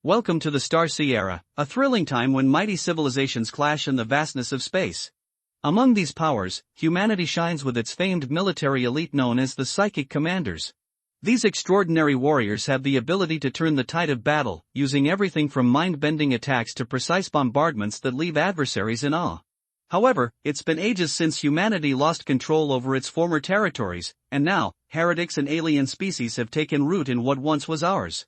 Welcome to the Star Sea Era, a thrilling time when mighty civilizations clash in the vastness of space. Among these powers, humanity shines with its famed military elite known as the Psychic Commanders. These extraordinary warriors have the ability to turn the tide of battle, using everything from mind-bending attacks to precise bombardments that leave adversaries in awe. However, it's been ages since humanity lost control over its former territories, and now, heretics and alien species have taken root in what once was ours.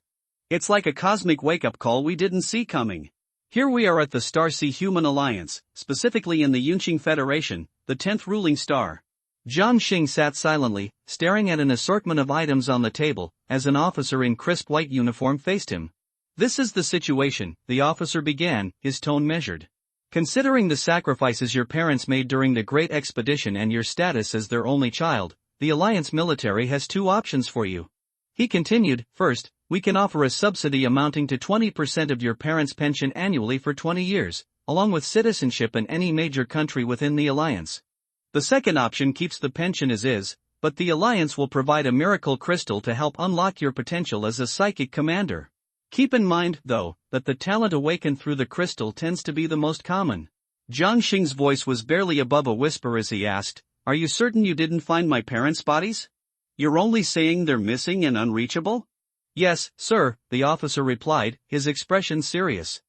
It's like a cosmic wake-up call we didn't see coming. Here we are at the Star-Sea Human Alliance, specifically in the Yunqing Federation, the 10th ruling star. Jiang Xing sat silently, staring at an assortment of items on the table, as an officer in crisp white uniform faced him. "This is the situation," the officer began, his tone measured. "Considering the sacrifices your parents made during the Great Expedition and your status as their only child, the Alliance military has two options for you." He continued, "First, we can offer a subsidy amounting to 20% of your parents' pension annually for 20 years, along with citizenship in any major country within the Alliance. The second option keeps the pension as is, but the Alliance will provide a miracle crystal to help unlock your potential as a psychic commander. Keep in mind, though, that the talent awakened through the crystal tends to be the most common." Jiang Xing's voice was barely above a whisper as he asked, "Are you certain you didn't find my parents' bodies? You're only saying they're missing and unreachable?" "Yes, sir," the officer replied, his expression serious.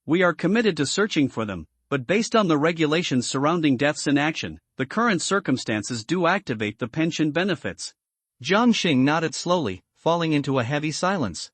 "We are committed to searching for them, but based on the regulations surrounding deaths in action, the current circumstances do activate the pension benefits." Jiang Xing nodded slowly, falling into a heavy silence.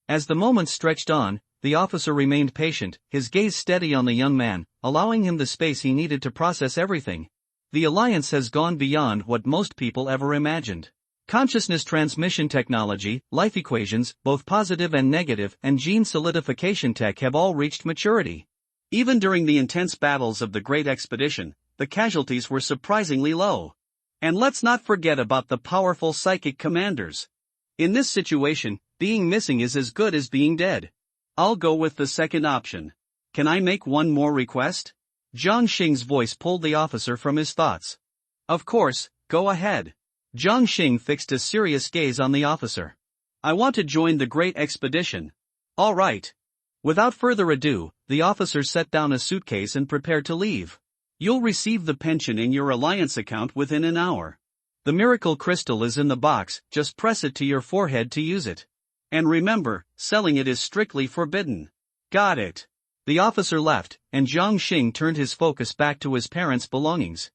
As the moments stretched on, the officer remained patient, his gaze steady on the young man, allowing him the space he needed to process everything. The Alliance has gone beyond what most people ever imagined. Consciousness transmission technology, life equations, both positive and negative, and gene solidification tech have all reached maturity. Even during the intense battles of the Great Expedition, the casualties were surprisingly low. And let's not forget about the powerful psychic commanders. In this situation, being missing is as good as being dead. I'll go with the second option. Can I make one more request? Jiang Xing's voice pulled the officer from his thoughts. Of course, go ahead. Jiang Xing fixed a serious gaze on the officer. "I want to join the Great Expedition." "All right." Without further ado, the officer set down a suitcase and prepared to leave. "You'll receive the pension in your Alliance account within an hour. The miracle crystal is in the box, just press it to your forehead to use it. And remember, selling it is strictly forbidden." "Got it." The officer left, and Jiang Xing turned his focus back to his parents' belongings.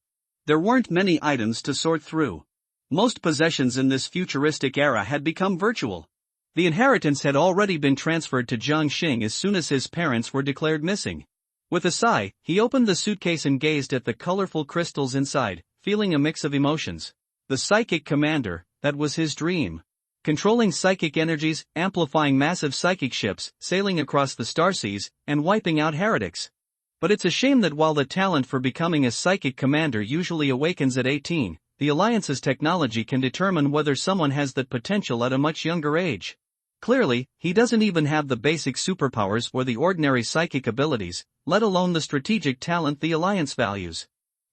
There weren't many items to sort through. Most possessions in this futuristic era had become virtual. The inheritance had already been transferred to Jiang Xing as soon as his parents were declared missing. With a sigh, he opened the suitcase and gazed at the colorful crystals inside, feeling a mix of emotions. The psychic commander, that was his dream. Controlling psychic energies, amplifying massive psychic ships, sailing across the starseas, and wiping out heretics. But it's a shame that while the talent for becoming a psychic commander usually awakens at 18, the Alliance's technology can determine whether someone has that potential at a much younger age. Clearly, he doesn't even have the basic superpowers or the ordinary psychic abilities, let alone the strategic talent the Alliance values.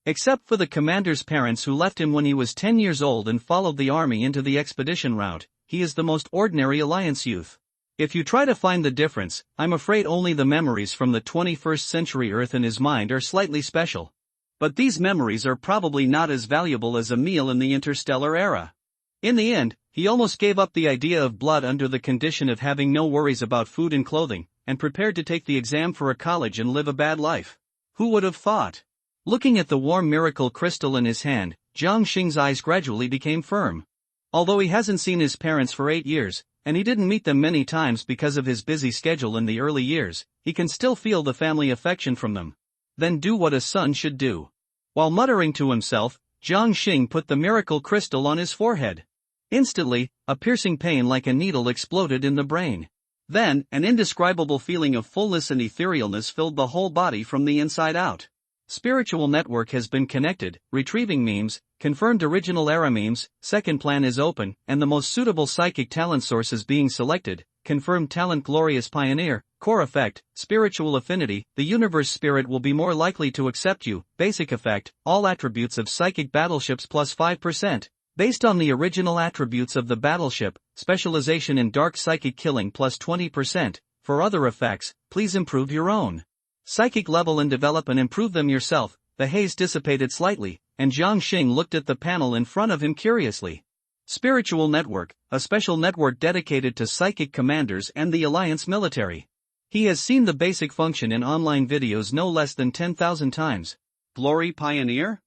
Except for the commander's parents who left him when he was 10 years old and followed the army into the expedition route, he is the most ordinary Alliance youth. If you try to find the difference, I'm afraid only the memories from the 21st century Earth in his mind are slightly special. But these memories are probably not as valuable as a meal in the interstellar era. In the end, he almost gave up the idea of blood under the condition of having no worries about food and clothing, and prepared to take the exam for a college and live a bad life. Who would have thought? Looking at the warm miracle crystal in his hand, Jiang Xing's eyes gradually became firm. Although he hasn't seen his parents for 8 years, and he didn't meet them many times because of his busy schedule in the early years, he can still feel the family affection from them. Then do what a son should do. While muttering to himself, Jiang Xing put the miracle crystal on his forehead. Instantly, a piercing pain like a needle exploded in the brain. Then, an indescribable feeling of fullness and etherealness filled the whole body from the inside out. Spiritual network has been connected, retrieving memes, confirmed original era memes, second plan is open, and the most suitable psychic talent source is being selected, confirmed talent glorious pioneer, core effect, spiritual affinity, the universe spirit will be more likely to accept you, basic effect, all attributes of psychic battleships plus 5%, based on the original attributes of the battleship, specialization in dark psychic killing plus 20%, For other effects, please improve your own psychic level and develop and improve them yourself. The haze dissipated slightly, and Jiang Xing looked at the panel in front of him curiously. Spiritual Network, a special network dedicated to psychic commanders and the Alliance military. He has seen the basic function in online videos no less than 10,000 times. Glory Pioneer?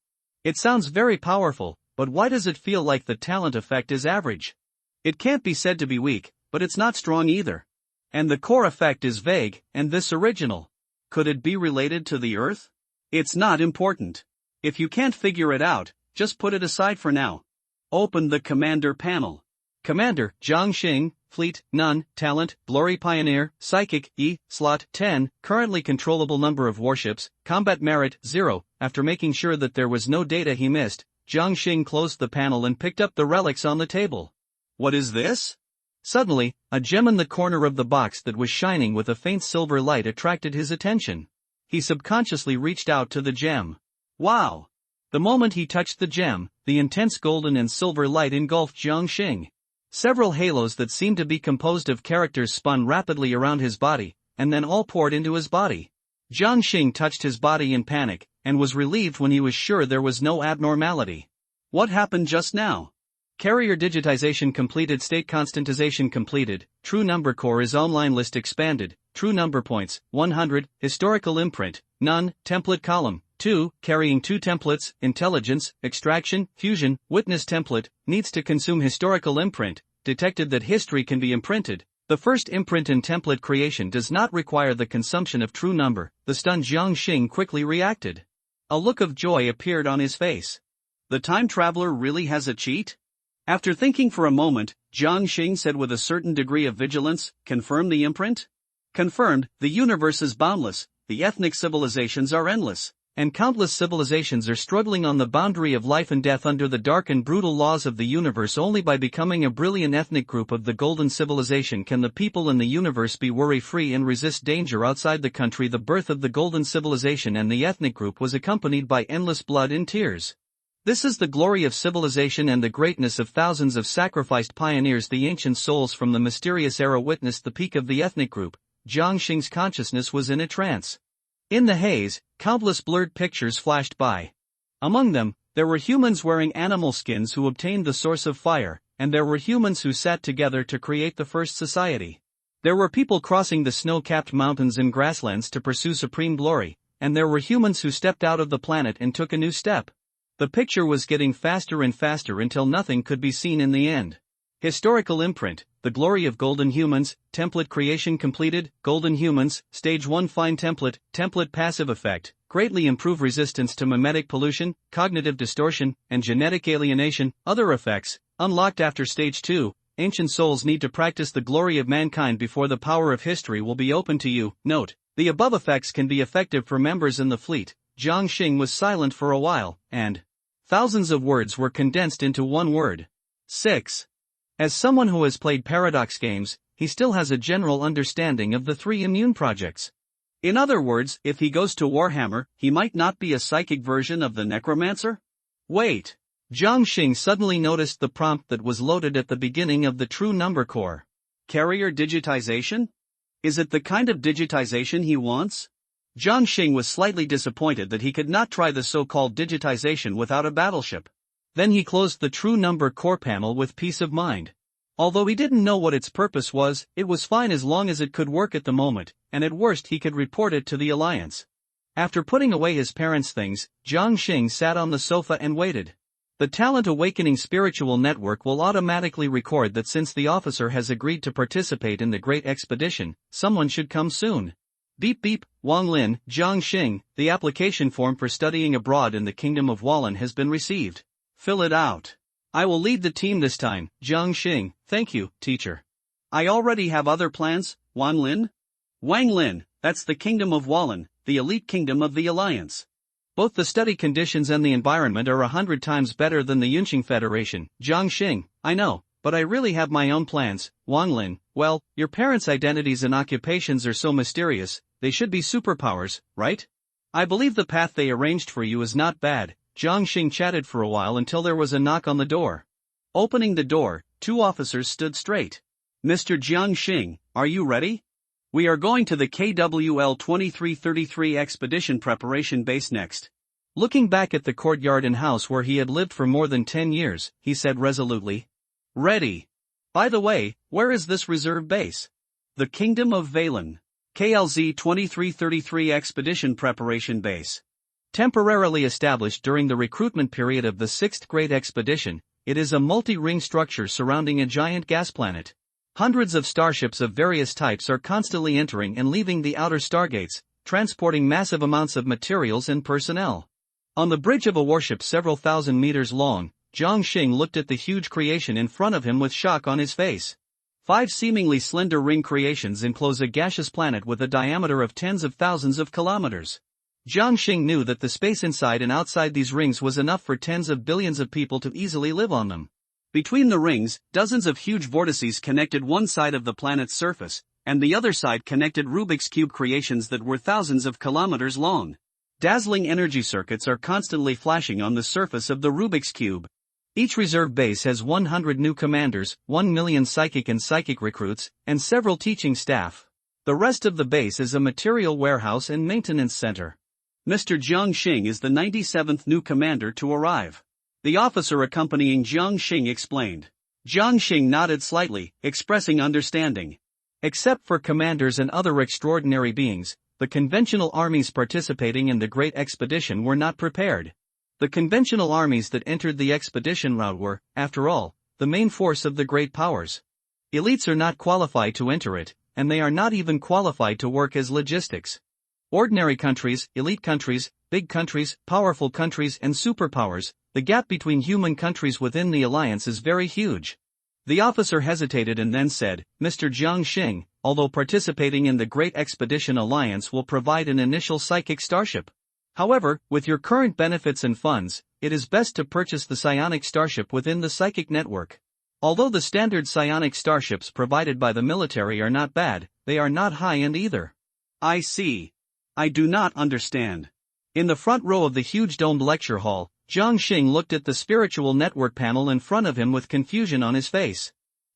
It sounds very powerful, but why does it feel like the talent effect is average? It can't be said to be weak, but it's not strong either. And the core effect is vague, and this original. Could it be related to the Earth? It's not important. If you can't figure it out, just put it aside for now. Open the Commander panel. Commander, Jiang Xing, Fleet, None, Talent, Glory Pioneer, Psychic, E, Slot, 10, currently controllable number of warships, Combat Merit, 0. After making sure that there was no data he missed, Jiang Xing closed the panel and picked up the relics on the table. What is this? Suddenly, a gem in the corner of the box that was shining with a faint silver light attracted his attention. He subconsciously reached out to the gem. Wow! The moment he touched the gem, the intense golden and silver light engulfed Jiang Xing. Several halos that seemed to be composed of characters spun rapidly around his body, and then all poured into his body. Jiang Xing touched his body in panic, and was relieved when he was sure there was no abnormality. What happened just now? Carrier digitization completed. State constantization completed. True number core is online. List expanded. True number points, 100. Historical imprint, none. Template column, 2. Carrying 2 templates. Intelligence, extraction, fusion, witness template, needs to consume historical imprint. Detected that history can be imprinted. The first imprint in template creation does not require the consumption of true number. The stunned Jiang Xing quickly reacted. A look of joy appeared on his face. The time traveler really has a cheat? After thinking for a moment, Jiang Xing said with a certain degree of vigilance, confirm the imprint? Confirmed, the universe is boundless, the ethnic civilizations are endless, and countless civilizations are struggling on the boundary of life and death under the dark and brutal laws of the universe. Only by becoming a brilliant ethnic group of the Golden Civilization can the people in the universe be worry-free and resist danger outside the country. The birth of the Golden Civilization and the ethnic group was accompanied by endless blood and tears. This is the glory of civilization and the greatness of thousands of sacrificed pioneers. The ancient souls from the mysterious era witnessed the peak of the ethnic group. Jiang Xing's consciousness was in a trance. In the haze, countless blurred pictures flashed by. Among them, there were humans wearing animal skins who obtained the source of fire, and there were humans who sat together to create the first society. There were people crossing the snow-capped mountains and grasslands to pursue supreme glory, and there were humans who stepped out of the planet and took a new step. The picture was getting faster and faster until nothing could be seen in the end. Historical imprint, the glory of golden humans, template creation completed, golden humans, stage 1 fine template, template passive effect, greatly improve resistance to mimetic pollution, cognitive distortion, and genetic alienation. Other effects, unlocked after stage 2, ancient souls need to practice the glory of mankind before the power of history will be open to you. Note, the above effects can be effective for members in the fleet. Jiang Xing was silent for a while, and thousands of words were condensed into one word. 6. As someone who has played Paradox games, he still has a general understanding of the 3 immune projects. In other words, if he goes to Warhammer, he might not be a psychic version of the Necromancer? Wait. Jiang Xing suddenly noticed the prompt that was loaded at the beginning of the true number core. Carrier digitization? Is it the kind of digitization he wants? Jiang Xing was slightly disappointed that he could not try the so-called digitization without a battleship. Then he closed the true number core panel with peace of mind. Although he didn't know what its purpose was, it was fine as long as it could work at the moment, and at worst he could report it to the Alliance. After putting away his parents' things, Jiang Xing sat on the sofa and waited. The Talent Awakening Spiritual Network will automatically record that since the officer has agreed to participate in the Great Expedition, someone should come soon. Beep beep, Wang Lin, Jiang Xing, the application form for studying abroad in the Kingdom of Wallen has been received. Fill it out. I will lead the team this time, Jiang Xing. Thank you, teacher. I already have other plans, Wang Lin? Wang Lin, that's the Kingdom of Wallen, the elite kingdom of the Alliance. Both the study conditions and the environment are 100 times better than the Yunqing Federation. Jiang Xing, I know, but I really have my own plans, Wang Lin. Well, your parents' identities and occupations are so mysterious, they should be superpowers, right? I believe the path they arranged for you is not bad. Jiang Xing chatted for a while until there was a knock on the door. Opening the door, 2 officers stood straight. Mr. Jiang Xing, are you ready? We are going to the KWL 2333 Expedition Preparation Base next. Looking back at the courtyard and house where he had lived for more than 10 years, he said resolutely. Ready. By the way, where is this reserve base? The Kingdom of Valen. KLZ 2333 Expedition Preparation Base. Temporarily established during the recruitment period of the 6th Great Expedition, it is a multi-ring structure surrounding a giant gas planet. Hundreds of starships of various types are constantly entering and leaving the outer stargates, transporting massive amounts of materials and personnel. On the bridge of a warship several thousand meters long, Jiang Xing looked at the huge creation in front of him with shock on his face. 5 seemingly slender ring creations enclose a gaseous planet with a diameter of tens of thousands of kilometers. Jiang Xing knew that the space inside and outside these rings was enough for tens of billions of people to easily live on them. Between the rings, dozens of huge vortices connected one side of the planet's surface, and the other side connected Rubik's Cube creations that were thousands of kilometers long. Dazzling energy circuits are constantly flashing on the surface of the Rubik's Cube. Each reserve base has 100 new commanders, 1 million psychic and psychic recruits, and several teaching staff. The rest of the base is a material warehouse and maintenance center. Mr. Jiang Xing is the 97th new commander to arrive. The officer accompanying Jiang Xing explained. Jiang Xing nodded slightly, expressing understanding. Except for commanders and other extraordinary beings, the conventional armies participating in the Great Expedition were not prepared. The conventional armies that entered the expedition route were, after all, the main force of the great powers. Elites are not qualified to enter it, and they are not even qualified to work as logistics. Ordinary countries, elite countries, big countries, powerful countries and superpowers, the gap between human countries within the alliance is very huge. The officer hesitated and then said, Mr. Jiang Xing, although participating in the Great Expedition Alliance will provide an initial psychic starship. However, with your current benefits and funds, it is best to purchase the psionic starship within the psychic network. Although the standard psionic starships provided by the military are not bad, they are not high-end either. I see. I do not understand. In the front row of the huge domed lecture hall, Jiang Xing looked at the spiritual network panel in front of him with confusion on his face.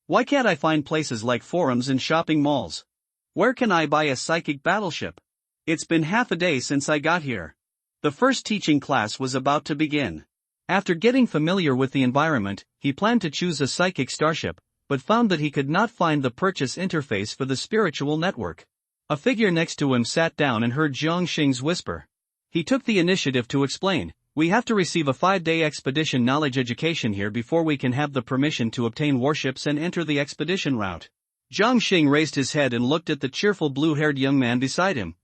Why can't I find places like forums and shopping malls? Where can I buy a psychic battleship? It's been half a day since I got here. The first teaching class was about to begin. After getting familiar with the environment, he planned to choose a psychic starship, but found that he could not find the purchase interface for the spiritual network. A figure next to him sat down and heard Jiang Xing's whisper. He took the initiative to explain, we have to receive a 5-day expedition knowledge education here before we can have the permission to obtain warships and enter the expedition route. Jiang Xing raised his head and looked at the cheerful blue-haired young man beside him.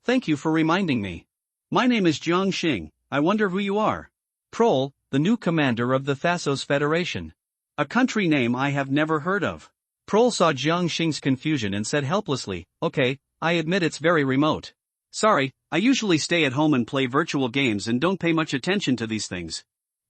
Thank you for reminding me. My name is Jiang Xing, I wonder who you are. Prol, the new commander of the Thassos Federation. A country name I have never heard of. Prol saw Jiang Xing's confusion and said helplessly, okay, I admit it's very remote. Sorry, I usually stay at home and play virtual games and don't pay much attention to these things.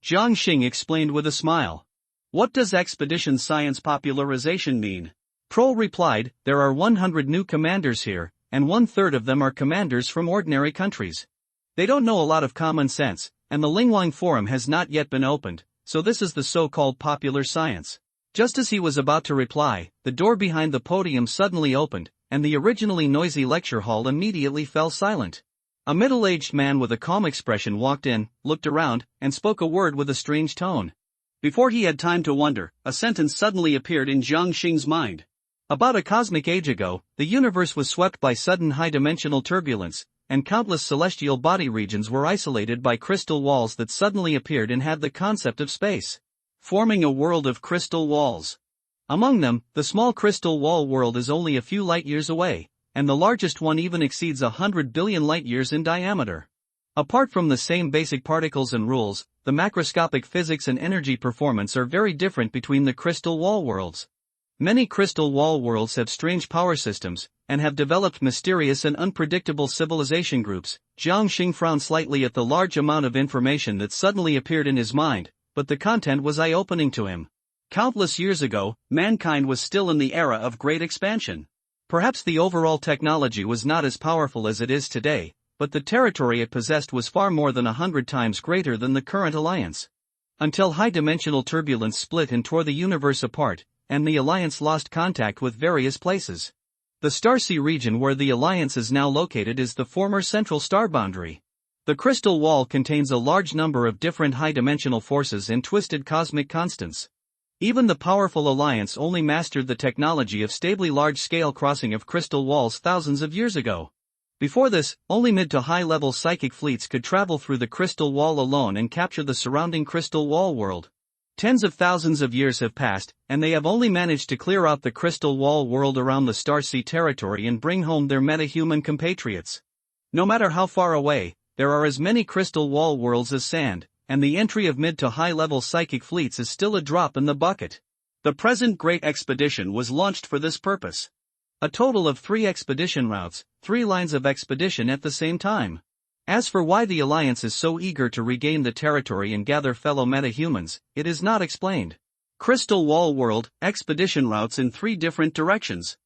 Jiang Xing explained with a smile. What does expedition science popularization mean? Prol replied, there are 100 new commanders here, and 1/3 of them are commanders from ordinary countries. They don't know a lot of common sense, and the Lingwang Forum has not yet been opened, so this is the so-called popular science. Just as he was about to reply, the door behind the podium suddenly opened, and the originally noisy lecture hall immediately fell silent. A middle-aged man with a calm expression walked in, looked around, and spoke a word with a strange tone. Before he had time to wonder, a sentence suddenly appeared in Jiang Xing's mind. About a cosmic age ago, the universe was swept by sudden high-dimensional turbulence, and countless celestial body regions were isolated by crystal walls that suddenly appeared and had the concept of space, forming a world of crystal walls. Among them, the small crystal wall world is only a few light-years away, and the largest one even exceeds 100 billion light-years in diameter. Apart from the same basic particles and rules, the macroscopic physics and energy performance are very different between the crystal wall worlds. Many crystal wall worlds have strange power systems, and have developed mysterious and unpredictable civilization groups. Jiang Xing frowned slightly at the large amount of information that suddenly appeared in his mind, but the content was eye-opening to him. Countless years ago, mankind was still in the era of great expansion. Perhaps the overall technology was not as powerful as it is today, but the territory it possessed was far more than 100 times greater than the current alliance. Until high-dimensional turbulence split and tore the universe apart, and the alliance lost contact with various places. The Starsea region where the Alliance is now located is the former central star boundary. The crystal wall contains a large number of different high-dimensional forces and twisted cosmic constants. Even the powerful Alliance only mastered the technology of stably large-scale crossing of crystal walls thousands of years ago. Before this, only mid to high-level psychic fleets could travel through the crystal wall alone and capture the surrounding crystal wall world. Tens of thousands of years have passed, and they have only managed to clear out the crystal wall world around the Starsea territory and bring home their meta-human compatriots. No matter how far away, there are as many crystal wall worlds as sand, and the entry of mid to high-level psychic fleets is still a drop in the bucket. The present Great Expedition was launched for this purpose. A total of 3 expedition routes, 3 lines of expedition at the same time. As for why the Alliance is so eager to regain the territory and gather fellow meta-humans, it is not explained. Crystal Wall World, expedition routes in 3 different directions.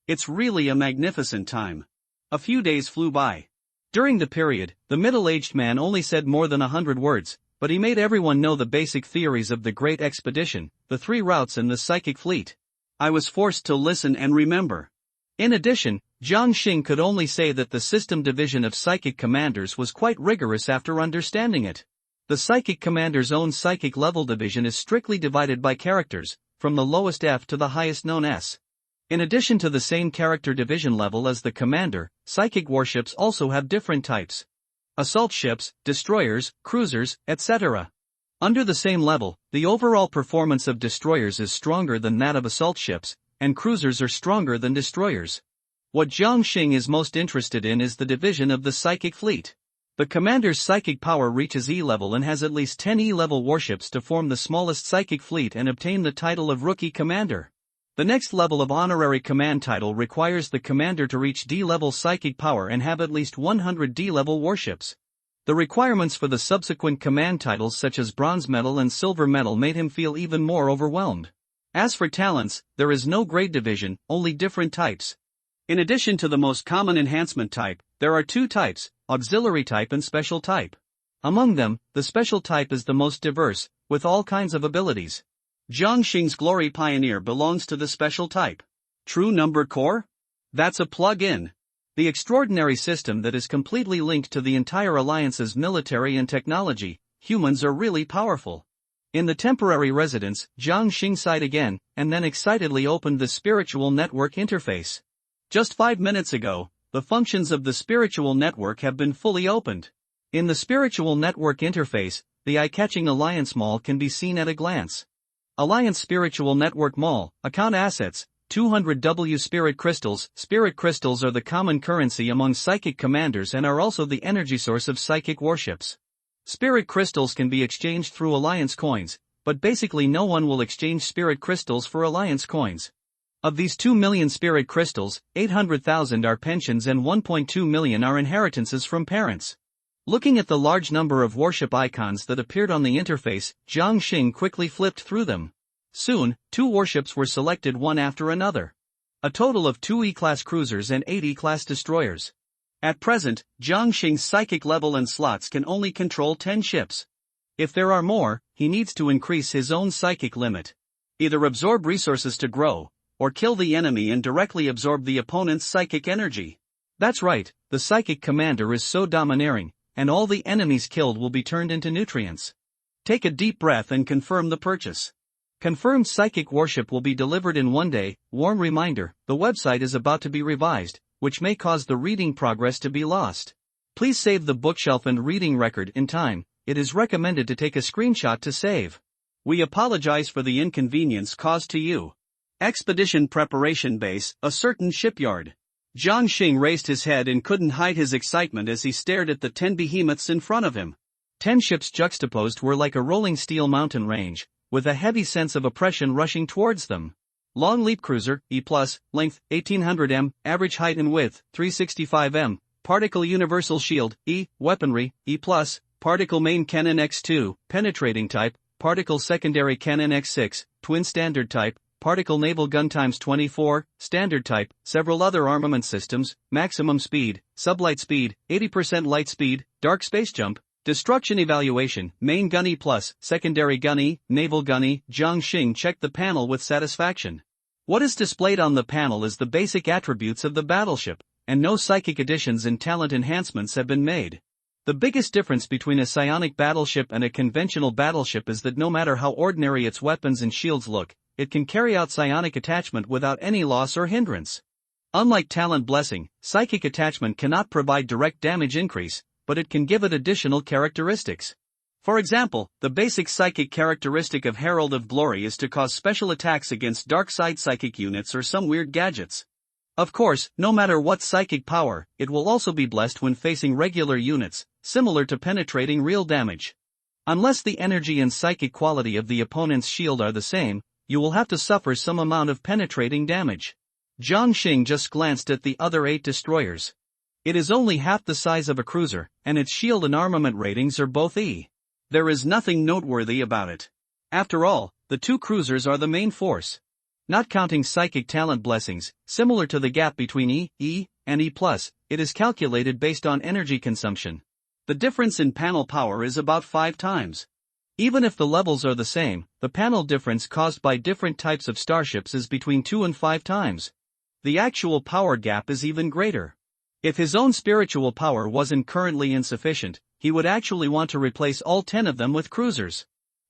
It's really a magnificent time. A few days flew by. During the period, the middle-aged man only said more than 100 words, but he made everyone know the basic theories of the Great Expedition, the 3 routes and the psychic fleet. I was forced to listen and remember. In addition, Jiang Xing could only say that the system division of psychic commanders was quite rigorous after understanding it. The psychic commander's own psychic level division is strictly divided by characters, from the lowest F to the highest known S. In addition to the same character division level as the commander, psychic warships also have different types. Assault ships, destroyers, cruisers, etc. Under the same level, the overall performance of destroyers is stronger than that of assault ships, and cruisers are stronger than destroyers. What Jiang Xing is most interested in is the division of the psychic fleet. The commander's psychic power reaches E-level and has at least 10 E-level warships to form the smallest psychic fleet and obtain the title of Rookie Commander. The next level of honorary command title requires the commander to reach D-level psychic power and have at least 100 D-level warships. The requirements for the subsequent command titles such as bronze medal and silver medal made him feel even more overwhelmed. As for talents, there is no grade division, only different types. In addition to the most common enhancement type, there are 2 types, auxiliary type and special type. Among them, the special type is the most diverse, with all kinds of abilities. Jiang Xing's Glory Pioneer belongs to the special type. True Number Core? That's a plug-in. The extraordinary system that is completely linked to the entire Alliance's military and technology. Humans are really powerful. In the temporary residence, Jiang Xing sighed again, and then excitedly opened the spiritual network interface. Just 5 minutes ago, the functions of the spiritual network have been fully opened. In the spiritual network interface, the eye-catching Alliance Mall can be seen at a glance. Alliance Spiritual Network Mall, account assets, 200 W Spirit Crystals. Spirit Crystals are the common currency among psychic commanders and are also the energy source of psychic warships. Spirit Crystals can be exchanged through Alliance coins, but basically no one will exchange Spirit Crystals for Alliance coins. Of these 2 million Spirit Crystals, 800,000 are pensions and 1.2 million are inheritances from parents. Looking at the large number of warship icons that appeared on the interface, Jiang Xing quickly flipped through them. Soon, 2 warships were selected one after another. A total of 2 E-class cruisers and 8 E-class destroyers. At present, Jiang Xing's psychic level and slots can only control 10 ships. If there are more, he needs to increase his own psychic limit. Either absorb resources to grow, or kill the enemy and directly absorb the opponent's psychic energy. That's right, the psychic commander is so domineering, and all the enemies killed will be turned into nutrients. Take a deep breath and confirm the purchase. Confirmed psychic warship will be delivered in 1 day. Warm reminder, the website is about to be revised, which may cause the reading progress to be lost. Please save the bookshelf and reading record in time. It is recommended to take a screenshot to save. We apologize for the inconvenience caused to you. Expedition Preparation Base, a certain shipyard. Jiang Xing raised his head and couldn't hide his excitement as he stared at the 10 behemoths in front of him. 10 ships juxtaposed were like a rolling steel mountain range, with a heavy sense of oppression rushing towards them. Long Leap Cruiser, E+, length, 1800 m, average height and width, 365 m, Particle Universal Shield, E, Weaponry, E+, Particle Main Cannon X2, Penetrating Type, Particle Secondary Cannon X6, Twin Standard Type, Particle Naval Gun x24, Standard Type, several other armament systems, Maximum Speed, Sublight Speed, 80% Light Speed, Dark Space Jump, Destruction Evaluation, Main Gun E+, Secondary Gun E, Naval Gun E. Jiang Xing checked the panel with satisfaction. What is displayed on the panel is the basic attributes of the battleship, and no psychic additions and talent enhancements have been made. The biggest difference between a psionic battleship and a conventional battleship is that no matter how ordinary its weapons and shields look, it can carry out psionic attachment without any loss or hindrance. Unlike talent blessing, psychic attachment cannot provide direct damage increase, but it can give it additional characteristics. For example, the basic psychic characteristic of Herald of Glory is to cause special attacks against dark side psychic units or some weird gadgets. Of course, no matter what psychic power, it will also be blessed when facing regular units, similar to penetrating real damage. Unless the energy and psychic quality of the opponent's shield are the same, you will have to suffer some amount of penetrating damage. Jiang Xing just glanced at the other 8 destroyers. It is only half the size of a cruiser, and its shield and armament ratings are both E. There is nothing noteworthy about it. After all, the 2 cruisers are the main force. Not counting psychic talent blessings, similar to the gap between E, and E+, it is calculated based on energy consumption. The difference in panel power is about 5 times. Even if the levels are the same, the panel difference caused by different types of starships is between 2 and 5 times. The actual power gap is even greater. If his own spiritual power wasn't currently insufficient, he would actually want to replace all 10 of them with cruisers.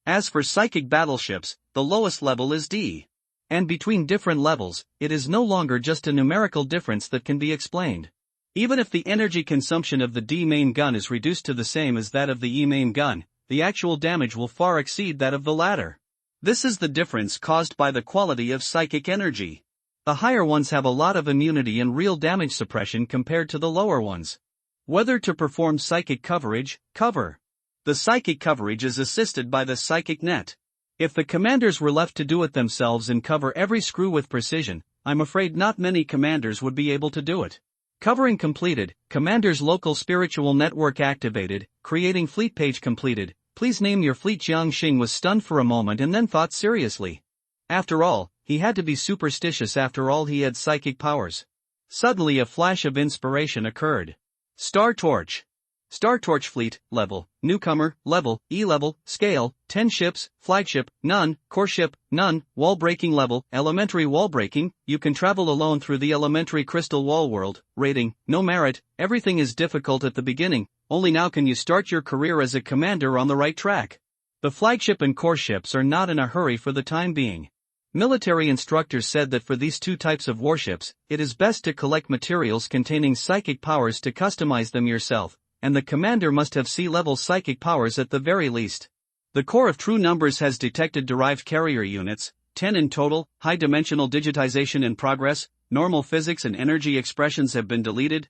As for psychic battleships, the lowest level is D. And between different levels, it is no longer just a numerical difference that can be explained. Even if the energy consumption of the D main gun is reduced to the same as that of the E main gun, the actual damage will far exceed that of the latter. This is the difference caused by the quality of psychic energy. The higher ones have a lot of immunity and real damage suppression compared to the lower ones. Whether to perform psychic coverage, cover. The psychic coverage is assisted by the psychic net. If the commanders were left to do it themselves and cover every screw with precision, I'm afraid not many commanders would be able to do it. Covering completed, commander's local spiritual network activated, creating fleet page completed, please name your fleet. Jiang Xing was stunned for a moment and then thought seriously. After all, he had to be superstitious after all he had psychic powers. Suddenly a flash of inspiration occurred. Star Torch. Star Torch fleet, level, newcomer, level, E level, scale, 10 ships, flagship, none, core ship, none, wall breaking level, elementary wall breaking, you can travel alone through the elementary crystal wall world, rating, no merit, everything is difficult at the beginning, only now can you start your career as a commander on the right track. The flagship and core ships are not in a hurry for the time being. Military instructors said that for these 2 types of warships, it is best to collect materials containing psychic powers to customize them yourself, and the commander must have C-level psychic powers at the very least. The core of true numbers has detected derived carrier units, 10 in total, high-dimensional digitization in progress, normal physics and energy expressions have been deleted,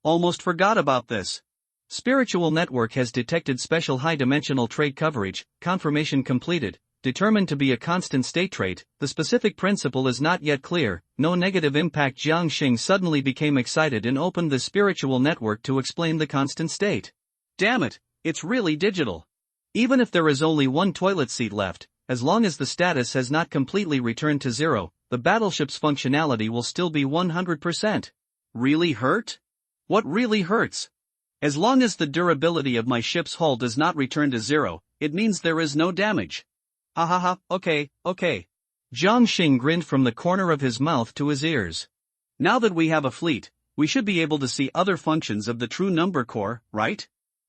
almost forgot about this. Spiritual network has detected special high-dimensional trait coverage, confirmation completed, determined to be a constant state trait, the specific principle is not yet clear, no negative impact. Jiang Xing suddenly became excited and opened the spiritual network to explain the constant state. Damn it, it's really digital. Even if there is only 1 toilet seat left, as long as the status has not completely returned to 0, the battleship's functionality will still be 100%. Really hurt? What really hurts? As long as the durability of my ship's hull does not return to 0, it means there is no damage. Okay. Jiang Xing grinned from the corner of his mouth to his ears. Now that we have a fleet, we should be able to see other functions of the true number core, right?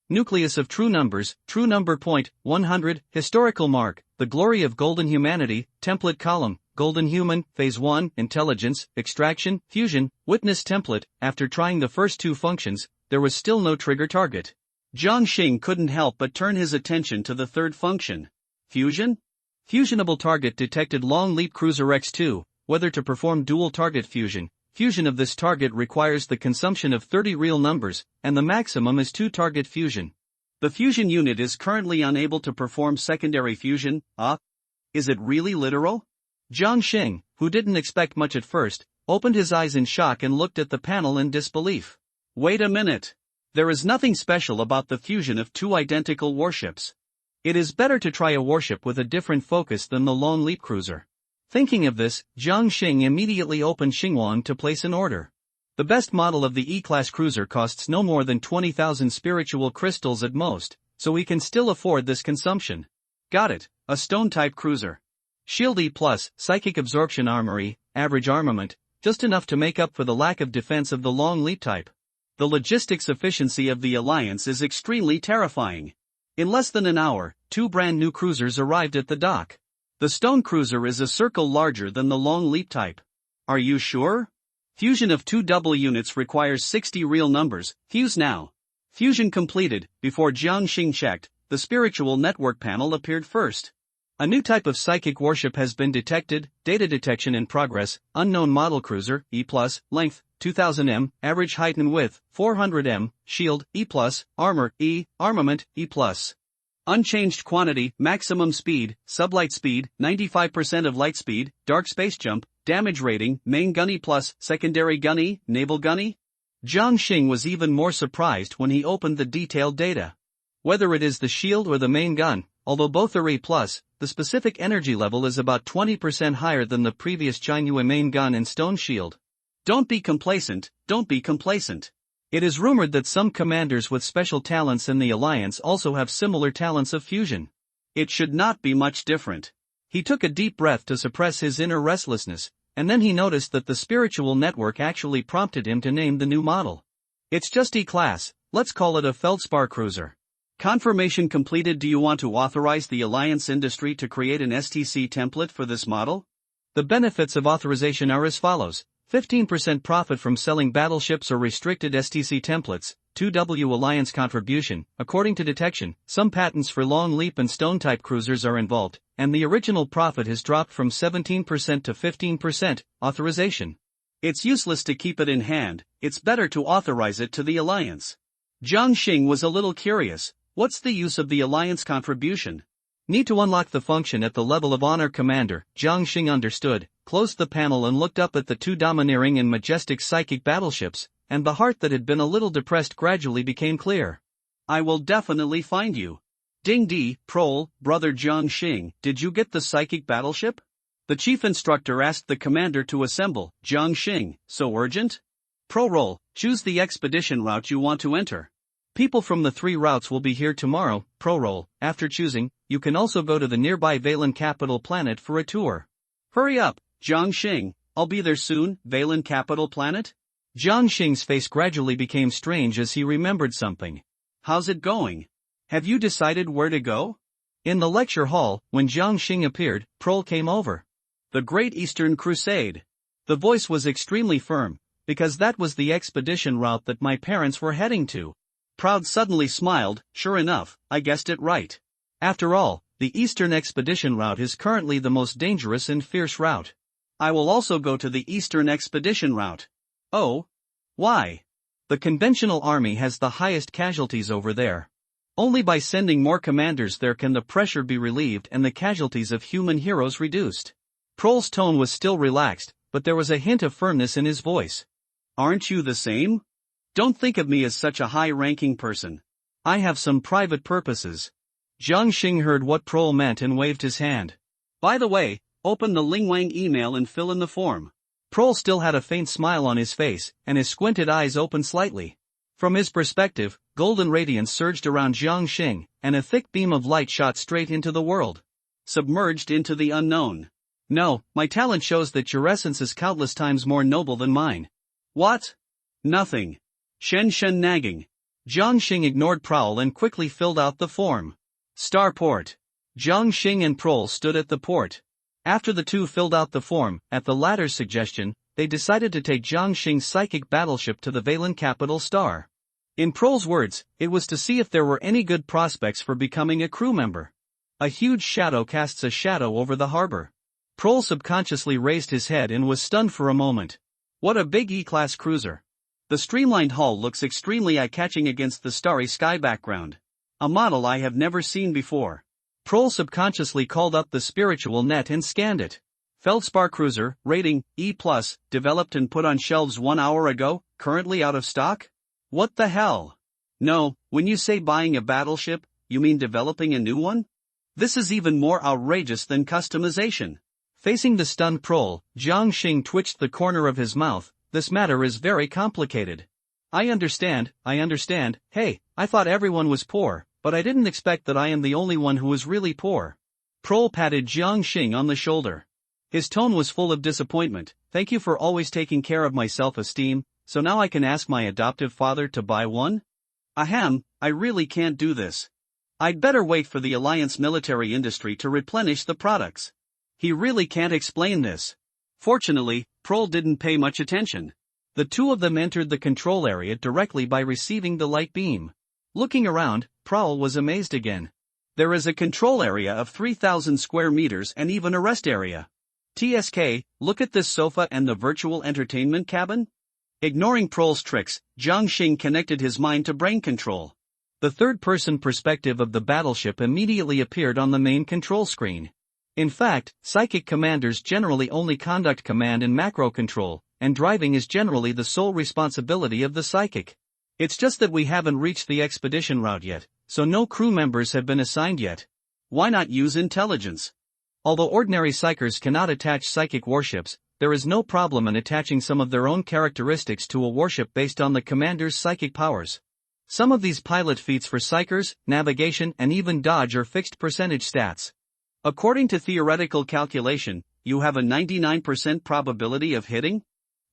Nucleus of true numbers, true number point, 100, historical mark, the glory of golden humanity, template column, golden human, phase 1, intelligence, extraction, fusion, witness template. After trying the first 2 functions, there was still no trigger target. Jiang Xing couldn't help but turn his attention to the 3rd function. Fusion? Fusionable target detected. Long leap cruiser X2, whether to perform dual target fusion. Fusion of this target requires the consumption of 30 real numbers, and the maximum is 2 target fusion. The fusion unit is currently unable to perform secondary fusion. Is it really literal? Jiang Xing, who didn't expect much at first, opened his eyes in shock and looked at the panel in disbelief. Wait a minute. There is nothing special about the fusion of 2 identical warships. It is better to try a warship with a different focus than the Long Leap cruiser. Thinking of this, Jiang Xing immediately opened Xinguang to place an order. The best model of the E-class cruiser costs no more than 20,000 spiritual crystals at most, so we can still afford this consumption. Got it, a stone-type cruiser. Shield E+, psychic absorption armory, average armament, just enough to make up for the lack of defense of the long leap type. The logistics efficiency of the Alliance is extremely terrifying. In less than an hour, 2 brand new cruisers arrived at the dock. The stone cruiser is a circle larger than the long leap type. Are you sure? Fusion of 2 double units requires 60 real numbers, fuse now. Fusion completed. Before Jiang Xing checked, the spiritual network panel appeared first. A new type of psychic warship has been detected, data detection in progress, unknown model cruiser, E+, length, 2000 m, average height and width, 400 m, shield, E+, armor, E, armament, E+. Unchanged quantity, maximum speed, sublight speed, 95% of light speed, dark space jump, damage rating, main gun E+, secondary gun E, naval gun E. Jiang Xing was even more surprised when he opened the detailed data. Whether it is the shield or the main gun, although both are E+, the specific energy level is about 20% higher than the previous Jinhua main gun and stone shield. Don't be complacent, don't be complacent. It is rumored that some commanders with special talents in the Alliance also have similar talents of fusion. It should not be much different. He took a deep breath to suppress his inner restlessness, and then he noticed that the spiritual network actually prompted him to name the new model. It's just E-class, let's call it a Feldspar cruiser. Confirmation completed. Do you want to authorize the Alliance industry to create an STC template for this model? The benefits of authorization are as follows. 15% profit from selling battleships or restricted STC templates, 2W Alliance contribution. According to detection, some patents for long leap and stone type cruisers are involved, and the original profit has dropped from 17% to 15%, authorization. It's useless to keep it in hand, it's better to authorize it to the Alliance. Jiang Xing was a little curious, what's the use of the Alliance contribution? Need to unlock the function at the level of honor commander. Jiang Xing understood, closed the panel and looked up at the 2 domineering and majestic psychic battleships, and the heart that had been a little depressed gradually became clear. I will definitely find you. Ding Di, Prol, brother Jiang Xing, did you get the psychic battleship? The chief instructor asked the commander to assemble. Jiang Xing, so urgent? Pro-roll, choose the expedition route you want to enter. People from the 3 routes will be here tomorrow. Pro-roll, after choosing, you can also go to the nearby Valen capital planet for a tour. Hurry up, Jiang Xing, I'll be there soon. Valen capital planet? Jiang Xing's face gradually became strange as he remembered something. How's it going? Have you decided where to go? In the lecture hall, when Jiang Xing appeared, Prol came over. The Great Eastern Crusade. The voice was extremely firm, because that was the expedition route that my parents were heading to. Proud suddenly smiled. Sure enough, I guessed it right. After all, the Eastern Expedition route is currently the most dangerous and fierce route. I will also go to the Eastern Expedition route. Oh? Why? The conventional army has the highest casualties over there. Only by sending more commanders there can the pressure be relieved and the casualties of human heroes reduced. Prol's tone was still relaxed, but there was a hint of firmness in his voice. Aren't you the same? Don't think of me as such a high-ranking person. I have some private purposes. Jiang Xing heard what Prol meant and waved his hand. By the way, open the Lingwang email and fill in the form. Prol still had a faint smile on his face, and his squinted eyes opened slightly. From his perspective, golden radiance surged around Jiang Xing, and a thick beam of light shot straight into the world. Submerged into the unknown. No, my talent shows that your essence is countless times more noble than mine. What? Nothing. Shen nagging. Jiang Xing ignored Prowl and quickly filled out the form. Starport. Jiang Xing and Prol stood at the port. After the two filled out the form, at the latter's suggestion, they decided to take Jiang Xing's psychic battleship to the Valen capital Star. In Prol's words, it was to see if there were any good prospects for becoming a crew member. A huge shadow casts a shadow over the harbor. Prol subconsciously raised his head and was stunned for a moment. What a big E-class cruiser. The streamlined hull looks extremely eye-catching against the starry sky background. A model I have never seen before. Prol subconsciously called up the spiritual net and scanned it. Feldspar cruiser, rating, E+, developed and put on shelves 1 hour ago, currently out of stock? What the hell? No, when you say buying a battleship, you mean developing a new one? This is even more outrageous than customization. Facing the stunned Prol, Jiang Xing twitched the corner of his mouth. This matter is very complicated. I understand. Hey, I thought everyone was poor, but I didn't expect that I am the only one who is really poor. Prol patted Jiang Xing on the shoulder. His tone was full of disappointment. Thank you for always taking care of my self-esteem, so now I can ask my adoptive father to buy one? Ahem, I really can't do this. I'd better wait for the Alliance military industry to replenish the products. He really can't explain this. Fortunately, Prol didn't pay much attention. The two of them entered the control area directly by receiving the light beam. Looking around, Prol was amazed again. There is a control area of 3,000 square meters and even a rest area. TSK, look at this sofa and the virtual entertainment cabin? Ignoring Prol's tricks, Jiang Xing connected his mind to brain control. The third-person perspective of the battleship immediately appeared on the main control screen. In fact, psychic commanders generally only conduct command and macro control, and driving is generally the sole responsibility of the psychic. It's just that we haven't reached the expedition route yet, so no crew members have been assigned yet. Why not use intelligence? Although ordinary psychers cannot attach psychic warships, there is no problem in attaching some of their own characteristics to a warship based on the commander's psychic powers. Some of these pilot feats for psychers, navigation and even dodge are fixed percentage stats. According to theoretical calculation, you have a 99% probability of hitting?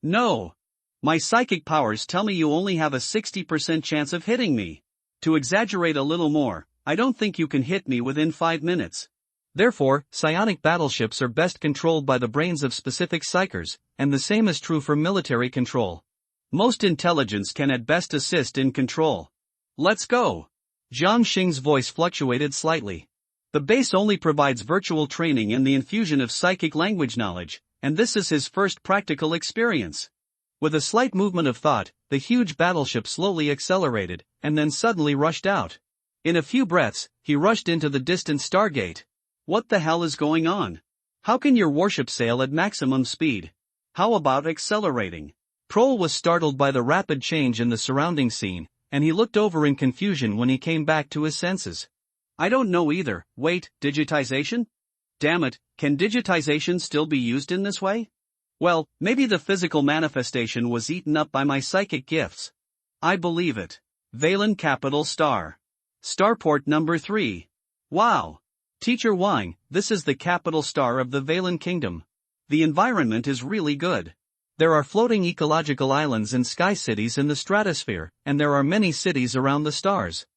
No. My psychic powers tell me you only have a 60% chance of hitting me. To exaggerate a little more, I don't think you can hit me within 5 minutes. Therefore, psionic battleships are best controlled by the brains of specific psychers, and the same is true for military control. Most intelligence can at best assist in control. Let's go. Jiang Xing's voice fluctuated slightly. The base only provides virtual training and the infusion of psychic language knowledge, and this is his first practical experience. With a slight movement of thought, the huge battleship slowly accelerated, and then suddenly rushed out. In a few breaths, he rushed into the distant Stargate. What the hell is going on? How can your warship sail at maximum speed? How about accelerating? Prol was startled by the rapid change in the surrounding scene, and he looked over in confusion when he came back to his senses. I don't know either. Wait, digitization? Damn it, can digitization still be used in this way? Well, maybe the physical manifestation was eaten up by my psychic gifts. I believe it. Valen Capital Star. Starport number 3. Wow. Teacher Wang, this is the capital star of the Valen Kingdom. The environment is really good. There are floating ecological islands and sky cities in the stratosphere, and there are many cities around the stars.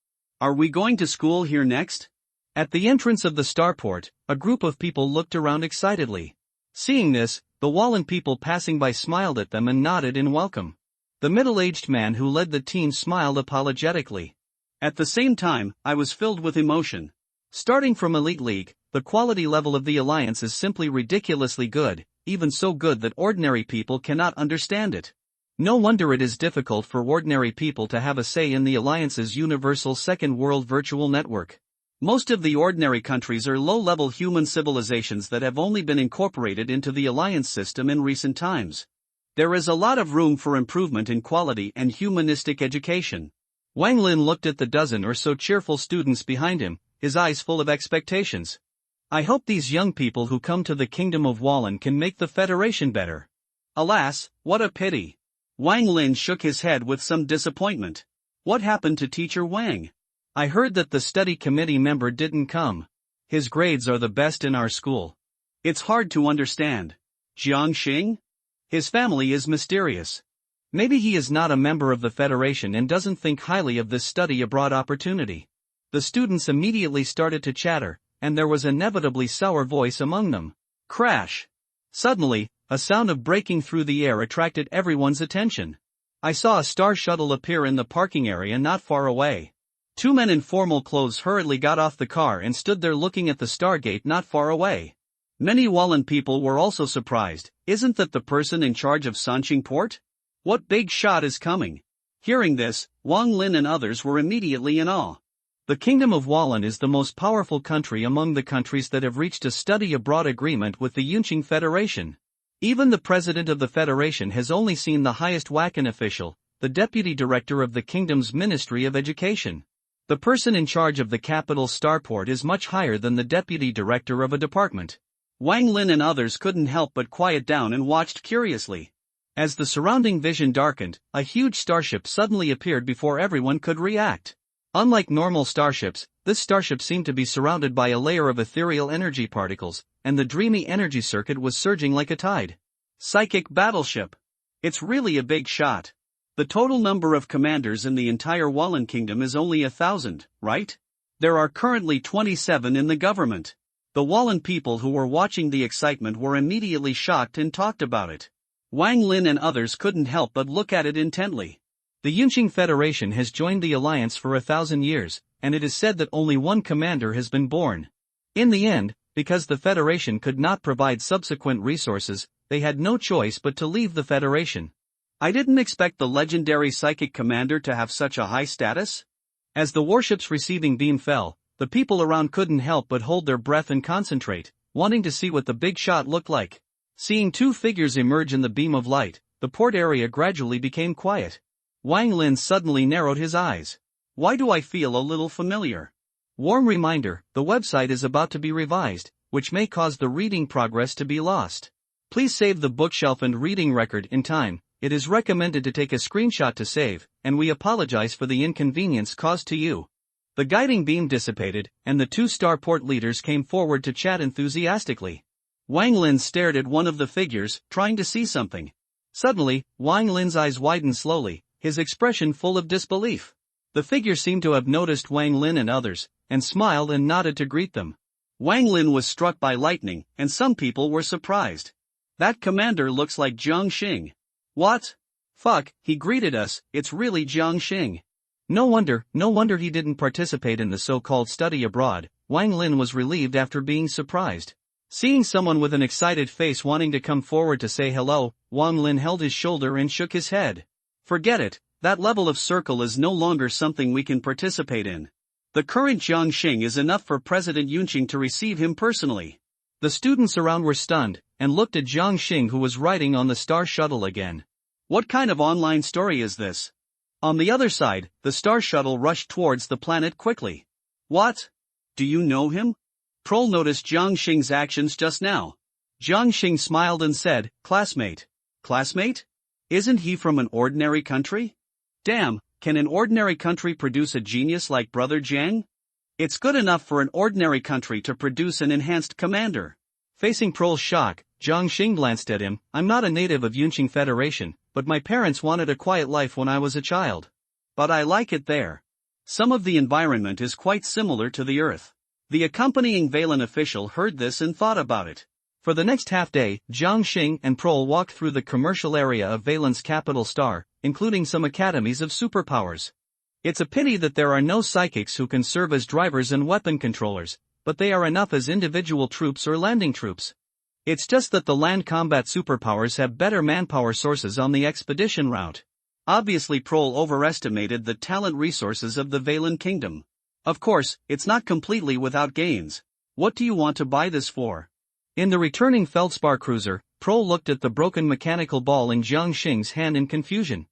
Are we going to school here next? At the entrance of the starport, a group of people looked around excitedly. Seeing this, the Wallen people passing by smiled at them and nodded in welcome. The middle-aged man who led the team smiled apologetically. At the same time, I was filled with emotion. Starting from Elite League, the quality level of the Alliance is simply ridiculously good, even so good that ordinary people cannot understand it. No wonder it is difficult for ordinary people to have a say in the Alliance's universal second world virtual network. Most of the ordinary countries are low-level human civilizations that have only been incorporated into the Alliance system in recent times. There is a lot of room for improvement in quality and humanistic education. Wang Lin looked at the dozen or so cheerful students behind him, his eyes full of expectations. I hope these young people who come to the Kingdom of Wallen can make the Federation better. Alas, what a pity. Wang Lin shook his head with some disappointment. What happened to Teacher Wang? I heard that the study committee member didn't come. His grades are the best in our school. It's hard to understand. Jiang Xing? His family is mysterious. Maybe he is not a member of the Federation and doesn't think highly of this study abroad opportunity. The students immediately started to chatter, and there was inevitably sour voice among them. Crash! Suddenly, a sound of breaking through the air attracted everyone's attention. I saw a star shuttle appear in the parking area not far away. Two men in formal clothes hurriedly got off the car and stood there looking at the Stargate not far away. Many Wallen people were also surprised. Isn't that the person in charge of Sanqing Port? What big shot is coming? Hearing this, Wang Lin and others were immediately in awe. The Kingdom of Wallen is the most powerful country among the countries that have reached a study abroad agreement with the Yunqing Federation. Even the president of the Federation has only seen the highest Wakan official, the deputy director of the kingdom's Ministry of Education. The person in charge of the capital starport is much higher than the deputy director of a department. Wang Lin and others couldn't help but quiet down and watched curiously. As the surrounding vision darkened, a huge starship suddenly appeared before everyone could react. Unlike normal starships, this starship seemed to be surrounded by a layer of ethereal energy particles, and the dreamy energy circuit was surging like a tide. Psychic battleship. It's really a big shot. The total number of commanders in the entire Wallen Kingdom is only 1,000, right? There are currently 27 in the government. The Wallen people who were watching the excitement were immediately shocked and talked about it. Wang Lin and others couldn't help but look at it intently. The Yunqing Federation has joined the alliance for 1,000 years, and it is said that only one commander has been born. In the end, because the Federation could not provide subsequent resources, they had no choice but to leave the Federation. I didn't expect the legendary psychic commander to have such a high status. As the warship's receiving beam fell, the people around couldn't help but hold their breath and concentrate, wanting to see what the big shot looked like. Seeing two figures emerge in the beam of light, the port area gradually became quiet. Wang Lin suddenly narrowed his eyes. Why do I feel a little familiar? Warm reminder, the website is about to be revised, which may cause the reading progress to be lost. Please save the bookshelf and reading record in time. It is recommended to take a screenshot to save, and we apologize for the inconvenience caused to you. The guiding beam dissipated, and the two starport leaders came forward to chat enthusiastically. Wang Lin stared at one of the figures, trying to see something. Suddenly, Wang Lin's eyes widened slowly, his expression full of disbelief. The figure seemed to have noticed Wang Lin and others, and smiled and nodded to greet them. Wang Lin was struck by lightning, and some people were surprised. That commander looks like Jiang Xing. What? Fuck, he greeted us, it's really Jiang Xing. No wonder he didn't participate in the so-called study abroad. Wang Lin was relieved after being surprised. Seeing someone with an excited face wanting to come forward to say hello, Wang Lin held his shoulder and shook his head. Forget it, that level of circle is no longer something we can participate in. The current Jiang Xing is enough for President Yunqing to receive him personally. The students around were stunned, and looked at Jiang Xing, who was riding on the Star Shuttle again. What kind of online story is this? On the other side, the Star Shuttle rushed towards the planet quickly. What? Do you know him? Prol noticed Jiang Xing's actions just now. Jiang Xing smiled and said, Classmate. Classmate? Isn't he from an ordinary country? Damn, can an ordinary country produce a genius like Brother Jiang? It's good enough for an ordinary country to produce an enhanced commander. Facing Prol's shock, Jiang Xing glanced at him. I'm not a native of Yunqing Federation, but my parents wanted a quiet life when I was a child. But I like it there. Some of the environment is quite similar to the Earth. The accompanying Valen official heard this and thought about it. For the next half day, Jiang Xing and Prol walked through the commercial area of Valen's capital Star, including some academies of superpowers. It's a pity that there are no psychics who can serve as drivers and weapon controllers, but they are enough as individual troops or landing troops. It's just that the land combat superpowers have better manpower sources on the expedition route. Obviously Prol overestimated the talent resources of the Valen Kingdom. Of course, it's not completely without gains. What do you want to buy this for? In the returning Feldspar cruiser, Prol looked at the broken mechanical ball in Jiang Xing's hand in confusion.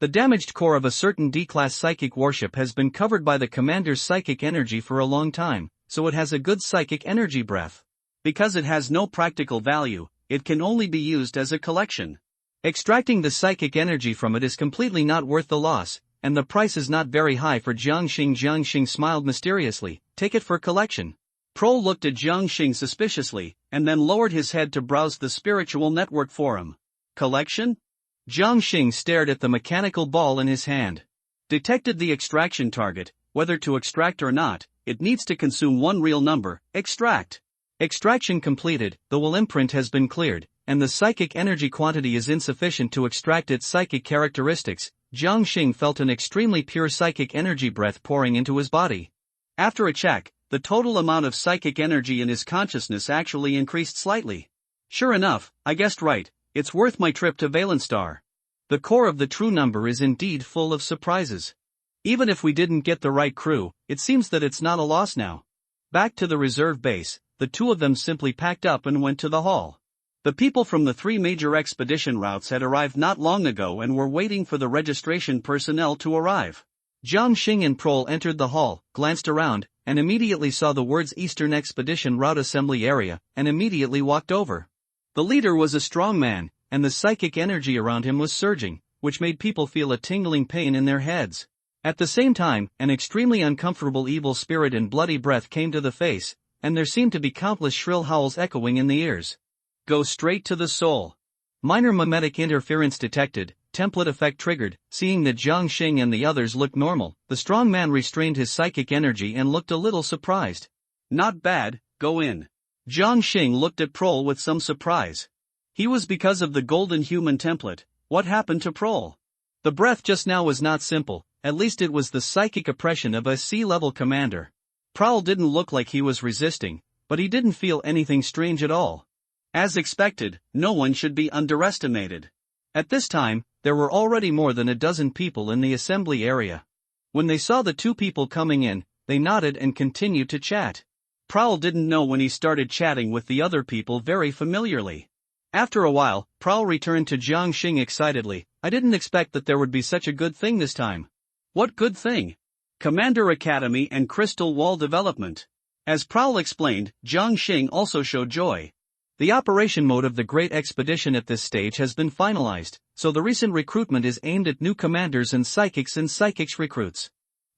The damaged core of a certain D-class psychic warship has been covered by the commander's psychic energy for a long time, so it has a good psychic energy breath. Because it has no practical value, it can only be used as a collection. Extracting the psychic energy from it is completely not worth the loss, and the price is not very high for Jiang Xing. Jiang Xing smiled mysteriously. Take it for collection. Prol looked at Jiang Xing suspiciously, and then lowered his head to browse the spiritual network forum. Collection? Jiang Xing stared at the mechanical ball in his hand. Detected the extraction target. Whether to extract or not, it needs to consume one real number. Extract. Extraction completed. The will imprint has been cleared, and the psychic energy quantity is insufficient to extract its psychic characteristics. Jiang Xing felt an extremely pure psychic energy breath pouring into his body. After a check, the total amount of psychic energy in his consciousness actually increased slightly. Sure enough, I guessed right. It's worth my trip to Valenstar. The core of the true number is indeed full of surprises. Even if we didn't get the right crew, it seems that it's not a loss now. Back to the reserve base, the two of them simply packed up and went to the hall. The people from the three major expedition routes had arrived not long ago and were waiting for the registration personnel to arrive. Jiang Xing and Prol entered the hall, glanced around, and immediately saw the words Eastern Expedition Route Assembly Area, and immediately walked over. The leader was a strong man, and the psychic energy around him was surging, which made people feel a tingling pain in their heads. At the same time, an extremely uncomfortable evil spirit and bloody breath came to the face, and there seemed to be countless shrill howls echoing in the ears. Go straight to the soul. Minor mimetic interference detected, template effect triggered. Seeing that Jiang Xing and the others looked normal, the strong man restrained his psychic energy and looked a little surprised. Not bad, go in. Jiang Xing looked at Prol with some surprise. He was because of the golden human template. What happened to Prol? The breath just now was not simple, at least it was the psychic oppression of a sea-level commander. Prol didn't look like he was resisting, but he didn't feel anything strange at all. As expected, no one should be underestimated. At this time, there were already more than a dozen people in the assembly area. When they saw the two people coming in, they nodded and continued to chat. Prowl didn't know when he started chatting with the other people very familiarly. After a while, Prowl returned to Jiang Xing excitedly. I didn't expect that there would be such a good thing this time. What good thing? Commander Academy and Crystal Wall development. As Prowl explained, Jiang Xing also showed joy. The operation mode of the Great Expedition at this stage has been finalized, so the recent recruitment is aimed at new commanders and psychics recruits.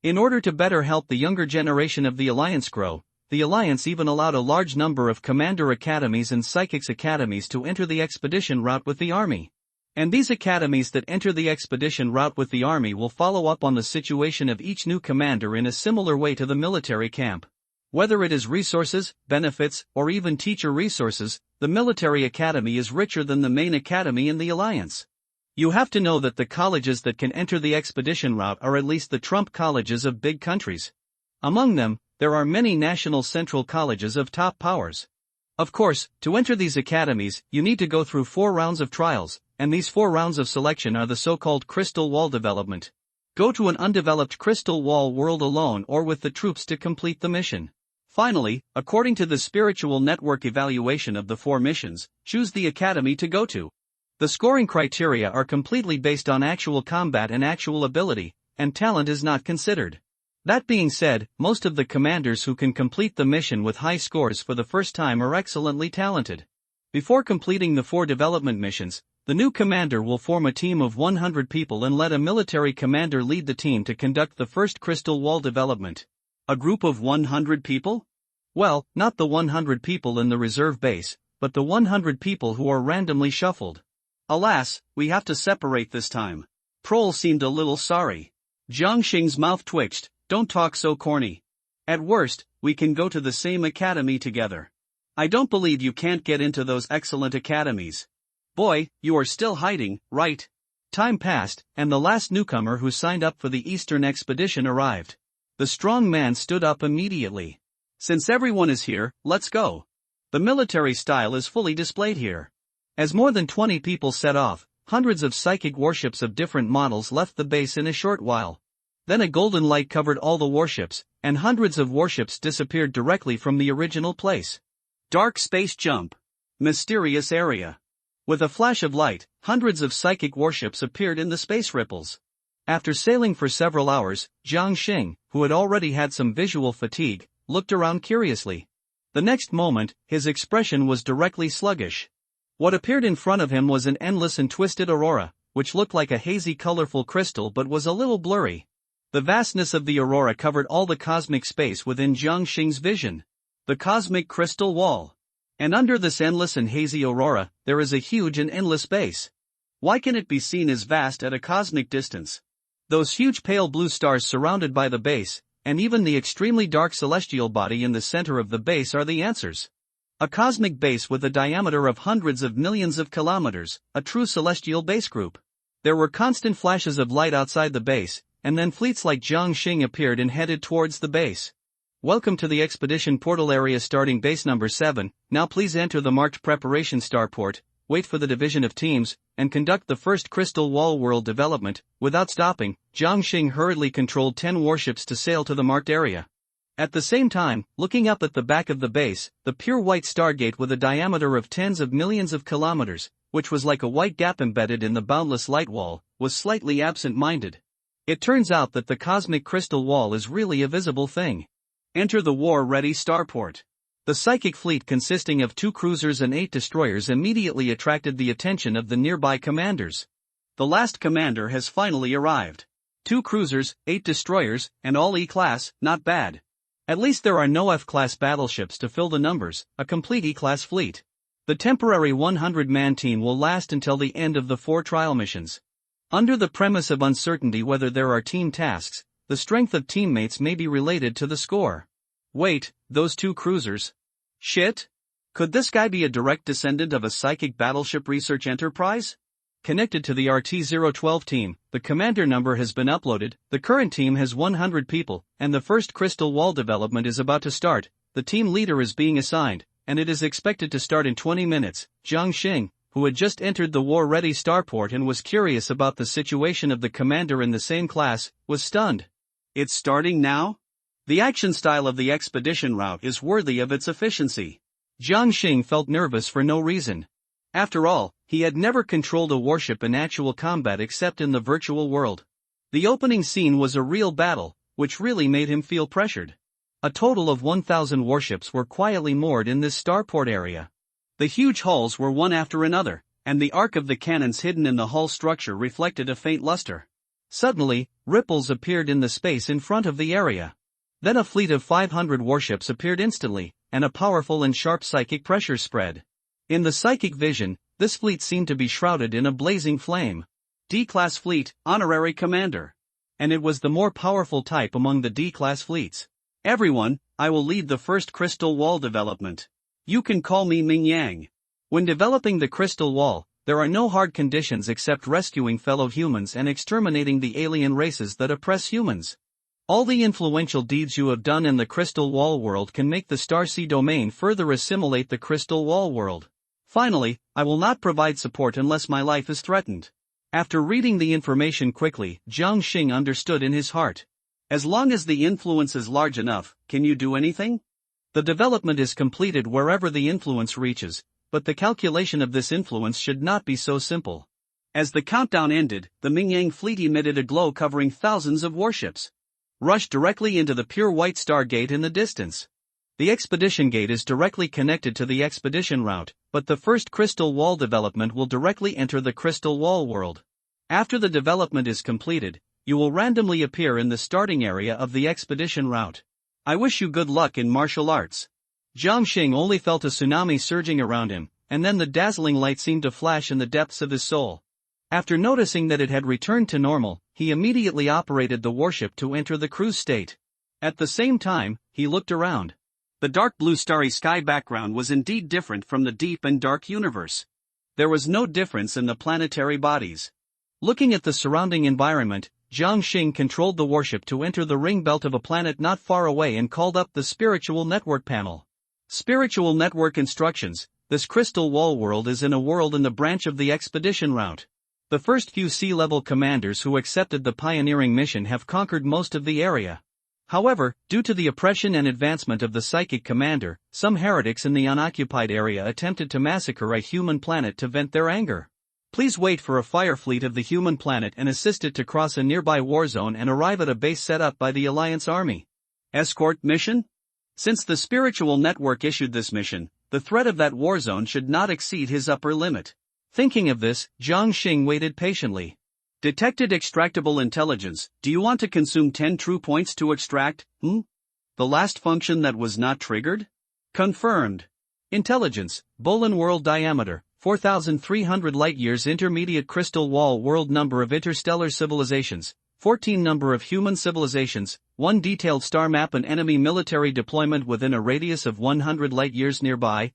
In order to better help the younger generation of the Alliance grow, the Alliance even allowed a large number of commander academies and psychics academies to enter the expedition route with the army. And these academies that enter the expedition route with the army will follow up on the situation of each new commander in a similar way to the military camp. Whether it is resources, benefits, or even teacher resources, the military academy is richer than the main academy in the Alliance. You have to know that the colleges that can enter the expedition route are at least the trump colleges of big countries. Among them, there are many national central colleges of top powers. Of course, to enter these academies, you need to go through 4 rounds of trials, and these 4 rounds of selection are the so-called Crystal Wall development. Go to an undeveloped Crystal Wall world alone or with the troops to complete the mission. Finally, according to the spiritual network evaluation of the 4 missions, choose the academy to go to. The scoring criteria are completely based on actual combat and actual ability, and talent is not considered. That being said, most of the commanders who can complete the mission with high scores for the first time are excellently talented. Before completing the 4 development missions, the new commander will form a team of 100 people and let a military commander lead the team to conduct the first Crystal Wall development. A group of 100 people? Well, not the 100 people in the reserve base, but the 100 people who are randomly shuffled. Alas, we have to separate this time. Prol seemed a little sorry. Jiang Xing's mouth twitched. Don't talk so corny. At worst, we can go to the same academy together. I don't believe you can't get into those excellent academies. Boy, you are still hiding, right? Time passed, and the last newcomer who signed up for the Eastern Expedition arrived. The strong man stood up immediately. Since everyone is here, let's go. The military style is fully displayed here. As more than 20 people set off, hundreds of psychic warships of different models left the base in a short while. Then a golden light covered all the warships, and hundreds of warships disappeared directly from the original place. Dark space jump. Mysterious area. With a flash of light, hundreds of psychic warships appeared in the space ripples. After sailing for several hours, Jiang Xing, who had already had some visual fatigue, looked around curiously. The next moment, his expression was directly sluggish. What appeared in front of him was an endless and twisted aurora, which looked like a hazy colorful crystal but was a little blurry. The vastness of the aurora covered all the cosmic space within Jiang Xing's vision. The cosmic crystal wall. And under this endless and hazy aurora, there is a huge and endless space. Why can it be seen as vast at a cosmic distance? Those huge pale blue stars surrounded by the base, and even the extremely dark celestial body in the center of the base are the answers. A cosmic base with a diameter of hundreds of millions of kilometers, a true celestial base group. There were constant flashes of light outside the base, and then fleets like Jiang Xing appeared and headed towards the base. Welcome to the expedition portal area starting base number 7, now please enter the marked preparation starport, wait for the division of teams, and conduct the first Crystal Wall world development. Without stopping, Jiang Xing hurriedly controlled 10 warships to sail to the marked area. At the same time, looking up at the back of the base, the pure white stargate with a diameter of tens of millions of kilometers, which was like a white gap embedded in the boundless light wall, was slightly absent-minded. It turns out that the cosmic crystal wall is really a visible thing. Enter the war-ready starport. The psychic fleet consisting of 2 cruisers and 8 destroyers immediately attracted the attention of the nearby commanders. The last commander has finally arrived. 2 cruisers, 8 destroyers, and all E-class, not bad. At least there are no F-class battleships to fill the numbers, a complete E-class fleet. The temporary 100-man team will last until the end of the 4 trial missions. Under the premise of uncertainty whether there are team tasks, the strength of teammates may be related to the score. Wait, those 2 cruisers? Shit? Could this guy be a direct descendant of a psychic battleship research enterprise? Connected to the RT-012 team, the commander number has been uploaded, the current team has 100 people, and the first crystal wall development is about to start. The team leader is being assigned, and it is expected to start in 20 minutes. Jiang Xing, who had just entered the war-ready starport and was curious about the situation of the commander in the same class, was stunned. It's starting now? The action style of the expedition route is worthy of its efficiency. Jiang Xing felt nervous for no reason. After all, he had never controlled a warship in actual combat except in the virtual world. The opening scene was a real battle, which really made him feel pressured. A total of 1,000 warships were quietly moored in this starport area. The huge hulls were one after another, and the arc of the cannons hidden in the hull structure reflected a faint luster. Suddenly, ripples appeared in the space in front of the area. Then a fleet of 500 warships appeared instantly, and a powerful and sharp psychic pressure spread. In the psychic vision, this fleet seemed to be shrouded in a blazing flame. D-class fleet, honorary commander. And it was the more powerful type among the D-class fleets. Everyone, I will lead the first crystal wall development. You can call me Ming Yang. When developing the crystal wall, there are no hard conditions except rescuing fellow humans and exterminating the alien races that oppress humans. All the influential deeds you have done in the crystal wall world can make the Starsea domain further assimilate the crystal wall world. Finally, I will not provide support unless my life is threatened. After reading the information quickly, Jiang Xing understood in his heart. As long as the influence is large enough, can you do anything? The development is completed wherever the influence reaches, but the calculation of this influence should not be so simple. As the countdown ended, the Mingyang fleet emitted a glow covering thousands of warships. Rushed directly into the pure white star gate in the distance. The expedition gate is directly connected to the expedition route, but the first crystal wall development will directly enter the crystal wall world. After the development is completed, you will randomly appear in the starting area of the expedition route. I wish you good luck in martial arts. Jiang Xing only felt a tsunami surging around him, and then the dazzling light seemed to flash in the depths of his soul. After noticing that it had returned to normal, he immediately operated the warship to enter the cruise state. At the same time, he looked around. The dark blue starry sky background was indeed different from the deep and dark universe. There was no difference in the planetary bodies. Looking at the surrounding environment, Jiang Xing controlled the warship to enter the ring belt of a planet not far away and called up the Spiritual Network panel. Spiritual Network instructions: this crystal wall world is in a world in the branch of the expedition route. The first few sea-level commanders who accepted the pioneering mission have conquered most of the area. However, due to the oppression and advancement of the psychic commander, some heretics in the unoccupied area attempted to massacre a human planet to vent their anger. Please wait for a fire fleet of the human planet and assist it to cross a nearby war zone and arrive at a base set up by the Alliance Army. Escort mission? Since the Spiritual Network issued this mission, the threat of that war zone should not exceed his upper limit. Thinking of this, Jiang Xing waited patiently. Detected extractable intelligence. Do you want to consume 10 true points to extract? The last function that was not triggered? Confirmed. Intelligence, Bolin world diameter, 4,300 light-years intermediate crystal wall world number of interstellar civilizations, 14 number of human civilizations, 1 detailed star map and enemy military deployment within a radius of 100 light-years nearby.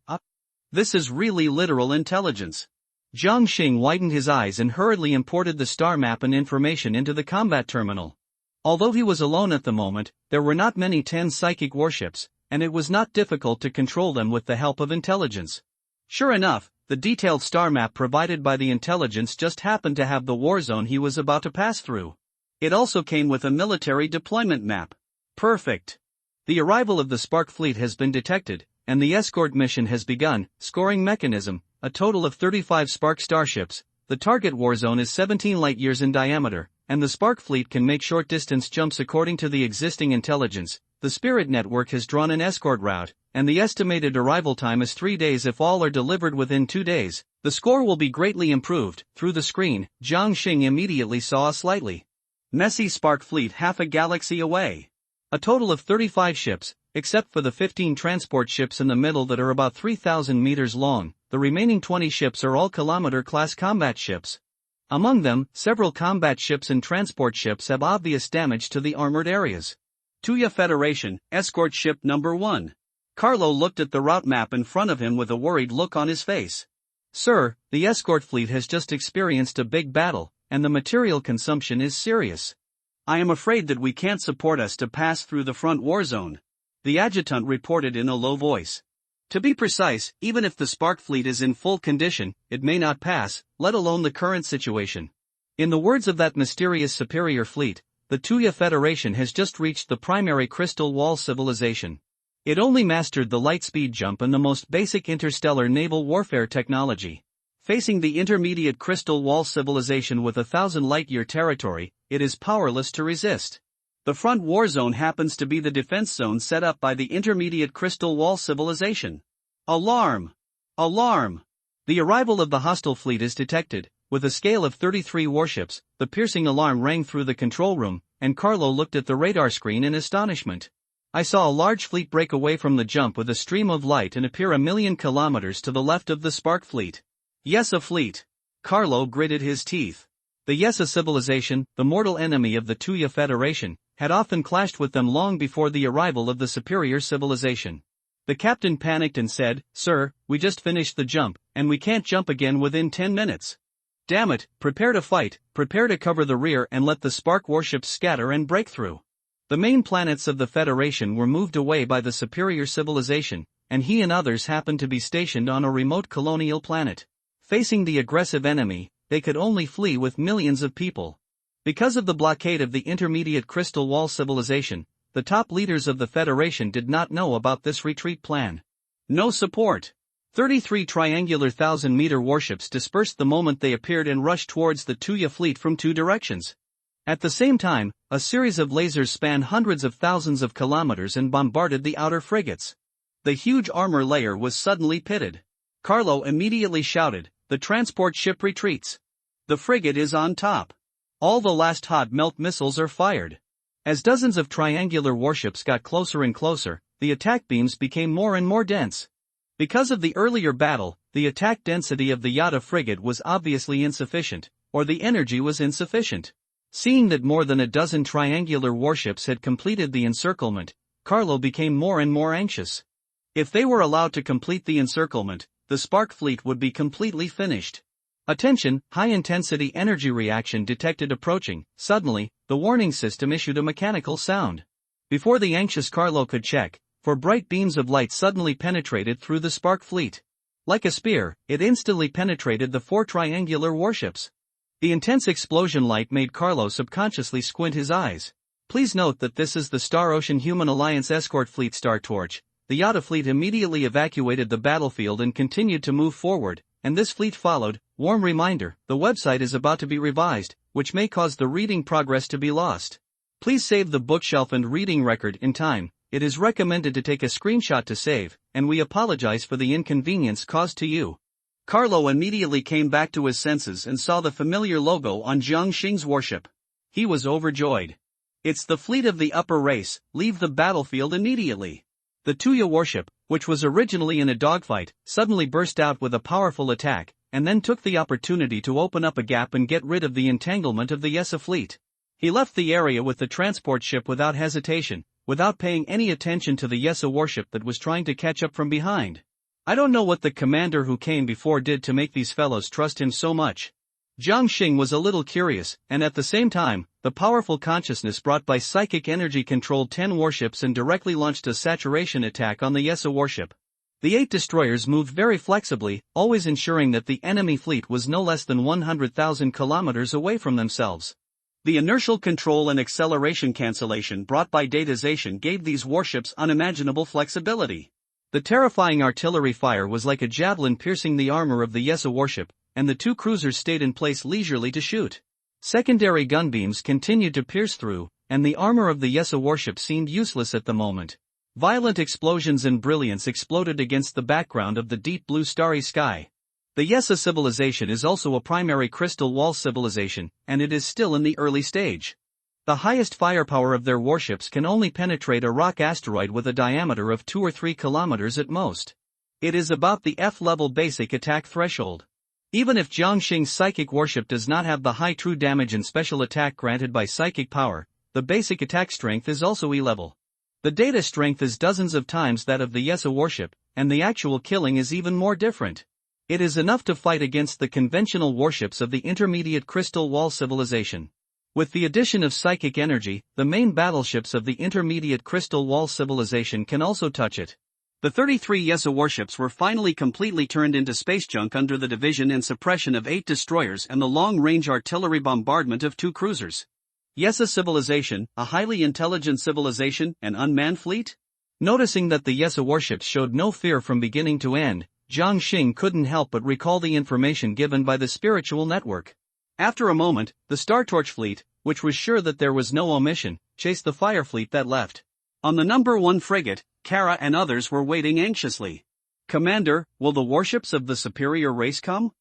This is really literal intelligence. Jiang Xing widened his eyes and hurriedly imported the star map and information into the combat terminal. Although he was alone at the moment, there were not many 10 psychic warships, and it was not difficult to control them with the help of intelligence. Sure enough, the detailed star map provided by the intelligence just happened to have the war zone he was about to pass through. It also came with a military deployment map. Perfect. The arrival of the Spark fleet has been detected, and the escort mission has begun. Scoring mechanism: a total of 35 Spark starships. The target war zone is 17 light-years in diameter, and the Spark fleet can make short-distance jumps according to the existing intelligence. The Spirit Network has drawn an escort route, and the estimated arrival time is 3 days if all are delivered within 2 days. The score will be greatly improved. Through the screen, Jiang Xing immediately saw a slightly Messy Spark Fleet half a galaxy away. A total of 35 ships, except for the 15 transport ships in the middle that are about 3,000 meters long, the remaining 20 ships are all kilometer-class combat ships. Among them, several combat ships and transport ships have obvious damage to the armored areas. Tuya Federation, Escort Ship Number 1. Carlo looked at the route map in front of him with a worried look on his face. Sir, the escort fleet has just experienced a big battle, and the material consumption is serious. I am afraid that we can't support us to pass through the front war zone. The adjutant reported in a low voice. To be precise, even if the Spark fleet is in full condition, it may not pass, let alone the current situation. In the words of that mysterious superior fleet, the Tuya Federation has just reached the primary crystal wall civilization. It only mastered the light speed jump and the most basic interstellar naval warfare technology. Facing the intermediate crystal wall civilization with 1,000 light-year territory, it is powerless to resist. The front war zone happens to be the defense zone set up by the intermediate crystal wall civilization. Alarm! Alarm! The arrival of the hostile fleet is detected. With a scale of 33 warships, the piercing alarm rang through the control room, and Carlo looked at the radar screen in astonishment. I saw a large fleet break away from the jump with a stream of light and appear 1,000,000 kilometers to the left of the Spark fleet. Yes, a fleet. Carlo gritted his teeth. The Yesa civilization, the mortal enemy of the Tuya Federation, had often clashed with them long before the arrival of the superior civilization. The captain panicked and said, "Sir, we just finished the jump, and we can't jump again within 10 minutes. Damn it, prepare to fight, prepare to cover the rear and let the Spark warships scatter and break through." The main planets of the Federation were moved away by the superior civilization, and he and others happened to be stationed on a remote colonial planet. Facing the aggressive enemy, they could only flee with millions of people. Because of the blockade of the intermediate crystal wall civilization, the top leaders of the Federation did not know about this retreat plan. No support. 33 triangular 1,000-meter warships dispersed the moment they appeared and rushed towards the Tuya fleet from two directions. At the same time, a series of lasers spanned hundreds of thousands of kilometers and bombarded the outer frigates. The huge armor layer was suddenly pitted. Carlo immediately shouted, "The transport ship retreats. The frigate is on top. All the last hot melt missiles are fired." As dozens of triangular warships got closer and closer, the attack beams became more and more dense. Because of the earlier battle, the attack density of the Yata frigate was obviously insufficient, or the energy was insufficient. Seeing that more than a dozen triangular warships had completed the encirclement, Carlo became more and more anxious. If they were allowed to complete the encirclement, the Spark fleet would be completely finished. Attention, high-intensity energy reaction detected approaching. Suddenly, the warning system issued a mechanical sound. Before the anxious Carlo could check, four bright beams of light suddenly penetrated through the Spark fleet. Like a spear, it instantly penetrated the four triangular warships. The intense explosion light made Carlo subconsciously squint his eyes. Please note that this is the Star Ocean Human Alliance escort fleet Star Torch. The Yata fleet immediately evacuated the battlefield and continued to move forward, and this fleet followed. Warm reminder, the website is about to be revised, which may cause the reading progress to be lost. Please save the bookshelf and reading record in time. It is recommended to take a screenshot to save, and we apologize for the inconvenience caused to you. Carlo immediately came back to his senses and saw the familiar logo on Jiang Xing's warship. He was overjoyed. It's the fleet of the upper race, leave the battlefield immediately. The Tuya warship, which was originally in a dogfight, suddenly burst out with a powerful attack, and then took the opportunity to open up a gap and get rid of the entanglement of the Yesa fleet. He left the area with the transport ship without hesitation, without paying any attention to the Yesa warship that was trying to catch up from behind. I don't know what the commander who came before did to make these fellows trust him so much. Jiang Xing was a little curious, and at the same time, the powerful consciousness brought by psychic energy controlled 10 warships and directly launched a saturation attack on the Yesa warship. The 8 destroyers moved very flexibly, always ensuring that the enemy fleet was no less than 100,000 kilometers away from themselves. The inertial control and acceleration cancellation brought by datization gave these warships unimaginable flexibility. The terrifying artillery fire was like a javelin piercing the armor of the Yesa warship, and the 2 cruisers stayed in place leisurely to shoot. Secondary gun beams continued to pierce through, and the armor of the Yesa warship seemed useless at the moment. Violent explosions and brilliance exploded against the background of the deep blue starry sky. The Yesa civilization is also a primary crystal wall civilization, and it is still in the early stage. The highest firepower of their warships can only penetrate a rock asteroid with a diameter of 2 or 3 kilometers at most. It is about the F-level basic attack threshold. Even if Jiangxing's psychic warship does not have the high true damage and special attack granted by psychic power, the basic attack strength is also E-level. The data strength is dozens of times that of the Yesa warship, and the actual killing is even more different. It is enough to fight against the conventional warships of the intermediate Crystal Wall civilization. With the addition of psychic energy, the main battleships of the intermediate Crystal Wall civilization can also touch it. The 33 Yesa warships were finally completely turned into space junk under the division and suppression of 8 destroyers and the long-range artillery bombardment of 2 cruisers. Yesa civilization, a highly intelligent civilization, an unmanned fleet? Noticing that the Yesa warships showed no fear from beginning to end, Jiangxing couldn't help but recall the information given by the spiritual network. After a moment, the Star Torch fleet, which was sure that there was no omission, chased the fire fleet that left. On the number 1 frigate, Kara and others were waiting anxiously. "Commander, will the warships of the superior race come?"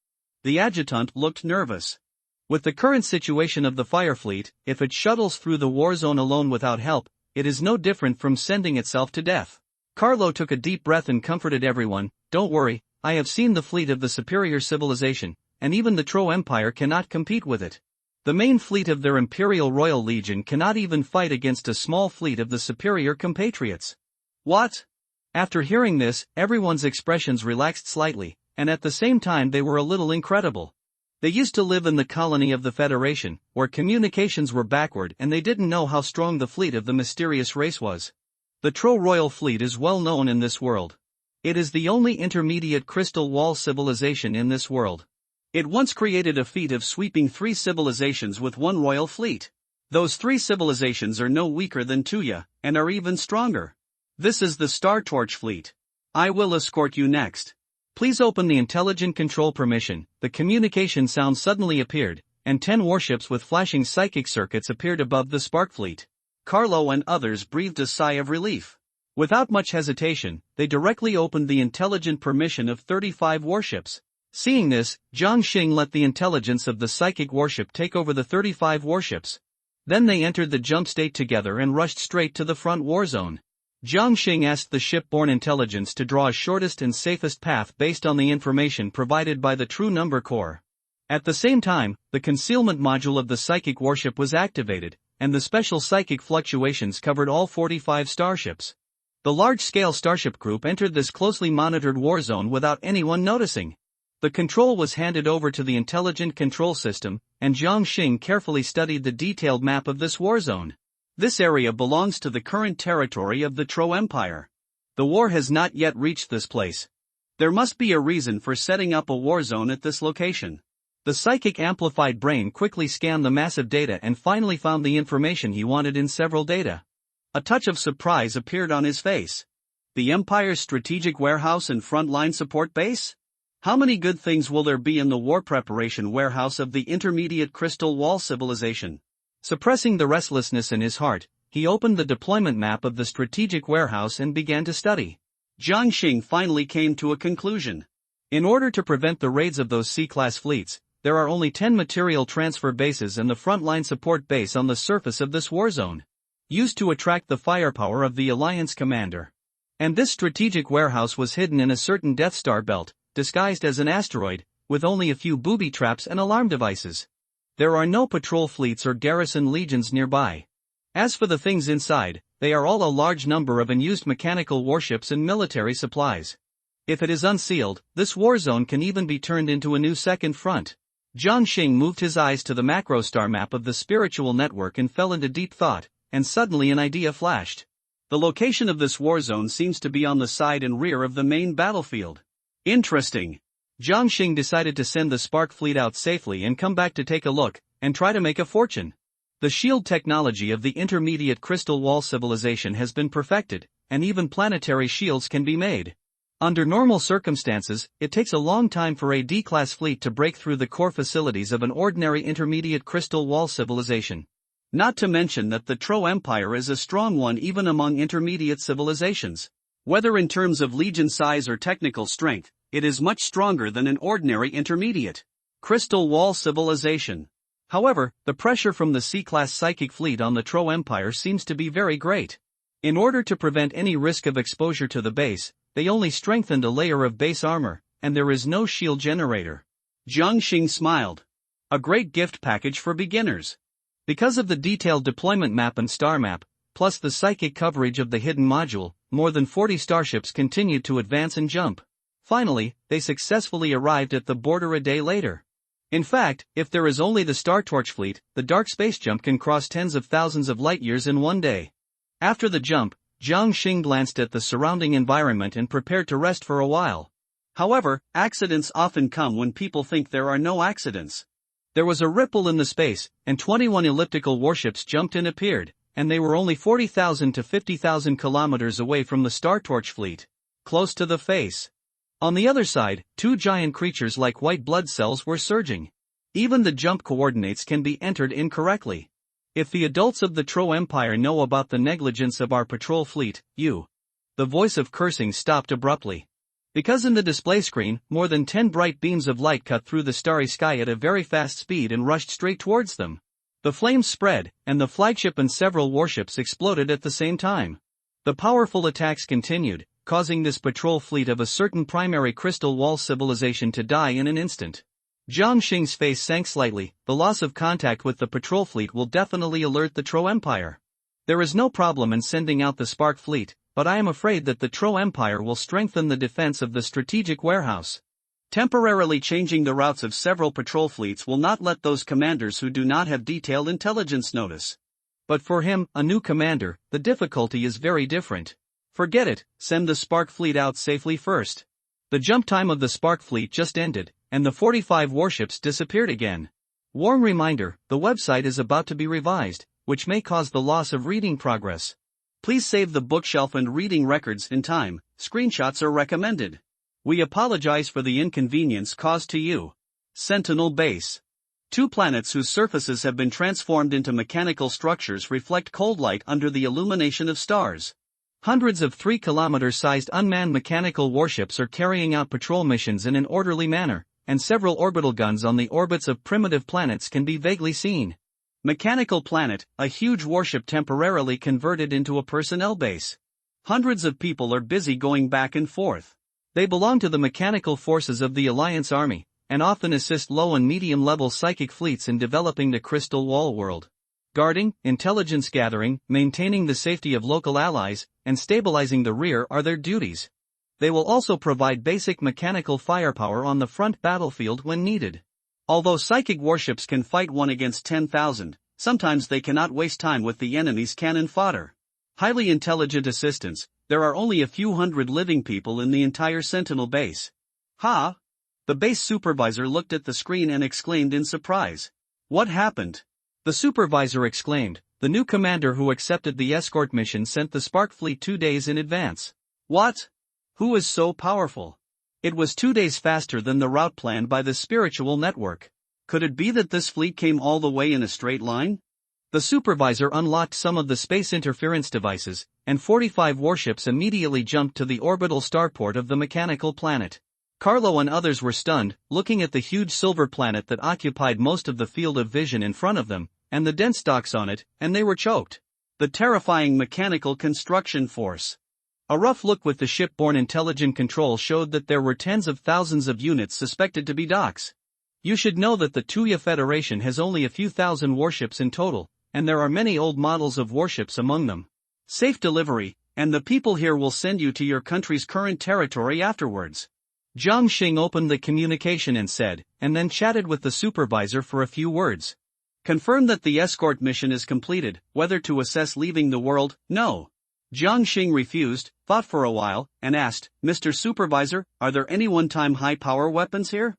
The adjutant looked nervous. With the current situation of the fire fleet, if it shuttles through the war zone alone without help, it is no different from sending itself to death. Carlo took a deep breath and comforted everyone. "Don't worry, I have seen the fleet of the superior civilization, and even the Tro Empire cannot compete with it. The main fleet of their Imperial Royal Legion cannot even fight against a small fleet of the superior compatriots." What? After hearing this, everyone's expressions relaxed slightly, and at the same time they were a little incredible. They used to live in the colony of the Federation, where communications were backward and they didn't know how strong the fleet of the mysterious race was. The Tro Royal Fleet is well known in this world. It is the only intermediate Crystal Wall civilization in this world. It once created a feat of sweeping 3 civilizations with 1 royal fleet. Those 3 civilizations are no weaker than Tuya, and are even stronger. This is the Star Torch fleet. I will escort you next. Please open the intelligent control permission. The communication sound suddenly appeared, and 10 warships with flashing psychic circuits appeared above the Spark fleet. Carlo and others breathed a sigh of relief. Without much hesitation, they directly opened the intelligent permission of 35 warships. Seeing this, Jiangxing let the intelligence of the psychic warship take over the 35 warships. Then they entered the jump state together and rushed straight to the front war zone. Jiangxing asked the shipborne intelligence to draw a shortest and safest path based on the information provided by the True Number Core. At the same time, the concealment module of the psychic warship was activated, and the special psychic fluctuations covered all 45 starships. The large-scale starship group entered this closely monitored war zone without anyone noticing. The control was handed over to the intelligent control system, and Jiangxing carefully studied the detailed map of this war zone. This area belongs to the current territory of the Tro Empire. The war has not yet reached this place. There must be a reason for setting up a war zone at this location. The psychic amplified brain quickly scanned the massive data and finally found the information he wanted in several data. A touch of surprise appeared on his face. The Empire's strategic warehouse and frontline support base? How many good things will there be in the war preparation warehouse of the intermediate Crystal Wall civilization? Suppressing the restlessness in his heart, he opened the deployment map of the strategic warehouse and began to study. Jiangxing finally came to a conclusion. In order to prevent the raids of those C-class fleets, there are only 10 material transfer bases and the frontline support base on the surface of this war zone, used to attract the firepower of the Alliance commander. And this strategic warehouse was hidden in a certain Death Star belt, disguised as an asteroid, with only a few booby traps and alarm devices. There are no patrol fleets or garrison legions nearby. As for the things inside, they are all a large number of unused mechanical warships and military supplies. If it is unsealed, this war zone can even be turned into a new second front. Jiangxing moved his eyes to the macro star map of the spiritual network and fell into deep thought, and suddenly an idea flashed. The location of this war zone seems to be on the side and rear of the main battlefield. Interesting. Jiangxing decided to send the Spark fleet out safely and come back to take a look, and try to make a fortune. The shield technology of the intermediate Crystal Wall civilization has been perfected, and even planetary shields can be made. Under normal circumstances, it takes a long time for a D-class fleet to break through the core facilities of an ordinary intermediate Crystal Wall civilization. Not to mention that the Tro Empire is a strong one even among intermediate civilizations. Whether in terms of legion size or technical strength, it is much stronger than an ordinary intermediate Crystal Wall civilization. However, the pressure from the C-class psychic fleet on the Tro Empire seems to be very great. In order to prevent any risk of exposure to the base, they only strengthened a layer of base armor, and there is no shield generator. Jiang Xing smiled. A great gift package for beginners. Because of the detailed deployment map and star map, plus the psychic coverage of the hidden module, more than 40 starships continued to advance and jump. Finally, they successfully arrived at the border a day later. In fact, if there is only the Star Torch fleet, the dark space jump can cross tens of thousands of light years in one day. After the jump, Jiang Xing glanced at the surrounding environment and prepared to rest for a while. However, accidents often come when people think there are no accidents. There was a ripple in the space, and 21 elliptical warships jumped and appeared, and they were only 40,000 to 50,000 kilometers away from the Star Torch fleet, close to the face. On the other side, two giant creatures like white blood cells were surging. Even the jump coordinates can be entered incorrectly. If the adults of the Tro Empire know about the negligence of our patrol fleet, you. The voice of cursing stopped abruptly. Because in the display screen, more than 10 bright beams of light cut through the starry sky at a very fast speed and rushed straight towards them. The flames spread, and the flagship and several warships exploded at the same time. The powerful attacks continued, causing this patrol fleet of a certain primary crystal wall civilization to die in an instant. Jiang Xing's face sank slightly. The loss of contact with the patrol fleet will definitely alert the Tro Empire. There is no problem in sending out the Spark fleet, but I am afraid that the Tro Empire will strengthen the defense of the strategic warehouse. Temporarily changing the routes of several patrol fleets will not let those commanders who do not have detailed intelligence notice. But for him, a new commander, the difficulty is very different. Forget it, send the Spark fleet out safely first. The jump time of the Spark fleet just ended, and the 45 warships disappeared again. Warm reminder, the website is about to be revised, which may cause the loss of reading progress. Please save the bookshelf and reading records in time. Screenshots are recommended. We apologize for the inconvenience caused to you. Sentinel Base. Two planets whose surfaces have been transformed into mechanical structures reflect cold light under the illumination of stars. Hundreds of 3-kilometer-sized unmanned mechanical warships are carrying out patrol missions in an orderly manner, and several orbital guns on the orbits of primitive planets can be vaguely seen. Mechanical Planet, a huge warship temporarily converted into a personnel base. Hundreds of people are busy going back and forth. They belong to the mechanical forces of the Alliance Army, and often assist low and medium-level psychic fleets in developing the Crystal Wall world. Guarding, intelligence gathering, maintaining the safety of local allies, and stabilizing the rear are their duties. They will also provide basic mechanical firepower on the front battlefield when needed. Although psychic warships can fight 1 against 10,000, sometimes they cannot waste time with the enemy's cannon fodder. Highly intelligent assistants, there are only a few hundred living people in the entire Sentinel base. Ha! The base supervisor looked at the screen and exclaimed in surprise. What happened? The supervisor exclaimed, the new commander who accepted the escort mission sent the Spark fleet 2 days in advance. What? Who is so powerful? It was 2 days faster than the route planned by the spiritual network. Could it be that this fleet came all the way in a straight line? The supervisor unlocked some of the space interference devices, and 45 warships immediately jumped to the orbital starport of the mechanical planet. Carlo and others were stunned, looking at the huge silver planet that occupied most of the field of vision in front of them, and the dense docks on it, and they were choked. The terrifying mechanical construction force. A rough look with the shipborne intelligent control showed that there were tens of thousands of units suspected to be docks. You should know that the Tuya Federation has only a few thousand warships in total, and there are many old models of warships among them. Safe delivery, and the people here will send you to your country's current territory afterwards. Jiang Xing opened the communication and said, and then chatted with the supervisor for a few words. Confirm that the escort mission is completed, whether to assess leaving the world. No. Jiang Xing refused, thought for a while, and asked, Mr. Supervisor, are there any one-time high-power weapons here?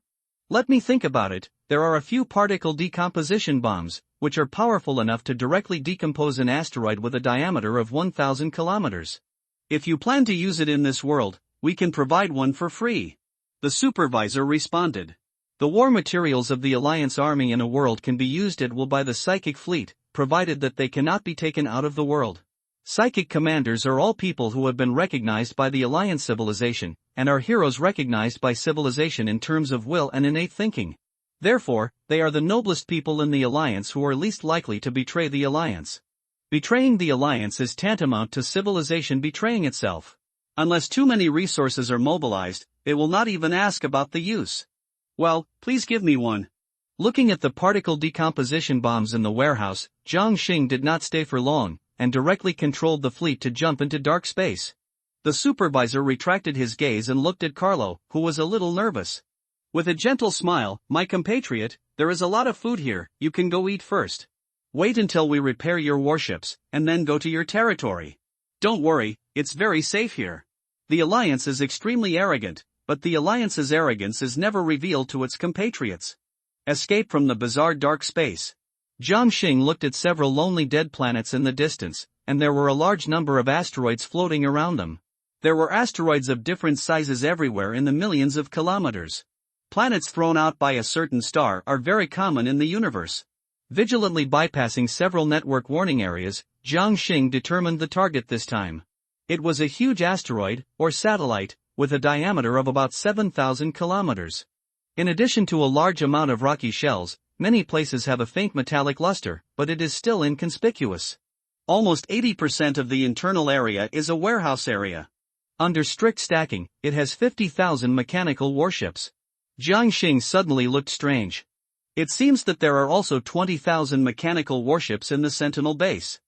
Let me think about it. There are a few particle decomposition bombs, which are powerful enough to directly decompose an asteroid with a diameter of 1,000 kilometers. If you plan to use it in this world, we can provide one for free. The supervisor responded. The war materials of the Alliance Army in a world can be used at will by the Psychic Fleet, provided that they cannot be taken out of the world. Psychic commanders are all people who have been recognized by the Alliance civilization, and are heroes recognized by civilization in terms of will and innate thinking. Therefore, they are the noblest people in the Alliance who are least likely to betray the Alliance. Betraying the Alliance is tantamount to civilization betraying itself. Unless too many resources are mobilized, it will not even ask about the use. Well, please give me one. Looking at the particle decomposition bombs in the warehouse, Jiang Xing did not stay for long, and directly controlled the fleet to jump into dark space. The supervisor retracted his gaze and looked at Carlo, who was a little nervous. With a gentle smile, "My compatriot, there is a lot of food here, you can go eat first. Wait until we repair your warships, and then go to your territory. Don't worry, it's very safe here." The Alliance is extremely arrogant, but the Alliance's arrogance is never revealed to its compatriots. Escape from the bizarre dark space. Jiang Xing looked at several lonely dead planets in the distance, and there were a large number of asteroids floating around them. There were asteroids of different sizes everywhere in the millions of kilometers. Planets thrown out by a certain star are very common in the universe. Vigilantly bypassing several network warning areas, Jiang Xing determined the target this time. It was a huge asteroid, or satellite, with a diameter of about 7,000 kilometers. In addition to a large amount of rocky shells, many places have a faint metallic luster, but it is still inconspicuous. Almost 80% of the internal area is a warehouse area. Under strict stacking, it has 50,000 mechanical warships. Jiang Xing suddenly looked strange. It seems that there are also 20,000 mechanical warships in the Sentinel base.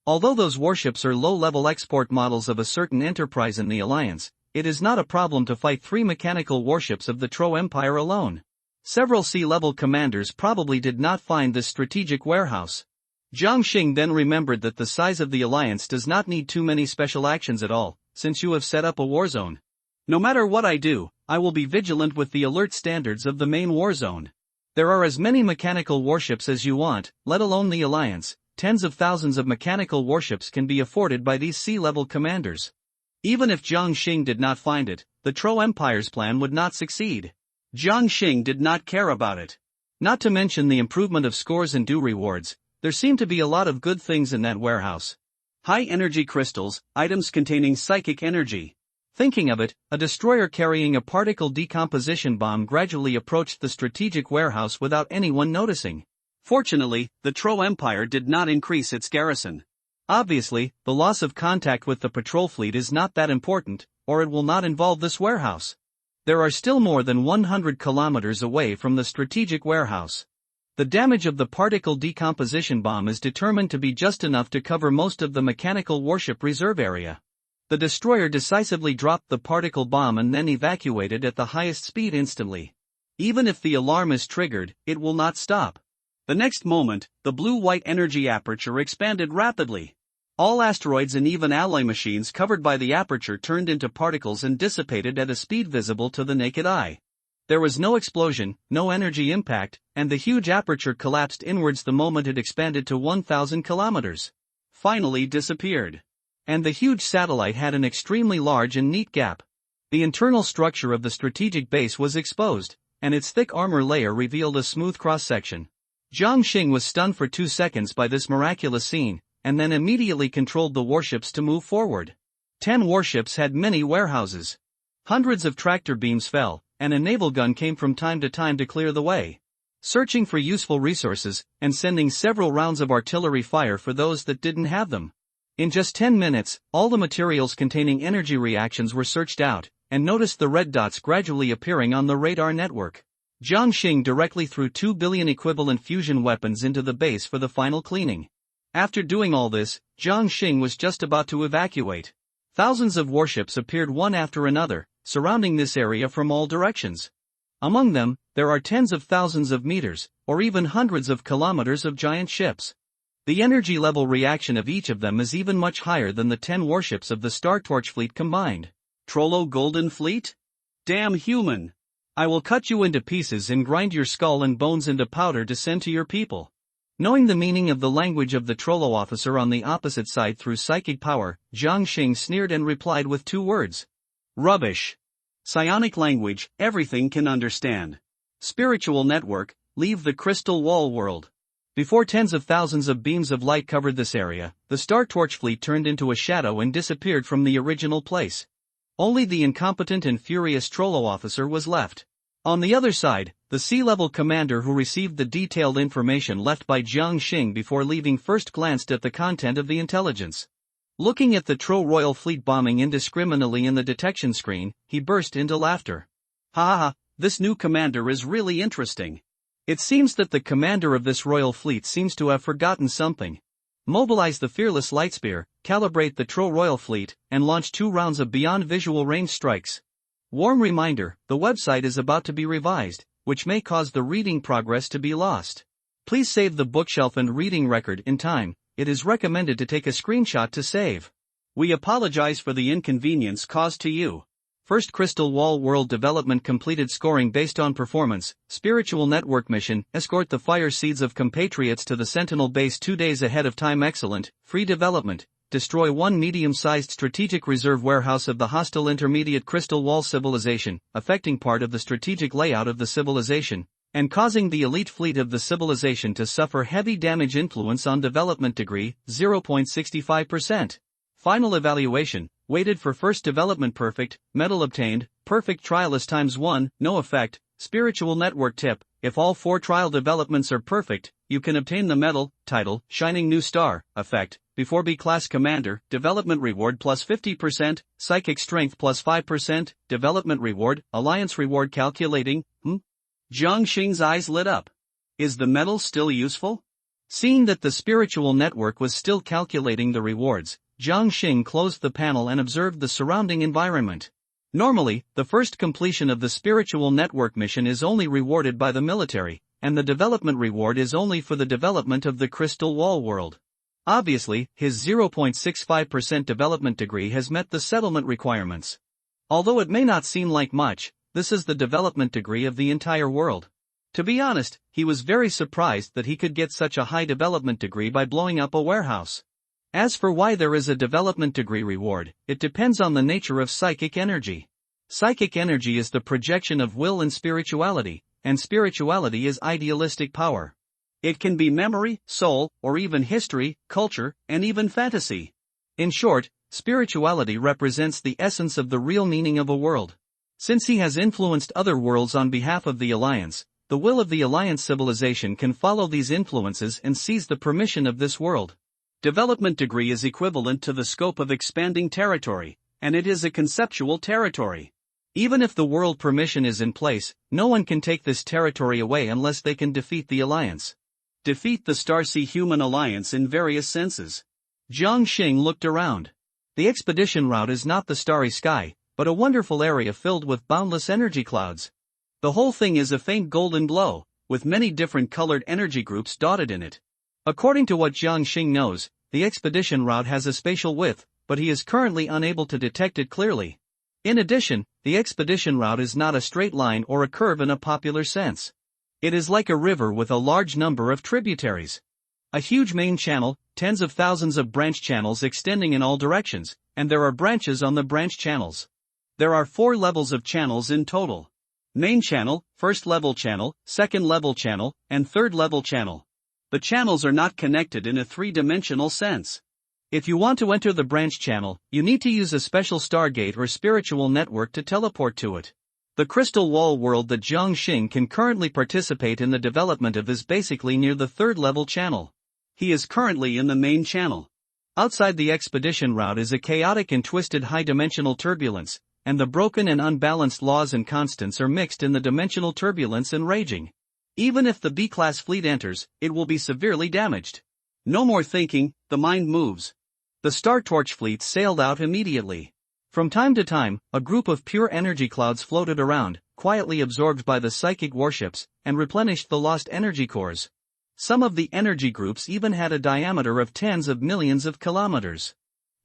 Although those warships are low-level export models of a certain enterprise in the Alliance, it is not a problem to fight 3 mechanical warships of the Tro Empire alone. Several sea-level commanders probably did not find this strategic warehouse. Jiang Xing then remembered that the size of the Alliance does not need too many special actions at all, since you have set up a war zone. No matter what I do, I will be vigilant with the alert standards of the main war zone. There are as many mechanical warships as you want, let alone the Alliance. Tens of thousands of mechanical warships can be afforded by these sea-level commanders. Even if Jiang Xing did not find it, the Tro Empire's plan would not succeed. Jiang Xing did not care about it. Not to mention the improvement of scores and due rewards, there seemed to be a lot of good things in that warehouse. High-energy crystals, items containing psychic energy. Thinking of it, a destroyer carrying a particle decomposition bomb gradually approached the strategic warehouse without anyone noticing. Fortunately, the Tro Empire did not increase its garrison. Obviously, the loss of contact with the patrol fleet is not that important, or it will not involve this warehouse. There are still more than 100 kilometers away from the strategic warehouse. The damage of the particle decomposition bomb is determined to be just enough to cover most of the mechanical warship reserve area. The destroyer decisively dropped the particle bomb and then evacuated at the highest speed instantly. Even if the alarm is triggered, it will not stop. The next moment, the blue-white energy aperture expanded rapidly. All asteroids and even alloy machines covered by the aperture turned into particles and dissipated at a speed visible to the naked eye. There was no explosion, no energy impact, and the huge aperture collapsed inwards the moment it expanded to 1,000 kilometers. Finally disappeared. And the huge satellite had an extremely large and neat gap. The internal structure of the strategic base was exposed, and its thick armor layer revealed a smooth cross-section. Jiang Xing was stunned for 2 seconds by this miraculous scene, and then immediately controlled the warships to move forward. 10 warships had many warehouses. Hundreds of tractor beams fell, and a naval gun came from time to clear the way. Searching for useful resources, and sending several rounds of artillery fire for those that didn't have them. In just 10 minutes, all the materials containing energy reactions were searched out, and noticed the red dots gradually appearing on the radar network. Jiang Xing directly threw 2 billion equivalent fusion weapons into the base for the final cleaning. After doing all this, Jiang Xing was just about to evacuate. Thousands of warships appeared one after another, surrounding this area from all directions. Among them, there are tens of thousands of meters, or even hundreds of kilometers of giant ships. The energy level reaction of each of them is even much higher than the 10 warships of the Star Torch fleet combined. Trollo Golden Fleet? Damn human! I will cut you into pieces and grind your skull and bones into powder to send to your people. Knowing the meaning of the language of the Trollo officer on the opposite side through psychic power, Jiang Xing sneered and replied with 2 words. Rubbish. Psionic language, everything can understand. Spiritual network, leave the crystal wall world. Before tens of thousands of beams of light covered this area, the Star Torch fleet turned into a shadow and disappeared from the original place. Only the incompetent and furious Trollo officer was left. On the other side, the sea-level commander who received the detailed information left by Jiang Xing before leaving first glanced at the content of the intelligence. Looking at the Tro Royal fleet bombing indiscriminately in the detection screen, he burst into laughter. Ha ha ha, this new commander is really interesting. It seems that the commander of this royal fleet seems to have forgotten something. Mobilize the fearless lightspear, calibrate the Tro Royal fleet, and launch 2 rounds of beyond visual range strikes. Warm reminder, the website is about to be revised, which may cause the reading progress to be lost. Please save the bookshelf and reading record in time. It is recommended to take a screenshot to save. We apologize for the inconvenience caused to you. First Crystal Wall World Development completed. Scoring based on performance. Spiritual Network mission, escort the fire seeds of compatriots to the Sentinel base 2 days ahead of time. Excellent. Free development. Destroy 1 medium-sized strategic reserve warehouse of the hostile intermediate Crystal Wall civilization, affecting part of the strategic layout of the civilization, and causing the elite fleet of the civilization to suffer heavy damage. Influence on development degree, 0.65%. Final evaluation, weighted for first development. Perfect, medal obtained, perfect trial is ×1, no effect. Spiritual network tip, if all 4 trial developments are perfect, you can obtain the medal, title, Shining New Star, effect, before B-class commander, development reward plus 50%, psychic strength plus 5%, development reward, alliance reward calculating. Jiang Xing's eyes lit up. Is the medal still useful? Seeing that the spiritual network was still calculating the rewards, Jiang Xing closed the panel and observed the surrounding environment. Normally, the first completion of the spiritual network mission is only rewarded by the military, and the development reward is only for the development of the Crystal Wall world. Obviously, his 0.65% development degree has met the settlement requirements. Although it may not seem like much, this is the development degree of the entire world. To be honest, he was very surprised that he could get such a high development degree by blowing up a warehouse. As for why there is a development degree reward, it depends on the nature of psychic energy. Psychic energy is the projection of will and spirituality is idealistic power. It can be memory, soul, or even history, culture, and even fantasy. In short, spirituality represents the essence of the real meaning of a world. Since he has influenced other worlds on behalf of the Alliance, the will of the Alliance civilization can follow these influences and seize the permission of this world. Development degree is equivalent to the scope of expanding territory, and it is a conceptual territory. Even if the world permission is in place, no one can take this territory away unless they can defeat the Alliance. Defeat the Starsea-Human Alliance in various senses. Jiang Xing looked around. The expedition route is not the starry sky, but a wonderful area filled with boundless energy clouds. The whole thing is a faint golden glow, with many different colored energy groups dotted in it. According to what Jiang Xing knows, the expedition route has a spatial width, but he is currently unable to detect it clearly. In addition, the expedition route is not a straight line or a curve in a popular sense. It is like a river with a large number of tributaries. A huge main channel, tens of thousands of branch channels extending in all directions, and there are branches on the branch channels. There are 4 levels of channels in total. Main channel, first level channel, second level channel, and third level channel. The channels are not connected in a 3-dimensional sense. If you want to enter the branch channel, you need to use a special stargate or spiritual network to teleport to it. The Crystal Wall world that Jiang Xing can currently participate in the development of is basically near the third level channel. He is currently in the main channel. Outside the expedition route is a chaotic and twisted high-dimensional turbulence, and the broken and unbalanced laws and constants are mixed in the dimensional turbulence and raging. Even if the B-class fleet enters, it will be severely damaged. No more thinking, the mind moves. The Star Torch fleet sailed out immediately. From time to time, a group of pure energy clouds floated around, quietly absorbed by the psychic warships, and replenished the lost energy cores. Some of the energy groups even had a diameter of tens of millions of kilometers.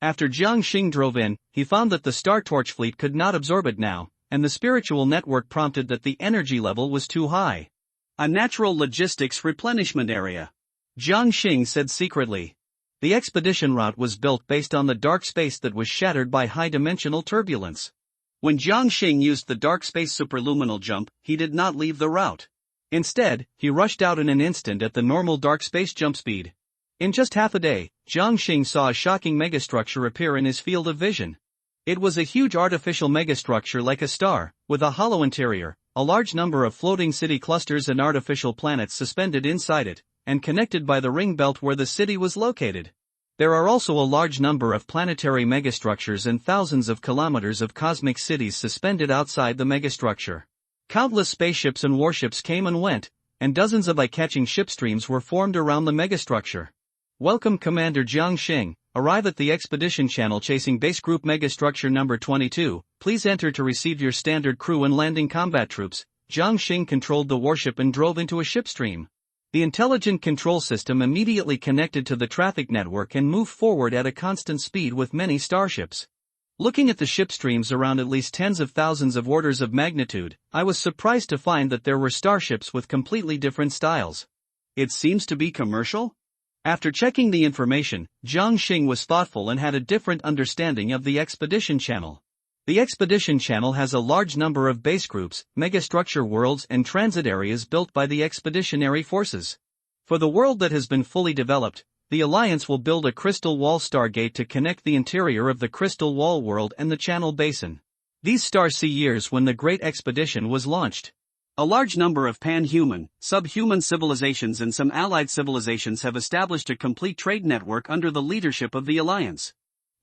After Jiang Xing drove in, he found that the Star Torch fleet could not absorb it now, and the spiritual network prompted that the energy level was too high. A natural logistics replenishment area. Jiang Xing said secretly. The expedition route was built based on the dark space that was shattered by high-dimensional turbulence. When Jiang Xing used the dark space superluminal jump, he did not leave the route. Instead, he rushed out in an instant at the normal dark space jump speed. In just half a day, Jiang Xing saw a shocking megastructure appear in his field of vision. It was a huge artificial megastructure like a star, with a hollow interior, a large number of floating city clusters and artificial planets suspended inside it, and connected by the ring belt where the city was located. There are also a large number of planetary megastructures and thousands of kilometers of cosmic cities suspended outside the megastructure. Countless spaceships and warships came and went, and dozens of eye-catching shipstreams were formed around the megastructure. Welcome Commander Jiang Xing, arrive at the expedition channel chasing base group megastructure number 22, please enter to receive your standard crew and landing combat troops. Jiang Xing controlled the warship and drove into a shipstream. The intelligent control system immediately connected to the traffic network and moved forward at a constant speed with many starships. Looking at the ship streams around at least tens of thousands of orders of magnitude, I was surprised to find that there were starships with completely different styles. It seems to be commercial? After checking the information, Jiang Xing was thoughtful and had a different understanding of the expedition channel. The expedition channel has a large number of base groups, megastructure worlds and transit areas built by the expeditionary forces. For the world that has been fully developed, the Alliance will build a Crystal Wall Stargate to connect the interior of the Crystal Wall world and the Channel Basin. These stars see years when the Great Expedition was launched. A large number of pan-human, subhuman civilizations and some allied civilizations have established a complete trade network under the leadership of the Alliance.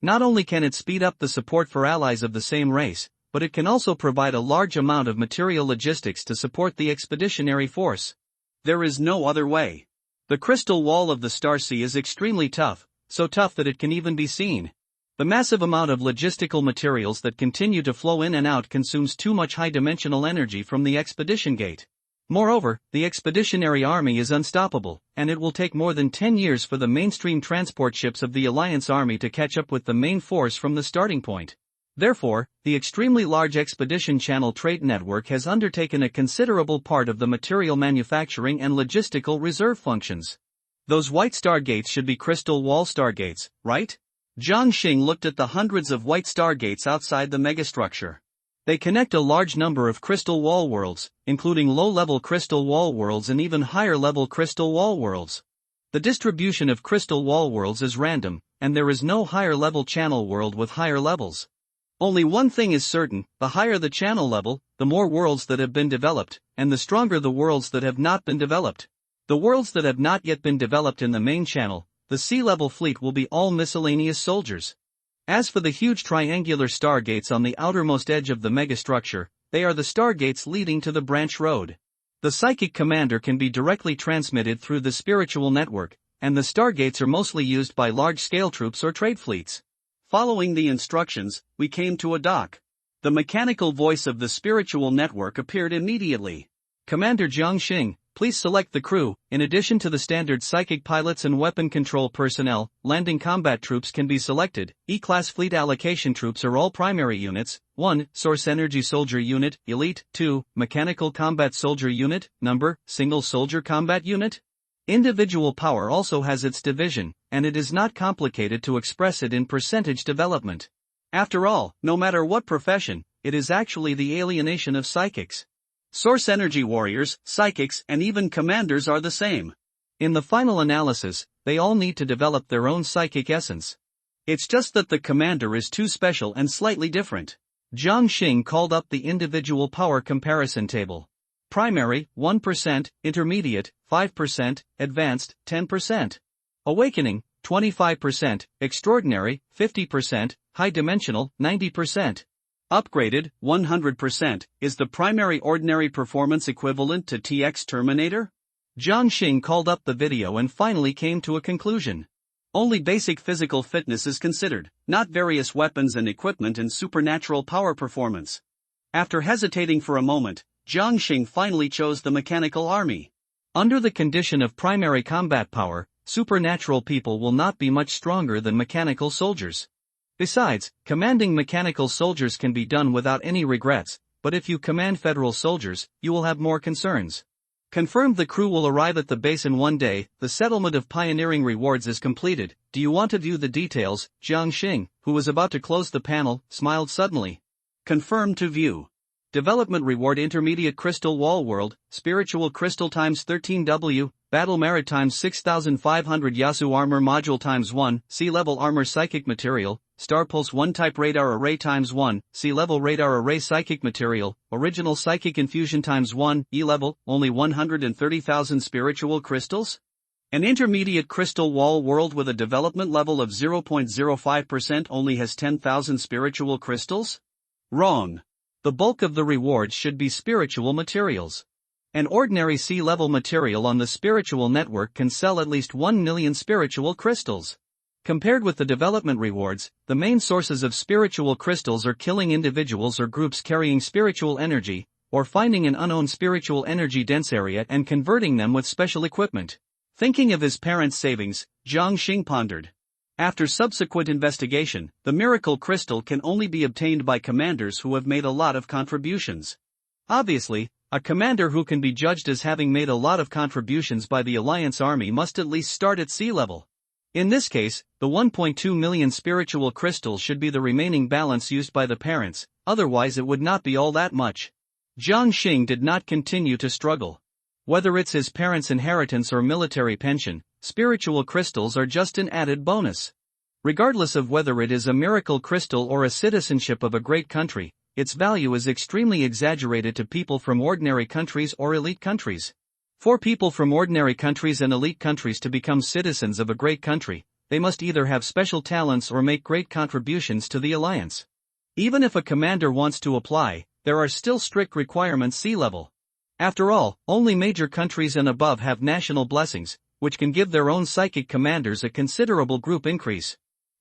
Not only can it speed up the support for allies of the same race, but it can also provide a large amount of material logistics to support the expeditionary force. There is no other way. The crystal wall of the Starsea is extremely tough, so tough that it can even be seen. The massive amount of logistical materials that continue to flow in and out consumes too much high-dimensional energy from the expedition gate. Moreover, the expeditionary army is unstoppable, and it will take more than 10 years for the mainstream transport ships of the Alliance army to catch up with the main force from the starting point. Therefore, the extremely large expedition channel trade network has undertaken a considerable part of the material manufacturing and logistical reserve functions. Those white stargates should be crystal wall stargates, right? Jiang Xing looked at the hundreds of white stargates outside the megastructure. They connect a large number of crystal wall worlds, including low-level crystal wall worlds and even higher-level crystal wall worlds. The distribution of crystal wall worlds is random, and there is no higher-level channel world with higher levels. Only one thing is certain: the higher the channel level, the more worlds that have been developed, and the stronger the worlds that have not been developed. The worlds that have not yet been developed in the main channel, the sea-level fleet, will be all miscellaneous soldiers. As for the huge triangular stargates on the outermost edge of the megastructure, they are the stargates leading to the branch road. The psychic commander can be directly transmitted through the spiritual network, and the stargates are mostly used by large-scale troops or trade fleets. Following the instructions, we came to a dock. The mechanical voice of the spiritual network appeared immediately. Commander Jiang Xing, please select the crew. In addition to the standard psychic pilots and weapon control personnel, landing combat troops can be selected. E-class fleet allocation troops are all primary units: 1. Source energy soldier unit, elite; 2. Mechanical combat soldier unit, number, single soldier combat unit. Individual power also has its division, and it is not complicated to express it in percentage development. After all, no matter what profession, it is actually the alienation of psychics. Source energy warriors, psychics, and even commanders are the same. In the final analysis, they all need to develop their own psychic essence. It's just that the commander is too special and slightly different. Jiang Xing called up the individual power comparison table. Primary, 1%, intermediate, 5%, advanced, 10%. Awakening, 25%, extraordinary, 50%, high-dimensional, 90%. Upgraded, 100%, is the primary ordinary performance equivalent to TX Terminator? Jiang Xing called up the video and finally came to a conclusion. Only basic physical fitness is considered, not various weapons and equipment and supernatural power performance. After hesitating for a moment, Jiang Xing finally chose the mechanical army. Under the condition of primary combat power, supernatural people will not be much stronger than mechanical soldiers. Besides, commanding mechanical soldiers can be done without any regrets, but if you command federal soldiers, you will have more concerns. Confirmed. The crew will arrive at the base in 1 day. The settlement of pioneering rewards is completed. Do you want to view the details? Jiang Xing, who was about to close the panel, smiled suddenly. Confirmed to view. Development reward: intermediate crystal wall world, spiritual crystal times 13W, battle merit times 6500, Yasu armor module times 1, sea level armor psychic material, Star Pulse 1 Type Radar Array x 1, Sea-Level Radar Array Psychic Material, Original Psychic Infusion x 1, E-Level, only 130,000 Spiritual Crystals? An intermediate crystal wall world with a development level of 0.05% only has 10,000 spiritual crystals? Wrong. The bulk of the rewards should be spiritual materials. An ordinary sea-level material on the spiritual network can sell at least 1 million spiritual crystals. Compared with the development rewards, the main sources of spiritual crystals are killing individuals or groups carrying spiritual energy, or finding an unknown spiritual energy dense area and converting them with special equipment. Thinking of his parents' savings, Jiang Xing pondered. After subsequent investigation, the miracle crystal can only be obtained by commanders who have made a lot of contributions. Obviously, a commander who can be judged as having made a lot of contributions by the Alliance army must at least start at sea level. In this case, the 1.2 million spiritual crystals should be the remaining balance used by the parents, otherwise it would not be all that much. Jiang Xing did not continue to struggle. Whether it's his parents' inheritance or military pension, spiritual crystals are just an added bonus. Regardless of whether it is a miracle crystal or a citizenship of a great country, its value is extremely exaggerated to people from ordinary countries or elite countries. For people from ordinary countries and elite countries to become citizens of a great country, they must either have special talents or make great contributions to the alliance. Even if a commander wants to apply, there are still strict requirements sea level. After all, only major countries and above have national blessings, which can give their own psychic commanders a considerable group increase.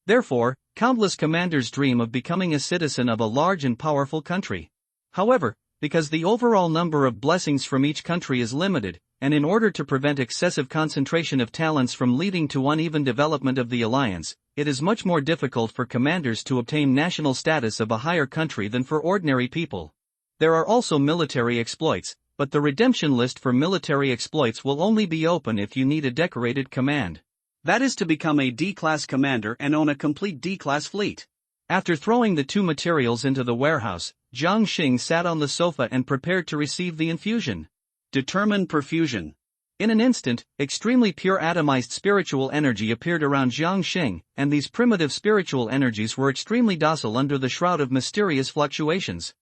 Therefore, countless commanders dream of becoming a citizen of a large and powerful country. However, because the overall number of blessings from each country is limited, and in order to prevent excessive concentration of talents from leading to uneven development of the alliance, it is much more difficult for commanders to obtain national status of a higher country than for ordinary people. There are also military exploits, but the redemption list for military exploits will only be open if you need a decorated command. That is to become a D-class commander and own a complete D-class fleet. After throwing the two materials into the warehouse, Jiang Xing sat on the sofa and prepared to receive the infusion. Determine perfusion. In an instant, extremely pure atomized spiritual energy appeared around Jiang Xing, and these primitive spiritual energies were extremely docile under the shroud of mysterious fluctuations.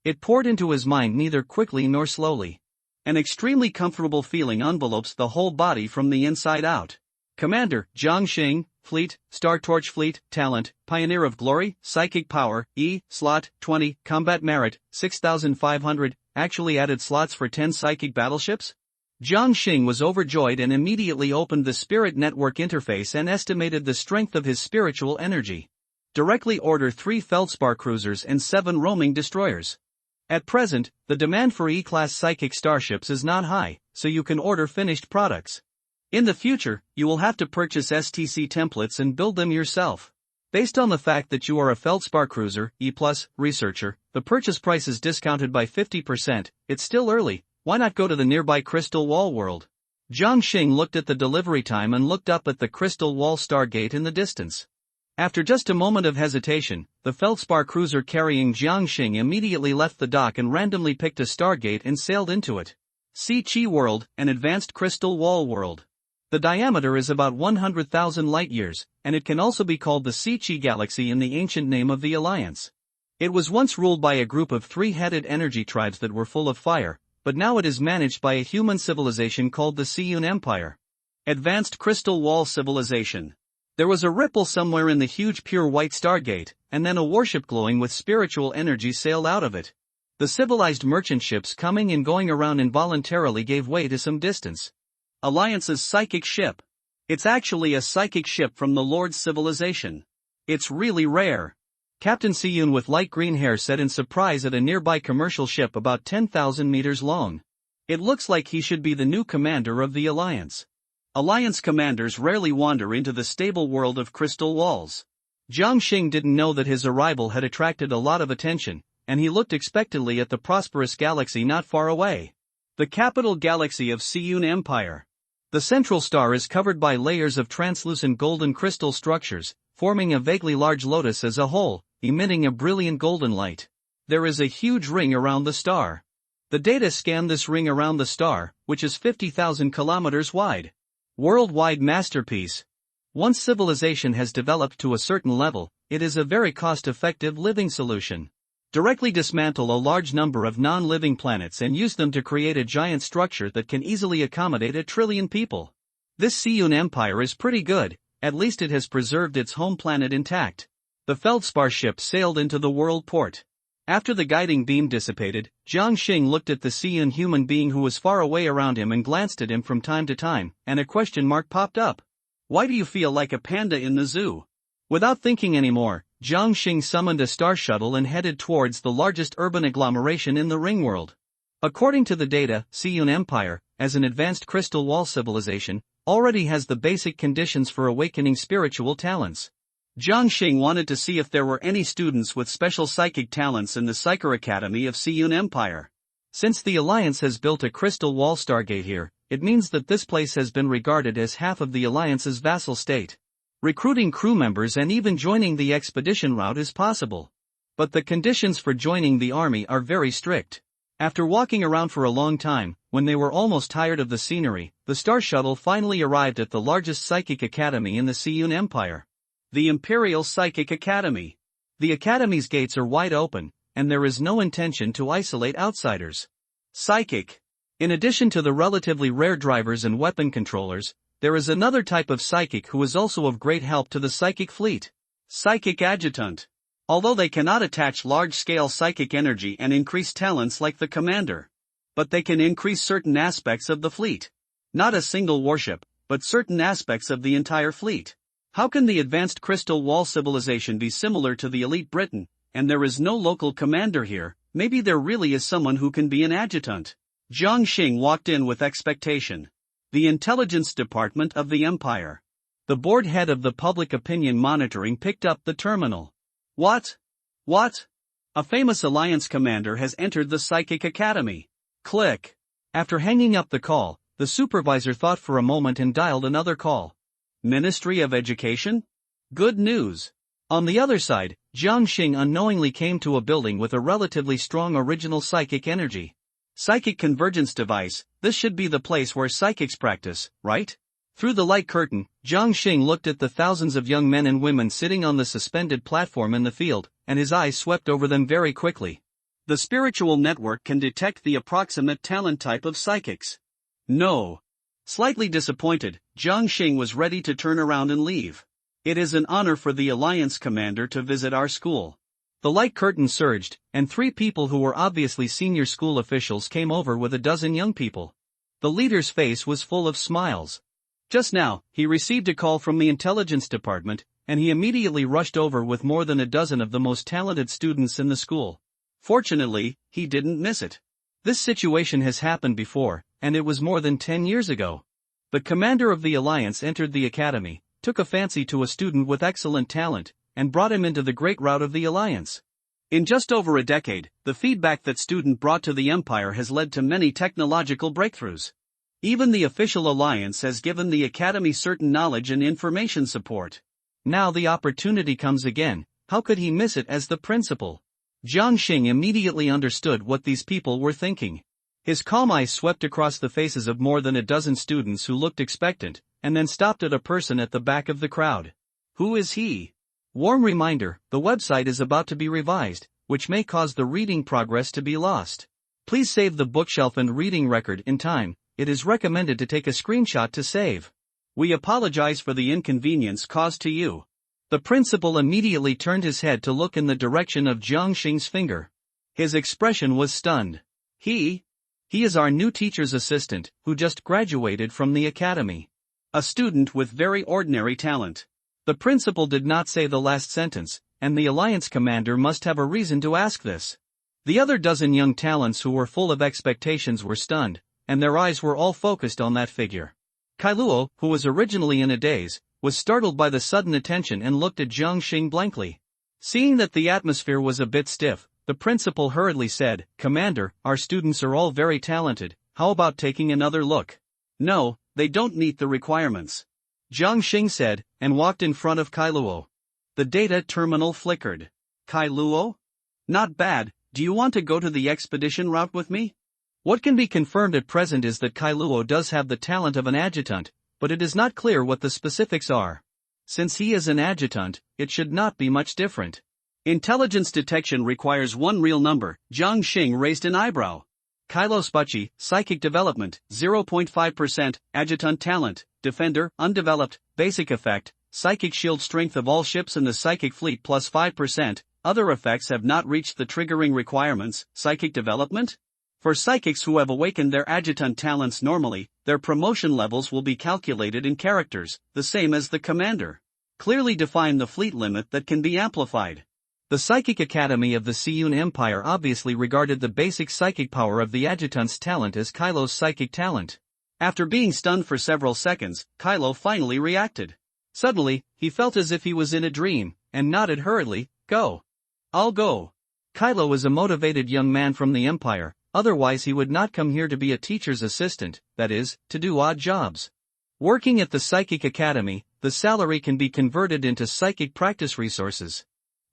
It poured into his mind neither quickly nor slowly. An extremely comfortable feeling envelopes the whole body from the inside out. Commander, Jiang Xing, Fleet, Star Torch Fleet, Talent, Pioneer of Glory, Psychic Power, E, Slot, 20, Combat Merit, 6,500, actually added slots for 10 psychic battleships? Jiang Xing was overjoyed and immediately opened the Spirit Network interface and estimated the strength of his spiritual energy. Directly order 3 Feldspar cruisers and 7 roaming destroyers. At present, the demand for E-class psychic starships is not high, so you can order finished products. In the future, you will have to purchase STC templates and build them yourself. Based on the fact that you are a Feldspar cruiser, E+, researcher, the purchase price is discounted by 50%, it's still early, why not go to the nearby Crystal Wall world? Jiang Xing looked at the delivery time and looked up at the Crystal Wall Stargate in the distance. After just a moment of hesitation, the Feldspar cruiser carrying Jiang Xing immediately left the dock and randomly picked a Stargate and sailed into it. Sea Chi World, an advanced Crystal Wall world. The diameter is about 100,000 light-years, and it can also be called the Sea Chi Galaxy in the ancient name of the Alliance. It was once ruled by a group of 3-headed energy tribes that were full of fire, but now it is managed by a human civilization called the Seiyun Empire. Advanced Crystal Wall Civilization. There was a ripple somewhere in the huge pure white Stargate, and then a warship glowing with spiritual energy sailed out of it. The civilized merchant ships coming and going around involuntarily gave way to some distance. Alliance's psychic ship. It's actually a psychic ship from the Lord's civilization. It's really rare. Captain Seiyun with light green hair said in surprise at a nearby commercial ship about 10,000 meters long. It looks like he should be the new commander of the Alliance. Alliance commanders rarely wander into the stable world of crystal walls. Jiang Xing didn't know that his arrival had attracted a lot of attention, and he looked expectantly at the prosperous galaxy not far away. The capital galaxy of Seiyun Empire. The central star is covered by layers of translucent golden crystal structures, forming a vaguely large lotus as a whole, emitting a brilliant golden light. There is a huge ring around the star. The data scan this ring around the star, which is 50,000 kilometers wide. Worldwide masterpiece. Once civilization has developed to a certain level, it is a very cost-effective living solution. Directly dismantle a large number of non-living planets and use them to create a giant structure that can easily accommodate 1 trillion people. This Seiyun Empire is pretty good, at least it has preserved its home planet intact. The Feldspar ship sailed into the world port. After the guiding beam dissipated, Jiang Xing looked at the Seiyun human being who was far away around him and glanced at him from time to time, and a question mark popped up. Why do you feel like a panda in the zoo? Without thinking anymore, Jiang Xing summoned a star shuttle and headed towards the largest urban agglomeration in the ring world. According to the data, Seiyun Empire, as an advanced crystal wall civilization, already has the basic conditions for awakening spiritual talents. Jiang Xing wanted to see if there were any students with special psychic talents in the Psyker Academy of Seiyun Empire. Since the Alliance has built a crystal wall stargate here, it means that this place has been regarded as half of the Alliance's vassal state. Recruiting crew members and even joining the expedition route is possible. But the conditions for joining the army are very strict. After walking around for a long time, when they were almost tired of the scenery, the Star Shuttle finally arrived at the largest psychic academy in the Seiyun Empire. The Imperial Psychic Academy. The academy's gates are wide open, and there is no intention to isolate outsiders. Psychic. In addition to the relatively rare drivers and weapon controllers, there is another type of psychic who is also of great help to the psychic fleet. Psychic Adjutant. Although they cannot attach large-scale psychic energy and increase talents like the commander. But they can increase certain aspects of the fleet. Not a single warship, but certain aspects of the entire fleet. How can the advanced crystal wall civilization be similar to the elite Britain, and there is no local commander here? Maybe there really is someone who can be an adjutant. Jiang Xing walked in with expectation. The Intelligence Department of the Empire. The board head of the Public Opinion Monitoring picked up the terminal. What? What? A famous Alliance commander has entered the Psychic Academy. Click. After hanging up the call, the supervisor thought for a moment and dialed another call. Ministry of Education? Good news. On the other side, Jiang Xing unknowingly came to a building with a relatively strong original psychic energy. Psychic convergence device, this should be the place where psychics practice, right? Through the light curtain, Jiang Xing looked at the thousands of young men and women sitting on the suspended platform in the field, and his eyes swept over them very quickly. The spiritual network can detect the approximate talent type of psychics. No. Slightly disappointed, Jiang Xing was ready to turn around and leave. It is an honor for the Alliance commander to visit our school. The light curtain surged, and 3 people who were obviously senior school officials came over with a dozen young people. The leader's face was full of smiles. Just now, he received a call from the Intelligence Department, and he immediately rushed over with more than a dozen of the most talented students in the school. Fortunately, he didn't miss it. This situation has happened before, and it was more than 10 years ago. The commander of the Alliance entered the academy, took a fancy to a student with excellent talent, and brought him into the great route of the Alliance. In just over a decade, the feedback that student brought to the Empire has led to many technological breakthroughs. Even the official Alliance has given the Academy certain knowledge and information support. Now the opportunity comes again. How could he miss it as the principal? Jiang Xing immediately understood what these people were thinking. His calm eyes swept across the faces of more than a dozen students who looked expectant, and then stopped at a person at the back of the crowd. Who is he? Warm reminder, the website is about to be revised, which may cause the reading progress to be lost. Please save the bookshelf and reading record in time. It is recommended to take a screenshot to save. We apologize for the inconvenience caused to you. The principal immediately turned his head to look in the direction of Jiang Xing's finger. His expression was stunned. He is our new teacher's assistant, who just graduated from the academy. A student with very ordinary talent. The principal did not say the last sentence, and the Alliance commander must have a reason to ask this. The other dozen young talents who were full of expectations were stunned, and their eyes were all focused on that figure. Kailuo, who was originally in a daze, was startled by the sudden attention and looked at Jiang Xing blankly. Seeing that the atmosphere was a bit stiff, the principal hurriedly said, "Commander, our students are all very talented, how about taking another look?" "No, they don't meet the requirements," Jiang Xing said, and walked in front of Kailuo. The data terminal flickered. Kailuo? Not bad, do you want to go to the expedition route with me? What can be confirmed at present is that Kailuo does have the talent of an adjutant, but it is not clear what the specifics are. Since he is an adjutant, it should not be much different. Intelligence detection requires one real number. Jiang Xing raised an eyebrow. Kylo Spucci, psychic development, 0.5%, adjutant talent, defender, undeveloped, basic effect, psychic shield strength of all ships in the psychic fleet plus 5%, other effects have not reached the triggering requirements. Psychic development? For psychics who have awakened their adjutant talents normally, their promotion levels will be calculated in characters, the same as the commander. Clearly define the fleet limit that can be amplified. The Psychic Academy of the Seiyun Empire obviously regarded the basic psychic power of the adjutant's talent as Kylo's psychic talent. After being stunned for several seconds, Kylo finally reacted. Suddenly, he felt as if he was in a dream, and nodded hurriedly, "Go. I'll go." Kylo is a motivated young man from the Empire, otherwise he would not come here to be a teacher's assistant, that is, to do odd jobs. Working at the Psychic Academy, the salary can be converted into psychic practice resources.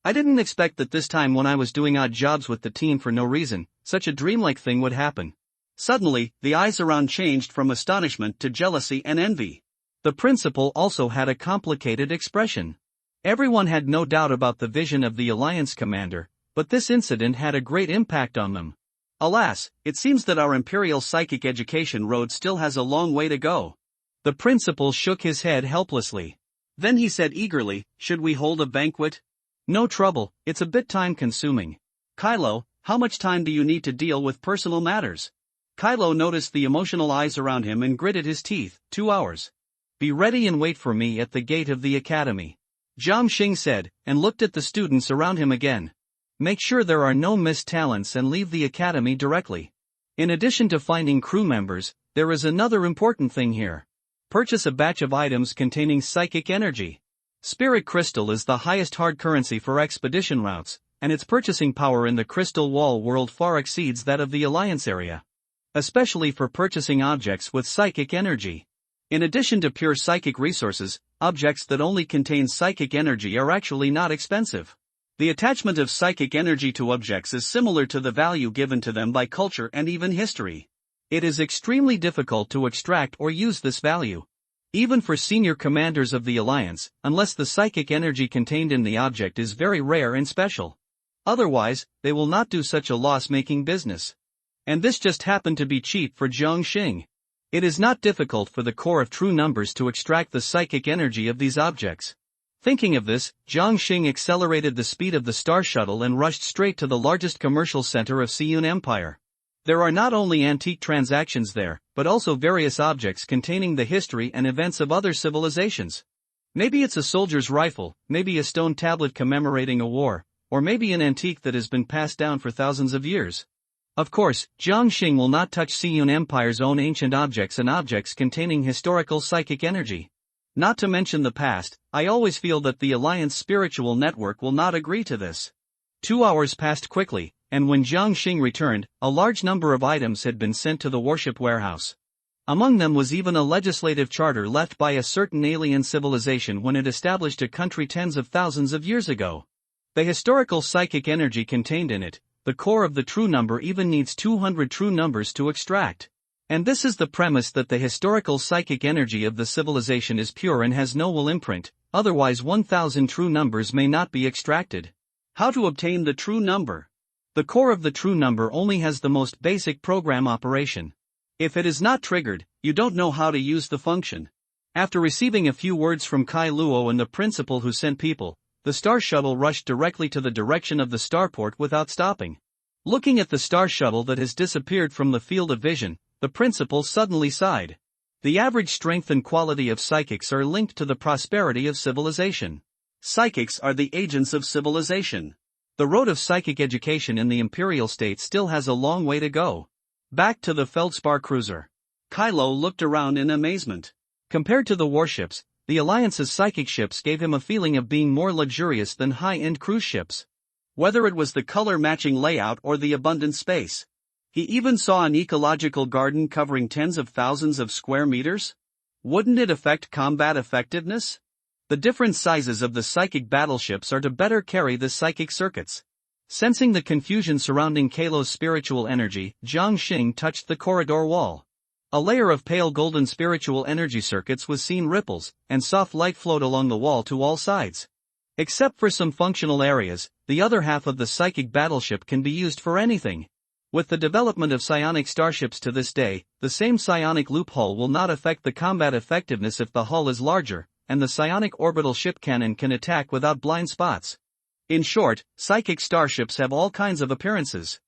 I didn't expect that this time when I was doing odd jobs with the team for no reason, such a dreamlike thing would happen. Suddenly, the eyes around changed from astonishment to jealousy and envy. The principal also had a complicated expression. Everyone had no doubt about the vision of the Alliance commander, but this incident had a great impact on them. Alas, it seems that our Imperial Psychic Education road still has a long way to go. The principal shook his head helplessly. Then he said eagerly, "Should we hold a banquet?" "No trouble, it's a bit time-consuming." "Kylo, how much time do you need to deal with personal matters?" Kylo noticed the emotional eyes around him and gritted his teeth. 2 hours. "Be ready and wait for me at the gate of the academy," Jiang Xing said, and looked at the students around him again. "Make sure there are no missed talents and leave the academy directly. In addition to finding crew members, there is another important thing here. Purchase a batch of items containing psychic energy. Spirit crystal is the highest hard currency for expedition routes, and its purchasing power in the Crystal Wall world far exceeds that of the Alliance area. Especially for purchasing objects with psychic energy. In addition to pure psychic resources, objects that only contain psychic energy are actually not expensive. The attachment of psychic energy to objects is similar to the value given to them by culture and even history. It is extremely difficult to extract or use this value. Even for senior commanders of the Alliance, unless the psychic energy contained in the object is very rare and special. Otherwise, they will not do such a loss-making business. And this just happened to be cheap for Jiang Xing. It is not difficult for the core of true numbers to extract the psychic energy of these objects. Thinking of this, Jiang Xing accelerated the speed of the Star Shuttle and rushed straight to the largest commercial center of Seiyun Empire. There are not only antique transactions there, but also various objects containing the history and events of other civilizations. Maybe it's a soldier's rifle, maybe a stone tablet commemorating a war, or maybe an antique that has been passed down for thousands of years. Of course, Jiang Xing will not touch Seiyun Empire's own ancient objects and objects containing historical psychic energy. Not to mention the past, I always feel that the Alliance spiritual network will not agree to this. 2 hours passed quickly, and when Jiang Xing returned, a large number of items had been sent to the warship warehouse. Among them was even a legislative charter left by a certain alien civilization when it established a country tens of thousands of years ago. The historical psychic energy contained in it, the core of the true number, even needs 200 true numbers to extract. And this is the premise that the historical psychic energy of the civilization is pure and has no will imprint, otherwise 1000 true numbers may not be extracted. How to obtain the true number? The core of the true number only has the most basic program operation. If it is not triggered, you don't know how to use the function. After receiving a few words from Kai Luo and the principal who sent people, the Star Shuttle rushed directly to the direction of the starport without stopping. Looking at the Star Shuttle that has disappeared from the field of vision, the principal suddenly sighed. The average strength and quality of psychics are linked to the prosperity of civilization. Psychics are the agents of civilization. The road of psychic education in the Imperial State still has a long way to go. Back to the Feldspar cruiser. Kylo looked around in amazement. Compared to the warships, the Alliance's psychic ships gave him a feeling of being more luxurious than high-end cruise ships. Whether it was the color-matching layout or the abundant space. He even saw an ecological garden covering tens of thousands of square meters. Wouldn't it affect combat effectiveness? The different sizes of the psychic battleships are to better carry the psychic circuits. Sensing the confusion surrounding Kylo's spiritual energy, Jiang Xing touched the corridor wall. A layer of pale golden spiritual energy circuits was seen ripples, and soft light flowed along the wall to all sides. Except for some functional areas, the other half of the psychic battleship can be used for anything. With the development of psionic starships to this day, the same psionic loophole will not affect the combat effectiveness if the hull is larger, and the psionic orbital ship cannon can attack without blind spots. In short, psychic starships have all kinds of appearances.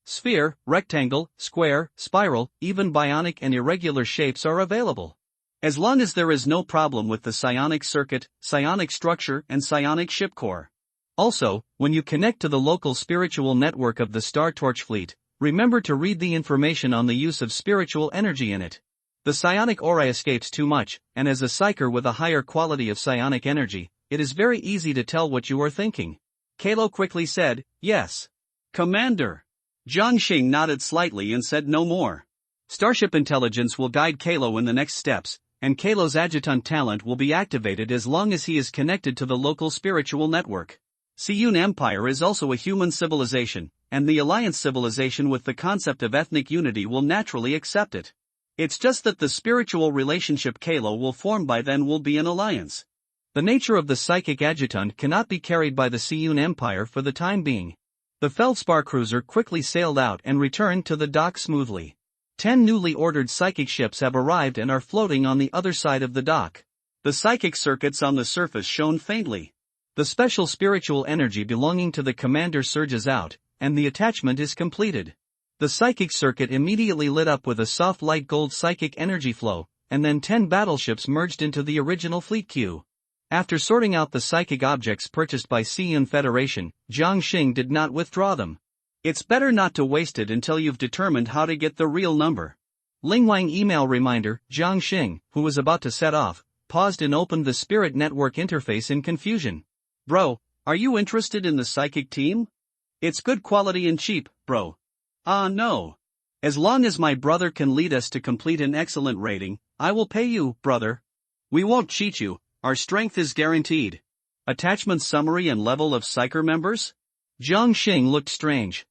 Sphere, rectangle, square, spiral, even bionic and irregular shapes are available. As long as there is no problem with the psionic circuit, psionic structure and psionic ship core. Also, when you connect to the local spiritual network of the Star Torch fleet, remember to read the information on the use of spiritual energy in it. The psionic aura escapes too much, and as a psyker with a higher quality of psionic energy, it is very easy to tell what you are thinking. Kalo quickly said, "Yes, Commander." Jiang Xing nodded slightly and said no more. Starship intelligence will guide Kalo in the next steps, and Kalo's adjutant talent will be activated as long as he is connected to the local spiritual network. Siyun Empire is also a human civilization, and the Alliance civilization with the concept of ethnic unity will naturally accept it. It's just that the spiritual relationship Kalo will form by then will be an alliance. The nature of the psychic adjutant cannot be carried by the Siyun Empire for the time being. The Feldspar cruiser quickly sailed out and returned to the dock smoothly. 10 newly ordered psychic ships have arrived and are floating on the other side of the dock. The psychic circuits on the surface shone faintly. The special spiritual energy belonging to the commander surges out, and the attachment is completed. The psychic circuit immediately lit up with a soft light gold psychic energy flow, and then 10 battleships merged into the original fleet queue. After sorting out the psychic objects purchased by Siyun Federation, Jiang Xing did not withdraw them. It's better not to waste it until you've determined how to get the real number. Ling Wang email reminder. Jiang Xing, who was about to set off, paused and opened the Spirit Network interface in confusion. Bro, are you interested in the psychic team? It's good quality and cheap, bro. No. As long as my brother can lead us to complete an excellent rating, I will pay you, brother. We won't cheat you, our strength is guaranteed. Attachment summary and level of psyker members? Jiang Xing looked strange.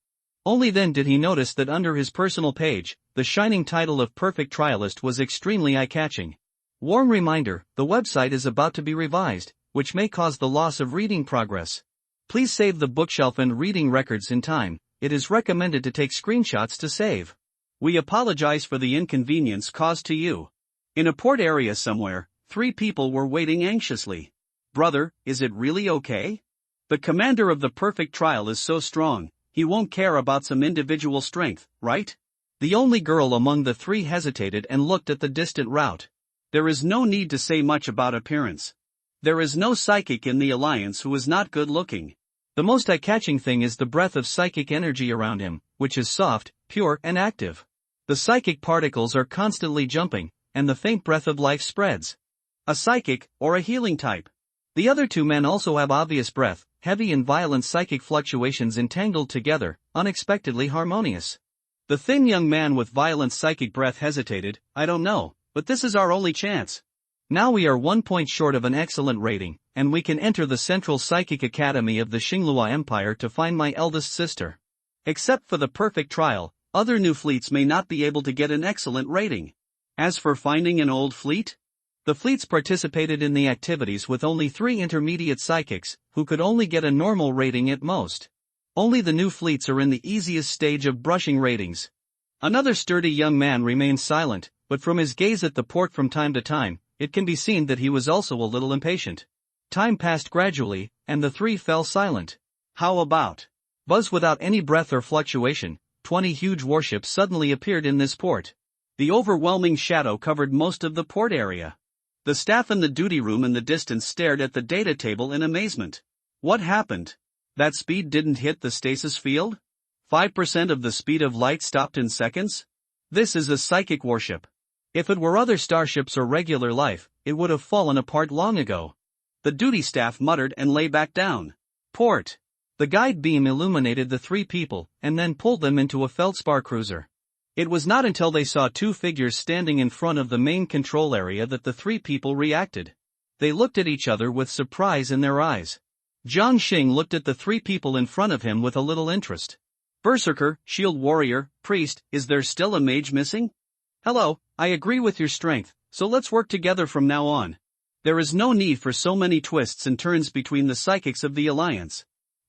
Only then did he notice that under his personal page, the shining title of Perfect Trialist was extremely eye-catching. Warm reminder, the website is about to be revised, which may cause the loss of reading progress. Please save the bookshelf and reading records in time. It is recommended to take screenshots to save. We apologize for the inconvenience caused to you. In a port area somewhere, 3 people were waiting anxiously. Brother, is it really okay? The commander of the Perfect Trial is so strong, he won't care about some individual strength, right? The only girl among the 3 hesitated and looked at the distant route. There is no need to say much about appearance. There is no psychic in the Alliance who is not good looking. The most eye-catching thing is the breath of psychic energy around him, which is soft, pure and active. The psychic particles are constantly jumping, and the faint breath of life spreads. A psychic, or a healing type. The other 2 men also have obvious breath, heavy and violent psychic fluctuations entangled together, unexpectedly harmonious. The thin young man with violent psychic breath hesitated. I don't know, but this is our only chance. Now we are 1 point short of an excellent rating, and we can enter the Central Psychic Academy of the Xinglua Empire to find my eldest sister. Except for the Perfect Trial, other new fleets may not be able to get an excellent rating. As for finding an old fleet? The fleets participated in the activities with only 3 intermediate psychics, who could only get a normal rating at most. Only the new fleets are in the easiest stage of brushing ratings. Another sturdy young man remained silent, but from his gaze at the port from time to time, it can be seen that he was also a little impatient. Time passed gradually, and the 3 fell silent. How about? Buzz without any breath or fluctuation, 20 huge warships suddenly appeared in this port. The overwhelming shadow covered most of the port area. The staff in the duty room in the distance stared at the data table in amazement. What happened? That speed didn't hit the stasis field? 5% of the speed of light stopped in seconds? This is a psychic warship. If it were other starships or regular life, it would have fallen apart long ago. The duty staff muttered and lay back down. Port. The guide beam illuminated the 3 people, and then pulled them into a Feldspar cruiser. It was not until they saw 2 figures standing in front of the main control area that the 3 people reacted. They looked at each other with surprise in their eyes. Jiang Xing looked at the 3 people in front of him with a little interest. Berserker, shield warrior, priest, is there still a mage missing? Hello, I agree with your strength, so let's work together from now on. There is no need for so many twists and turns between the psychics of the alliance.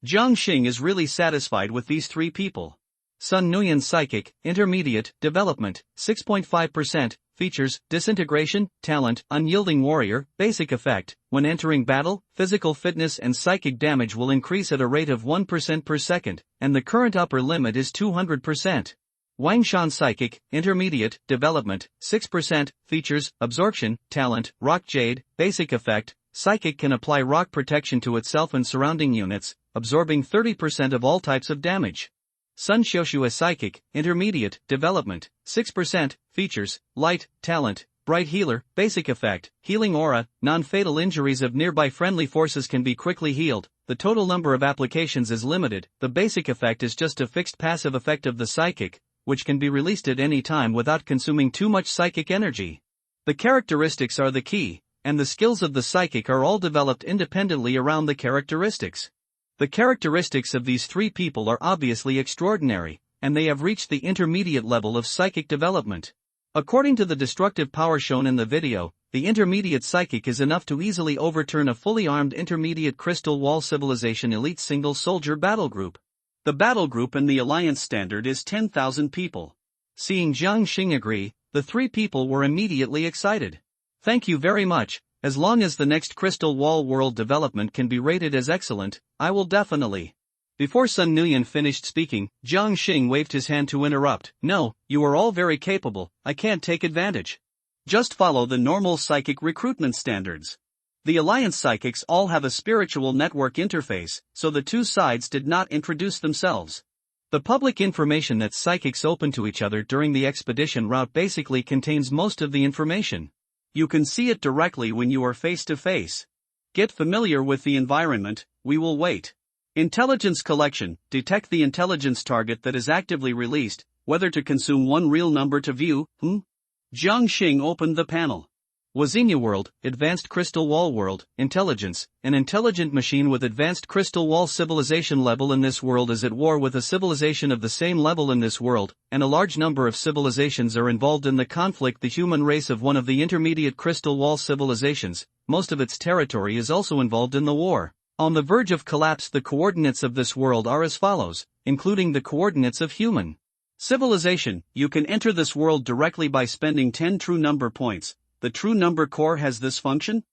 Jiang Xing is really satisfied with these three people. Sun Nuyan Psychic, Intermediate, Development, 6.5%, Features, Disintegration, Talent, Unyielding Warrior, Basic Effect, when entering battle, physical fitness and psychic damage will increase at a rate of 1% per second, and the current upper limit is 200%. Wangshan Psychic, Intermediate, Development, 6%, Features, Absorption, Talent, Rock Jade, Basic Effect, Psychic can apply rock protection to itself and surrounding units, absorbing 30% of all types of damage. Sun Xiuxue Psychic, Intermediate, Development, 6%, Features, Light, Talent, Bright Healer, Basic Effect, Healing Aura, non-fatal injuries of nearby friendly forces can be quickly healed, the total number of applications is limited, the Basic Effect is just a fixed passive effect of the Psychic, which can be released at any time without consuming too much psychic energy. The characteristics are the key, and the skills of the Psychic are all developed independently around the characteristics. The characteristics of these three people are obviously extraordinary, and they have reached the intermediate level of psychic development. According to the destructive power shown in the video, the intermediate psychic is enough to easily overturn a fully armed intermediate Crystal Wall Civilization elite single soldier battle group. The battle group in the alliance standard is 10,000 people. Seeing Jiang Xing agree, the three people were immediately excited. Thank you very much. As long as the next Crystal Wall world development can be rated as excellent, I will definitely. Before Sun Nuyan finished speaking, Jiang Xing waved his hand to interrupt. No, you are all very capable, I can't take advantage. Just follow the normal psychic recruitment standards. The alliance psychics all have a spiritual network interface, so the two sides did not introduce themselves. The public information that psychics open to each other during the expedition route basically contains most of the information. You can see it directly when you are face to face. Get familiar with the environment, we will wait. Intelligence collection, detect the intelligence target that is actively released, whether to consume one real number to view, Jiang Xing opened the panel. Wazenia World, Advanced Crystal Wall World, Intelligence, an intelligent machine with advanced crystal wall civilization level in this world is at war with a civilization of the same level in this world, and a large number of civilizations are involved in the conflict. The human race of one of the intermediate crystal wall civilizations, most of its territory is also involved in the war. On the verge of collapse. The coordinates of this world are as follows, including the coordinates of human civilization. You can enter this world directly by spending 10 true number points. The true number core has this function?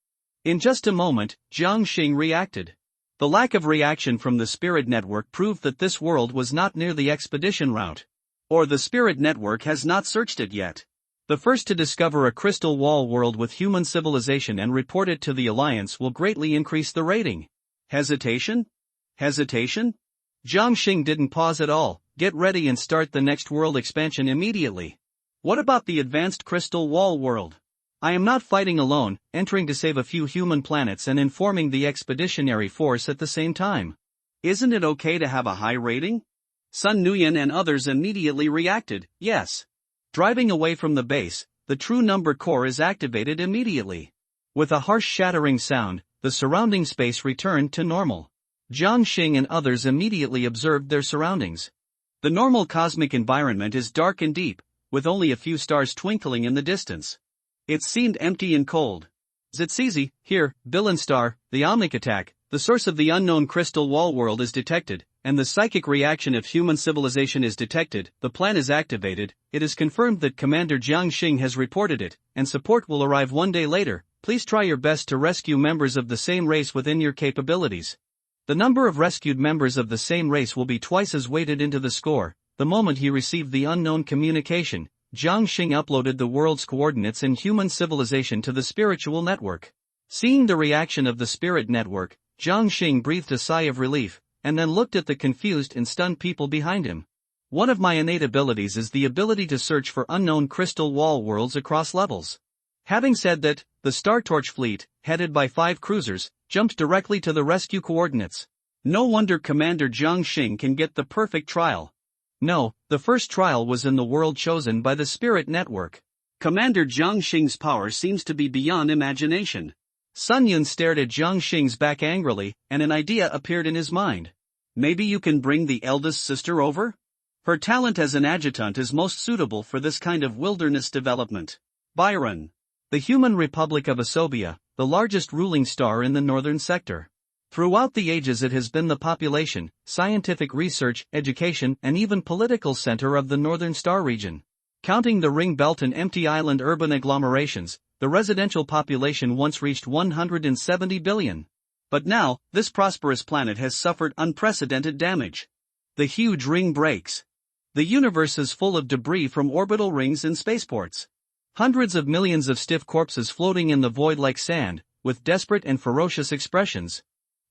In just a moment, Jiang Xing reacted. The lack of reaction from the Spirit Network proved that this world was not near the expedition route. Or the Spirit Network has not searched it yet. The first to discover a crystal wall world with human civilization and report it to the Alliance will greatly increase the rating. Hesitation? Hesitation? Jiang Xing didn't pause at all. Get ready and start the next world expansion immediately. What about the advanced crystal wall world? I am not fighting alone, entering to save a few human planets and informing the expeditionary force at the same time. Isn't it okay to have a high rating? Sun Nuyan and others immediately reacted, yes. Driving away from the base, the true number core is activated immediately. With a harsh shattering sound, the surrounding space returned to normal. Jiang Xing and others immediately observed their surroundings. The normal cosmic environment is dark and deep, with only a few stars twinkling in the distance. It seemed empty and cold. Zitsizi, here, Billion Star, the Omnic attack, the source of the unknown crystal wall world is detected, and the psychic reaction of human civilization is detected. The plan is activated. It is confirmed that Commander Jiang Xing has reported it, and support will arrive one day later. Please try your best to rescue members of the same race within your capabilities. The number of rescued members of the same race will be twice as weighted into the score. The moment he received the unknown communication, Jiang Xing uploaded the world's coordinates and human civilization to the spiritual network. Seeing the reaction of the spirit network, Jiang Xing breathed a sigh of relief, and then looked at the confused and stunned people behind him. One of my innate abilities is the ability to search for unknown crystal wall worlds across levels. Having said that, the Star Torch fleet, headed by 5 cruisers, jumped directly to the rescue coordinates. No wonder Commander Jiang Xing can get the perfect trial. No, the first trial was in the world chosen by the Spirit Network. Commander Jiang Xing's power seems to be beyond imagination. Sun Yun stared at Jiang Xing's back angrily, and an idea appeared in his mind. Maybe you can bring the eldest sister over? Her talent as an adjutant is most suitable for this kind of wilderness development. Byron. The Human Republic of Asobia, the largest ruling star in the northern sector. Throughout the ages it has been the population, scientific research, education, and even political center of the northern star region. Counting the ring belt and empty island urban agglomerations, the residential population once reached 170 billion. But now, this prosperous planet has suffered unprecedented damage. The huge ring breaks. The universe is full of debris from orbital rings and spaceports. Hundreds of millions of stiff corpses floating in the void like sand, with desperate and ferocious expressions.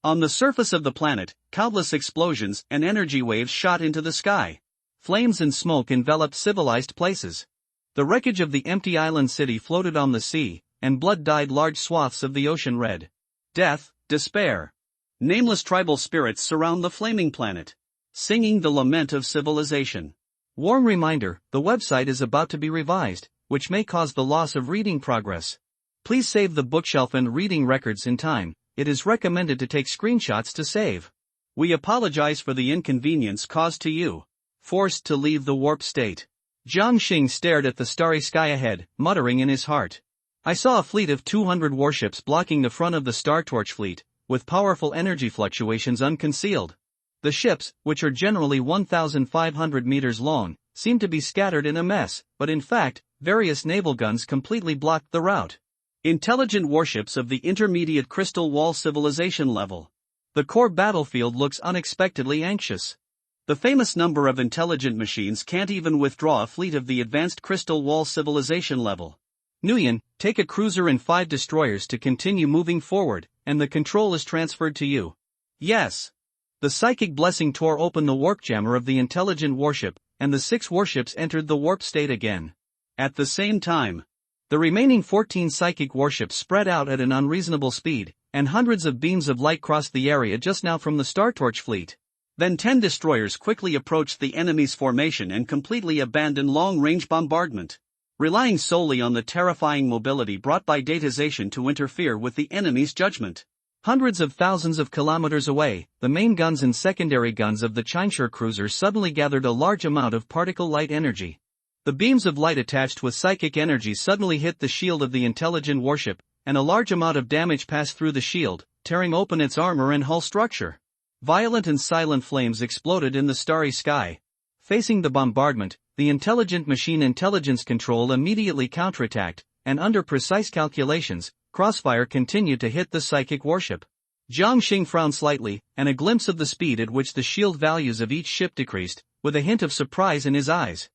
On the surface of the planet, countless explosions and energy waves shot into the sky. Flames and smoke enveloped civilized places. The wreckage of the empty island city floated on the sea, and blood dyed large swaths of the ocean red. Death, despair. Nameless tribal spirits surround the flaming planet, singing the lament of civilization. Warm reminder, the website is about to be revised, which may cause the loss of reading progress. Please save the bookshelf and reading records in time. It is recommended to take screenshots to save. We apologize for the inconvenience caused to you. Forced to leave the warp state. Jiang Xing stared at the starry sky ahead, muttering in his heart. I saw a fleet of 200 warships blocking the front of the Star Torch fleet, with powerful energy fluctuations unconcealed. The ships, which are generally 1,500 meters long, seem to be scattered in a mess, but in fact, various naval guns completely blocked the route. Intelligent warships of the intermediate crystal wall civilization level. The core battlefield looks unexpectedly anxious. The famous number of intelligent machines can't even withdraw a fleet of the advanced crystal wall civilization level. Nguyen, take a cruiser and 5 destroyers to continue moving forward, and the control is transferred to you. Yes. The psychic blessing tore open the warp jammer of the intelligent warship, and the 6 warships entered the warp state again. At the same time, the remaining 14 psychic warships spread out at an unreasonable speed, and hundreds of beams of light crossed the area just now from the Star Torch fleet. Then 10 destroyers quickly approached the enemy's formation and completely abandoned long-range bombardment, relying solely on the terrifying mobility brought by datization to interfere with the enemy's judgment. Hundreds of thousands of kilometers away, the main guns and secondary guns of the Chineshire cruiser suddenly gathered a large amount of particle light energy. The beams of light attached with psychic energy suddenly hit the shield of the intelligent warship, and a large amount of damage passed through the shield, tearing open its armor and hull structure. Violent and silent flames exploded in the starry sky. Facing the bombardment, the intelligent machine intelligence control immediately counterattacked, and under precise calculations, crossfire continued to hit the psychic warship. Jiang Xing frowned slightly, and a glimpse of the speed at which the shield values of each ship decreased, with a hint of surprise in his eyes.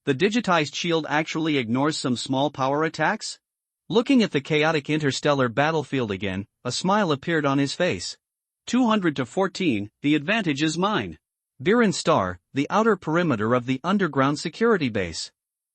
The digitized shield actually ignores some small power attacks? Looking at the chaotic interstellar battlefield again, a smile appeared on his face. 200 to 14, the advantage is mine. Biren Star, the outer perimeter of the underground security base.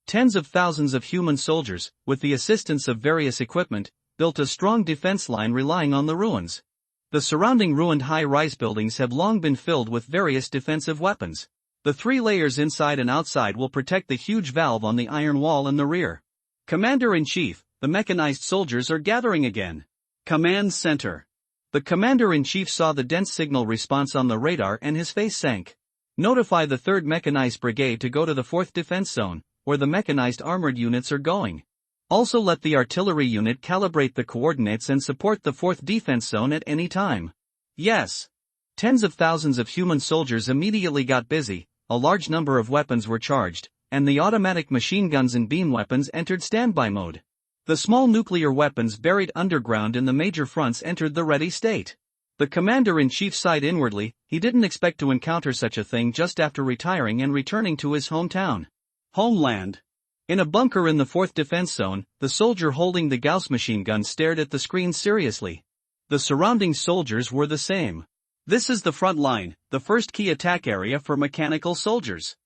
Tens of thousands of human soldiers, with the assistance of various equipment, built a strong defense line relying on the ruins. The surrounding ruined high-rise buildings have long been filled with various defensive weapons. The 3 layers inside and outside will protect the huge valve on the iron wall in the rear. Commander-in-Chief, the mechanized soldiers are gathering again. Command Center. The Commander-in-Chief saw the dense signal response on the radar and his face sank. Notify the 3rd Mechanized Brigade to go to the 4th Defense Zone, where the mechanized armored units are going. Also let the artillery unit calibrate the coordinates and support the 4th Defense Zone at any time. Yes. Tens of thousands of human soldiers immediately got busy. A large number of weapons were charged, and the automatic machine guns and beam weapons entered standby mode. The small nuclear weapons buried underground in the major fronts entered the ready state. The Commander-in-Chief sighed inwardly. He didn't expect to encounter such a thing just after retiring and returning to his hometown. Homeland. In a bunker in the 4th Defense Zone, the soldier holding the Gauss machine gun stared at the screen seriously. The surrounding soldiers were the same. This is the front line, the first key attack area for mechanical soldiers.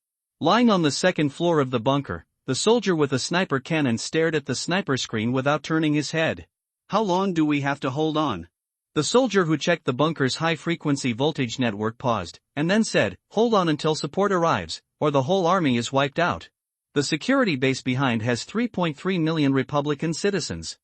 Lying on the 2nd floor of the bunker, the soldier with a sniper cannon stared at the sniper screen without turning his head. How long do we have to hold on? The soldier who checked the bunker's high-frequency voltage network paused, and then said, hold on until support arrives, or the whole army is wiped out. The security base behind has 3.3 million Republican citizens.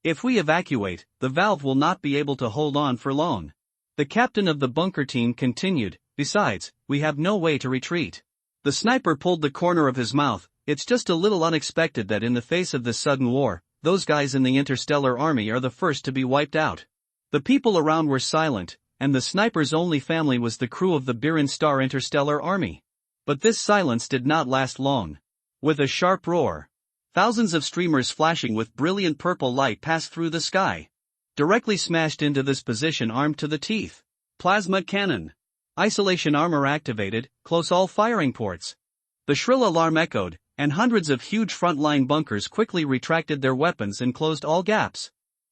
If we evacuate, the valve will not be able to hold on for long. The captain of the bunker team continued, besides, we have no way to retreat. The sniper pulled the corner of his mouth, It's just a little unexpected that in the face of this sudden war, those guys in the interstellar army are the first to be wiped out. The people around were silent, and the sniper's only family was the crew of the Biran Star Interstellar Army. But this silence did not last long. With a sharp roar, thousands of streamers flashing with brilliant purple light passed through the sky. Directly smashed into this position armed to the teeth. Plasma cannon. Isolation armor activated, close all firing ports. The shrill alarm echoed, and hundreds of huge front-line bunkers quickly retracted their weapons and closed all gaps.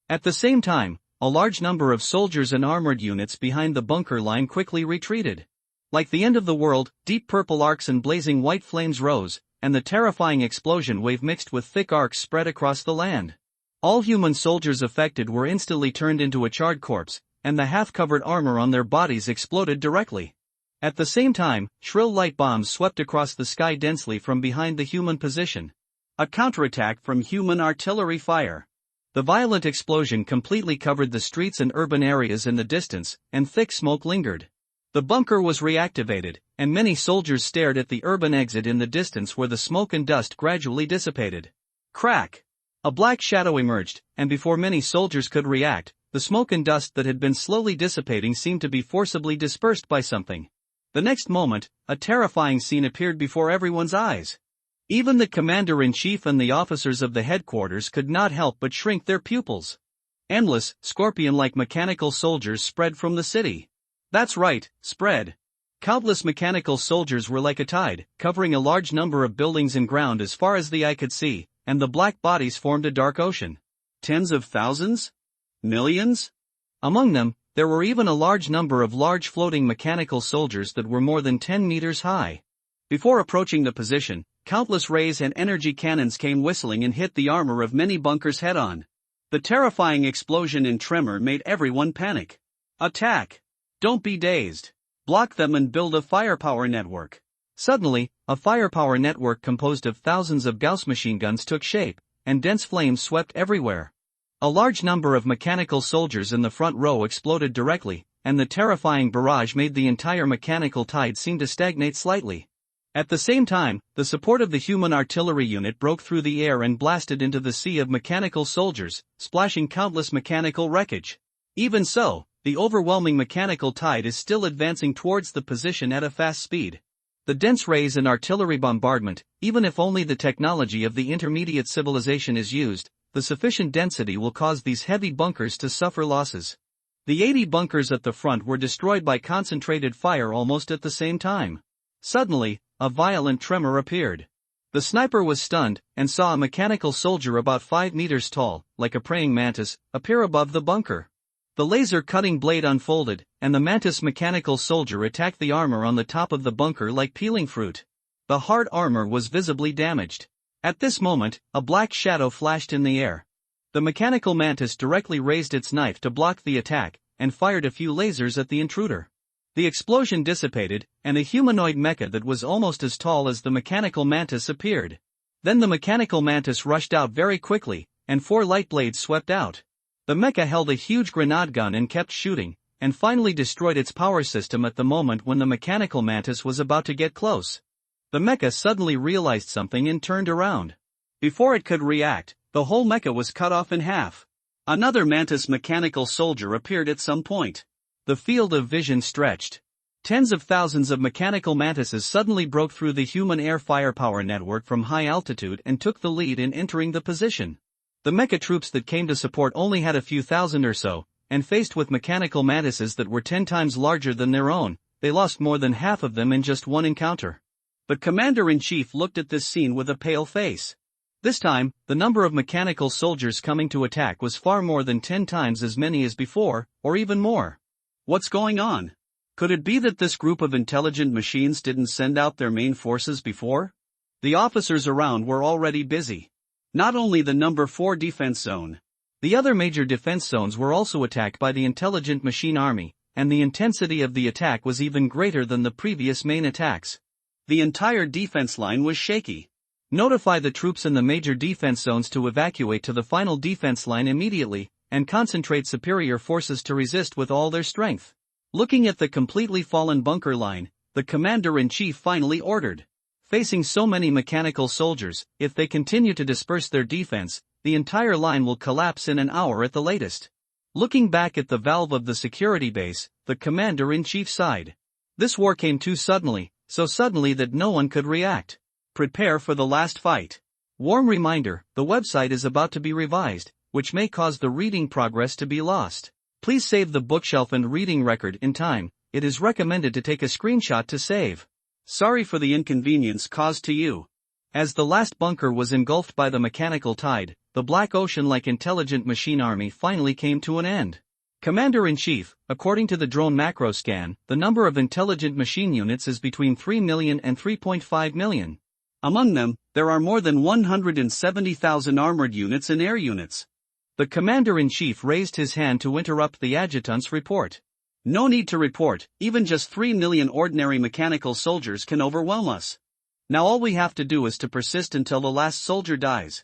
At the same time, a large number of soldiers and armored units behind the bunker line quickly retreated. Like the end of the world, deep purple arcs and blazing white flames rose, and the terrifying explosion wave mixed with thick arcs spread across the land. All human soldiers affected were instantly turned into a charred corpse, and the half-covered armor on their bodies exploded directly. At the same time, shrill light bombs swept across the sky densely from behind the human position. A counterattack from human artillery fire. The violent explosion completely covered the streets and urban areas in the distance, and thick smoke lingered. The bunker was reactivated, and many soldiers stared at the urban exit in the distance where the smoke and dust gradually dissipated. Crack! A black shadow emerged, and before many soldiers could react, the smoke and dust that had been slowly dissipating seemed to be forcibly dispersed by something. The next moment, a terrifying scene appeared before everyone's eyes. Even the commander-in-chief and the officers of the headquarters could not help but shrink their pupils. Endless, scorpion-like mechanical soldiers spread from the city. That's right, spread. Countless mechanical soldiers were like a tide, covering a large number of buildings and ground as far as the eye could see, and the black bodies formed a dark ocean. Tens of thousands? Millions? Among them, there were even a large number of large floating mechanical soldiers that were more than 10 meters high. Before approaching the position, countless rays and energy cannons came whistling and hit the armor of many bunkers head-on. The terrifying explosion and tremor made everyone panic. Attack! Don't be dazed. Block them and build a firepower network. Suddenly, a firepower network composed of thousands of Gauss machine guns took shape, and dense flames swept everywhere. A large number of mechanical soldiers in the front row exploded directly, and the terrifying barrage made the entire mechanical tide seem to stagnate slightly. At the same time, the support of the human artillery unit broke through the air and blasted into the sea of mechanical soldiers, splashing countless mechanical wreckage. Even so, the overwhelming mechanical tide is still advancing towards the position at a fast speed. The dense rays and artillery bombardment, even if only the technology of the intermediate civilization is used, the sufficient density will cause these heavy bunkers to suffer losses. The 80 bunkers at the front were destroyed by concentrated fire almost at the same time. Suddenly, a violent tremor appeared. The sniper was stunned, and saw a mechanical soldier about 5 meters tall, like a praying mantis, appear above the bunker. The laser-cutting blade unfolded, and the mantis mechanical soldier attacked the armor on the top of the bunker like peeling fruit. The hard armor was visibly damaged. At this moment, a black shadow flashed in the air. The mechanical mantis directly raised its knife to block the attack, and fired a few lasers at the intruder. The explosion dissipated, and a humanoid mecha that was almost as tall as the mechanical mantis appeared. Then the mechanical mantis rushed out very quickly, and 4 light blades swept out. The mecha held a huge grenade gun and kept shooting, and finally destroyed its power system at the moment when the mechanical mantis was about to get close. The mecha suddenly realized something and turned around. Before it could react, the whole mecha was cut off in half. Another mantis mechanical soldier appeared at some point. The field of vision stretched. Tens of thousands of mechanical mantises suddenly broke through the human air firepower network from high altitude and took the lead in entering the position. The mecha troops that came to support only had a few thousand or so, and faced with mechanical mantises that were 10 times larger than their own, they lost more than half of them in just one encounter. But Commander-in-Chief looked at this scene with a pale face. This time, the number of mechanical soldiers coming to attack was far more than 10 times as many as before, or even more. What's going on? Could it be that this group of intelligent machines didn't send out their main forces before? The officers around were already busy. Not only the number 4 defense zone. The other major defense zones were also attacked by the intelligent machine army, and the intensity of the attack was even greater than the previous main attacks. The entire defense line was shaky. Notify the troops in the major defense zones to evacuate to the final defense line immediately, and concentrate superior forces to resist with all their strength. Looking at the completely fallen bunker line, the commander-in-chief finally ordered. Facing so many mechanical soldiers, if they continue to disperse their defense, the entire line will collapse in an hour at the latest. Looking back at the valve of the security base, the commander-in-chief sighed. This war came too suddenly, so suddenly that no one could react. Prepare for the last fight. Warm reminder, the website is about to be revised, which may cause the reading progress to be lost. Please save the bookshelf and reading record in time. It is recommended to take a screenshot to save. Sorry for the inconvenience caused to you. As the last bunker was engulfed by the mechanical tide, the Black Ocean-like intelligent machine army finally came to an end. Commander-in-Chief, according to the drone macro scan, the number of intelligent machine units is between 3 million and 3.5 million. Among them, there are more than 170,000 armored units and air units. The commander-in-chief raised his hand to interrupt the adjutant's report. No need to report, even just 3 million ordinary mechanical soldiers can overwhelm us. Now all we have to do is to persist until the last soldier dies.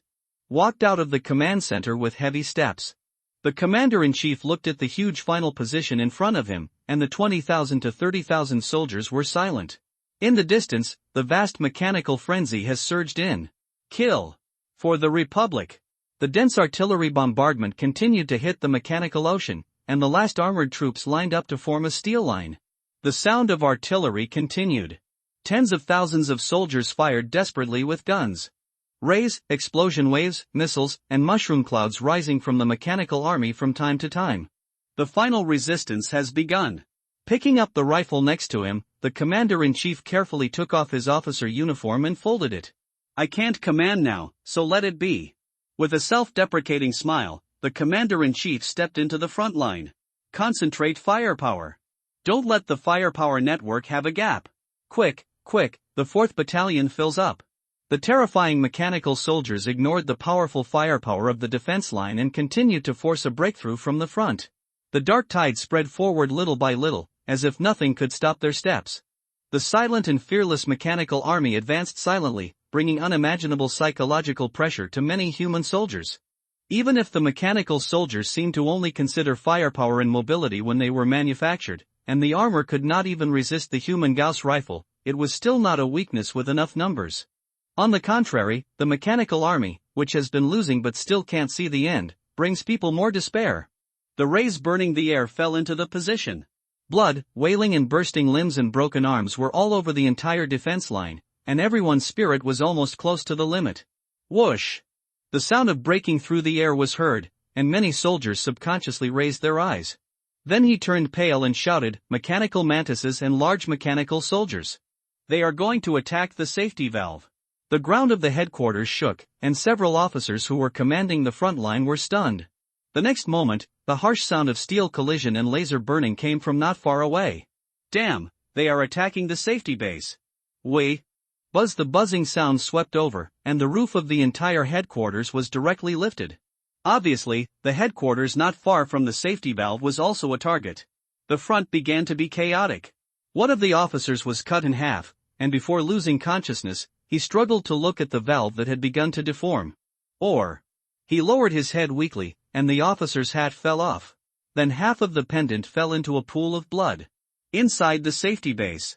Walked out of the command center with heavy steps. The commander-in-chief looked at the huge final position in front of him, and the 20,000 to 30,000 soldiers were silent. In the distance, the vast mechanical frenzy has surged in. Kill. For the Republic. The dense artillery bombardment continued to hit the mechanical ocean, and the last armored troops lined up to form a steel line. The sound of artillery continued. Tens of thousands of soldiers fired desperately with guns. Rays, explosion waves, missiles, and mushroom clouds rising from the mechanical army from time to time. The final resistance has begun. Picking up the rifle next to him, the commander-in-chief carefully took off his officer uniform and folded it. I can't command now, so let it be. With a self-deprecating smile, the commander-in-chief stepped into the front line. Concentrate firepower. Don't let the firepower network have a gap. Quick, quick, the 4th Battalion fills up. The terrifying mechanical soldiers ignored the powerful firepower of the defense line and continued to force a breakthrough from the front. The dark tide spread forward little by little, as if nothing could stop their steps. The silent and fearless mechanical army advanced silently, bringing unimaginable psychological pressure to many human soldiers. Even if the mechanical soldiers seemed to only consider firepower and mobility when they were manufactured, and the armor could not even resist the human Gauss rifle, it was still not a weakness with enough numbers. On the contrary, the mechanical army, which has been losing but still can't see the end, brings people more despair. The rays burning the air fell into the position. Blood, wailing and bursting limbs and broken arms were all over the entire defense line, and everyone's spirit was almost close to the limit. Whoosh! The sound of breaking through the air was heard, and many soldiers subconsciously raised their eyes. Then he turned pale and shouted, "Mechanical mantises and large mechanical soldiers. They are going to attack the safety valve." The ground of the headquarters shook, and several officers who were commanding the front line were stunned. The next moment, the harsh sound of steel collision and laser burning came from not far away. Damn, they are attacking the safety base. The buzzing sound swept over, and the roof of the entire headquarters was directly lifted. Obviously, the headquarters not far from the safety valve was also a target. The front began to be chaotic. One of the officers was cut in half, and before losing consciousness, he struggled to look at the valve that had begun to deform. He lowered his head weakly, and the officer's hat fell off. Then half of the pendant fell into a pool of blood. Inside the safety base.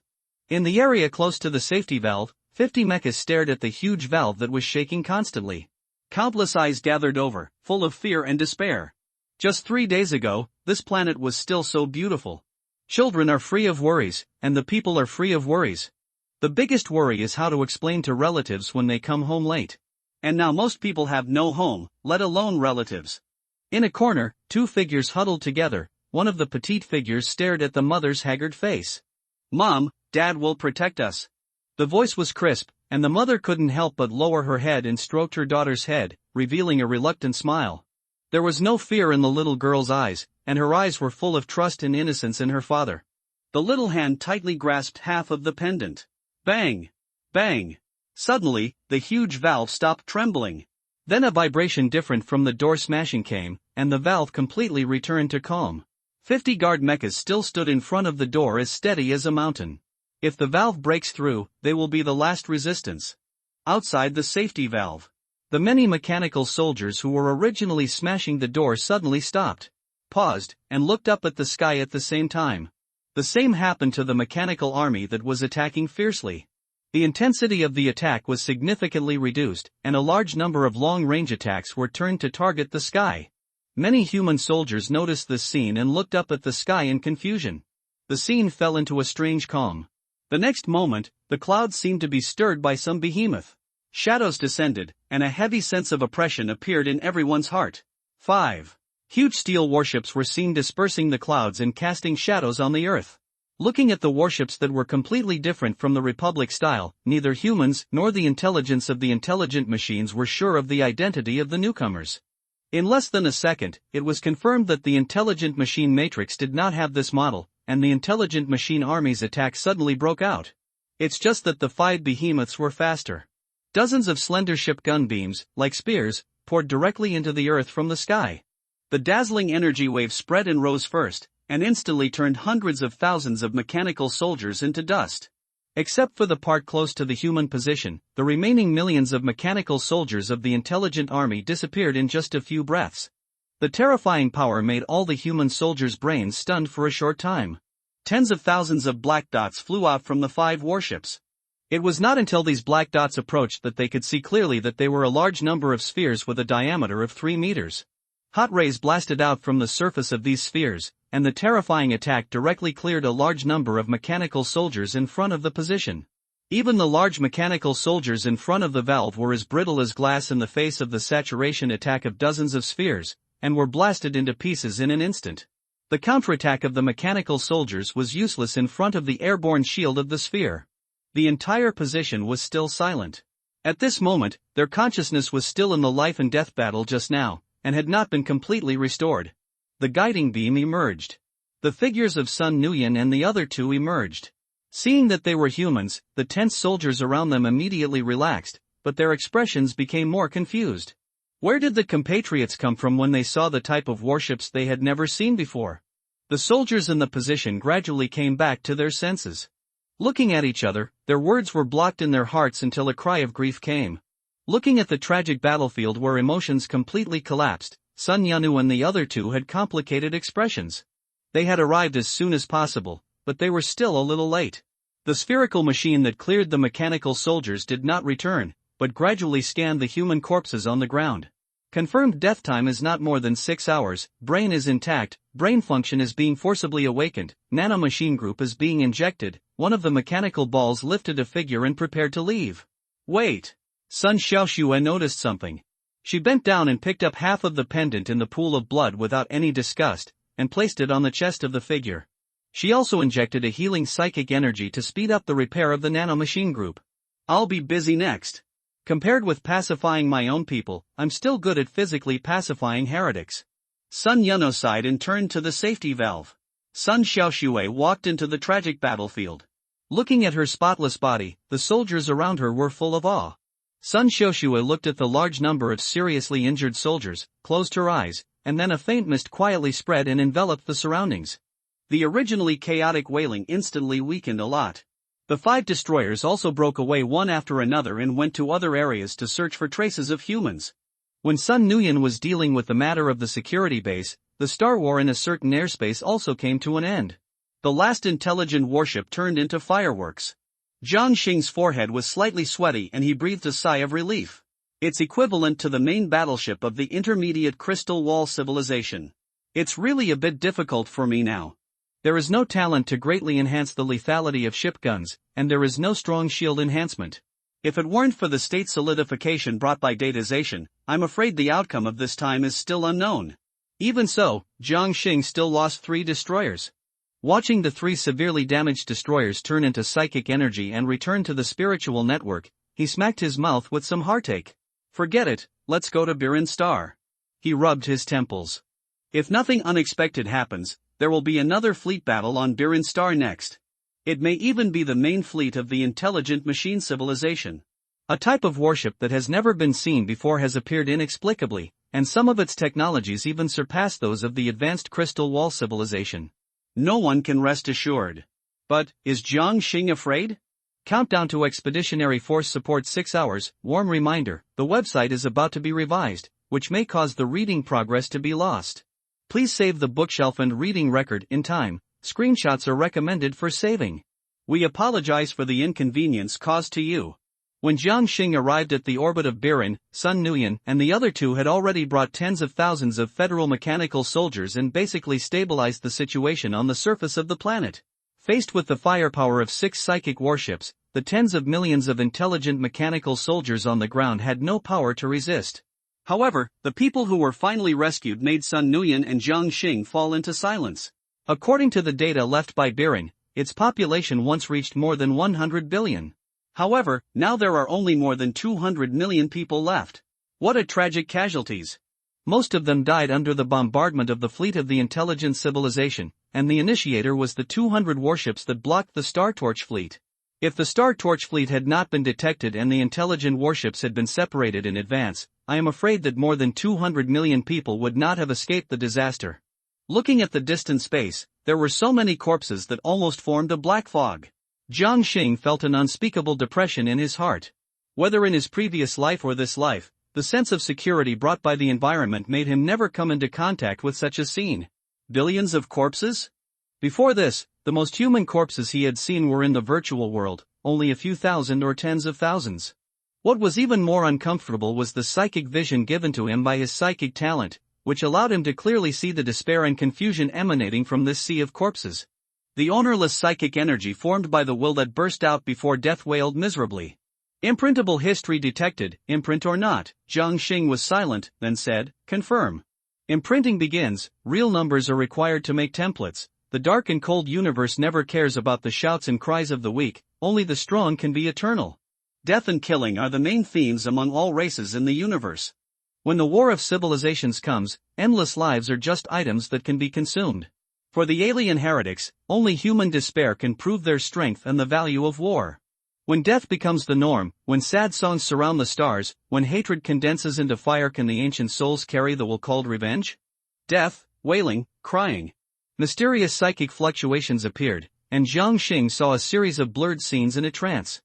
In the area close to the safety valve, 50 mechas stared at the huge valve that was shaking constantly. Countless eyes gathered over, full of fear and despair. Just 3 days ago, this planet was still so beautiful. Children are free of worries, and the people are free of worries. The biggest worry is how to explain to relatives when they come home late. And now most people have no home, let alone relatives. In a corner, 2 figures huddled together. One of the petite figures stared at the mother's haggard face. "Mom, Dad will protect us." The voice was crisp, and the mother couldn't help but lower her head and stroked her daughter's head, revealing a reluctant smile. There was no fear in the little girl's eyes, and her eyes were full of trust and innocence in her father. The little hand tightly grasped half of the pendant. Bang! Bang! Suddenly, the huge valve stopped trembling. Then a vibration different from the door smashing came, and the valve completely returned to calm. 50 guard mechas still stood in front of the door as steady as a mountain. If the valve breaks through, they will be the last resistance. Outside the safety valve, the many mechanical soldiers who were originally smashing the door suddenly stopped, paused, and looked up at the sky at the same time. The same happened to the mechanical army that was attacking fiercely. The intensity of the attack was significantly reduced, and a large number of long-range attacks were turned to target the sky. Many human soldiers noticed this scene and looked up at the sky in confusion. The scene fell into a strange calm. The next moment, the clouds seemed to be stirred by some behemoth. Shadows descended, and a heavy sense of oppression appeared in everyone's heart. 5. Huge steel warships were seen dispersing the clouds and casting shadows on the earth. Looking at the warships that were completely different from the Republic style, neither humans nor the intelligence of the intelligent machines were sure of the identity of the newcomers. In less than a second, it was confirmed that the intelligent machine matrix did not have this model, and the intelligent machine army's attack suddenly broke out. It's just that the 5 behemoths were faster. Dozens of slender ship gun beams, like spears, poured directly into the earth from the sky. The dazzling energy wave spread and rose first, and instantly turned hundreds of thousands of mechanical soldiers into dust. Except for the part close to the human position, the remaining millions of mechanical soldiers of the intelligent army disappeared in just a few breaths. The terrifying power made all the human soldiers' brains stunned for a short time. Tens of thousands of black dots flew out from the 5 warships. It was not until these black dots approached that they could see clearly that they were a large number of spheres with a diameter of 3 meters. Hot rays blasted out from the surface of these spheres, and the terrifying attack directly cleared a large number of mechanical soldiers in front of the position. Even the large mechanical soldiers in front of the valve were as brittle as glass in the face of the saturation attack of dozens of spheres, and were blasted into pieces in an instant. The counterattack of the mechanical soldiers was useless in front of the airborne shield of the sphere. The entire position was still silent. At this moment, their consciousness was still in the life and death battle just now, and had not been completely restored. The guiding beam emerged. The figures of Sun Nuyen and the other 2 emerged. Seeing that they were humans, the tense soldiers around them immediately relaxed, but their expressions became more confused. Where did the compatriots come from when they saw the type of warships they had never seen before? The soldiers in the position gradually came back to their senses. Looking at each other, their words were blocked in their hearts until a cry of grief came. Looking at the tragic battlefield where emotions completely collapsed, Sun Yanu and the other 2 had complicated expressions. They had arrived as soon as possible, but they were still a little late. The spherical machine that cleared the mechanical soldiers did not return, but gradually scanned the human corpses on the ground. Confirmed death time is not more than 6 hours, brain is intact, brain function is being forcibly awakened, nanomachine group is being injected. One of the mechanical balls lifted a figure and prepared to leave. Wait! Sun Xiaoxue noticed something. She bent down and picked up half of the pendant in the pool of blood without any disgust, and placed it on the chest of the figure. She also injected a healing psychic energy to speed up the repair of the nanomachine group. I'll be busy next. Compared with pacifying my own people, I'm still good at physically pacifying heretics. Sun Yunno sighed and turned to the safety valve. Sun Xiaoxue walked into the tragic battlefield. Looking at her spotless body, the soldiers around her were full of awe. Sun Xiaoxue looked at the large number of seriously injured soldiers, closed her eyes, and then a faint mist quietly spread and enveloped the surroundings. The originally chaotic wailing instantly weakened a lot. The 5 destroyers also broke away one after another and went to other areas to search for traces of humans. When Sun Nuyen was dealing with the matter of the security base, the Star War in a certain airspace also came to an end. The last intelligent warship turned into fireworks. Jiang Xing's forehead was slightly sweaty and he breathed a sigh of relief. It's equivalent to the main battleship of the intermediate Crystal Wall civilization. It's really a bit difficult for me now. There is no talent to greatly enhance the lethality of ship guns, and there is no strong shield enhancement. If it weren't for the state solidification brought by datization, I'm afraid the outcome of this time is still unknown. Even so, Jiang Xing still lost 3 destroyers. Watching the 3 severely damaged destroyers turn into psychic energy and return to the spiritual network, he smacked his mouth with some heartache. Forget it, let's go to Birin Star. He rubbed his temples. If nothing unexpected happens, there will be another fleet battle on Birin Star next. It may even be the main fleet of the intelligent machine civilization. A type of warship that has never been seen before has appeared inexplicably, and some of its technologies even surpass those of the advanced Crystal Wall civilization. No one can rest assured. But, is Jiang Xing afraid? Countdown to Expeditionary Force Support 6 hours, warm reminder, the website is about to be revised, which may cause the reading progress to be lost. Please save the bookshelf and reading record in time, screenshots are recommended for saving. We apologize for the inconvenience caused to you. When Jiang Xing arrived at the orbit of Biren, Sun Nuyen and the other two had already brought tens of thousands of federal mechanical soldiers and basically stabilized the situation on the surface of the planet. Faced with the firepower of 6 psychic warships, the tens of millions of intelligent mechanical soldiers on the ground had no power to resist. However, the people who were finally rescued made Sun Nuyen and Jiang Xing fall into silence. According to the data left by Biren, its population once reached more than 100 billion. However, now there are only more than 200 million people left. What a tragic casualties! Most of them died under the bombardment of the fleet of the intelligent civilization, and the initiator was the 200 warships that blocked the Star Torch fleet. If the Star Torch fleet had not been detected and the intelligent warships had been separated in advance, I am afraid that more than 200 million people would not have escaped the disaster. Looking at the distant space, there were so many corpses that almost formed a black fog. Jiang Xing felt an unspeakable depression in his heart. Whether in his previous life or this life, the sense of security brought by the environment made him never come into contact with such a scene. Billions of corpses? Before this, the most human corpses he had seen were in the virtual world, only a few thousand or tens of thousands. What was even more uncomfortable was the psychic vision given to him by his psychic talent, which allowed him to clearly see the despair and confusion emanating from this sea of corpses. The ownerless psychic energy formed by the will that burst out before death wailed miserably. Imprintable history detected, imprint or not. Jiang Xing was silent, then said, confirm. Imprinting begins, real numbers are required to make templates. The dark and cold universe never cares about the shouts and cries of the weak, only the strong can be eternal. Death and killing are the main themes among all races in the universe. When the war of civilizations comes, endless lives are just items that can be consumed. For the alien heretics, only human despair can prove their strength and the value of war. When death becomes the norm, when sad songs surround the stars, when hatred condenses into fire, can the ancient souls carry the will called revenge? Death, wailing, crying. Mysterious psychic fluctuations appeared, and Jiang Xing saw a series of blurred scenes in a trance.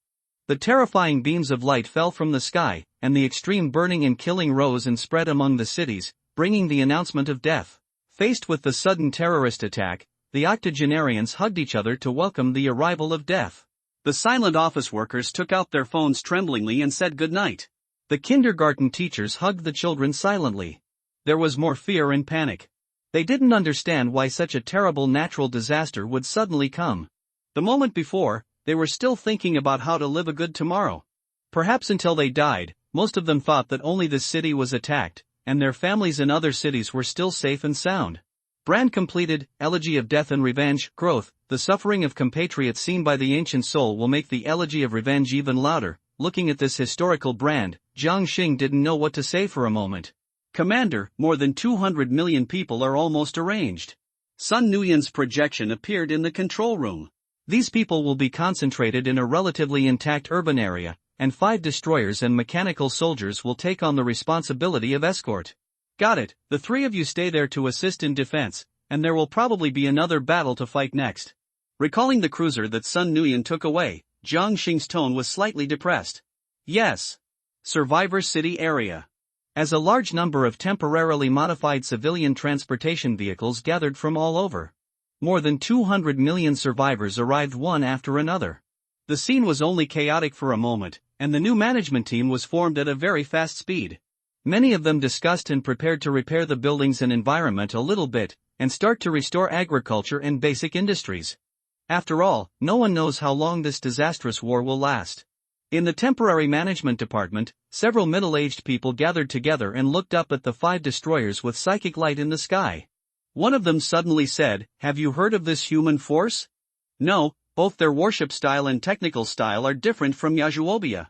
The terrifying beams of light fell from the sky, and the extreme burning and killing rose and spread among the cities, bringing the announcement of death. Faced with the sudden terrorist attack, the octogenarians hugged each other to welcome the arrival of death. The silent office workers took out their phones tremblingly and said goodnight. The kindergarten teachers hugged the children silently. There was more fear and panic. They didn't understand why such a terrible natural disaster would suddenly come. The moment before, they were still thinking about how to live a good tomorrow. Perhaps until they died, most of them thought that only this city was attacked, and their families in other cities were still safe and sound. Brand completed, Elegy of Death and Revenge, Growth. The suffering of compatriots seen by the ancient soul will make the elegy of revenge even louder. Looking at this historical brand, Jiang Xing didn't know what to say for a moment. Commander, more than 200 million people are almost arranged. Sun Nuyen's projection appeared in the control room. These people will be concentrated in a relatively intact urban area, and 5 destroyers and mechanical soldiers will take on the responsibility of escort. Got it, the 3 of you stay there to assist in defense, and there will probably be another battle to fight next. Recalling the cruiser that Sun Nuyen took away, Jiang Xing's tone was slightly depressed. Yes. Survivor City area. As a large number of temporarily modified civilian transportation vehicles gathered from all over. More than 200 million survivors arrived one after another. The scene was only chaotic for a moment, and the new management team was formed at a very fast speed. Many of them discussed and prepared to repair the buildings and environment a little bit, and start to restore agriculture and basic industries. After all, no one knows how long this disastrous war will last. In the temporary management department, several middle-aged people gathered together and looked up at the 5 destroyers with psychic light in the sky. One of them suddenly said, "Have you heard of this human force?" No, both their warship style and technical style are different from Yazuobia.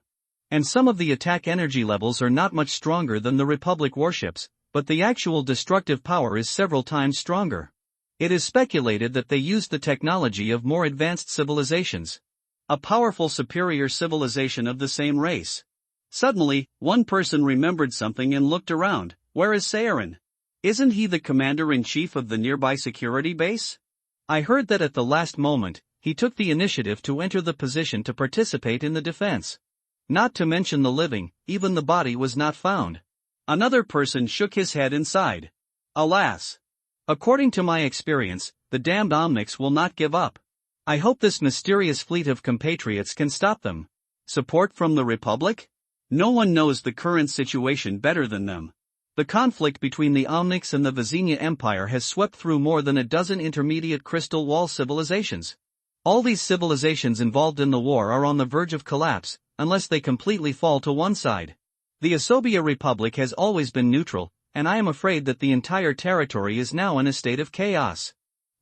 And some of the attack energy levels are not much stronger than the Republic warships, but the actual destructive power is several times stronger. It is speculated that they used the technology of more advanced civilizations. A powerful superior civilization of the same race. Suddenly, one person remembered something and looked around. Where is Sayarin? Isn't he the commander-in-chief of the nearby security base? I heard that at the last moment, he took the initiative to enter the position to participate in the defense. Not to mention the living, even the body was not found. Another person shook his head and sighed. Alas! According to my experience, the damned Omnics will not give up. I hope this mysterious fleet of compatriots can stop them. Support from the Republic? No one knows the current situation better than them. The conflict between the Omnics and the Vizenia Empire has swept through more than a dozen intermediate Crystal Wall civilizations. All these civilizations involved in the war are on the verge of collapse, unless they completely fall to one side. The Asobia Republic has always been neutral, and I am afraid that the entire territory is now in a state of chaos.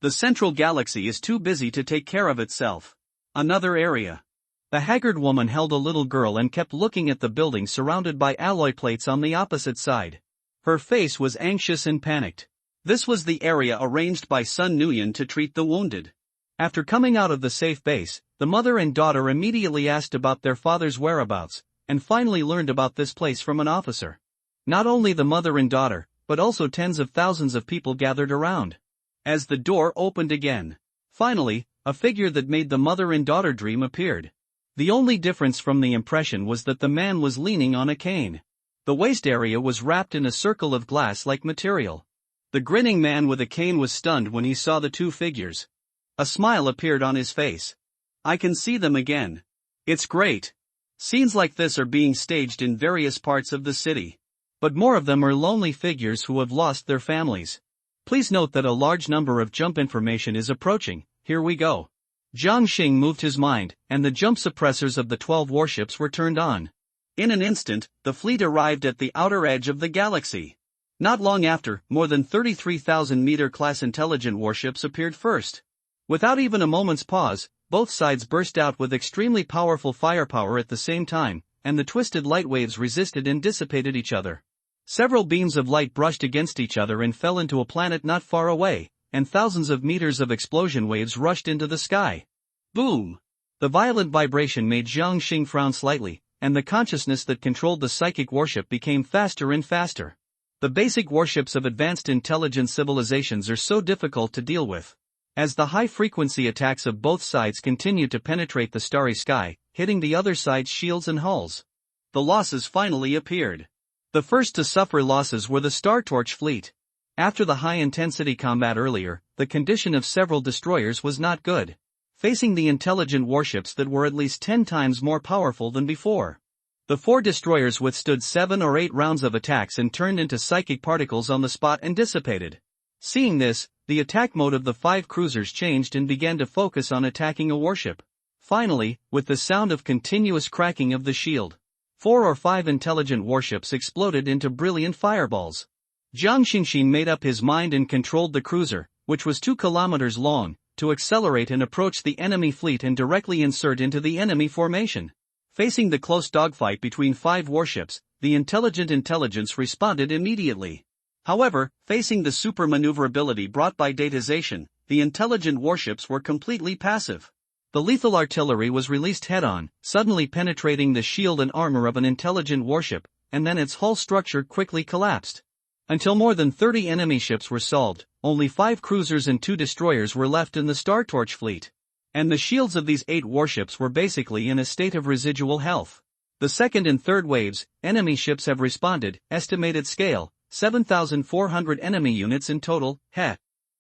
The central galaxy is too busy to take care of itself. Another area. The haggard woman held a little girl and kept looking at the building surrounded by alloy plates on the opposite side. Her face was anxious and panicked. This was the area arranged by Sun Nuyen to treat the wounded. After coming out of the safe base, the mother and daughter immediately asked about their father's whereabouts, and finally learned about this place from an officer. Not only the mother and daughter, but also tens of thousands of people gathered around. As the door opened again, finally, a figure that made the mother and daughter dream appeared. The only difference from the impression was that the man was leaning on a cane. The waist area was wrapped in a circle of glass-like material. The grinning man with a cane was stunned when he saw the two figures. A smile appeared on his face. I can see them again. It's great. Scenes like this are being staged in various parts of the city. But more of them are lonely figures who have lost their families. Please note that a large number of jump information is approaching. Here we go. Jiang Xing moved his mind, and the jump suppressors of the 12 warships were turned on. In an instant, the fleet arrived at the outer edge of the galaxy. Not long after, more than 33,000-meter class intelligent warships appeared first. Without even a moment's pause, both sides burst out with extremely powerful firepower at the same time, and the twisted light waves resisted and dissipated each other. Several beams of light brushed against each other and fell into a planet not far away, and thousands of meters of explosion waves rushed into the sky. Boom! The violent vibration made Jiang Xing frown slightly, and the consciousness that controlled the psychic warship became faster and faster. The basic warships of advanced intelligent civilizations are so difficult to deal with. As the high-frequency attacks of both sides continued to penetrate the starry sky, hitting the other side's shields and hulls, the losses finally appeared. The first to suffer losses were the Star Torch fleet. After the high-intensity combat earlier, the condition of several destroyers was not good. Facing the intelligent warships that were at least 10 times more powerful than before. The 4 destroyers withstood 7 or 8 rounds of attacks and turned into psychic particles on the spot and dissipated. Seeing this, the attack mode of the 5 cruisers changed and began to focus on attacking a warship. Finally, with the sound of continuous cracking of the shield, 4 or 5 intelligent warships exploded into brilliant fireballs. Jiang Xingxin made up his mind and controlled the cruiser, which was 2 kilometers long, to accelerate and approach the enemy fleet and directly insert into the enemy formation. Facing the close dogfight between 5 warships, the intelligent intelligence responded immediately. However, facing the super maneuverability brought by datization, the intelligent warships were completely passive. The lethal artillery was released head-on, suddenly penetrating the shield and armor of an intelligent warship, and then its hull structure quickly collapsed. Until more than 30 enemy ships were solved, only 5 cruisers and 2 destroyers were left in the Star Torch fleet. And the shields of these 8 warships were basically in a state of residual health. The second and third waves, enemy ships have responded, estimated scale, 7,400 enemy units in total, heh.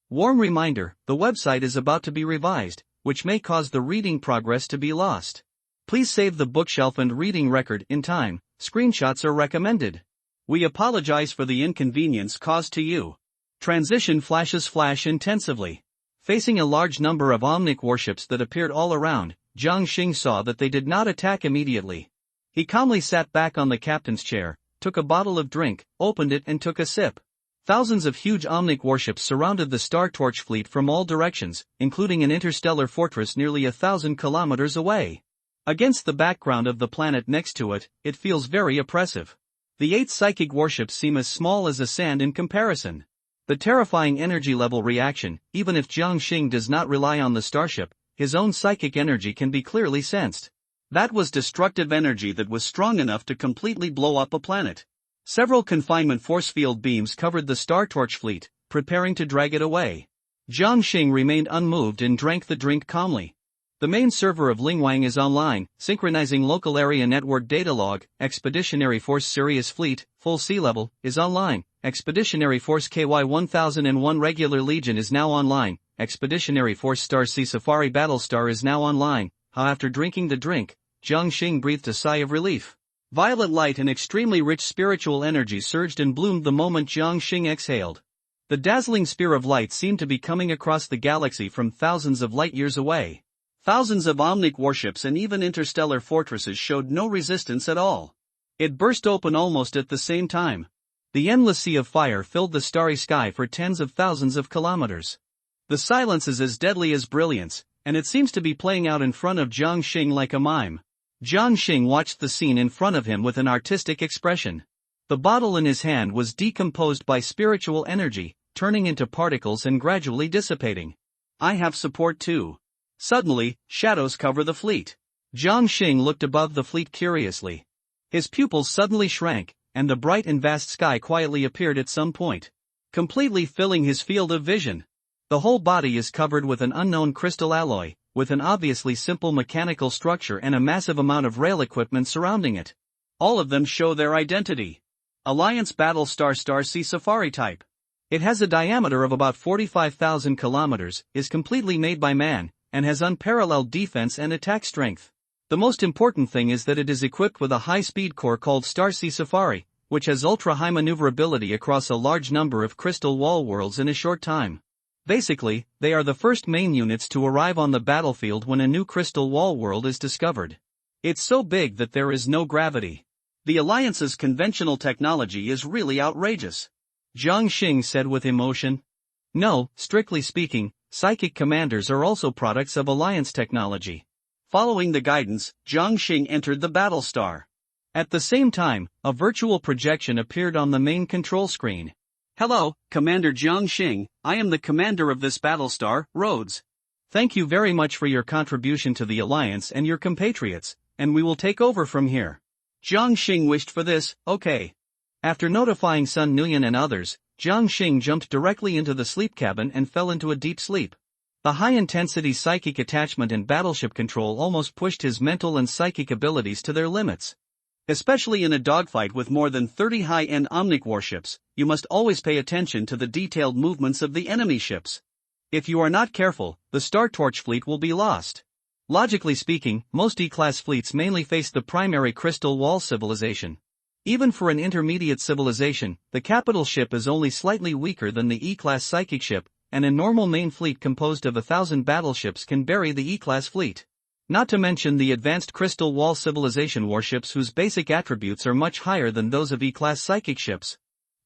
Warm reminder, the website is about to be revised, which may cause the reading progress to be lost. Please save the bookshelf and reading record in time, screenshots are recommended. We apologize for the inconvenience caused to you. Transition flashes flash intensively. Facing a large number of Omnic warships that appeared all around, Jiang Xing saw that they did not attack immediately. He calmly sat back on the captain's chair, took a bottle of drink, opened it and took a sip. Thousands of huge Omnic warships surrounded the Star Torch fleet from all directions, including an interstellar fortress nearly 1,000 kilometers away. Against the background of the planet next to it, it feels very oppressive. The 8 psychic warships seem as small as a sand in comparison. The terrifying energy level reaction, even if Jiang Xing does not rely on the starship, his own psychic energy can be clearly sensed. That was destructive energy that was strong enough to completely blow up a planet. Several confinement force field beams covered the Star Torch fleet, preparing to drag it away. Jiang Xing remained unmoved and drank the drink calmly. The main server of Lingwang is online, synchronizing local area network data log. Expeditionary Force Sirius Fleet, full sea level, is online. Expeditionary Force KY-1001 Regular Legion is now online. Expeditionary Force Star Sea Safari Battlestar is now online. How after drinking the drink, Jiang Xing breathed a sigh of relief. Violet light and extremely rich spiritual energy surged and bloomed the moment Jiang Xing exhaled. The dazzling sphere of light seemed to be coming across the galaxy from thousands of light years away. Thousands of Omnic warships and even interstellar fortresses showed no resistance at all. It burst open almost at the same time. The endless sea of fire filled the starry sky for tens of thousands of kilometers. The silence is as deadly as brilliance, and it seems to be playing out in front of Jiang Xing like a mime. Jiang Xing watched the scene in front of him with an artistic expression. The bottle in his hand was decomposed by spiritual energy, turning into particles and gradually dissipating. I have support too. Suddenly, shadows cover the fleet. Jiang Xing looked above the fleet curiously. His pupils suddenly shrank, and the bright and vast sky quietly appeared at some point, completely filling his field of vision. The whole body is covered with an unknown crystal alloy, with an obviously simple mechanical structure and a massive amount of rail equipment surrounding it. All of them show their identity. Alliance Battlestar Star Sea Safari type. It has a diameter of about 45,000 kilometers, is completely made by man, and has unparalleled defense and attack strength. The most important thing is that it is equipped with a high-speed core called Star Sea Safari, which has ultra-high maneuverability across a large number of crystal wall worlds in a short time. Basically, they are the first main units to arrive on the battlefield when a new crystal wall world is discovered. It's so big that there is no gravity. The Alliance's conventional technology is really outrageous. Jiang Xing said with emotion. No, strictly speaking, psychic commanders are also products of Alliance technology. Following the guidance, Jiang Xing entered the Battlestar. At the same time, a virtual projection appeared on the main control screen. Hello, Commander Jiang Xing, I am the commander of this Battlestar, Rhodes. Thank you very much for your contribution to the Alliance and your compatriots, and we will take over from here. Jiang Xing wished for this, okay. After notifying Sun Nuyen and others, Jiang Xing jumped directly into the sleep cabin and fell into a deep sleep. The high-intensity psychic attachment and battleship control almost pushed his mental and psychic abilities to their limits. Especially in a dogfight with more than 30 high-end Omnic warships, you must always pay attention to the detailed movements of the enemy ships. If you are not careful, the Star Torch fleet will be lost. Logically speaking, most E-class fleets mainly face the primary crystal wall civilization. Even for an intermediate civilization, the capital ship is only slightly weaker than the E-class psychic ship, and a normal main fleet composed of 1,000 battleships can bury the E-class fleet. Not to mention the advanced Crystal Wall civilization warships whose basic attributes are much higher than those of E-class psychic ships.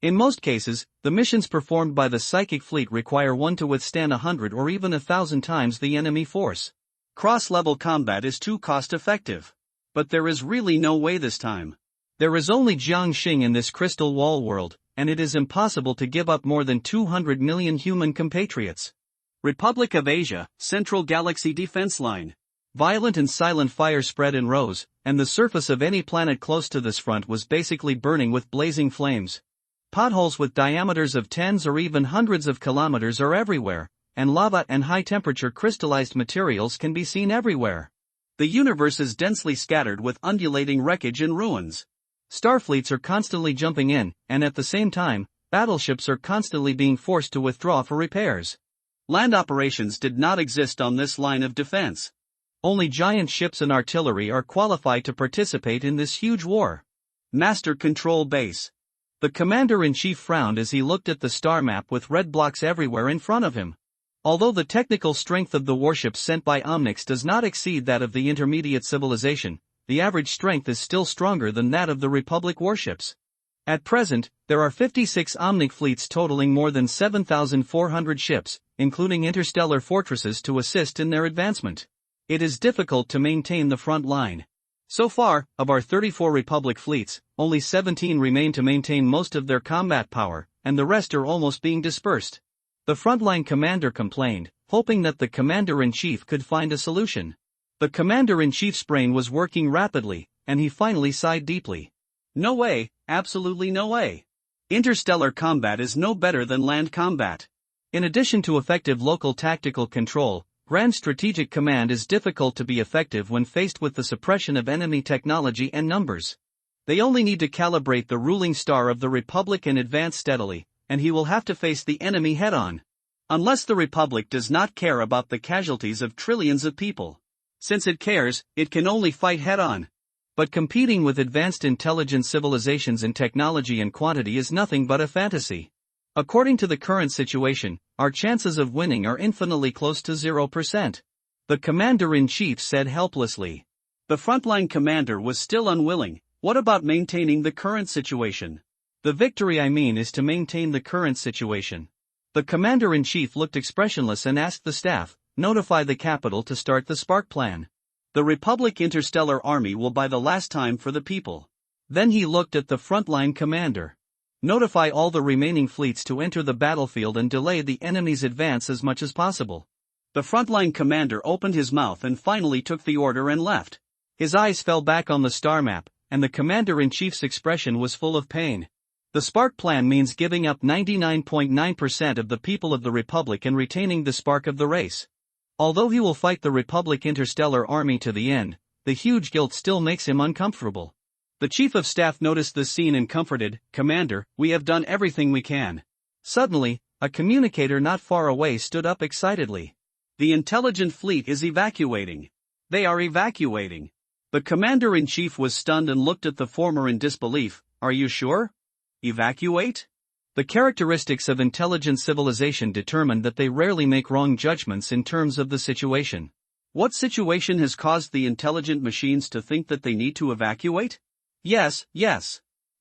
In most cases, the missions performed by the psychic fleet require one to withstand 100 or even 1,000 times the enemy force. Cross-level combat is too cost-effective. But there is really no way this time. There is only Jiang Xing in this Crystal Wall world, and it is impossible to give up more than 200 million human compatriots. Republic of Asia, Central Galaxy Defense Line. Violent and silent fire spread and rose, and the surface of any planet close to this front was basically burning with blazing flames. Potholes with diameters of tens or even hundreds of kilometers are everywhere, and lava and high-temperature crystallized materials can be seen everywhere. The universe is densely scattered with undulating wreckage and ruins. Starfleets are constantly jumping in, and at the same time, battleships are constantly being forced to withdraw for repairs. Land operations did not exist on this line of defense. Only giant ships and artillery are qualified to participate in this huge war. Master Control Base. The commander-in-chief frowned as he looked at the star map with red blocks everywhere in front of him. Although the technical strength of the warships sent by Omnics does not exceed that of the intermediate civilization, the average strength is still stronger than that of the Republic warships. At present, there are 56 Omnic fleets totaling more than 7,400 ships, including interstellar fortresses to assist in their advancement. It is difficult to maintain the front line. So far, of our 34 Republic fleets, only 17 remain to maintain most of their combat power, and the rest are almost being dispersed. The frontline commander complained, hoping that the commander-in-chief could find a solution. The commander-in-chief's brain was working rapidly, and he finally sighed deeply. No way, absolutely no way. Interstellar combat is no better than land combat. In addition to effective local tactical control, grand strategic command is difficult to be effective when faced with the suppression of enemy technology and numbers. They only need to calibrate the ruling star of the Republic and advance steadily, and he will have to face the enemy head-on. Unless the Republic does not care about the casualties of trillions of people. Since it cares, it can only fight head-on. But competing with advanced intelligent civilizations in technology and quantity is nothing but a fantasy. According to the current situation, our chances of winning are infinitely close to 0%. The commander-in-chief said helplessly. The frontline commander was still unwilling. What about maintaining the current situation? The victory I mean is to maintain the current situation. The commander-in-chief looked expressionless and asked the staff, notify the capital to start the Spark plan. The Republic Interstellar Army will buy the last time for the people. Then he looked at the frontline commander. Notify all the remaining fleets to enter the battlefield and delay the enemy's advance as much as possible. The frontline commander opened his mouth and finally took the order and left. His eyes fell back on the star map, and the commander-in-chief's expression was full of pain. The Spark plan means giving up 99.9% of the people of the Republic and retaining the spark of the race. Although he will fight the Republic Interstellar Army to the end, the huge guilt still makes him uncomfortable. The Chief of Staff noticed this scene and comforted, Commander, we have done everything we can. Suddenly, a communicator not far away stood up excitedly. The intelligent fleet is evacuating. They are evacuating. The commander-in-chief was stunned and looked at the former in disbelief. Are you sure? Evacuate? The characteristics of intelligent civilization determine that they rarely make wrong judgments in terms of the situation. What situation has caused the intelligent machines to think that they need to evacuate? Yes.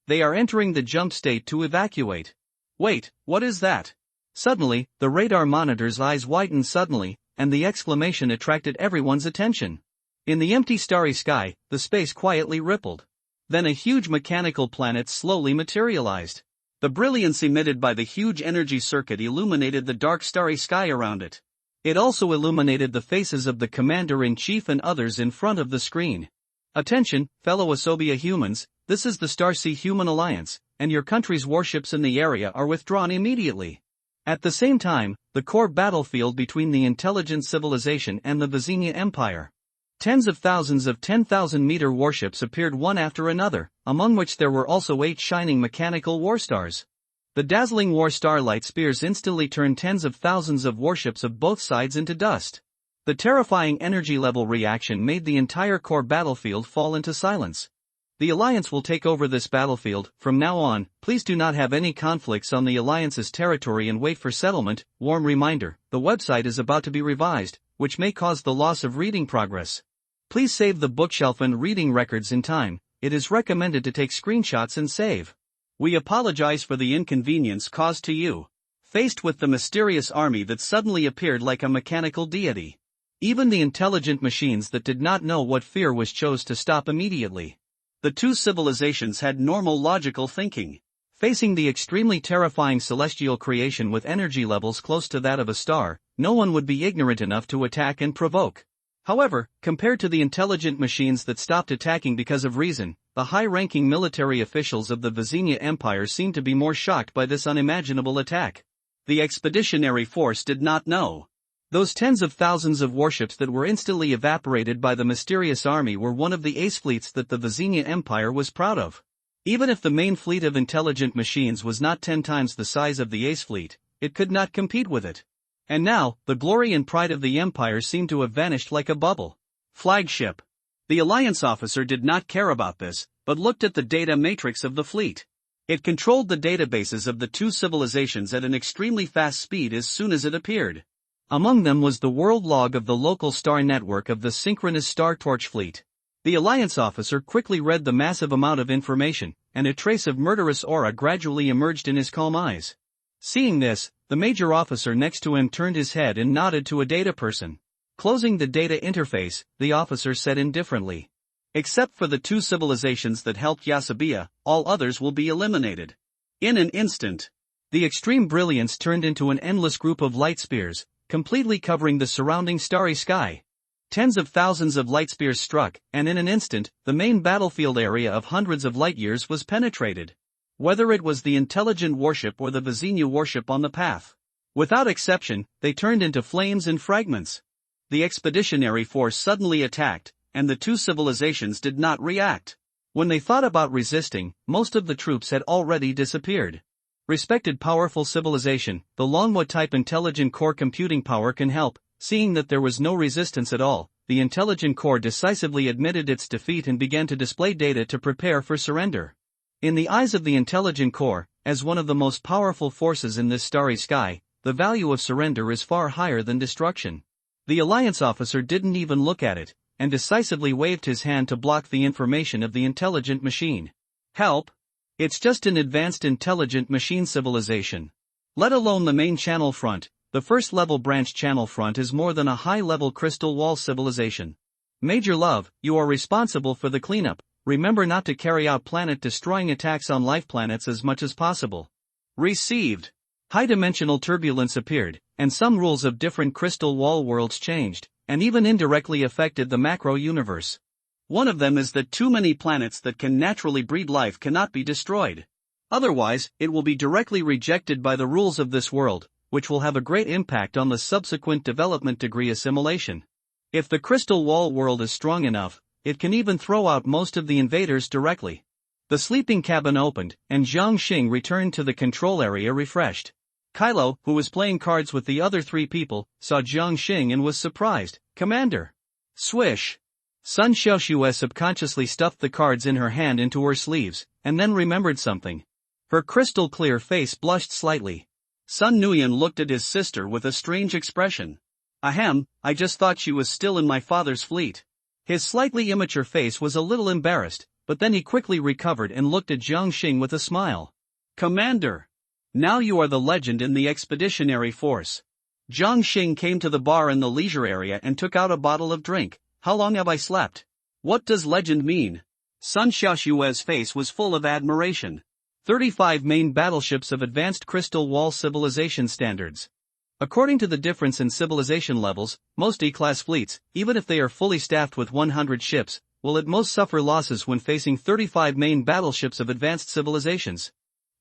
They are entering the jump state to evacuate. Wait, what is that? Suddenly, the radar monitor's eyes widened suddenly, and the exclamation attracted everyone's attention. In the empty starry sky, the space quietly rippled. Then a huge mechanical planet slowly materialized. The brilliance emitted by the huge energy circuit illuminated the dark starry sky around it. It also illuminated the faces of the commander-in-chief and others in front of the screen. Attention, fellow Asobia humans, this is the Starsea Human Alliance, and your country's warships in the area are withdrawn immediately. At the same time, the core battlefield between the intelligent civilization and the Vizenia Empire. Tens of thousands of 10,000-meter warships appeared one after another, among which there were also 8 shining mechanical war stars. The dazzling war starlight spears instantly turned tens of thousands of warships of both sides into dust. The terrifying energy level reaction made the entire core battlefield fall into silence. The Alliance will take over this battlefield. From now on, please do not have any conflicts on the Alliance's territory and wait for settlement. Warm reminder, the website is about to be revised, which may cause the loss of reading progress. Please save the bookshelf and reading records in time. It is recommended to take screenshots and save. We apologize for the inconvenience caused to you. Faced with the mysterious army that suddenly appeared like a mechanical deity. Even the intelligent machines that did not know what fear was chose to stop immediately. The two civilizations had normal logical thinking. Facing the extremely terrifying celestial creation with energy levels close to that of a star, no one would be ignorant enough to attack and provoke. However, compared to the intelligent machines that stopped attacking because of reason, the high-ranking military officials of the Vizenia Empire seemed to be more shocked by this unimaginable attack. The expeditionary force did not know. Those tens of thousands of warships that were instantly evaporated by the mysterious army were one of the ace fleets that the Vizenia Empire was proud of. Even if the main fleet of intelligent machines was not 10 times the size of the ace fleet, it could not compete with it. And now, the glory and pride of the Empire seemed to have vanished like a bubble. Flagship. The Alliance officer did not care about this, but looked at the data matrix of the fleet. It controlled the databases of the two civilizations at an extremely fast speed as soon as it appeared. Among them was the world log of the local star network of the synchronous Star Torch fleet. The Alliance officer quickly read the massive amount of information, and a trace of murderous aura gradually emerged in his calm eyes. Seeing this, the major officer next to him turned his head and nodded to a data person. Closing the data interface, the officer said indifferently. Except for the two civilizations that helped Yasabia, all others will be eliminated. In an instant, the extreme brilliance turned into an endless group of light spears, completely covering the surrounding starry sky. Tens of thousands of light spears struck, and in an instant, the main battlefield area of hundreds of light years was penetrated. Whether it was the intelligent warship or the Vizenia warship on the path. Without exception, they turned into flames and fragments. The expeditionary force suddenly attacked, and the two civilizations did not react. When they thought about resisting, most of the troops had already disappeared. Respected powerful civilization, the Longwa-type intelligent core computing power can help. Seeing that there was no resistance at all, the intelligent core decisively admitted its defeat and began to display data to prepare for surrender. In the eyes of the intelligent core, as one of the most powerful forces in this starry sky, the value of surrender is far higher than destruction. The Alliance officer didn't even look at it, and decisively waved his hand to block the information of the intelligent machine. Help! It's just an advanced intelligent machine civilization. Let alone the main channel front, the first-level branch channel front is more than a high-level crystal wall civilization. Major Love, you are responsible for the cleanup. Remember not to carry out planet-destroying attacks on life planets as much as possible. Received. High-dimensional turbulence appeared, and some rules of different crystal wall worlds changed, and even indirectly affected the macro-universe. One of them is that too many planets that can naturally breed life cannot be destroyed. Otherwise, it will be directly rejected by the rules of this world, which will have a great impact on the subsequent development degree assimilation. If the crystal wall world is strong enough, it can even throw out most of the invaders directly. The sleeping cabin opened, and Jiang Xing returned to the control area refreshed. Kylo, who was playing cards with the other three people, saw Jiang Xing and was surprised. Commander! Swish! Sun Xiaoxue subconsciously stuffed the cards in her hand into her sleeves, and then remembered something. Her crystal-clear face blushed slightly. Sun Nuyan looked at his sister with a strange expression. Ahem, I just thought she was still in my father's fleet. His slightly immature face was a little embarrassed, but then he quickly recovered and looked at Jiang Xing with a smile. Commander! Now you are the legend in the expeditionary force. Jiang Xing came to the bar in the leisure area and took out a bottle of drink. How long have I slept? What does legend mean? Sun Xiaoxue's face was full of admiration. 35 main battleships of advanced crystal wall civilization standards. According to the difference in civilization levels, most E-class fleets, even if they are fully staffed with 100 ships, will at most suffer losses when facing 35 main battleships of advanced civilizations.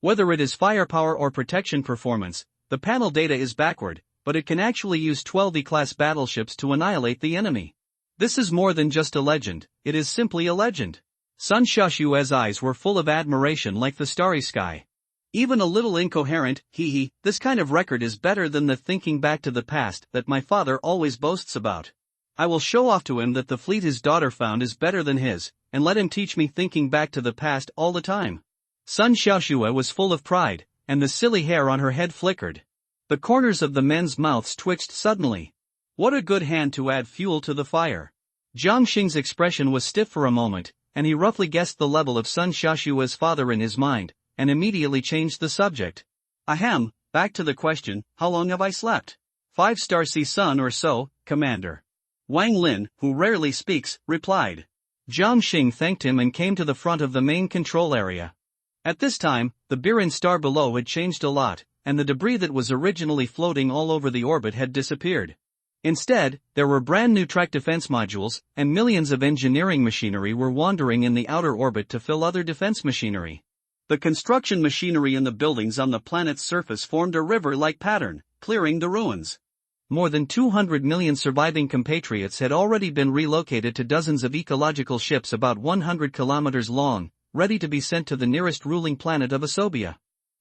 Whether it is firepower or protection performance, the panel data is backward, but it can actually use 12 E-class battleships to annihilate the enemy. This is more than just a legend, it is simply a legend. Sun Xiaoxue's eyes were full of admiration like the starry sky. Even a little incoherent, this kind of record is better than the thinking back to the past that my father always boasts about. I will show off to him that the fleet his daughter found is better than his, and let him teach me thinking back to the past all the time. Sun Xiaoxue was full of pride, and the silly hair on her head flickered. The corners of the men's mouths twitched suddenly. What a good hand to add fuel to the fire. Jiang Xing's expression was stiff for a moment, and he roughly guessed the level of Sun Xiaoxue's father in his mind, and immediately changed the subject. Ahem, back to the question, how long have I slept? 5-star C sun or so, Commander. Wang Lin, who rarely speaks, replied. Jiang Xing thanked him and came to the front of the main control area. At this time, the Biran star below had changed a lot, and the debris that was originally floating all over the orbit had disappeared. Instead, there were brand new track defense modules, and millions of engineering machinery were wandering in the outer orbit to fill other defense machinery. The construction machinery in the buildings on the planet's surface formed a river-like pattern, clearing the ruins. More than 200 million surviving compatriots had already been relocated to dozens of ecological ships about 100 kilometers long, ready to be sent to the nearest ruling planet of Asobia.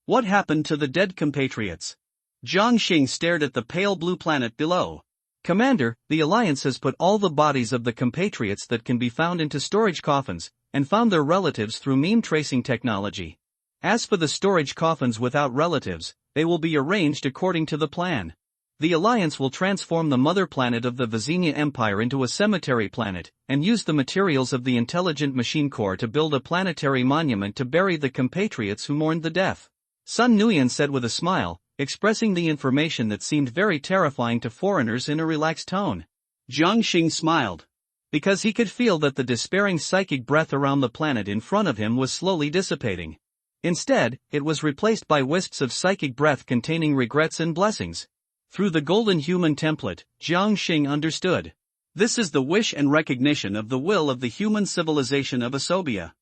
What happened to the dead compatriots? Jiang Xing stared at the pale blue planet below. Commander, the Alliance has put all the bodies of the compatriots that can be found into storage coffins, and found their relatives through meme tracing technology. As for the storage coffins without relatives, they will be arranged according to the plan. The Alliance will transform the mother planet of the Vizenia Empire into a cemetery planet, and use the materials of the intelligent machine core to build a planetary monument to bury the compatriots who mourned the death. Sun Nuyan said with a smile, expressing the information that seemed very terrifying to foreigners in a relaxed tone. Jiang Xing smiled. Because he could feel that the despairing psychic breath around the planet in front of him was slowly dissipating. Instead, it was replaced by wisps of psychic breath containing regrets and blessings. Through the golden human template, Jiang Xing understood. This is the wish and recognition of the will of the human civilization of Asobia.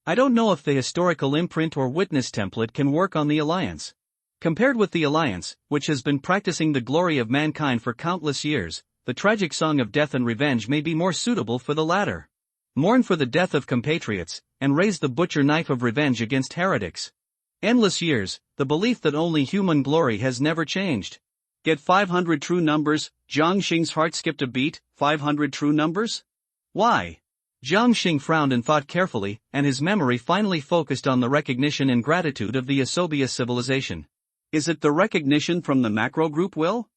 I don't know if the historical imprint or witness template can work on the Alliance. Compared with the Alliance, which has been practicing the glory of mankind for countless years, the tragic song of death and revenge may be more suitable for the latter. Mourn for the death of compatriots, and raise the butcher knife of revenge against heretics. Endless years, the belief that only human glory has never changed. Get 500 true numbers. Jiang Xing's heart skipped a beat. 500 true numbers? Why? Jiang Xing frowned and thought carefully, and his memory finally focused on the recognition and gratitude of the Asobia civilization. Is it the recognition from the macro group, Will?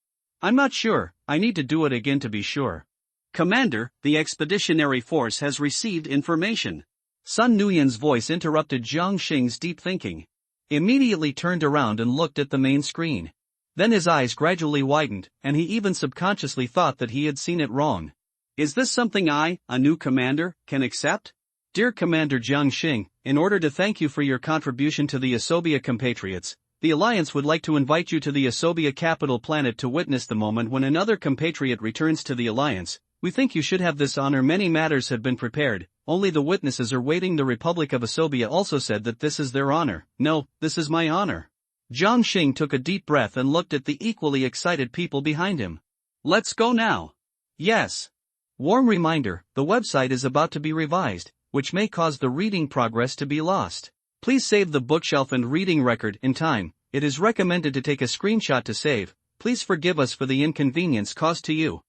I'm not sure, I need to do it again to be sure. Commander, the expeditionary force has received information. Sun Nuyan's voice interrupted Jiang Xing's deep thinking. He immediately turned around and looked at the main screen. Then his eyes gradually widened, and he even subconsciously thought that he had seen it wrong. Is this something I, a new commander, can accept? Dear Commander Jiang Xing, in order to thank you for your contribution to the Asobia compatriots, the Alliance would like to invite you to the Asobia capital planet to witness the moment when another compatriot returns to the Alliance. We think you should have this honor. Many matters have been prepared, only the witnesses are waiting. The Republic of Asobia also said that this is their honor. No, this is my honor. Jiang Xing took a deep breath and looked at the equally excited people behind him. Let's go now. Yes. Warm reminder, the website is about to be revised, which may cause the reading progress to be lost. Please save the bookshelf and reading record in time. It is recommended to take a screenshot to save. Please forgive us for the inconvenience caused to you.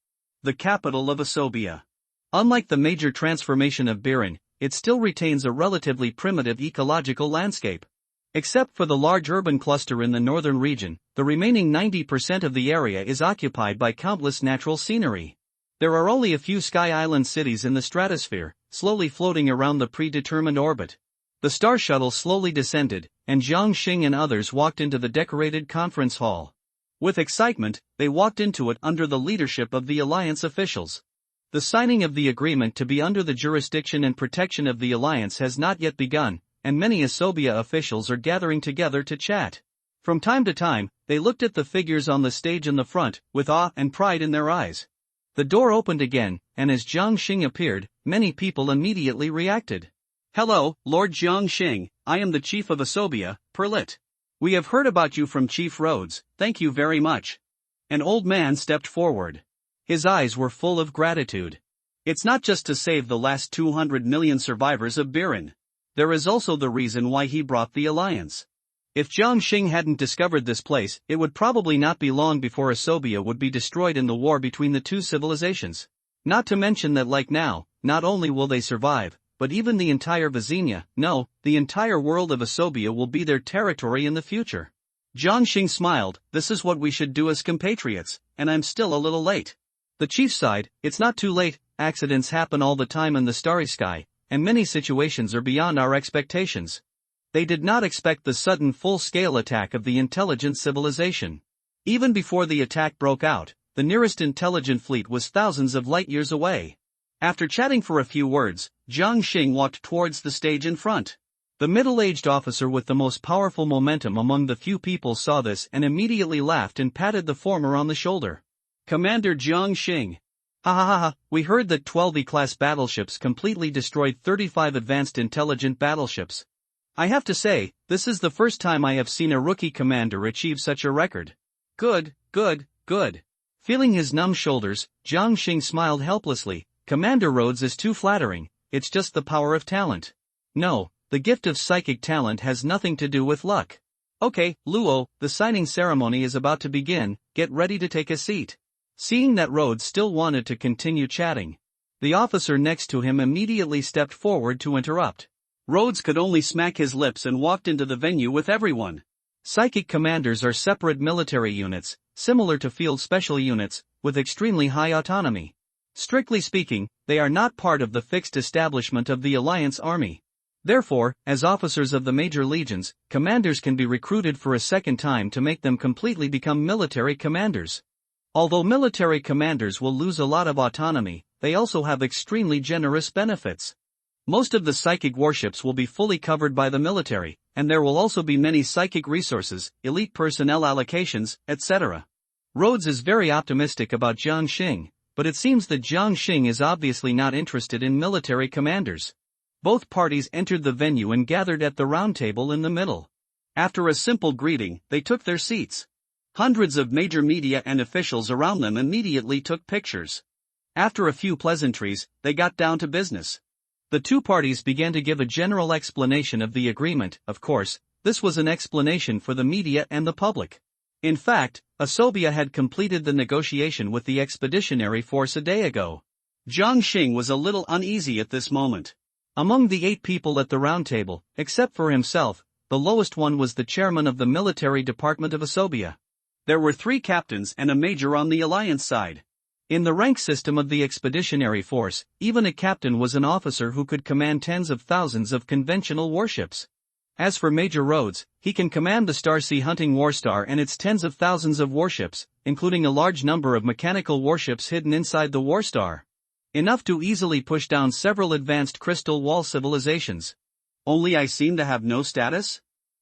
The capital of Asobia. Unlike the major transformation of Biren, it still retains a relatively primitive ecological landscape. Except for the large urban cluster in the northern region, the remaining 90% of the area is occupied by countless natural scenery. There are only a few sky island cities in the stratosphere, slowly floating around the predetermined orbit. The star shuttle slowly descended, and Jiang Xing and others walked into the decorated conference hall. With excitement, they walked into it under the leadership of the Alliance officials. The signing of the agreement to be under the jurisdiction and protection of the Alliance has not yet begun, and many Asobia officials are gathering together to chat. From time to time, they looked at the figures on the stage in the front, with awe and pride in their eyes. The door opened again, and as Jiang Xing appeared, many people immediately reacted. Hello, Lord Jiang Xing, I am the Chief of Asobia, Perlit. We have heard about you from Chief Rhodes, thank you very much. An old man stepped forward. His eyes were full of gratitude. It's not just to save the last 200 million survivors of Biren. There is also the reason why he brought the Alliance. If Jiang Xing hadn't discovered this place, it would probably not be long before Asobia would be destroyed in the war between the two civilizations. Not to mention that like now, not only will they survive, but even the entire Vizina, no, the entire world of Asobia will be their territory in the future. Jiang Xing smiled, this is what we should do as compatriots, and I'm still a little late. The chief sighed, it's not too late, accidents happen all the time in the starry sky, and many situations are beyond our expectations. They did not expect the sudden full-scale attack of the intelligent civilization. Even before the attack broke out, the nearest intelligent fleet was thousands of light-years away. After chatting for a few words, Jiang Xing walked towards the stage in front. The middle-aged officer with the most powerful momentum among the few people saw this and immediately laughed and patted the former on the shoulder. Commander Jiang Xing. Ha ha ha ha, we heard that 12 E-class battleships completely destroyed 35 advanced intelligent battleships. I have to say, this is the first time I have seen a rookie commander achieve such a record. Good, good, good. Feeling his numb shoulders, Jiang Xing smiled helplessly. Commander Rhodes is too flattering, it's just the power of talent. No, the gift of psychic talent has nothing to do with luck. Okay, Luo, the signing ceremony is about to begin, get ready to take a seat. Seeing that Rhodes still wanted to continue chatting, the officer next to him immediately stepped forward to interrupt. Rhodes could only smack his lips and walked into the venue with everyone. Psychic commanders are separate military units, similar to field special units, with extremely high autonomy. Strictly speaking, they are not part of the fixed establishment of the Alliance Army. Therefore, as officers of the major legions, commanders can be recruited for a second time to make them completely become military commanders. Although military commanders will lose a lot of autonomy, they also have extremely generous benefits. Most of the psychic warships will be fully covered by the military, and there will also be many psychic resources, elite personnel allocations, etc. Rhodes is very optimistic about Jiang Xing, but it seems that Jiang Xing is obviously not interested in military commanders. Both parties entered the venue and gathered at the round table in the middle. After a simple greeting, they took their seats. Hundreds of major media and officials around them immediately took pictures. After a few pleasantries, they got down to business. The two parties began to give a general explanation of the agreement. Of course, this was an explanation for the media and the public. In fact, Asobia had completed the negotiation with the expeditionary force a day ago. Jiang Xing was a little uneasy at this moment. Among the 8 people at the round table, except for himself, the lowest one was the chairman of the military department of Asobia. There were 3 captains and a major on the alliance side. In the rank system of the expeditionary force, even a captain was an officer who could command tens of thousands of conventional warships. As for Major Rhodes, he can command the Starsea Hunting Warstar and its tens of thousands of warships, including a large number of mechanical warships hidden inside the Warstar. Enough to easily push down several advanced crystal wall civilizations. Only I seem to have no status?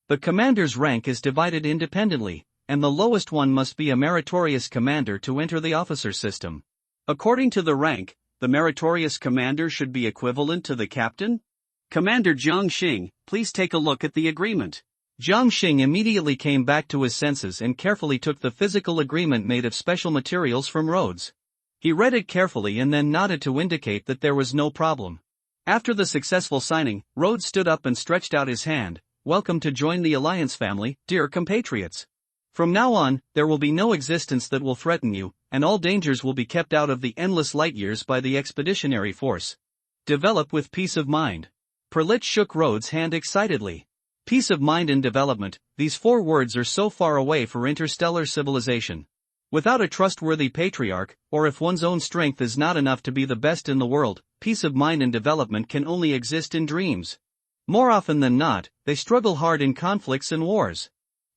The commander's rank is divided independently, and the lowest one must be a meritorious commander to enter the officer system. According to the rank, the meritorious commander should be equivalent to the captain? Commander Jiang Xing, please take a look at the agreement. Jiang Xing immediately came back to his senses and carefully took the physical agreement made of special materials from Rhodes. He read it carefully and then nodded to indicate that there was no problem. After the successful signing, Rhodes stood up and stretched out his hand. Welcome to join the Alliance family, dear compatriots. From now on, there will be no existence that will threaten you, and all dangers will be kept out of the endless light years by the expeditionary force. Develop with peace of mind. Perlit shook Rhodes' hand excitedly. Peace of mind and development, these 4 words are so far away for interstellar civilization. Without a trustworthy patriarch, or if one's own strength is not enough to be the best in the world, peace of mind and development can only exist in dreams. More often than not, they struggle hard in conflicts and wars.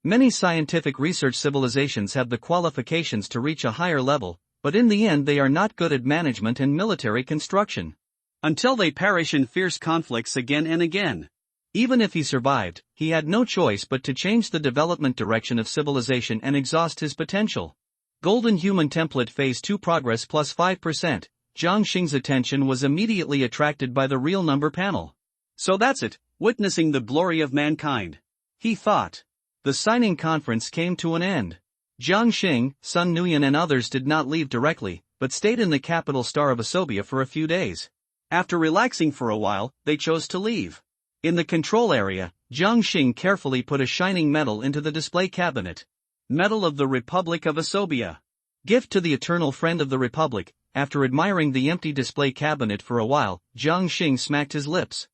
Many scientific research civilizations have the qualifications to reach a higher level, but in the end they are not good at management and military construction. Until they perish in fierce conflicts again and again. Even if he survived, he had no choice but to change the development direction of civilization and exhaust his potential. Golden Human Template Phase 2 Progress plus 5%. Jiang Xing's attention was immediately attracted by the real number panel. So that's it, witnessing the glory of mankind. He thought. The signing conference came to an end. Jiang Xing, Sun Nuyen and others did not leave directly, but stayed in the capital star of Asobia for a few days. After relaxing for a while, they chose to leave. In the control area, Jiang Xing carefully put a shining medal into the display cabinet. Medal of the Republic of Asobia. Gift to the eternal friend of the Republic. After admiring the empty display cabinet for a while, Jiang Xing smacked his lips.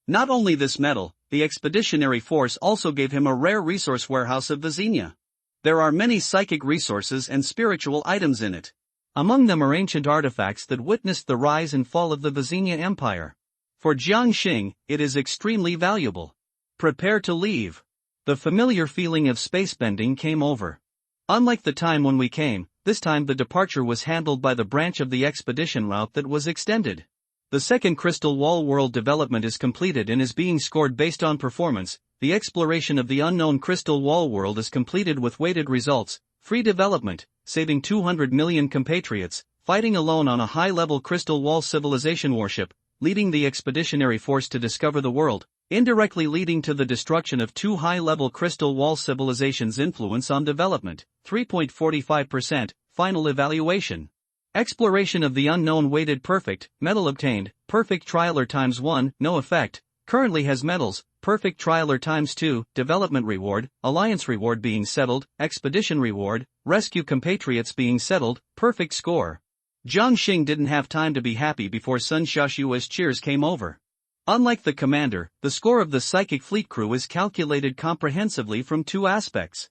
Not only this medal, the expeditionary force also gave him a rare resource warehouse of Vizenia. There are many psychic resources and spiritual items in it. Among them are ancient artifacts that witnessed the rise and fall of the Vizenia Empire. For Jiang Xing, it is extremely valuable. Prepare to leave. The familiar feeling of space-bending came over. Unlike the time when we came, this time the departure was handled by the branch of the expedition route that was extended. The second Crystal Wall world development is completed and is being scored based on performance. The exploration of the unknown Crystal Wall world is completed with weighted results. Free development, saving 200 million compatriots, fighting alone on a high-level Crystal Wall civilization warship, leading the expeditionary force to discover the world, indirectly leading to the destruction of 2 high-level Crystal Wall civilizations' influence on development. 3.45%, final evaluation. Exploration of the unknown weighted perfect, medal obtained, perfect trialer ×1, no effect, currently has medals, perfect trialer ×2, development reward, alliance reward being settled, expedition reward, rescue compatriots being settled, perfect score. Jiang Xing didn't have time to be happy before Sun Xiaoshua's cheers came over. Unlike the commander, the score of the psychic fleet crew is calculated comprehensively from 2 aspects.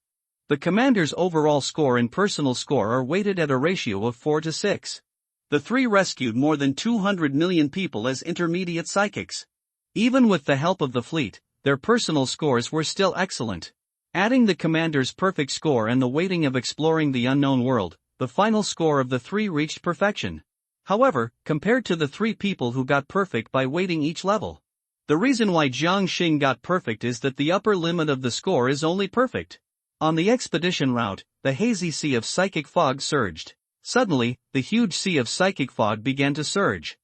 The commander's overall score and personal score are weighted at a ratio of 4 to 6. The 3 rescued more than 200 million people as intermediate psychics. Even with the help of the fleet, their personal scores were still excellent. Adding the commander's perfect score and the weighting of exploring the unknown world, the final score of the 3 reached perfection. However, compared to the 3 people who got perfect by weighting each level. The reason why Jiang Xing got perfect is that the upper limit of the score is only perfect. On the expedition route, the hazy sea of psychic fog surged. Suddenly, the huge sea of psychic fog began to surge.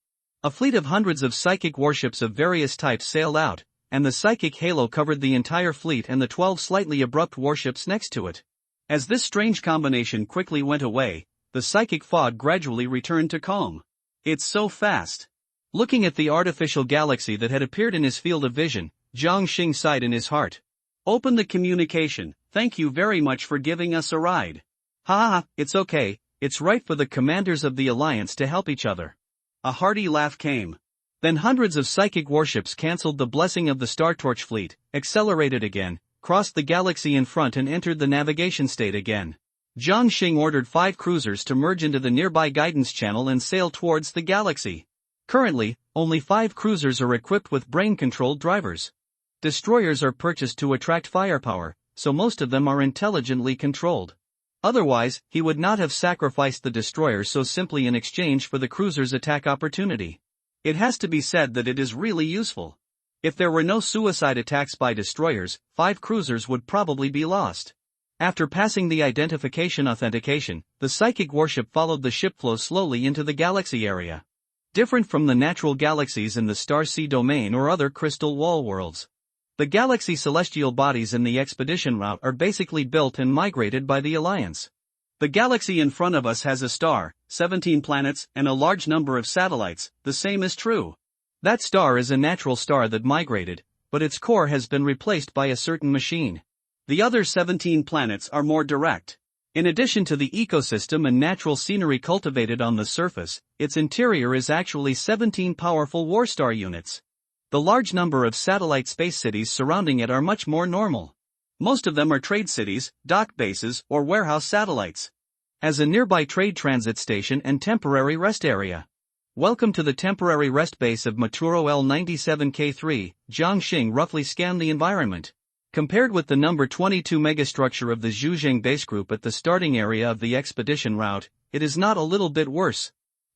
A fleet of hundreds of psychic warships of various types sailed out, and the psychic halo covered the entire fleet and the 12 slightly abrupt warships next to it. As this strange combination quickly went away, the psychic fog gradually returned to calm. It's so fast. Looking at the artificial galaxy that had appeared in his field of vision, Jiang Xing sighed in his heart. Open the communication. Thank you very much for giving us a ride. Ha ha, it's okay, it's right for the commanders of the Alliance to help each other. A hearty laugh came. Then hundreds of psychic warships cancelled the blessing of the Star Torch fleet, accelerated again, crossed the galaxy in front and entered the navigation state again. Jiang Xing ordered 5 cruisers to merge into the nearby guidance channel and sail towards the galaxy. Currently, only 5 cruisers are equipped with brain-controlled drivers. Destroyers are purchased to attract firepower, so most of them are intelligently controlled. Otherwise, he would not have sacrificed the destroyers so simply in exchange for the cruiser's attack opportunity. It has to be said that it is really useful. If there were no suicide attacks by destroyers, 5 cruisers would probably be lost. After passing the identification authentication, the psychic warship followed the ship flow slowly into the galaxy area. Different from the natural galaxies in the Star Sea domain or other crystal wall worlds. The galaxy celestial bodies in the expedition route are basically built and migrated by the Alliance. The galaxy in front of us has a star, 17 planets, and a large number of satellites. The same is true. That star is a natural star that migrated, but its core has been replaced by a certain machine. The other 17 planets are more direct. In addition to the ecosystem and natural scenery cultivated on the surface, its interior is actually 17 powerful warstar units. The large number of satellite space cities surrounding it are much more normal. Most of them are trade cities, dock bases, or warehouse satellites. As a nearby trade transit station and temporary rest area. Welcome to the temporary rest base of Maturo L97K3, Jiang Xing roughly scanned the environment. Compared with the number 22 megastructure of the Zhuzheng base group at the starting area of the expedition route, it is not a little bit worse.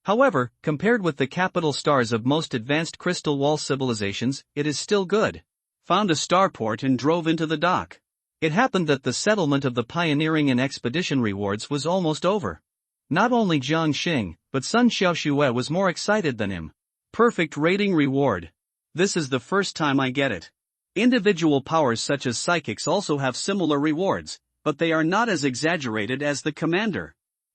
However, compared with the capital stars of most advanced crystal wall civilizations, it is still good. Found a starport and drove into the dock. It happened that the settlement of the pioneering and expedition rewards was almost over. Not only Jiang Xing, but Sun Xiaoxue was more excited than him. Perfect rating reward. This is the first time I get it. Individual powers such as psychics also have similar rewards, but they are not as exaggerated as the commander.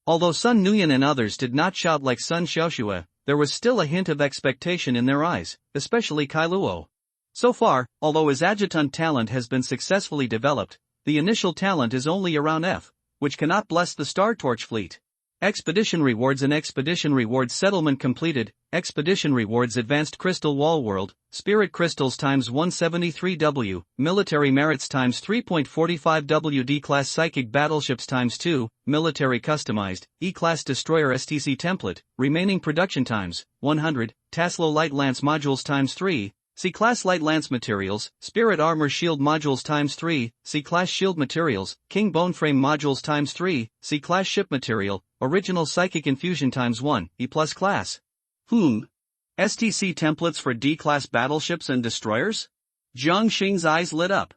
Although Sun Nuyan and others did not shout like Sun Xiaoxue, there was still a hint of expectation in their eyes, especially Kai Luo. So far, although his adjutant talent has been successfully developed, the initial talent is only around F, which cannot bless the Star Torch fleet. Expedition rewards and expedition rewards settlement completed. Expedition rewards advanced crystal wall world, spirit crystals times 173W, military merits times 3.45W, D-class psychic battleships times 2, military customized, E-class destroyer STC template, remaining production times 100, Taslo light lance modules times 3, C-class light lance materials, spirit armor shield modules times 3, C-class shield materials, king bone frame modules times 3, C-class ship material, original psychic infusion times 1, E+ class. STC templates for D-class battleships and destroyers? Jiang Xing's eyes lit up.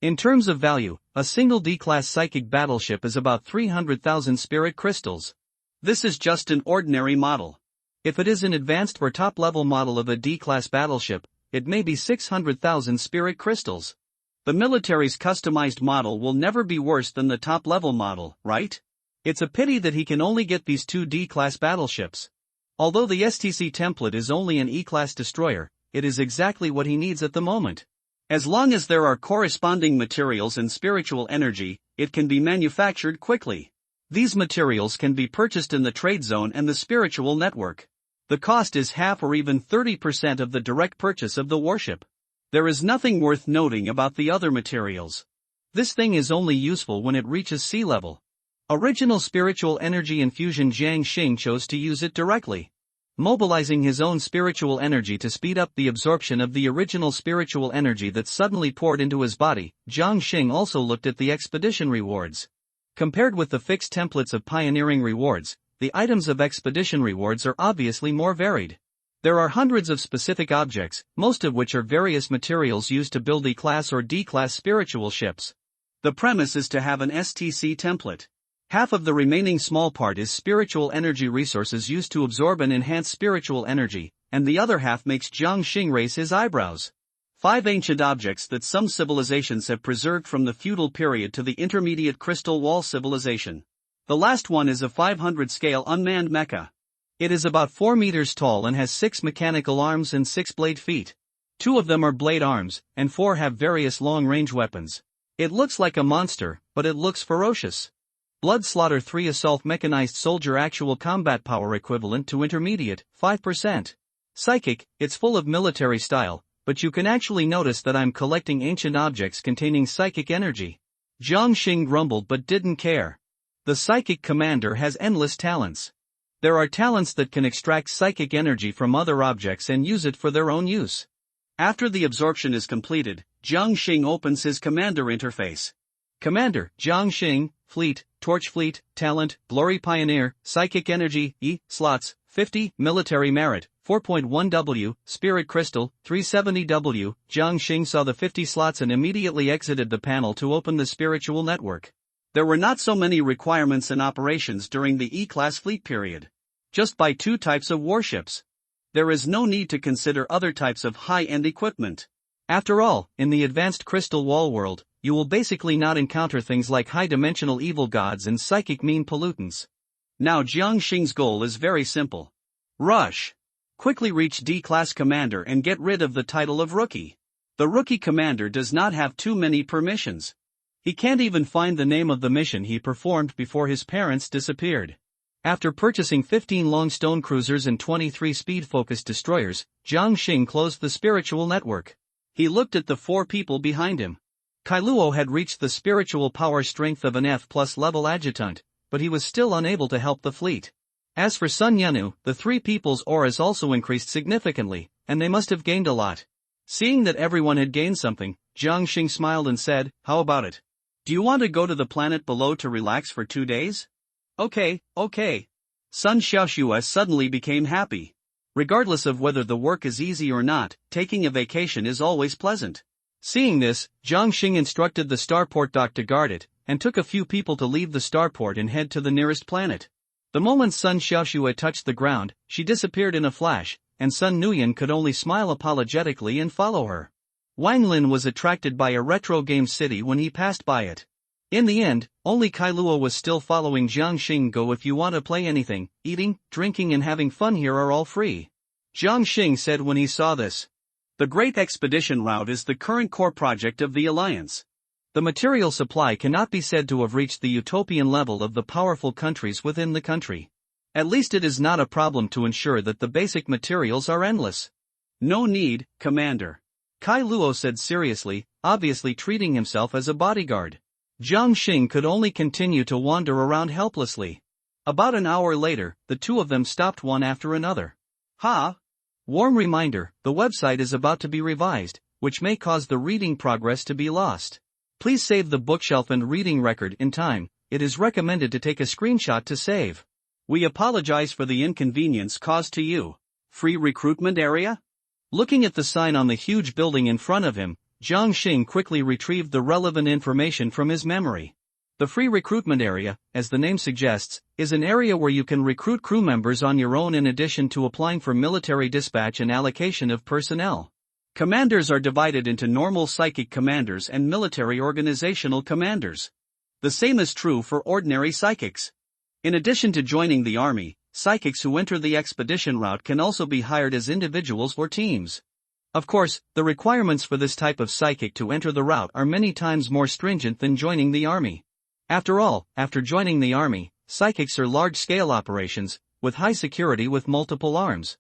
In terms of value, a single D-class psychic battleship is about 300,000 spirit crystals. This is just an ordinary model. If it is an advanced or top-level model of a D-class battleship, it may be 600,000 spirit crystals. The military's customized model will never be worse than the top-level model, right? It's a pity that he can only get these 2 D-class battleships. Although the STC template is only an E-class destroyer, it is exactly what he needs at the moment. As long as there are corresponding materials and spiritual energy, it can be manufactured quickly. These materials can be purchased in the trade zone and the spiritual network. The cost is half or even 30% of the direct purchase of the warship. There is nothing worth noting about the other materials. This thing is only useful when it reaches sea level. Original spiritual energy infusion. Jiang Xing chose to use it directly. Mobilizing his own spiritual energy to speed up the absorption of the original spiritual energy that suddenly poured into his body, Jiang Xing also looked at the expedition rewards. Compared with the fixed templates of pioneering rewards, the items of expedition rewards are obviously more varied. There are hundreds of specific objects, most of which are various materials used to build E-class or D-class spiritual ships. The premise is to have an STC template. Half of the remaining small part is spiritual energy resources used to absorb and enhance spiritual energy, and the other half makes Jiang Xing raise his eyebrows. 5 ancient objects that some civilizations have preserved from the feudal period to the intermediate crystal wall civilization. The last one is a 500-scale unmanned mecha. It is about 4 meters tall and has 6 mechanical arms and 6 blade feet. 2 of them are blade arms, and 4 have various long-range weapons. It looks like a monster, but it looks ferocious. Blood Slaughter 3 Assault Mechanized Soldier Actual Combat Power Equivalent to Intermediate, 5%. Psychic, it's full of military style, but you can actually notice that I'm collecting ancient objects containing psychic energy. Jiang Xing grumbled but didn't care. The psychic commander has endless talents. There are talents that can extract psychic energy from other objects and use it for their own use. After the absorption is completed, Jiang Xing opens his commander interface. Commander, Jiang Xing, Fleet, Torch Fleet, Talent, Glory Pioneer, Psychic Energy, E, Slots, 50, Military Merit, 4.1W, Spirit Crystal, 370W. Jiang Xing saw the 50 slots and immediately exited the panel to open the spiritual network. There were not so many requirements and operations during the E-class fleet period. Just buy 2 types of warships. There is no need to consider other types of high-end equipment. After all, in the advanced crystal wall world, you will basically not encounter things like high-dimensional evil gods and psychic mean pollutants. Now Jiang Xing's goal is very simple. Rush. Quickly reach D-class commander and get rid of the title of rookie. The rookie commander does not have too many permissions. He can't even find the name of the mission he performed before his parents disappeared. After purchasing 15 long stone cruisers and 23 speed-focused destroyers, Jiang Xing closed the spiritual network. He looked at the 4 people behind him. Kailuo had reached the spiritual power strength of an F+ level adjutant, but he was still unable to help the fleet. As for Sun Yanu, the 3 people's auras also increased significantly, and they must have gained a lot. Seeing that everyone had gained something, Jiang Xing smiled and said, "How about it? Do you want to go to the planet below to relax for 2 days?" Okay. Sun Xiaoxue suddenly became happy. Regardless of whether the work is easy or not, taking a vacation is always pleasant. Seeing this, Jiang Xing instructed the starport dock to guard it, and took a few people to leave the starport and head to the nearest planet. The moment Sun Xiaoxue touched the ground, she disappeared in a flash, and Sun Nuyan could only smile apologetically and follow her. Wang Lin was attracted by a retro game city when he passed by it. In the end, only Kailuo was still following Jiang Xing. Go if you want to play anything, eating, drinking and having fun here are all free. Jiang Xing said when he saw this. The Great Expedition Route is the current core project of the Alliance. The material supply cannot be said to have reached the utopian level of the powerful countries within the country. At least it is not a problem to ensure that the basic materials are endless. No need, Commander. Kailuo said seriously, obviously treating himself as a bodyguard. Jiang Xing could only continue to wander around helplessly. About an hour later, the 2 of them stopped one after another. Warm reminder, the website is about to be revised, which may cause the reading progress to be lost. Please save the bookshelf and reading record in time. It is recommended to take a screenshot to save. We apologize for the inconvenience caused to you. Free recruitment area? Looking at the sign on the huge building in front of him, Jiang Xing quickly retrieved the relevant information from his memory. The free recruitment area, as the name suggests, is an area where you can recruit crew members on your own in addition to applying for military dispatch and allocation of personnel. Commanders are divided into normal psychic commanders and military organizational commanders. The same is true for ordinary psychics. In addition to joining the army, psychics who enter the expedition route can also be hired as individuals or teams. Of course, the requirements for this type of psychic to enter the route are many times more stringent than joining the army. After all, after joining the army, psychics are large-scale operations, with high security with multiple arms.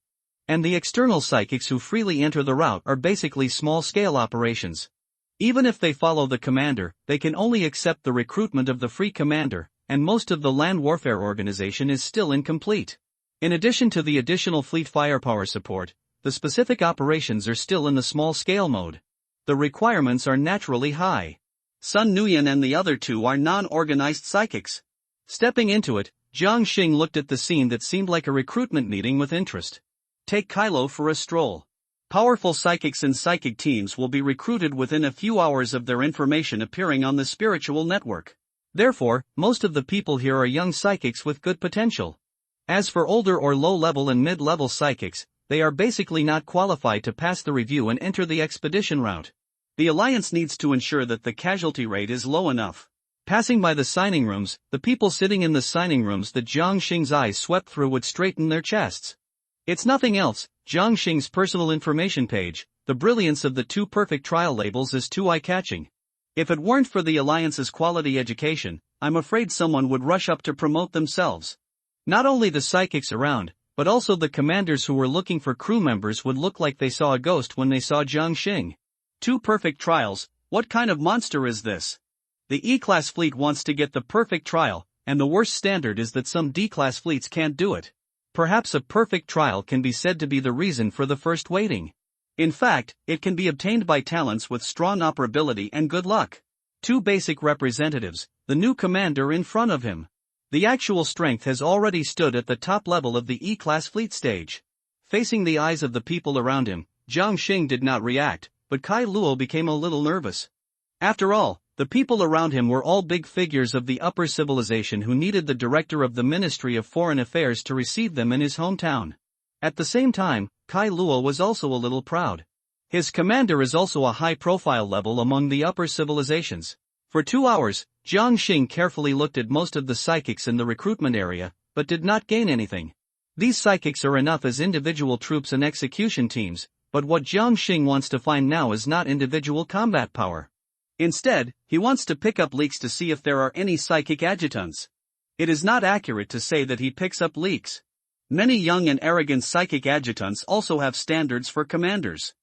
And the external psychics who freely enter the route are basically small-scale operations. Even if they follow the commander, they can only accept the recruitment of the free commander, and most of the land warfare organization is still incomplete. In addition to the additional fleet firepower support, the specific operations are still in the small-scale mode. The requirements are naturally high. Sun Nuyan and the other 2 are non-organized psychics. Stepping into it, Jiang Xing looked at the scene that seemed like a recruitment meeting with interest. Take Kylo for a stroll. Powerful psychics and psychic teams will be recruited within a few hours of their information appearing on the spiritual network. Therefore, most of the people here are young psychics with good potential. As for older or low-level and mid-level psychics, they are basically not qualified to pass the review and enter the expedition route. The Alliance needs to ensure that the casualty rate is low enough. Passing by the signing rooms, the people sitting in the signing rooms that Jiang Xing's eyes swept through would straighten their chests. It's nothing else, Jiang Xing's personal information page. The brilliance of the 2 perfect trial labels is too eye-catching. If it weren't for the Alliance's quality education, I'm afraid someone would rush up to promote themselves. Not only the psychics around, but also the commanders who were looking for crew members would look like they saw a ghost when they saw Jiang Xing. 2 perfect trials, what kind of monster is this? The E-class fleet wants to get the perfect trial, and the worst standard is that some D-class fleets can't do it. Perhaps a perfect trial can be said to be the reason for the first waiting. In fact, it can be obtained by talents with strong operability and good luck. 2 basic representatives, the new commander in front of him. The actual strength has already stood at the top level of the E-class fleet stage. Facing the eyes of the people around him, Jiang Xing did not react, but Kai Luo became a little nervous. After all, the people around him were all big figures of the upper civilization who needed the director of the Ministry of Foreign Affairs to receive them in his hometown. At the same time, Kai Luo was also a little proud. His commander is also a high-profile level among the upper civilizations. For 2 hours, Jiang Xing carefully looked at most of the psychics in the recruitment area, but did not gain anything. These psychics are enough as individual troops and execution teams, but what Jiang Xing wants to find now is not individual combat power. Instead, he wants to pick up leaks to see if there are any psychic adjutants. It is not accurate to say that he picks up leaks. Many young and arrogant psychic adjutants also have standards for commanders.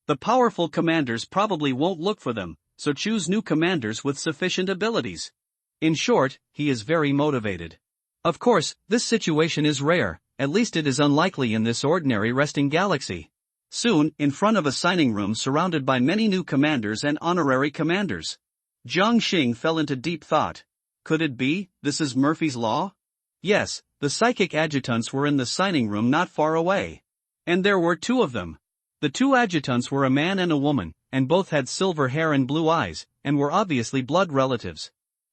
The powerful commanders probably won't look for them, so choose new commanders with sufficient abilities. In short, he is very motivated. Of course, this situation is rare, at least it is unlikely in this ordinary resting galaxy. Soon, in front of a signing room surrounded by many new commanders and honorary commanders, Jiang Xing fell into deep thought. Could it be, this is Murphy's Law? Yes, the psychic adjutants were in the signing room not far away. And there were 2 of them. The 2 adjutants were a man and a woman, and both had silver hair and blue eyes, and were obviously blood relatives.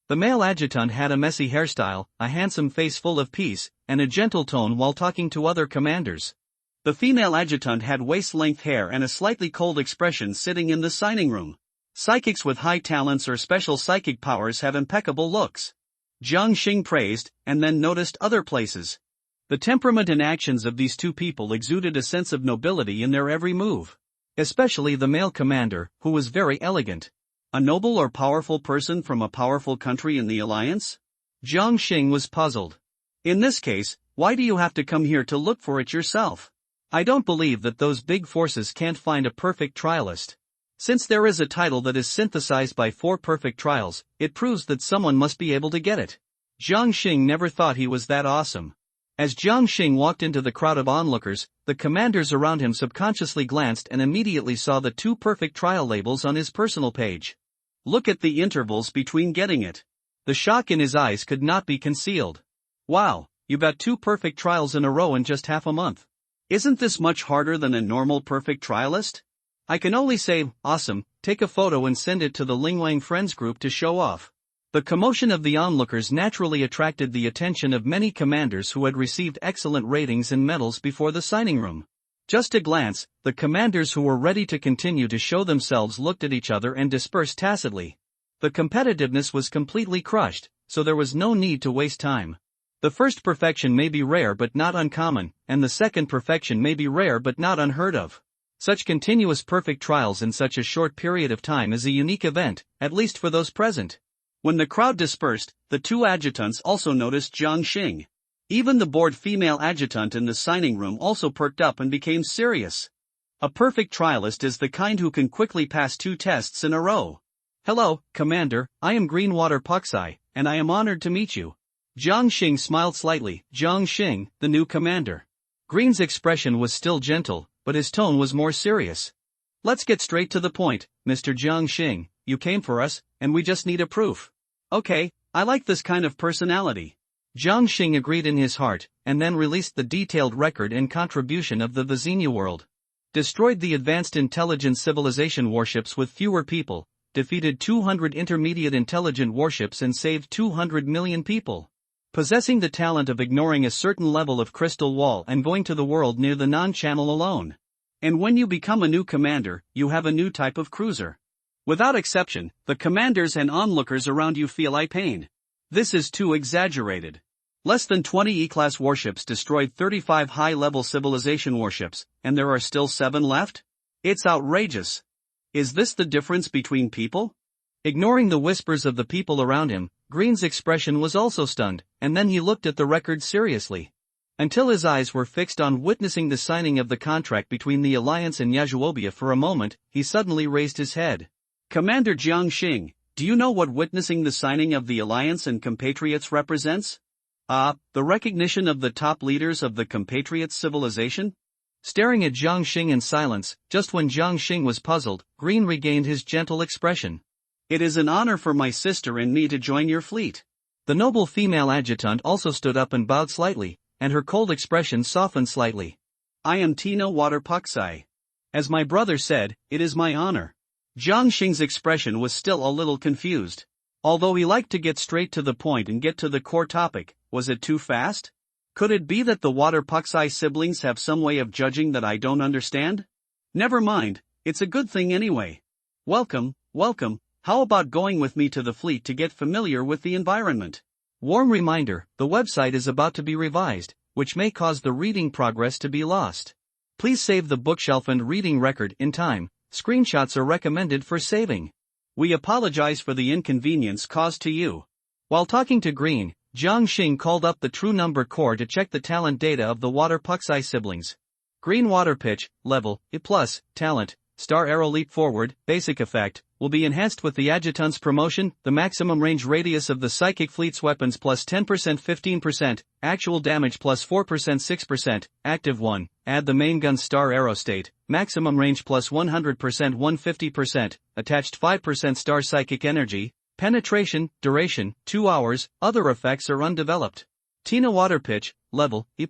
The male adjutant had a messy hairstyle, a handsome face full of peace, and a gentle tone while talking to other commanders. The female adjutant had waist-length hair and a slightly cold expression sitting in the signing room. Psychics with high talents or special psychic powers have impeccable looks. Jiang Xing praised, and then noticed other places. The temperament and actions of these 2 people exuded a sense of nobility in their every move. Especially the male commander, who was very elegant. A noble or powerful person from a powerful country in the Alliance? Jiang Xing was puzzled. In this case, why do you have to come here to look for it yourself? I don't believe that those big forces can't find a perfect trialist. Since there is a title that is synthesized by 4 perfect trials, it proves that someone must be able to get it. Jiang Xing never thought he was that awesome. As Jiang Xing walked into the crowd of onlookers, the commanders around him subconsciously glanced and immediately saw the 2 perfect trial labels on his personal page. Look at the intervals between getting it. The shock in his eyes could not be concealed. Wow, you got 2 perfect trials in a row in just half a month. Isn't this much harder than a normal perfect trialist? I can only say, awesome, take a photo and send it to the Lingwang Friends group to show off. The commotion of the onlookers naturally attracted the attention of many commanders who had received excellent ratings and medals before the signing room. Just a glance, the commanders who were ready to continue to show themselves looked at each other and dispersed tacitly. The competitiveness was completely crushed, so there was no need to waste time. The first perfection may be rare but not uncommon, and the second perfection may be rare but not unheard of. Such continuous perfect trials in such a short period of time is a unique event, at least for those present. When the crowd dispersed, the 2 adjutants also noticed Jiang Xing. Even the bored female adjutant in the signing room also perked up and became serious. A perfect trialist is the kind who can quickly pass 2 tests in a row. Hello, Commander, I am Greenwater Puxai, and I am honored to meet you. Jiang Xing smiled slightly. Jiang Xing, the new commander. Green's expression was still gentle, but his tone was more serious. Let's get straight to the point, Mr. Jiang Xing, you came for us, and we just need a proof. Okay, I like this kind of personality. Jiang Xing agreed in his heart, and then released the detailed record and contribution of the Vizenia world. Destroyed the advanced intelligent civilization warships with fewer people, defeated 200 intermediate intelligent warships and saved 200 million people. Possessing the talent of ignoring a certain level of crystal wall and going to the world near the non-channel alone. And when you become a new commander, you have a new type of cruiser. Without exception, the commanders and onlookers around you feel pain. This is too exaggerated. Less than 20 E-class warships destroyed 35 high-level civilization warships, and there are still 7 left? It's outrageous. Is this the difference between people? Ignoring the whispers of the people around him, Green's expression was also stunned, and then he looked at the record seriously. Until his eyes were fixed on witnessing the signing of the contract between the Alliance and Yasuobia for a moment, he suddenly raised his head. Commander Jiang Xing, do you know what witnessing the signing of the Alliance and compatriots represents? The recognition of the top leaders of the compatriots civilization? Staring at Jiang Xing in silence, just when Jiang Xing was puzzled, Green regained his gentle expression. It is an honor for my sister and me to join your fleet. The noble female adjutant also stood up and bowed slightly, and her cold expression softened slightly. I am Tina Waterpuxai. As my brother said, it is my honor. Jiang Xing's expression was still a little confused. Although he liked to get straight to the point and get to the core topic, was it too fast? Could it be that the Waterpuxai siblings have some way of judging that I don't understand? Never mind, it's a good thing anyway. Welcome. How about going with me to the fleet to get familiar with the environment? Warm reminder, the website is about to be revised, which may cause the reading progress to be lost. Please save the bookshelf and reading record in time. Screenshots are recommended for saving. We apologize for the inconvenience caused to you. While talking to Green, Jiang Xing called up the True Number Core to check the talent data of the Waterpuxai siblings. Green Water Pitch, Level, I+, Talent, Star Arrow Leap Forward, Basic Effect, will be enhanced with the Adjutant's promotion, the maximum range radius of the Psychic Fleet's weapons plus 10% 15%, actual damage plus 4% 6%, Active 1, add the main gun Star Arrow State, maximum range plus 100% 150%, attached 5% Star Psychic Energy, penetration, duration, 2 hours, other effects are undeveloped. Tina Water Pitch, Level, I+,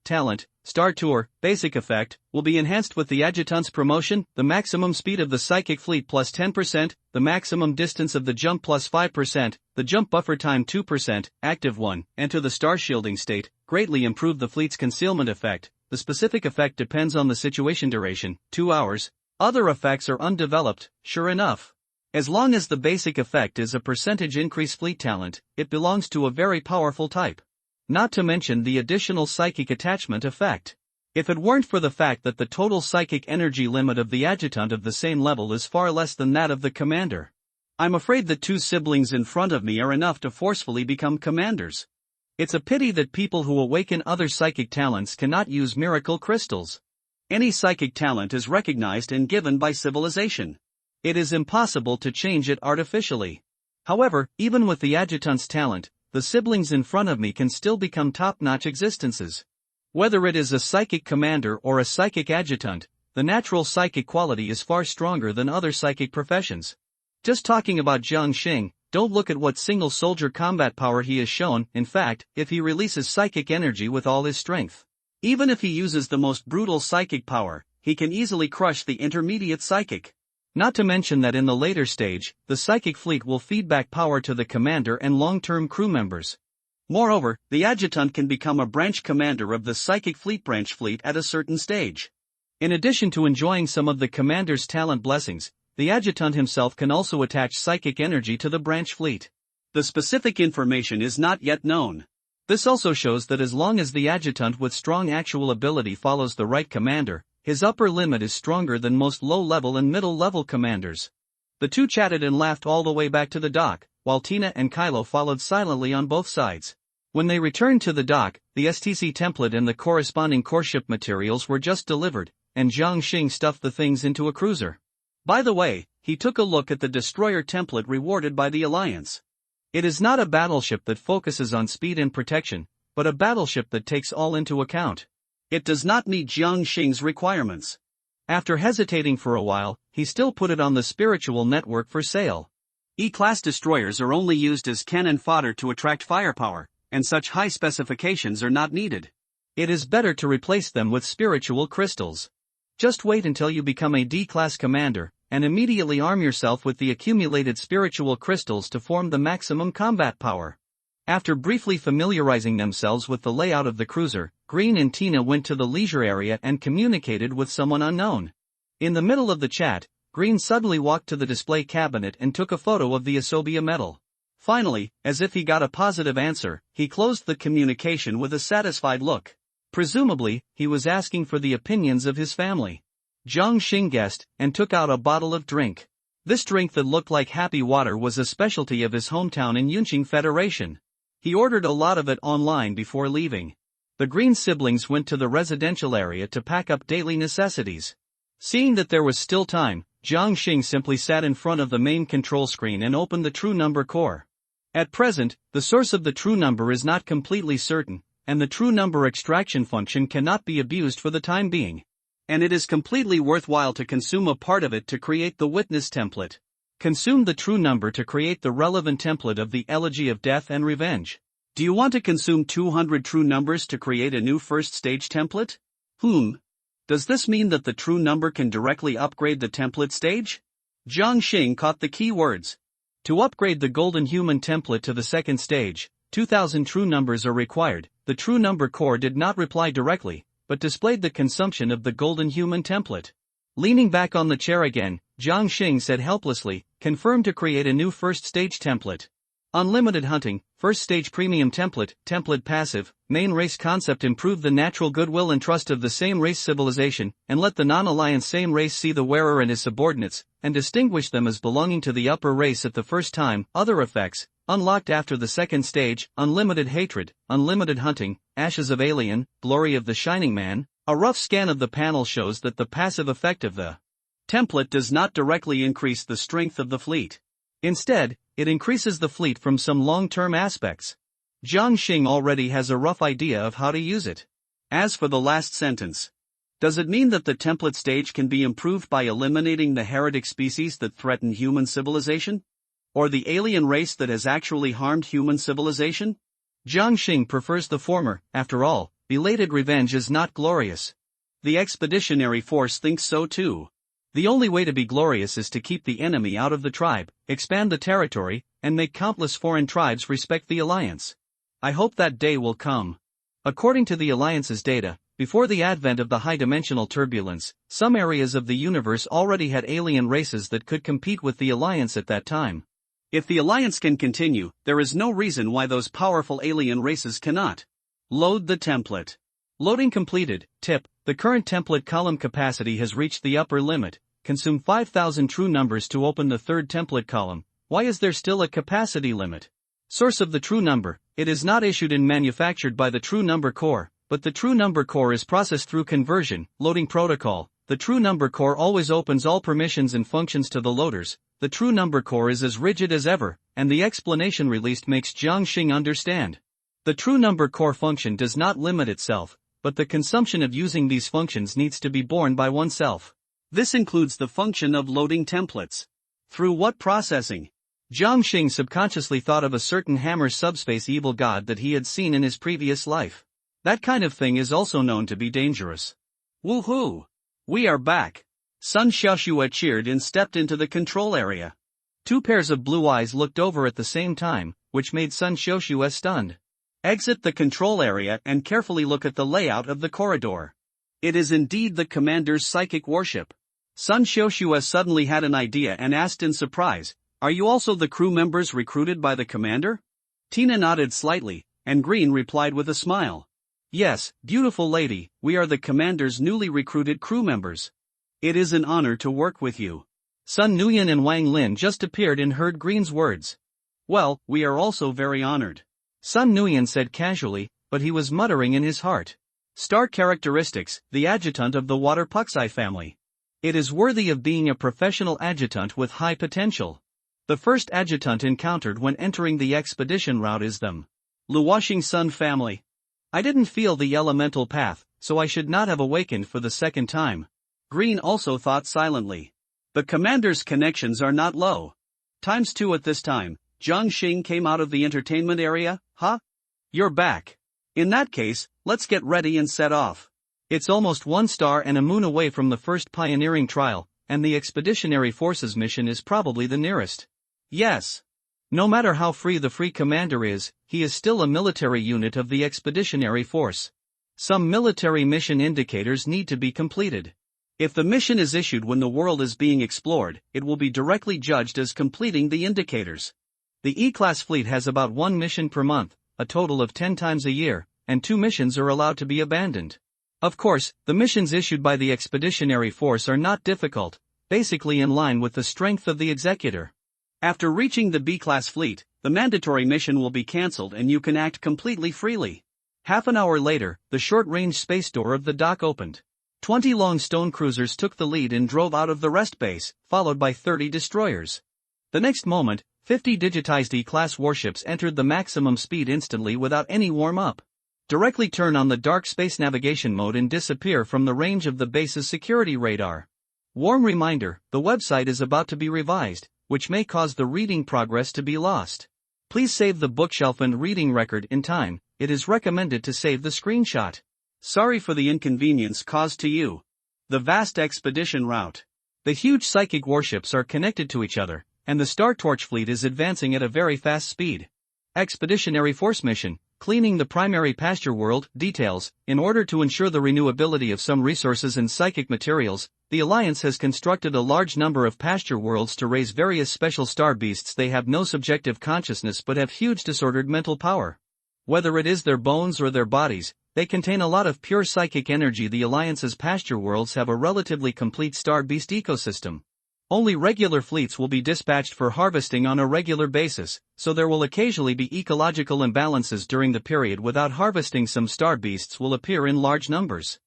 Talent, Star Tour, Basic Effect, will be enhanced with the Adjutant's promotion, the maximum speed of the Psychic Fleet plus 10%, the maximum distance of the jump plus 5%, the jump buffer time 2%, Active 1, enter the Star Shielding State, greatly improve the fleet's concealment effect, the specific effect depends on the situation duration, 2 hours, other effects are undeveloped, sure enough. As long as the basic effect is a percentage increase fleet talent, it belongs to a very powerful type. Not to mention the additional psychic attachment effect. If it weren't for the fact that the total psychic energy limit of the adjutant of the same level is far less than that of the commander, I'm afraid the two siblings in front of me are enough to forcefully become commanders. It's a pity that people who awaken other psychic talents cannot use miracle crystals. Any psychic talent is recognized and given by civilization. It is impossible to change it artificially. However, even with the adjutant's talent, the siblings in front of me can still become top-notch existences. Whether it is a psychic commander or a psychic adjutant, the natural psychic quality is far stronger than other psychic professions. Just talking about Jiang Xing, don't look at what single soldier combat power he has shown. In fact, if he releases psychic energy with all his strength, even if he uses the most brutal psychic power, he can easily crush the intermediate psychic. Not to mention that in the later stage, the psychic fleet will feed back power to the commander and long-term crew members. Moreover, the adjutant can become a branch commander of the psychic fleet branch fleet at a certain stage. In addition to enjoying some of the commander's talent blessings, the adjutant himself can also attach psychic energy to the branch fleet. The specific information is not yet known. This also shows that as long as the adjutant with strong actual ability follows the right commander, his upper limit is stronger than most low-level and middle-level commanders. The two chatted and laughed all the way back to the dock, while Tina and Kylo followed silently on both sides. When they returned to the dock, the STC template and the corresponding coreship materials were just delivered, and Jiang Xing stuffed the things into a cruiser. By the way, he took a look at the destroyer template rewarded by the Alliance. It is not a battleship that focuses on speed and protection, but a battleship that takes all into account. It does not meet Jiang Xing's requirements. After hesitating for a while, he still put it on the spiritual network for sale. E-class destroyers are only used as cannon fodder to attract firepower, and such high specifications are not needed. It is better to replace them with spiritual crystals. Just wait until you become a D-class commander, and immediately arm yourself with the accumulated spiritual crystals to form the maximum combat power. After briefly familiarizing themselves with the layout of the cruiser, Green and Tina went to the leisure area and communicated with someone unknown. In the middle of the chat, Green suddenly walked to the display cabinet and took a photo of the Asobia medal. Finally, as if he got a positive answer, he closed the communication with a satisfied look. Presumably, he was asking for the opinions of his family. Jiang Xing guessed, and took out a bottle of drink. This drink that looked like happy water was a specialty of his hometown in Yunqing Federation. He ordered a lot of it online before leaving. The Green siblings went to the residential area to pack up daily necessities. Seeing that there was still time, Jiang Xing simply sat in front of the main control screen and opened the true number core. At present, the source of the true number is not completely certain, and the true number extraction function cannot be abused for the time being. And it is completely worthwhile to consume a part of it to create the witness template. Consume the true number to create the relevant template of the Elegy of Death and Revenge. Do you want to consume 200 true numbers to create a new first stage template? Does this mean that the true number can directly upgrade the template stage? Jiang Xing caught the key words. To upgrade the golden human template to the second stage, 2000 true numbers are required. The true number core did not reply directly, but displayed the consumption of the golden human template. Leaning back on the chair again, Jiang Xing said helplessly, confirm to create a new first stage template. Unlimited hunting, first stage premium template, template passive, main race concept. Improve the natural goodwill and trust of the same race civilization, and let the non-alliance same race see the wearer and his subordinates, and distinguish them as belonging to the upper race at the first time. Other effects, unlocked after the second stage, unlimited hatred, unlimited hunting, ashes of alien, glory of the shining man. A rough scan of the panel shows that the passive effect of the template does not directly increase the strength of the fleet. Instead, it increases the fleet from some long-term aspects. Jiang Xing already has a rough idea of how to use it. As for the last sentence, does it mean that the template stage can be improved by eliminating the heretic species that threaten human civilization? Or the alien race that has actually harmed human civilization? Jiang Xing prefers the former. After all, belated revenge is not glorious. The expeditionary force thinks so too. The only way to be glorious is to keep the enemy out of the tribe, expand the territory, and make countless foreign tribes respect the alliance. I hope that day will come. According to the alliance's data, before the advent of the high-dimensional turbulence, some areas of the universe already had alien races that could compete with the alliance at that time. If the alliance can continue, there is no reason why those powerful alien races cannot. Load the template. Loading completed. Tip: the current template column capacity has reached the upper limit. Consume 5000 true numbers to open the third template column. Why is there still a capacity limit? Source of the true number: it is not issued and manufactured by the true number core, but the true number core is processed through conversion. Loading protocol: the true number core always opens all permissions and functions to the loaders. The true number core is as rigid as ever, and the explanation released makes Jiang Xing understand. The true number core function does not limit itself, but the consumption of using these functions needs to be borne by oneself. This includes the function of loading templates. Through what processing? Jiang Xing subconsciously thought of a certain hammer subspace evil god that he had seen in his previous life. That kind of thing is also known to be dangerous. Woohoo! We are back! Sun Xiaoxue cheered and stepped into the control area. Two pairs of blue eyes looked over at the same time, which made Sun Xiaoxue stunned. Exit the control area and carefully look at the layout of the corridor. It is indeed the commander's psychic warship. Sun Xiaoxue suddenly had an idea and asked in surprise, "Are you also the crew members recruited by the commander?" Tina nodded slightly, and Green replied with a smile. "Yes, beautiful lady, we are the commander's newly recruited crew members. It is an honor to work with you." Sun Nuyen and Wang Lin just appeared and heard Green's words. "Well, we are also very honored," Sun Nuyen said casually, but he was muttering in his heart. Star characteristics: the adjutant of the water puxai family. It is worthy of being a professional adjutant with high potential. The first adjutant encountered when entering the expedition route is them. Luoxing Sun family. I didn't feel the elemental path, so I should not have awakened for the second time. Green also thought silently. The commander's connections are not low. ×2 at this time. Jiang Xing came out of the entertainment area. Huh? You're back. In that case, let's get ready and set off. It's almost 1 star and a moon away from the first pioneering trial, and the Expeditionary Forces mission is probably the nearest. Yes. No matter how free the free commander is, he is still a military unit of the Expeditionary Force. Some military mission indicators need to be completed. If the mission is issued when the world is being explored, it will be directly judged as completing the indicators. The E-class fleet has about 1 mission per month, a total of 10 times a year, and 2 missions are allowed to be abandoned. Of course, the missions issued by the Expeditionary Force are not difficult, basically in line with the strength of the Executor. After reaching the B-class fleet, the mandatory mission will be cancelled and you can act completely freely. Half an hour later, the short-range space door of the dock opened. 20 long stone cruisers took the lead and drove out of the rest base, followed by 30 destroyers. The next moment, 50 digitized E-class warships entered the maximum speed instantly without any warm-up. Directly turn on the dark space navigation mode and disappear from the range of the base's security radar. Warm reminder, the website is about to be revised, which may cause the reading progress to be lost. Please save the bookshelf and reading record in time. It is recommended to save the screenshot. Sorry for the inconvenience caused to you. The vast expedition route. The huge psychic warships are connected to each other, and the Star Torch fleet is advancing at a very fast speed. Expeditionary Force Mission, cleaning the primary pasture world, details. In order to ensure the renewability of some resources and psychic materials, the Alliance has constructed a large number of pasture worlds to raise various special star beasts. They have no subjective consciousness but have huge disordered mental power. Whether it is their bones or their bodies, they contain a lot of pure psychic energy. The Alliance's pasture worlds have a relatively complete star beast ecosystem. Only regular fleets will be dispatched for harvesting on a regular basis, so there will occasionally be ecological imbalances during the period without harvesting. Some star beasts will appear in large numbers.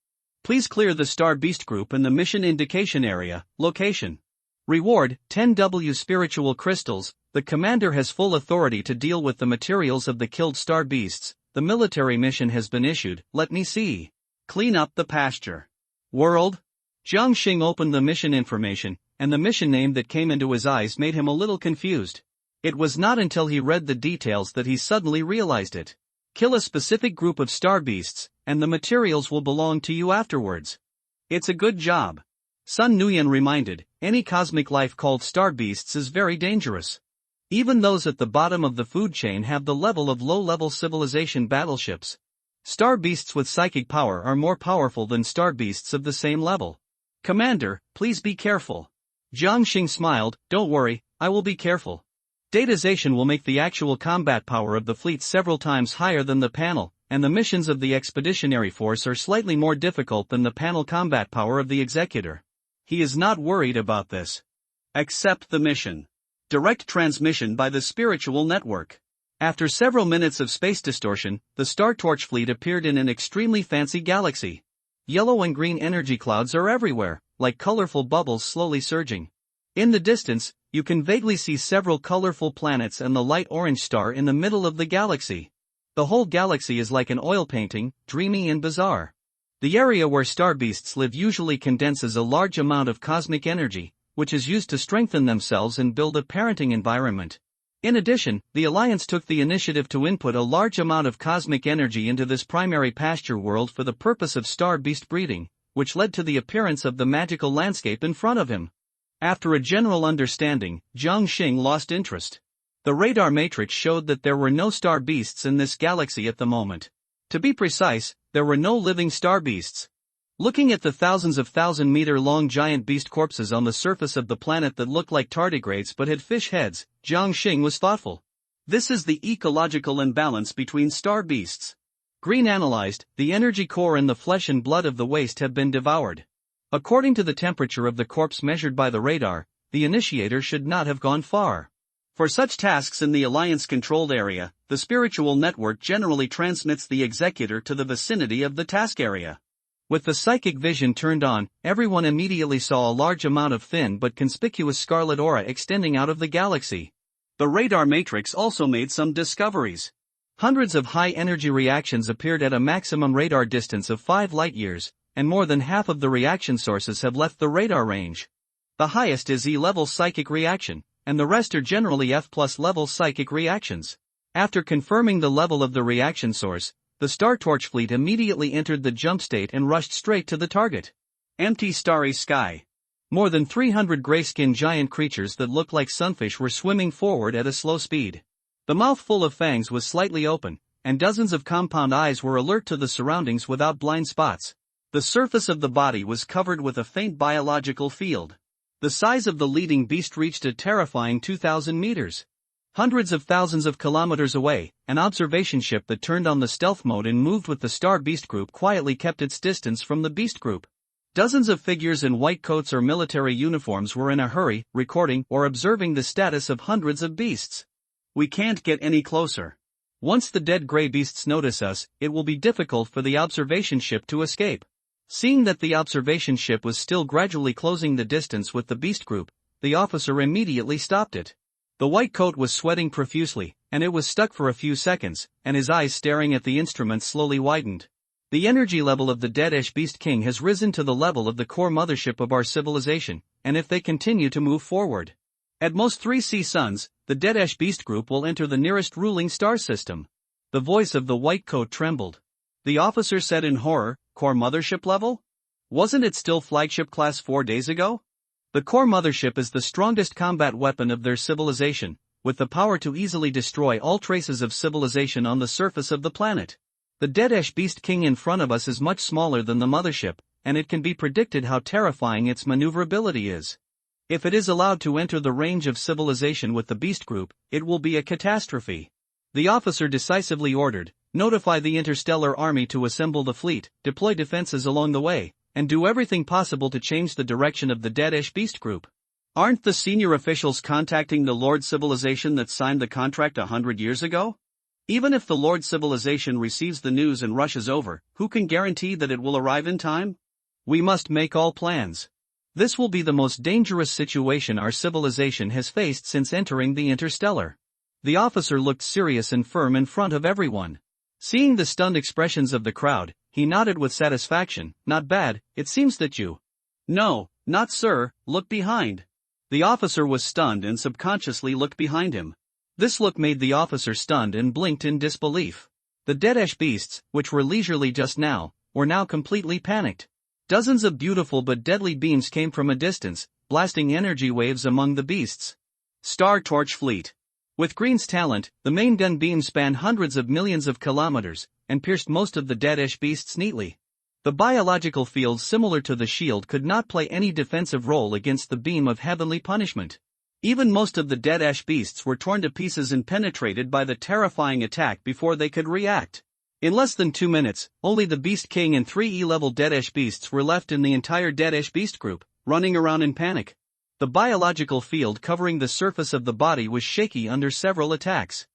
Please clear the star beast group in the mission indication area. Location. Reward, 10W spiritual crystals. The commander has full authority to deal with the materials of the killed star beasts. The military mission has been issued. Let me see. Clean up the pasture world. Jiang Xing opened the mission information, and the mission name that came into his eyes made him a little confused. It was not until he read the details that he suddenly realized it. Kill a specific group of star beasts, and the materials will belong to you afterwards. It's a good job. Sun Nuyen reminded, any cosmic life called star beasts is very dangerous. Even those at the bottom of the food chain have the level of low-level civilization battleships. Star beasts with psychic power are more powerful than star beasts of the same level. Commander, please be careful. Jiang Xing smiled, don't worry, I will be careful. Datization will make the actual combat power of the fleet several times higher than the panel, and the missions of the Expeditionary Force are slightly more difficult than the panel combat power of the Executor. He is not worried about this. Accept the mission. Direct transmission by the spiritual network. After several minutes of space distortion, the Star Torch fleet appeared in an extremely fancy galaxy. Yellow and green energy clouds are everywhere, like colorful bubbles slowly surging. In the distance, you can vaguely see several colorful planets and the light orange star in the middle of the galaxy. The whole galaxy is like an oil painting, dreamy and bizarre. The area where star beasts live usually condenses a large amount of cosmic energy, which is used to strengthen themselves and build a parenting environment. In addition, the Alliance took the initiative to input a large amount of cosmic energy into this primary pasture world for the purpose of star beast breeding, which led to the appearance of the magical landscape in front of him. After a general understanding, Jiang Xing lost interest. The radar matrix showed that there were no star beasts in this galaxy at the moment. To be precise, there were no living star beasts. Looking at the thousands of thousand-meter-long giant beast corpses on the surface of the planet that looked like tardigrades but had fish heads, Jiang Xing was thoughtful. This is the ecological imbalance between star beasts. Green analyzed, the energy core and the flesh and blood of the waste have been devoured. According to the temperature of the corpse measured by the radar, the initiator should not have gone far. For such tasks in the Alliance-controlled area, the spiritual network generally transmits the Executor to the vicinity of the task area. With the psychic vision turned on, everyone immediately saw a large amount of thin but conspicuous scarlet aura extending out of the galaxy. The radar matrix also made some discoveries. Hundreds of high-energy reactions appeared at a maximum radar distance of 5 light-years, and more than half of the reaction sources have left the radar range. The highest is E-level psychic reaction, and the rest are generally F+ level psychic reactions. After confirming the level of the reaction source, the Star Torch fleet immediately entered the jump state and rushed straight to the target. Empty starry sky. More than 300 gray-skinned giant creatures that looked like sunfish were swimming forward at a slow speed. The mouth full of fangs was slightly open, and dozens of compound eyes were alert to the surroundings without blind spots. The surface of the body was covered with a faint biological field. The size of the leading beast reached a terrifying 2,000 meters. Hundreds of thousands of kilometers away, an observation ship that turned on the stealth mode and moved with the Star Beast group quietly kept its distance from the Beast group. Dozens of figures in white coats or military uniforms were in a hurry, recording or observing the status of hundreds of beasts. We can't get any closer. Once the dead gray beasts notice us, it will be difficult for the observation ship to escape. Seeing that the observation ship was still gradually closing the distance with the beast group, the officer immediately stopped it. The white coat was sweating profusely, and it was stuck for a few seconds, and his eyes staring at the instrument slowly widened. The energy level of the dead-ish Beast King has risen to the level of the core mothership of our civilization, and if they continue to move forward, at most 3 suns, the dead-ish Beast group will enter the nearest ruling star system. The voice of the white coat trembled. The officer said in horror, core mothership level? Wasn't it still flagship class 4 days ago? The core mothership is the strongest combat weapon of their civilization, with the power to easily destroy all traces of civilization on the surface of the planet. The dead-ish Beast King in front of us is much smaller than the mothership, and it can be predicted how terrifying its maneuverability is. If it is allowed to enter the range of civilization with the beast group, it will be a catastrophe. The officer decisively ordered, notify the interstellar army to assemble the fleet, deploy defenses along the way, and do everything possible to change the direction of the dead-ish beast group. Aren't the senior officials contacting the Lord Civilization that signed the contract 100 years ago? Even if the Lord Civilization receives the news and rushes over, who can guarantee that it will arrive in time? We must make all plans. This will be the most dangerous situation our civilization has faced since entering the interstellar. The officer looked serious and firm in front of everyone. Seeing the stunned expressions of the crowd, he nodded with satisfaction. Not bad, it seems that you. No, not sir, look behind. The officer was stunned and subconsciously looked behind him. This look made the officer stunned and blinked in disbelief. The dead-ish beasts, which were leisurely just now, were now completely panicked. Dozens of beautiful but deadly beams came from a distance, blasting energy waves among the beasts. Star Torch Fleet. With Green's talent, the main gun beam spanned hundreds of millions of kilometers, and pierced most of the dead-ish beasts neatly. The biological field similar to the shield could not play any defensive role against the beam of heavenly punishment. Even most of the dead-ish beasts were torn to pieces and penetrated by the terrifying attack before they could react. In less than 2 minutes, only the Beast King and 3 E-level dead-ish beasts were left in the entire dead-ish beast group, running around in panic. The biological field covering the surface of the body was shaky under several attacks.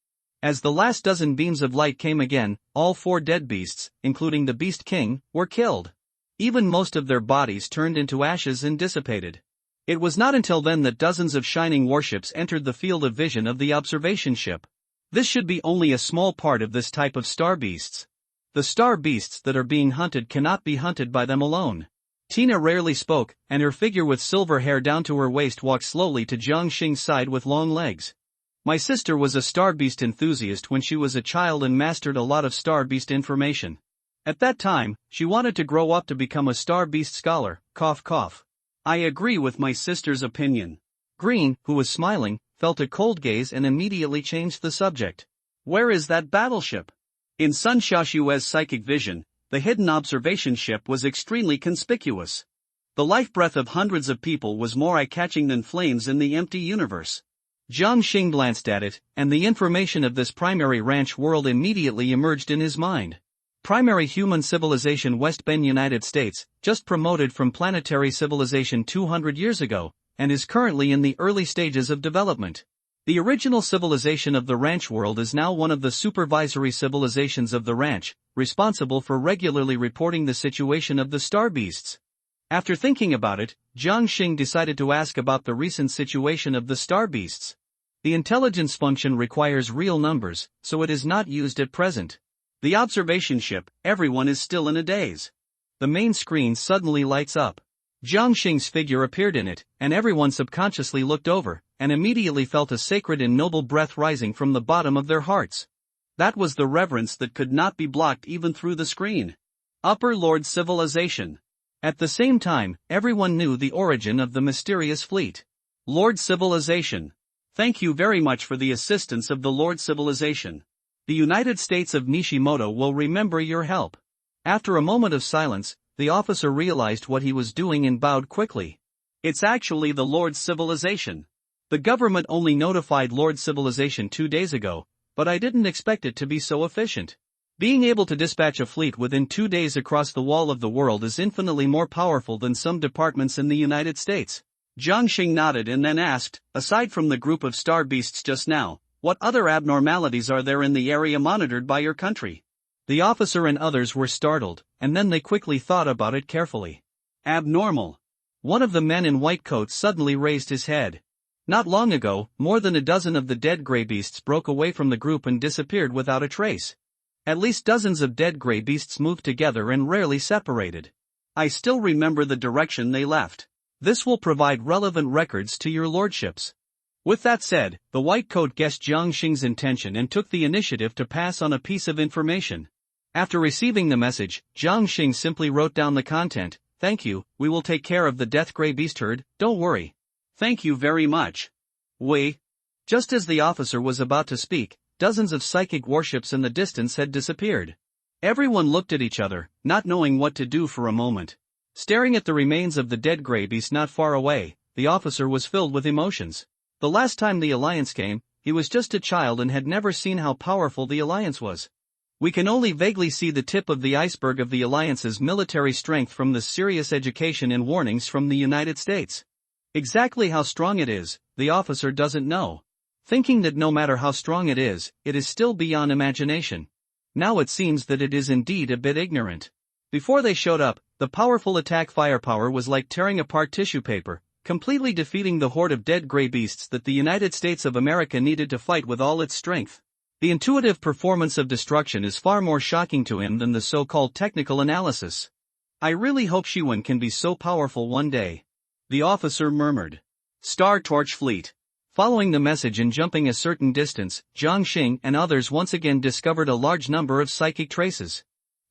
As the last dozen beams of light came again, all 4 dead beasts, including the Beast King, were killed. Even most of their bodies turned into ashes and dissipated. It was not until then that dozens of shining warships entered the field of vision of the observation ship. This should be only a small part of this type of star beasts. The star beasts that are being hunted cannot be hunted by them alone. Tina rarely spoke, and her figure with silver hair down to her waist walked slowly to Jiang Xing's side with long legs. My sister was a star beast enthusiast when she was a child and mastered a lot of star beast information. At that time, she wanted to grow up to become a star beast scholar, cough cough. I agree with my sister's opinion. Green, who was smiling, felt a cold gaze and immediately changed the subject. Where is that battleship? In Sun Xiaoshue's psychic vision, the hidden observation ship was extremely conspicuous. The life breath of hundreds of people was more eye-catching than flames in the empty universe. Jiang Xing glanced at it, and the information of this primary ranch world immediately emerged in his mind. Primary human civilization West Bend United States, just promoted from planetary civilization 200 years ago, and is currently in the early stages of development. The original civilization of the ranch world is now one of the supervisory civilizations of the ranch, responsible for regularly reporting the situation of the star beasts. After thinking about it, Jiang Xing decided to ask about the recent situation of the star beasts. The intelligence function requires real numbers, so it is not used at present. The observation ship, everyone is still in a daze. The main screen suddenly lights up. Jiang Xing's figure appeared in it, and everyone subconsciously looked over, and immediately felt a sacred and noble breath rising from the bottom of their hearts. That was the reverence that could not be blocked even through the screen. Upper Lord Civilization. At the same time, everyone knew the origin of the mysterious fleet. Lord Civilization. Thank you very much for the assistance of the Lord Civilization. The United States of Nishimoto will remember your help. After a moment of silence, the officer realized what he was doing and bowed quickly. It's actually the Lord Civilization. The government only notified Lord Civilization 2 days ago, but I didn't expect it to be so efficient. Being able to dispatch a fleet within 2 days across the wall of the world is infinitely more powerful than some departments in the United States. Jiang Xing nodded and then asked, aside from the group of star beasts just now, what other abnormalities are there in the area monitored by your country? The officer and others were startled, and then they quickly thought about it carefully. Abnormal. One of the men in white coats suddenly raised his head. Not long ago, more than a dozen of the dead gray beasts broke away from the group and disappeared without a trace. At least dozens of dead gray beasts moved together and rarely separated. I still remember the direction they left. This will provide relevant records to your lordships. With that said, the white coat guessed Jiang Xing's intention and took the initiative to pass on a piece of information. After receiving the message, Jiang Xing simply wrote down the content. Thank you, we will take care of the death gray beast herd, don't worry. Thank you very much. Wei. Just as the officer was about to speak, dozens of psychic warships in the distance had disappeared. Everyone looked at each other, not knowing what to do for a moment. Staring at the remains of the dead gray beast not far away, the officer was filled with emotions. The last time the Alliance came, he was just a child and had never seen how powerful the Alliance was. We can only vaguely see the tip of the iceberg of the Alliance's military strength from the serious education and warnings from the United States. Exactly how strong it is, the officer doesn't know. Thinking that no matter how strong it is still beyond imagination. Now it seems that it is indeed a bit ignorant. Before they showed up, the powerful attack firepower was like tearing apart tissue paper, completely defeating the horde of dead gray beasts that the United States of America needed to fight with all its strength. The intuitive performance of destruction is far more shocking to him than the so-called technical analysis. I really hope Shiwen can be so powerful one day. The officer murmured. Star Torch Fleet. Following the message and jumping a certain distance, Jiang Xing and others once again discovered a large number of psychic traces.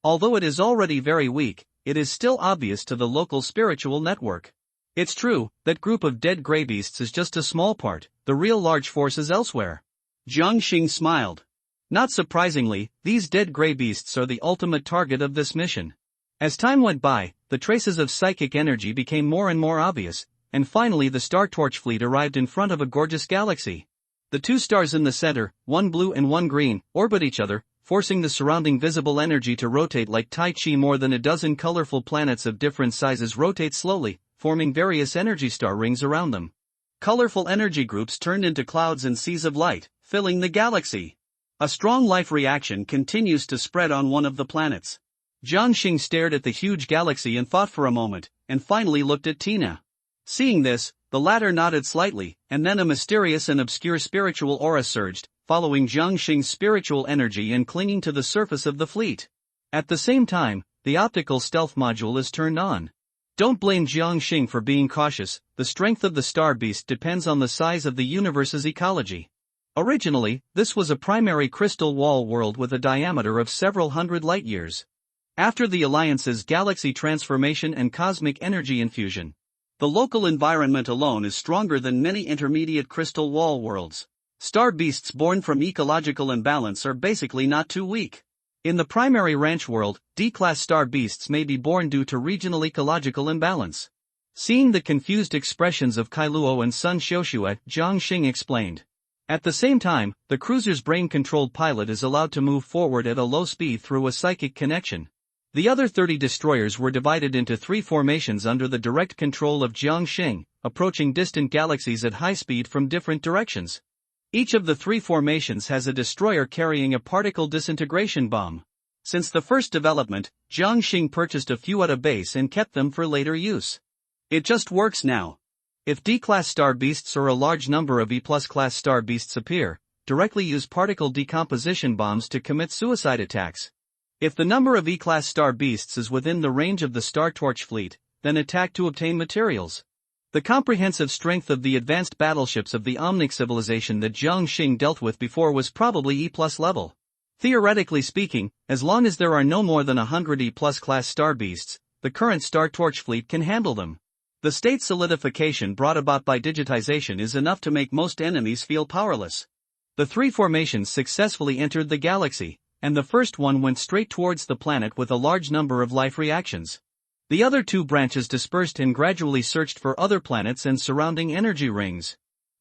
Although it is already very weak, it is still obvious to the local spiritual network. It's true, that group of dead gray beasts is just a small part, the real large force is elsewhere. Jiang Xing smiled. Not surprisingly, these dead gray beasts are the ultimate target of this mission. As time went by, the traces of psychic energy became more and more obvious, and finally the Star Torch fleet arrived in front of a gorgeous galaxy. The two stars in the center, one blue and one green, orbit each other, forcing the surrounding visible energy to rotate like Tai Chi. More than a dozen colorful planets of different sizes rotate slowly, forming various energy star rings around them. Colorful energy groups turned into clouds and seas of light, filling the galaxy. A strong life reaction continues to spread on one of the planets. Jiang Xing stared at the huge galaxy and thought for a moment, and finally looked at Tina. Seeing this, the latter nodded slightly, and then a mysterious and obscure spiritual aura surged, following Jiang Xing's spiritual energy and clinging to the surface of the fleet. At the same time, the optical stealth module is turned on. Don't blame Jiang Xing for being cautious, the strength of the star beast depends on the size of the universe's ecology. Originally, this was a primary crystal wall world with a diameter of several hundred light-years. After the Alliance's galaxy transformation and cosmic energy infusion, the local environment alone is stronger than many intermediate crystal wall worlds. Star beasts born from ecological imbalance are basically not too weak. In the primary ranch world, D-class star beasts may be born due to regional ecological imbalance. Seeing the confused expressions of Kailuo and Sun Xiuxue, Jiang Xing explained. At the same time, the cruiser's brain-controlled pilot is allowed to move forward at a low speed through a psychic connection. The other 30 destroyers were divided into 3 formations under the direct control of Jiang Xing, approaching distant galaxies at high speed from different directions. Each of the 3 formations has a destroyer carrying a particle disintegration bomb. Since the first development, Jiang Xing purchased a few at a base and kept them for later use. It just works now. If D-class star beasts or a large number of E-plus class star beasts appear, directly use particle decomposition bombs to commit suicide attacks. If the number of E-class star beasts is within the range of the Star Torch fleet, then attack to obtain materials. The comprehensive strength of the advanced battleships of the Omnic civilization that Jiang Xing dealt with before was probably E-plus level. Theoretically speaking, as long as there are no more than 100 E-plus class star beasts, the current Star Torch fleet can handle them. The state solidification brought about by digitization is enough to make most enemies feel powerless. The 3 formations successfully entered the galaxy, and the first one went straight towards the planet with a large number of life reactions. The other 2 branches dispersed and gradually searched for other planets and surrounding energy rings.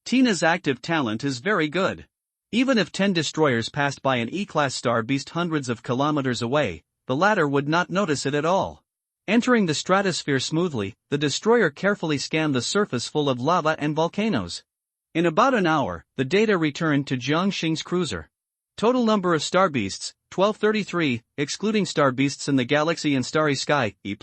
Tina's active talent is very good. Even if 10 destroyers passed by an E-class star beast hundreds of kilometers away, the latter would not notice it at all. Entering the stratosphere smoothly, the destroyer carefully scanned the surface full of lava and volcanoes. In about an hour, the data returned to Jiangxing's cruiser. Total number of star beasts, 1233, excluding star beasts in the galaxy and starry sky, E+,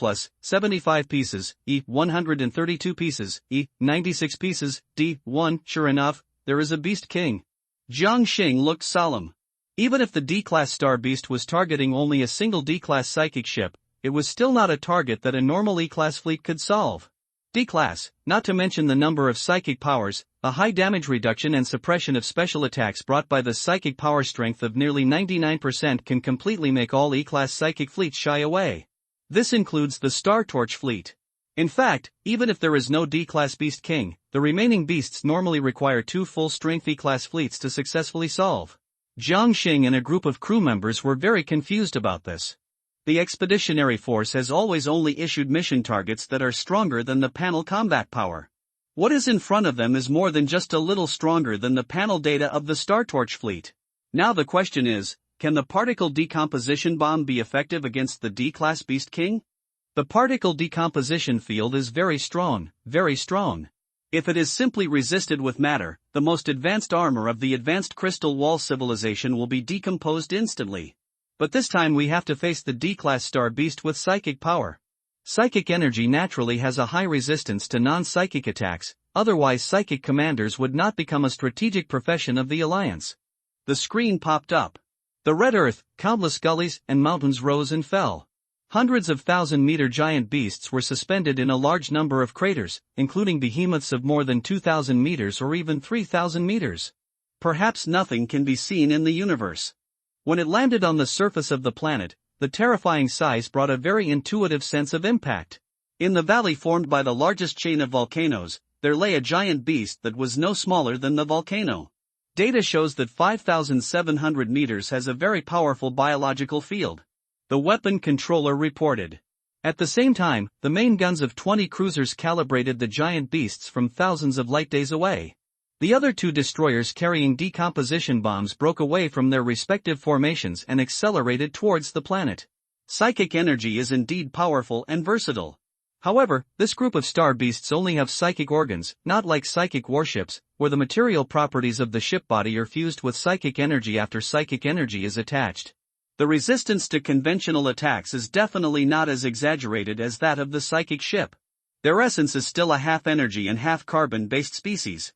75 pieces, E, 132 pieces, E, 96 pieces, D, 1, sure enough, there is a beast king. Jiangxing looked solemn. Even if the D-class star beast was targeting only a single D-class psychic ship, it was still not a target that a normal E-class fleet could solve. D-class, not to mention the number of psychic powers, a high damage reduction and suppression of special attacks brought by the psychic power strength of nearly 99% can completely make all E-class psychic fleets shy away. This includes the Star Torch fleet. In fact, even if there is no D-class beast king, the remaining beasts normally require 2 full-strength E-class fleets to successfully solve. Jiangxing and a group of crew members were very confused about this. The expeditionary force has always only issued mission targets that are stronger than the panel combat power. What is in front of them is more than just a little stronger than the panel data of the Star Torch fleet. Now the question is, can the particle decomposition bomb be effective against the D-class beast king? The particle decomposition field is very strong, very strong. If it is simply resisted with matter, the most advanced armor of the advanced crystal wall civilization will be decomposed instantly. But this time we have to face the D-class star beast with psychic power. Psychic energy naturally has a high resistance to non-psychic attacks, otherwise psychic commanders would not become a strategic profession of the Alliance. The screen popped up. The red earth, countless gullies and mountains rose and fell. Hundreds of thousand-meter giant beasts were suspended in a large number of craters, including behemoths of more than 2,000 meters or even 3,000 meters. Perhaps nothing can be seen in the universe. When it landed on the surface of the planet, the terrifying size brought a very intuitive sense of impact. In the valley formed by the largest chain of volcanoes, there lay a giant beast that was no smaller than the volcano. Data shows that 5,700 meters has a very powerful biological field. The weapon controller reported. At the same time, the main guns of 20 cruisers calibrated the giant beasts from thousands of light days away. The other 2 destroyers carrying decomposition bombs broke away from their respective formations and accelerated towards the planet. Psychic energy is indeed powerful and versatile. However, this group of star beasts only have psychic organs, not like psychic warships, where the material properties of the ship body are fused with psychic energy after psychic energy is attached. The resistance to conventional attacks is definitely not as exaggerated as that of the psychic ship. Their essence is still a half-energy and half-carbon-based species.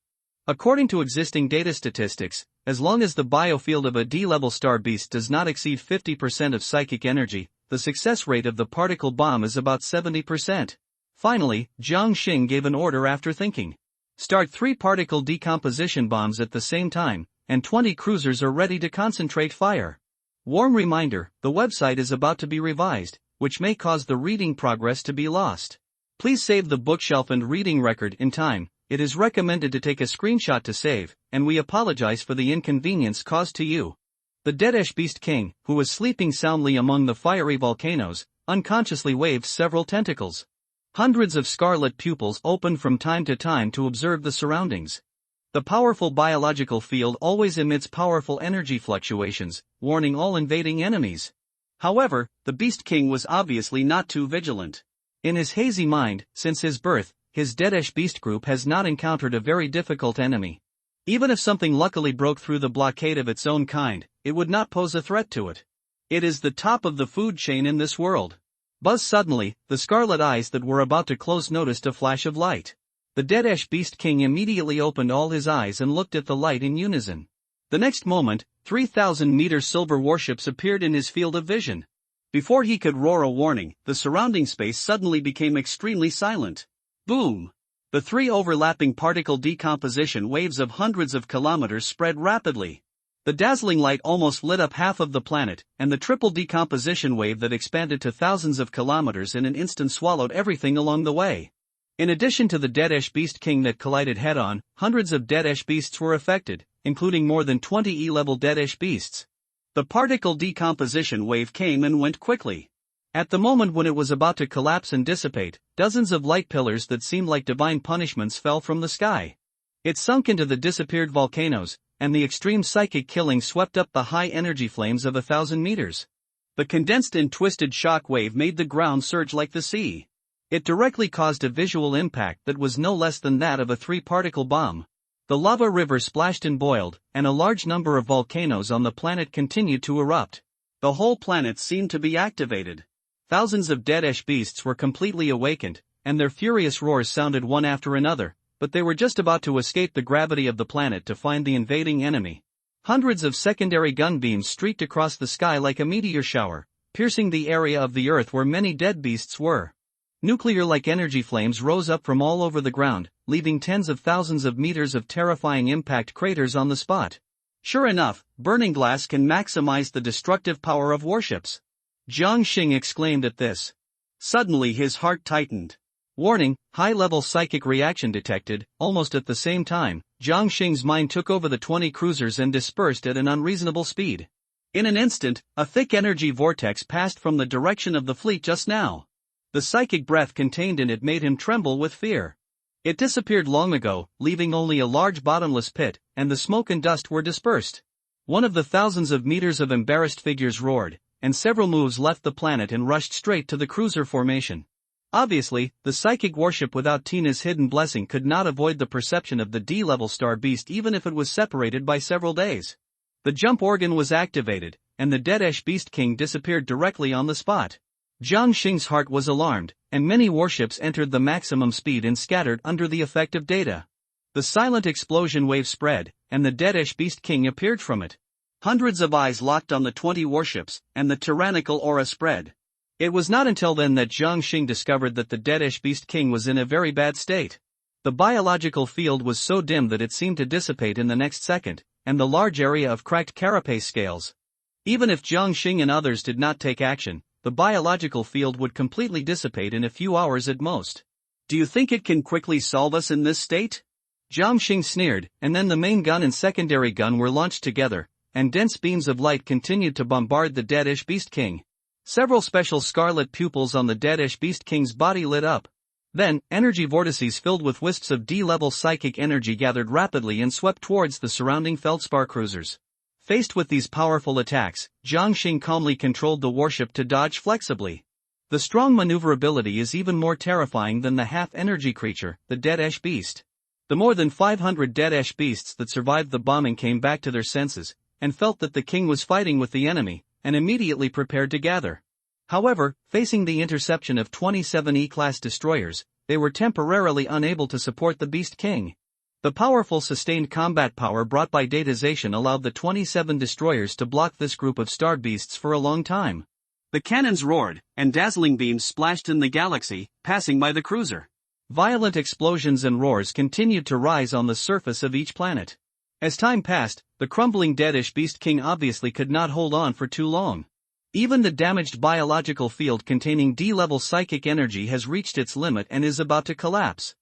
According to existing data statistics, as long as the biofield of a D-level star beast does not exceed 50% of psychic energy, the success rate of the particle bomb is about 70%. Finally, Jiangxing gave an order after thinking. Start 3 particle decomposition bombs at the same time, and 20 cruisers are ready to concentrate fire. Warm reminder, the website is about to be revised, which may cause the reading progress to be lost. Please save the bookshelf and reading record in time. It is recommended to take a screenshot to save, and we apologize for the inconvenience caused to you. The Deadesh Beast King, who was sleeping soundly among the fiery volcanoes, unconsciously waved several tentacles. Hundreds of scarlet pupils opened from time to time to observe the surroundings. The powerful biological field always emits powerful energy fluctuations, warning all invading enemies. However, the Beast King was obviously not too vigilant. In his hazy mind, since his birth, his Deadesh Beast group has not encountered a very difficult enemy. Even if something luckily broke through the blockade of its own kind, it would not pose a threat to it. It is the top of the food chain in this world. Buzz suddenly, the scarlet eyes that were about to close noticed a flash of light. The Deadesh Beast King immediately opened all his eyes and looked at the light in unison. The next moment, 3,000-meter silver warships appeared in his field of vision. Before he could roar a warning, the surrounding space suddenly became extremely silent. Boom! The 3 overlapping particle decomposition waves of hundreds of kilometers spread rapidly. The dazzling light almost lit up half of the planet, and the triple decomposition wave that expanded to thousands of kilometers in an instant swallowed everything along the way. In addition to the Deadesh Beast King that collided head-on, hundreds of Deadesh beasts were affected, including more than 20 E-level Deadesh beasts. The particle decomposition wave came and went quickly. At the moment when it was about to collapse and dissipate, dozens of light pillars that seemed like divine punishments fell from the sky. It sunk into the disappeared volcanoes, and the extreme psychic killing swept up the high energy flames of 1,000 meters. The condensed and twisted shock wave made the ground surge like the sea. It directly caused a visual impact that was no less than that of a 3-particle bomb. The lava river splashed and boiled, and a large number of volcanoes on the planet continued to erupt. The whole planet seemed to be activated. Thousands of dead-ish beasts were completely awakened, and their furious roars sounded one after another, but they were just about to escape the gravity of the planet to find the invading enemy. Hundreds of secondary gun beams streaked across the sky like a meteor shower, piercing the area of the Earth where many dead beasts were. Nuclear-like energy flames rose up from all over the ground, leaving tens of thousands of meters of terrifying impact craters on the spot. Sure enough, burning glass can maximize the destructive power of warships. Jiang Xing exclaimed at this. Suddenly his heart tightened. Warning, high-level psychic reaction detected. Almost at the same time, Jiang Xing's mind took over the 20 cruisers and dispersed at an unreasonable speed. In an instant, a thick energy vortex passed from the direction of the fleet just now. The psychic breath contained in it made him tremble with fear. It disappeared long ago, leaving only a large bottomless pit, and the smoke and dust were dispersed. One of the thousands of meters of embarrassed figures roared, and several moves left the planet and rushed straight to the cruiser formation. Obviously, the psychic warship without Tina's hidden blessing could not avoid the perception of the D-level star beast even if it was separated by several days. The jump organ was activated, and the dead-ish beast king disappeared directly on the spot. Jiang Xing's heart was alarmed, and many warships entered the maximum speed and scattered under the effect of data. The silent explosion wave spread, and the dead-ish beast king appeared from it. Hundreds of eyes locked on the 20 warships, and the tyrannical aura spread. It was not until then that Jiang Xing discovered that the dead-ish beast king was in a very bad state. The biological field was so dim that it seemed to dissipate in the next second, and the large area of cracked carapace scales. Even if Jiang Xing and others did not take action, the biological field would completely dissipate in a few hours at most. Do you think it can quickly solve us in this state? Jiang Xing sneered, and then the main gun and secondary gun were launched together, and dense beams of light continued to bombard the dead-ish beast king. Several special scarlet pupils on the dead-ish beast king's body lit up. Then, energy vortices filled with wisps of D-level psychic energy gathered rapidly and swept towards the surrounding feldspar cruisers. Faced with these powerful attacks, Jiang Xing calmly controlled the warship to dodge flexibly. The strong maneuverability is even more terrifying than the half-energy creature, the dead-ish beast. The more than 500 dead-ish beasts that survived the bombing came back to their senses, and felt that the king was fighting with the enemy, and immediately prepared to gather. However, facing the interception of 27 E-class destroyers, they were temporarily unable to support the Beast King. The powerful sustained combat power brought by datization allowed the 27 destroyers to block this group of star beasts for a long time. The cannons roared, and dazzling beams splashed in the galaxy, passing by the cruiser. Violent explosions and roars continued to rise on the surface of each planet. As time passed, the crumbling dead-ish beast king obviously could not hold on for too long. Even the damaged biological field containing D-level psychic energy has reached its limit and is about to collapse.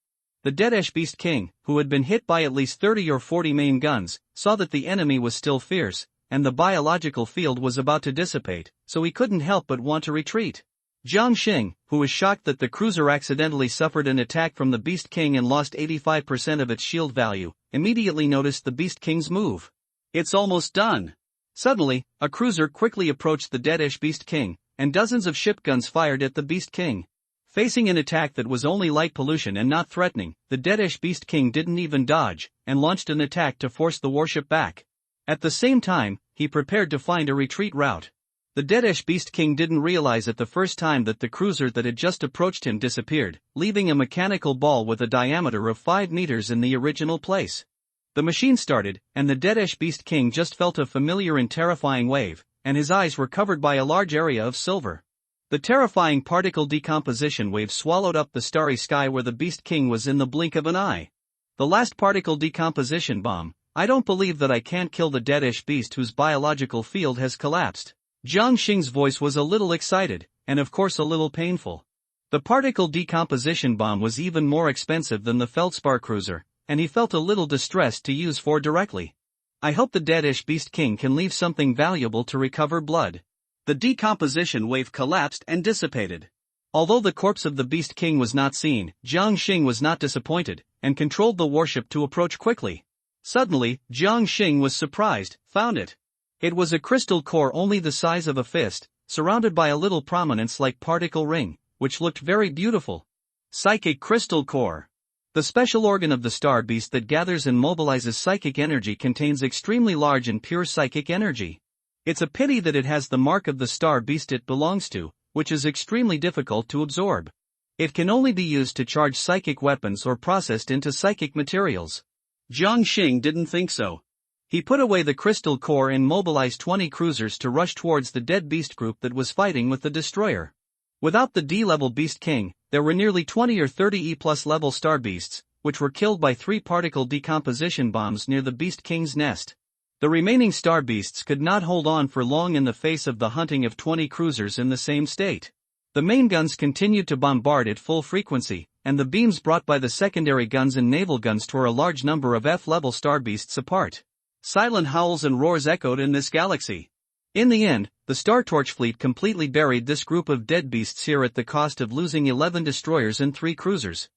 The dead-ish beast king, who had been hit by at least 30 or 40 main guns, saw that the enemy was still fierce, and the biological field was about to dissipate, so he couldn't help but want to retreat. Jiang Xing, who was shocked that the cruiser accidentally suffered an attack from the Beast King and lost 85% of its shield value, immediately noticed the Beast King's move. It's almost done. Suddenly, a cruiser quickly approached the dead-ish Beast King, and dozens of ship guns fired at the Beast King. Facing an attack that was only light pollution and not threatening, the dead-ish Beast King didn't even dodge, and launched an attack to force the warship back. At the same time, he prepared to find a retreat route. The dead-ish Beast King didn't realize at the first time that the cruiser that had just approached him disappeared, leaving a mechanical ball with a diameter of 5 meters in the original place. The machine started, and the dead-ish Beast King just felt a familiar and terrifying wave, and his eyes were covered by a large area of silver. The terrifying particle decomposition wave swallowed up the starry sky where the Beast King was in the blink of an eye. The last particle decomposition bomb. I don't believe that I can't kill the dead-ish beast whose biological field has collapsed. Jiang Xing's voice was a little excited, and of course a little painful. The particle decomposition bomb was even more expensive than the feldspar cruiser, and he felt a little distressed to use for directly. I hope the dead-ish Beast King can leave something valuable to recover blood. The decomposition wave collapsed and dissipated. Although the corpse of the Beast King was not seen, Jiang Xing was not disappointed, and controlled the warship to approach quickly. Suddenly, Jiang Xing was surprised, found it. It was a crystal core only the size of a fist, surrounded by a little prominence-like particle ring, which looked very beautiful. Psychic crystal core. The special organ of the star beast that gathers and mobilizes psychic energy contains extremely large and pure psychic energy. It's a pity that it has the mark of the star beast it belongs to, which is extremely difficult to absorb. It can only be used to charge psychic weapons or processed into psychic materials. Jiang Xing didn't think so. He put away the crystal core and mobilized 20 cruisers to rush towards the dead beast group that was fighting with the destroyer. Without the D-level Beast King, there were nearly 20 or 30 E+ level star beasts, which were killed by 3 particle decomposition bombs near the Beast King's nest. The remaining star beasts could not hold on for long in the face of the hunting of 20 cruisers in the same state. The main guns continued to bombard at full frequency, and the beams brought by the secondary guns and naval guns tore a large number of F-level star beasts apart. Silent howls and roars echoed in this galaxy. In the end, the Star Torch fleet completely buried this group of dead beasts here at the cost of losing 11 destroyers and 3 cruisers.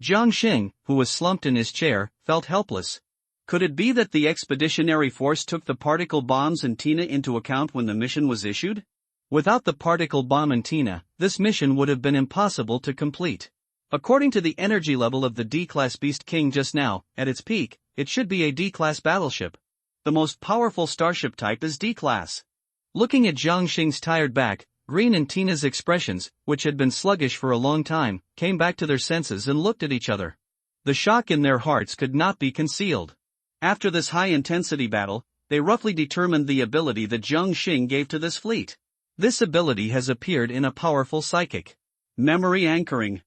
Jiang Xing, who was slumped in his chair, felt helpless. Could it be that the expeditionary force took the particle bombs and Tina into account when the mission was issued? Without the particle bomb and Tina, this mission would have been impossible to complete. According to the energy level of the D-class Beast King just now, at its peak, it should be a D-class battleship. The most powerful starship type is D-class. Looking at Jiang Xing's tired back, Green and Tina's expressions, which had been sluggish for a long time, came back to their senses and looked at each other. The shock in their hearts could not be concealed. After this high-intensity battle, they roughly determined the ability that Jiang Xing gave to this fleet. This ability has appeared in a powerful psychic memory anchoring.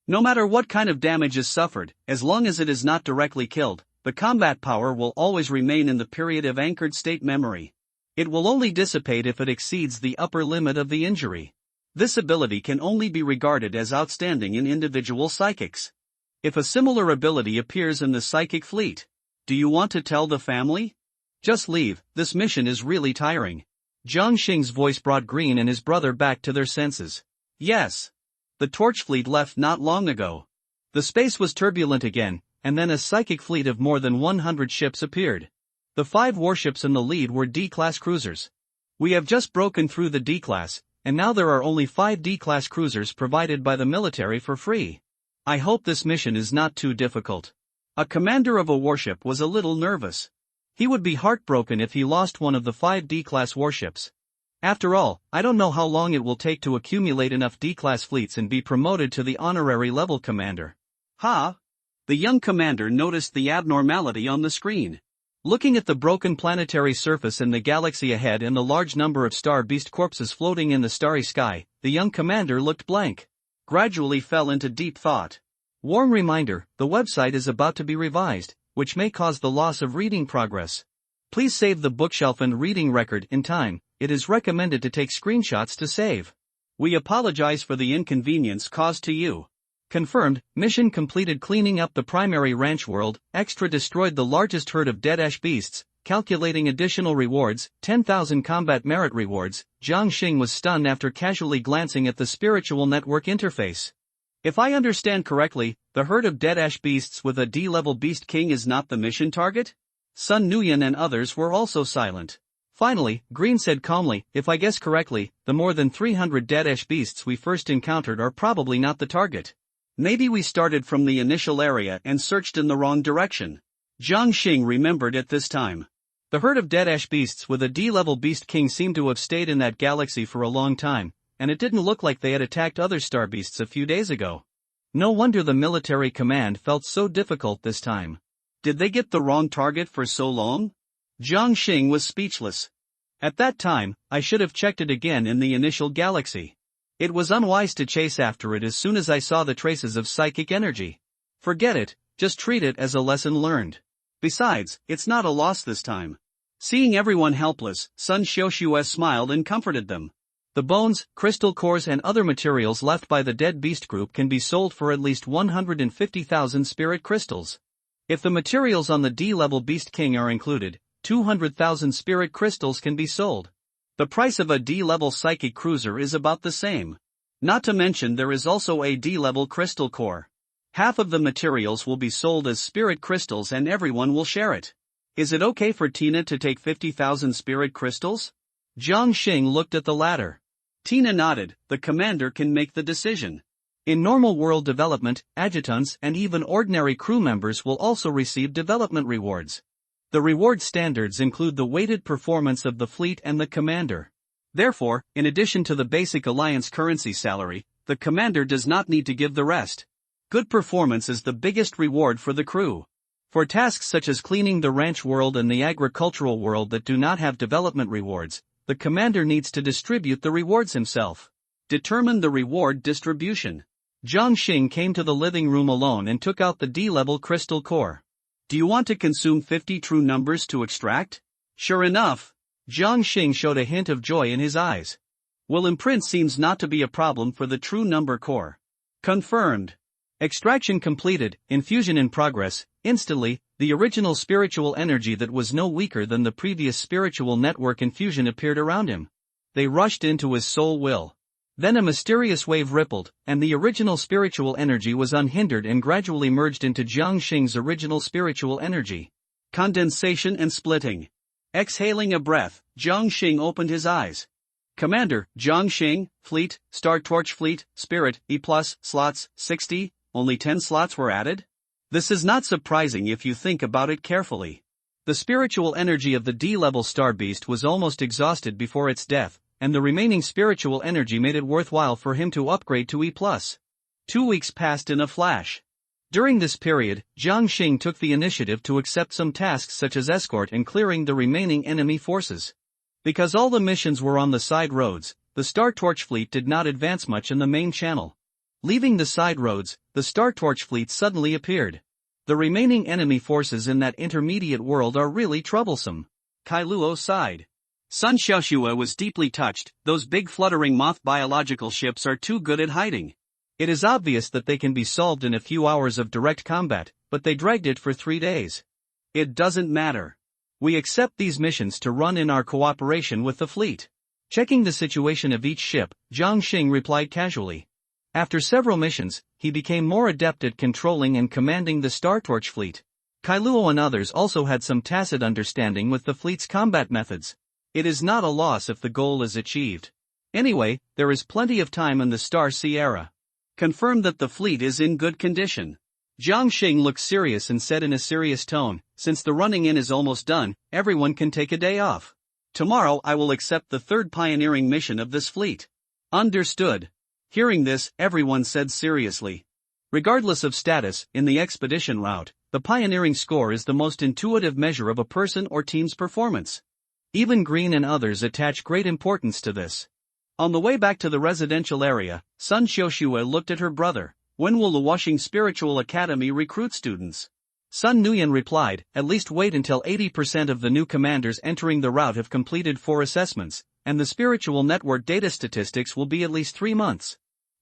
No matter what kind of damage is suffered, as long as it is not directly killed, the combat power will always remain in the period of anchored state memory. It will only dissipate if it exceeds the upper limit of the injury. This ability can only be regarded as outstanding in individual psychics. If a similar ability appears in the psychic fleet, do you want to tell the family? Just leave, this mission is really tiring. Jiang Xing's voice brought Green and his brother back to their senses. Yes. The Torch fleet left not long ago. The space was turbulent again, and then a psychic fleet of more than 100 ships appeared. The 5 warships in the lead were D-class cruisers. We have just broken through the D-class, and now there are only 5 D-class cruisers provided by the military for free. I hope this mission is not too difficult. A commander of a warship was a little nervous. He would be heartbroken if he lost one of the 5 D-class warships. After all, I don't know how long it will take to accumulate enough D-class fleets and be promoted to the honorary level commander. Ha! The young commander noticed the abnormality on the screen. Looking at the broken planetary surface in the galaxy ahead and the large number of star beast corpses floating in the starry sky, the young commander looked blank. Gradually fell into deep thought. Warm reminder, the website is about to be revised, which may cause the loss of reading progress. Please save the bookshelf and reading record in time. It is recommended to take screenshots to save. We apologize for the inconvenience caused to you. Confirmed, mission completed. Cleaning up the primary ranch world, Extra destroyed the largest herd of dead ash beasts, calculating additional rewards, 10,000 combat merit rewards. Jiang Xing was stunned after casually glancing at the spiritual network interface. If I understand correctly, the herd of dead ash beasts with a D-level Beast King is not the mission target? Sun Nguyen and others were also silent. Finally, Green said calmly, if I guess correctly, the more than 300 dead ash beasts we first encountered are probably not the target. Maybe we started from the initial area and searched in the wrong direction. Jiang Xing remembered at this time. The herd of dead ash beasts with a D-level Beast King seemed to have stayed in that galaxy for a long time, and it didn't look like they had attacked other star beasts a few days ago. No wonder the military command felt so difficult this time. Did they get the wrong target for so long? Jiang Xing was speechless. At that time, I should have checked it again in the initial galaxy. It was unwise to chase after it as soon as I saw the traces of psychic energy. Forget it, just treat it as a lesson learned. Besides, it's not a loss this time. Seeing everyone helpless, Sun Xiuxue smiled and comforted them. The bones, crystal cores and other materials left by the dead beast group can be sold for at least 150,000 spirit crystals. If the materials on the D-level Beast King are included, 200,000 spirit crystals can be sold. The price of a D-level psychic cruiser is about the same. Not to mention there is also a D-level crystal core. Half of the materials will be sold as spirit crystals and everyone will share it. Is it okay for Tina to take 50,000 spirit crystals? Jiang Xing looked at the latter. Tina nodded. The commander can make the decision. In normal world development, adjutants and even ordinary crew members will also receive development rewards. The reward standards include the weighted performance of the fleet and the commander. Therefore, in addition to the basic alliance currency salary, the commander does not need to give the rest. Good performance is the biggest reward for the crew. For tasks such as cleaning the ranch world and the agricultural world that do not have development rewards, the commander needs to distribute the rewards himself. Determine the reward distribution. Jiang Xing came to the living room alone and took out the D-level crystal core. Do you want to consume 50 true numbers to extract? Sure enough. Jiang Xing showed a hint of joy in his eyes. Well, imprint seems not to be a problem for the true number core. Confirmed. Extraction completed, infusion in progress. Instantly, the original spiritual energy that was no weaker than the previous spiritual network infusion appeared around him. They rushed into his soul will. Then a mysterious wave rippled, and the original spiritual energy was unhindered and gradually merged into Jiang Xing's original spiritual energy. Condensation and splitting. Exhaling a breath, Jiang Xing opened his eyes. Commander, Jiang Xing, Fleet, Star Torch Fleet, Spirit, E+, slots, 60, only 10 slots were added? This is not surprising if you think about it carefully. The spiritual energy of the D-level star beast was almost exhausted before its death, and the remaining spiritual energy made it worthwhile for him to upgrade to E+. 2 weeks passed in a flash. During this period, Jiang Xing took the initiative to accept some tasks such as escort and clearing the remaining enemy forces. Because all the missions were on the side roads, the Star Torch fleet did not advance much in the main channel. Leaving the side roads, the Star Torch fleet suddenly appeared. The remaining enemy forces in that intermediate world are really troublesome. Kailuo sighed. Sun Xiaoxue was deeply touched. Those big fluttering moth biological ships are too good at hiding. It is obvious that they can be solved in a few hours of direct combat, but they dragged it for 3 days. It doesn't matter. We accept these missions to run in our cooperation with the fleet. Checking the situation of each ship, Jiang Xing replied casually. After several missions, he became more adept at controlling and commanding the Star Torch fleet. Kailuo and others also had some tacit understanding with the fleet's combat methods. It is not a loss if the goal is achieved. Anyway, there is plenty of time in the Star Sea era. Confirm that the fleet is in good condition. Jiang Xing looked serious and said in a serious tone, since the running in is almost done, everyone can take a day off. Tomorrow I will accept the third pioneering mission of this fleet. Understood. Hearing this, everyone said seriously. Regardless of status, in the expedition route, the pioneering score is the most intuitive measure of a person or team's performance. Even Green and others attach great importance to this. On the way back to the residential area, Sun Xiaoxue looked at her brother. When will the Washing Spiritual Academy recruit students? Sun Nuyan replied, at least wait until 80% of the new commanders entering the route have completed 4 assessments, and the spiritual network data statistics will be at least 3 months.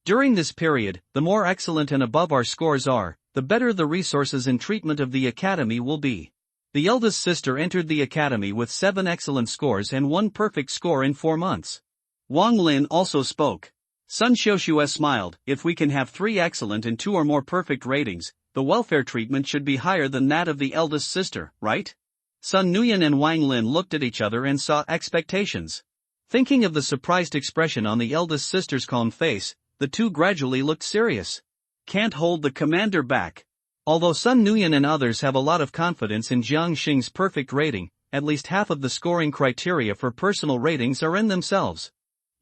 During this period, the more excellent and above our scores are, the better the resources and treatment of the academy will be. The eldest sister entered the academy with 7 excellent scores and 1 perfect score in 4 months. Wang Lin also spoke. Sun Xiaoxue smiled, if we can have 3 excellent and 2 or more perfect ratings, the welfare treatment should be higher than that of the eldest sister, right? Sun Nuyan and Wang Lin looked at each other and saw expectations. Thinking of the surprised expression on the eldest sister's calm face, the two gradually looked serious. Can't hold the commander back. Although Sun Nuyan and others have a lot of confidence in Jiang Xing's perfect rating, at least half of the scoring criteria for personal ratings are in themselves.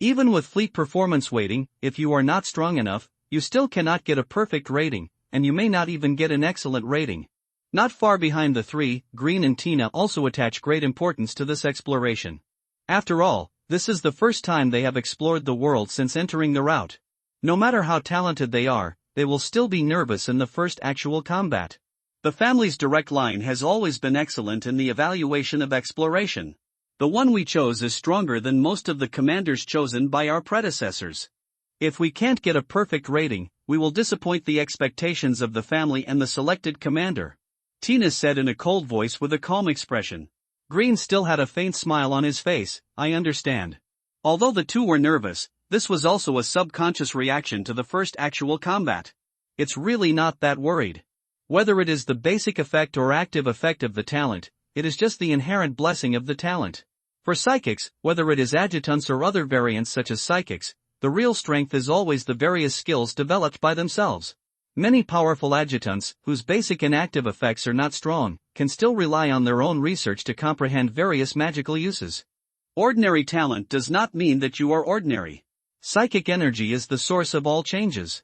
Even with fleet performance weighting, if you are not strong enough, you still cannot get a perfect rating, and you may not even get an excellent rating. Not far behind the 3, Green and Tina also attach great importance to this exploration. After all, this is the first time they have explored the world since entering the route. No matter how talented they are, they will still be nervous in the first actual combat. The family's direct line has always been excellent in the evaluation of exploration. The one we chose is stronger than most of the commanders chosen by our predecessors. If we can't get a perfect rating, we will disappoint the expectations of the family and the selected commander. Tina said in a cold voice with a calm expression. Green still had a faint smile on his face, I understand. Although the two were nervous, this was also a subconscious reaction to the first actual combat. It's really not that worried. Whether it is the basic effect or active effect of the talent, it is just the inherent blessing of the talent. For psychics, whether it is adjutants or other variants such as psychics, the real strength is always the various skills developed by themselves. Many powerful adjutants, whose basic inactive effects are not strong, can still rely on their own research to comprehend various magical uses. Ordinary talent does not mean that you are ordinary. Psychic energy is the source of all changes.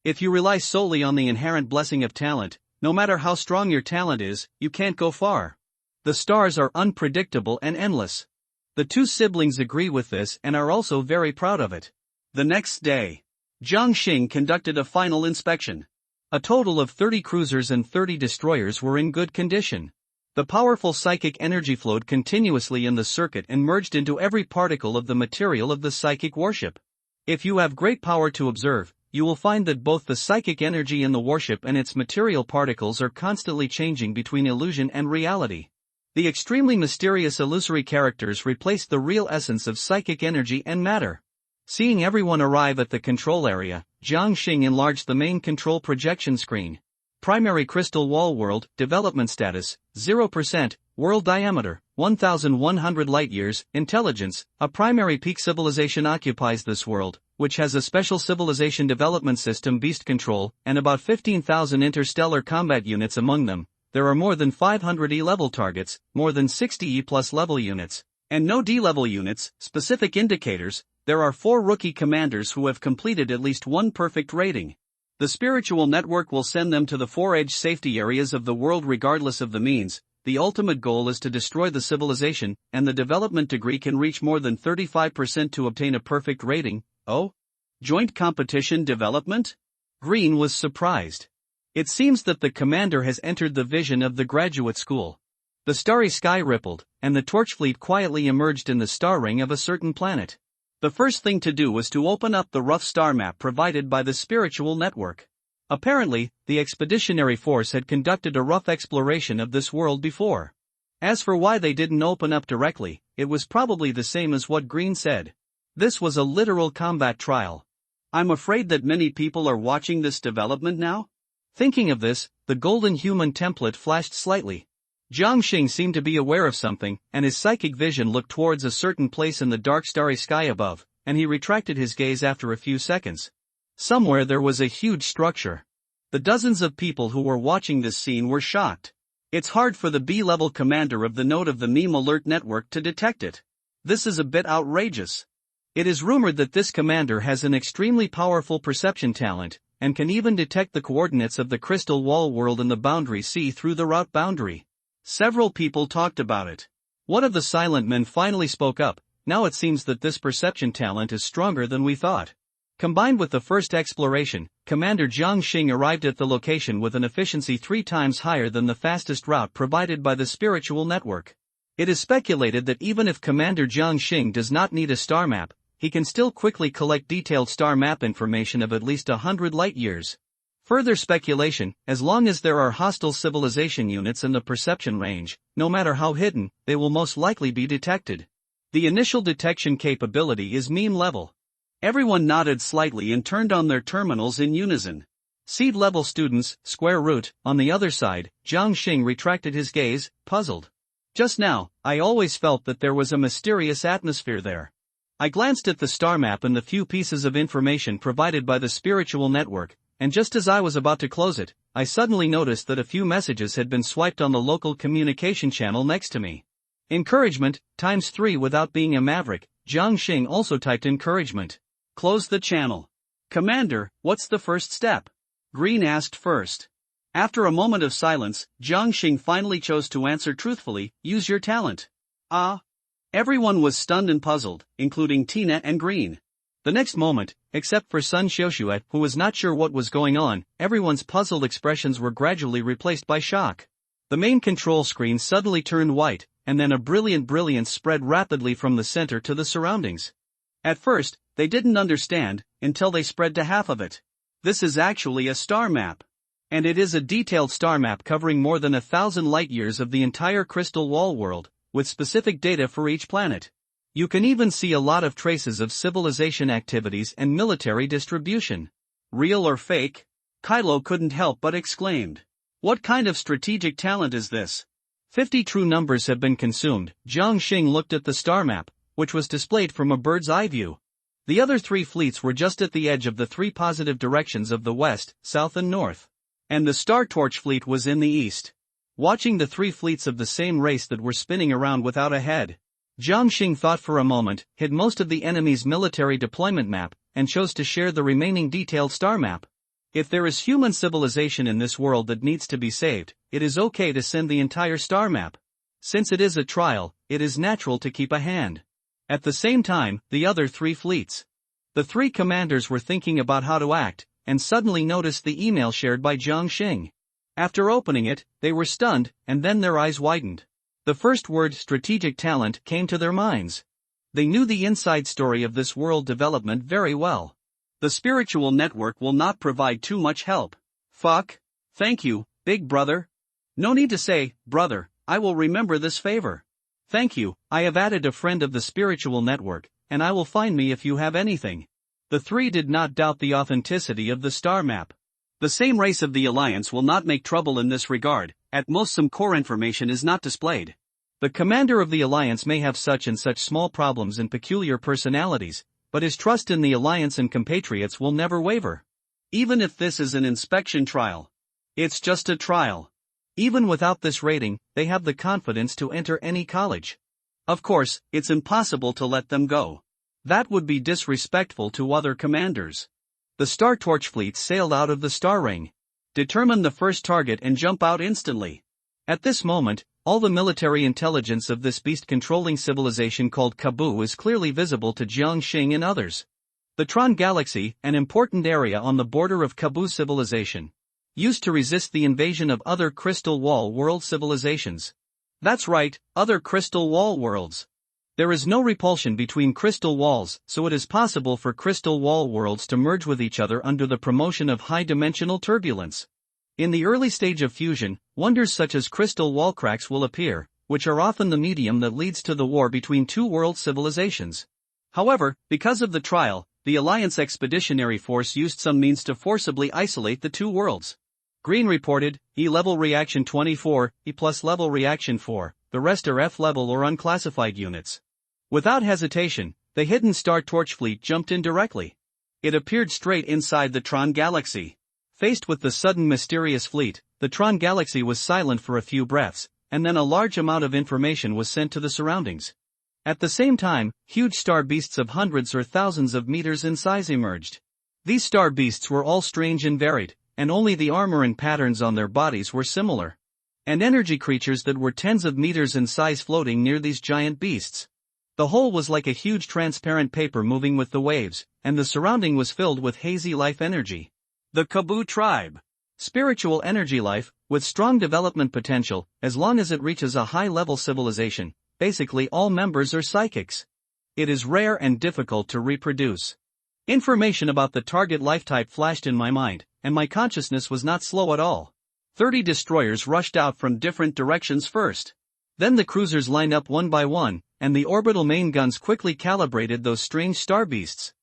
If you rely solely on the inherent blessing of talent, no matter how strong your talent is, you can't go far. The stars are unpredictable and endless. The two siblings agree with this and are also very proud of it. The next day, Jiang Xing conducted a final inspection. A total of 30 cruisers and 30 destroyers were in good condition. The powerful psychic energy flowed continuously in the circuit and merged into every particle of the material of the psychic warship. If you have great power to observe, you will find that both the psychic energy in the warship and its material particles are constantly changing between illusion and reality. The extremely mysterious illusory characters replaced the real essence of psychic energy and matter. Seeing everyone arrive at the control area, Jiang Xing enlarged the main control projection screen. Primary crystal wall world, development status, 0%, world diameter, 1,100 light-years, intelligence, a primary peak civilization occupies this world, which has a special civilization development system beast control, and about 15,000 interstellar combat units among them. There are more than 500 E-level targets, more than 60 E+ level units, and no D-level units. Specific indicators: there are 4 rookie commanders who have completed at least one perfect rating. The spiritual network will send them to the 4 edge safety areas of the world regardless of the means. The ultimate goal is to destroy the civilization, and the development degree can reach more than 35% to obtain a perfect rating. Oh? Joint competition development? Green was surprised. It seems that the commander has entered the vision of the graduate school. The starry sky rippled, and the torch fleet quietly emerged in the star ring of a certain planet. The first thing to do was to open up the rough star map provided by the spiritual network. Apparently, the expeditionary force had conducted a rough exploration of this world before. As for why they didn't open up directly, it was probably the same as what Green said. This was a literal combat trial. I'm afraid that many people are watching this development now. Thinking of this, the golden human template flashed slightly. Jiang Xing seemed to be aware of something, and his psychic vision looked towards a certain place in the dark starry sky above, and he retracted his gaze after a few seconds. Somewhere there was a huge structure. The dozens of people who were watching this scene were shocked. It's hard for the B-level commander of the node of the meme alert network to detect it. This is a bit outrageous. It is rumored that this commander has an extremely powerful perception talent, and can even detect the coordinates of the crystal wall world in the boundary sea through the route boundary. Several people talked about it. One of the silent men finally spoke up. Now it seems that this perception talent is stronger than we thought. Combined with the first exploration, Commander Jiang Xing arrived at the location with an efficiency 3 times higher than the fastest route provided by the spiritual network. It is speculated that even if Commander Jiang Xing does not need a star map, he can still quickly collect detailed star map information of at least 100 light-years. Further speculation: as long as there are hostile civilization units in the perception range, no matter how hidden, they will most likely be detected. The initial detection capability is meme level. Everyone nodded slightly and turned on their terminals in unison. Seed level students, square root. On the other side, Jiang Xing retracted his gaze, puzzled. Just now, I always felt that there was a mysterious atmosphere there. I glanced at the star map and the few pieces of information provided by the spiritual network, and just as I was about to close it, I suddenly noticed that a few messages had been swiped on the local communication channel next to me. Encouragement, ×3 without being a maverick. Jiang Xing also typed encouragement. Close the channel. Commander, what's the first step? Green asked first. After a moment of silence, Jiang Xing finally chose to answer truthfully, use your talent. Ah. Everyone was stunned and puzzled, including Tina and Green. The next moment, except for Sun Xiuxue, who was not sure what was going on, everyone's puzzled expressions were gradually replaced by shock. The main control screen suddenly turned white, and then a brilliant brilliance spread rapidly from the center to the surroundings. At first, they didn't understand, until they spread to half of it. This is actually a star map. And it is a detailed star map covering more than 1,000 light-years of the entire crystal wall world, with specific data for each planet. You can even see a lot of traces of civilization activities and military distribution. Real or fake? Kylo couldn't help but exclaimed. What kind of strategic talent is this? 50 true numbers have been consumed. Jiang Xing looked at the star map, which was displayed from a bird's eye view. The other 3 fleets were just at the edge of the 3 positive directions of the west, south and north. And the Star Torch fleet was in the east. Watching the 3 fleets of the same race that were spinning around without a head, Jiang Xing thought for a moment, hid most of the enemy's military deployment map, and chose to share the remaining detailed star map. If there is human civilization in this world that needs to be saved, it is okay to send the entire star map. Since it is a trial, it is natural to keep a hand. At the same time, the other 3 fleets. The 3 commanders were thinking about how to act, and suddenly noticed the email shared by Jiang Xing. After opening it, they were stunned, and then their eyes widened. The first word, strategic talent, came to their minds. They knew the inside story of this world development very well. The spiritual network will not provide too much help. Fuck. Thank you, big brother. No need to say, brother, I will remember this favor. Thank you, I have added a friend of the spiritual network, and I will find me if you have anything. The 3 did not doubt the authenticity of the star map. The same race of the Alliance will not make trouble in this regard, at most some core information is not displayed. The commander of the Alliance may have such and such small problems and peculiar personalities, but his trust in the Alliance and compatriots will never waver. Even if this is an inspection trial. It's just a trial. Even without this rating, they have the confidence to enter any college. Of course, it's impossible to let them go. That would be disrespectful to other commanders. The Star Torch fleet sailed out of the star ring. Determine the first target and jump out instantly. At this moment, all the military intelligence of this beast-controlling civilization called Kabu is clearly visible to Jiang Xing and others. The Tron Galaxy, an important area on the border of Kabu civilization, used to resist the invasion of other Crystal Wall world civilizations. That's right, other Crystal Wall worlds. There is no repulsion between crystal walls, so it is possible for crystal wall worlds to merge with each other under the promotion of high-dimensional turbulence. In the early stage of fusion, wonders such as crystal wall cracks will appear, which are often the medium that leads to the war between 2 world civilizations. However, because of the trial, the Alliance Expeditionary Force used some means to forcibly isolate the 2 worlds. Green reported, E-level reaction 24, E+ level reaction 4, the rest are F-level or unclassified units. Without hesitation, the hidden Star Torch fleet jumped in directly. It appeared straight inside the Tron Galaxy. Faced with the sudden mysterious fleet, the Tron Galaxy was silent for a few breaths, and then a large amount of information was sent to the surroundings. At the same time, huge star beasts of hundreds or thousands of meters in size emerged. These star beasts were all strange and varied, and only the armor and patterns on their bodies were similar. And energy creatures that were tens of meters in size floating near these giant beasts. The whole was like a huge transparent paper moving with the waves, and the surrounding was filled with hazy life energy. The Kabu tribe. Spiritual energy life, with strong development potential, as long as it reaches a high-level civilization. Basically all members are psychics. It is rare and difficult to reproduce. Information about the target life type flashed in my mind, and my consciousness was not slow at all. 30 destroyers rushed out from different directions first. Then the cruisers lined up one by one, and the orbital main guns quickly calibrated those strange star beasts.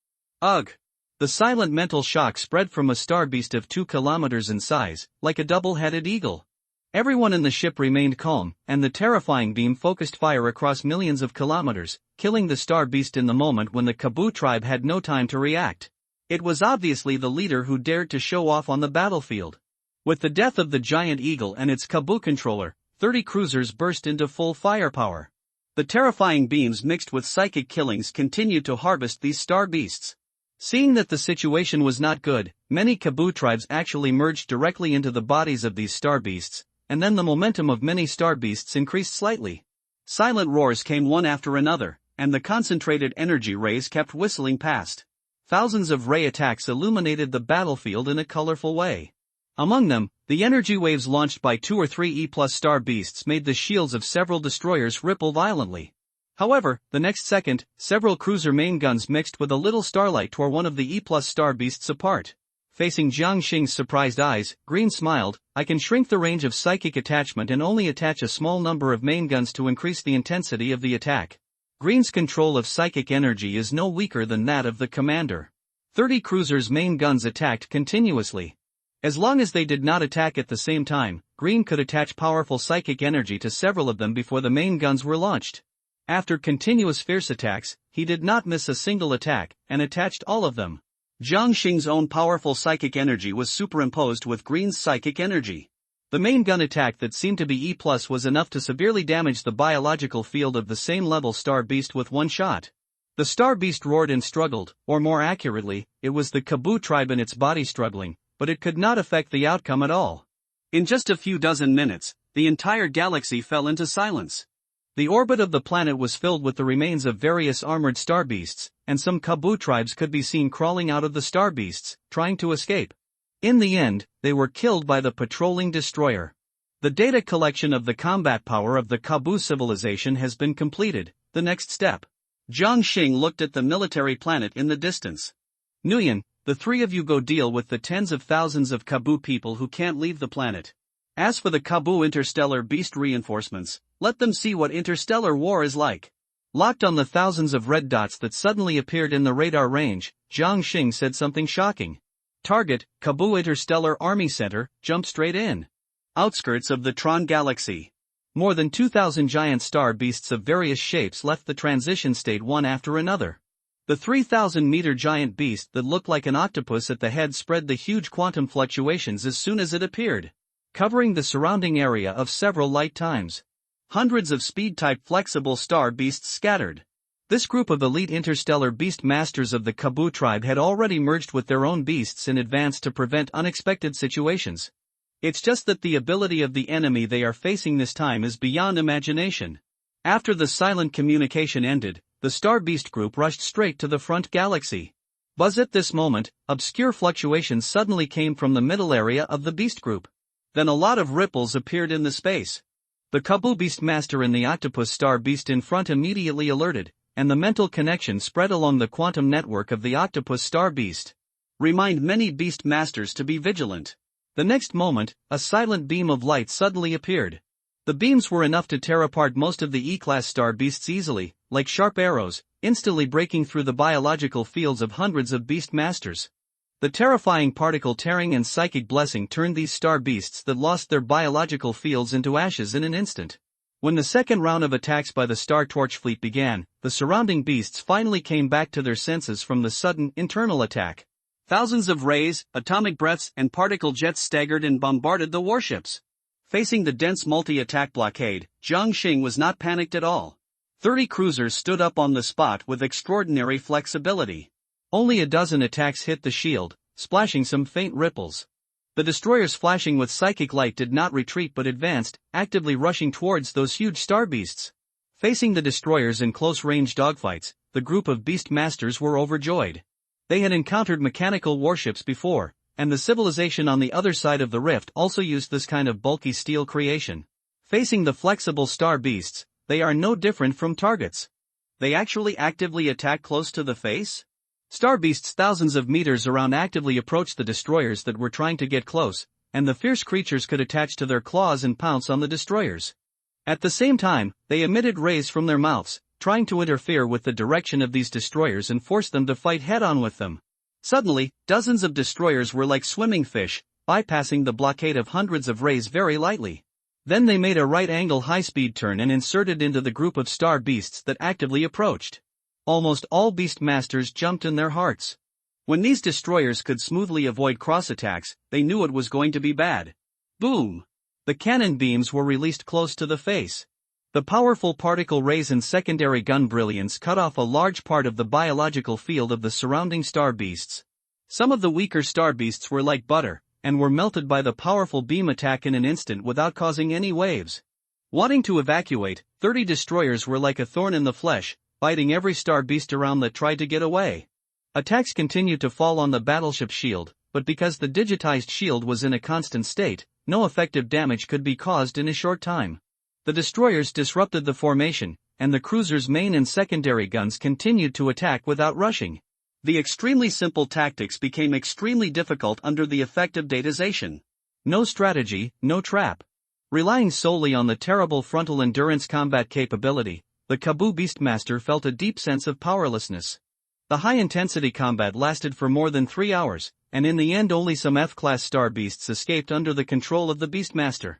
Ugh! The silent mental shock spread from a star beast of 2 kilometers in size, like a double-headed eagle. Everyone in the ship remained calm, and the terrifying beam focused fire across millions of kilometers, killing the star beast in the moment when the Kabu tribe had no time to react. It was obviously the leader who dared to show off on the battlefield. With the death of the giant eagle and its Kabu controller, 30 cruisers burst into full firepower. The terrifying beams mixed with psychic killings continued to harvest these star beasts. Seeing that the situation was not good, many Kabu tribes actually merged directly into the bodies of these star beasts, and then the momentum of many star beasts increased slightly. Silent roars came one after another, and the concentrated energy rays kept whistling past. Thousands of ray attacks illuminated the battlefield in a colorful way. Among them, the energy waves launched by 2 or 3 E+ star beasts made the shields of several destroyers ripple violently. However, the next second, several cruiser main guns mixed with a little starlight tore one of the E+ star beasts apart. Facing Jiang Xing's surprised eyes, Green smiled, I can shrink the range of psychic attachment and only attach a small number of main guns to increase the intensity of the attack. Green's control of psychic energy is no weaker than that of the commander. 30 cruisers' main guns attacked continuously. As long as they did not attack at the same time, Green could attach powerful psychic energy to several of them before the main guns were launched. After continuous fierce attacks, he did not miss a single attack, and attached all of them. Jiang Xing's own powerful psychic energy was superimposed with Green's psychic energy. The main gun attack that seemed to be E+ was enough to severely damage the biological field of the same level Star Beast with one shot. The Star Beast roared and struggled, or more accurately, it was the Kabu tribe in its body struggling, but it could not affect the outcome at all. In just a few dozen minutes, the entire galaxy fell into silence. The orbit of the planet was filled with the remains of various armored star beasts, and some Kabu tribes could be seen crawling out of the star beasts, trying to escape. In the end, they were killed by the patrolling destroyer. The data collection of the combat power of the Kabu civilization has been completed. The next step. Jiang Xing looked at the military planet in the distance. Nguyen, the three of you go deal with the tens of thousands of Kabu people who can't leave the planet. As for the Kabu interstellar beast reinforcements, let them see what interstellar war is like. Locked on the thousands of red dots that suddenly appeared in the radar range, Jiang Xing said something shocking. Target, Kabu Interstellar Army Center, jump straight in. Outskirts of the Tron Galaxy. More than 2,000 giant star beasts of various shapes left the transition state one after another. The 3,000-meter giant beast that looked like an octopus at the head spread the huge quantum fluctuations as soon as it appeared, covering the surrounding area of several light times. Hundreds of speed-type flexible star beasts scattered. This group of elite interstellar beast masters of the Kabu tribe had already merged with their own beasts in advance to prevent unexpected situations. It's just that the ability of the enemy they are facing this time is beyond imagination. After the silent communication ended, the Star Beast group rushed straight to the front galaxy. Buzz at this moment, obscure fluctuations suddenly came from the middle area of the beast group. Then a lot of ripples appeared in the space. The Kabu Beast Master and the Octopus Star Beast in front immediately alerted, and the mental connection spread along the quantum network of the Octopus Star Beast. Remind many Beast Masters to be vigilant. The next moment, a silent beam of light suddenly appeared. The beams were enough to tear apart most of the E-class star beasts easily, like sharp arrows, instantly breaking through the biological fields of hundreds of beast masters. The terrifying particle tearing and psychic blessing turned these star beasts that lost their biological fields into ashes in an instant. When the second round of attacks by the Star Torch fleet began, the surrounding beasts finally came back to their senses from the sudden internal attack. Thousands of rays, atomic breaths, and particle jets staggered and bombarded the warships. Facing the dense multi-attack blockade, Jiang Xing was not panicked at all. 30 cruisers stood up on the spot with extraordinary flexibility. Only a dozen attacks hit the shield, splashing some faint ripples. The destroyers flashing with psychic light did not retreat but advanced, actively rushing towards those huge star beasts. Facing the destroyers in close-range dogfights, the group of beast masters were overjoyed. They had encountered mechanical warships before, and the civilization on the other side of the rift also used this kind of bulky steel creation. Facing the flexible star beasts, they are no different from targets. They actually actively attack close to the face? Star beasts thousands of meters around actively approached the destroyers that were trying to get close, and the fierce creatures could attach to their claws and pounce on the destroyers. At the same time, they emitted rays from their mouths, trying to interfere with the direction of these destroyers and force them to fight head-on with them. Suddenly, dozens of destroyers were like swimming fish, bypassing the blockade of hundreds of rays very lightly. Then they made a right-angle high-speed turn and inserted into the group of star beasts that actively approached. Almost all beast masters jumped in their hearts. When these destroyers could smoothly avoid cross-attacks, they knew it was going to be bad. Boom! The cannon beams were released close to the face. The powerful particle rays and secondary gun brilliance cut off a large part of the biological field of the surrounding star beasts. Some of the weaker star beasts were like butter, and were melted by the powerful beam attack in an instant without causing any waves. Wanting to evacuate, 30 destroyers were like a thorn in the flesh, biting every star beast around that tried to get away. Attacks continued to fall on the battleship shield, but because the digitized shield was in a constant state, no effective damage could be caused in a short time. The destroyers disrupted the formation, and the cruiser's main and secondary guns continued to attack without rushing. The extremely simple tactics became extremely difficult under the effect of datization. No strategy, no trap. Relying solely on the terrible frontal endurance combat capability, the Kabu Beastmaster felt a deep sense of powerlessness. The high-intensity combat lasted for more than 3 hours, and in the end only some F-class star beasts escaped under the control of the Beastmaster.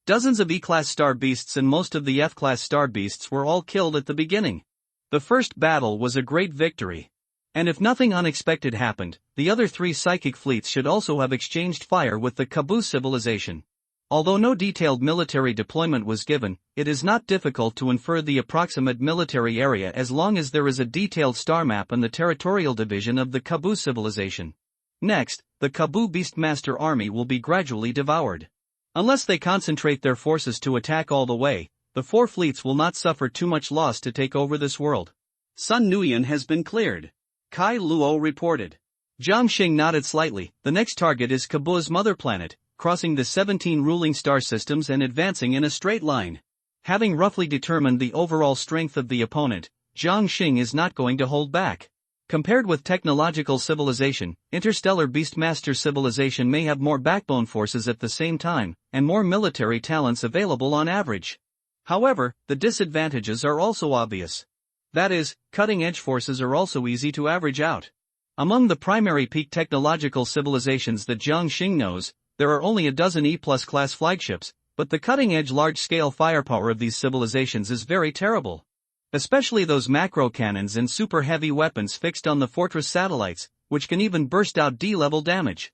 Dozens of E-class star beasts and most of the F-class star beasts were all killed at the beginning. The first battle was a great victory. And if nothing unexpected happened, the other 3 psychic fleets should also have exchanged fire with the Caboose civilization. Although no detailed military deployment was given, it is not difficult to infer the approximate military area as long as there is a detailed star map and the territorial division of the Caboose civilization. Next, the Caboose Beastmaster army will be gradually devoured. Unless they concentrate their forces to attack all the way, the 4 fleets will not suffer too much loss to take over this world. Sun Nuyen has been cleared. Kai Luo reported. Jiang Xing nodded slightly. The next target is Caboose mother planet, crossing the 17 ruling star systems and advancing in a straight line. Having roughly determined the overall strength of the opponent, Jiang Xing is not going to hold back. Compared with technological civilization, interstellar Beastmaster civilization may have more backbone forces at the same time, and more military talents available on average. However, the disadvantages are also obvious. That is, cutting-edge forces are also easy to average out. Among the primary peak technological civilizations that Jiang Xing knows, there are only a dozen E-plus class flagships, but the cutting-edge large-scale firepower of these civilizations is very terrible. Especially those macro cannons and super-heavy weapons fixed on the fortress satellites, which can even burst out D-level damage.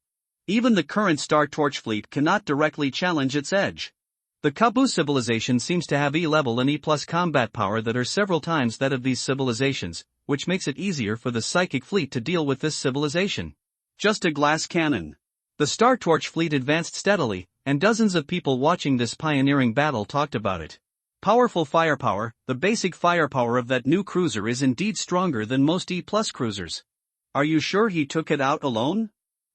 Even the current Star Torch fleet cannot directly challenge its edge. The Caboose civilization seems to have E-level and E-plus combat power that are several times that of these civilizations, which makes it easier for the Psychic fleet to deal with this civilization. Just a glass cannon. The Star Torch fleet advanced steadily, and dozens of people watching this pioneering battle talked about it. Powerful firepower. The basic firepower of that new cruiser is indeed stronger than most E-plus cruisers. Are you sure he took it out alone?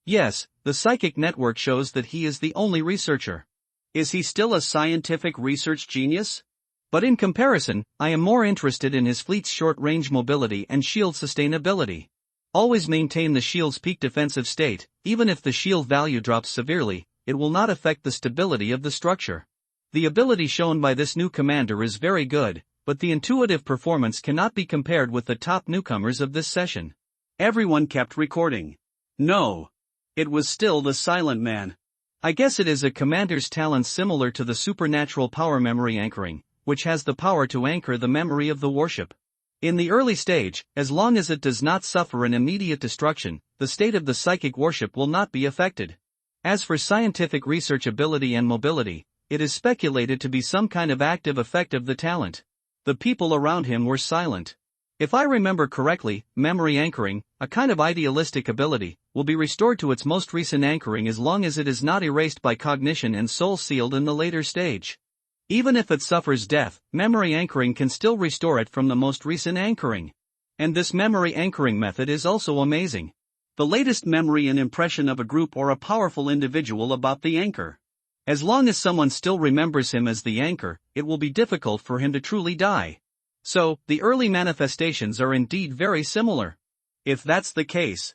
Yes, the Psychic network shows that he is the only researcher. Is he still a scientific research genius? But in comparison, I am more interested in his fleet's short-range mobility and shield sustainability. Always maintain the shield's peak defensive state. Even if the shield value drops severely, it will not affect the stability of the structure. The ability shown by this new commander is very good, but the intuitive performance cannot be compared with the top newcomers of this session. Everyone kept recording. No. It was still the silent man. I guess it is a commander's talent similar to the supernatural power memory anchoring, which has the power to anchor the memory of the warship. In the early stage, as long as it does not suffer an immediate destruction, the state of the psychic warship will not be affected. As for scientific research ability and mobility, it is speculated to be some kind of active effect of the talent. The people around him were silent. If I remember correctly, memory anchoring, a kind of idealistic ability, will be restored to its most recent anchoring as long as it is not erased by cognition and soul sealed in the later stage. Even if it suffers death, memory anchoring can still restore it from the most recent anchoring. And this memory anchoring method is also amazing. The latest memory and impression of a group or a powerful individual about the anchor. As long as someone still remembers him as the anchor, it will be difficult for him to truly die. So, the early manifestations are indeed very similar. If that's the case.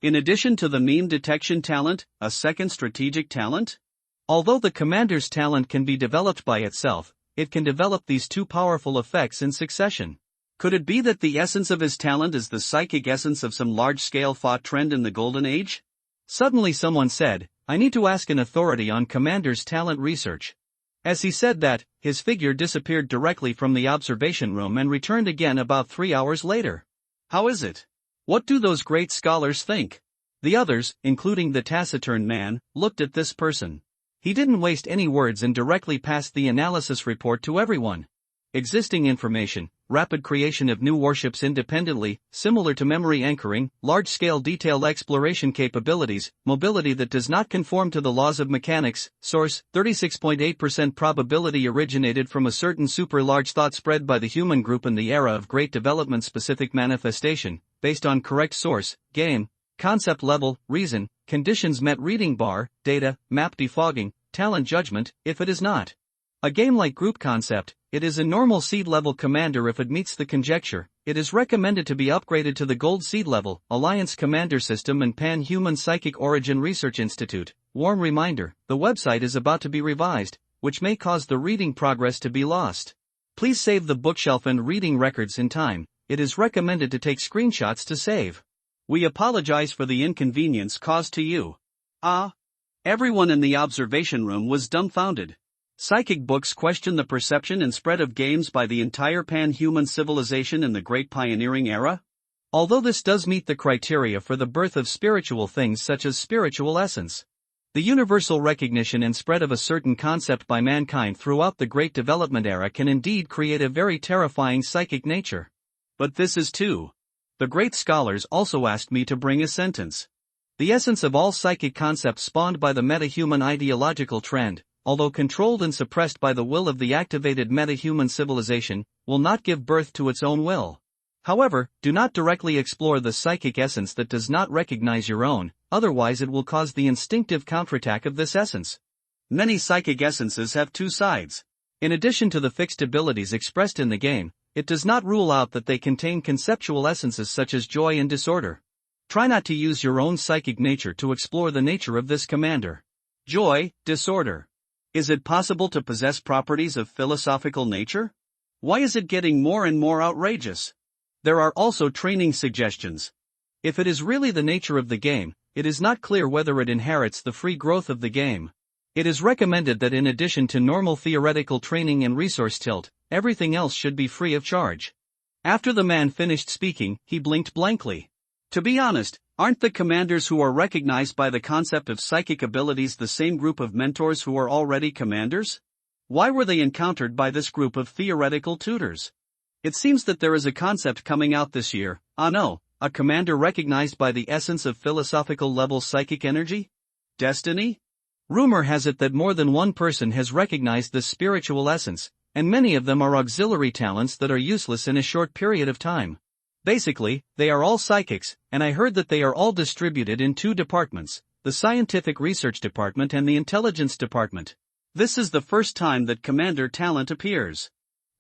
In addition to the meme detection talent, a second strategic talent? Although the commander's talent can be developed by itself, it can develop these two powerful effects in succession. Could it be that the essence of his talent is the psychic essence of some large-scale thought trend in the Golden Age? Suddenly someone said, I need to ask an authority on commander's talent research. As he said that, his figure disappeared directly from the observation room and returned again about 3 hours later. How is it? What do those great scholars think? The others, including the taciturn man, looked at this person. He didn't waste any words and directly passed the analysis report to everyone. Existing information, rapid creation of new warships independently, similar to memory anchoring, large-scale detailed exploration capabilities, mobility that does not conform to the laws of mechanics, source, 36.8% probability originated from a certain super-large thought spread by the human group in the era of great development specific manifestation, based on correct source, game, concept level, reason, conditions met reading bar, data, map defogging, talent judgment, if it is not a game-like group concept, it is a normal seed level commander if it meets the conjecture. It is recommended to be upgraded to the gold seed level, Alliance Commander System and Pan-Human Psychic Origin Research Institute. Warm reminder, the website is about to be revised, which may cause the reading progress to be lost. Please save the bookshelf and reading records in time, it is recommended to take screenshots to save. We apologize for the inconvenience caused to you. Ah. Everyone in the observation room was dumbfounded. Psychic books question the perception and spread of games by the entire pan-human civilization in the Great Pioneering Era? Although this does meet the criteria for the birth of spiritual things such as spiritual essence. The universal recognition and spread of a certain concept by mankind throughout the Great Development Era can indeed create a very terrifying psychic nature. But this is too. The great scholars also asked me to bring a sentence. The essence of all psychic concepts spawned by the meta-human ideological trend, although controlled and suppressed by the will of the activated meta-human civilization, will not give birth to its own will. However, do not directly explore the psychic essence that does not recognize your own, otherwise it will cause the instinctive counterattack of this essence. Many psychic essences have two sides. In addition to the fixed abilities expressed in the game, it does not rule out that they contain conceptual essences such as joy and disorder. Try not to use your own psychic nature to explore the nature of this commander. Joy, disorder. Is it possible to possess properties of philosophical nature? Why is it getting more and more outrageous? There are also training suggestions. If it is really the nature of the game, it is not clear whether it inherits the free growth of the game. It is recommended that in addition to normal theoretical training and resource tilt, everything else should be free of charge. After the man finished speaking, he blinked blankly. To be honest, aren't the commanders who are recognized by the concept of psychic abilities the same group of mentors who are already commanders? Why were they encountered by this group of theoretical tutors? It seems that there is a concept coming out this year, a commander recognized by the essence of philosophical level psychic energy? Destiny? Rumor has it that more than one person has recognized this spiritual essence, and many of them are auxiliary talents that are useless in a short period of time. Basically, they are all psychics, and I heard that they are all distributed in two departments, the Scientific Research Department and the Intelligence Department. This is the first time that commander talent appears.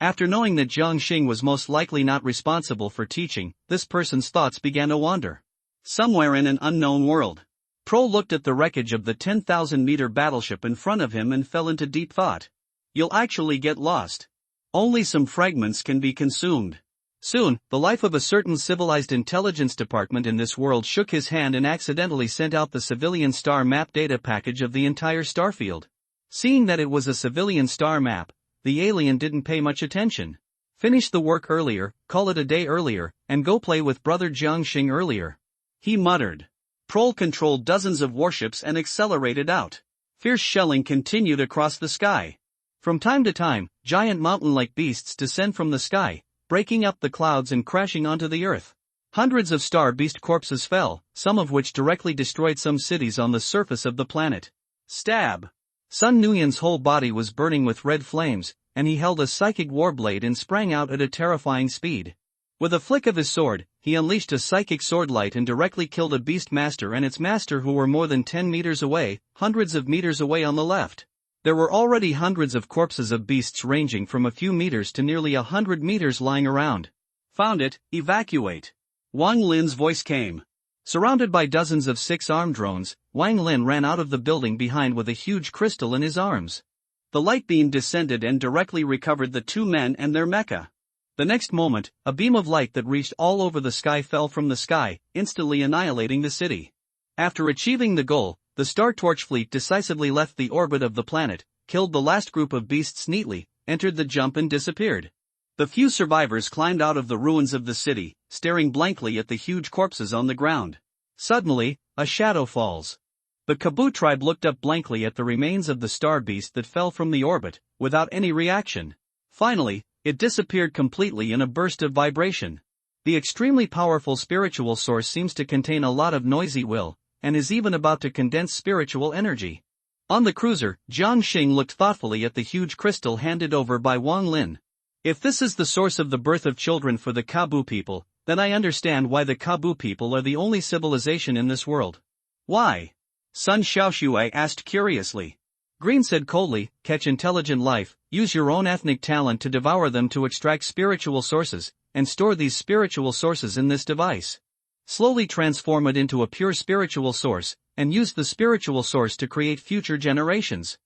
After knowing that Jiang Xing was most likely not responsible for teaching, this person's thoughts began to wander. Somewhere in an unknown world. Pro looked at the wreckage of the 10,000-meter battleship in front of him and fell into deep thought. You'll actually get lost. Only some fragments can be consumed. Soon, the life of a certain civilized intelligence department in this world shook his hand and accidentally sent out the civilian star map data package of the entire starfield. Seeing that it was a civilian star map, the alien didn't pay much attention. Finish the work earlier, call it a day earlier, and go play with brother Jiang Xing earlier. He muttered. Prol controlled dozens of warships and accelerated out. Fierce shelling continued across the sky. From time to time, giant mountain-like beasts descend from the sky, breaking up the clouds and crashing onto the earth. Hundreds of star beast corpses fell, some of which directly destroyed some cities on the surface of the planet. Stab! Sun Nguyen's whole body was burning with red flames, and he held a psychic warblade and sprang out at a terrifying speed. With a flick of his sword, he unleashed a psychic swordlight and directly killed a beast master and its master who were more than 10 meters away, hundreds of meters away on the left. There were already hundreds of corpses of beasts ranging from a few meters to nearly 100 meters lying around. Found it, evacuate. Wang Lin's voice came. Surrounded by dozens of six-armed drones, Wang Lin ran out of the building behind with a huge crystal in his arms. The light beam descended and directly recovered the two men and their mecha. The next moment, a beam of light that reached all over the sky fell from the sky, instantly annihilating the city. After achieving the goal, the Star Torch fleet decisively left the orbit of the planet, killed the last group of beasts neatly, entered the jump and disappeared. The few survivors climbed out of the ruins of the city, staring blankly at the huge corpses on the ground. Suddenly, a shadow falls. The Kabu tribe looked up blankly at the remains of the star beast that fell from the orbit, without any reaction. Finally, it disappeared completely in a burst of vibration. The extremely powerful spiritual source seems to contain a lot of noisy will, and is even about to condense spiritual energy. On the cruiser, Jiang Xing looked thoughtfully at the huge crystal handed over by Wang Lin. If this is the source of the birth of children for the Kabu people, then I understand why the Kabu people are the only civilization in this world. Why? Sun Xiaoxue asked curiously. Green said coldly, catch intelligent life, use your own ethnic talent to devour them to extract spiritual sources, and store these spiritual sources in this device. Slowly transform it into a pure spiritual source, and use the spiritual source to create future generations.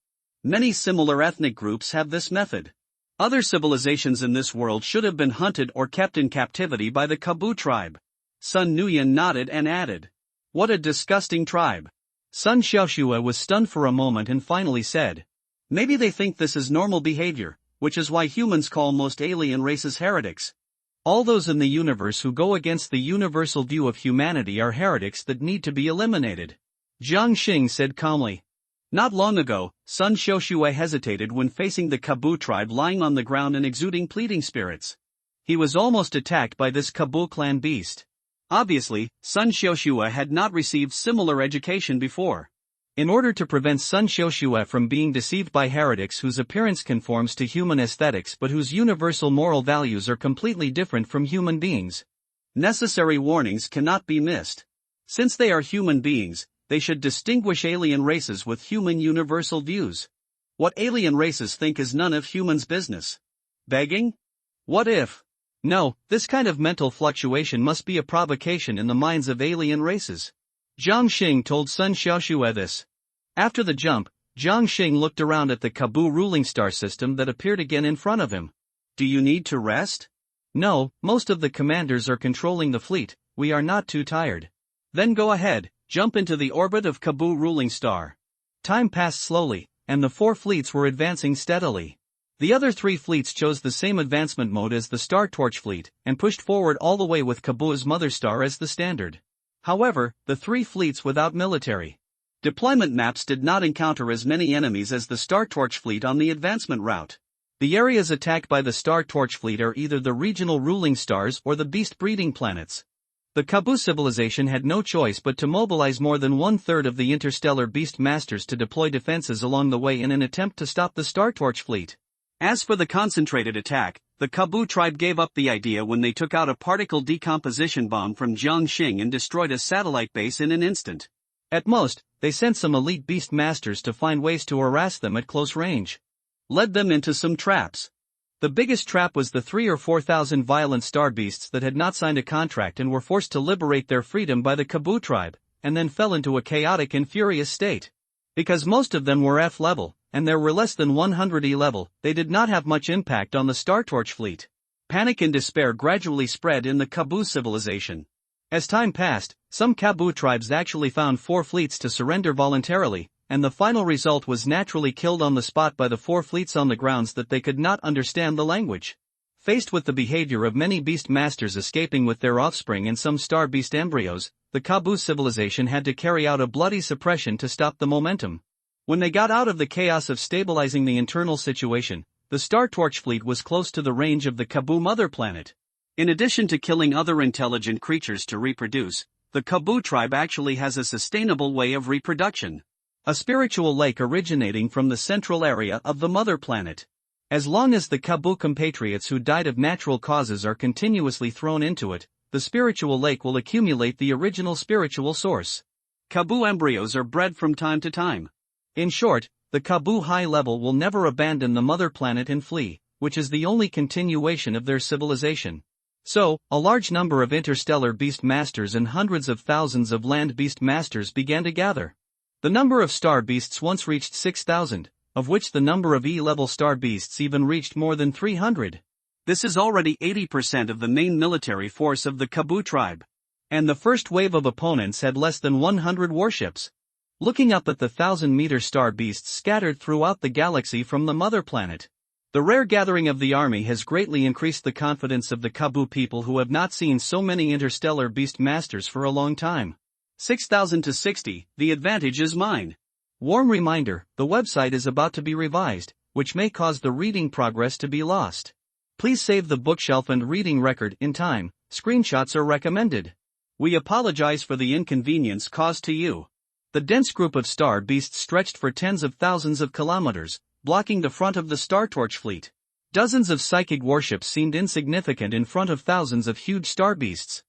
Many similar ethnic groups have this method. Other civilizations in this world should have been hunted or kept in captivity by the Kabu tribe. Sun Nuyen nodded and added. What a disgusting tribe. Sun Xiaoxue was stunned for a moment and finally said. Maybe they think this is normal behavior, which is why humans call most alien races heretics. All those in the universe who go against the universal view of humanity are heretics that need to be eliminated. Jiang Xing said calmly. Not long ago, Sun Xiaoxue hesitated when facing the Kabu tribe lying on the ground and exuding pleading spirits. He was almost attacked by this Kabu clan beast. Obviously, Sun Xiaoxue had not received similar education before. In order to prevent Sun Xiaoxue from being deceived by heretics whose appearance conforms to human aesthetics but whose universal moral values are completely different from human beings, necessary warnings cannot be missed. Since they are human beings, they should distinguish alien races with human universal views. What alien races think is none of humans' business. Begging? What if? No, this kind of mental fluctuation must be a provocation in the minds of alien races. Jiang Xing told Sun Xiaoxue this. After the jump, Jiang Xing looked around at the Kabu ruling star system that appeared again in front of him. Do you need to rest? No, most of the commanders are controlling the fleet, we are not too tired. Then go ahead, jump into the orbit of Kabu ruling star. Time passed slowly, and the 4 fleets were advancing steadily. The other 3 fleets chose the same advancement mode as the Star Torch fleet, and pushed forward all the way with Kabu's mother star as the standard. However, the 3 fleets without military deployment maps did not encounter as many enemies as the Star Torch fleet on the advancement route. The areas attacked by the Star Torch fleet are either the regional ruling stars or the beast breeding planets. The Kabu civilization had no choice but to mobilize more than 1/3 of the interstellar beast masters to deploy defenses along the way in an attempt to stop the Star Torch fleet. As for the concentrated attack, the Kabu tribe gave up the idea when they took out a particle decomposition bomb from Jiangxing and destroyed a satellite base in an instant. At most, they sent some elite beast masters to find ways to harass them at close range. Led them into some traps. The biggest trap was the 3,000 or 4,000 violent star beasts that had not signed a contract and were forced to liberate their freedom by the Kabu tribe, and then fell into a chaotic and furious state. Because most of them were F level, and there were less than 100 E level, they did not have much impact on the Star Torch fleet. Panic and despair gradually spread in the Kabu civilization. As time passed, some Kabu tribes actually found 4 fleets to surrender voluntarily, and the final result was naturally killed on the spot by the 4 fleets on the grounds that they could not understand the language. Faced with the behavior of many beast masters escaping with their offspring and some star beast embryos, the Kabu civilization had to carry out a bloody suppression to stop the momentum. When they got out of the chaos of stabilizing the internal situation, the Star Torch fleet was close to the range of the Kabu mother planet. In addition to killing other intelligent creatures to reproduce, the Kabu tribe actually has a sustainable way of reproduction. A spiritual lake originating from the central area of the mother planet. As long as the Kabu compatriots who died of natural causes are continuously thrown into it, the spiritual lake will accumulate the original spiritual source. Kabu embryos are bred from time to time. In short, the Kabu high level will never abandon the mother planet and flee, which is the only continuation of their civilization. So, a large number of interstellar beast masters and hundreds of thousands of land beast masters began to gather. The number of star beasts once reached 6,000, of which the number of E-level star beasts even reached more than 300. This is already 80% of the main military force of the Kabu tribe. And the first wave of opponents had less than 100 warships. Looking up at the 1,000-meter star beasts scattered throughout the galaxy from the mother planet, the rare gathering of the army has greatly increased the confidence of the Kabu people who have not seen so many interstellar beast masters for a long time. 6,000 to 60, the advantage is mine. Warm reminder, the website is about to be revised, which may cause the reading progress to be lost. Please save the bookshelf and reading record in time, screenshots are recommended. We apologize for the inconvenience caused to you. The dense group of star beasts stretched for tens of thousands of kilometers, blocking the front of the Star Torch fleet. Dozens of psychic warships seemed insignificant in front of thousands of huge star beasts.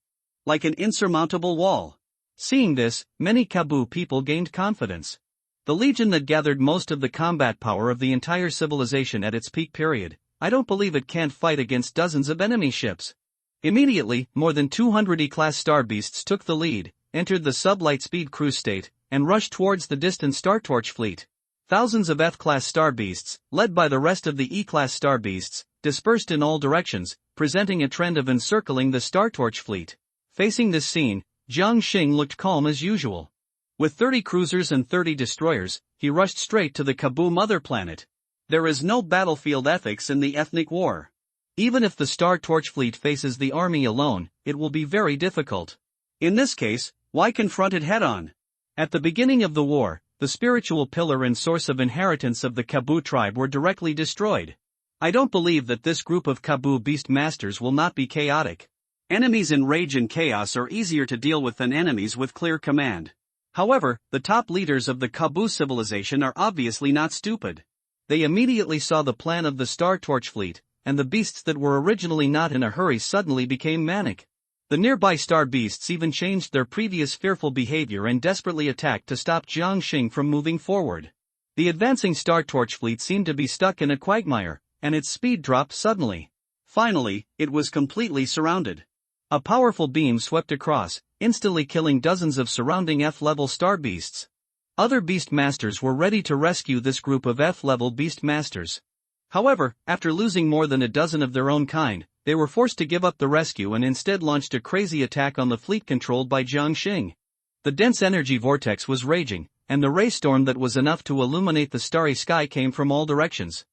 Like an insurmountable wall. Seeing this, many Kabu people gained confidence. The legion that gathered most of the combat power of the entire civilization at its peak period, I don't believe it can't fight against dozens of enemy ships. Immediately, more than 200 E-class star beasts took the lead, entered the sub-light speed cruise state, and rushed towards the distant Star Torch fleet. Thousands of F-class star beasts, led by the rest of the E-class star beasts, dispersed in all directions, presenting a trend of encircling the Star Torch fleet. Facing this scene, Jiang Xing looked calm as usual. With 30 cruisers and 30 destroyers, he rushed straight to the Kabu mother planet. There is no battlefield ethics in the ethnic war. Even if the Star Torch fleet faces the army alone, it will be very difficult. In this case, why confront it head-on? At the beginning of the war, the spiritual pillar and source of inheritance of the Kabu tribe were directly destroyed. I don't believe that this group of Kabu beast masters will not be chaotic. Enemies in rage and chaos are easier to deal with than enemies with clear command. However, the top leaders of the Kabu civilization are obviously not stupid. They immediately saw the plan of the Star Torch fleet, and the beasts that were originally not in a hurry suddenly became manic. The nearby star beasts even changed their previous fearful behavior and desperately attacked to stop Jiang Xing from moving forward. The advancing Star Torch fleet seemed to be stuck in a quagmire, and its speed dropped suddenly. Finally, it was completely surrounded. A powerful beam swept across, instantly killing dozens of surrounding F-level star beasts. Other beast masters were ready to rescue this group of F-level beast masters. However, after losing more than a dozen of their own kind, they were forced to give up the rescue and instead launched a crazy attack on the fleet controlled by Jiang Xing. The dense energy vortex was raging, and the ray storm that was enough to illuminate the starry sky came from all directions.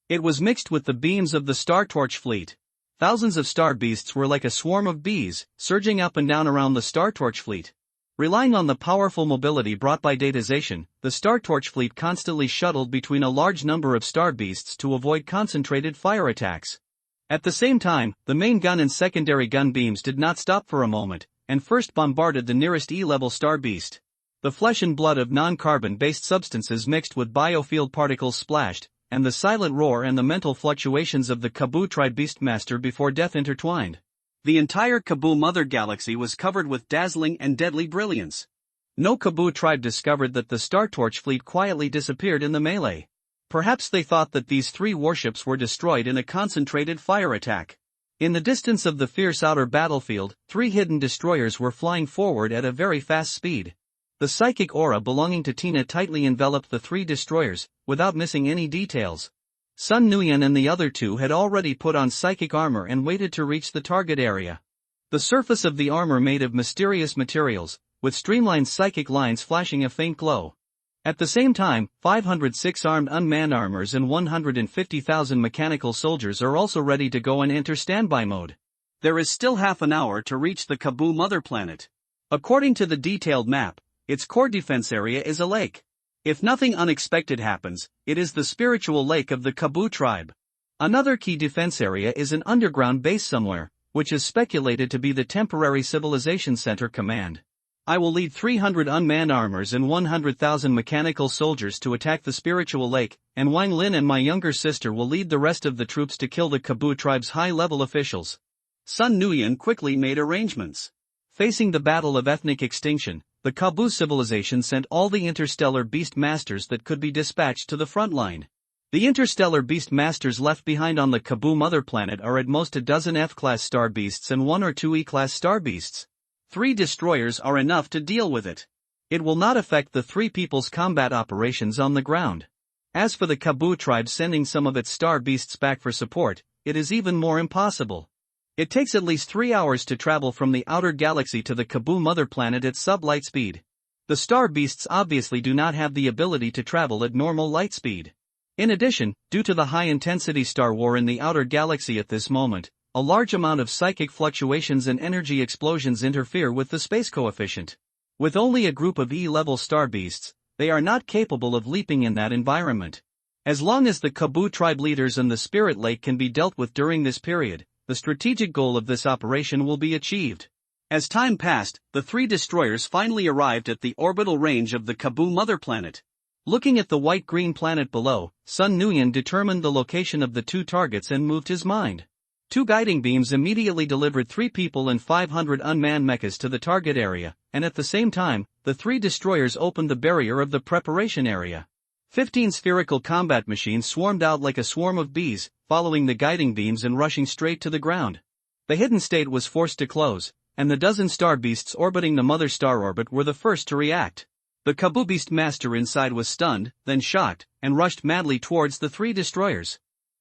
It was mixed with the beams of the Star Torch fleet. Thousands of star beasts were like a swarm of bees, surging up and down around the Star Torch fleet. Relying on the powerful mobility brought by datization, the Star Torch fleet constantly shuttled between a large number of star beasts to avoid concentrated fire attacks. At the same time, the main gun and secondary gun beams did not stop for a moment, and first bombarded the nearest E-level star beast. The flesh and blood of non-carbon-based substances mixed with biofield particles splashed, and the silent roar and the mental fluctuations of the Kabu tribe beastmaster before death intertwined. The entire Kabu mother galaxy was covered with dazzling and deadly brilliance. No Kabu tribe discovered that the Star Torch fleet quietly disappeared in the melee. Perhaps they thought that these three warships were destroyed in a concentrated fire attack. In the distance of the fierce outer battlefield, three hidden destroyers were flying forward at a very fast speed. The psychic aura belonging to Tina tightly enveloped the three destroyers, without missing any details. Sun Nuyen and the other two had already put on psychic armor and waited to reach the target area. The surface of the armor made of mysterious materials, with streamlined psychic lines flashing a faint glow. At the same time, 506 armed unmanned armors and 150,000 mechanical soldiers are also ready to go and enter standby mode. There is still half an hour to reach the Kabu mother planet. According to the detailed map, its core defense area is a lake. If nothing unexpected happens, it is the spiritual lake of the Kabu tribe. Another key defense area is an underground base somewhere, which is speculated to be the temporary civilization center command. I will lead 300 unmanned armors and 100,000 mechanical soldiers to attack the spiritual lake, and Wang Lin and my younger sister will lead the rest of the troops to kill the Kabu tribe's high-level officials. Sun Nuyen quickly made arrangements. Facing the battle of ethnic extinction, the Kabu civilization sent all the interstellar beast masters that could be dispatched to the front line. The interstellar beast masters left behind on the Kabu mother planet are at most a dozen F-class star beasts and 1 or 2 E-class star beasts. 3 destroyers are enough to deal with it. It will not affect the three people's combat operations on the ground. As for the Kabu tribe sending some of its star beasts back for support, it is even more impossible. It takes at least 3 hours to travel from the outer galaxy to the Kabu mother planet at sub-light speed. The star beasts obviously do not have the ability to travel at normal light speed. In addition, due to the high-intensity star war in the outer galaxy at this moment, a large amount of psychic fluctuations and energy explosions interfere with the space coefficient. With only a group of E-level star beasts, they are not capable of leaping in that environment. As long as the Kabu tribe leaders and the Spirit Lake can be dealt with during this period, the strategic goal of this operation will be achieved. As time passed, the 3 destroyers finally arrived at the orbital range of the Kabu mother planet. Looking at the white-green planet below, Sun Nuyen determined the location of the 2 targets and moved his mind. 2 guiding beams immediately delivered 3 people and 500 unmanned mechas to the target area, and at the same time, the 3 destroyers opened the barrier of the preparation area. 15 spherical combat machines swarmed out like a swarm of bees, following the guiding beams and rushing straight to the ground. The hidden state was forced to close, and the dozen star beasts orbiting the mother star orbit were the first to react. The Kabu Beast Master inside was stunned, then shocked, and rushed madly towards the 3 destroyers.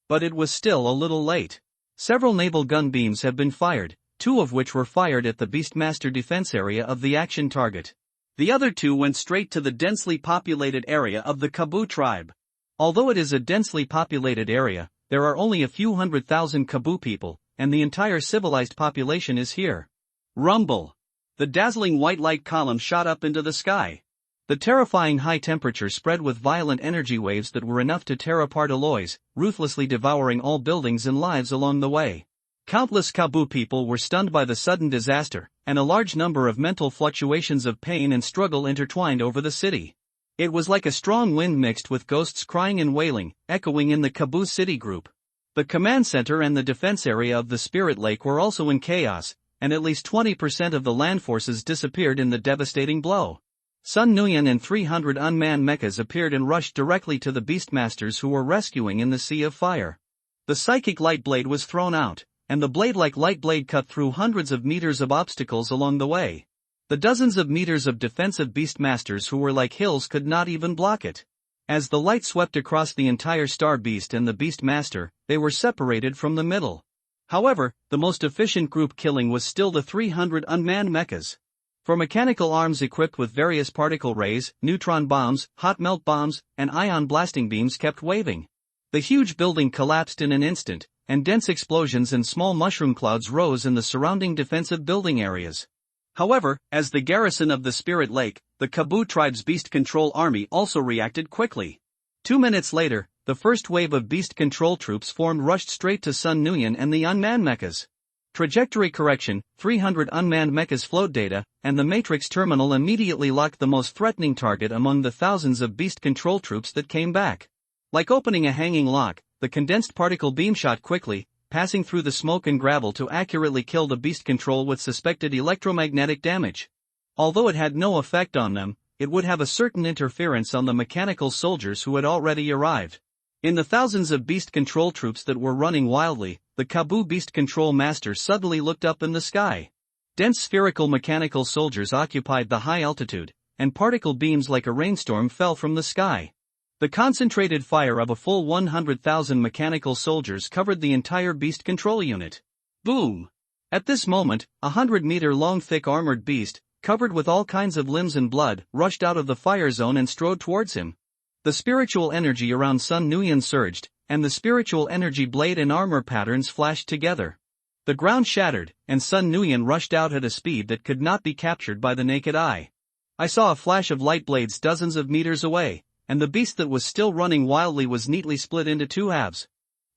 But it was still a little late. Several naval gun beams had been fired, 2 of which were fired at the Beastmaster defense area of the action target. The other 2 went straight to the densely populated area of the Kabu tribe. Although it is a densely populated area, there are only a few 100,000 Kabu people, and the entire civilized population is here. Rumble! The dazzling white light column shot up into the sky. The terrifying high temperature spread with violent energy waves that were enough to tear apart alloys, ruthlessly devouring all buildings and lives along the way. Countless Kabu people were stunned by the sudden disaster, and a large number of mental fluctuations of pain and struggle intertwined over the city. It was like a strong wind mixed with ghosts crying and wailing, echoing in the Kabu city group. The command center and the defense area of the Spirit Lake were also in chaos, and at least 20% of the land forces disappeared in the devastating blow. Sun Nguyen and 300 unmanned mechas appeared and rushed directly to the Beastmasters who were rescuing in the sea of fire. The psychic light blade was thrown out, and the blade-like light blade cut through hundreds of meters of obstacles along the way. The dozens of meters of defensive Beastmasters who were like hills could not even block it. As the light swept across the entire Star Beast and the Beastmaster, they were separated from the middle. However, the most efficient group killing was still the 300 unmanned mechas. For mechanical arms equipped with various particle rays, neutron bombs, hot melt bombs, and ion blasting beams kept waving. The huge building collapsed in an instant, and dense explosions and small mushroom clouds rose in the surrounding defensive building areas. However, as the garrison of the Spirit Lake, the Kabu tribe's beast control army also reacted quickly. 2 minutes later, the first wave of beast control troops formed rushed straight to Sun Nguyen and the unmanned mechas. Trajectory correction, 300 unmanned mechas float data, and the Matrix terminal immediately locked the most threatening target among the thousands of beast control troops that came back. Like opening a hanging lock, the condensed particle beam shot quickly, passing through the smoke and gravel to accurately kill the beast control with suspected electromagnetic damage. Although it had no effect on them, it would have a certain interference on the mechanical soldiers who had already arrived. In the thousands of beast control troops that were running wildly, the Kabu Beast Control Master suddenly looked up in the sky. Dense spherical mechanical soldiers occupied the high altitude, and particle beams like a rainstorm fell from the sky. The concentrated fire of a full 100,000 mechanical soldiers covered the entire beast control unit. Boom! At this moment, a 100-meter-long thick armored beast, covered with all kinds of limbs and blood, rushed out of the fire zone and strode towards him. The spiritual energy around Sun Nguyen surged, and the spiritual energy blade and armor patterns flashed together. The ground shattered, and Sun Nguyen rushed out at a speed that could not be captured by the naked eye. I saw a flash of light blades dozens of meters away, and the beast that was still running wildly was neatly split into 2 halves.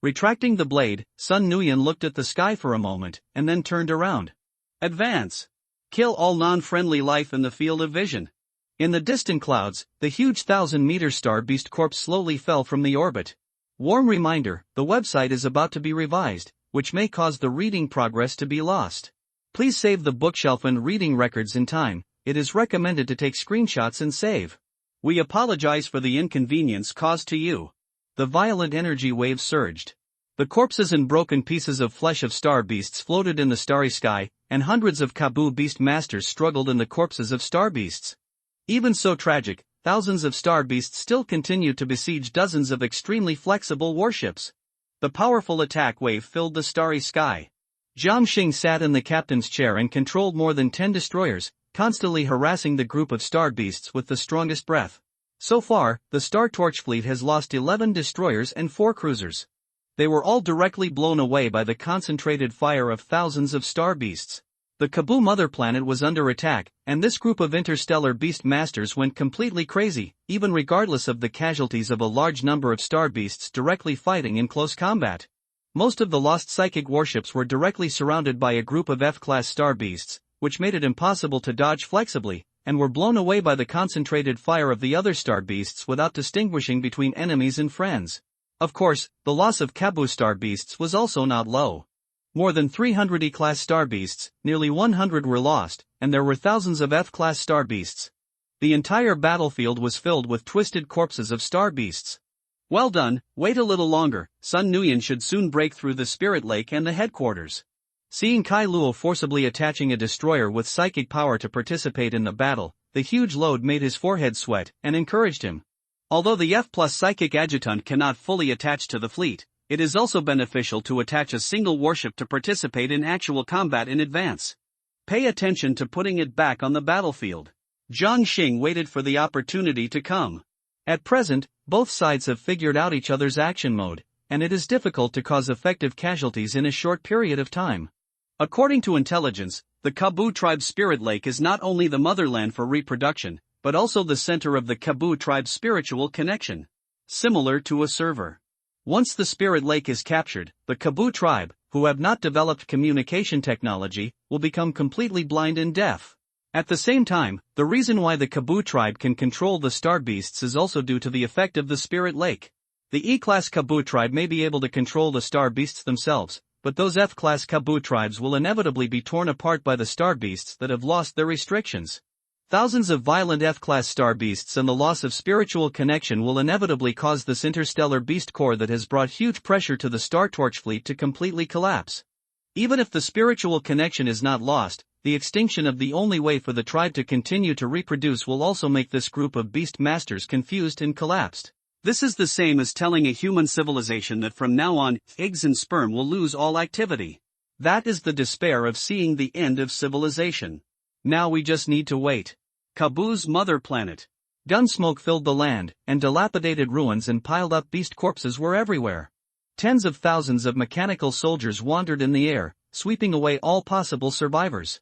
Retracting the blade, Sun Nguyen looked at the sky for a moment, and then turned around. Advance! Kill all non-friendly life in the field of vision. In the distant clouds, the huge 1,000-meter Star Beast corpse slowly fell from the orbit. Warm reminder, the website is about to be revised, which may cause the reading progress to be lost. Please save the bookshelf and reading records in time. It is recommended to take screenshots and save. We apologize for the inconvenience caused to you. The violent energy waves surged. The corpses and broken pieces of flesh of star beasts floated in the starry sky, and hundreds of Kabu beast masters struggled in the corpses of star beasts. Even so tragic, thousands of star beasts still continued to besiege dozens of extremely flexible warships. The powerful attack wave filled the starry sky. Jiang Xing sat in the captain's chair and controlled more than 10 destroyers, constantly harassing the group of star beasts with the strongest breath. So far, the Star Torch fleet has lost 11 destroyers and 4 cruisers. They were all directly blown away by the concentrated fire of thousands of star beasts. The Kabu mother planet was under attack, and this group of interstellar beast masters went completely crazy, even regardless of the casualties of a large number of star beasts directly fighting in close combat. Most of the lost psychic warships were directly surrounded by a group of F-class star beasts, which made it impossible to dodge flexibly, and were blown away by the concentrated fire of the other star beasts without distinguishing between enemies and friends. Of course, the loss of Kabu star beasts was also not low. More than 300 E-class star beasts, nearly 100 were lost, and there were thousands of F-class star beasts. The entire battlefield was filled with twisted corpses of star beasts. Well done, wait a little longer, Sun Nguyen should soon break through the Spirit Lake and the headquarters. Seeing Kai Luo forcibly attaching a destroyer with psychic power to participate in the battle, the huge load made his forehead sweat and encouraged him. Although the F+ psychic adjutant cannot fully attach to the fleet, it is also beneficial to attach a single warship to participate in actual combat in advance. Pay attention to putting it back on the battlefield. Zhang Xing waited for the opportunity to come. At present, both sides have figured out each other's action mode, and it is difficult to cause effective casualties in a short period of time. According to intelligence, the Kabu tribe's spirit lake is not only the motherland for reproduction, but also the center of the Kabu tribe's spiritual connection. Similar to a server. Once the spirit lake is captured, the Kabu tribe, who have not developed communication technology, will become completely blind and deaf. At the same time, the reason why the Kabu tribe can control the star beasts is also due to the effect of the spirit lake. The E-class Kabu tribe may be able to control the star beasts themselves, but those F-class Kabu tribes will inevitably be torn apart by the star beasts that have lost their restrictions. Thousands of violent F-class star beasts and the loss of spiritual connection will inevitably cause this interstellar beast core that has brought huge pressure to the Star Torch fleet to completely collapse. Even if the spiritual connection is not lost, the extinction of the only way for the tribe to continue to reproduce will also make this group of beast masters confused and collapsed. This is the same as telling a human civilization that from now on, eggs and sperm will lose all activity. That is the despair of seeing the end of civilization. Now we just need to wait. Kabu's mother planet. Gunsmoke filled the land, and dilapidated ruins and piled up beast corpses were everywhere. Tens of thousands of mechanical soldiers wandered in the air, sweeping away all possible survivors.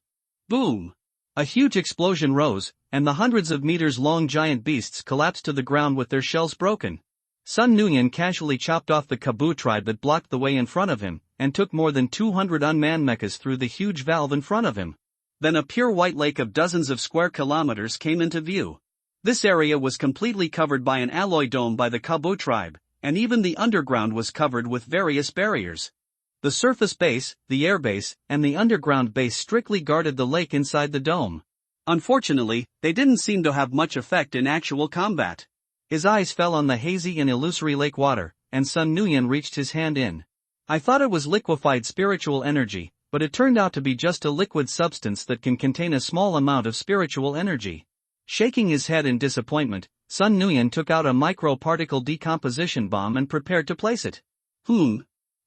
Boom! A huge explosion rose, and the hundreds of meters-long giant beasts collapsed to the ground with their shells broken. Sun Nuyen casually chopped off the Kabu tribe that blocked the way in front of him, and took more than 200 unmanned mechas through the huge valve in front of him. Then a pure white lake of dozens of square kilometers came into view. This area was completely covered by an alloy dome by the Kabu tribe, and even the underground was covered with various barriers. The surface base, the air base, and the underground base strictly guarded the lake inside the dome. Unfortunately, they didn't seem to have much effect in actual combat. His eyes fell on the hazy and illusory lake water, and Sun Nuyen reached his hand in. I thought it was liquefied spiritual energy, but it turned out to be just a liquid substance that can contain a small amount of spiritual energy. Shaking his head in disappointment, Sun Nuyen took out a micro-particle decomposition bomb and prepared to place it.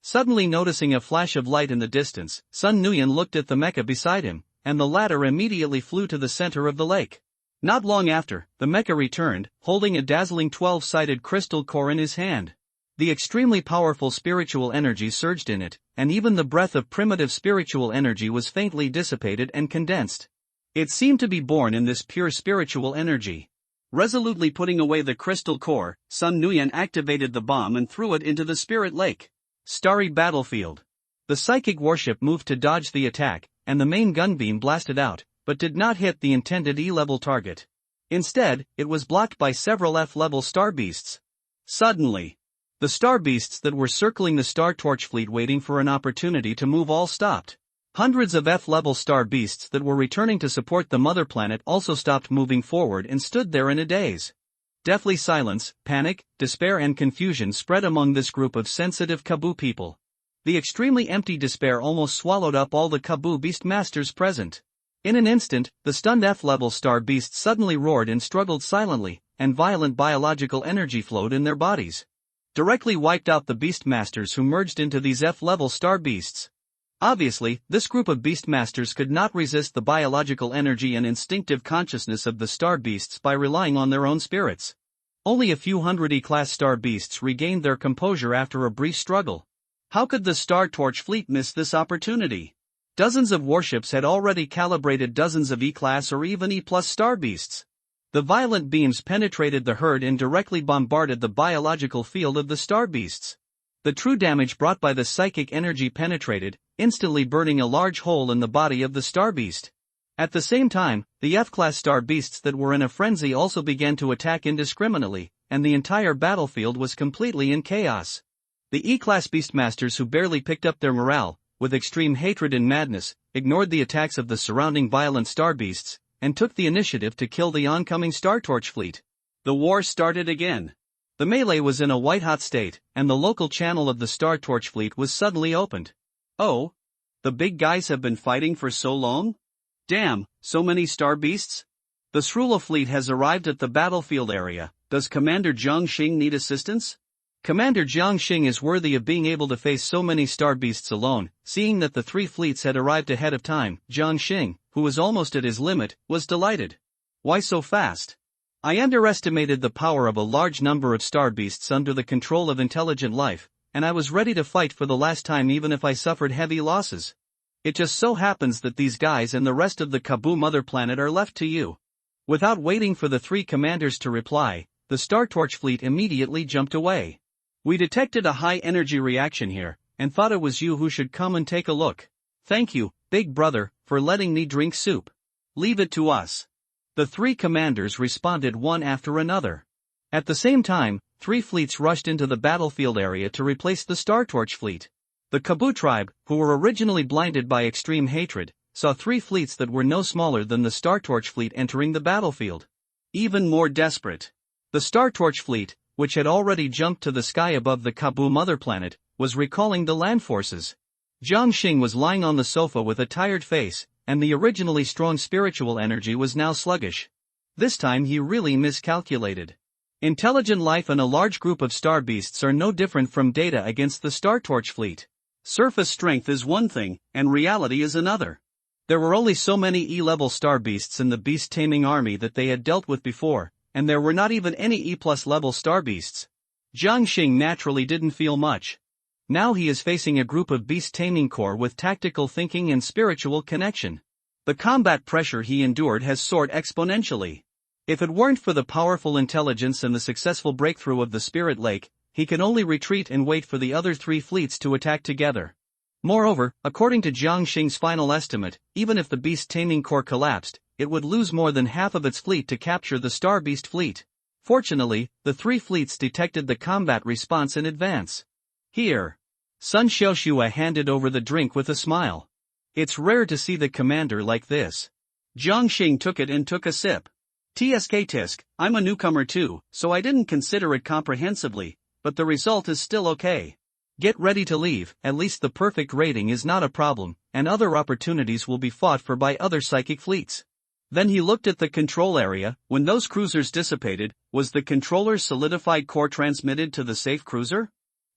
Suddenly noticing a flash of light in the distance, Sun Nuyen looked at the mecha beside him, and the latter immediately flew to the center of the lake. Not long after, the mecha returned, holding a dazzling 12-sided crystal core in his hand. The extremely powerful spiritual energy surged in it, and even the breath of primitive spiritual energy was faintly dissipated and condensed. It seemed to be born in this pure spiritual energy. Resolutely putting away the crystal core, Sun Nuyen activated the bomb and threw it into the spirit lake. Starry battlefield. The psychic warship moved to dodge the attack, and the main gunbeam blasted out, but did not hit the intended E-level target. Instead, it was blocked by several F-level star beasts. Suddenly, the star beasts that were circling the Star Torch fleet waiting for an opportunity to move all stopped. Hundreds of F-level star beasts that were returning to support the mother planet also stopped moving forward and stood there in a daze. Deathly silence, panic, despair and confusion spread among this group of sensitive Kabu people. The extremely empty despair almost swallowed up all the Kabu beast masters present. In an instant, the stunned F-level star beasts suddenly roared and struggled silently, and violent biological energy flowed in their bodies. Directly wiped out the beast masters who merged into these F-level star beasts. Obviously, this group of beast masters could not resist the biological energy and instinctive consciousness of the star beasts by relying on their own spirits. Only a few hundred E-class star beasts regained their composure after a brief struggle. How could the Star Torch fleet miss this opportunity? Dozens of warships had already calibrated dozens of E-class or even E+ star beasts. The violent beams penetrated the herd and directly bombarded the biological field of the star beasts. The true damage brought by the psychic energy penetrated, instantly burning a large hole in the body of the star beast. At the same time, the F-class star beasts that were in a frenzy also began to attack indiscriminately, and the entire battlefield was completely in chaos. The E-class beastmasters who barely picked up their morale, with extreme hatred and madness, ignored the attacks of the surrounding violent star beasts, and took the initiative to kill the oncoming Star Torch fleet. The war started again. The melee was in a white-hot state, and the local channel of the Star Torch fleet was suddenly opened. Oh? The big guys have been fighting for so long? Damn, so many star beasts? The Srula fleet has arrived at the battlefield area. Does Commander Jiang Xing need assistance? Commander Jiang Xing is worthy of being able to face so many star beasts alone. Seeing that the three fleets had arrived ahead of time, Jiang Xing, who was almost at his limit, was delighted. Why so fast? I underestimated the power of a large number of star beasts under the control of intelligent life, and I was ready to fight for the last time even if I suffered heavy losses. It just so happens that these guys and the rest of the Kabu mother planet are left to you. Without waiting for the three commanders to reply, the Star Torch fleet immediately jumped away. We detected a high-energy reaction here, and thought it was you who should come and take a look. Thank you, big brother, for letting me drink soup. Leave it to us. The three commanders responded one after another. At the same time, three fleets rushed into the battlefield area to replace the Star Torch fleet. The Kabu tribe, who were originally blinded by extreme hatred, saw three fleets that were no smaller than the Star Torch fleet entering the battlefield. Even more desperate. The Star Torch fleet, which had already jumped to the sky above the Kabu mother planet, was recalling the land forces. Jiang Xing was lying on the sofa with a tired face, and the originally strong spiritual energy was now sluggish. This time he really miscalculated. Intelligent life and a large group of star beasts are no different from Data against the Star Torch fleet. Surface strength is one thing, and reality is another. There were only so many E-level star beasts in the beast-taming army that they had dealt with before, and there were not even any E-plus level star beasts. Jiang Xing naturally didn't feel much. Now he is facing a group of beast-taming corps with tactical thinking and spiritual connection. The combat pressure he endured has soared exponentially. If it weren't for the powerful intelligence and the successful breakthrough of the Spirit Lake, he can only retreat and wait for the other three fleets to attack together. Moreover, according to Jiang Xing's final estimate, even if the beast-taming corps collapsed, it would lose more than half of its fleet to capture the Star Beast fleet. Fortunately, the three fleets detected the combat response in advance. Here. Sun Xiaoxue handed over the drink with a smile. It's rare to see the commander like this. Jiang Xing took it and took a sip. Tsk tisk, I'm a newcomer too, so I didn't consider it comprehensively, but the result is still okay. Get ready to leave, at least the perfect rating is not a problem, and other opportunities will be fought for by other psychic fleets. Then he looked at the control area. When those cruisers dissipated, was the controller's solidified core transmitted to the safe cruiser?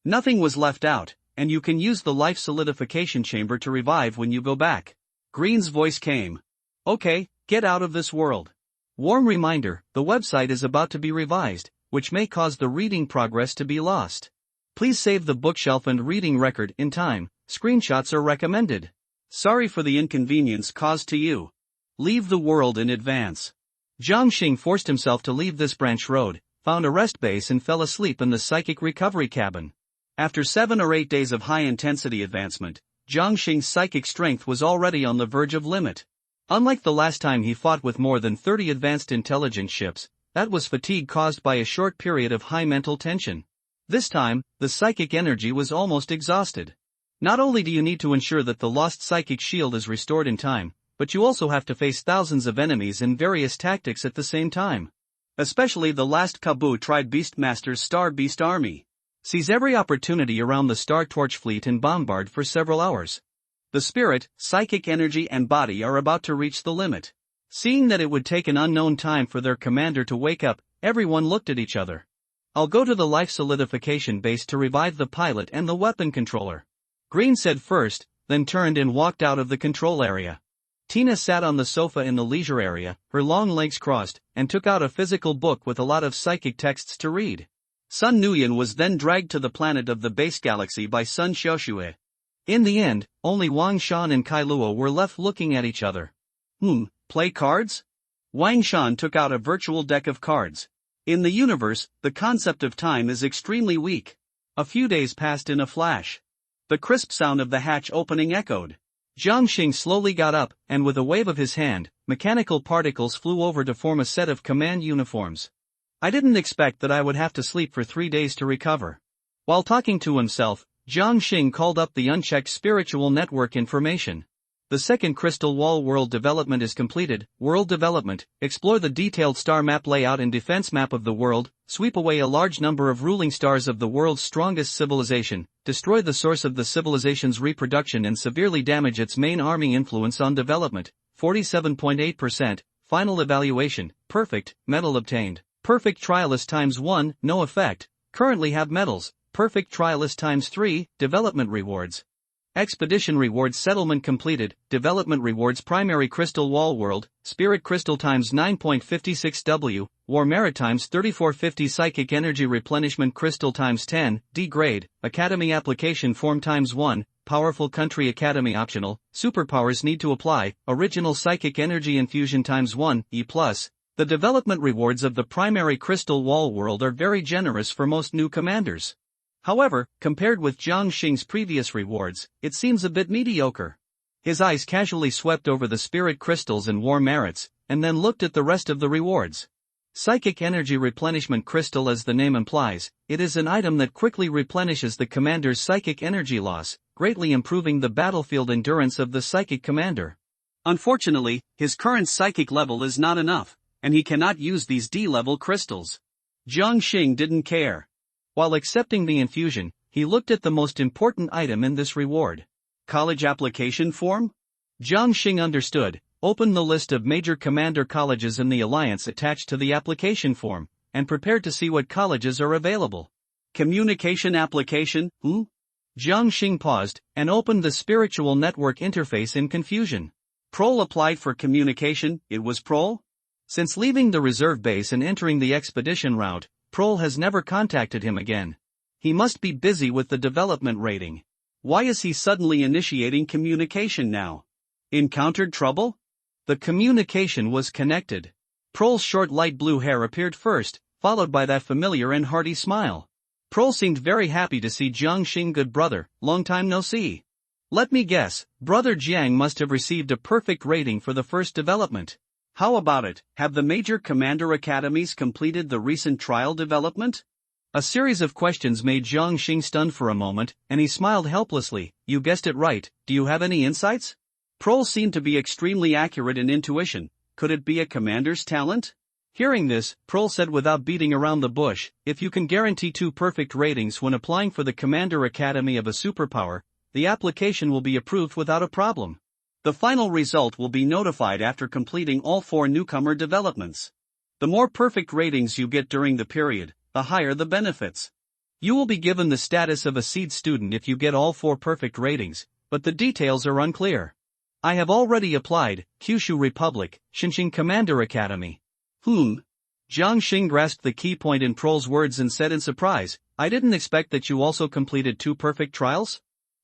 Nothing was left out, and you can use the life solidification chamber to revive when you go back. Green's voice came. Okay, get out of this world. Warm reminder, the website is about to be revised, which may cause the reading progress to be lost. Please save the bookshelf and reading record in time. Screenshots are recommended. Sorry for the inconvenience caused to you. Leave the world in advance. Jiang Xing forced himself to leave this branch road, found a rest base and fell asleep in the psychic recovery cabin. After 7 or 8 days of high-intensity advancement, Jiang Xing's psychic strength was already on the verge of limit. Unlike the last time he fought with more than 30 advanced intelligence ships, that was fatigue caused by a short period of high mental tension. This time, the psychic energy was almost exhausted. Not only do you need to ensure that the lost psychic shield is restored in time, but you also have to face thousands of enemies and various tactics at the same time. Especially the last Kabu tried Beastmaster's Star Beast army. Seize every opportunity around the Star Torch fleet and bombard for several hours. The spirit, psychic energy and body are about to reach the limit. Seeing that it would take an unknown time for their commander to wake up, everyone looked at each other. I'll go to the life solidification base to revive the pilot and the weapon controller. Green said first, then turned and walked out of the control area. Tina sat on the sofa in the leisure area, her long legs crossed, and took out a physical book with a lot of psychic texts to read. Sun Nuyen was then dragged to the planet of the base galaxy by Sun Xiaoxue. In the end, only Wang Shan and Kai Luo were left looking at each other. Play cards? Wang Shan took out a virtual deck of cards. In the universe, the concept of time is extremely weak. A few days passed in a flash. The crisp sound of the hatch opening echoed. Jiang Xing slowly got up, and with a wave of his hand, mechanical particles flew over to form a set of command uniforms. I didn't expect that I would have to sleep for 3 days to recover. While talking to himself, Jiang Xing called up the unchecked spiritual network information. The second crystal wall world development is completed. World development, explore the detailed star map layout and defense map of the world, sweep away a large number of ruling stars of the world's strongest civilization, destroy the source of the civilization's reproduction and severely damage its main army. Influence on development, 47.8%, final evaluation, perfect, medal obtained. Perfect trialist times 1, no effect, currently have medals. Perfect trialist times 3, development rewards. Expedition rewards settlement completed, development rewards primary crystal wall world, spirit crystal times 9.56W, war merit times 3450 psychic energy replenishment crystal times 10, D grade, academy application form times 1, powerful country academy optional, superpowers need to apply, original psychic energy infusion times 1, E+. The development rewards of the primary crystal wall world are very generous for most new commanders. However, compared with Jiang Xing's previous rewards, it seems a bit mediocre. His eyes casually swept over the spirit crystals and war merits, and then looked at the rest of the rewards. Psychic Energy Replenishment Crystal. As the name implies, it is an item that quickly replenishes the commander's psychic energy loss, greatly improving the battlefield endurance of the psychic commander. Unfortunately, his current psychic level is not enough, and he cannot use these D-level crystals. Jiang Xing didn't care. While accepting the infusion, he looked at the most important item in this reward. College application form? Jiang Xing understood, opened the list of major commander colleges in the alliance attached to the application form, and prepared to see what colleges are available. Communication application, Jiang Xing paused, and opened the spiritual network interface in confusion. Prol applied for communication. It was Prol? Since leaving the reserve base and entering the expedition route, Prol has never contacted him again. He must be busy with the development rating. Why is he suddenly initiating communication now? Encountered trouble? The communication was connected. Prol's short light blue hair appeared first, followed by that familiar and hearty smile. Prol seemed very happy to see Jiang Xing. Good brother, long time no see. Let me guess, brother Jiang must have received a perfect rating for the first development. How about it, have the major commander academies completed the recent trial development? A series of questions made Jiang Xing stunned for a moment, and he smiled helplessly. You guessed it right, do you have any insights? Prol seemed to be extremely accurate in intuition. Could it be a commander's talent? Hearing this, Prol said without beating around the bush, if you can guarantee 2 perfect ratings when applying for the commander academy of a superpower, the application will be approved without a problem. The final result will be notified after completing all 4 newcomer developments. The more perfect ratings you get during the period, the higher the benefits. You will be given the status of a seed student if you get all 4 perfect ratings, but the details are unclear. I have already applied, Kyushu Republic, Xinjiang Commander Academy. Jiang Xing grasped the key point in Prol's words and said in surprise, I didn't expect that you also completed 2 perfect trials?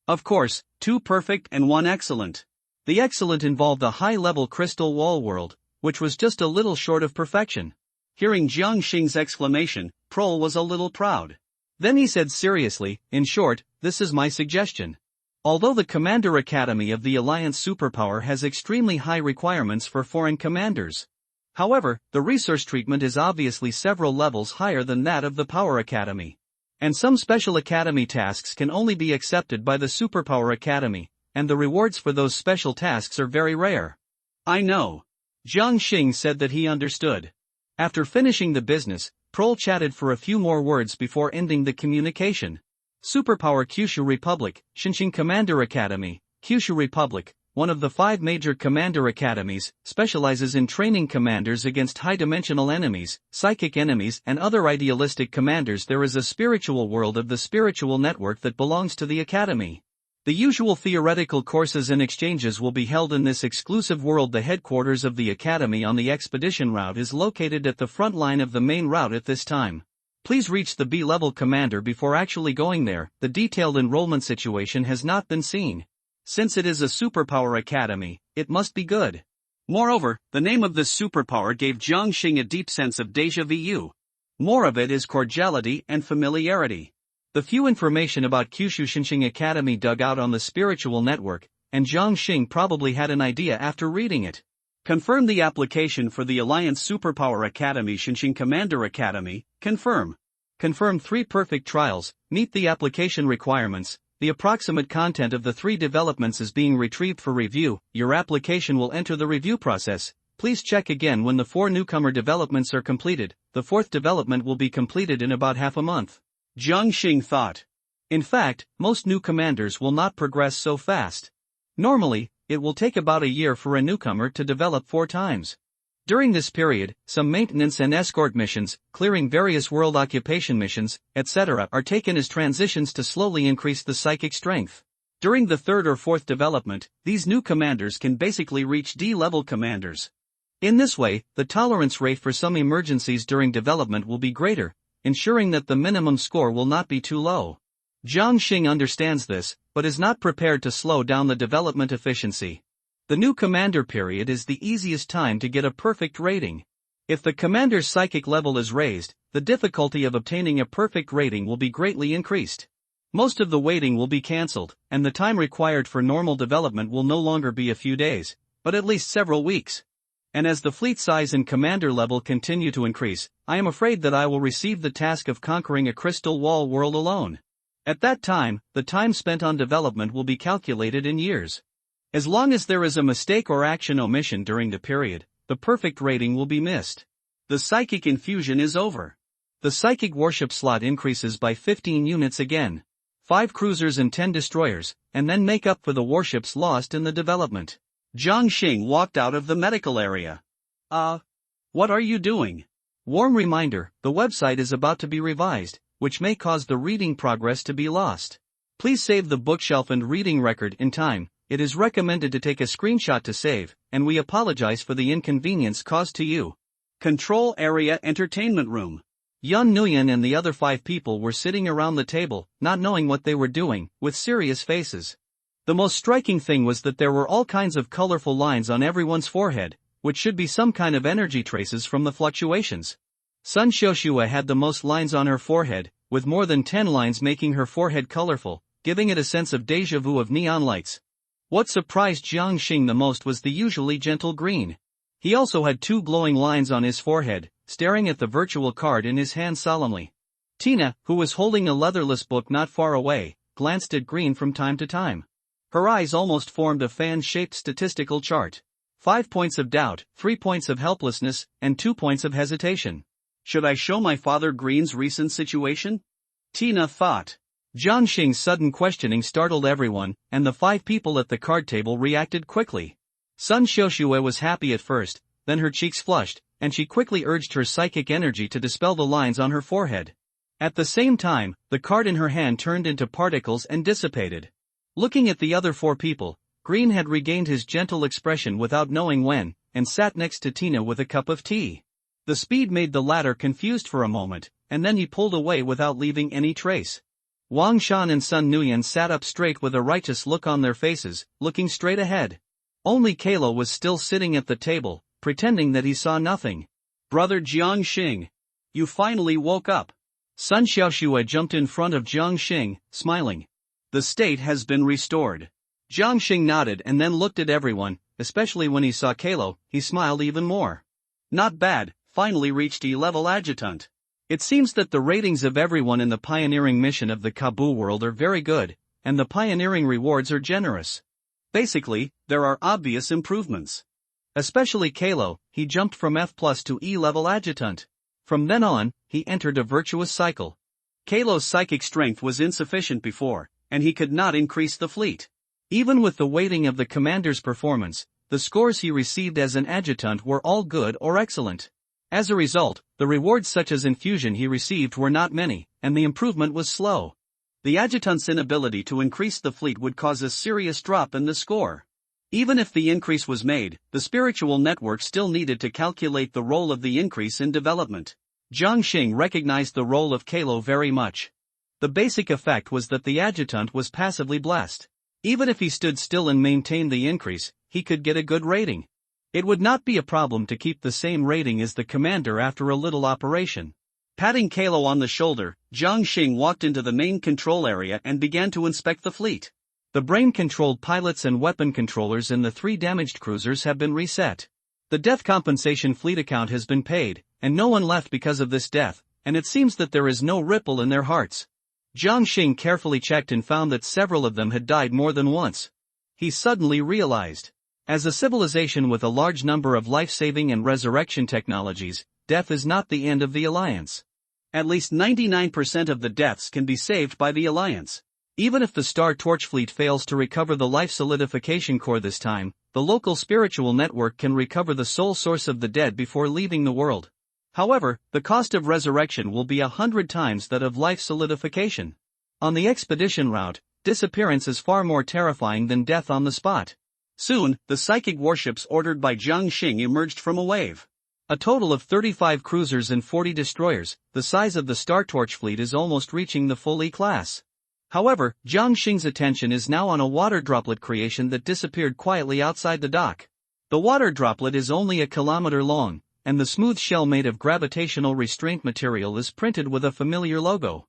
Of course, 2 perfect and 1 excellent. The excellent involved a high-level crystal wall world, which was just a little short of perfection. Hearing Jiang Xing's exclamation, Prol was a little proud. Then he said seriously, in short, this is my suggestion. Although the Commander Academy of the Alliance Superpower has extremely high requirements for foreign commanders. However, the resource treatment is obviously several levels higher than that of the Power Academy. And some special academy tasks can only be accepted by the Superpower Academy, and the rewards for those special tasks are very rare. I know. Jiang Xing said that he understood. After finishing the business, Prol chatted for a few more words before ending the communication. Superpower Kyushu Republic, Xinjiang Commander Academy. Kyushu Republic, one of the 5 major commander academies, specializes in training commanders against high-dimensional enemies, psychic enemies and other idealistic commanders. There is a spiritual world of the spiritual network that belongs to the academy. The usual theoretical courses and exchanges will be held in this exclusive world. The headquarters of the academy on the expedition route is located at the front line of the main route at this time. Please reach the B-level commander before actually going there. The detailed enrollment situation has not been seen. Since it is a superpower academy, it must be good. Moreover, the name of this superpower gave Jiang Xing a deep sense of déjà vu. More of it is cordiality and familiarity. The few information about Kyushu Xinjiang Academy dug out on the spiritual network, and Jiang Xing probably had an idea after reading it. Confirm the application for the Alliance Superpower Academy. Xinjiang Commander Academy, confirm. Confirm 3 perfect trials, meet the application requirements. The approximate content of the 3 developments is being retrieved for review. Your application will enter the review process. Please check again when the 4 newcomer developments are completed. The 4th development will be completed in about half a month. Jiang Xing thought. In fact, most new commanders will not progress so fast. Normally, it will take about a year for a newcomer to develop 4 times. During this period, some maintenance and escort missions, clearing various world occupation missions, etc., are taken as transitions to slowly increase the psychic strength. During the third or fourth development, these new commanders can basically reach D-level commanders. In this way, the tolerance rate for some emergencies during development will be greater, ensuring that the minimum score will not be too low. Jiang Xing understands this, but is not prepared to slow down the development efficiency. The new commander period is the easiest time to get a perfect rating. If the commander's psychic level is raised, the difficulty of obtaining a perfect rating will be greatly increased. Most of the waiting will be cancelled, and the time required for normal development will no longer be a few days, but at least several weeks. And as the fleet size and commander level continue to increase, I am afraid that I will receive the task of conquering a crystal wall world alone. At that time, the time spent on development will be calculated in years. As long as there is a mistake or action omission during the period, the perfect rating will be missed. The psychic infusion is over. The psychic warship slot increases by 15 units again. 5 cruisers and 10 destroyers, and then make up for the warships lost in the development. Jiang Xing walked out of the medical area. What are you doing? Warm reminder, the website is about to be revised, which may cause the reading progress to be lost. Please save the bookshelf and reading record in time. It is recommended to take a screenshot to save, and we apologize for the inconvenience caused to you. Control Area Entertainment Room. Yun Nguyen and the other 5 people were sitting around the table, not knowing what they were doing, with serious faces. The most striking thing was that there were all kinds of colorful lines on everyone's forehead, which should be some kind of energy traces from the fluctuations. Sun Xiaoxue had the most lines on her forehead, with more than 10 lines making her forehead colorful, giving it a sense of déjà vu of neon lights. What surprised Jiang Xing the most was the usually gentle green. He also had 2 glowing lines on his forehead, staring at the virtual card in his hand solemnly. Tina, who was holding a leatherless book not far away, glanced at green from time to time. Her eyes almost formed a fan-shaped statistical chart. 5 points of doubt, 3 points of helplessness, and 2 points of hesitation. Should I show my father Green's recent situation? Tina thought. Jiang Xing's sudden questioning startled everyone, and the 5 people at the card table reacted quickly. Sun Xiaoxue was happy at first, then her cheeks flushed, and she quickly urged her psychic energy to dispel the lines on her forehead. At the same time, the card in her hand turned into particles and dissipated. Looking at the other 4 people, Green had regained his gentle expression without knowing when, and sat next to Tina with a cup of tea. The speed made the latter confused for a moment, and then he pulled away without leaving any trace. Wang Shan and Sun Nguyen sat up straight with a righteous look on their faces, looking straight ahead. Only Kalo was still sitting at the table, pretending that he saw nothing. Brother Jiang Xing, you finally woke up. Sun Xiaoxue jumped in front of Jiang Xing, smiling. The state has been restored. Jiang Xing nodded and then looked at everyone, especially when he saw Kalo, he smiled even more. Not bad, finally reached E-level adjutant. It seems that the ratings of everyone in the pioneering mission of the Kabul world are very good, and the pioneering rewards are generous. Basically, there are obvious improvements. Especially Kalo, he jumped from F+ to E-level adjutant. From then on, he entered a virtuous cycle. Kalo's psychic strength was insufficient before, and he could not increase the fleet. Even with the weighting of the commander's performance, the scores he received as an adjutant were all good or excellent. As a result, the rewards such as infusion he received were not many, and the improvement was slow. The adjutant's inability to increase the fleet would cause a serious drop in the score. Even if the increase was made, the spiritual network still needed to calculate the role of the increase in development. Jiang Xing recognized the role of Kalo very much. The basic effect was that the adjutant was passively blessed. Even if he stood still and maintained the increase, he could get a good rating. It would not be a problem to keep the same rating as the commander after a little operation. Patting Kalo on the shoulder, Jiang Xing walked into the main control area and began to inspect the fleet. The brain-controlled pilots and weapon controllers in the 3 damaged cruisers have been reset. The death compensation fleet account has been paid, and no one left because of this death, and it seems that there is no ripple in their hearts. Jiang Xing carefully checked and found that several of them had died more than once. He suddenly realized. As a civilization with a large number of life-saving and resurrection technologies, death is not the end of the Alliance. At least 99% of the deaths can be saved by the Alliance. Even if the Star Torch fleet fails to recover the life solidification core this time, the the local spiritual network can recover the soul source of the dead before leaving the world. However, the cost of resurrection will be 100 times that of life solidification. On the expedition route, disappearance is far more terrifying than death on the spot. Soon, the psychic warships ordered by Jiang Xing emerged from a wave. A total of 35 cruisers and 40 destroyers, the size of the Star Torch fleet is almost reaching the full E class. However, Jiang Xing's attention is now on a water droplet creation that disappeared quietly outside the dock. The water droplet is only a kilometer long, and the smooth shell made of gravitational restraint material is printed with a familiar logo.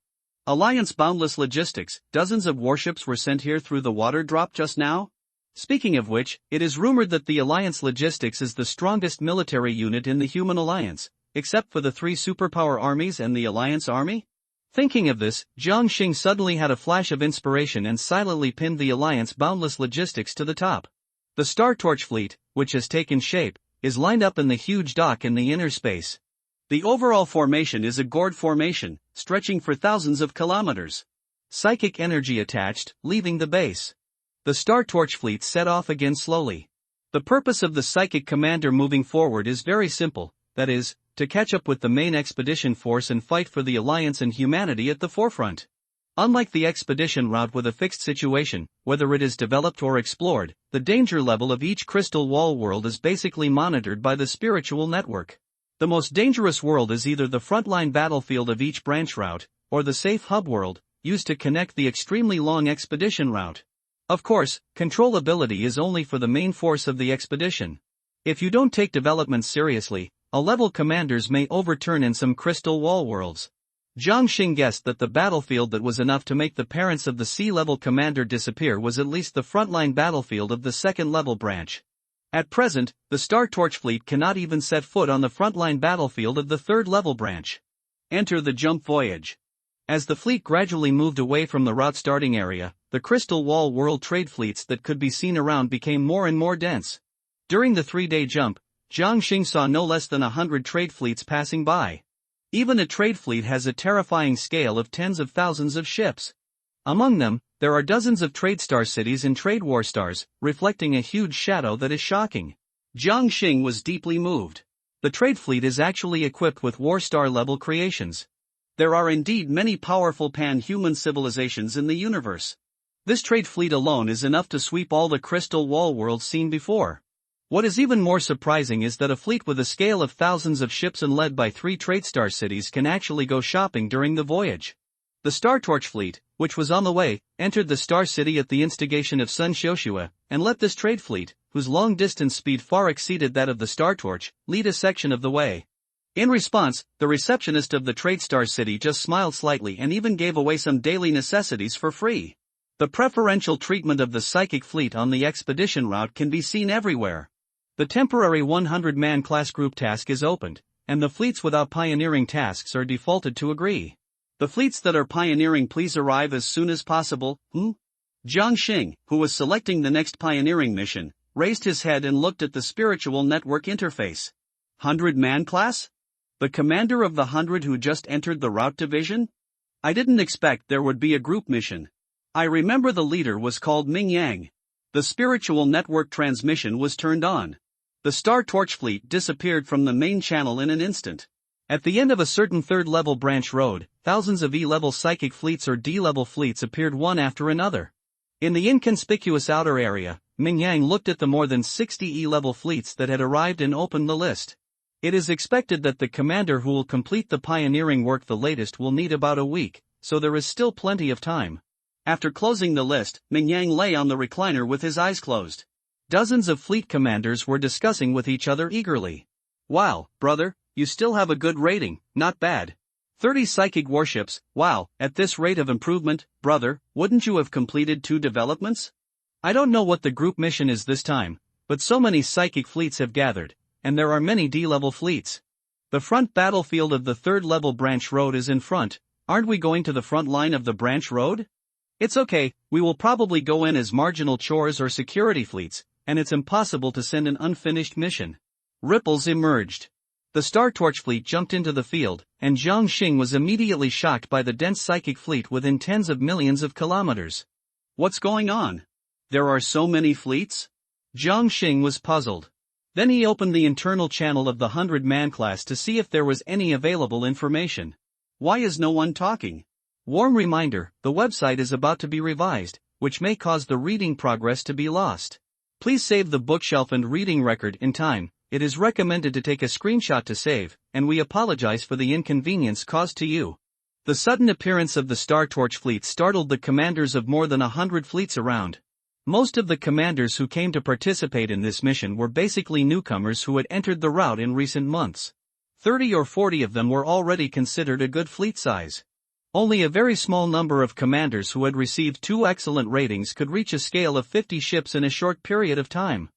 Alliance Boundless Logistics, dozens of warships were sent here through the water drop just now? Speaking of which, it is rumored that the Alliance Logistics is the strongest military unit in the human alliance, except for the 3 superpower armies and the Alliance Army? Thinking of this, Jiang Xing suddenly had a flash of inspiration and silently pinned the Alliance Boundless Logistics to the top. The Star Torch fleet, which has taken shape, is lined up in the huge dock in the inner space. The overall formation is a gourd formation, stretching for thousands of kilometers. Psychic energy attached, leaving the base. The Star Torch fleet set off again slowly. The purpose of the psychic commander moving forward is very simple, that is, to catch up with the main expedition force and fight for the Alliance and humanity at the forefront. Unlike the expedition route with a fixed situation, whether it is developed or explored, the danger level of each crystal wall world is basically monitored by the spiritual network. The most dangerous world is either the frontline battlefield of each branch route, or the safe hub world, used to connect the extremely long expedition route. Of course, controllability is only for the main force of the expedition. If you don't take development seriously, A-level commanders may overturn in some crystal wall worlds. Jiang Xing guessed that the battlefield that was enough to make the parents of the sea-level commander disappear was at least the frontline battlefield of the second-level branch. At present, the Star Torch fleet cannot even set foot on the frontline battlefield of the third-level branch. Enter the jump voyage. As the fleet gradually moved away from the route starting area, the crystal wall world trade fleets that could be seen around became more and more dense. During the 3-day jump, Jiang Xing saw no less than 100 trade fleets passing by. Even a trade fleet has a terrifying scale of tens of thousands of ships. Among them, there are dozens of trade star cities and trade war stars, reflecting a huge shadow that is shocking. Jiang Xing was deeply moved. The trade fleet is actually equipped with war star level creations. There are indeed many powerful pan-human civilizations in the universe. This trade fleet alone is enough to sweep all the crystal wall worlds seen before. What is even more surprising is that a fleet with a scale of thousands of ships and led by 3 trade star cities can actually go shopping during the voyage. The Star Torch fleet, which was on the way, entered the Star City at the instigation of Sun Xiuxue, and let this trade fleet, whose long-distance speed far exceeded that of the Star Torch, lead a section of the way. In response, the receptionist of the Trade Star City just smiled slightly and even gave away some daily necessities for free. The preferential treatment of the psychic fleet on the expedition route can be seen everywhere. The temporary 100-man class group task is opened, and the fleets without pioneering tasks are defaulted to agree. The fleets that are pioneering please arrive as soon as possible. Jiang Xing, who was selecting the next pioneering mission, raised his head and looked at the spiritual network interface. 100-man class? The commander of the 100 who just entered the route division? I didn't expect there would be a group mission. I remember the leader was called Ming Yang. The spiritual network transmission was turned on. The Star Torch fleet disappeared from the main channel in an instant. At the end of a certain third-level branch road, thousands of E-level psychic fleets or D-level fleets appeared one after another. In the inconspicuous outer area, Ming Yang looked at the more than 60 E-level fleets that had arrived and opened the list. It is expected that the commander who will complete the pioneering work the latest will need about a week, so there is still plenty of time. After closing the list, Ming Yang lay on the recliner with his eyes closed. Dozens of fleet commanders were discussing with each other eagerly. Wow, brother, you still have a good rating, not bad. 30 psychic warships, wow, at this rate of improvement, brother, wouldn't you have completed 2 developments? I don't know what the group mission is this time, but so many psychic fleets have gathered, and there are many D-level fleets. The front battlefield of the third-level branch road is in front. Aren't we going to the front line of the branch road? It's okay, we will probably go in as marginal chores or security fleets, and it's impossible to send an unfinished mission. Ripples emerged. The Star Torch fleet jumped into the field, and Jiang Xing was immediately shocked by the dense psychic fleet within tens of millions of kilometers. What's going on? There are so many fleets? Jiang Xing was puzzled. Then he opened the internal channel of the 100-man class to see if there was any available information. Why is no one talking? Warm reminder, the website is about to be revised, which may cause the reading progress to be lost. Please save the bookshelf and reading record in time. It is recommended to take a screenshot to save, and we apologize for the inconvenience caused to you. The sudden appearance of the Star Torch fleet startled the commanders of more than 100 fleets around. Most of the commanders who came to participate in this mission were basically newcomers who had entered the route in recent months. 30 or 40 of them were already considered a good fleet size. Only a very small number of commanders who had received 2 excellent ratings could reach a scale of 50 ships in a short period of time.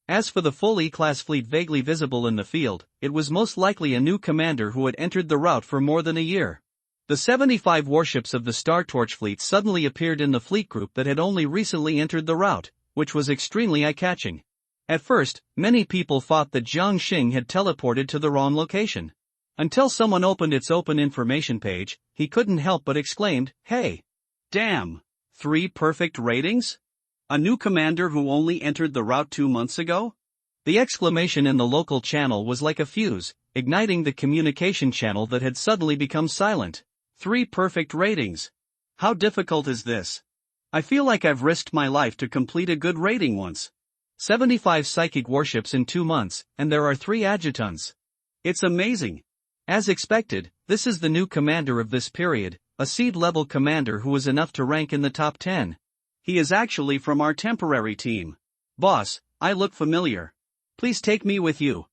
As for the full E-class fleet vaguely visible in the field, it was most likely a new commander who had entered the route for more than a year. The 75 warships of the Star Torch fleet suddenly appeared in the fleet group that had only recently entered the route, which was extremely eye-catching. At first, many people thought that Jiang Xing had teleported to the wrong location. Until someone opened its open information page, he couldn't help but exclaimed, "Hey! Damn! 3 perfect ratings? A new commander who only entered the route 2 months ago?" The exclamation in the local channel was like a fuse, igniting the communication channel that had suddenly become silent. 3 perfect ratings. How difficult is this? I feel like I've risked my life to complete a good rating once. 75 psychic warships in 2 months, and there are 3 adjutants. It's amazing. As expected, this is the new commander of this period, a seed-level commander who is enough to rank in the top 10. He is actually from our temporary team. Boss, I look familiar. Please take me with you.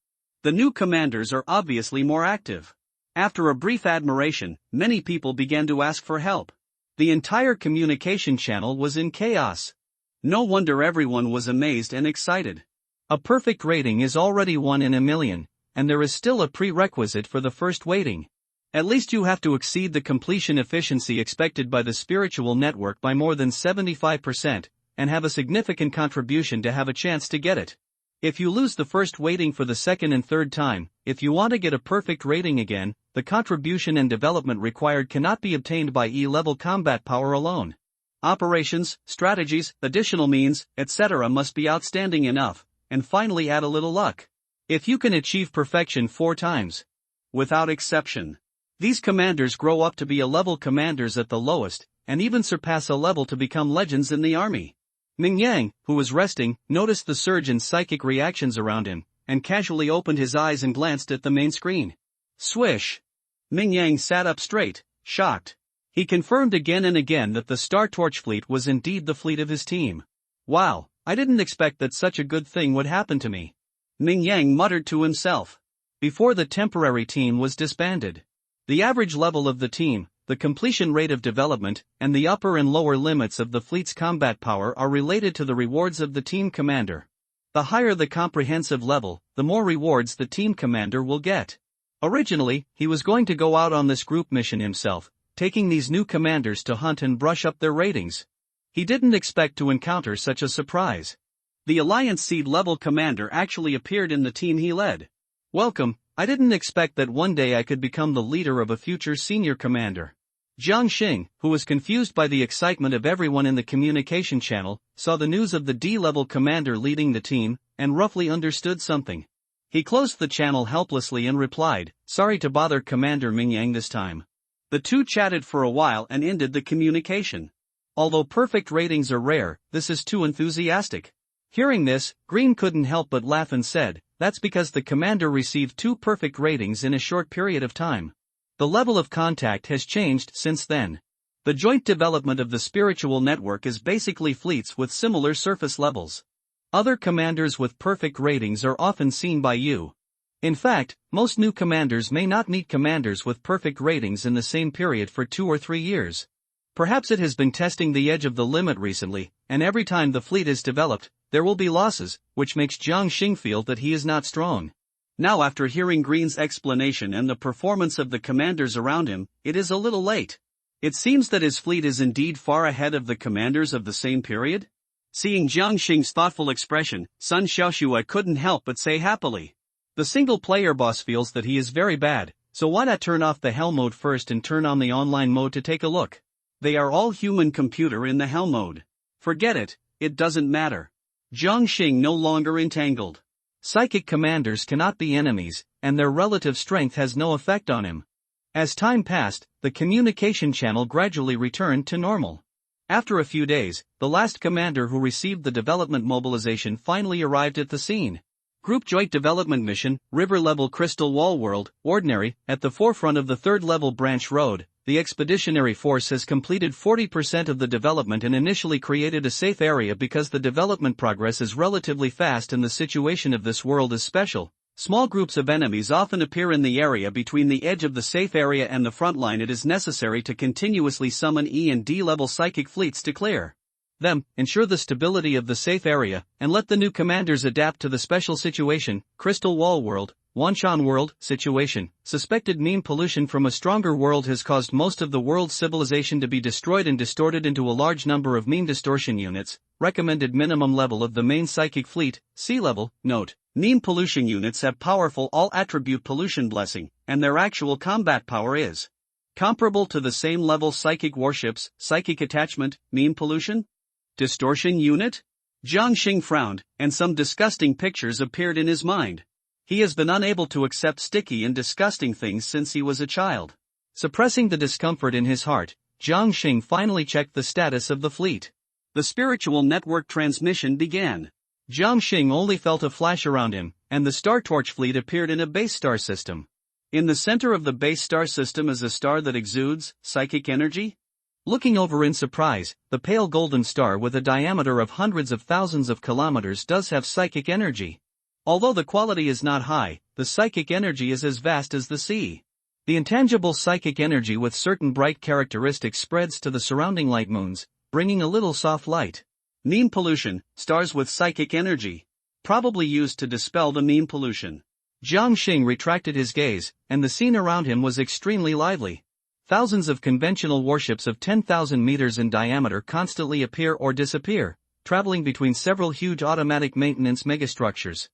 The new commanders are obviously more active. After a brief admiration, many people began to ask for help. The entire communication channel was in chaos. No wonder everyone was amazed and excited. A perfect rating is already 1 in a million, and there is still a prerequisite for the first weighting. At least you have to exceed the completion efficiency expected by the spiritual network by more than 75%, and have a significant contribution to have a chance to get it. If you lose the first weighting for the second and third time, if you want to get a perfect rating again, the contribution and development required cannot be obtained by E-level combat power alone. Operations, strategies, additional means, etc. must be outstanding enough, and finally add a little luck. If you can achieve perfection 4 times, without exception, these commanders grow up to be A-level commanders at the lowest, and even surpass a level to become legends in the army. Ming Yang, who was resting, noticed the surge in psychic reactions around him, and casually opened his eyes and glanced at the main screen. Swish! Ming Yang sat up straight, shocked. He confirmed again and again that the Star Torch fleet was indeed the fleet of his team. Wow, I didn't expect that such a good thing would happen to me. Ming Yang muttered to himself. Before the temporary team was disbanded, the average level of the team, the completion rate of development, and the upper and lower limits of the fleet's combat power are related to the rewards of the team commander. The higher the comprehensive level, the more rewards the team commander will get. Originally, he was going to go out on this group mission himself, taking these new commanders to hunt and brush up their ratings. He didn't expect to encounter such a surprise. The Alliance Seed-level commander actually appeared in the team he led. Welcome. I didn't expect that one day I could become the leader of a future senior commander. Jiang Xing, who was confused by the excitement of everyone in the communication channel, saw the news of the D-level commander leading the team, and roughly understood something. He closed the channel helplessly and replied, "Sorry to bother Commander Ming Yang this time." The two chatted for a while and ended the communication. Although perfect ratings are rare, this is too enthusiastic. Hearing this, Green couldn't help but laugh and said, "That's because the commander received 2 perfect ratings in a short period of time. The level of contact has changed since then. The joint development of the spiritual network is basically fleets with similar surface levels. Other commanders with perfect ratings are often seen by you. In fact, most new commanders may not meet commanders with perfect ratings in the same period for 2 or 3 years. Perhaps it has been testing the edge of the limit recently, and every time the fleet is developed, there will be losses, which makes Jiang Xing feel that he is not strong." Now, after hearing Green's explanation and the performance of the commanders around him, it is a little late. It seems that his fleet is indeed far ahead of the commanders of the same period. Seeing Jiang Xing's thoughtful expression, Sun Xiaoxue couldn't help but say happily. The single-player boss feels that he is very bad, so why not turn off the hell mode first and turn on the online mode to take a look? They are all human computer in the hell mode. Forget it, it doesn't matter. Zhangxing no longer entangled. Psychic commanders cannot be enemies, and their relative strength has no effect on him. As time passed, the communication channel gradually returned to normal. After a few days, the last commander who received the development mobilization finally arrived at the scene. Group Joint Development Mission, River Level Crystal Wall World, Ordinary, at the forefront of the third-level branch road. The expeditionary force has completed 40% of the development and initially created a safe area because the development progress is relatively fast and the situation of this world is special. Small groups of enemies often appear in the area between the edge of the safe area and the front line. It is necessary to continuously summon E and D level psychic fleets to clear them, ensure the stability of the safe area, and let the new commanders adapt to the special situation. Crystal Wall World, Wanshan World, situation. Suspected meme pollution from a stronger world has caused most of the world's civilization to be destroyed and distorted into a large number of meme distortion units. Recommended minimum level of the main psychic fleet, sea level. Note: meme pollution units have powerful all-attribute pollution blessing, and their actual combat power is comparable to the same level psychic warships. Psychic attachment, meme pollution? Distortion unit? Zhangxing frowned, and some disgusting pictures appeared in his mind. He has been unable to accept sticky and disgusting things since he was a child. Suppressing the discomfort in his heart, Zhangxing finally checked the status of the fleet. The spiritual network transmission began. Zhangxing only felt a flash around him, and the Star Torch fleet appeared in a base star system. In the center of the base star system is a star that exudes psychic energy. Looking over in surprise, the pale golden star with a diameter of hundreds of thousands of kilometers does have psychic energy. Although the quality is not high, the psychic energy is as vast as the sea. The intangible psychic energy with certain bright characteristics spreads to the surrounding light moons, bringing a little soft light. Meme pollution, stars with psychic energy. Probably used to dispel the meme pollution. Zhangxing retracted his gaze, and the scene around him was extremely lively. Thousands of conventional warships of 10,000 meters in diameter constantly appear or disappear, traveling between several huge automatic maintenance megastructures.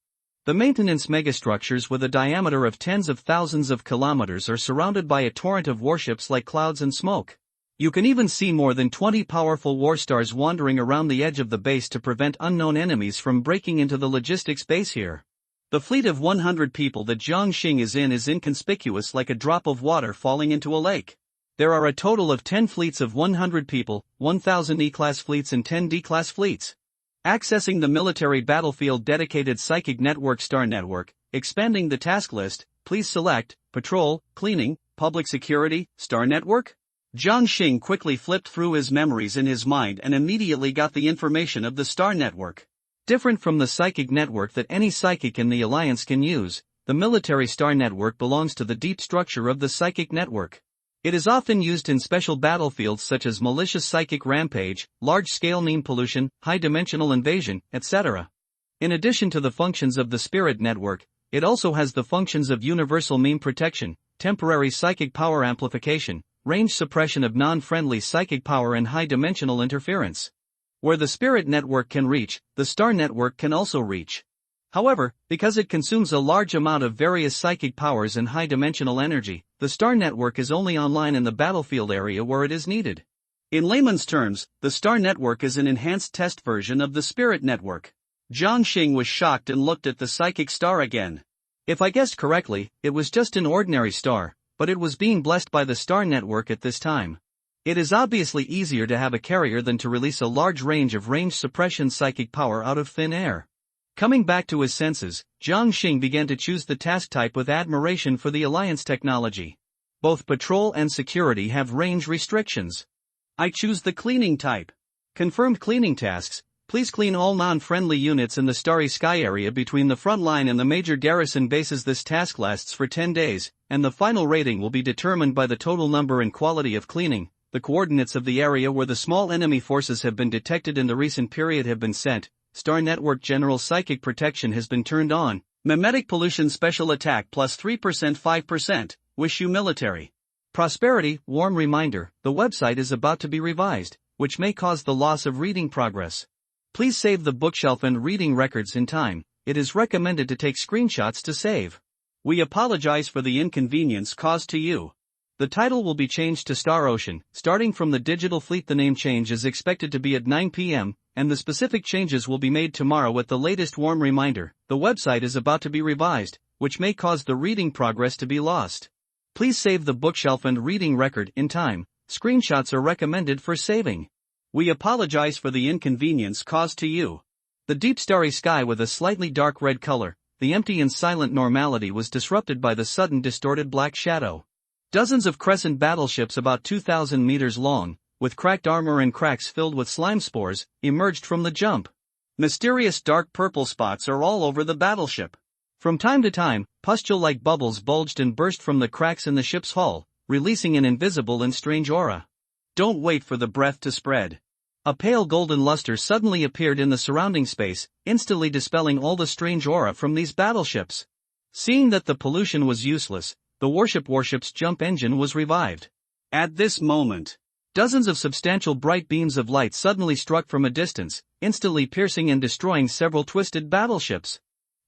The maintenance megastructures with a diameter of tens of thousands of kilometers are surrounded by a torrent of warships like clouds and smoke. You can even see more than 20 powerful warstars wandering around the edge of the base to prevent unknown enemies from breaking into the logistics base here. The fleet of 100 people that Zhangxing is inconspicuous like a drop of water falling into a lake. There are a total of 10 fleets of 100 people, 1,000 E-class fleets and 10 D-class fleets. Accessing the military battlefield dedicated psychic network star network, expanding the task list, please select, patrol, cleaning, public security, star network? Zhangxing quickly flipped through his memories in his mind and immediately got the information of the star network. Different from the psychic network that any psychic in the Alliance can use, the military star network belongs to the deep structure of the psychic network. It is often used in special battlefields such as malicious psychic rampage, large-scale meme pollution, high-dimensional invasion, etc. In addition to the functions of the spirit network, it also has the functions of universal meme protection, temporary psychic power amplification, range suppression of non-friendly psychic power and high-dimensional interference. Where the spirit network can reach, the star network can also reach. However, because it consumes a large amount of various psychic powers and high-dimensional energy, the star network is only online in the battlefield area where it is needed. In layman's terms, the star network is an enhanced test version of the spirit network. Zhangxing was shocked and looked at the psychic star again. If I guessed correctly, it was just an ordinary star, but it was being blessed by the star network at this time. It is obviously easier to have a carrier than to release a large range of range suppression psychic power out of thin air. Coming back to his senses, Zhangxing began to choose the task type with admiration for the Alliance technology. Both patrol and security have range restrictions. I choose the cleaning type. Confirmed cleaning tasks. Please clean all non-friendly units in the starry sky area between the front line and the major garrison bases. This task lasts for 10 days, and the final rating will be determined by the total number and quality of cleaning. The coordinates of the area where the small enemy forces have been detected in the recent period have been sent. Star Network General Psychic Protection has been turned on. Memetic Pollution Special Attack plus 3% 5%. Wish you military prosperity. Warm reminder, the website is about to be revised, which may cause the loss of reading progress. Please save the bookshelf and reading records in time. It is recommended to take screenshots to save. We apologize for the inconvenience caused to you. The title will be changed to Star Ocean, starting from the digital fleet. The name change is expected to be at 9 p.m., and the specific changes will be made tomorrow at the latest. Warm reminder, the website is about to be revised, which may cause the reading progress to be lost. Please save the bookshelf and reading record in time. Screenshots are recommended for saving. We apologize for the inconvenience caused to you. The deep starry sky with a slightly dark red color, the empty and silent normality was disrupted by the sudden distorted black shadow. Dozens of crescent battleships about 2,000 meters long, with cracked armor and cracks filled with slime spores, emerged from the jump. Mysterious dark purple spots are all over the battleship. From time to time, pustule-like bubbles bulged and burst from the cracks in the ship's hull, releasing an invisible and strange aura. Don't wait for the breath to spread. A pale golden luster suddenly appeared in the surrounding space, instantly dispelling all the strange aura from these battleships. Seeing that the pollution was useless, the warship's jump engine was revived. At this moment, dozens of substantial bright beams of light suddenly struck from a distance, instantly piercing and destroying several twisted battleships.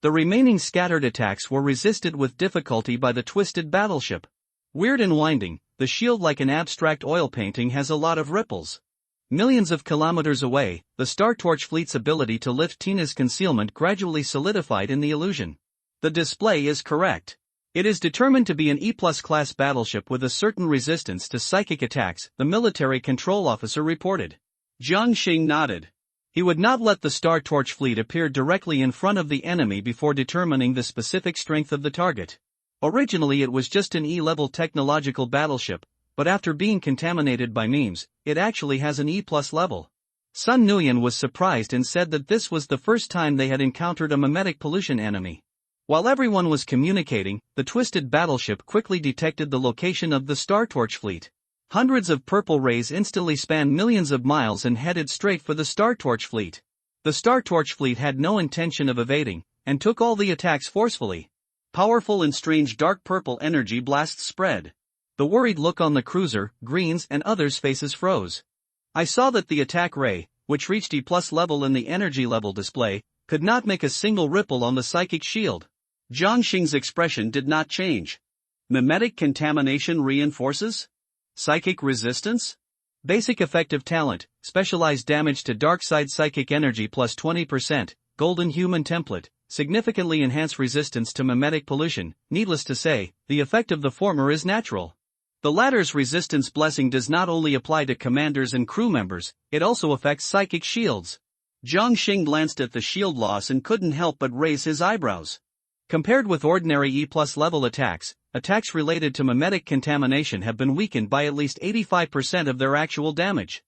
The remaining scattered attacks were resisted with difficulty by the twisted battleship. Weird and winding, the shield like an abstract oil painting has a lot of ripples. Millions of kilometers away, the Star Torch fleet's ability to lift Tina's concealment gradually solidified in the illusion. The display is correct. It is determined to be an E-plus class battleship with a certain resistance to psychic attacks, the military control officer reported. Jiang Xing nodded. He would not let the Star Torch fleet appear directly in front of the enemy before determining the specific strength of the target. Originally it was just an E-level technological battleship, but after being contaminated by memes, it actually has an E-plus level. Sun Nguyen was surprised and said that this was the first time they had encountered a memetic pollution enemy. While everyone was communicating, the twisted battleship quickly detected the location of the Star Torch fleet. Hundreds of purple rays instantly spanned millions of miles and headed straight for the Star Torch fleet. The Star Torch fleet had no intention of evading, and took all the attacks forcefully. Powerful and strange dark purple energy blasts spread. The worried look on the cruiser, Green's and others' faces froze. I saw that the attack ray, which reached E+ level in the energy level display, could not make a single ripple on the psychic shield. Jiang Xing's expression did not change. Memetic contamination reinforces? Psychic resistance? Basic effective talent, specialized damage to dark side psychic energy plus 20%, golden human template, significantly enhanced resistance to memetic pollution. Needless to say, the effect of the former is natural. The latter's resistance blessing does not only apply to commanders and crew members, it also affects psychic shields. Jiang Xing glanced at the shield loss and couldn't help but raise his eyebrows. Compared with ordinary E+ level attacks, attacks related to memetic contamination have been weakened by at least 85% of their actual damage.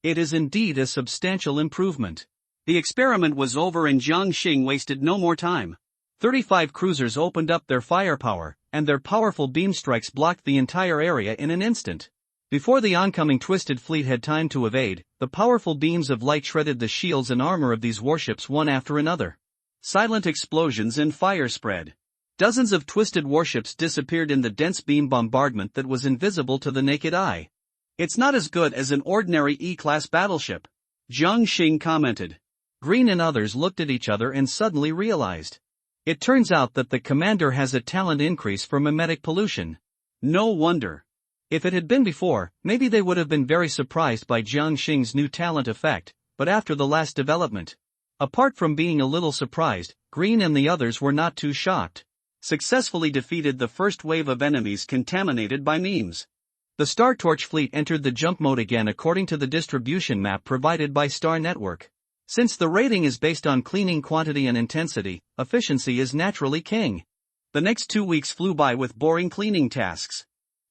It is indeed a substantial improvement. The experiment was over and Jiang Xing wasted no more time. 35 cruisers opened up their firepower, and their powerful beam strikes blocked the entire area in an instant. Before the oncoming twisted fleet had time to evade, the powerful beams of light shredded the shields and armor of these warships one after another. Silent explosions and fire spread. Dozens of twisted warships disappeared in the dense beam bombardment that was invisible to the naked eye. It's not as good as an ordinary E-class battleship, Jiang Xing commented. Green and others looked at each other and suddenly realized. It turns out that the commander has a talent increase for memetic pollution. No wonder. If it had been before, maybe they would have been very surprised by Jiang Xing's new talent effect, but after the last development. Apart from being a little surprised, Green and the others were not too shocked. Successfully defeated the first wave of enemies contaminated by memes. The Star Torch fleet entered the jump mode again according to the distribution map provided by Star Network. Since the rating is based on cleaning quantity and intensity, efficiency is naturally king. The next 2 weeks flew by with boring cleaning tasks.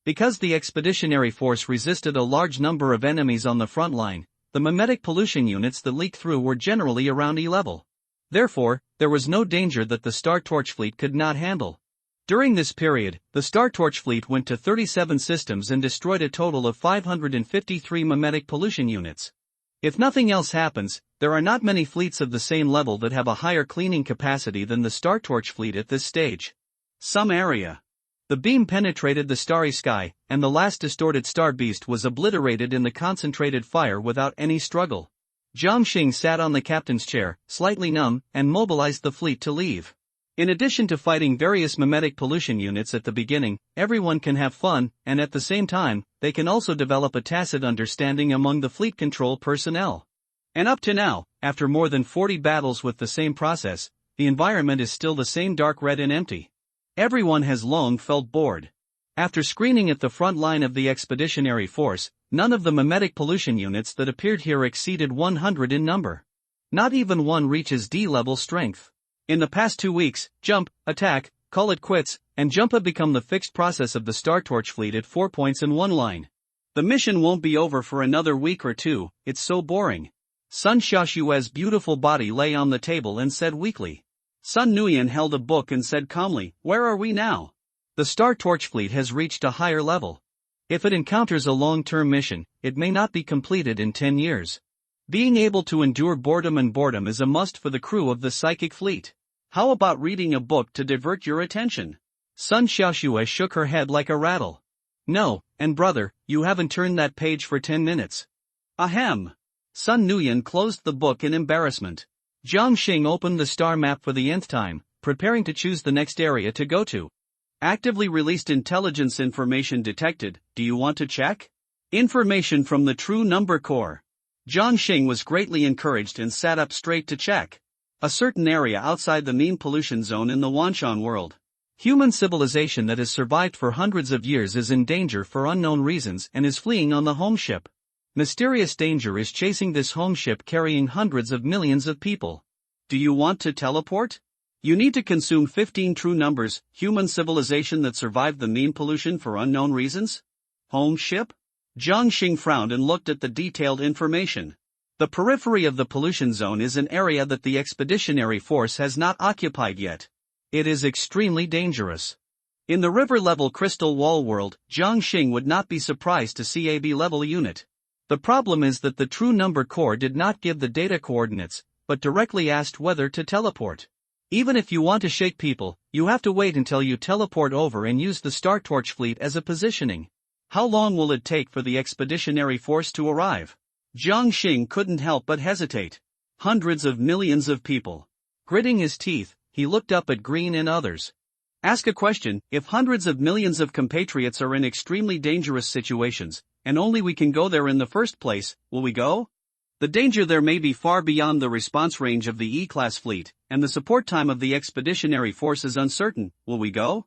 Because the expeditionary force resisted a large number of enemies on the front line, the memetic pollution units that leaked through were generally around E-level. Therefore, there was no danger that the Star Torch fleet could not handle. During this period, the Star Torch fleet went to 37 systems and destroyed a total of 553 memetic pollution units. If nothing else happens, there are not many fleets of the same level that have a higher cleaning capacity than the Star Torch fleet at this stage. Some area. The beam penetrated the starry sky, and the last distorted star beast was obliterated in the concentrated fire without any struggle. Jiang Xing sat on the captain's chair, slightly numb, and mobilized the fleet to leave. In addition to fighting various mimetic pollution units at the beginning, everyone can have fun, and at the same time, they can also develop a tacit understanding among the fleet control personnel. And up to now, after more than 40 battles with the same process, the environment is still the same dark red and empty. Everyone has long felt bored. After screening at the front line of the expeditionary force, none of the mimetic pollution units that appeared here exceeded 100 in number. Not even one reaches D-level strength. In the past 2 weeks, jump, attack, call it quits, and jump have become the fixed process of the Star Torch fleet at 4 points in one line. The mission won't be over for another week or two, it's so boring. Sun Xiaoshue's beautiful body lay on the table and said weakly. Sun Nuyan held a book and said calmly, "Where are we now?" The Star Torch fleet has reached a higher level. If it encounters a long-term mission, it may not be completed in 10 years. Being able to endure boredom is a must for the crew of the psychic fleet. How about reading a book to divert your attention? Sun Xiaoshue shook her head like a rattle. No, and brother, you haven't turned that page for 10 minutes. Ahem. Sun Nuyan closed the book in embarrassment. Jiang Xing opened the star map for the nth time, preparing to choose the next area to go to. Actively released intelligence information detected, do you want to check? Information from the True Number Core. Jiang Xing was greatly encouraged and sat up straight to check. A certain area outside the mean pollution zone in the Wanshan world. Human civilization that has survived for hundreds of years is in danger for unknown reasons and is fleeing on the home ship. Mysterious danger is chasing this home ship carrying hundreds of millions of people. Do you want to teleport? You need to consume 15 true numbers, human civilization that survived the mean pollution for unknown reasons? Home ship? Jiang Xing frowned and looked at the detailed information. The periphery of the pollution zone is an area that the expeditionary force has not occupied yet. It is extremely dangerous. In the river-level crystal wall world, Jiang Xing would not be surprised to see a B-level unit. The problem is that the True Number Core did not give the data coordinates, but directly asked whether to teleport. Even if you want to shake people, you have to wait until you teleport over and use the Star Torch fleet as a positioning. How long will it take for the expeditionary force to arrive? Jiang Xing couldn't help but hesitate. Hundreds of millions of people. Gritting his teeth, he looked up at Green and others. Ask a question: if hundreds of millions of compatriots are in extremely dangerous situations, and only we can go there in the first place, will we go? The danger there may be far beyond the response range of the E-class fleet, and the support time of the expeditionary force is uncertain. Will we go?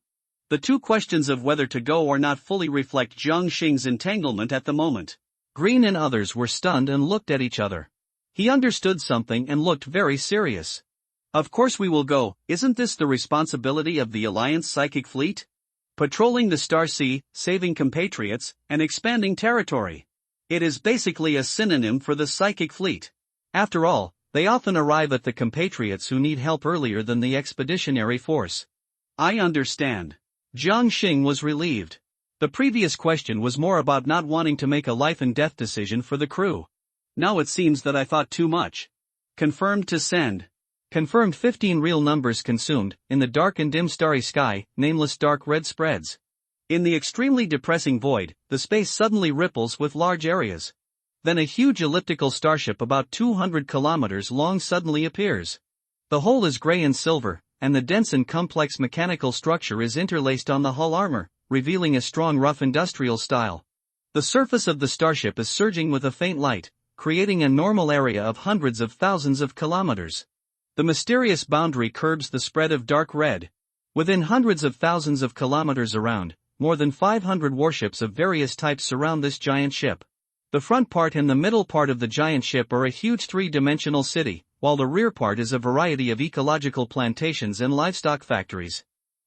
The two questions of whether to go or not fully reflect Jiang Xing's entanglement at the moment. Green and others were stunned and looked at each other. He understood something and looked very serious. Of course we will go, isn't this the responsibility of the Alliance Psychic Fleet? Patrolling the Star Sea, saving compatriots, and expanding territory. It is basically a synonym for the Psychic Fleet. After all, they often arrive at the compatriots who need help earlier than the expeditionary force. I understand. Jiang Xing was relieved. The previous question was more about not wanting to make a life and death decision for the crew. Now it seems that I thought too much. Confirmed to send. Confirmed 15 real numbers consumed, in the dark and dim starry sky, nameless dark red spreads. In the extremely depressing void, the space suddenly ripples with large areas. Then a huge elliptical starship about 200 kilometers long suddenly appears. The whole is gray and silver, and the dense and complex mechanical structure is interlaced on the hull armor, revealing a strong rough industrial style. The surface of the starship is surging with a faint light, creating a normal area of hundreds of thousands of kilometers. The mysterious boundary curbs the spread of dark red. Within hundreds of thousands of kilometers around, more than 500 warships of various types surround this giant ship. The front part and the middle part of the giant ship are a huge three-dimensional city, while the rear part is a variety of ecological plantations and livestock factories.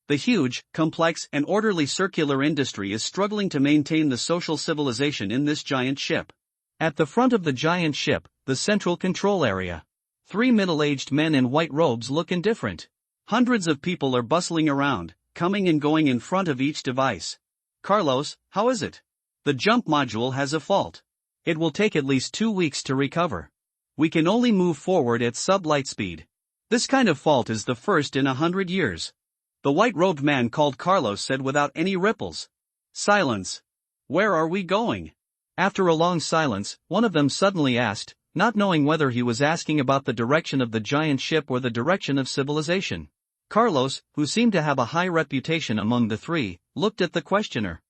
The huge, complex, and orderly circular industry is struggling to maintain the social civilization in this giant ship. At the front of the giant ship, the central control area. 3 middle-aged men in white robes look indifferent. Hundreds of people are bustling around, coming and going in front of each device. Carlos, how is it? The jump module has a fault. It will take at least 2 weeks to recover. We can only move forward at sub-light speed. This kind of fault is the first in 100 years. The white-robed man called Carlos said without any ripples. Silence. Where are we going? After a long silence, one of them suddenly asked, not knowing whether he was asking about the direction of the giant ship or the direction of civilization. Carlos, who seemed to have a high reputation among the three, looked at the questioner.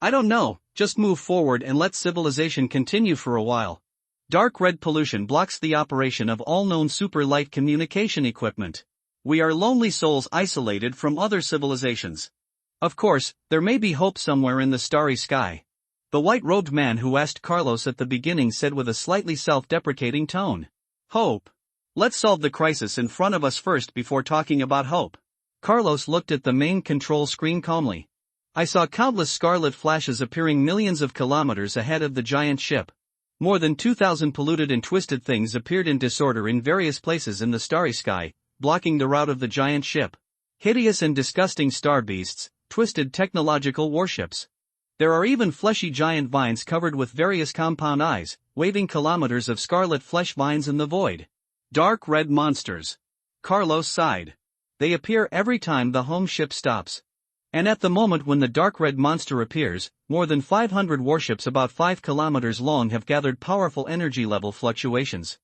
I don't know, just move forward and let civilization continue for a while. Dark red pollution blocks the operation of all known super light communication equipment. We are lonely souls isolated from other civilizations. Of course, there may be hope somewhere in the starry sky. The white-robed man who asked Carlos at the beginning said with a slightly self-deprecating tone. Hope. Let's solve the crisis in front of us first before talking about hope. Carlos looked at the main control screen calmly. I saw countless scarlet flashes appearing millions of kilometers ahead of the giant ship. More than 2,000 polluted and twisted things appeared in disorder in various places in the starry sky, blocking the route of the giant ship. Hideous and disgusting star beasts, twisted technological warships. There are even fleshy giant vines covered with various compound eyes, waving kilometers of scarlet flesh vines in the void. Dark red monsters. Carlos sighed. They appear every time the home ship stops. And at the moment when the dark red monster appears, more than 500 warships about 5 kilometers long have gathered powerful energy level fluctuations.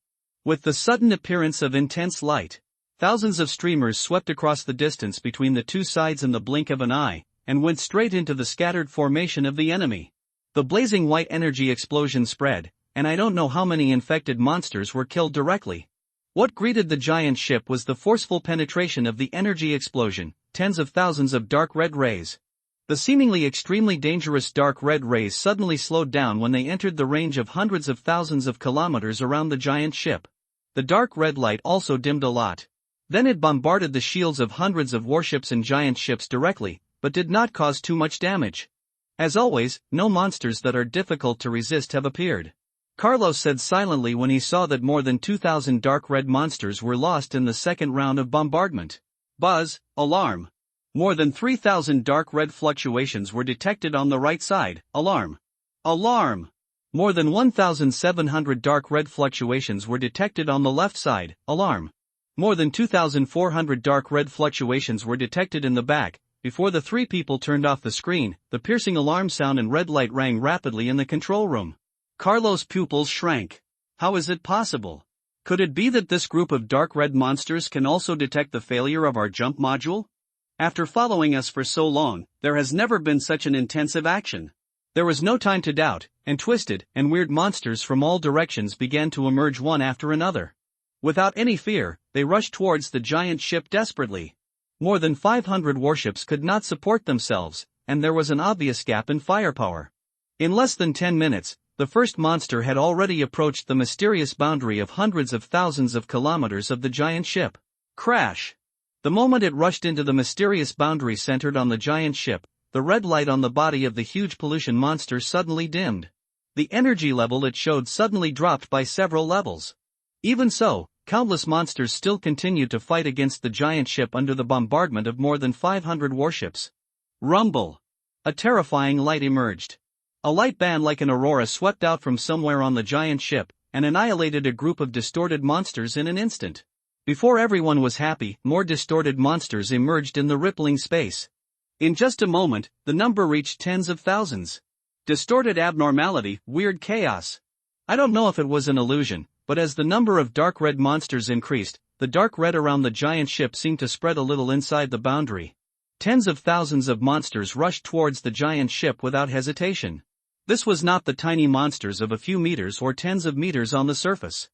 With the sudden appearance of intense light, thousands of streamers swept across the distance between the two sides in the blink of an eye, and went straight into the scattered formation of the enemy. The blazing white energy explosion spread, and I don't know how many infected monsters were killed directly. What greeted the giant ship was the forceful penetration of the energy explosion, tens of thousands of dark red rays. The seemingly extremely dangerous dark red rays suddenly slowed down when they entered the range of hundreds of thousands of kilometers around the giant ship. The dark red light also dimmed a lot. Then it bombarded the shields of hundreds of warships and giant ships directly, but did not cause too much damage. As always, no monsters that are difficult to resist have appeared. Carlos said silently when he saw that more than 2,000 dark red monsters were lost in the second round of bombardment. Buzz, alarm. More than 3,000 dark red fluctuations were detected on the right side, alarm. Alarm. More than 1,700 dark red fluctuations were detected on the left side, alarm. More than 2,400 dark red fluctuations were detected in the back. Before the three people turned off the screen, the piercing alarm sound and red light rang rapidly in the control room. Carlos' pupils shrank. How is it possible? Could it be that this group of dark red monsters can also detect the failure of our jump module? After following us for so long, there has never been such an intensive action. There was no time to doubt, and twisted and weird monsters from all directions began to emerge one after another. Without any fear, they rushed towards the giant ship desperately. More than 500 warships could not support themselves, and there was an obvious gap in firepower. In less than 10 minutes, the first monster had already approached the mysterious boundary of hundreds of thousands of kilometers of the giant ship. Crash! The moment it rushed into the mysterious boundary centered on the giant ship, the red light on the body of the huge pollution monster suddenly dimmed. The energy level it showed suddenly dropped by several levels. Even so, countless monsters still continued to fight against the giant ship under the bombardment of more than 500 warships. Rumble! A terrifying light emerged. A light band like an aurora swept out from somewhere on the giant ship, and annihilated a group of distorted monsters in an instant. Before everyone was happy, more distorted monsters emerged in the rippling space. In just a moment, the number reached tens of thousands. Distorted abnormality, weird chaos. I don't know if it was an illusion, but as the number of dark red monsters increased, the dark red around the giant ship seemed to spread a little inside the boundary. Tens of thousands of monsters rushed towards the giant ship without hesitation. This was not the tiny monsters of a few meters or tens of meters on the surface,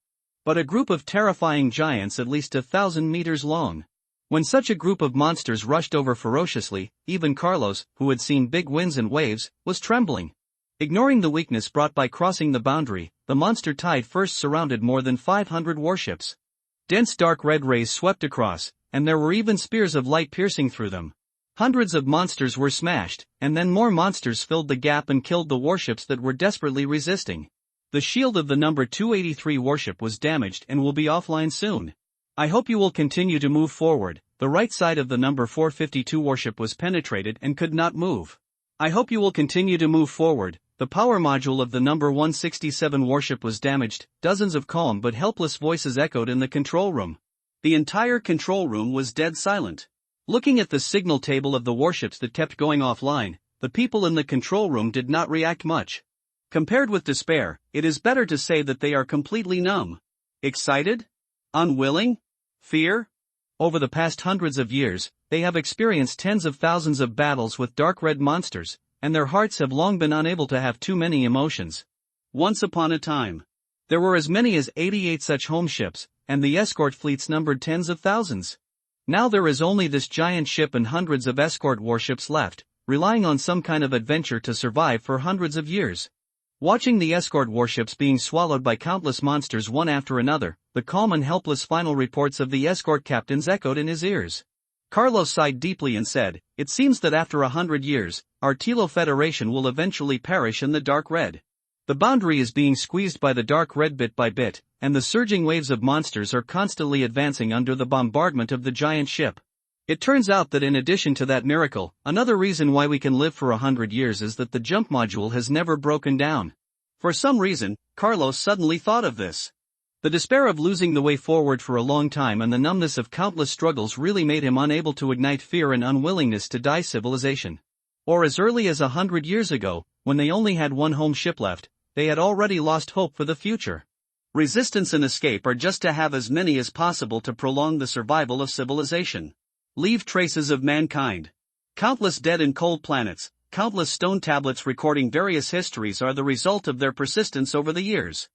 but a group of terrifying giants at least 1,000 meters long. When such a group of monsters rushed over ferociously, even Carlos, who had seen big winds and waves, was trembling. Ignoring the weakness brought by crossing the boundary, the monster tide first surrounded more than 500 warships. Dense dark red rays swept across, and there were even spears of light piercing through them. Hundreds of monsters were smashed, and then more monsters filled the gap and killed the warships that were desperately resisting. The shield of the number 283 warship was damaged and will be offline soon. I hope you will continue to move forward. The right side of the number 452 warship was penetrated and could not move. I hope you will continue to move forward. The power module of the number 167 warship was damaged. Dozens of calm but helpless voices echoed in the control room. The entire control room was dead silent. Looking at the signal table of the warships that kept going offline, the people in the control room did not react much. Compared with despair, it is better to say that they are completely numb. Excited? Unwilling? Fear? Over the past hundreds of years, they have experienced tens of thousands of battles with dark red monsters, and their hearts have long been unable to have too many emotions. Once upon a time, there were as many as 88 such home ships, and the escort fleets numbered tens of thousands. Now there is only this giant ship and hundreds of escort warships left, relying on some kind of adventure to survive for hundreds of years. Watching the escort warships being swallowed by countless monsters one after another, the calm and helpless final reports of the escort captains echoed in his ears. Carlos sighed deeply and said, "It seems that after 100 years, our Tilo Federation will eventually perish in the dark red. The boundary is being squeezed by the dark red bit by bit, and the surging waves of monsters are constantly advancing under the bombardment of the giant ship. It turns out that in addition to that miracle, another reason why we can live for 100 years is that the jump module has never broken down." For some reason, Carlos suddenly thought of this. The despair of losing the way forward for a long time and the numbness of countless struggles really made him unable to ignite fear and unwillingness to die civilization. Or as early as 100 years ago, when they only had one home ship left, they had already lost hope for the future. Resistance and escape are just to have as many as possible to prolong the survival of civilization. Leave traces of mankind. Countless dead and cold planets, countless stone tablets recording various histories are the result of their persistence over the years.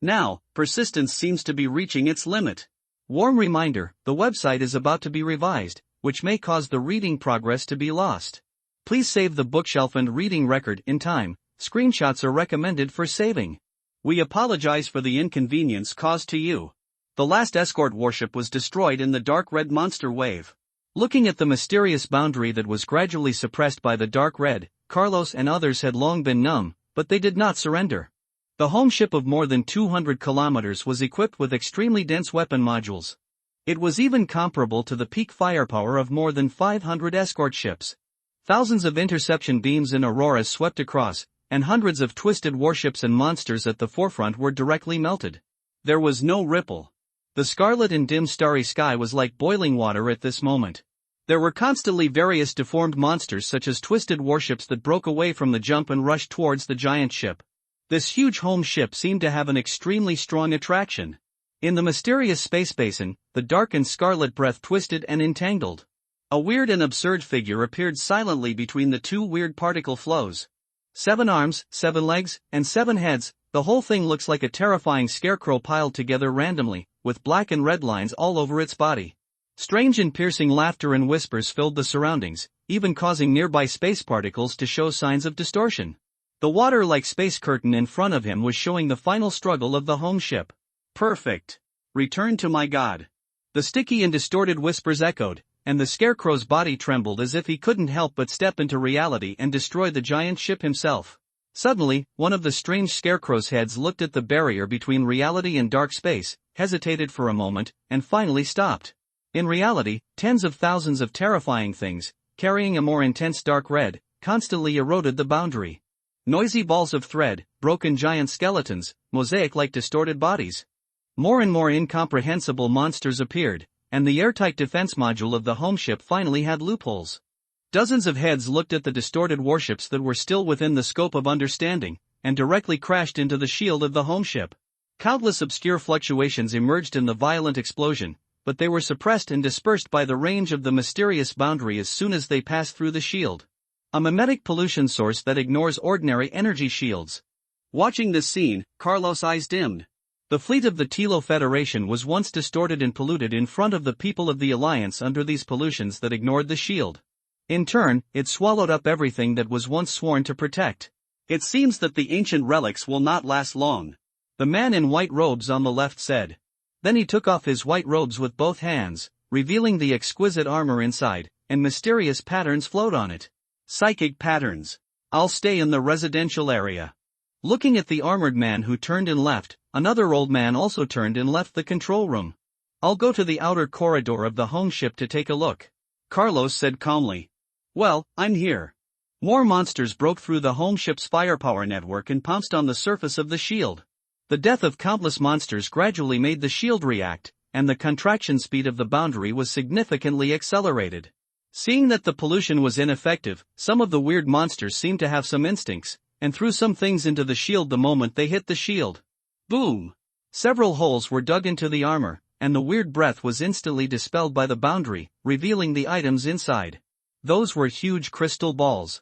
Now, persistence seems to be reaching its limit. Warm reminder, the website is about to be revised, which may cause the reading progress to be lost. Please save the bookshelf and reading record in time. Screenshots are recommended for saving. We apologize for the inconvenience caused to you. The last escort warship was destroyed in the dark red monster wave. Looking at the mysterious boundary that was gradually suppressed by the dark red, Carlos and others had long been numb, but they did not surrender. The home ship of more than 200 kilometers was equipped with extremely dense weapon modules. It was even comparable to the peak firepower of more than 500 escort ships. Thousands of interception beams and auroras swept across, and hundreds of twisted warships and monsters at the forefront were directly melted. There was no ripple. The scarlet and dim starry sky was like boiling water at this moment. There were constantly various deformed monsters such as twisted warships that broke away from the jump and rushed towards the giant ship. This huge home ship seemed to have an extremely strong attraction. In the mysterious space basin, the dark and scarlet breath twisted and entangled. A weird and absurd figure appeared silently between the two weird particle flows. 7 arms, 7 legs, and 7 heads, the whole thing looks like a terrifying scarecrow piled together randomly, with black and red lines all over its body. Strange and piercing laughter and whispers filled the surroundings, even causing nearby space particles to show signs of distortion. The water-like space curtain in front of him was showing the final struggle of the home ship. "Perfect. Return to my god." The sticky and distorted whispers echoed, and the scarecrow's body trembled as if he couldn't help but step into reality and destroy the giant ship himself. Suddenly, one of the strange scarecrow's heads looked at the barrier between reality and dark space, hesitated for a moment, and finally stopped. In reality, tens of thousands of terrifying things, carrying a more intense dark red, constantly eroded the boundary. Noisy balls of thread, broken giant skeletons, mosaic-like distorted bodies. More and more incomprehensible monsters appeared, and the airtight defense module of the home ship finally had loopholes. Dozens of heads looked at the distorted warships that were still within the scope of understanding, and directly crashed into the shield of the home ship. Countless obscure fluctuations emerged in the violent explosion, but they were suppressed and dispersed by the range of the mysterious boundary as soon as they passed through the shield. A mimetic pollution source that ignores ordinary energy shields. Watching this scene, Carlos' eyes dimmed. The fleet of the Tilo Federation was once distorted and polluted in front of the people of the Alliance under these pollutions that ignored the shield. In turn, it swallowed up everything that was once sworn to protect. "It seems that the ancient relics will not last long," the man in white robes on the left said. Then he took off his white robes with both hands, revealing the exquisite armor inside, and mysterious patterns flowed on it. "Psychic patterns. I'll stay in the residential area." Looking at the armored man who turned and left, another old man also turned and left the control room. "I'll go to the outer corridor of the home ship to take a look," Carlos said calmly. "Well, I'm here." More monsters broke through the home ship's firepower network and pounced on the surface of the shield. The death of countless monsters gradually made the shield react, and the contraction speed of the boundary was significantly accelerated. Seeing that the pollution was ineffective, some of the weird monsters seemed to have some instincts, and threw some things into the shield the moment they hit the shield. Boom! Several holes were dug into the armor, and the weird breath was instantly dispelled by the boundary, revealing the items inside. Those were huge crystal balls.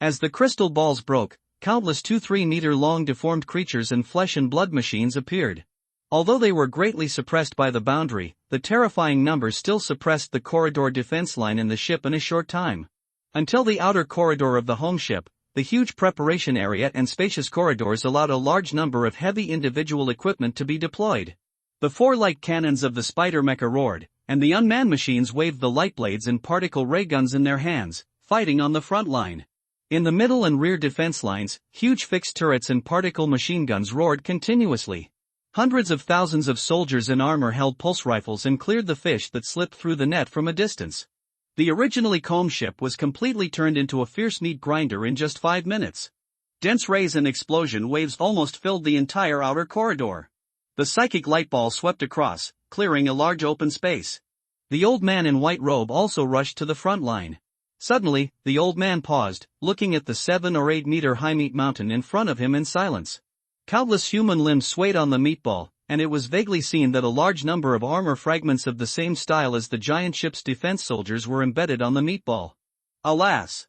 As the crystal balls broke, countless 2-3-meter-long deformed creatures and flesh and blood machines appeared. Although they were greatly suppressed by the boundary, the terrifying numbers still suppressed the corridor defense line in the ship in a short time. Until the outer corridor of the home ship, the huge preparation area and spacious corridors allowed a large number of heavy individual equipment to be deployed. The 4 light cannons of the spider mecha roared, and the unmanned machines waved the light blades and particle ray guns in their hands, fighting on the front line. In the middle and rear defense lines, huge fixed turrets and particle machine guns roared continuously. Hundreds of thousands of soldiers in armor held pulse rifles and cleared the fish that slipped through the net from a distance. The originally calm ship was completely turned into a fierce meat grinder in just 5 minutes. Dense rays and explosion waves almost filled the entire outer corridor. The psychic light ball swept across, clearing a large open space. The old man in white robe also rushed to the front line. Suddenly, the old man paused, looking at the 7 or 8 meter high meat mountain in front of him in silence. Countless human limbs swayed on the meatball, and it was vaguely seen that a large number of armor fragments of the same style as the giant ship's defense soldiers were embedded on the meatball. Alas!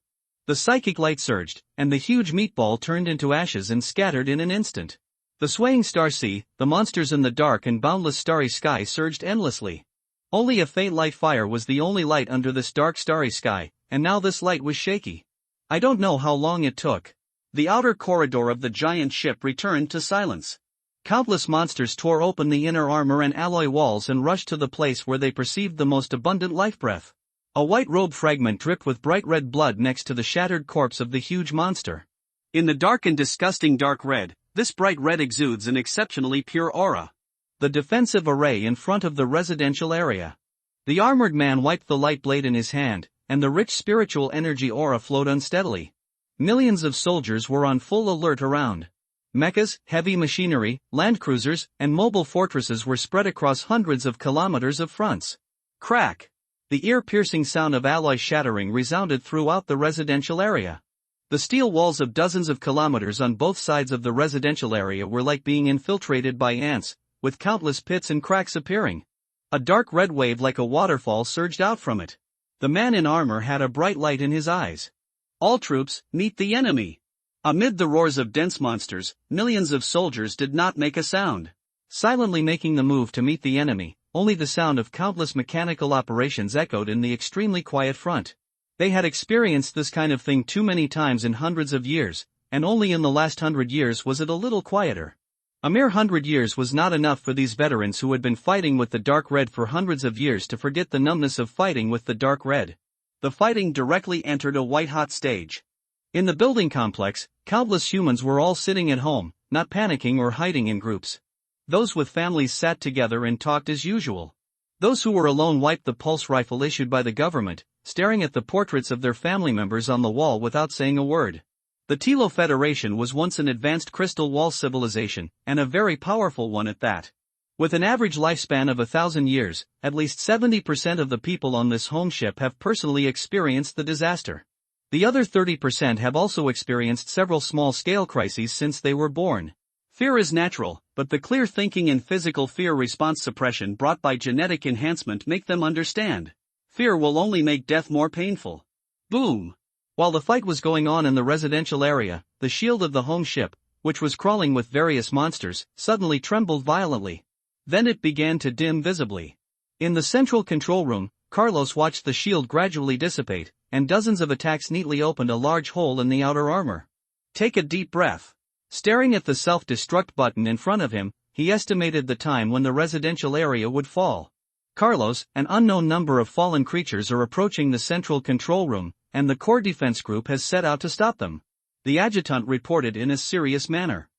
The psychic light surged, and the huge meatball turned into ashes and scattered in an instant. The swaying star sea, the monsters in the dark and boundless starry sky surged endlessly. Only a faint light fire was the only light under this dark starry sky, and now this light was shaky. I don't know how long it took. The outer corridor of the giant ship returned to silence. Countless monsters tore open the inner armor and alloy walls and rushed to the place where they perceived the most abundant life breath. A white robe fragment dripped with bright red blood next to the shattered corpse of the huge monster. In the dark and disgusting dark red, this bright red exudes an exceptionally pure aura. The defensive array in front of the residential area. The armored man wiped the light blade in his hand, and the rich spiritual energy aura flowed unsteadily. Millions of soldiers were on full alert around. Mechas, heavy machinery, land cruisers, and mobile fortresses were spread across hundreds of kilometers of fronts. Crack! The ear-piercing sound of alloy shattering resounded throughout the residential area. The steel walls of dozens of kilometers on both sides of the residential area were like being infiltrated by ants, with countless pits and cracks appearing. A dark red wave like a waterfall surged out from it. The man in armor had a bright light in his eyes. All troops, meet the enemy. Amid the roars of dense monsters, millions of soldiers did not make a sound. Silently making the move to meet the enemy, only the sound of countless mechanical operations echoed in the extremely quiet front. They had experienced this kind of thing too many times in hundreds of years, and only in the last 100 years was it a little quieter. A mere 100 years was not enough for these veterans who had been fighting with the dark red for hundreds of years to forget the numbness of fighting with the dark red. The fighting directly entered a white-hot stage. In the building complex, countless humans were all sitting at home, not panicking or hiding in groups. Those with families sat together and talked as usual. Those who were alone wiped the pulse rifle issued by the government, staring at the portraits of their family members on the wall without saying a word. The Tilo Federation was once an advanced crystal wall civilization, and a very powerful one at that. With an average lifespan of 1,000 years, at least 70% of the people on this home ship have personally experienced the disaster. The other 30% have also experienced several small-scale crises since they were born. Fear is natural, but the clear thinking and physical fear response suppression brought by genetic enhancement make them understand. Fear will only make death more painful. Boom! While the fight was going on in the residential area, the shield of the home ship, which was crawling with various monsters, suddenly trembled violently. Then it began to dim visibly. In the central control room, Carlos watched the shield gradually dissipate, and dozens of attacks neatly opened a large hole in the outer armor. Take a deep breath. Staring at the self-destruct button in front of him, he estimated the time when the residential area would fall. Carlos, an unknown number of fallen creatures are approaching the central control room, and the core defense group has set out to stop them. The adjutant reported in a serious manner.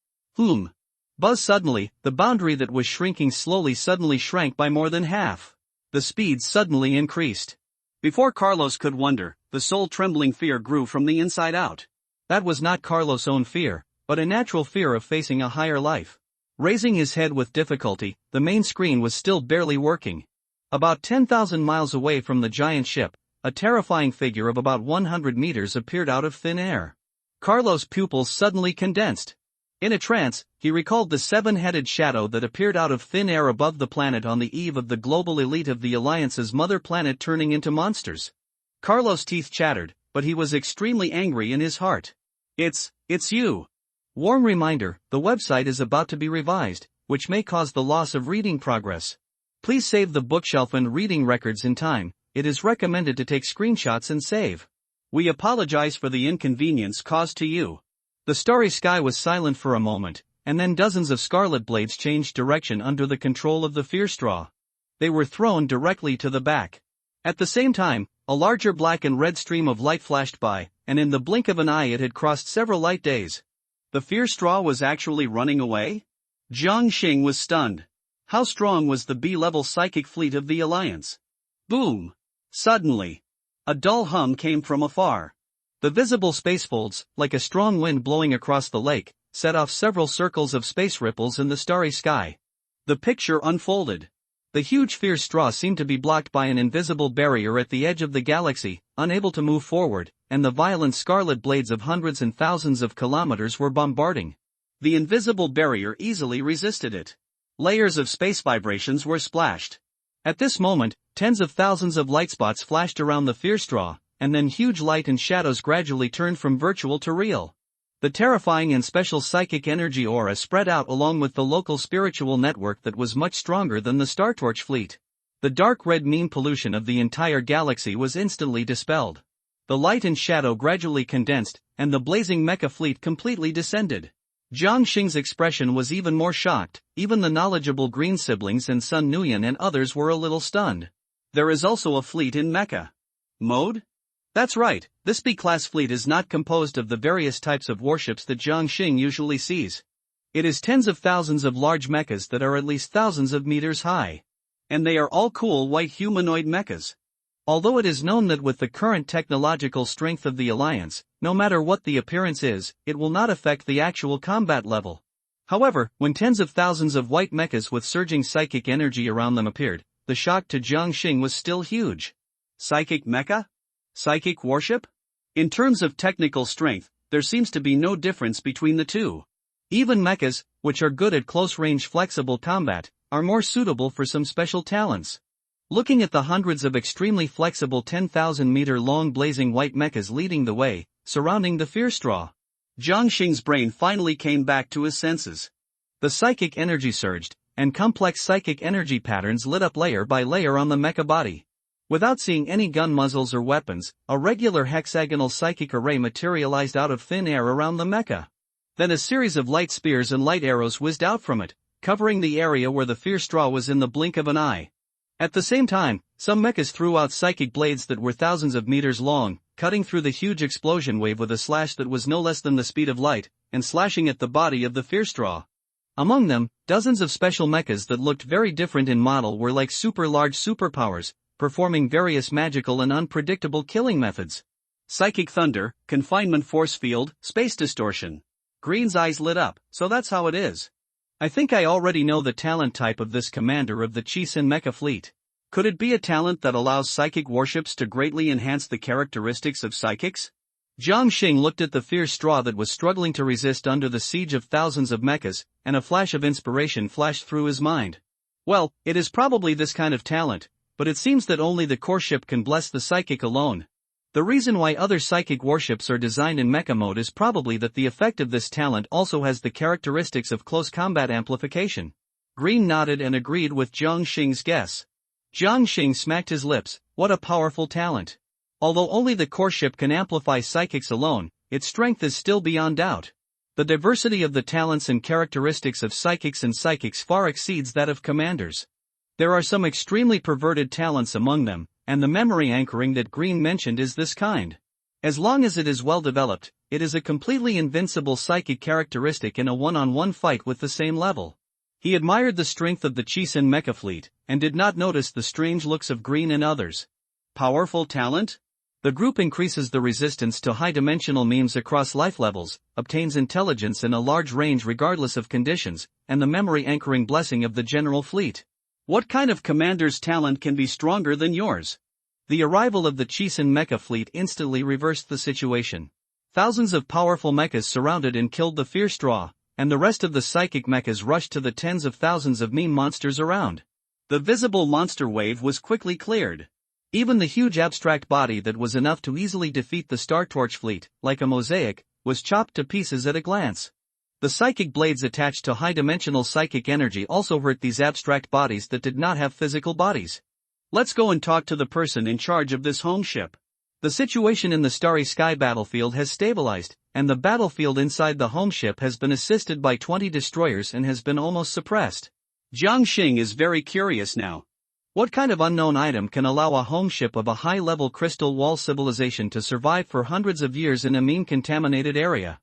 Buzz suddenly, the boundary that was shrinking slowly suddenly shrank by more than half. The speed suddenly increased. Before Carlos could wonder, the soul-trembling fear grew from the inside out. That was not Carlos' own fear, but a natural fear of facing a higher life. Raising his head with difficulty, the main screen was still barely working. About 10,000 miles away from the giant ship, a terrifying figure of about 100 meters appeared out of thin air. Carlos' pupils suddenly condensed. In a trance, he recalled the seven-headed shadow that appeared out of thin air above the planet on the eve of the global elite of the Alliance's mother planet turning into monsters. Carlos' teeth chattered, but he was extremely angry in his heart. It's you. Warm reminder, the website is about to be revised, which may cause the loss of reading progress. Please save the bookshelf and reading records in time. It is recommended to take screenshots and save. We apologize for the inconvenience caused to you. The starry sky was silent for a moment, and then dozens of scarlet blades changed direction under the control of the fierce straw. They were thrown directly to the back. At the same time, a larger black and red stream of light flashed by, and in the blink of an eye it had crossed several light days. The fierce straw was actually running away? Jiang Xing was stunned. How strong was the B-level psychic fleet of the Alliance? Boom! Suddenly, a dull hum came from afar. The visible space folds, like a strong wind blowing across the lake, set off several circles of space ripples in the starry sky. The picture unfolded. The huge fierce straw seemed to be blocked by an invisible barrier at the edge of the galaxy, unable to move forward, and the violent scarlet blades of hundreds and thousands of kilometers were bombarding. The invisible barrier easily resisted it. Layers of space vibrations were splashed. At this moment, tens of thousands of light spots flashed around the fierce straw, and then huge light and shadows gradually turned from virtual to real. The terrifying and special psychic energy aura spread out along with the local spiritual network that was much stronger than the Startorch fleet. The dark red mean pollution of the entire galaxy was instantly dispelled. The light and shadow gradually condensed, and the blazing mecha fleet completely descended. Jiang Xing's expression was even more shocked. Even the knowledgeable Green siblings and Sun Nuyen and others were a little stunned. There is also a fleet in mecha mode? That's right, this B-class fleet is not composed of the various types of warships that Jiang Xing usually sees. It is tens of thousands of large mechas that are at least thousands of meters high. And they are all cool white humanoid mechas. Although it is known that with the current technological strength of the Alliance, no matter what the appearance is, it will not affect the actual combat level. However, when tens of thousands of white mechas with surging psychic energy around them appeared, the shock to Jiang Xing was still huge. Psychic mecha? Psychic warship? In terms of technical strength, there seems to be no difference between the two. Even mechas, which are good at close-range flexible combat, are more suitable for some special talents. Looking at the hundreds of extremely flexible 10,000-meter-long blazing white mechas leading the way, surrounding the fierce straw, Jiang Xing's brain finally came back to his senses. The psychic energy surged, and complex psychic energy patterns lit up layer by layer on the mecha body. Without seeing any gun muzzles or weapons, a regular hexagonal psychic array materialized out of thin air around the mecha. Then a series of light spears and light arrows whizzed out from it, covering the area where the fierce straw was in the blink of an eye. At the same time, some mechas threw out psychic blades that were thousands of meters long, cutting through the huge explosion wave with a slash that was no less than the speed of light, and slashing at the body of the fierce straw. Among them, dozens of special mechas that looked very different in model were like super large superpowers, performing various magical and unpredictable killing methods. Psychic thunder, confinement force field, space distortion. Green's eyes lit up, so that's how it is. I think I already know the talent type of this commander of the Chisin mecha fleet. Could it be a talent that allows psychic warships to greatly enhance the characteristics of psychics? Jiang Xing looked at the fierce straw that was struggling to resist under the siege of thousands of mechas, and a flash of inspiration flashed through his mind. Well, it is probably this kind of talent, but it seems that only the core ship can bless the psychic alone. The reason why other psychic warships are designed in mecha mode is probably that the effect of this talent also has the characteristics of close combat amplification. Green nodded and agreed with Jiang Xing's guess. Jiang Xing smacked his lips. What a powerful talent. Although only the core ship can amplify psychics alone, its strength is still beyond doubt. The diversity of the talents and characteristics of psychics and psychics far exceeds that of commanders. There are some extremely perverted talents among them, and the memory anchoring that Green mentioned is this kind. As long as it is well developed, it is a completely invincible psychic characteristic in a one-on-one fight with the same level. He admired the strength of the Chisin mecha fleet, and did not notice the strange looks of Green and others. Powerful talent? The group increases the resistance to high-dimensional memes across life levels, obtains intelligence in a large range regardless of conditions, and the memory anchoring blessing of the general fleet. What kind of commander's talent can be stronger than yours? The arrival of the Chisin mecha fleet instantly reversed the situation. Thousands of powerful mechas surrounded and killed the fierce straw, and the rest of the psychic mechas rushed to the tens of thousands of meme monsters around. The visible monster wave was quickly cleared. Even the huge abstract body that was enough to easily defeat the Star Torch fleet, like a mosaic, was chopped to pieces at a glance. The psychic blades attached to high-dimensional psychic energy also hurt these abstract bodies that did not have physical bodies. Let's go and talk to the person in charge of this home ship. The situation in the Starry Sky battlefield has stabilized, and the battlefield inside the home ship has been assisted by 20 destroyers and has been almost suppressed. Jiang Xing is very curious now. What kind of unknown item can allow a home ship of a high-level crystal wall civilization to survive for hundreds of years in a meme-contaminated area?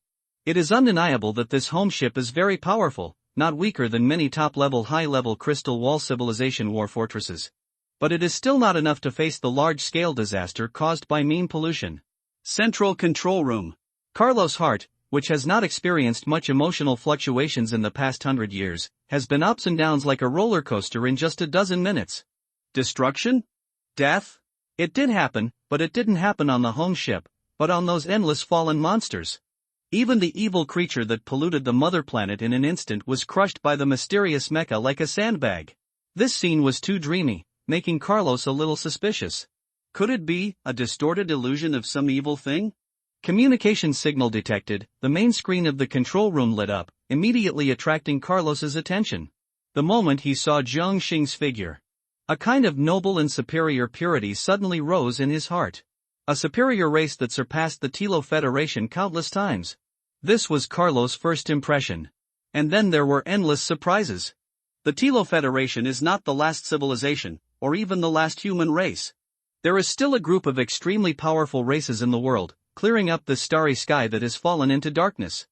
It is undeniable that this home ship is very powerful, not weaker than many top-level high-level crystal wall civilization war fortresses. But it is still not enough to face the large-scale disaster caused by meme pollution. Central Control Room. Carlos' heart, which has not experienced much emotional fluctuations in the past 100 years, has been ups and downs like a roller coaster in just a dozen minutes. Destruction? Death? It did happen, but it didn't happen on the home ship, but on those endless fallen monsters. Even the evil creature that polluted the mother planet in an instant was crushed by the mysterious mecha like a sandbag. This scene was too dreamy, making Carlos a little suspicious. Could it be a distorted illusion of some evil thing? Communication signal detected. The main screen of the control room lit up, immediately attracting Carlos's attention. The moment he saw Jiang Xing's figure, a kind of noble and superior purity suddenly rose in his heart. A superior race that surpassed the Tilo Federation countless times. This was Carlos' first impression. And then there were endless surprises. The Tilo Federation is not the last civilization, or even the last human race. There is still a group of extremely powerful races in the world, clearing up the starry sky that has fallen into darkness.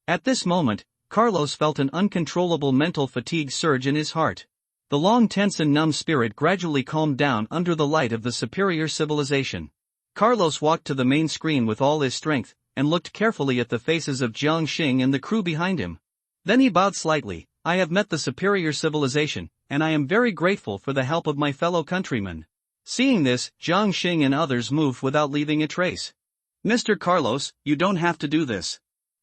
At this moment, Carlos felt an uncontrollable mental fatigue surge in his heart. The long tense and numb spirit gradually calmed down under the light of the superior civilization. Carlos walked to the main screen with all his strength, and looked carefully at the faces of Jiang Xing and the crew behind him. Then he bowed slightly. I have met the superior civilization, and I am very grateful for the help of my fellow countrymen. Seeing this, Jiang Xing and others moved without leaving a trace. Mr. Carlos, you don't have to do this.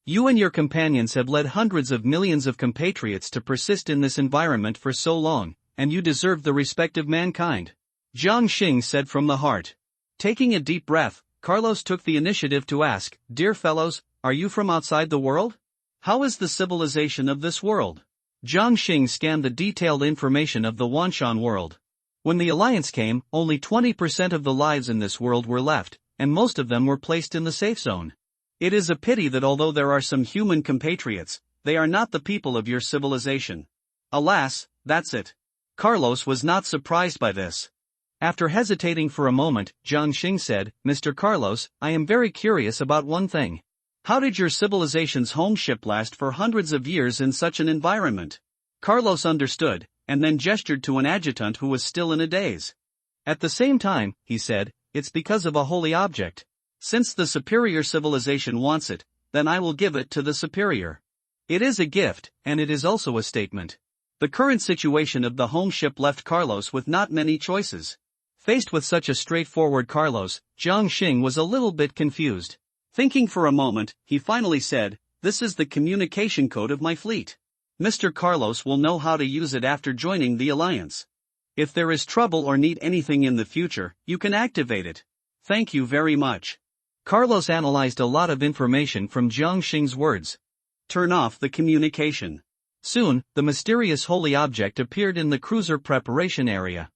You and your companions have led hundreds of millions of compatriots to persist in this environment for so long, and you deserve the respect of mankind. Jiang Xing said from the heart. Taking a deep breath, Carlos took the initiative to ask, Dear fellows, are you from outside the world? How is the civilization of this world? Jiang Xing scanned the detailed information of the Wanshan world. When the alliance came, only 20% of the lives in this world were left, and most of them were placed in the safe zone. It is a pity that although there are some human compatriots, they are not the people of your civilization. Alas, that's it. Carlos was not surprised by this. After hesitating for a moment, Jiang Xing said, Mr. Carlos, I am very curious about one thing. How did your civilization's home ship last for hundreds of years in such an environment? Carlos understood, and then gestured to an adjutant who was still in a daze. At the same time, he said, it's because of a holy object. Since the superior civilization wants it, then I will give it to the superior. It is a gift, and it is also a statement. The current situation of the home ship left Carlos with not many choices. Faced with such a straightforward Carlos, Jiang Xing was a little bit confused. Thinking for a moment, he finally said, This is the communication code of my fleet. Mr. Carlos will know how to use it after joining the alliance. If there is trouble or need anything in the future, you can activate it. Thank you very much. Carlos analyzed a lot of information from Jiang Xing's words. Turn off the communication. Soon, the mysterious holy object appeared in the cruiser preparation area.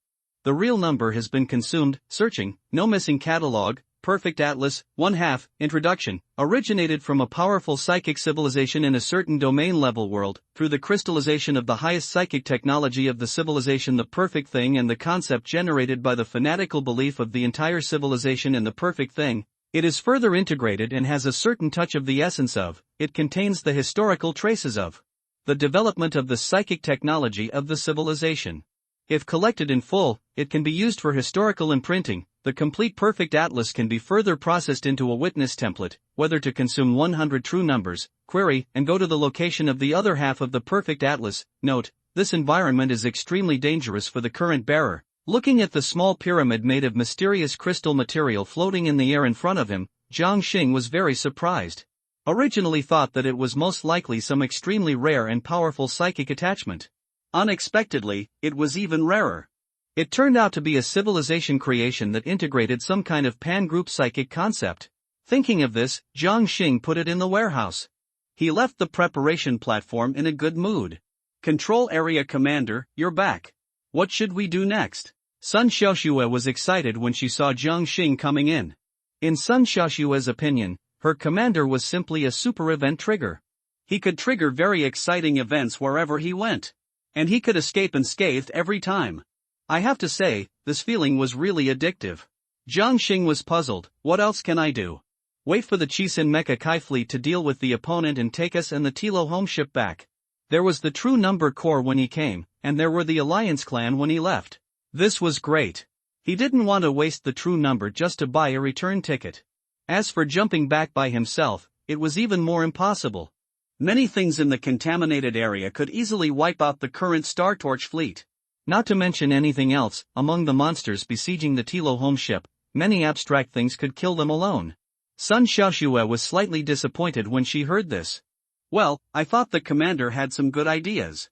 The real number has been consumed. Searching, no missing catalog. Perfect Atlas, 1/2, Introduction, originated from a powerful psychic civilization in a certain domain-level world, through the crystallization of the highest psychic technology of the civilization, the perfect thing, and the concept generated by the fanatical belief of the entire civilization in the perfect thing. It is further integrated and has a certain touch of the essence of, it contains the historical traces of the development of the psychic technology of the civilization. If collected in full, it can be used for historical imprinting. The complete perfect atlas can be further processed into a witness template, whether to consume 100 true numbers, query, and go to the location of the other half of the perfect atlas. Note, this environment is extremely dangerous for the current bearer. Looking at the small pyramid made of mysterious crystal material floating in the air in front of him, Jiang Xing was very surprised. originally thought that it was most likely some extremely rare and powerful psychic attachment. Unexpectedly, it was even rarer. It turned out to be a civilization creation that integrated some kind of pan-group psychic concept. Thinking of this, Jiang Xing put it in the warehouse. He left the preparation platform in a good mood. Control Area Commander, you're back. What should we do next? Sun Xiaoxue was excited when she saw Jiang Xing coming in. In Sun Xiaoxue's opinion, her commander was simply a super event trigger. He could trigger very exciting events wherever he went. And he could escape unscathed every time. I have to say, this feeling was really addictive. Jiang Xing was puzzled. What else can I do? Wait for the Chisin Mecha Kai fleet to deal with the opponent and take us and the Tilo home ship back. There was the True Number Corps when he came, and there were the Alliance clan when he left. This was great. He didn't want to waste the True Number just to buy a return ticket. As for jumping back by himself, it was even more impossible. Many things in the contaminated area could easily wipe out the current Star Torch fleet. Not to mention anything else, among the monsters besieging the Tilo home ship, many abstract things could kill them alone. Sun Xiaoxue was slightly disappointed when she heard this. Well, I thought the commander had some good ideas.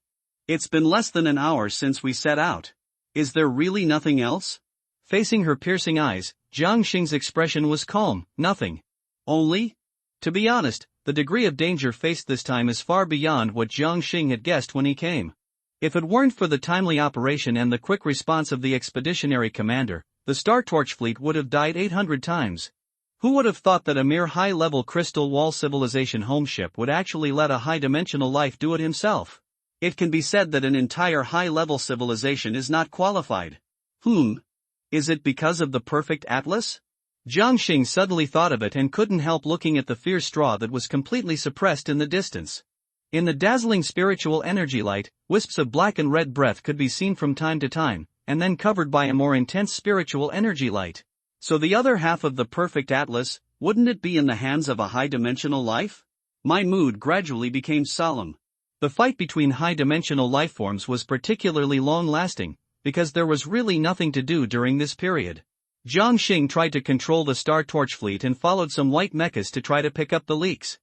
It's been less than an hour since we set out. Is there really nothing else? Facing her piercing eyes, Jiang Xing's expression was calm. Nothing. Only? To be honest, the degree of danger faced this time is far beyond what Jiang Xing had guessed when he came. If it weren't for the timely operation and the quick response of the expeditionary commander, the Star Torch fleet would have died 800 times. Who would have thought that a mere high-level crystal wall civilization home ship would actually let a high-dimensional life do it himself? It can be said that an entire high-level civilization is not qualified. Is it because of the perfect atlas? Jiang Xing suddenly thought of it and couldn't help looking at the fierce straw that was completely suppressed in the distance. In the dazzling spiritual energy light, wisps of black and red breath could be seen from time to time, and then covered by a more intense spiritual energy light. So the other half of the perfect atlas, wouldn't it be in the hands of a high-dimensional life? My mood gradually became solemn. The fight between high-dimensional lifeforms was particularly long-lasting, because there was really nothing to do during this period. Jiang Xing tried to control the Star Torch fleet and followed some white mechas to try to pick up the leaks.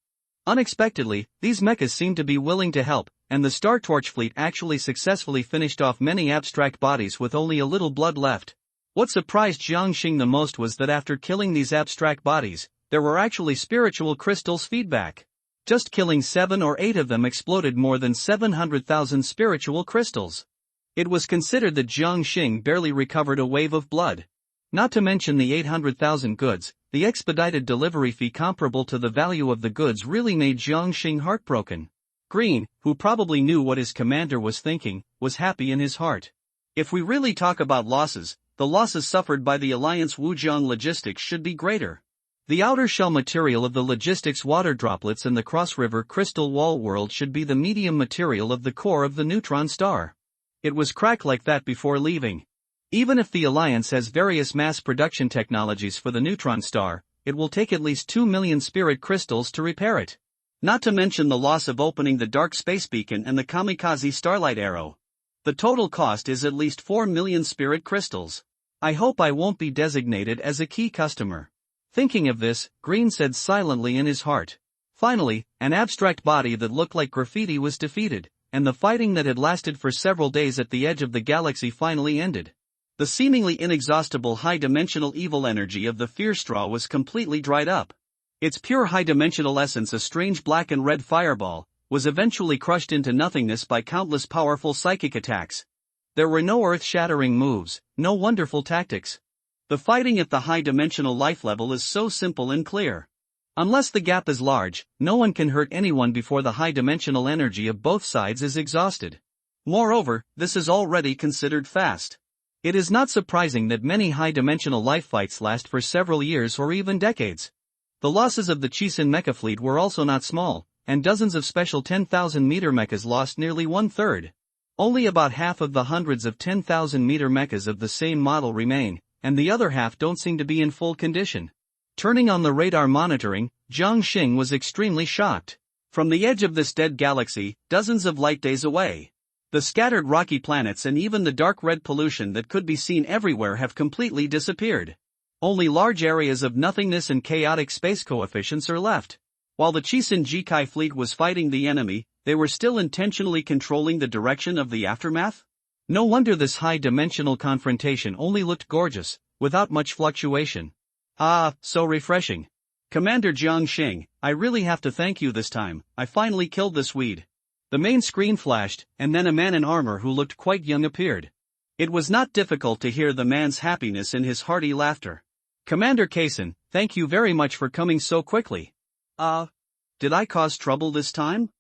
Unexpectedly, these mechas seemed to be willing to help, and the Star Torch fleet actually successfully finished off many abstract bodies with only a little blood left. What surprised Jiang Xing the most was that after killing these abstract bodies, there were actually spiritual crystals feedback. Just killing 7 or 8 of them exploded more than 700,000 spiritual crystals. It was considered that Jiang Xing barely recovered a wave of blood. Not to mention the 800,000 goods, the expedited delivery fee comparable to the value of the goods really made Jiang Xing heartbroken. Green, who probably knew what his commander was thinking, was happy in his heart. If we really talk about losses, the losses suffered by the Alliance Wujiang logistics should be greater. The outer shell material of the logistics water droplets and the cross-river crystal wall world should be the medium material of the core of the neutron star. It was cracked like that before leaving. Even if the Alliance has various mass production technologies for the neutron star, it will take at least 2 million spirit crystals to repair it. Not to mention the loss of opening the dark space beacon and the kamikaze starlight arrow. The total cost is at least 4 million spirit crystals. I hope I won't be designated as a key customer. Thinking of this, Green said silently in his heart. Finally, an abstract body that looked like graffiti was defeated, and the fighting that had lasted for several days at the edge of the galaxy finally ended. The seemingly inexhaustible high-dimensional evil energy of the fierce straw was completely dried up. Its pure high-dimensional essence, a strange black and red fireball, was eventually crushed into nothingness by countless powerful psychic attacks. There were no earth-shattering moves, no wonderful tactics. The fighting at the high-dimensional life level is so simple and clear. Unless the gap is large, no one can hurt anyone before the high-dimensional energy of both sides is exhausted. Moreover, this is already considered fast. It is not surprising that many high-dimensional life fights last for several years or even decades. The losses of the Chisin mecha fleet were also not small, and dozens of special 10,000-meter mechas lost nearly one-third. Only about half of the hundreds of 10,000-meter mechas of the same model remain, and the other half don't seem to be in full condition. Turning on the radar monitoring, Jiang Xing was extremely shocked. From the edge of this dead galaxy, dozens of light days away, the scattered rocky planets and even the dark red pollution that could be seen everywhere have completely disappeared. Only large areas of nothingness and chaotic space coefficients are left. While the Chisun Jikai fleet was fighting the enemy, they were still intentionally controlling the direction of the aftermath? No wonder this high-dimensional confrontation only looked gorgeous, without much fluctuation. Ah, so refreshing. Commander Jiang Xing, I really have to thank you this time. I finally killed this weed. The main screen flashed, and then a man in armor who looked quite young appeared. It was not difficult to hear the man's happiness in his hearty laughter. Commander Kaisen, thank you very much for coming so quickly. Did I cause trouble this time?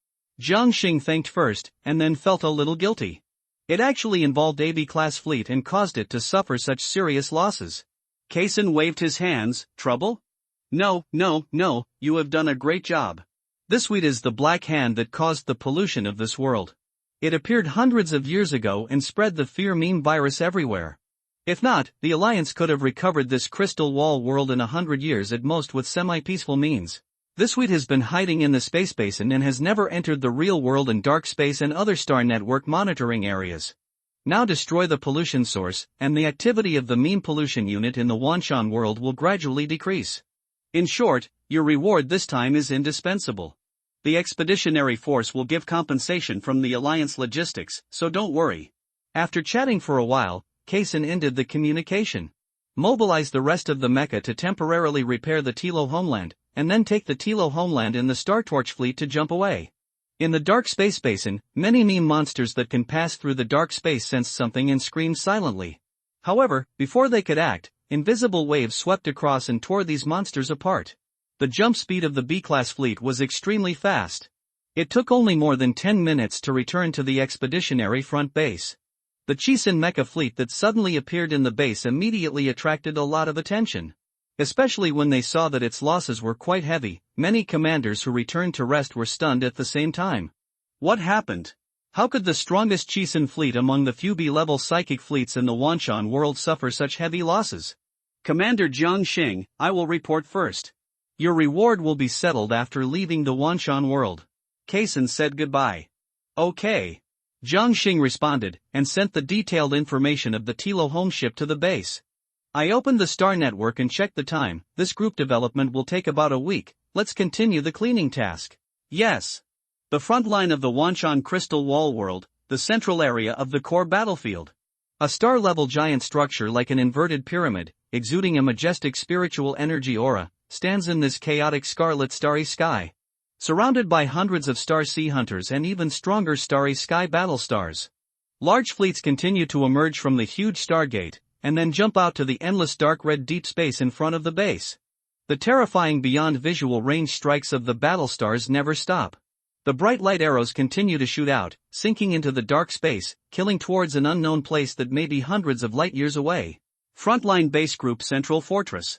Jiang Xing thanked first, and then felt a little guilty. It actually involved a B-class fleet and caused it to suffer such serious losses. Kaisen waved his hands. Trouble? No, you have done a great job. This weed is the black hand that caused the pollution of this world. It appeared hundreds of years ago and spread the fear meme virus everywhere. If not, the Alliance could have recovered this crystal wall world in 100 years at most with semi-peaceful means. This weed has been hiding in the space basin and has never entered the real world and dark space and other star network monitoring areas. Now destroy the pollution source, and the activity of the meme pollution unit in the Wanshan world will gradually decrease. In short, your reward this time is indispensable. The expeditionary force will give compensation from the Alliance logistics, so don't worry. After chatting for a while, Kaisen ended the communication. Mobilize the rest of the mecha to temporarily repair the Tilo homeland, and then take the Tilo homeland in the Star Torch fleet to jump away. In the dark space basin, many meme monsters that can pass through the dark space sensed something and screamed silently. However, before they could act, invisible waves swept across and tore these monsters apart. The jump speed of the B-class fleet was extremely fast. It took only more than 10 minutes to return to the expeditionary front base. The Chisun mecha fleet that suddenly appeared in the base immediately attracted a lot of attention. Especially when they saw that its losses were quite heavy, many commanders who returned to rest were stunned at the same time. What happened? How could the strongest Chisun fleet among the few B-level psychic fleets in the Wanshan world suffer such heavy losses? Commander Jiang Xing, I will report first. Your reward will be settled after leaving the Wanshan world. Kaisen said goodbye. Okay. Jiang Xing responded, and sent the detailed information of the Tilo home ship to the base. I opened the star network and checked the time. This group development will take about a week. Let's continue the cleaning task. Yes. The front line of the Wanshan Crystal Wall world, the central area of the core battlefield. A star-level giant structure like an inverted pyramid, exuding a majestic spiritual energy aura, stands in this chaotic scarlet starry sky. Surrounded by hundreds of star sea hunters and even stronger starry sky battle stars. Large fleets continue to emerge from the huge stargate, and then jump out to the endless dark red deep space in front of the base. The terrifying beyond visual range strikes of the battle stars never stop. The bright light arrows continue to shoot out, sinking into the dark space, killing towards an unknown place that may be hundreds of light years away. Frontline Base Group Central Fortress.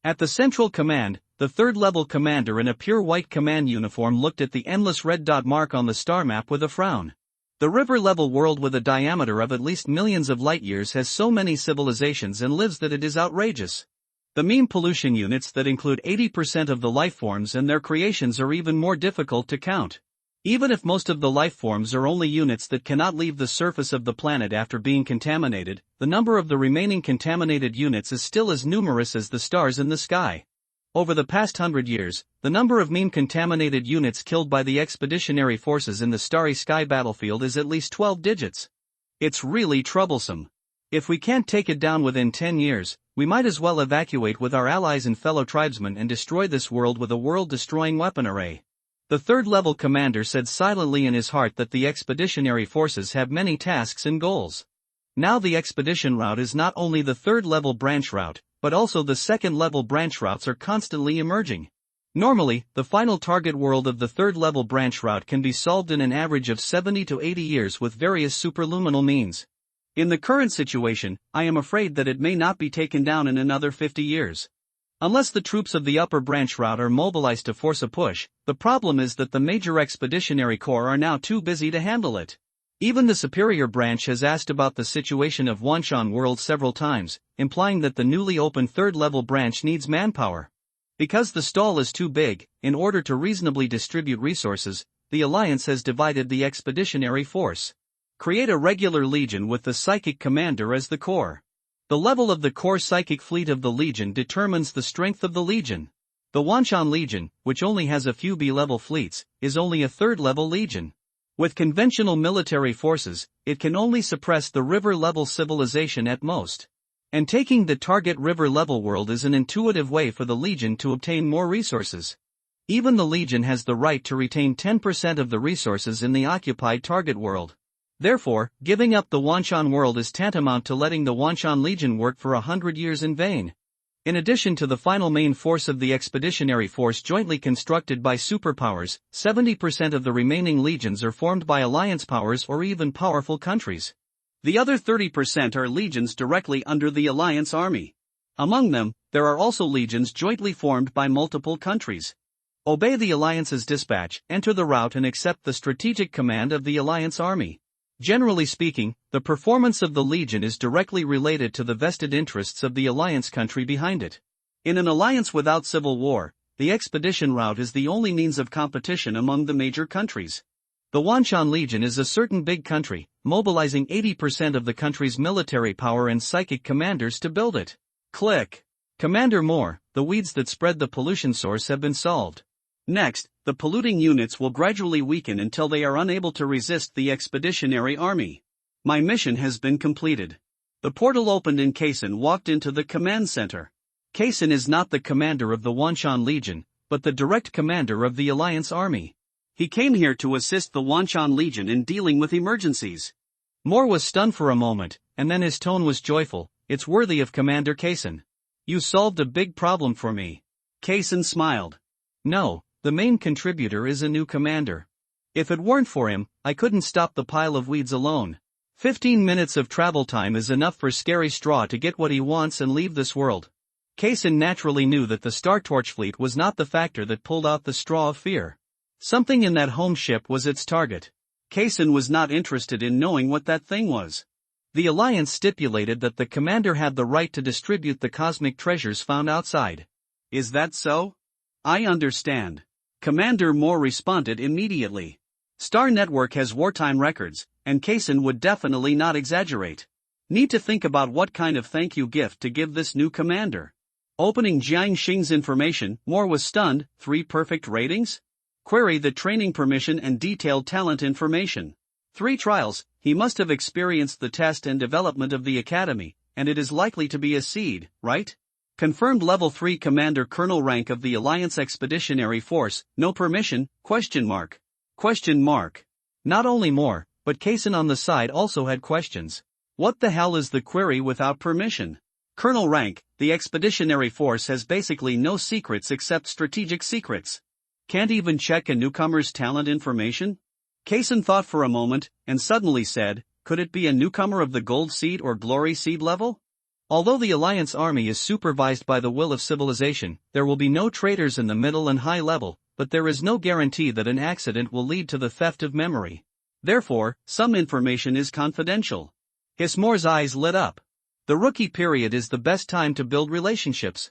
At the Central Command, the third-level commander in a pure white command uniform looked at the endless red dot mark on the star map with a frown. The river-level world with a diameter of at least millions of light-years has so many civilizations and lives that it is outrageous. The meme pollution units that include 80% of the lifeforms and their creations are even more difficult to count. Even if most of the lifeforms are only units that cannot leave the surface of the planet after being contaminated, the number of the remaining contaminated units is still as numerous as the stars in the sky. Over the past 100 years, the number of meme-contaminated units killed by the expeditionary forces in the starry sky battlefield is at least 12 digits. It's really troublesome. If we can't take it down within 10 years, we might as well evacuate with our allies and fellow tribesmen and destroy this world with a world-destroying weapon array. The third-level commander said silently in his heart that the expeditionary forces have many tasks and goals. Now the expedition route is not only the third-level branch route, but also the second-level branch routes are constantly emerging. Normally, the final target world of the third-level branch route can be solved in an average of 70 to 80 years with various superluminal means. In the current situation, I am afraid that it may not be taken down in another 50 years. Unless the troops of the upper branch route are mobilized to force a push, the problem is that the major expeditionary corps are now too busy to handle it. Even the superior branch has asked about the situation of Wanshan world several times, implying that the newly opened third-level branch needs manpower. Because the stall is too big, in order to reasonably distribute resources, the Alliance has divided the expeditionary force. Create a regular legion with the psychic commander as the core. The level of the core psychic fleet of the legion determines the strength of the legion. The Wanshan Legion, which only has a few B-level fleets, is only a third-level legion. With conventional military forces, it can only suppress the river-level civilization at most. And taking the target river-level world is an intuitive way for the Legion to obtain more resources. Even the Legion has the right to retain 10% of the resources in the occupied target world. Therefore, giving up the Wanshan world is tantamount to letting the Wanshan Legion work for 100 years in vain. In addition to the final main force of the expeditionary force jointly constructed by superpowers, 70% of the remaining legions are formed by alliance powers or even powerful countries. The other 30% are legions directly under the alliance army. Among them, there are also legions jointly formed by multiple countries. Obey the alliance's dispatch, enter the route and accept the strategic command of the alliance army. Generally speaking, the performance of the Legion is directly related to the vested interests of the alliance country behind it. In an alliance without civil war, the expedition route is the only means of competition among the major countries. The Wanshan Legion is a certain big country, mobilizing 80% of the country's military power and psychic commanders to build it. Click. Commander Moore, the weeds that spread the pollution source have been solved. Next, the polluting units will gradually weaken until they are unable to resist the expeditionary army. My mission has been completed. The portal opened and Kaysen walked into the command center. Kaysen is not the commander of the Wanshan Legion, but the direct commander of the Alliance Army. He came here to assist the Wanshan Legion in dealing with emergencies. Moore was stunned for a moment, and then his tone was joyful. It's worthy of Commander Kaysen. You solved a big problem for me. Kaysen smiled. No. The main contributor is a new commander. If it weren't for him, I couldn't stop the pile of weeds alone. 15 minutes of travel time is enough for Scary Straw to get what he wants and leave this world. Kaysen naturally knew that the Star Torch fleet was not the factor that pulled out the straw of fear. Something in that home ship was its target. Kaysen was not interested in knowing what that thing was. The Alliance stipulated that the commander had the right to distribute the cosmic treasures found outside. Is that so? I understand. Commander Moore responded immediately. Star Network has wartime records, and Kaysen would definitely not exaggerate. Need to think about what kind of thank you gift to give this new commander. Opening Jiang Xing's information, Moore was stunned. 3 perfect ratings? Query the training permission and detailed talent information. 3 trials, he must have experienced the test and development of the academy, and it is likely to be a seed, right? Confirmed level 3 commander colonel rank of the Alliance Expeditionary Force, no permission, ? Not only Moore, but Kaysen on the side also had questions. What the hell is the query without permission? Colonel rank, the Expeditionary Force has basically no secrets except strategic secrets. Can't even check a newcomer's talent information? Kaysen thought for a moment, and suddenly said, could it be a newcomer of the Gold Seed or Glory Seed level? Although the Alliance Army is supervised by the will of civilization, there will be no traitors in the middle and high level, but there is no guarantee that an accident will lead to the theft of memory. Therefore, some information is confidential. Hismore's eyes lit up. The rookie period is the best time to build relationships.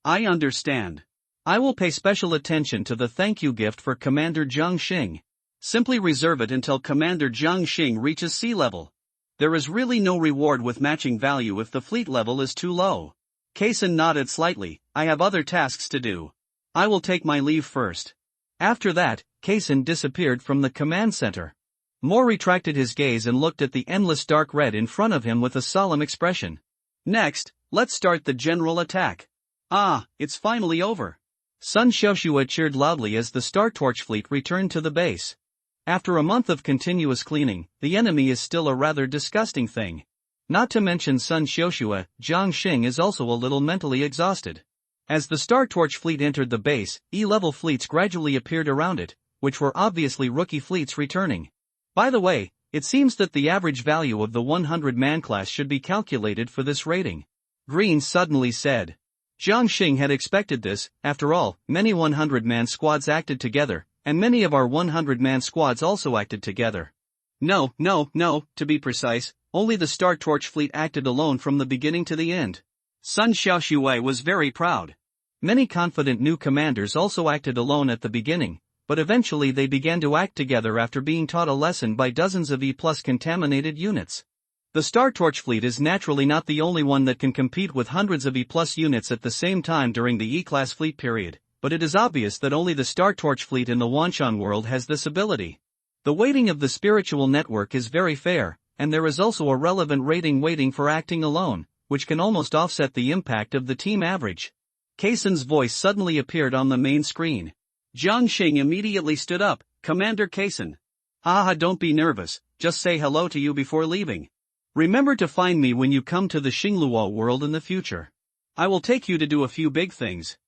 I understand. I will pay special attention to the thank you gift for Commander Jiang Xing. Simply reserve it until Commander Jiang Xing reaches sea level. There is really no reward with matching value if the fleet level is too low. Kaysen nodded slightly. I have other tasks to do. I will take my leave first. After that, Kaysen disappeared from the command center. Moore retracted his gaze and looked at the endless dark red in front of him with a solemn expression. Next, let's start the general attack. Ah, it's finally over. Sun Xiaoxua cheered loudly as the Star Torch fleet returned to the base. After a month of continuous cleaning, the enemy is still a rather disgusting thing. Not to mention Sun Xiaoxua, Jiang Xing is also a little mentally exhausted. As the Star Torch fleet entered the base, E-level fleets gradually appeared around it, which were obviously rookie fleets returning. By the way, it seems that the average value of the 100-man class should be calculated for this rating. Green suddenly said. Jiang Xing had expected this. After all, many 100-man squads acted together, and many of our 100-man squads also acted together. No, to be precise, only the Star Torch fleet acted alone from the beginning to the end. Sun Xiaoxue was very proud. Many confident new commanders also acted alone at the beginning, but eventually they began to act together after being taught a lesson by dozens of E+ contaminated units. The Star Torch fleet is naturally not the only one that can compete with hundreds of E+ units at the same time during the E-class fleet period. but it is obvious that only the Star Torch fleet in the Wanshan world has this ability. The weighting of the spiritual network is very fair, and there is also a relevant rating waiting for acting alone, which can almost offset the impact of the team average. Kaisen's voice suddenly appeared on the main screen. Jiang Xing immediately stood up. Commander Kaisen. Haha, don't be nervous, just say hello to you before leaving. Remember to find me when you come to the Xingluo world in the future. I will take you to do a few big things.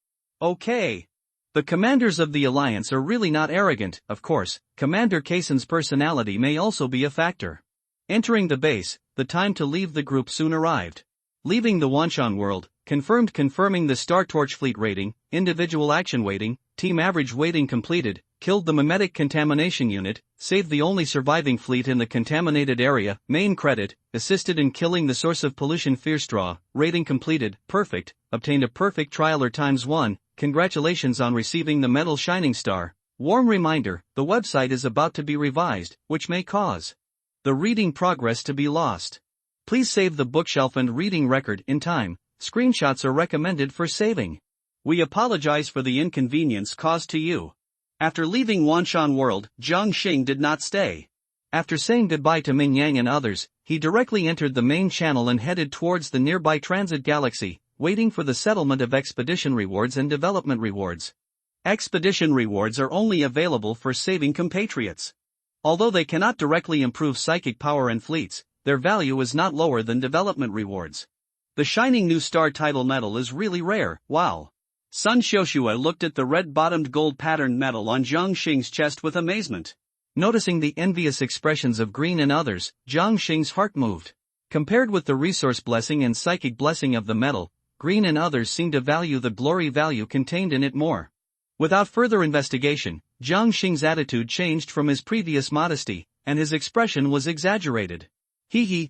Okay. The commanders of the Alliance are really not arrogant, of course. Commander Kaisen's personality may also be a factor. Entering the base, the time to leave the group soon arrived. Leaving the Wanshan world, confirming the Star Torch fleet rating, individual action weighting, team average weighting completed, killed the mimetic contamination unit, saved the only surviving fleet in the contaminated area, main credit, assisted in killing the source of pollution Fearstraw, rating completed, perfect, obtained a perfect trialer ×1, congratulations on receiving the Metal Shining Star. Warm reminder, the website is about to be revised, which may cause the reading progress to be lost. Please save the bookshelf and reading record in time. Screenshots are recommended for saving. We apologize for the inconvenience caused to you. After leaving Wanshan World, Jiang Xing did not stay. After saying goodbye to Ming Yang and others, he directly entered the main channel and headed towards the nearby transit galaxy, waiting for the settlement of expedition rewards and development rewards. Expedition rewards are only available for saving compatriots. Although they cannot directly improve psychic power and fleets, their value is not lower than development rewards. The shining new star title medal is really rare. Wow. Sun Xiaoxue looked at the red-bottomed gold-patterned medal on Jiang Xing's chest with amazement. Noticing the envious expressions of Green and others, Jiang Xing's heart moved. Compared with the resource blessing and psychic blessing of the medal, Green and others seemed to value the glory value contained in it more. Without further investigation, Jiang Xing's attitude changed from his previous modesty, and his expression was exaggerated.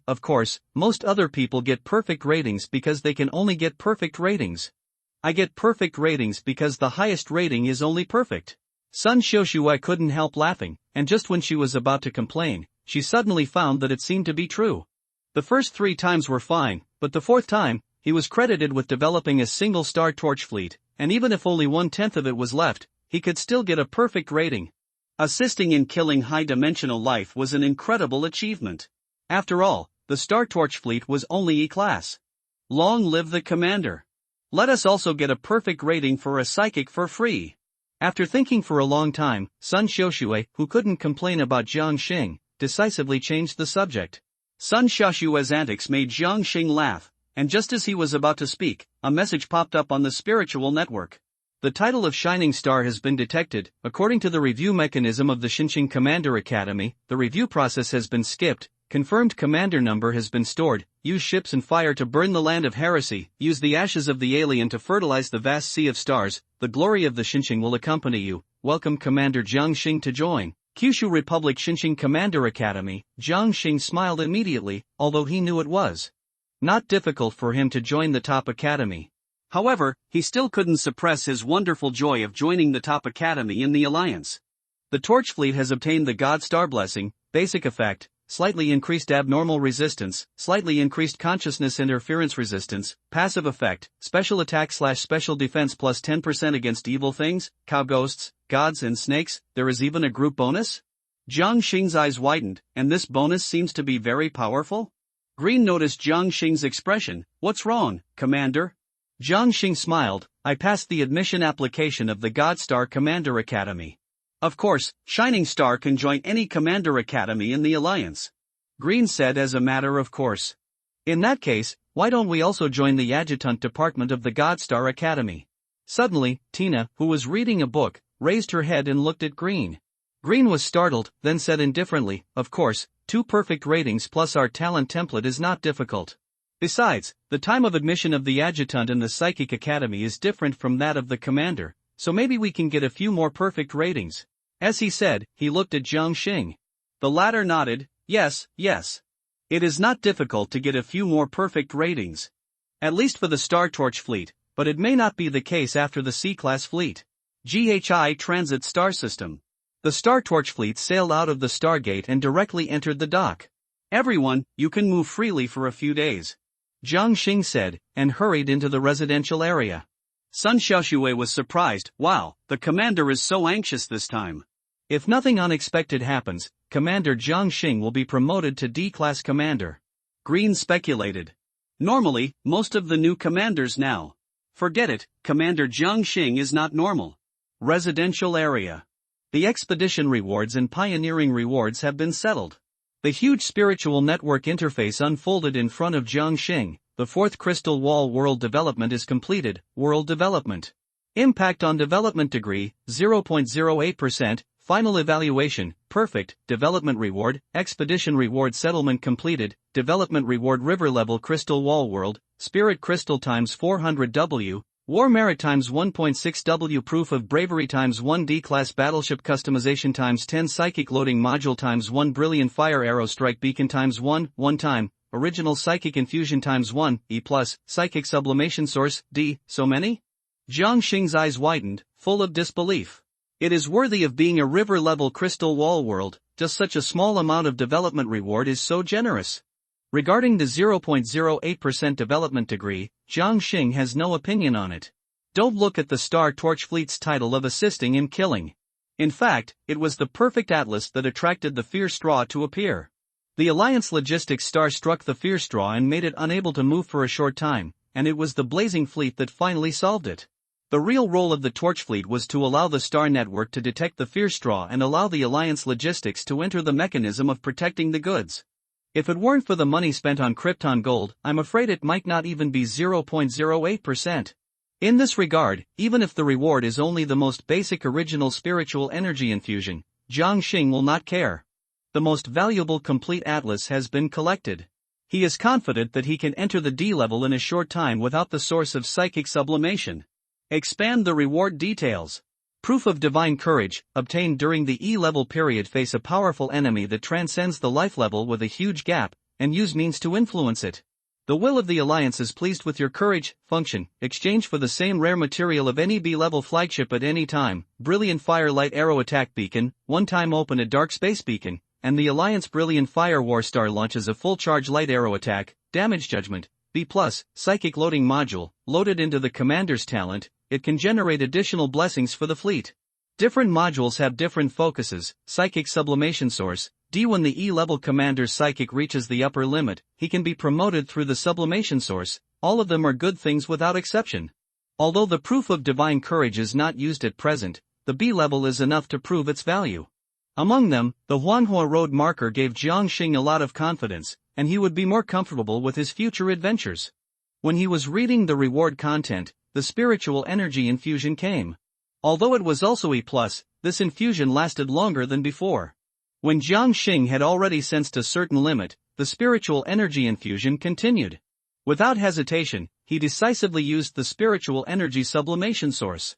Of course, most other people get perfect ratings because they can only get perfect ratings. I get perfect ratings because the highest rating is only perfect. Sun Xiaoxue couldn't help laughing, and just when she was about to complain, she suddenly found that it seemed to be true. The first 3 times were fine, but the 4th time, he was credited with developing a single Star Torch fleet, and even if only 1/10 of it was left, he could still get a perfect rating. Assisting in killing high-dimensional life was an incredible achievement. After all, the Star Torch fleet was only E-class. Long live the commander. Let us also get a perfect rating for a psychic for free. After thinking for a long time, Sun Xiaoxue, who couldn't complain about Jiang Xing, decisively changed the subject. Sun Xiaoxue's antics made Jiang Xing laugh, and just as he was about to speak, a message popped up on the spiritual network. The title of Shining Star has been detected. According to the review mechanism of the Xinqing Commander Academy, the review process has been skipped. Confirmed commander number has been stored. Use ships and fire to burn the land of heresy. Use the ashes of the alien to fertilize the vast sea of stars. The glory of the Xinqing will accompany you. Welcome Commander Jiang Xing to join Kyushu Republic Xinqing Commander Academy. Jiang Xing smiled immediately, although he knew it was not difficult for him to join the top academy. However, he still couldn't suppress his wonderful joy of joining the top academy in the Alliance. The Torch Fleet has obtained the God Star Blessing. Basic effect: slightly increased abnormal resistance, slightly increased consciousness interference resistance. Passive effect: special attack/special defense plus 10% against evil things, cow ghosts, gods and snakes. There is even a group bonus? Jiang Xing's eyes widened, and this bonus seems to be very powerful? Green noticed Jiang Xing's expression. What's wrong, Commander? Jiang Xing smiled. I passed the admission application of the God Star Commander Academy. Of course, Shining Star can join any Commander Academy in the Alliance. Green said as a matter of course. In that case, why don't we also join the Adjutant Department of the God Star Academy? Suddenly, Tina, who was reading a book, raised her head and looked at Green. Green was startled, then said indifferently, of course, 2 perfect ratings plus our talent template is not difficult. Besides, the time of admission of the Adjutant in the Psychic Academy is different from that of the Commander, so maybe we can get a few more perfect ratings. As he said, he looked at Jiang Xing. The latter nodded. Yes. It is not difficult to get a few more perfect ratings. At least for the Star Torch fleet, but it may not be the case after the C-class fleet. GHI Transit Star System. The Star Torch fleet sailed out of the Stargate and directly entered the dock. Everyone, you can move freely for a few days, Jiang Xing said, and hurried into the residential area. Sun Xiaoshui was surprised. Wow, the commander is so anxious this time. If nothing unexpected happens, Commander Jiang Xing will be promoted to D-class commander. Green speculated. Normally, most of the new commanders now. Forget it, Commander Jiang Xing is not normal. Residential area. The expedition rewards and pioneering rewards have been settled. The huge spiritual network interface unfolded in front of Jiang Xing. The fourth crystal wall world development is completed. World development. Impact on development degree, 0.08%. Final evaluation, perfect. Development reward, expedition reward settlement completed. Development reward river level crystal wall world, spirit crystal times 400W, war merit times 1.6W, proof of bravery times 1, D-class battleship customization times 10, psychic loading module times 1, brilliant fire arrow strike beacon times 1 time, original psychic infusion times 1, E+, psychic sublimation source, D, so many? Jiang Xing's eyes widened, full of disbelief. It is worthy of being a river-level crystal wall world, just such a small amount of development reward is so generous. Regarding the 0.08% development degree, Jiang Xing has no opinion on it. Don't look at the Star Torch Fleet's title of assisting in killing. In fact, it was the perfect atlas that attracted the Fierce Straw to appear. The Alliance Logistics Star struck the Fierce Straw and made it unable to move for a short time, and it was the Blazing Fleet that finally solved it. The real role of the Torch Fleet was to allow the Star Network to detect the Fierce Straw and allow the Alliance Logistics to enter the mechanism of protecting the goods. If it weren't for the money spent on Krypton Gold, I'm afraid it might not even be 0.08%. In this regard, even if the reward is only the most basic original spiritual energy infusion, Jiang Xing will not care. The most valuable complete atlas has been collected. He is confident that he can enter the D level in a short time without the source of psychic sublimation. Expand the reward details. Proof of divine courage, obtained during the E-level period. Face a powerful enemy that transcends the life level with a huge gap, and use means to influence it. The will of the Alliance is pleased with your courage. Function, exchange for the same rare material of any B-level flagship at any time. Brilliant Fire Light Arrow Attack Beacon, one-time open a Dark Space Beacon, and the Alliance Brilliant Fire War Star launches a full-charge light arrow attack. Damage Judgment, B+, Psychic Loading Module, loaded into the Commander's talent. It can generate additional blessings for the fleet. Different modules have different focuses. Psychic Sublimation Source, D. When the E-level commander's psychic reaches the upper limit, he can be promoted through the sublimation source. All of them are good things without exception. Although the proof of divine courage is not used at present, the B level is enough to prove its value. Among them, the Huanhua Road marker gave Jiang Xing a lot of confidence, and he would be more comfortable with his future adventures. When he was reading the reward content, the spiritual energy infusion came. Although it was also E+, this infusion lasted longer than before. When Jiang Xing had already sensed a certain limit, the spiritual energy infusion continued. Without hesitation, he decisively used the spiritual energy sublimation source.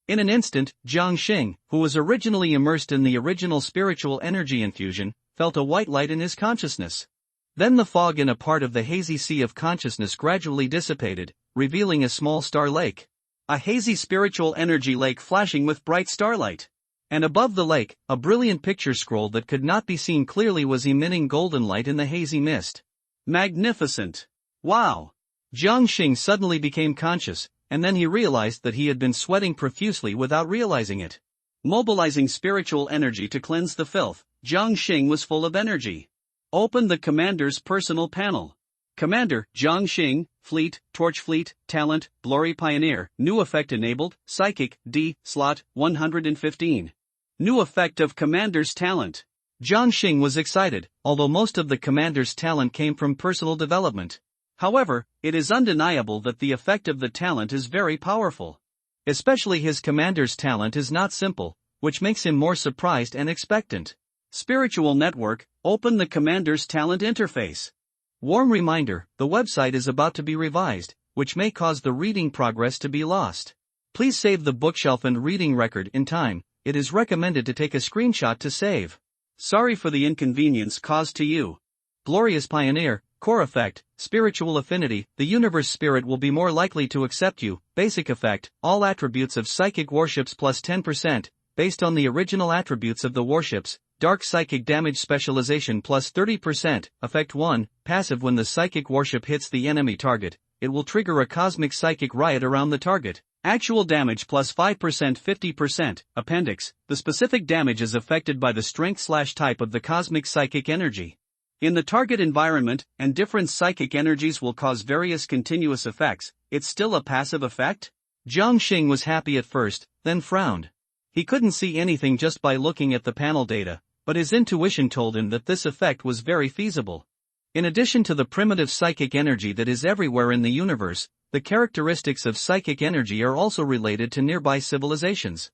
In an instant, Jiang Xing, who was originally immersed in the original spiritual energy infusion, felt a white light in his consciousness. Then the fog in a part of the hazy sea of consciousness gradually dissipated, revealing a small star lake. A hazy spiritual energy lake flashing with bright starlight. And above the lake, a brilliant picture scroll that could not be seen clearly was emitting golden light in the hazy mist. Magnificent! Wow! Jiang Xing suddenly became conscious, and then he realized that he had been sweating profusely without realizing it. Mobilizing spiritual energy to cleanse the filth, Jiang Xing was full of energy. Open the commander's personal panel. Commander, Jiang Xing, Fleet, Torch Fleet, Talent, Glory Pioneer, new effect enabled, Psychic, D, slot, 115. New effect of Commander's talent. Jiang Xing was excited, although most of the Commander's talent came from personal development. However, it is undeniable that the effect of the talent is very powerful. Especially his Commander's talent is not simple, which makes him more surprised and expectant. Spiritual Network, open the Commander's talent interface. Warm reminder, the website is about to be revised, which may cause the reading progress to be lost. Please save the bookshelf and reading record in time. It is recommended to take a screenshot to save. Sorry for the inconvenience caused to you. Glorious Pioneer, Core Effect, Spiritual Affinity, the Universe Spirit will be more likely to accept you. Basic Effect, all attributes of Psychic Warships plus 10%, based on the original attributes of the warships. Dark Psychic Damage Specialization plus 30%, Effect 1, Passive. When the Psychic Warship hits the enemy target, it will trigger a cosmic psychic riot around the target. Actual damage plus 5% 50%. Appendix. The specific damage is affected by the strength/type of the cosmic psychic energy. In the target environment, and different psychic energies will cause various continuous effects, it's still a passive effect? Jiang Xing was happy at first, then frowned. He couldn't see anything just by looking at the panel data, but his intuition told him that this effect was very feasible. In addition to the primitive psychic energy that is everywhere in the universe, the characteristics of psychic energy are also related to nearby civilizations.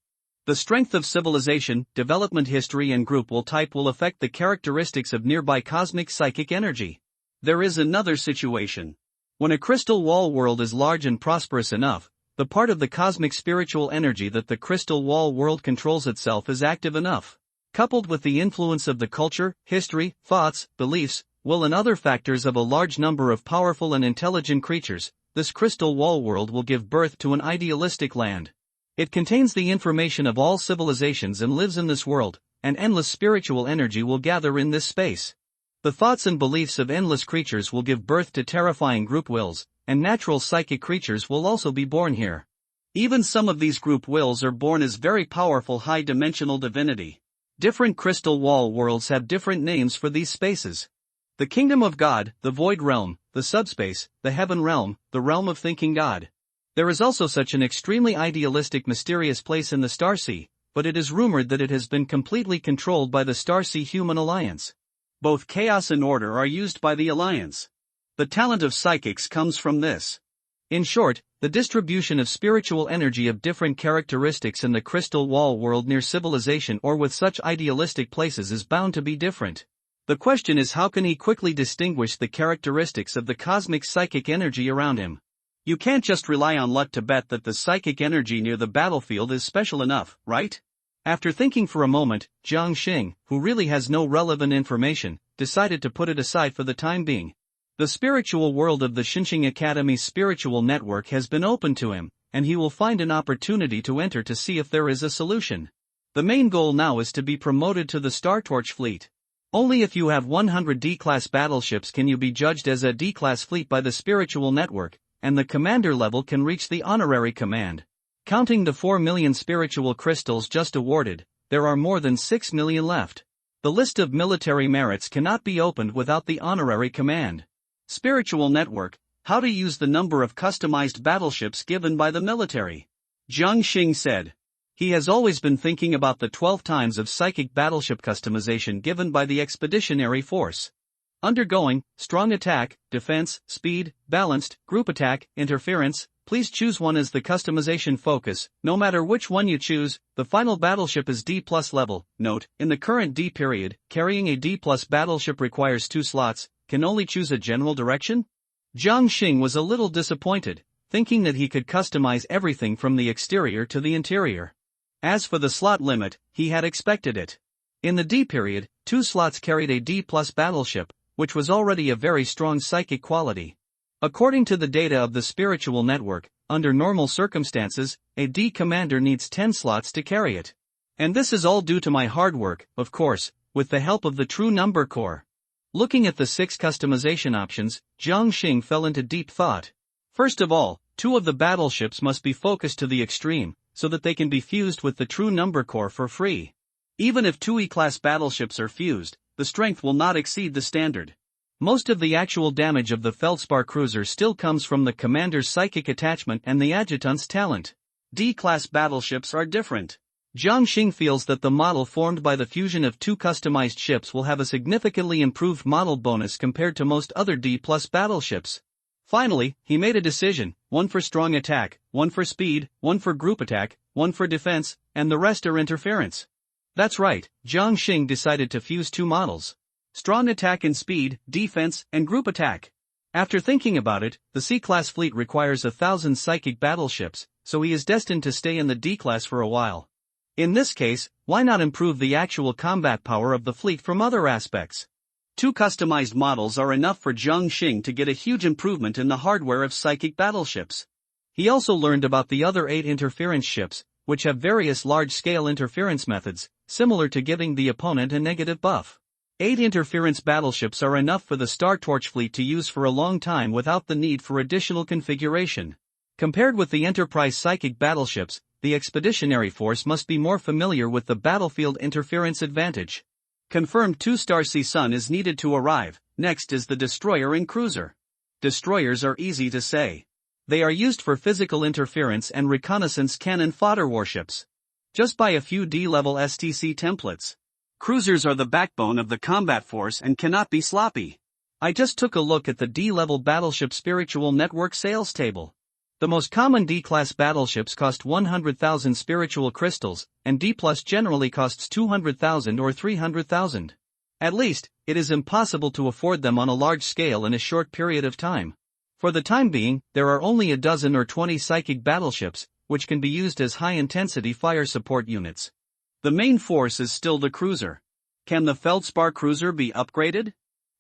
The strength of civilization, development history and group type will affect the characteristics of nearby cosmic psychic energy. There is another situation. When a crystal wall world is large and prosperous enough, the part of the cosmic spiritual energy that the crystal wall world controls itself is active enough. Coupled with the influence of the culture, history, thoughts, beliefs, will and other factors of a large number of powerful and intelligent creatures, this crystal wall world will give birth to an idealistic land. It contains the information of all civilizations and lives in this world, and endless spiritual energy will gather in this space. The thoughts and beliefs of endless creatures will give birth to terrifying group wills, and natural psychic creatures will also be born here. Even some of these group wills are born as very powerful high-dimensional divinity. Different crystal wall worlds have different names for these spaces. The Kingdom of God, the Void Realm, the Subspace, the Heaven Realm, the Realm of Thinking God. There is also such an extremely idealistic mysterious place in the Starsea, but it is rumored that it has been completely controlled by the Starsea Human Alliance. Both chaos and order are used by the Alliance. The talent of psychics comes from this. In short, the distribution of spiritual energy of different characteristics in the crystal wall world near civilization or with such idealistic places is bound to be different. The question is, how can he quickly distinguish the characteristics of the cosmic psychic energy around him? You can't just rely on luck to bet that the psychic energy near the battlefield is special enough, right? After thinking for a moment, Jiang Xing, who really has no relevant information, decided to put it aside for the time being. The spiritual world of the Xinqing Academy's spiritual network has been opened to him, and he will find an opportunity to enter to see if there is a solution. The main goal now is to be promoted to the Star Torch fleet. Only if you have 100 D-class battleships can you be judged as a D-class fleet by the spiritual network, and the commander level can reach the honorary command. Counting the 4 million spiritual crystals just awarded, there are more than 6 million left. The list of military merits cannot be opened without the honorary command. Spiritual network, how to use the number of customized battleships given by the military. Jiang Xing said. He has always been thinking about the 12 times of psychic battleship customization given by the expeditionary force. Undergoing, strong attack, defense, speed, balanced, group attack, interference. Please choose one as the customization focus. No matter which one you choose, the final battleship is D+ level. Note, in the current D period, carrying a D+ battleship requires 2 slots, can only choose a general direction? Jiang Xing was a little disappointed, thinking that he could customize everything from the exterior to the interior. As for the slot limit, he had expected it. In the D period, 2 slots carried a D+ battleship, which was already a very strong psychic quality. According to the data of the spiritual network, under normal circumstances, a D commander needs 10 slots to carry it. And this is all due to my hard work, of course, with the help of the True Number Core. Looking at the 6 customization options, Jiang Xing fell into deep thought. First of all, 2 of the battleships must be focused to the extreme, so that they can be fused with the True Number Core for free. Even if 2 E-class battleships are fused, the strength will not exceed the standard. Most of the actual damage of the Feldspar cruiser still comes from the commander's psychic attachment and the adjutant's talent. D-class battleships are different. Jiang Xing feels that the model formed by the fusion of 2 customized ships will have a significantly improved model bonus compared to most other D+ battleships. Finally, he made a decision, 1 for strong attack, 1 for speed, 1 for group attack, 1 for defense, and the rest are interference. That's right, Jiang Xing decided to fuse 2 models. Strong attack and speed, defense, and group attack. After thinking about it, the C-class fleet requires 1,000 psychic battleships, so he is destined to stay in the D-class for a while. In this case, why not improve the actual combat power of the fleet from other aspects? 2 customized models are enough for Jiang Xing to get a huge improvement in the hardware of psychic battleships. He also learned about the other 8 interference ships, which have various large-scale interference methods, similar to giving the opponent a negative buff. 8 interference battleships are enough for the Star Torch fleet to use for a long time without the need for additional configuration. Compared with the Enterprise psychic battleships, the Expeditionary Force must be more familiar with the battlefield interference advantage. Confirmed 2-star Sea Sun is needed to arrive. Next is the destroyer and cruiser. Destroyers are easy to say. They are used for physical interference and reconnaissance cannon fodder warships. Just buy a few D-level STC templates. Cruisers are the backbone of the combat force and cannot be sloppy. I just took a look at the D-level battleship spiritual network sales table. The most common D-class battleships cost 100,000 spiritual crystals, and D+ generally costs 200,000 or 300,000. At least, it is impossible to afford them on a large scale in a short period of time. For the time being, there are only a dozen or 20 psychic battleships, which can be used as high-intensity fire support units. The main force is still the cruiser. Can the Feldspar cruiser be upgraded?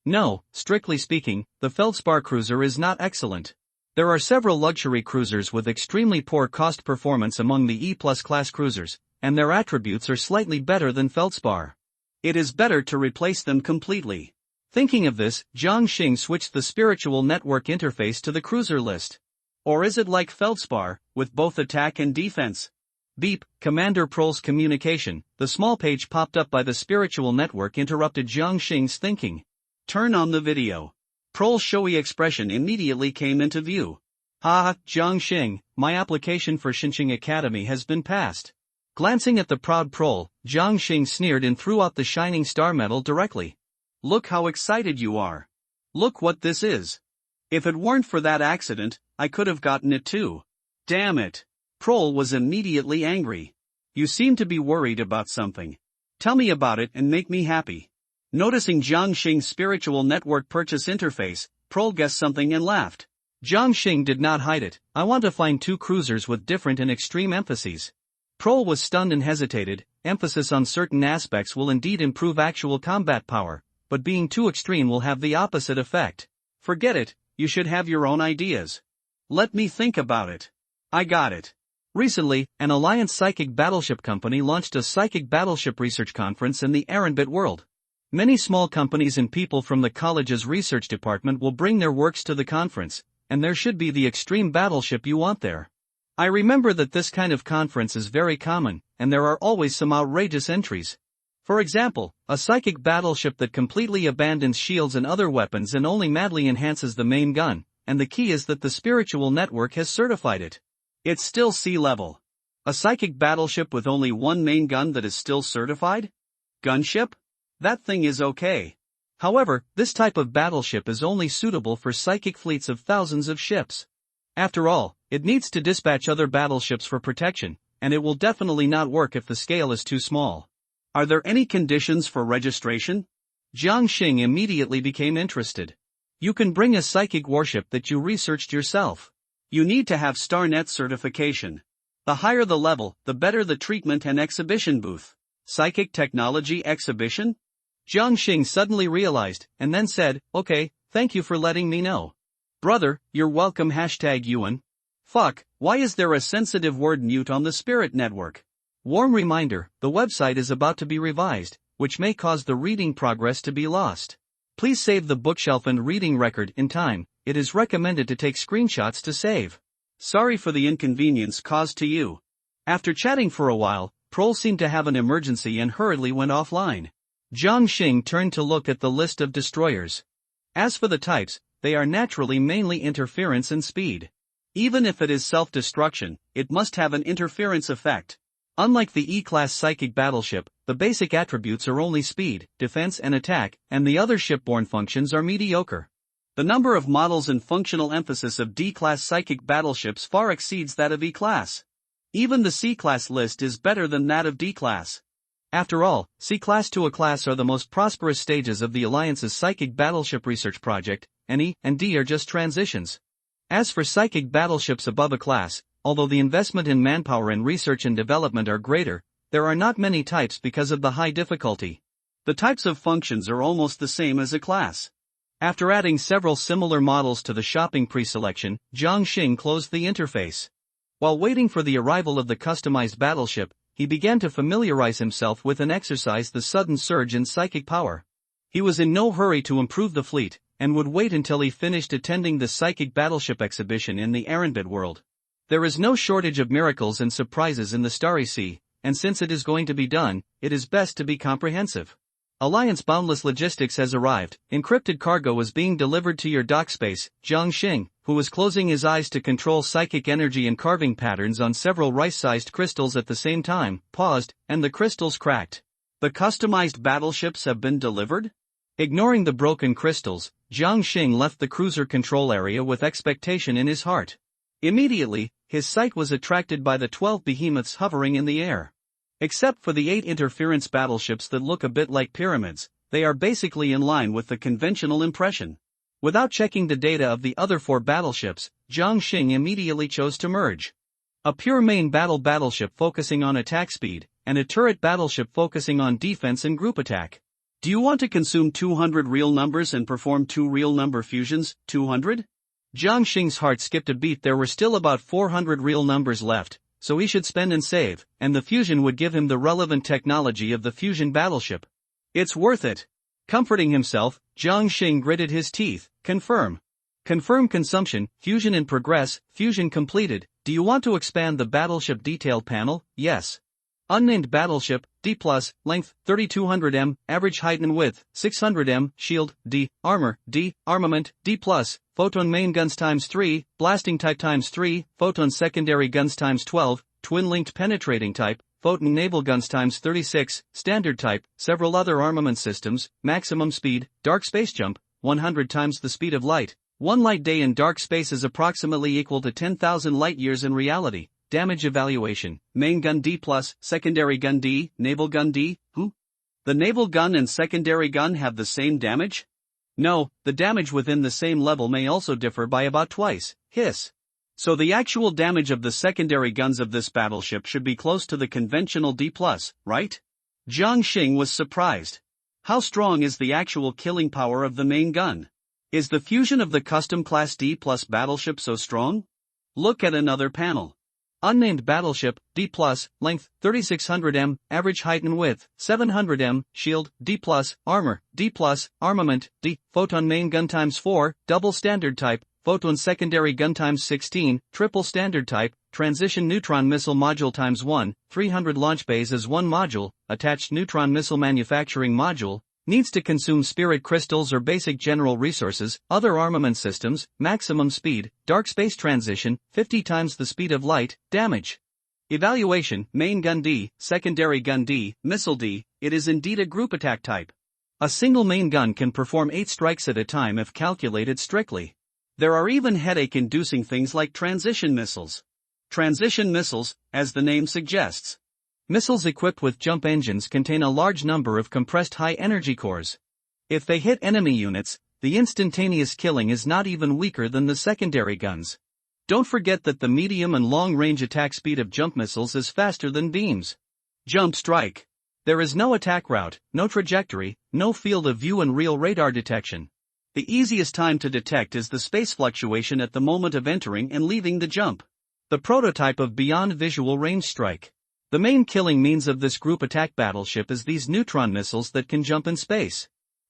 No, strictly speaking, the Feldspar cruiser is not excellent. There are several luxury cruisers with extremely poor cost performance among the E+ class cruisers, and their attributes are slightly better than Feldspar. It is better to replace them completely. Thinking of this, Zhang Xing switched the spiritual network interface to the cruiser list. Or is it like Feldspar, with both attack and defense? Beep, Commander Prohl's communication. The small page popped up by the spiritual network interrupted Zhang Xing's thinking. Turn on the video. Prohl's showy expression immediately came into view. Ha, Zhang Xing, my application for Xinqing Academy has been passed. Glancing at the proud Prohl, Zhang Xing sneered and threw out the shining star medal directly. Look how excited you are. Look what this is. If it weren't for that accident, I could have gotten it too. Damn it. Prohl was immediately angry. You seem to be worried about something. Tell me about it and make me happy. Noticing Zhang Xing's spiritual network purchase interface, Prohl guessed something and laughed. Zhang Xing did not hide it. I want to find two cruisers with different and extreme emphases. Prohl was stunned and hesitated. Emphasis on certain aspects will indeed improve actual combat power, but being too extreme will have the opposite effect. Forget it, you should have your own ideas. Let me think about it. I got it. Recently, an Alliance Psychic Battleship Company launched a Psychic Battleship Research Conference in the Erranbit world. Many small companies and people from the college's research department will bring their works to the conference, and there should be the extreme battleship you want there. I remember that this kind of conference is very common, and there are always some outrageous entries. For example, a psychic battleship that completely abandons shields and other weapons and only madly enhances the main gun, and the key is that the spiritual network has certified it. It's still sea level. A psychic battleship with only one main gun that is still certified? Gunship? That thing is okay. However, this type of battleship is only suitable for psychic fleets of thousands of ships. After all, it needs to dispatch other battleships for protection, and it will definitely not work if the scale is too small. Are there any conditions for registration? Zhang Xing immediately became interested. You can bring a psychic warship that you researched yourself. You need to have StarNet certification. The higher the level, the better the treatment and exhibition booth. Psychic technology exhibition? Zhang Xing suddenly realized, and then said, okay, thank you for letting me know. Brother, you're welcome. #Yuan. Fuck, why is there a sensitive word mute on the Spirit Network? Warm reminder, the website is about to be revised, which may cause the reading progress to be lost. Please save the bookshelf and reading record in time. It is recommended to take screenshots to save. Sorry for the inconvenience caused to you. After chatting for a while, Prohl seemed to have an emergency and hurriedly went offline. Zhang Xing turned to look at the list of destroyers. As for the types, they are naturally mainly interference and speed. Even if it is self-destruction, it must have an interference effect. Unlike the E-class psychic battleship, the basic attributes are only speed, defense and attack, and the other shipborne functions are mediocre. The number of models and functional emphasis of D-class psychic battleships far exceeds that of E-class. Even the C-class list is better than that of D-class. After all, C-class to A-class are the most prosperous stages of the Alliance's psychic battleship research project, and E and D are just transitions. As for psychic battleships above A-class, although the investment in manpower and research and development are greater, there are not many types because of the high difficulty. The types of functions are almost the same as A-class. After adding several similar models to the shopping pre-selection, Zhang Xing closed the interface. While waiting for the arrival of the customized battleship, he began to familiarize himself with and exercise the sudden surge in psychic power. He was in no hurry to improve the fleet, and would wait until he finished attending the psychic battleship exhibition in the Erranbit world. There is no shortage of miracles and surprises in the Starry Sea, and since it is going to be done, it is best to be comprehensive. Alliance Boundless Logistics has arrived. Encrypted cargo is being delivered to your dock space. Jiang Xing, who was closing his eyes to control psychic energy and carving patterns on several rice-sized crystals at the same time, paused, and the crystals cracked. The customized battleships have been delivered? Ignoring the broken crystals, Jiang Xing left the cruiser control area with expectation in his heart. Immediately, his sight was attracted by the 12 behemoths hovering in the air. Except for the 8 interference battleships that look a bit like pyramids, they are basically in line with the conventional impression. Without checking the data of the other 4 battleships, Jiang Xing immediately chose to merge. A pure main battleship focusing on attack speed, and a turret battleship focusing on defense and group attack. Do you want to consume 200 real numbers and perform 2 real number fusions? 200? Jiang Xing's heart skipped a beat. There were still about 400 real numbers left, so he should spend and save, and the fusion would give him the relevant technology of the fusion battleship. It's worth it. Comforting himself, Jiang Xing gritted his teeth. Confirm. Confirm consumption, fusion in progress, fusion completed. Do you want to expand the battleship detail panel? Yes. Unnamed battleship, D+, length, 3200 m, average height and width, 600 m, shield, D, armor, D, armament, D+, photon main guns ×3, blasting type ×3, photon secondary guns ×12, twin-linked penetrating type, photon naval guns ×36, standard type, several other armament systems, maximum speed, dark space jump, 100 times the speed of light. 1 light day in dark space is approximately equal to 10,000 light-years in reality. Damage evaluation, main gun D+, secondary gun D, naval gun D, The naval gun and secondary gun have the same damage? No, the damage within the same level may also differ by about twice, hiss. So the actual damage of the secondary guns of this battleship should be close to the conventional D+, right? Jiang Xing was surprised. How strong is the actual killing power of the main gun? Is the fusion of the custom class D+ battleship so strong? Look at another panel. Unnamed battleship, D+, length, 3600 m, average height and width, 700 m, shield, D+, armor, D+, armament, D, photon main gun ×4, double standard type, photon secondary gun ×16, triple standard type, transition neutron missile module ×1, 300 launch bays as 1 module, attached neutron missile manufacturing module, needs to consume spirit crystals or basic general resources, other armament systems, maximum speed, dark space transition, 50 times the speed of light, damage. Evaluation, main gun D, secondary gun D, missile D, it is indeed a group attack type. A single main gun can perform 8 strikes at a time if calculated strictly. There are even headache-inducing things like transition missiles. Transition missiles, as the name suggests. Missiles equipped with jump engines contain a large number of compressed high-energy cores. If they hit enemy units, the instantaneous killing is not even weaker than the secondary guns. Don't forget that the medium and long-range attack speed of jump missiles is faster than beams. Jump strike. There is no attack route, no trajectory, no field of view and real radar detection. The easiest time to detect is the space fluctuation at the moment of entering and leaving the jump. The prototype of beyond visual range strike. The main killing means of this group attack battleship is these neutron missiles that can jump in space.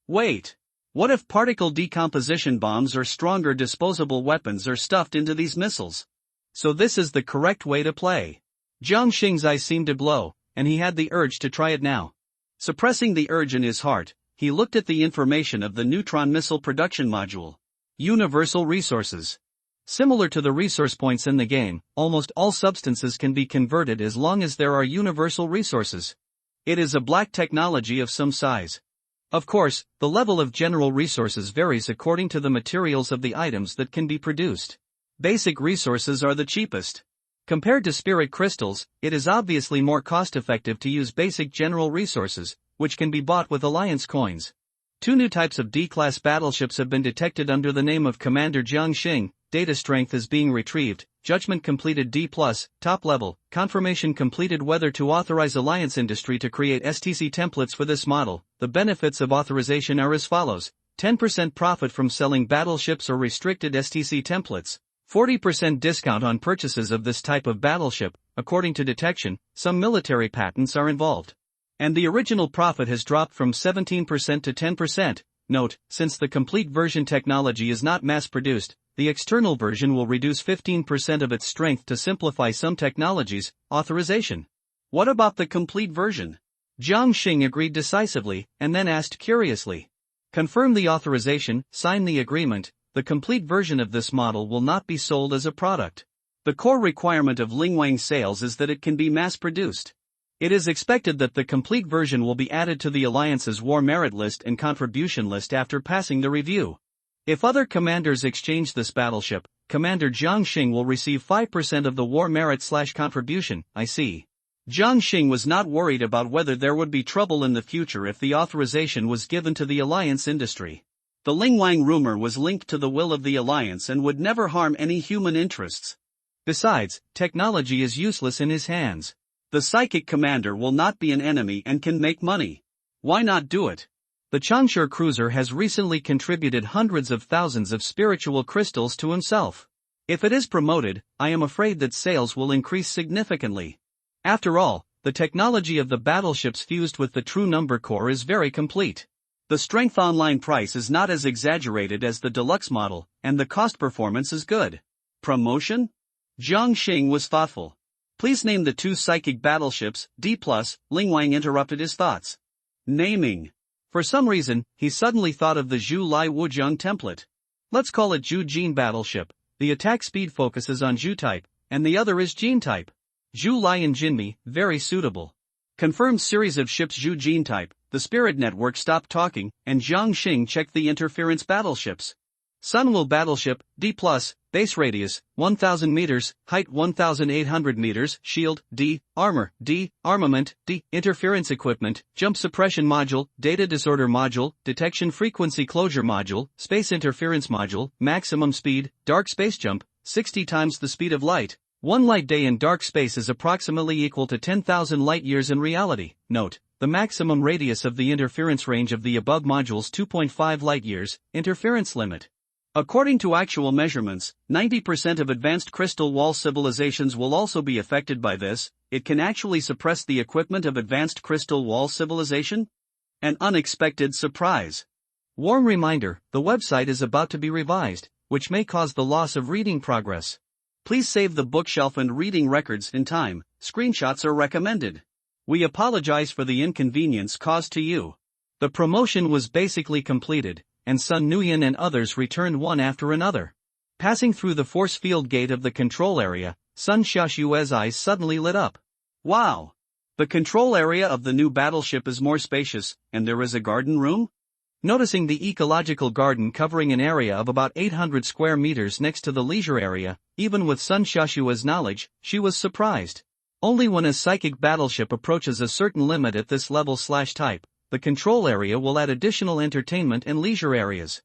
Wait. What if particle decomposition bombs or stronger disposable weapons are stuffed into these missiles? So this is the correct way to play. Jiang Xing's eyes seemed to glow, and he had the urge to try it now. Suppressing the urge in his heart, he looked at the information of the neutron missile production module. Universal resources. Similar to the resource points in the game, almost all substances can be converted as long as there are universal resources. It is a black technology of some size. Of course, the level of general resources varies according to the materials of the items that can be produced. Basic resources are the cheapest. Compared to spirit crystals, it is obviously more cost-effective to use basic general resources, which can be bought with alliance coins. 2 new types of D-class battleships have been detected under the name of Commander Jiang Xing. Data strength is being retrieved, judgment completed D+, top level, confirmation completed whether to authorize Alliance Industry to create STC templates for this model. The benefits of authorization are as follows: 10% profit from selling battleships or restricted STC templates, 40% discount on purchases of this type of battleship. According to detection, some military patents are involved. And the original profit has dropped from 17% to 10%. Note, since the complete version technology is not mass-produced, the external version will reduce 15% of its strength to simplify some technologies. Authorization. What about the complete version? Jiang Xing agreed decisively, and then asked curiously. Confirm the authorization, sign the agreement. The complete version of this model will not be sold as a product. The core requirement of Lingwang sales is that it can be mass-produced. It is expected that the complete version will be added to the Alliance's War Merit List and Contribution List after passing the review. If other commanders exchange this battleship, Commander Jiang Xing will receive 5% of the War Merit/Contribution. I see. Jiang Xing was not worried about whether there would be trouble in the future if the authorization was given to the Alliance industry. The Lingwang rumor was linked to the will of the Alliance and would never harm any human interests. Besides, technology is useless in his hands. The psychic commander will not be an enemy and can make money. Why not do it? The Changshe cruiser has recently contributed hundreds of thousands of spiritual crystals to himself. If it is promoted, I am afraid that sales will increase significantly. After all, the technology of the battleships fused with the true number core is very complete. The strength online price is not as exaggerated as the deluxe model, and the cost performance is good. Promotion? Jiang Xing was thoughtful. Please name the 2 psychic battleships. D+, Lingwang interrupted his thoughts. Naming. For some reason, he suddenly thought of the Zhu Lai Wuzheng template. Let's call it Zhu Jin battleship. The attack speed focuses on Zhu type, and the other is Jin type. Zhu Lai and Jinmi, very suitable. Confirmed series of ships Zhu Jin type. The Spirit Network stopped talking, and Jiang Xing checked the interference battleships. Sunwell battleship, D+, base radius, 1,000 meters, height 1,800 meters, shield, D, armor, D, armament, D, interference equipment, jump suppression module, data disorder module, detection frequency closure module, space interference module, maximum speed, dark space jump, 60 times the speed of light. 1 light day in dark space is approximately equal to 10,000 light years in reality. Note, the maximum radius of the interference range of the above modules 2.5 light years, interference limit. According to actual measurements, 90% of advanced crystal wall civilizations will also be affected by this. It can actually suppress the equipment of advanced crystal wall civilization? An unexpected surprise. Warm reminder, the website is about to be revised, which may cause the loss of reading progress. Please save the bookshelf and reading records in time. Screenshots are recommended. We apologize for the inconvenience caused to you. The promotion was basically completed, and Sun Nuyen and others returned one after another. Passing through the force field gate of the control area, Sun Xiaoshue's eyes suddenly lit up. Wow! The control area of the new battleship is more spacious, and there is a garden room? Noticing the ecological garden covering an area of about 800 square meters next to the leisure area, even with Sun Xiaoshue's knowledge, she was surprised. Only when a psychic battleship approaches a certain limit at this level/type, the control area will add additional entertainment and leisure areas.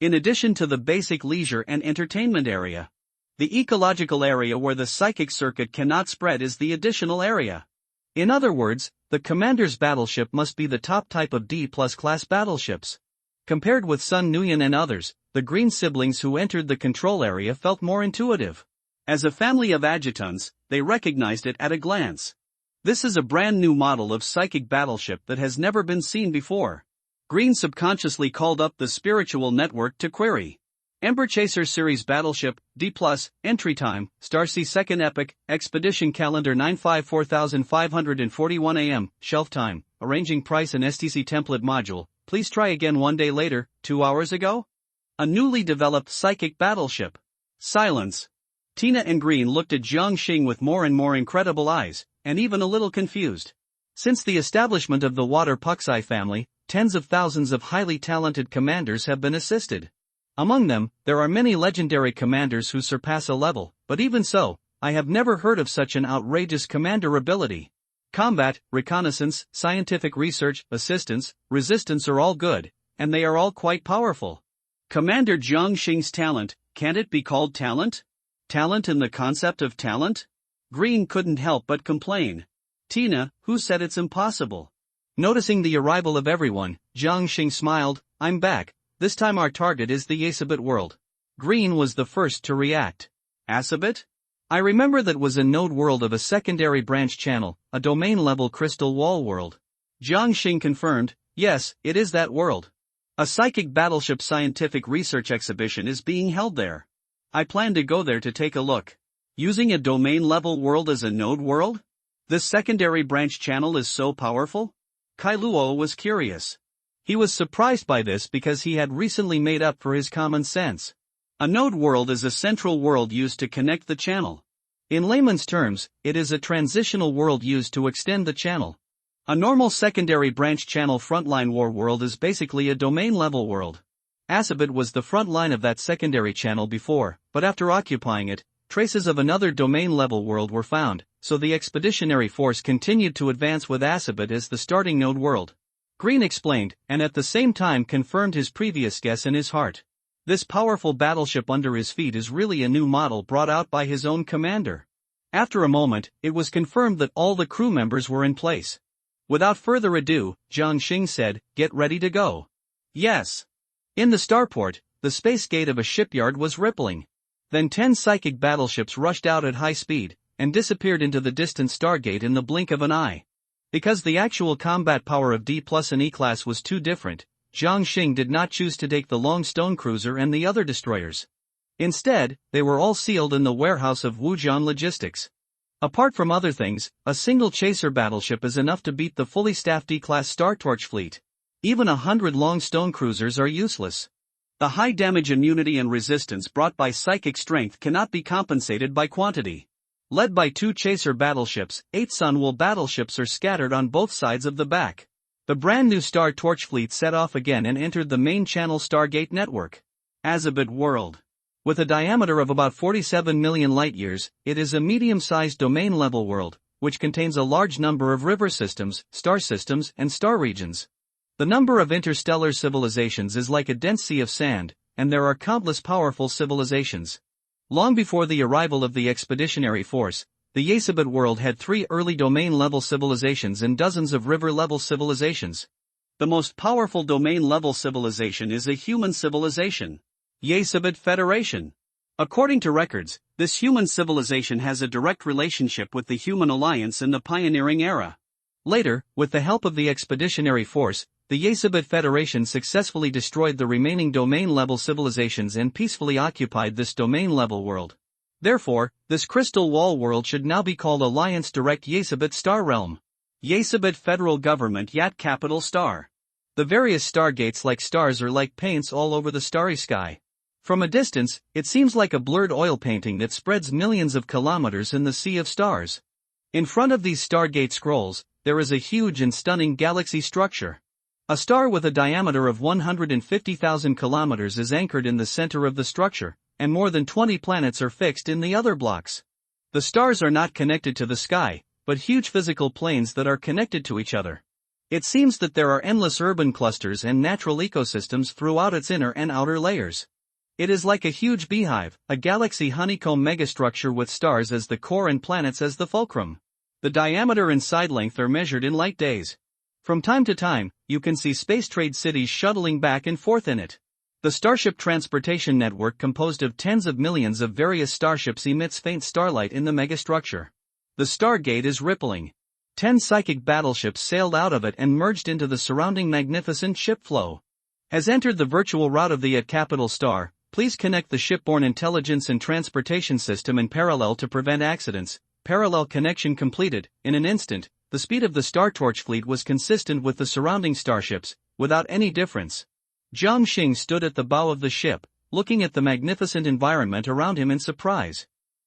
In addition to the basic leisure and entertainment area, the ecological area where the psychic circuit cannot spread is the additional area. In other words, the commander's battleship must be the top type of D+ class battleships. Compared with Sun Nuyen and others, the green siblings who entered the control area felt more intuitive. As a family of adjutants, they recognized it at a glance. This is a brand new model of psychic battleship that has never been seen before. Green subconsciously called up the spiritual network to query. Ember Chaser Series Battleship, D+, Entry Time, Starsea Second Epoch, Expedition Calendar 954,541 AM, Shelf Time, Arranging Price and STC Template Module, Please try again 1 day later, 2 hours ago? A newly developed psychic battleship. Silence. Tina and Green looked at Jiang Xing with more and more incredible eyes, and even a little confused. Since the establishment of the Water Puxai family, tens of thousands of highly talented commanders have been assisted. Among them, there are many legendary commanders who surpass a level, but even so, I have never heard of such an outrageous commander ability. Combat, reconnaissance, scientific research, assistance, resistance are all good, and they are all quite powerful. Commander Jiang Xing's talent, can't it be called talent? Talent in the concept of talent? Green couldn't help but complain. Tina, who said it's impossible? Noticing the arrival of everyone, Jiang Xing smiled, I'm back. This time our target is the Asabit world. Green was the first to react. Asabit? I remember that was a node world of a secondary branch channel, a domain-level crystal wall world. Jiang Xing confirmed, yes, it is that world. A psychic battleship scientific research exhibition is being held there. I plan to go there to take a look. Using a domain-level world as a node world? This secondary branch channel is so powerful? Kailuo was curious. He was surprised by this because he had recently made up for his common sense. A node world is a central world used to connect the channel. In layman's terms, it is a transitional world used to extend the channel. A normal secondary branch channel frontline war world is basically a domain-level world. Asabit was the front line of that secondary channel before, but after occupying it, traces of another domain-level world were found, so the expeditionary force continued to advance with Asabit as the starting node world. Green explained, and at the same time confirmed his previous guess in his heart. This powerful battleship under his feet is really a new model brought out by his own commander. After a moment, it was confirmed that all the crew members were in place. Without further ado, Jiang Xing said, "Get ready to go." Yes. In the starport, the space gate of a shipyard was rippling. Then 10 psychic battleships rushed out at high speed, and disappeared into the distant stargate in the blink of an eye. Because the actual combat power of D+ and E-class was too different, Jiang Xing did not choose to take the Long Stone Cruiser and the other destroyers. Instead, they were all sealed in the warehouse of Wujian Logistics. Apart from other things, a single chaser battleship is enough to beat the fully staffed D-class Star Torch fleet. Even 100 Long Stone Cruisers are useless. The high damage immunity and resistance brought by psychic strength cannot be compensated by quantity. Led by 2 chaser battleships, 8 Sunwolf battleships are scattered on both sides of the back. The brand new Star Torch fleet set off again and entered the main channel Stargate network. Azabit World. With a diameter of about 47 million light-years, it is a medium-sized domain-level world, which contains a large number of river systems, star systems, and star regions. The number of interstellar civilizations is like a dense sea of sand, and there are countless powerful civilizations. Long before the arrival of the expeditionary force, the Yasabit world had 3 early domain-level civilizations and dozens of river-level civilizations. The most powerful domain-level civilization is a human civilization. Yasabit Federation. According to records, this human civilization has a direct relationship with the human alliance in the pioneering era. Later, with the help of the expeditionary force, the Yasabit Federation successfully destroyed the remaining domain-level civilizations and peacefully occupied this domain-level world. Therefore, this crystal wall world should now be called Alliance Direct Yasabit Star Realm. Yasabit Federal Government Yat Capital Star. The various stargates like stars are like paints all over the starry sky. From a distance, it seems like a blurred oil painting that spreads millions of kilometers in the sea of stars. In front of these stargate scrolls, there is a huge and stunning galaxy structure. A star with a diameter of 150,000 kilometers is anchored in the center of the structure, and more than 20 planets are fixed in the other blocks. The stars are not connected to the sky, but huge physical planes that are connected to each other. It seems that there are endless urban clusters and natural ecosystems throughout its inner and outer layers. It is like a huge beehive, a galaxy honeycomb megastructure with stars as the core and planets as the fulcrum. The diameter and side length are measured in light days. From time to time, you can see space trade cities shuttling back and forth in it. The Starship Transportation Network, composed of tens of millions of various starships, emits faint starlight in the megastructure. The Stargate is rippling. 10 psychic battleships sailed out of it and merged into the surrounding magnificent ship flow. Has entered the virtual route of the At Capital Star. Please connect the shipborne intelligence and transportation system in parallel to prevent accidents. Parallel connection completed. In an instant, the speed of the Star Torch fleet was consistent with the surrounding starships, without any difference. Jiang Xing stood at the bow of the ship, looking at the magnificent environment around him in surprise.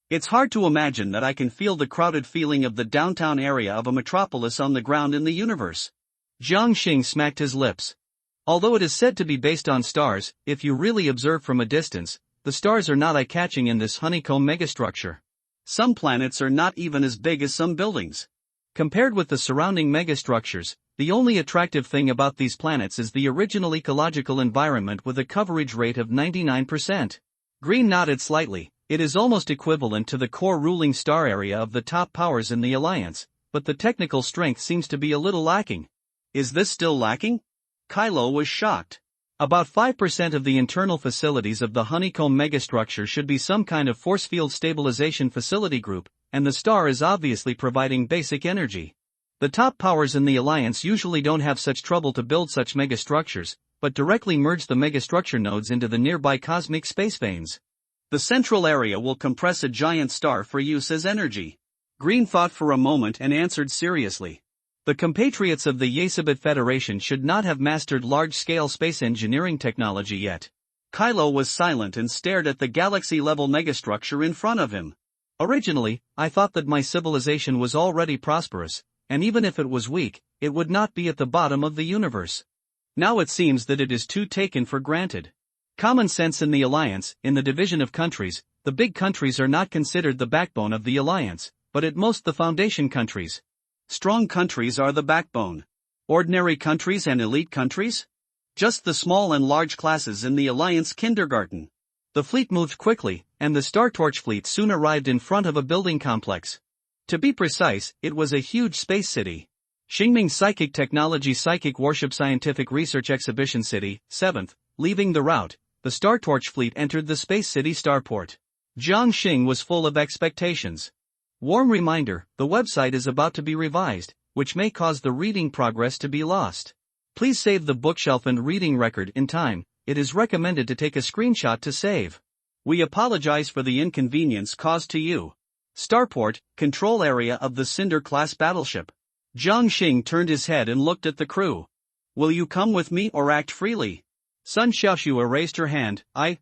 It's hard to imagine that I can feel the crowded feeling of the downtown area of a metropolis on the ground in the universe. Jiang Xing smacked his lips. Although it is said to be based on stars, if you really observe from a distance, the stars are not eye-catching in this honeycomb megastructure. Some planets are not even as big as some buildings. Compared with the surrounding megastructures, the only attractive thing about these planets is the original ecological environment with a coverage rate of 99%. Green nodded slightly. It is almost equivalent to the core ruling star area of the top powers in the Alliance, but the technical strength seems to be a little lacking. Is this still lacking? Kylo was shocked. About 5% of the internal facilities of the honeycomb megastructure should be some kind of force field stabilization facility group, and the star is obviously providing basic energy. The top powers in the Alliance usually don't have such trouble to build such megastructures, but directly merge the megastructure nodes into the nearby cosmic space veins. The central area will compress a giant star for use as energy. Green thought for a moment and answered seriously. The compatriots of the Yesabit Federation should not have mastered large-scale space engineering technology yet. Kylo was silent and stared at the galaxy-level megastructure in front of him. Originally, I thought that my civilization was already prosperous, and even if it was weak, it would not be at the bottom of the universe. Now it seems that it is too taken for granted. Common sense in the alliance, in the division of countries, the big countries are not considered the backbone of the alliance, but at most the foundation countries. Strong countries are the backbone. Ordinary countries and elite countries? Just the small and large classes in the alliance kindergarten. The fleet moved quickly, and the Star Torch fleet soon arrived in front of a building complex. To be precise, it was a huge space city. Xingming Psychic Technology Psychic Warship Scientific Research Exhibition City, 7th. Leaving the route, the Star Torch fleet entered the space city starport. Jiang Xing was full of expectations. Warm reminder, the website is about to be revised, which may cause the reading progress to be lost. Please save the bookshelf and reading record in time. It is recommended to take a screenshot to save. We apologize for the inconvenience caused to you. Starport, control area of the Cinder-class battleship. Jiang Xing turned his head and looked at the crew. Will you come with me or act freely? Sun Xiaoxue raised her hand. I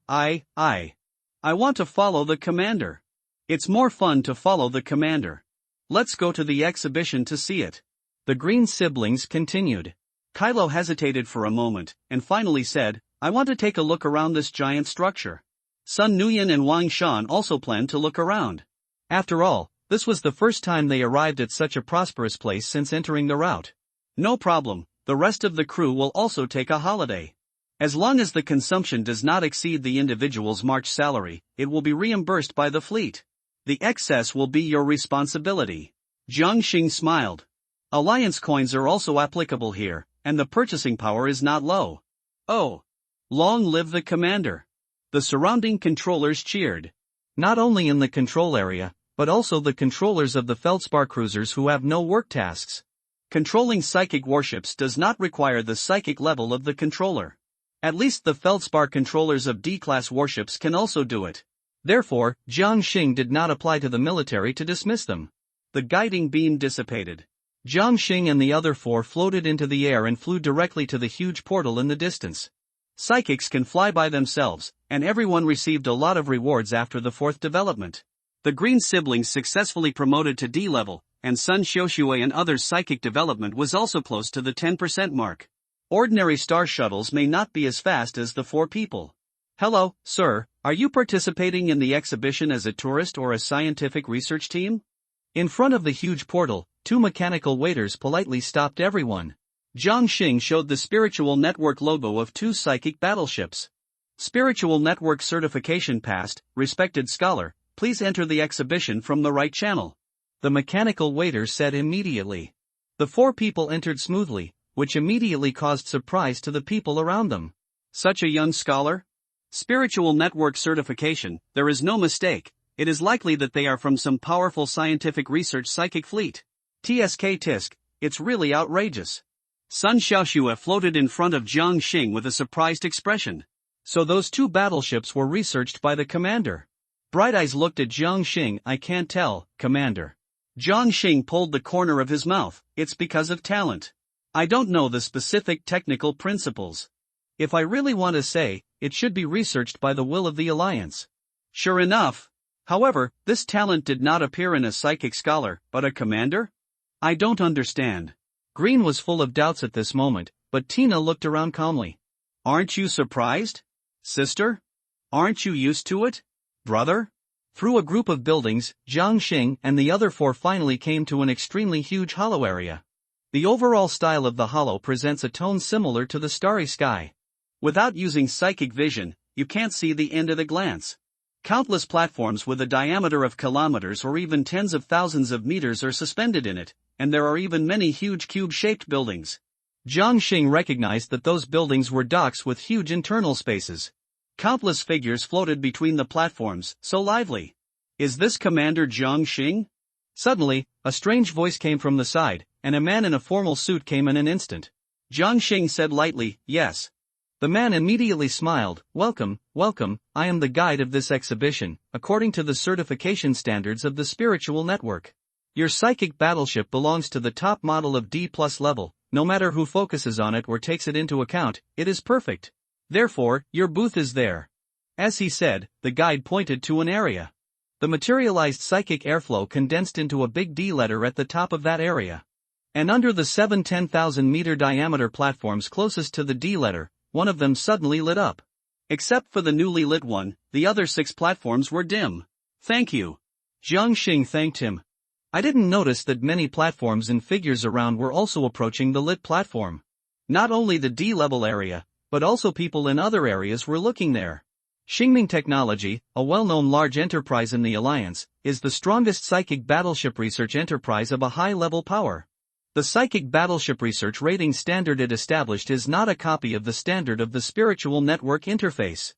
want to follow the commander. It's more fun to follow the commander. Let's go to the exhibition to see it. The Green siblings continued. Kylo hesitated for a moment, and finally said, I want to take a look around this giant structure. Sun Nuyan and Wang Shan also planned to look around. After all, this was the first time they arrived at such a prosperous place since entering the route. No problem, the rest of the crew will also take a holiday. As long as the consumption does not exceed the individual's March salary, it will be reimbursed by the fleet. The excess will be your responsibility. Jiang Xing smiled. Alliance coins are also applicable here, and the purchasing power is not low. Oh! Long live the commander! The surrounding controllers cheered. Not only in the control area, but also the controllers of the Feldspar cruisers who have no work tasks. Controlling psychic warships does not require the psychic level of the controller. At least the Feldspar controllers of D-class warships can also do it. Therefore, Jiang Xing did not apply to the military to dismiss them. The guiding beam dissipated. Jiang Xing and the other four floated into the air and flew directly to the huge portal in the distance. Psychics can fly by themselves, and everyone received a lot of rewards after the fourth development. The Green siblings successfully promoted to D level, and Sun Xiaoxue and others' psychic development was also close to the 10% mark. Ordinary star shuttles may not be as fast as the four people. Hello, sir, are you participating in the exhibition as a tourist or a scientific research team? In front of the huge portal, two mechanical waiters politely stopped everyone. Jiang Xing showed the Spiritual Network logo of two psychic battleships. Spiritual Network certification passed, respected scholar, please enter the exhibition from the right channel. The mechanical waiter said immediately. The four people entered smoothly, which immediately caused surprise to the people around them. Such a young scholar? Spiritual Network certification, there is no mistake, it is likely that they are from some powerful scientific research psychic fleet. TSK Tisk, it's really outrageous. Sun Xiaoxue floated in front of Jiang Xing with a surprised expression. So those two battleships were researched by the commander. Bright Eyes looked at Jiang Xing. I can't tell, Commander. Jiang Xing pulled the corner of his mouth. It's because of talent. I don't know the specific technical principles. If I really want to say, it should be researched by the will of the Alliance. Sure enough. However, this talent did not appear in a psychic scholar, but a commander? I don't understand. Green was full of doubts at this moment, but Tina looked around calmly. Aren't you surprised? Sister? Aren't you used to it? Brother? Through a group of buildings, Jiang Xing and the other four finally came to an extremely huge hollow area. The overall style of the hollow presents a tone similar to the starry sky. Without using psychic vision, you can't see the end at a glance. Countless platforms with a diameter of kilometers or even tens of thousands of meters are suspended in it, and there are even many huge cube-shaped buildings. Jiang Xing recognized that those buildings were docks with huge internal spaces. Countless figures floated between the platforms, so lively. Is this Commander Jiang Xing? Suddenly, a strange voice came from the side, and a man in a formal suit came in an instant. Jiang Xing said lightly, yes. The man immediately smiled. Welcome, welcome, I am the guide of this exhibition, according to the certification standards of the spiritual network. Your psychic battleship belongs to the top model of D+ level, no matter who focuses on it or takes it into account, it is perfect. Therefore, your booth is there. As he said, the guide pointed to an area. The materialized psychic airflow condensed into a big D letter at the top of that area. And under the 7 10,000 meter diameter platforms closest to the D letter, one of them suddenly lit up. Except for the newly lit one, the other 6 platforms were dim. Thank you. Jiang Xing thanked him. I didn't notice that many platforms and figures around were also approaching the lit platform. Not only the D-level area, but also people in other areas were looking there. Xingming Technology, a well-known large enterprise in the Alliance, is the strongest psychic battleship research enterprise of a high-level power. The psychic battleship research rating standard it established is not a copy of the standard of the spiritual network interface.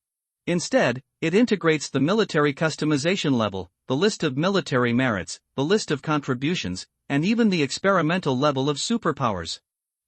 Instead, it integrates the military customization level, the list of military merits, the list of contributions, and even the experimental level of superpowers.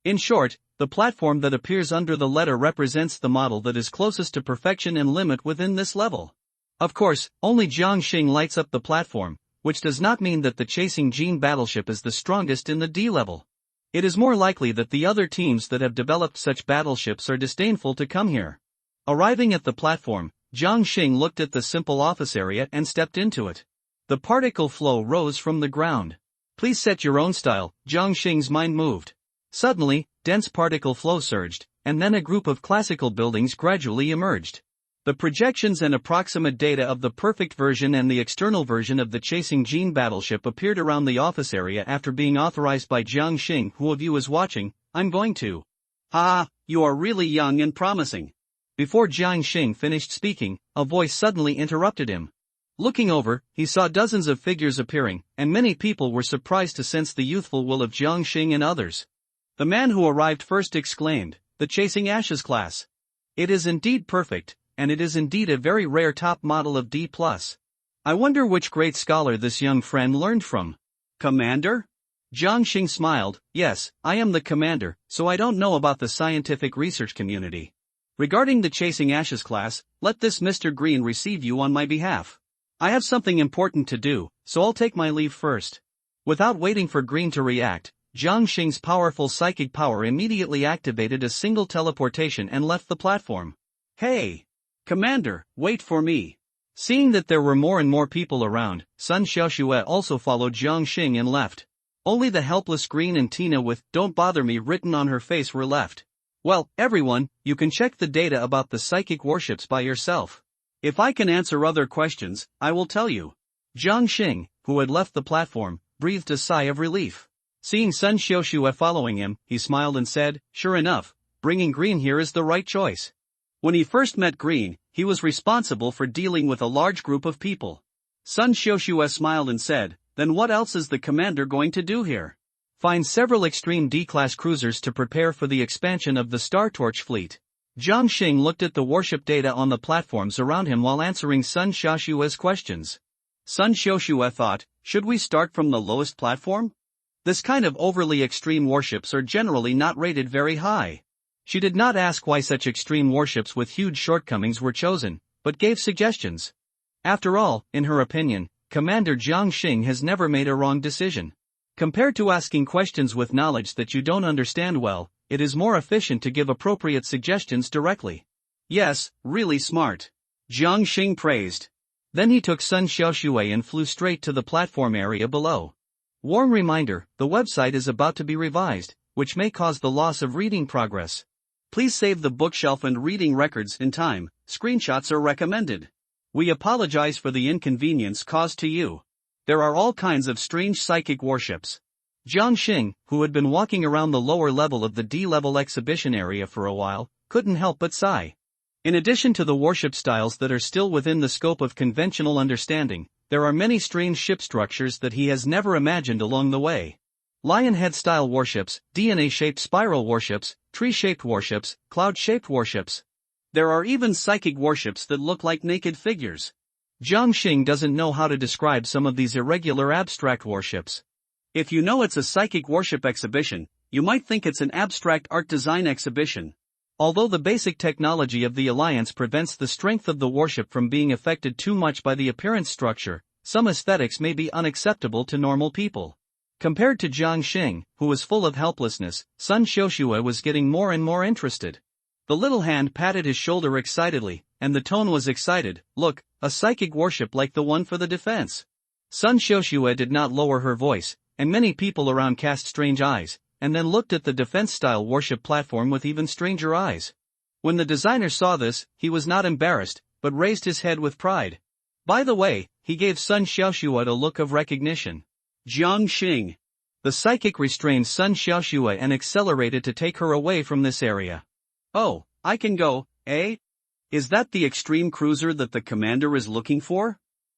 In short, the platform that appears under the letter represents the model that is closest to perfection and limit within this level. Of course, only Jiang Xing lights up the platform, which does not mean that the chasing Gene battleship is the strongest in the D level. It is more likely that the other teams that have developed such battleships are disdainful to come here. Arriving at the platform, Jiang Xing looked at the simple office area and stepped into it. The particle flow rose from the ground. Please set your own style, Jiang Xing's mind moved. Suddenly, dense particle flow surged, and then a group of classical buildings gradually emerged. The projections and approximate data of the perfect version and the external version of the chasing Gene battleship appeared around the office area after being authorized by Jiang Xing. Who of you is watching? I'm going to. Ha, you are really young and promising. Before Jiang Xing finished speaking, a voice suddenly interrupted him. Looking over, he saw dozens of figures appearing, and many people were surprised to sense the youthful will of Jiang Xing and others. The man who arrived first exclaimed, "The Chasing Ashes class. It is indeed perfect, and it is indeed a very rare top model of D+. I wonder which great scholar this young friend learned from." Commander? Jiang Xing smiled. Yes, I am the commander, so I don't know about the scientific research community. Regarding the Chasing Ashes class, let this Mr. Green receive you on my behalf. I have something important to do, so I'll take my leave first. Without waiting for Green to react, Jiang Xing's powerful psychic power immediately activated a single teleportation and left the platform. Hey! Commander, wait for me. Seeing that there were more and more people around, Sun Xiaoxue also followed Jiang Xing and left. Only the helpless Green and Tina with "Don't bother me" written on her face were left. Well, everyone, you can check the data about the psychic warships by yourself. If I can answer other questions, I will tell you. Jiang Xing, who had left the platform, breathed a sigh of relief. Seeing Sun Xiaoxue following him, he smiled and said, "Sure enough, bringing Green here is the right choice." When he first met Green, he was responsible for dealing with a large group of people. Sun Xiaoxue smiled and said, "Then what else is the commander going to do here?" "Find several extreme D-class cruisers to prepare for the expansion of the Star Torch fleet." Jiang Xing looked at the warship data on the platforms around him while answering Sun Xiaoxue's questions. Sun Xiaoxue thought, should we start from the lowest platform? This kind of overly extreme warships are generally not rated very high. She did not ask why such extreme warships with huge shortcomings were chosen, but gave suggestions. After all, in her opinion, Commander Jiang Xing has never made a wrong decision. Compared to asking questions with knowledge that you don't understand well, it is more efficient to give appropriate suggestions directly. Yes, really smart. Jiang Xing praised. Then he took Sun Xiaoxue and flew straight to the platform area below. Warm reminder, the website is about to be revised, which may cause the loss of reading progress. Please save the bookshelf and reading records in time, screenshots are recommended. We apologize for the inconvenience caused to you. There are all kinds of strange psychic warships. Jiang Xing, who had been walking around the lower level of the D-level exhibition area for a while, couldn't help but sigh. In addition to the warship styles that are still within the scope of conventional understanding, there are many strange ship structures that he has never imagined along the way. Lionhead-style warships, DNA-shaped spiral warships, tree-shaped warships, cloud-shaped warships. There are even psychic warships that look like naked figures. Jiang Xing doesn't know how to describe some of these irregular abstract warships. If you know it's a psychic warship exhibition, you might think it's an abstract art design exhibition. Although the basic technology of the Alliance prevents the strength of the warship from being affected too much by the appearance structure, some aesthetics may be unacceptable to normal people. Compared to Jiang Xing, who was full of helplessness, Sun Xiaoxue was getting more and more interested. The little hand patted his shoulder excitedly, and the tone was excited. Look, a psychic warship like the one for the defense. Sun Xiaoxue did not lower her voice, and many people around cast strange eyes, and then looked at the defense-style warship platform with even stranger eyes. When the designer saw this, he was not embarrassed, but raised his head with pride. By the way, he gave Sun Xiaoxue a look of recognition. Jiang Xing. The psychic restrained Sun Xiaoxue and accelerated to take her away from this area. Oh, I can go, eh? Is that the extreme cruiser that the commander is looking for?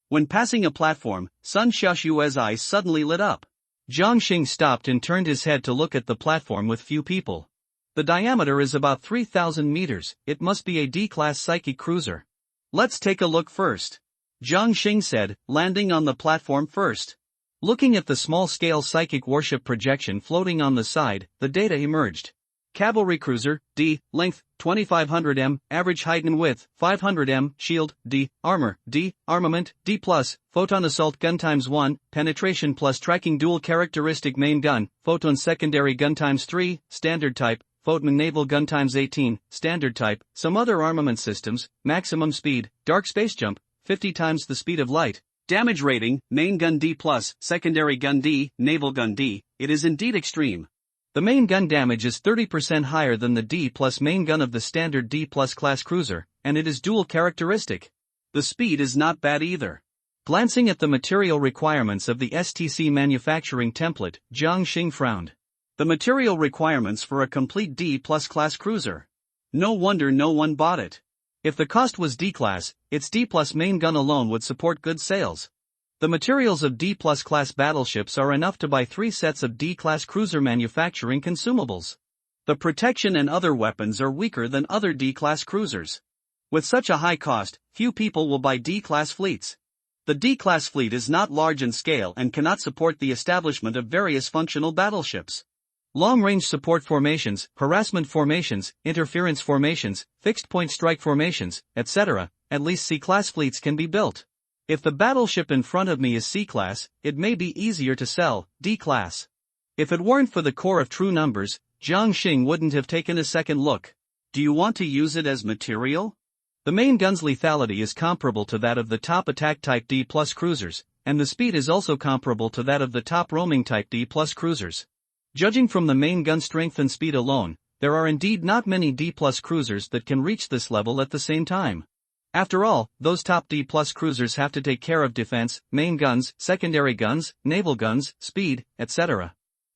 When passing a platform, Sun Xiaoxue's eyes suddenly lit up. Jiang Xing stopped and turned his head to look at the platform with few people. The diameter is about 3,000 meters, it must be a D-class psychic cruiser. Let's take a look first. Jiang Xing said, landing on the platform first. Looking at the small-scale psychic warship projection floating on the side, the data emerged. Cavalry cruiser, D, length, 2500 m, average height and width, 500 m, shield, D, armor, D, armament, D+, photon assault gun ×1, penetration plus tracking dual characteristic main gun, photon secondary gun ×3, standard type, photon naval gun ×18, standard type, some other armament systems, maximum speed, dark space jump, 50 times the speed of light, damage rating, main gun D+, secondary gun D, naval gun D, it is indeed extreme. The main gun damage is 30% higher than the D+ main gun of the standard D+ class cruiser, and it is dual characteristic. The speed is not bad either. Glancing at the material requirements of the STC manufacturing template, Jiang Xing frowned. The material requirements for a complete D+ class cruiser. No wonder no one bought it. If the cost was D-class, its D+ main gun alone would support good sales. The materials of D+ class battleships are enough to buy 3 sets of D-class cruiser manufacturing consumables. The protection and other weapons are weaker than other D-class cruisers. With such a high cost, few people will buy D-class fleets. The D-class fleet is not large in scale and cannot support the establishment of various functional battleships. Long-range support formations, harassment formations, interference formations, fixed-point strike formations, etc., at least C-class fleets can be built. If the battleship in front of me is C-class, it may be easier to sell, D-class. If it weren't for the core of true numbers, Jiang Xing wouldn't have taken a second look. Do you want to use it as material? The main gun's lethality is comparable to that of the top attack type D+ cruisers, and the speed is also comparable to that of the top roaming type D+ cruisers. Judging from the main gun strength and speed alone, there are indeed not many D+ cruisers that can reach this level at the same time. After all, those top D+ cruisers have to take care of defense, main guns, secondary guns, naval guns, speed, etc.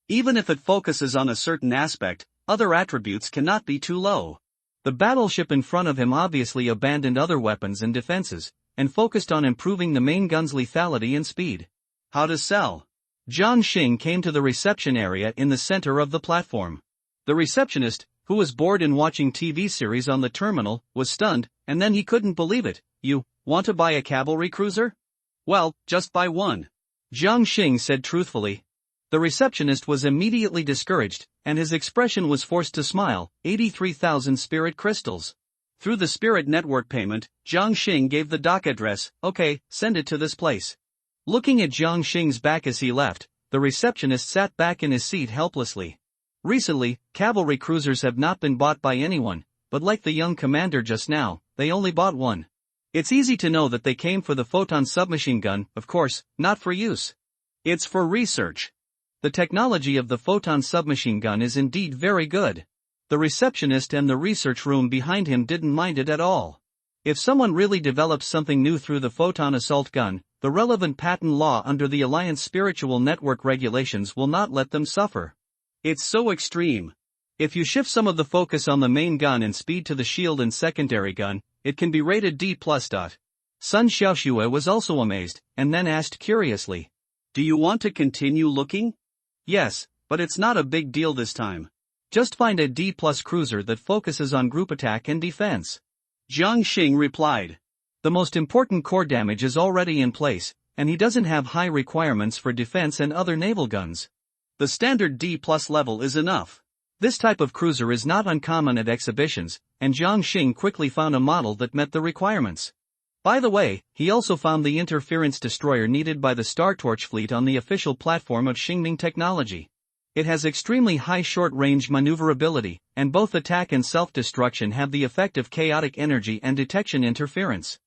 Even if it focuses on a certain aspect, other attributes cannot be too low. The battleship in front of him obviously abandoned other weapons and defenses, and focused on improving the main gun's lethality and speed. How to sell? Jiang Xing came to the reception area in the center of the platform. The receptionist, who was bored in watching TV series on the terminal, was stunned, and then he couldn't believe it. You want to buy a cavalry cruiser? Well, just buy one. Jiang Xing said truthfully. The receptionist was immediately discouraged, and his expression was forced to smile. 83,000 spirit crystals. Through the spirit network payment, Jiang Xing gave the dock address. Okay, send it to this place. Looking at Jiang Xing's back as he left, the receptionist sat back in his seat helplessly. Recently, cavalry cruisers have not been bought by anyone, but like the young commander just now, they only bought one. It's easy to know that they came for the photon submachine gun, of course, not for use. It's for research. The technology of the photon submachine gun is indeed very good. The receptionist and the research room behind him didn't mind it at all. If someone really develops something new through the photon assault gun, the relevant patent law under the Alliance Spiritual Network regulations will not let them suffer. It's so extreme. If you shift some of the focus on the main gun and speed to the shield and secondary gun, it can be rated D+. Sun Xiaoxue was also amazed, and then asked curiously. Do you want to continue looking? Yes, but it's not a big deal this time. Just find a D+ cruiser that focuses on group attack and defense. Jiang Xing replied. The most important core damage is already in place, and he doesn't have high requirements for defense and other naval guns. The standard D+ level is enough. This type of cruiser is not uncommon at exhibitions, and Jiang Xing quickly found a model that met the requirements. By the way, he also found the interference destroyer needed by the Star Torch fleet on the official platform of Xingming Technology. It has extremely high short-range maneuverability, and both attack and self-destruction have the effect of chaotic energy and detection interference.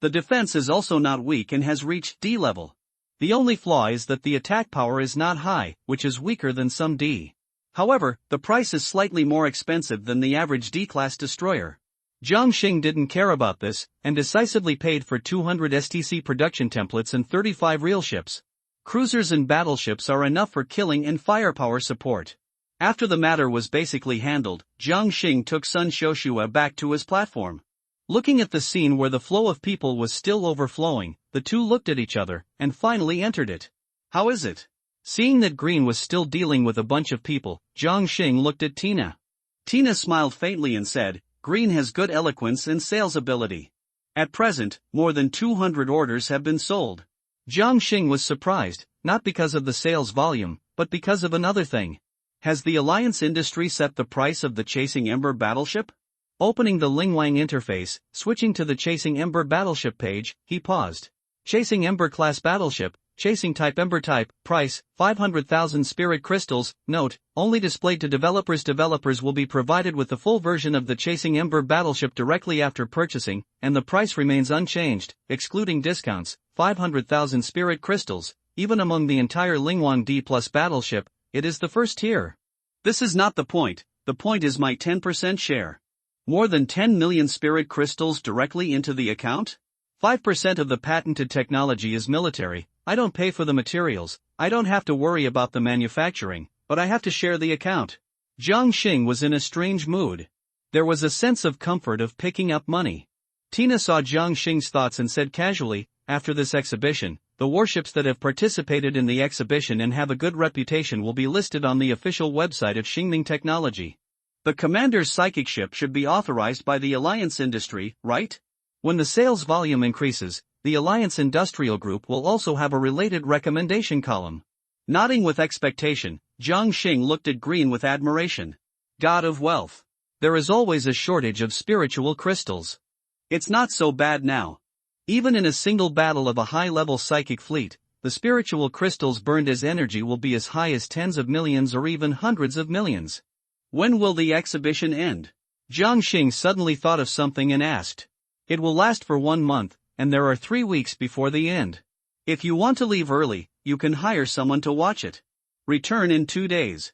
The defense is also not weak and has reached D level. The only flaw is that the attack power is not high, which is weaker than some D. However, the price is slightly more expensive than the average D-class destroyer. Jiang Xing didn't care about this, and decisively paid for 200 STC production templates and 35 real ships. Cruisers and battleships are enough for killing and firepower support. After the matter was basically handled, Jiang Xing took Sun Xiuxue back to his platform. Looking at the scene where the flow of people was still overflowing, the two looked at each other, and finally entered it. "How is it?" Seeing that Green was still dealing with a bunch of people, Jiang Xing looked at Tina. Tina smiled faintly and said, "Green has good eloquence and sales ability. At present, more than 200 orders have been sold." Jiang Xing was surprised, not because of the sales volume, but because of another thing. Has the Alliance Industry set the price of the Chasing Ember battleship? Opening the Lingwang interface, switching to the Chasing Ember battleship page, he paused. Chasing Ember class battleship, Chasing type Ember type, price, 500,000 spirit crystals. Note, only displayed to developers. Developers will be provided with the full version of the Chasing Ember battleship directly after purchasing, and the price remains unchanged, excluding discounts, 500,000 spirit crystals. Even among the entire Lingwang D+ battleship, it is the first tier. This is not the point is my 10% share. More than 10 million spirit crystals directly into the account? 5% of the patented technology is military. I don't pay for the materials, I don't have to worry about the manufacturing, but I have to share the account. Jiang Xing was in a strange mood. There was a sense of comfort of picking up money. Tina saw Jiang Xing's thoughts and said casually, "After this exhibition, the warships that have participated in the exhibition and have a good reputation will be listed on the official website of Xingming Technology. The commander's psychic ship should be authorized by the Alliance Industry, right? When the sales volume increases, the Alliance Industrial Group will also have a related recommendation column." Nodding with expectation, Jiang Xing looked at Green with admiration. "God of wealth. There is always a shortage of spiritual crystals. It's not so bad now. Even in a single battle of a high-level psychic fleet, the spiritual crystals burned as energy will be as high as tens of millions or even hundreds of millions. When will the exhibition end?" Jiang Xing suddenly thought of something and asked. "It will last for 1 month, and there are 3 weeks before the end. If you want to leave early, you can hire someone to watch it. Return in 2 days.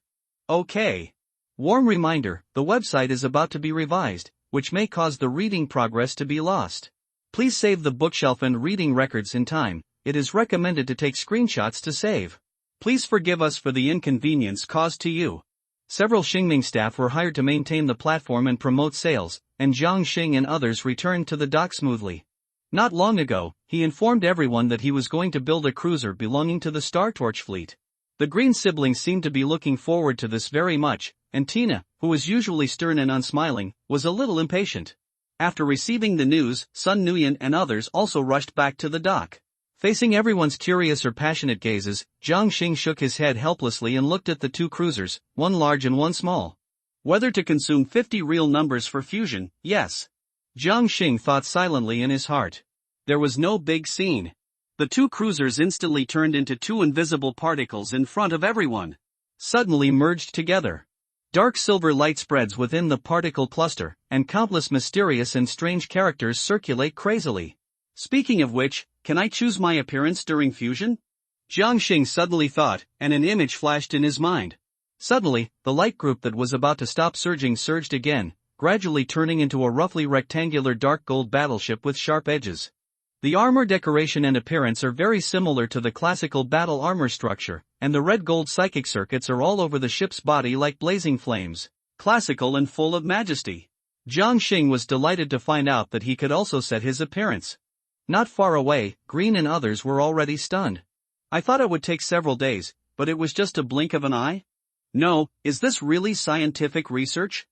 Okay. Warm reminder, the website is about to be revised, which may cause the reading progress to be lost. Please save the bookshelf and reading records in time. It is recommended to take screenshots to save. Please forgive us for the inconvenience caused to you." Several Xingming staff were hired to maintain the platform and promote sales, and Jiang Xing and others returned to the dock smoothly. Not long ago, he informed everyone that he was going to build a cruiser belonging to the Star Torch fleet. The Green siblings seemed to be looking forward to this very much, and Tina, who was usually stern and unsmiling, was a little impatient. After receiving the news, Sun Nuyen and others also rushed back to the dock. Facing everyone's curious or passionate gazes, Jiang Xing shook his head helplessly and looked at the 2 cruisers, one large and one small. Whether to consume 50 real numbers for fusion, yes. Jiang Xing thought silently in his heart. There was no big scene. The 2 cruisers instantly turned into 2 invisible particles in front of everyone. Suddenly merged together. Dark silver light spreads within the particle cluster, and countless mysterious and strange characters circulate crazily. Speaking of which, can I choose my appearance during fusion? Jiang Xing suddenly thought, and an image flashed in his mind. Suddenly, the light group that was about to stop surging surged again, gradually turning into a roughly rectangular dark gold battleship with sharp edges. The armor decoration and appearance are very similar to the classical battle armor structure, and the red-gold psychic circuits are all over the ship's body like blazing flames, classical and full of majesty. Jiang Xing was delighted to find out that he could also set his appearance. Not far away, Green and others were already stunned. "I thought it would take several days, but it was just a blink of an eye? No, is this really scientific research?"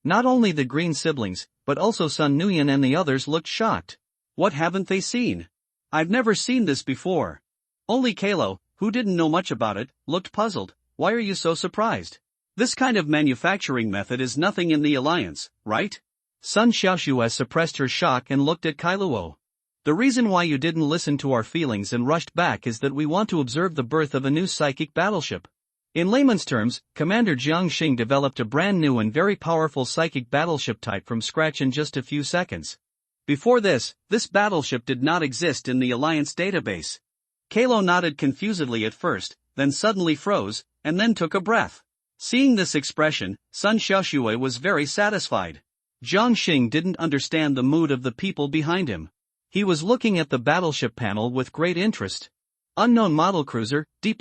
Not only the Green siblings, but also Sun Nuyen and the others looked shocked. What haven't they seen? I've never seen this before. Only Kalo, who didn't know much about it, looked puzzled. Why are you so surprised? This kind of manufacturing method is nothing in the Alliance, right? Sun Xiaoxue suppressed her shock and looked at Kailuo. The reason why you didn't listen to our feelings and rushed back is that we want to observe the birth of a new psychic battleship. In layman's terms, Commander Jiang Xing developed a brand new and very powerful psychic battleship type from scratch in just a few seconds. Before this battleship did not exist in the Alliance database. Kalo nodded confusedly at first, then suddenly froze, and then took a breath. Seeing this expression, Sun Xiaoxue was very satisfied. Jiang Xing didn't understand the mood of the people behind him. He was looking at the battleship panel with great interest. Unknown model cruiser, D+,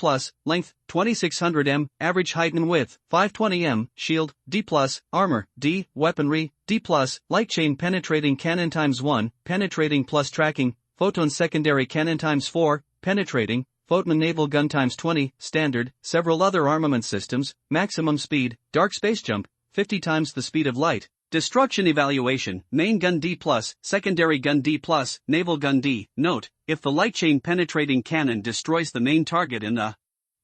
length, 2600 m, average height and width, 520 m, shield, D+, armor, D, weaponry, D+, light chain penetrating cannon ×1, penetrating plus tracking, photon secondary cannon ×4, penetrating, photon naval gun ×20, standard, several other armament systems, maximum speed, dark space jump, 50 times the speed of light. Destruction evaluation, main gun D+, secondary gun D+, naval gun D. Note, if the light chain penetrating cannon destroys the main target and the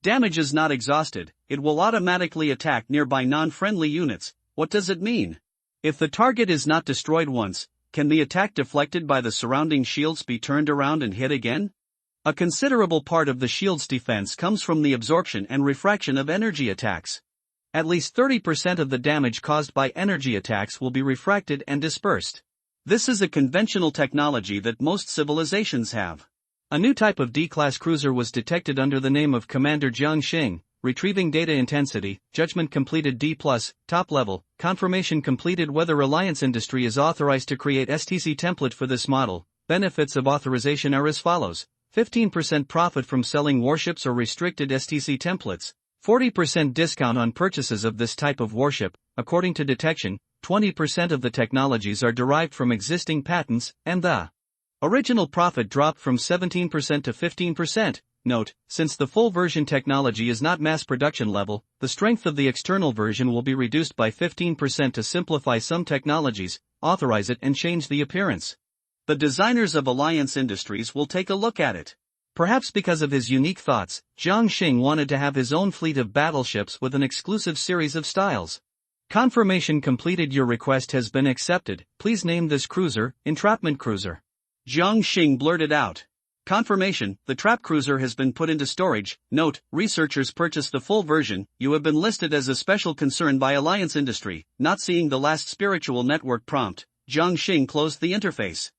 damage is not exhausted, it will automatically attack nearby non-friendly units. What does it mean? If the target is not destroyed once, can the attack deflected by the surrounding shields be turned around and hit again? A considerable part of the shield's defense comes from the absorption and refraction of energy attacks. At least 30% of the damage caused by energy attacks will be refracted and dispersed. This is a conventional technology that most civilizations have. A new type of D-class cruiser was detected under the name of Commander Jiang Xing, retrieving data intensity, judgment completed D+, top level, confirmation completed whether Alliance Industry is authorized to create STC template for this model. Benefits of authorization are as follows: 15% profit from selling warships or restricted STC templates. 40% discount on purchases of this type of warship. According to detection, 20% of the technologies are derived from existing patents, and the original profit dropped from 17% to 15%. Note, since the full version technology is not mass production level, the strength of the external version will be reduced by 15% to simplify some technologies, authorize it and change the appearance. The designers of Alliance Industries will take a look at it. Perhaps because of his unique thoughts, Jiang Xing wanted to have his own fleet of battleships with an exclusive series of styles. Confirmation completed. Your request has been accepted. Please name this cruiser, Entrapment Cruiser. Jiang Xing blurted out. Confirmation, the trap cruiser has been put into storage. Note, researchers purchased the full version. You have been listed as a special concern by Alliance Industry. Not seeing the last spiritual network prompt, Jiang Xing closed the interface.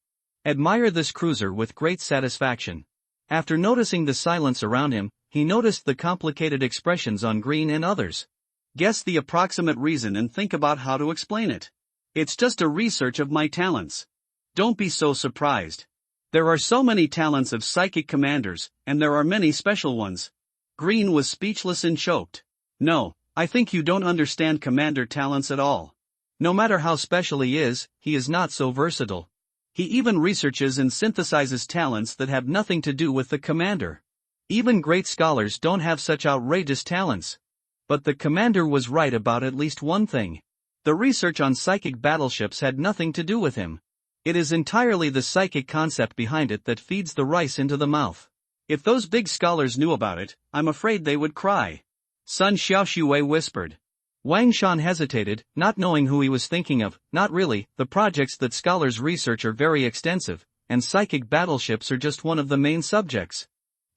Admire this cruiser with great satisfaction. After noticing the silence around him, he noticed the complicated expressions on Green and others. Guess the approximate reason and think about how to explain it. It's just a research of my talents. Don't be so surprised. There are so many talents of psychic commanders, and there are many special ones. Green was speechless and choked. No, I think you don't understand commander talents at all. No matter how special he is not so versatile. He even researches and synthesizes talents that have nothing to do with the commander. Even great scholars don't have such outrageous talents. But the commander was right about at least one thing. The research on psychic battleships had nothing to do with him. It is entirely the psychic concept behind it that feeds the rice into the mouth. If those big scholars knew about it, I'm afraid they would cry. Sun Xiaoxue whispered. Wang Shan hesitated, not knowing who he was thinking of. Not really, the projects that scholars research are very extensive, and psychic battleships are just one of the main subjects.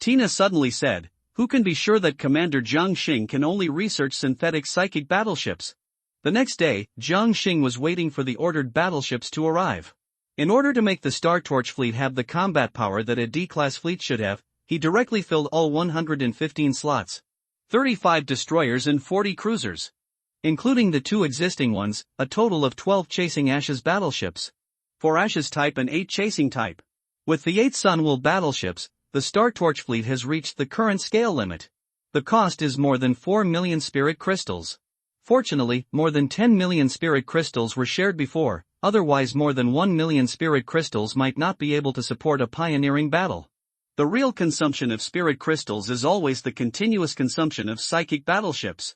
Tina suddenly said, who can be sure that Commander Jiang Xing can only research synthetic psychic battleships? The next day, Jiang Xing was waiting for the ordered battleships to arrive. In order to make the Star Torch fleet have the combat power that a D-class fleet should have, he directly filled all 115 slots. 35 destroyers and 40 cruisers. Including the 2 existing ones, a total of 12 chasing Ashes battleships. 4 Ashes type and 8 chasing type. With the 8 Sunwolf battleships, the Star Torch fleet has reached the current scale limit. The cost is more than 4 million spirit crystals. Fortunately, more than 10 million spirit crystals were shared before, otherwise more than 1 million spirit crystals might not be able to support a pioneering battle. The real consumption of spirit crystals is always the continuous consumption of psychic battleships.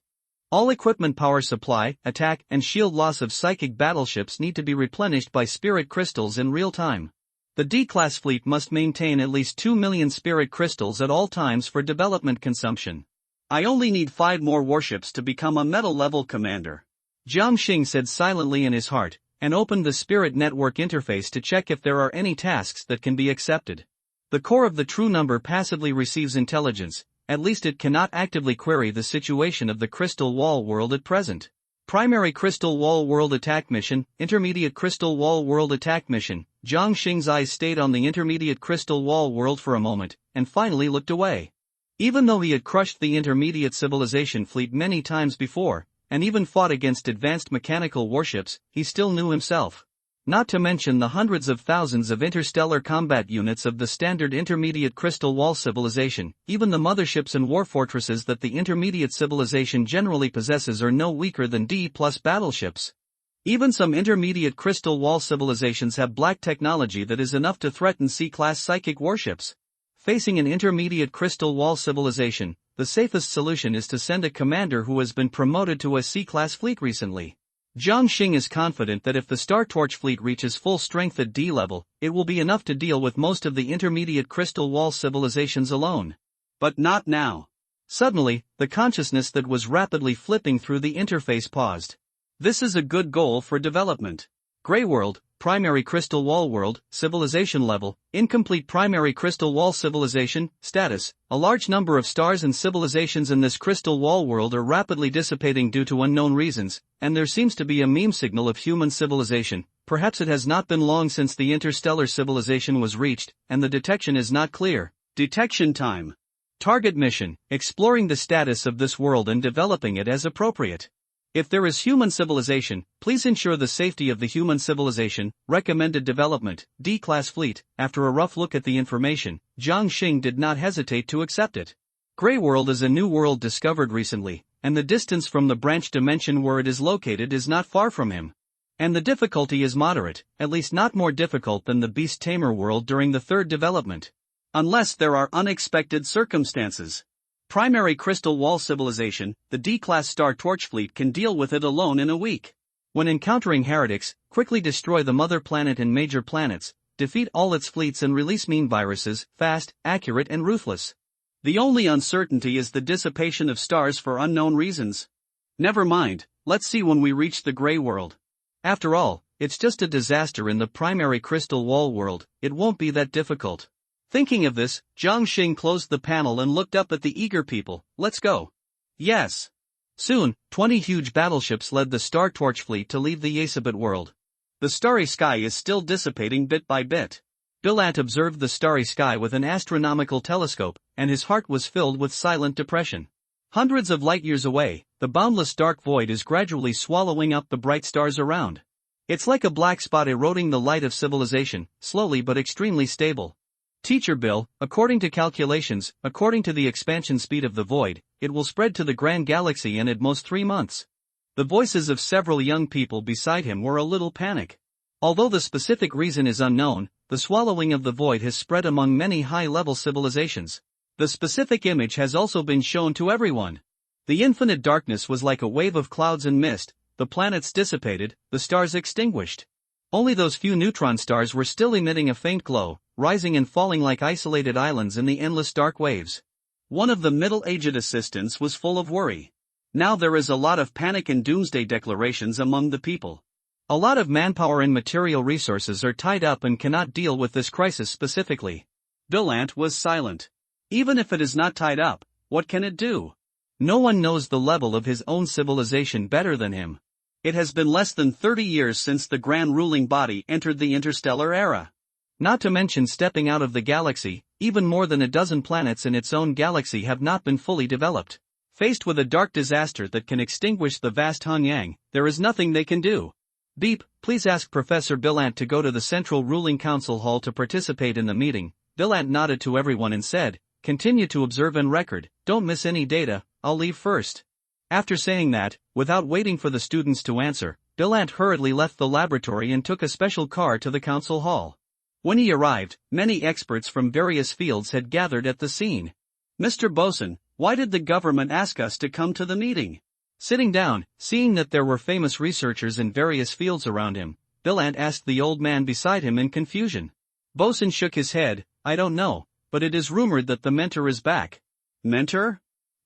All equipment power supply, attack, and shield loss of psychic battleships need to be replenished by spirit crystals in real time. The D-class fleet must maintain at least 2 million spirit crystals at all times for development consumption. I only need 5 more warships to become a metal-level commander. Jiang Xing said silently in his heart, and opened the Spirit Network interface to check if there are any tasks that can be accepted. The core of the true number passively receives intelligence, at least it cannot actively query the situation of the Crystal Wall world at present. Primary Crystal Wall World Attack Mission, Intermediate Crystal Wall World Attack Mission. Jiang Xing's eyes stayed on the Intermediate Crystal Wall world for a moment, and finally looked away. Even though he had crushed the Intermediate Civilization fleet many times before, and even fought against advanced mechanical warships, he still knew himself. Not to mention the hundreds of thousands of interstellar combat units of the standard Intermediate Crystal Wall civilization, even the motherships and warfortresses that the Intermediate Civilization generally possesses are no weaker than D-plus battleships. Even some Intermediate Crystal Wall civilizations have black technology that is enough to threaten C-class psychic warships. Facing an Intermediate Crystal Wall civilization, the safest solution is to send a commander who has been promoted to a C-class fleet recently. Jiang Xing is confident that if the Star Torch fleet reaches full strength at D level, it will be enough to deal with most of the Intermediate Crystal Wall civilizations alone. But not now. Suddenly, the consciousness that was rapidly flipping through the interface paused. This is a good goal for development. Gray World, Primary Crystal Wall World, Civilization Level, Incomplete Primary Crystal Wall Civilization, Status. A large number of stars and civilizations in this Crystal Wall world are rapidly dissipating due to unknown reasons, and there seems to be a meme signal of human civilization. Perhaps it has not been long since the interstellar civilization was reached, and the detection is not clear. Detection time. Target mission, exploring the status of this world and developing it as appropriate. If there is human civilization, please ensure the safety of the human civilization. Recommended development, D-class fleet. After a rough look at the information, Jiang Xing did not hesitate to accept it. Gray World is a new world discovered recently, and the distance from the branch dimension where it is located is not far from him. And the difficulty is moderate, at least not more difficult than the Beast Tamer world during the third development. Unless there are unexpected circumstances. Primary Crystal Wall civilization, the D-class Star Torch fleet can deal with it alone in a week. When encountering heretics, quickly destroy the mother planet and major planets, defeat all its fleets and release mean viruses, fast, accurate and ruthless. The only uncertainty is the dissipation of stars for unknown reasons. Never mind, let's see when we reach the Gray World. After all, it's just a disaster in the Primary Crystal Wall world, it won't be that difficult. Thinking of this, Jiang Xing closed the panel and looked up at the eager people. Let's go. Yes. Soon, 20 huge battleships led the Star Torch fleet to leave the Yasabit world. The starry sky is still dissipating bit by bit. Bilant observed the starry sky with an astronomical telescope, and his heart was filled with silent depression. Hundreds of light years away, the boundless dark void is gradually swallowing up the bright stars around. It's like a black spot eroding the light of civilization, slowly but extremely stable. Teacher Bill, according to calculations, according to the expansion speed of the void, it will spread to the grand galaxy in at most 3 months. The voices of several young people beside him were a little panic. Although the specific reason is unknown, the swallowing of the void has spread among many high-level civilizations. The specific image has also been shown to everyone. The infinite darkness was like a wave of clouds and mist, the planets dissipated, the stars extinguished. Only those few neutron stars were still emitting a faint glow, rising and falling like isolated islands in the endless dark waves. One of the middle-aged assistants was full of worry. Now there is a lot of panic and doomsday declarations among the people. A lot of manpower and material resources are tied up and cannot deal with this crisis specifically. Bilant was silent. Even if it is not tied up, what can it do? No one knows the level of his own civilization better than him. It has been less than 30 years since the grand ruling body entered the interstellar era. Not to mention stepping out of the galaxy, even more than a dozen planets in its own galaxy have not been fully developed. Faced with a dark disaster that can extinguish the vast Hanyang, there is nothing they can do. Beep, please ask Professor Bilant to go to the Central Ruling Council Hall to participate in the meeting. Bilant nodded to everyone and said, continue to observe and record, don't miss any data, I'll leave first. After saying that, without waiting for the students to answer, Bilant hurriedly left the laboratory and took a special car to the council hall. When he arrived, many experts from various fields had gathered at the scene. Mr. Bosun, why did the government ask us to come to the meeting? Sitting down, seeing that there were famous researchers in various fields around him, Bilant asked the old man beside him in confusion. Bosun shook his head, I don't know, but it is rumored that the mentor is back. Mentor?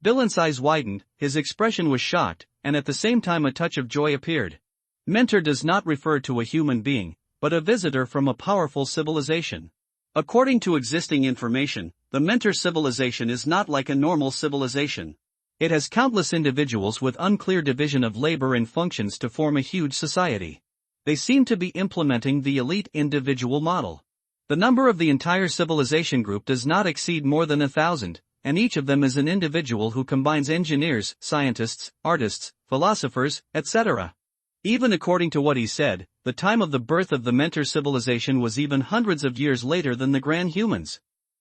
Dylan's eyes widened, his expression was shocked, and at the same time a touch of joy appeared. Mentor does not refer to a human being, but a visitor from a powerful civilization. According to existing information, the Mentor civilization is not like a normal civilization. It has countless individuals with unclear division of labor and functions to form a huge society. They seem to be implementing the elite individual model. The number of the entire civilization group does not exceed more than 1,000, and each of them is an individual who combines engineers, scientists, artists, philosophers, etc. Even according to what he said, the time of the birth of the Mentor civilization was even hundreds of years later than the Grand Humans.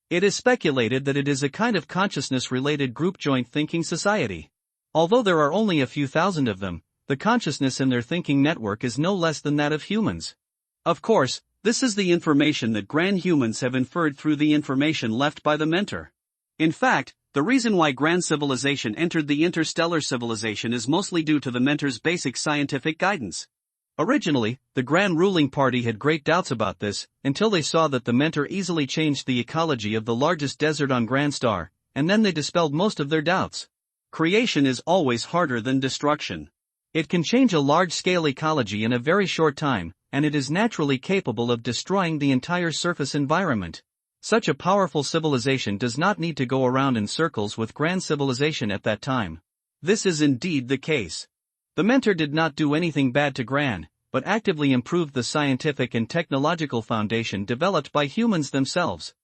It is speculated that it is a kind of consciousness-related group joint thinking society. Although there are only a few thousand of them, the consciousness in their thinking network is no less than that of humans. Of course, this is the information that Grand Humans have inferred through the information left by the Mentor. In fact, the reason why Grand Civilization entered the interstellar civilization is mostly due to the Mentor's basic scientific guidance. Originally, the Grand ruling party had great doubts about this, until they saw that the Mentor easily changed the ecology of the largest desert on Grand Star, and then they dispelled most of their doubts. Creation is always harder than destruction. It can change a large-scale ecology in a very short time, and it is naturally capable of destroying the entire surface environment. Such a powerful civilization does not need to go around in circles with Grand Civilization at that time. This is indeed the case. The Mentor did not do anything bad to Gran, but actively improved the scientific and technological foundation developed by humans themselves.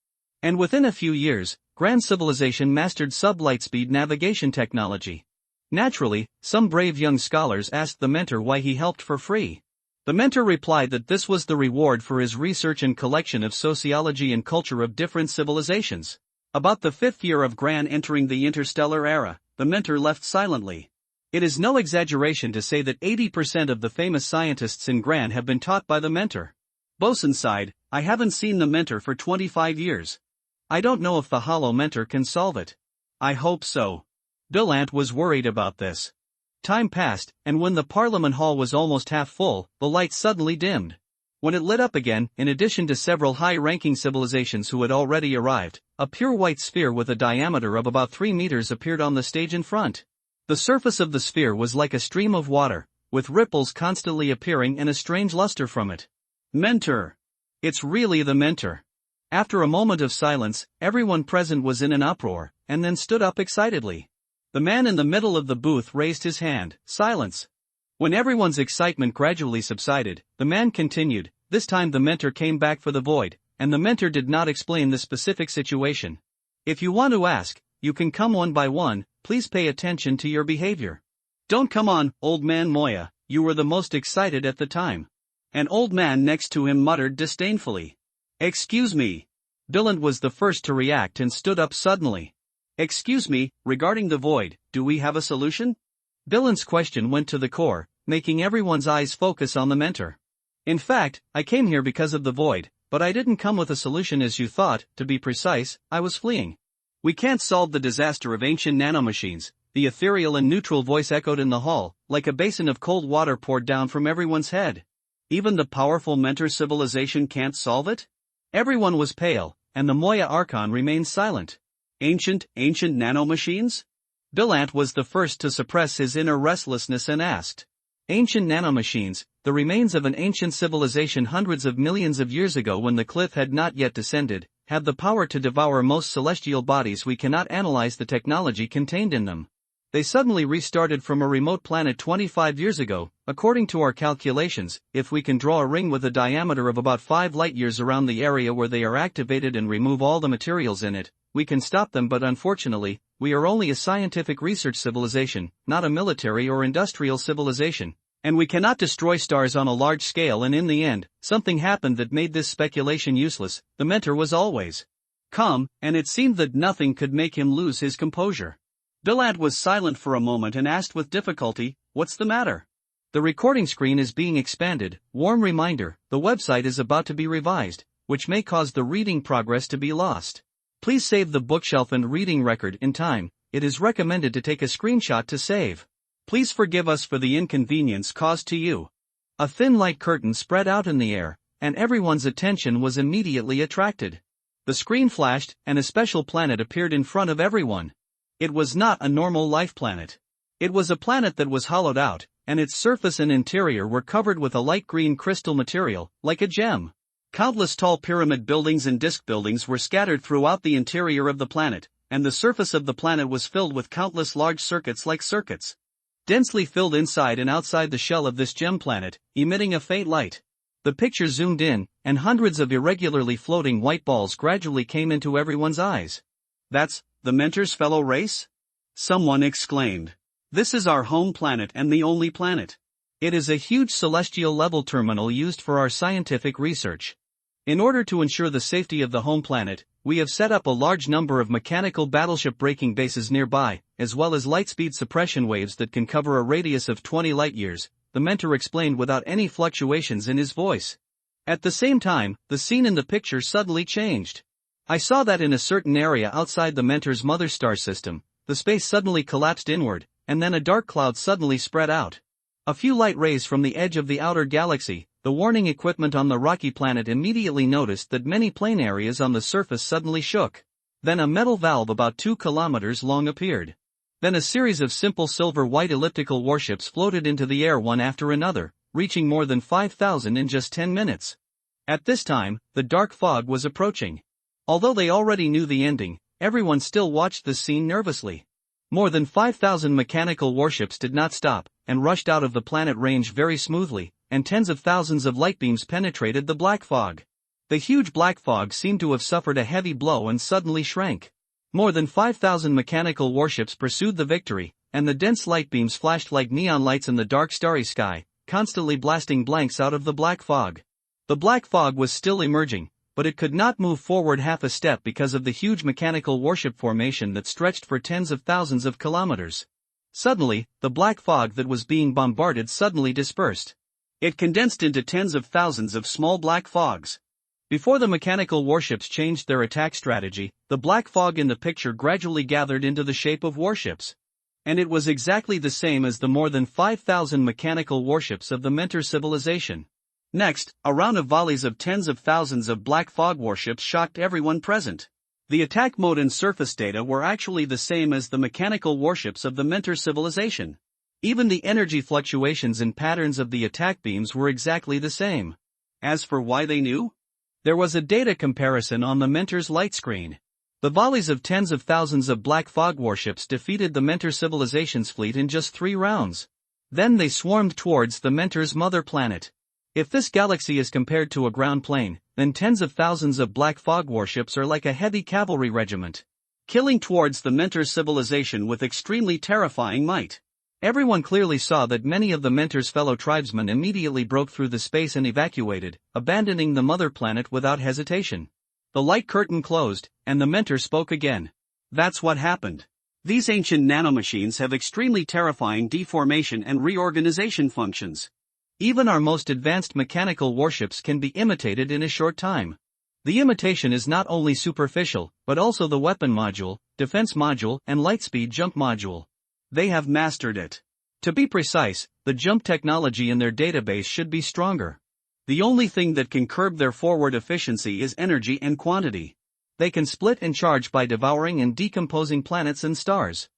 And within a few years, Grand Civilization mastered sub-light-speed navigation technology. Naturally, some brave young scholars asked the Mentor why he helped for free. The Mentor replied that this was the reward for his research and collection of sociology and culture of different civilizations. About the 5th year of Gran entering the interstellar era, the Mentor left silently. It is no exaggeration to say that 80% of the famous scientists in Gran have been taught by the Mentor. Bosun sighed, I haven't seen the Mentor for 25 years. I don't know if the Hollow Mentor can solve it. I hope so. Dylan was worried about this. Time passed, and when the Parliament Hall was almost half full, the light suddenly dimmed. When it lit up again, in addition to several high-ranking civilizations who had already arrived, a pure white sphere with a diameter of about 3 meters appeared on the stage in front. The surface of the sphere was like a stream of water, with ripples constantly appearing and a strange luster from it. Mentor! It's really the Mentor. After a moment of silence, everyone present was in an uproar, and then stood up excitedly. The man in the middle of the booth raised his hand. Silence. When everyone's excitement gradually subsided, the man continued, this time the Mentor came back for the void, and the Mentor did not explain the specific situation. If you want to ask, you can come one by one, please pay attention to your behavior. Don't come on, old man Moya, you were the most excited at the time. An old man next to him muttered disdainfully. Excuse me. Dylan was the first to react and stood up suddenly. Excuse me, regarding the void, do we have a solution? Dylan's question went to the core, making everyone's eyes focus on the Mentor. In fact, I came here because of the void, but I didn't come with a solution as you thought, to be precise, I was fleeing. We can't solve the disaster of ancient nanomachines, the ethereal and neutral voice echoed in the hall, like a basin of cold water poured down from everyone's head. Even the powerful Mentor civilization can't solve it? Everyone was pale, and the Moya Archon remained silent. Ancient nanomachines? Dylan was the first to suppress his inner restlessness and asked. Ancient nanomachines, the remains of an ancient civilization hundreds of millions of years ago when the cliff had not yet descended, have the power to devour most celestial bodies. We cannot analyze the technology contained in them. They suddenly restarted from a remote planet 25 years ago. According to our calculations, if we can draw a ring with a diameter of about 5 light-years around the area where they are activated and remove all the materials in it, we can stop them, but unfortunately, we are only a scientific research civilization, not a military or industrial civilization, and we cannot destroy stars on a large scale. And in the end, something happened that made this speculation useless. The Mentor was always calm, and it seemed that nothing could make him lose his composure. Dylan was silent for a moment and asked with difficulty, what's the matter? The recording screen is being expanded. Warm reminder, the website is about to be revised, which may cause the reading progress to be lost. Please save the bookshelf and reading record in time. It is recommended to take a screenshot to save. Please forgive us for the inconvenience caused to you. A thin light curtain spread out in the air, and everyone's attention was immediately attracted. The screen flashed, and a special planet appeared in front of everyone. It was not a normal life planet. It was a planet that was hollowed out, and its surface and interior were covered with a light green crystal material, like a gem. Countless tall pyramid buildings and disk buildings were scattered throughout the interior of the planet, and the surface of the planet was filled with countless large circuits like circuits. Densely filled inside and outside the shell of this gem planet, emitting a faint light. The picture zoomed in, and hundreds of irregularly floating white balls gradually came into everyone's eyes. "That's the Mentor's fellow race?" someone exclaimed. "This is our home planet and the only planet. It is a huge celestial level terminal used for our scientific research. In order to ensure the safety of the home planet, we have set up a large number of mechanical battleship braking bases nearby, as well as lightspeed suppression waves that can cover a radius of 20 light-years," the mentor explained without any fluctuations in his voice. At the same time, the scene in the picture suddenly changed. I saw that in a certain area outside the mentor's mother star system, the space suddenly collapsed inward, and then a dark cloud suddenly spread out. A few light rays from the edge of the outer galaxy. The warning equipment on the rocky planet immediately noticed that many plane areas on the surface suddenly shook. Then a metal valve about 2 kilometers long appeared. Then a series of simple silver-white elliptical warships floated into the air one after another, reaching more than 5,000 in just 10 minutes. At this time, the dark fog was approaching. Although they already knew the ending, everyone still watched the scene nervously. More than 5,000 mechanical warships did not stop, and rushed out of the planet range very smoothly, and tens of thousands of light beams penetrated the black fog. The huge black fog seemed to have suffered a heavy blow and suddenly shrank. More than 5,000 mechanical warships pursued the victory, and the dense light beams flashed like neon lights in the dark starry sky, constantly blasting blanks out of the black fog. The black fog was still emerging, but it could not move forward half a step because of the huge mechanical warship formation that stretched for tens of thousands of kilometers. Suddenly, the black fog that was being bombarded suddenly dispersed. It condensed into tens of thousands of small black fogs. Before the mechanical warships changed their attack strategy, the black fog in the picture gradually gathered into the shape of warships. And it was exactly the same as the more than 5,000 mechanical warships of the Mentor civilization. Next, a round of volleys of tens of thousands of black fog warships shocked everyone present. The attack mode and surface data were actually the same as the mechanical warships of the Mentor civilization. Even the energy fluctuations and patterns of the attack beams were exactly the same. As for why they knew? There was a data comparison on the Mentor's light screen. The volleys of tens of thousands of black fog warships defeated the Mentor civilization's fleet in just 3 rounds. Then they swarmed towards the Mentor's mother planet. If this galaxy is compared to a ground plane, then tens of thousands of black fog warships are like a heavy cavalry regiment, killing towards the Mentor civilization with extremely terrifying might. Everyone clearly saw that many of the Mentor's fellow tribesmen immediately broke through the space and evacuated, abandoning the mother planet without hesitation. The light curtain closed, and the Mentor spoke again. "That's what happened. These ancient nanomachines have extremely terrifying deformation and reorganization functions. Even our most advanced mechanical warships can be imitated in a short time. The imitation is not only superficial, but also the weapon module, defense module, and lightspeed jump module. They have mastered it. To be precise, the jump technology in their database should be stronger. The only thing that can curb their forward efficiency is energy and quantity. They can split and charge by devouring and decomposing planets and stars.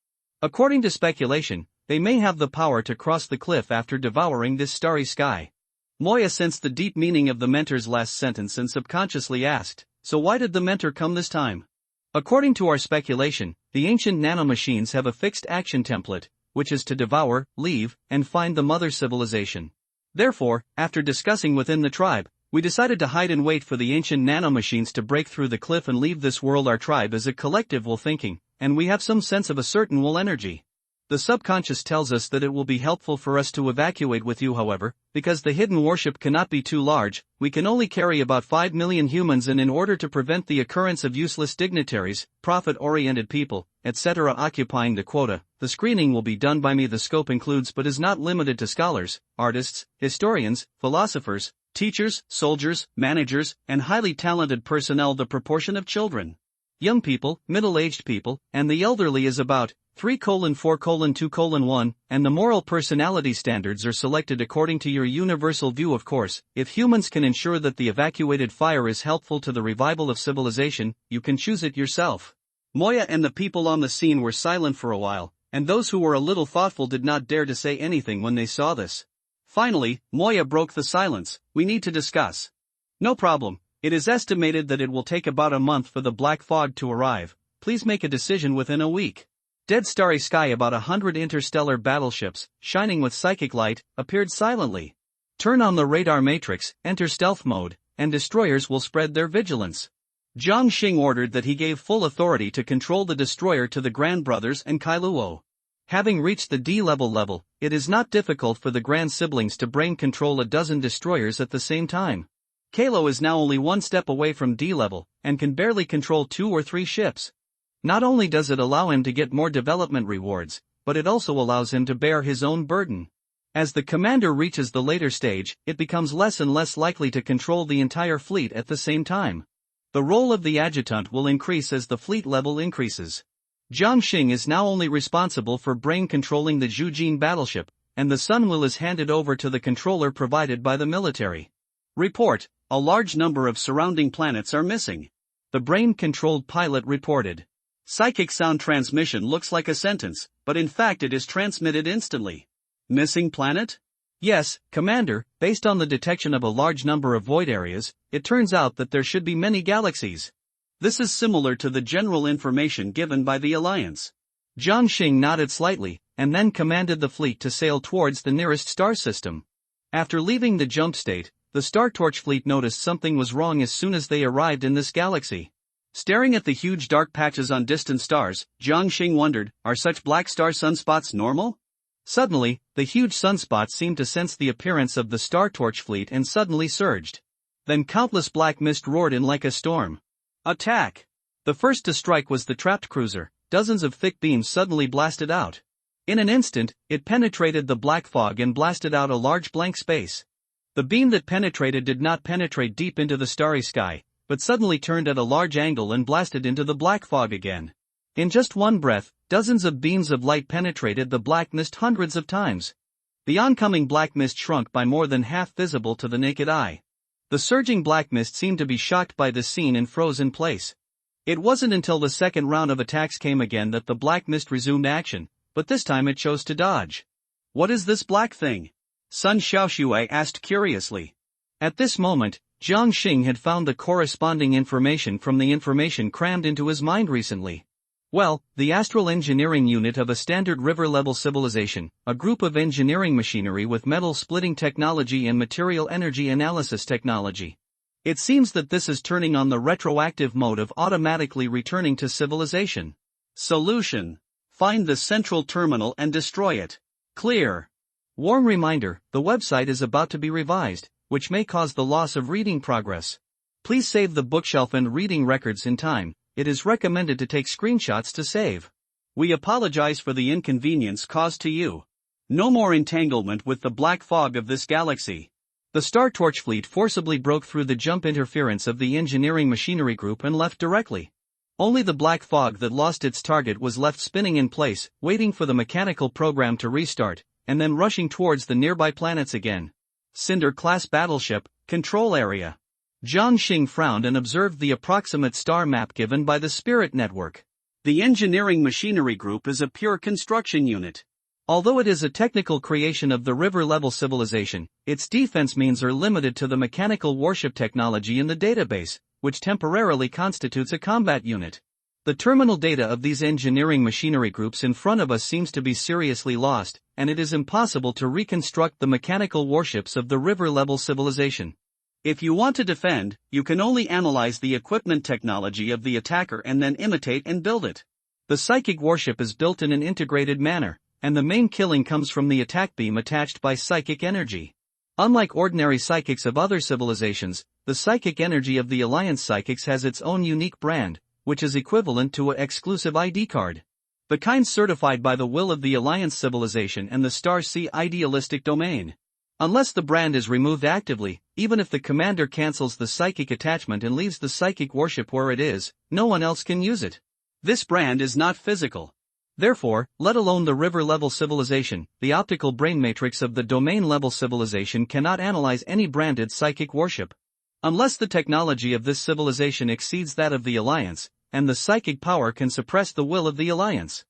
According to speculation, they may have the power to cross the cliff after devouring this starry sky." Moya sensed the deep meaning of the Mentor's last sentence and subconsciously asked, "So why did the Mentor come this time?" "According to our speculation, the ancient nanomachines have a fixed action template, which is to devour, leave, and find the mother civilization. Therefore, after discussing within the tribe, we decided to hide and wait for the ancient nanomachines to break through the cliff and leave this world. Our tribe is a collective will thinking, and we have some sense of a certain will energy. The subconscious tells us that it will be helpful for us to evacuate with you. However, because the hidden warship cannot be too large, we can only carry about 5 million humans, and in order to prevent the occurrence of useless dignitaries, profit-oriented people, etc. occupying the quota, the screening will be done by me. The scope includes but is not limited to scholars, artists, historians, philosophers, teachers, soldiers, managers, and highly talented personnel. The proportion of children, young people, middle-aged people, and the elderly is about 3:4:2:1, and the moral personality standards are selected according to your universal view. Of course, if humans can ensure that the evacuated fire is helpful to the revival of civilization, you can choose it yourself. Moya and the people on the scene were silent for a while, and those who were a little thoughtful did not dare to say anything when they saw this. Finally, Moya broke the silence. "We need to discuss." "No problem. It is estimated that it will take about a month for the black fog to arrive. Please make a decision within a week." Dead starry sky. About 100 interstellar battleships, shining with psychic light, appeared silently. "Turn on the radar matrix, enter stealth mode, and destroyers will spread their vigilance." Jiang Xing ordered that. He gave full authority to control the destroyer to the Grand Brothers and Kailuo. Having reached the D level, it is not difficult for the Grand Siblings to brain control a dozen destroyers at the same time. Kalo is now only one step away from D level, and can barely control 2 or 3 ships. Not only does it allow him to get more development rewards, but it also allows him to bear his own burden. As the commander reaches the later stage, it becomes less and less likely to control the entire fleet at the same time. The role of the adjutant will increase as the fleet level increases. Jiang Xing is now only responsible for brain controlling the Zhujin battleship, and the Sun Will is handed over to the controller provided by the military. Report: a large number of surrounding planets are missing. The brain-controlled pilot reported. Psychic sound transmission looks like a sentence, but in fact it is transmitted instantly. Missing planet? Yes, Commander, based on the detection of a large number of void areas, it turns out that there should be many galaxies. This is similar to the general information given by the Alliance. Jiang Xing nodded slightly, and then commanded the fleet to sail towards the nearest star system. After leaving the jump state, the Star Torch fleet noticed something was wrong as soon as they arrived in this galaxy. Staring at the huge dark patches on distant stars, Jiang Xing wondered, are such black star sunspots normal? Suddenly, the huge sunspots seemed to sense the appearance of the Star Torch fleet and suddenly surged. Then countless black mist roared in like a storm. Attack! The first to strike was the trapped cruiser. Dozens of thick beams suddenly blasted out. In an instant, it penetrated the black fog and blasted out a large blank space. The beam that penetrated did not penetrate deep into the starry sky, but suddenly turned at a large angle and blasted into the black fog again. In just one breath, dozens of beams of light penetrated the black mist hundreds of times. The oncoming black mist shrunk by more than half visible to the naked eye. The surging black mist seemed to be shocked by the scene and froze in place. It wasn't until the second round of attacks came again that the black mist resumed action, but this time it chose to dodge. "What is this black thing?" Sun Xiaoshui asked curiously. At this moment, Jiang Xing had found the corresponding information from the information crammed into his mind recently. Well, the astral engineering unit of a standard river-level civilization, a group of engineering machinery with metal-splitting technology and material energy analysis technology. It seems that this is turning on the retroactive mode of automatically returning to civilization. Solution: find the central terminal and destroy it. Clear. Warm reminder, the website is about to be revised, which may cause the loss of reading progress. Please save the bookshelf and reading records in time. It is recommended to take screenshots to save. We apologize for the inconvenience caused to you. No more entanglement with the black fog of this galaxy. The Star Torch fleet forcibly broke through the jump interference of the engineering machinery group and left directly. Only the black fog that lost its target was left spinning in place, waiting for the mechanical program to restart, and then rushing towards the nearby planets again. Cinder-class battleship, control area. Jiang Xing frowned and observed the approximate star map given by the Spirit Network. The engineering machinery group is a pure construction unit. Although it is a technical creation of the river-level civilization, its defense means are limited to the mechanical warship technology in the database, which temporarily constitutes a combat unit. The terminal data of these engineering machinery groups in front of us seems to be seriously lost, and it is impossible to reconstruct the mechanical warships of the river-level civilization. If you want to defend, you can only analyze the equipment technology of the attacker and then imitate and build it. The psychic warship is built in an integrated manner, and the main killing comes from the attack beam attached by psychic energy. Unlike ordinary psychics of other civilizations, the psychic energy of the Alliance psychics has its own unique brand, which is equivalent to an exclusive ID card. The kind certified by the will of the Alliance civilization and the Star Sea idealistic domain. Unless the brand is removed actively, even if the commander cancels the psychic attachment and leaves the psychic warship where it is, no one else can use it. This brand is not physical. Therefore, let alone the river-level civilization, the optical brain matrix of the domain-level civilization cannot analyze any branded psychic warship. Unless the technology of this civilization exceeds that of the Alliance, and the psychic power can suppress the will of the alliance.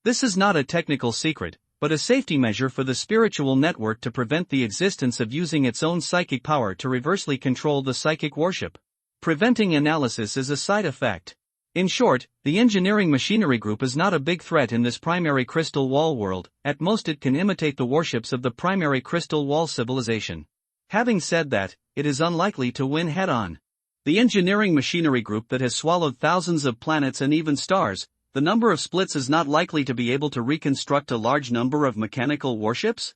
This is not a technical secret, but a safety measure for the spiritual network to prevent the existence of using its own psychic power to reversely control the psychic worship. Preventing analysis is a side effect. In short, the engineering machinery group is not a big threat in this primary crystal wall world. At most it can imitate the warships of the primary crystal wall civilization. Having said that, it is unlikely to win head-on. The engineering machinery group that has swallowed thousands of planets and even stars, the number of splits is not likely to be able to reconstruct a large number of mechanical warships?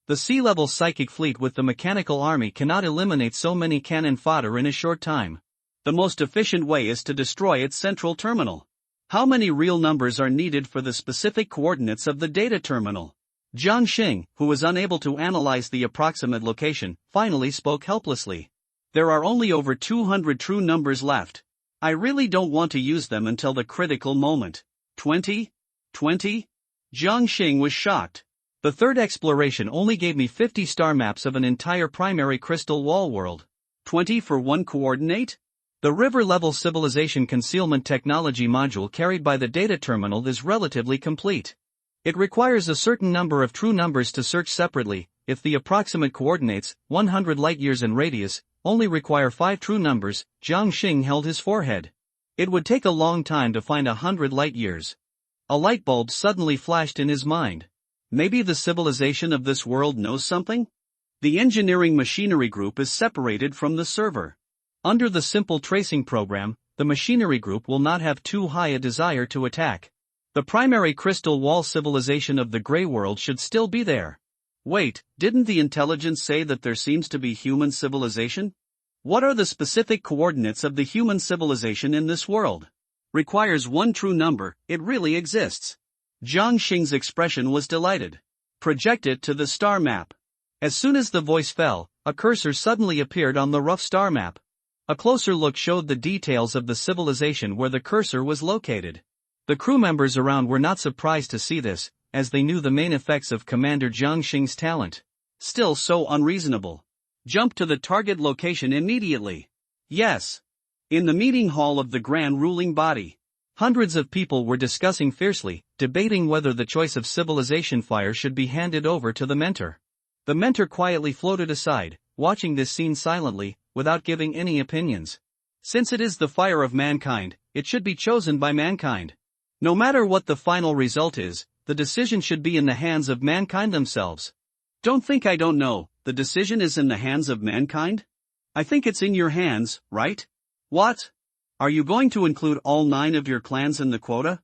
The sea-level psychic fleet with the mechanical army cannot eliminate so many cannon fodder in a short time. The most efficient way is to destroy its central terminal. How many real numbers are needed for the specific coordinates of the data terminal? Jiang Xing, who was unable to analyze the approximate location, finally spoke helplessly. There are only over 200 true numbers left. I really don't want to use them until the critical moment. 20? 20? Jiang Xing was shocked. The third exploration only gave me 50 star maps of an entire primary crystal wall world. 20 for one coordinate? The river-level civilization concealment technology module carried by the data terminal is relatively complete. It requires a certain number of true numbers to search separately. If the approximate coordinates, 100 light-years in radius, only require 5 true numbers, Jiang Xing held his forehead. It would take a long time to find 100 light-years. A light bulb suddenly flashed in his mind. Maybe the civilization of this world knows something? The engineering machinery group is separated from the server. Under the simple tracing program, the machinery group will not have too high a desire to attack. The primary crystal wall civilization of the Grey World should still be there. Wait, didn't the intelligence say that there seems to be human civilization? What are the specific coordinates of the human civilization in this world? Requires one true number, it really exists. Jiang Xing's expression was delighted. Project it to the star map. As soon as the voice fell, a cursor suddenly appeared on the rough star map. A closer look showed the details of the civilization where the cursor was located. The crew members around were not surprised to see this, as they knew the main effects of Commander Jiang Xing's talent. Still so unreasonable. Jump to the target location immediately. Yes. In the meeting hall of the Grand Ruling Body. Hundreds of people were discussing fiercely, debating whether the choice of civilization fire should be handed over to the mentor. The mentor quietly floated aside, watching this scene silently, without giving any opinions. Since it is the fire of mankind, it should be chosen by mankind. No matter what the final result is, the decision should be in the hands of mankind themselves. Don't think I don't know, the decision is in the hands of mankind? I think it's in your hands, right? What? Are you going to include all 9 of your clans in the quota?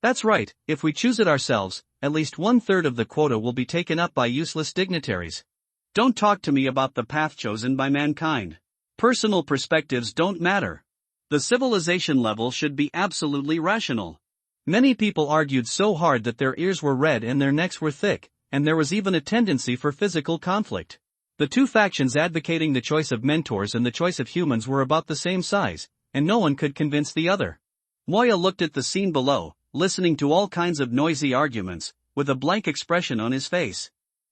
That's right, if we choose it ourselves, at least 1/3 of the quota will be taken up by useless dignitaries. Don't talk to me about the path chosen by mankind. Personal perspectives don't matter. The civilization level should be absolutely rational. Many people argued so hard that their ears were red and their necks were thick, and there was even a tendency for physical conflict. The two factions advocating the choice of mentors and the choice of humans were about the same size, and no one could convince the other. Moya looked at the scene below, listening to all kinds of noisy arguments, with a blank expression on his face.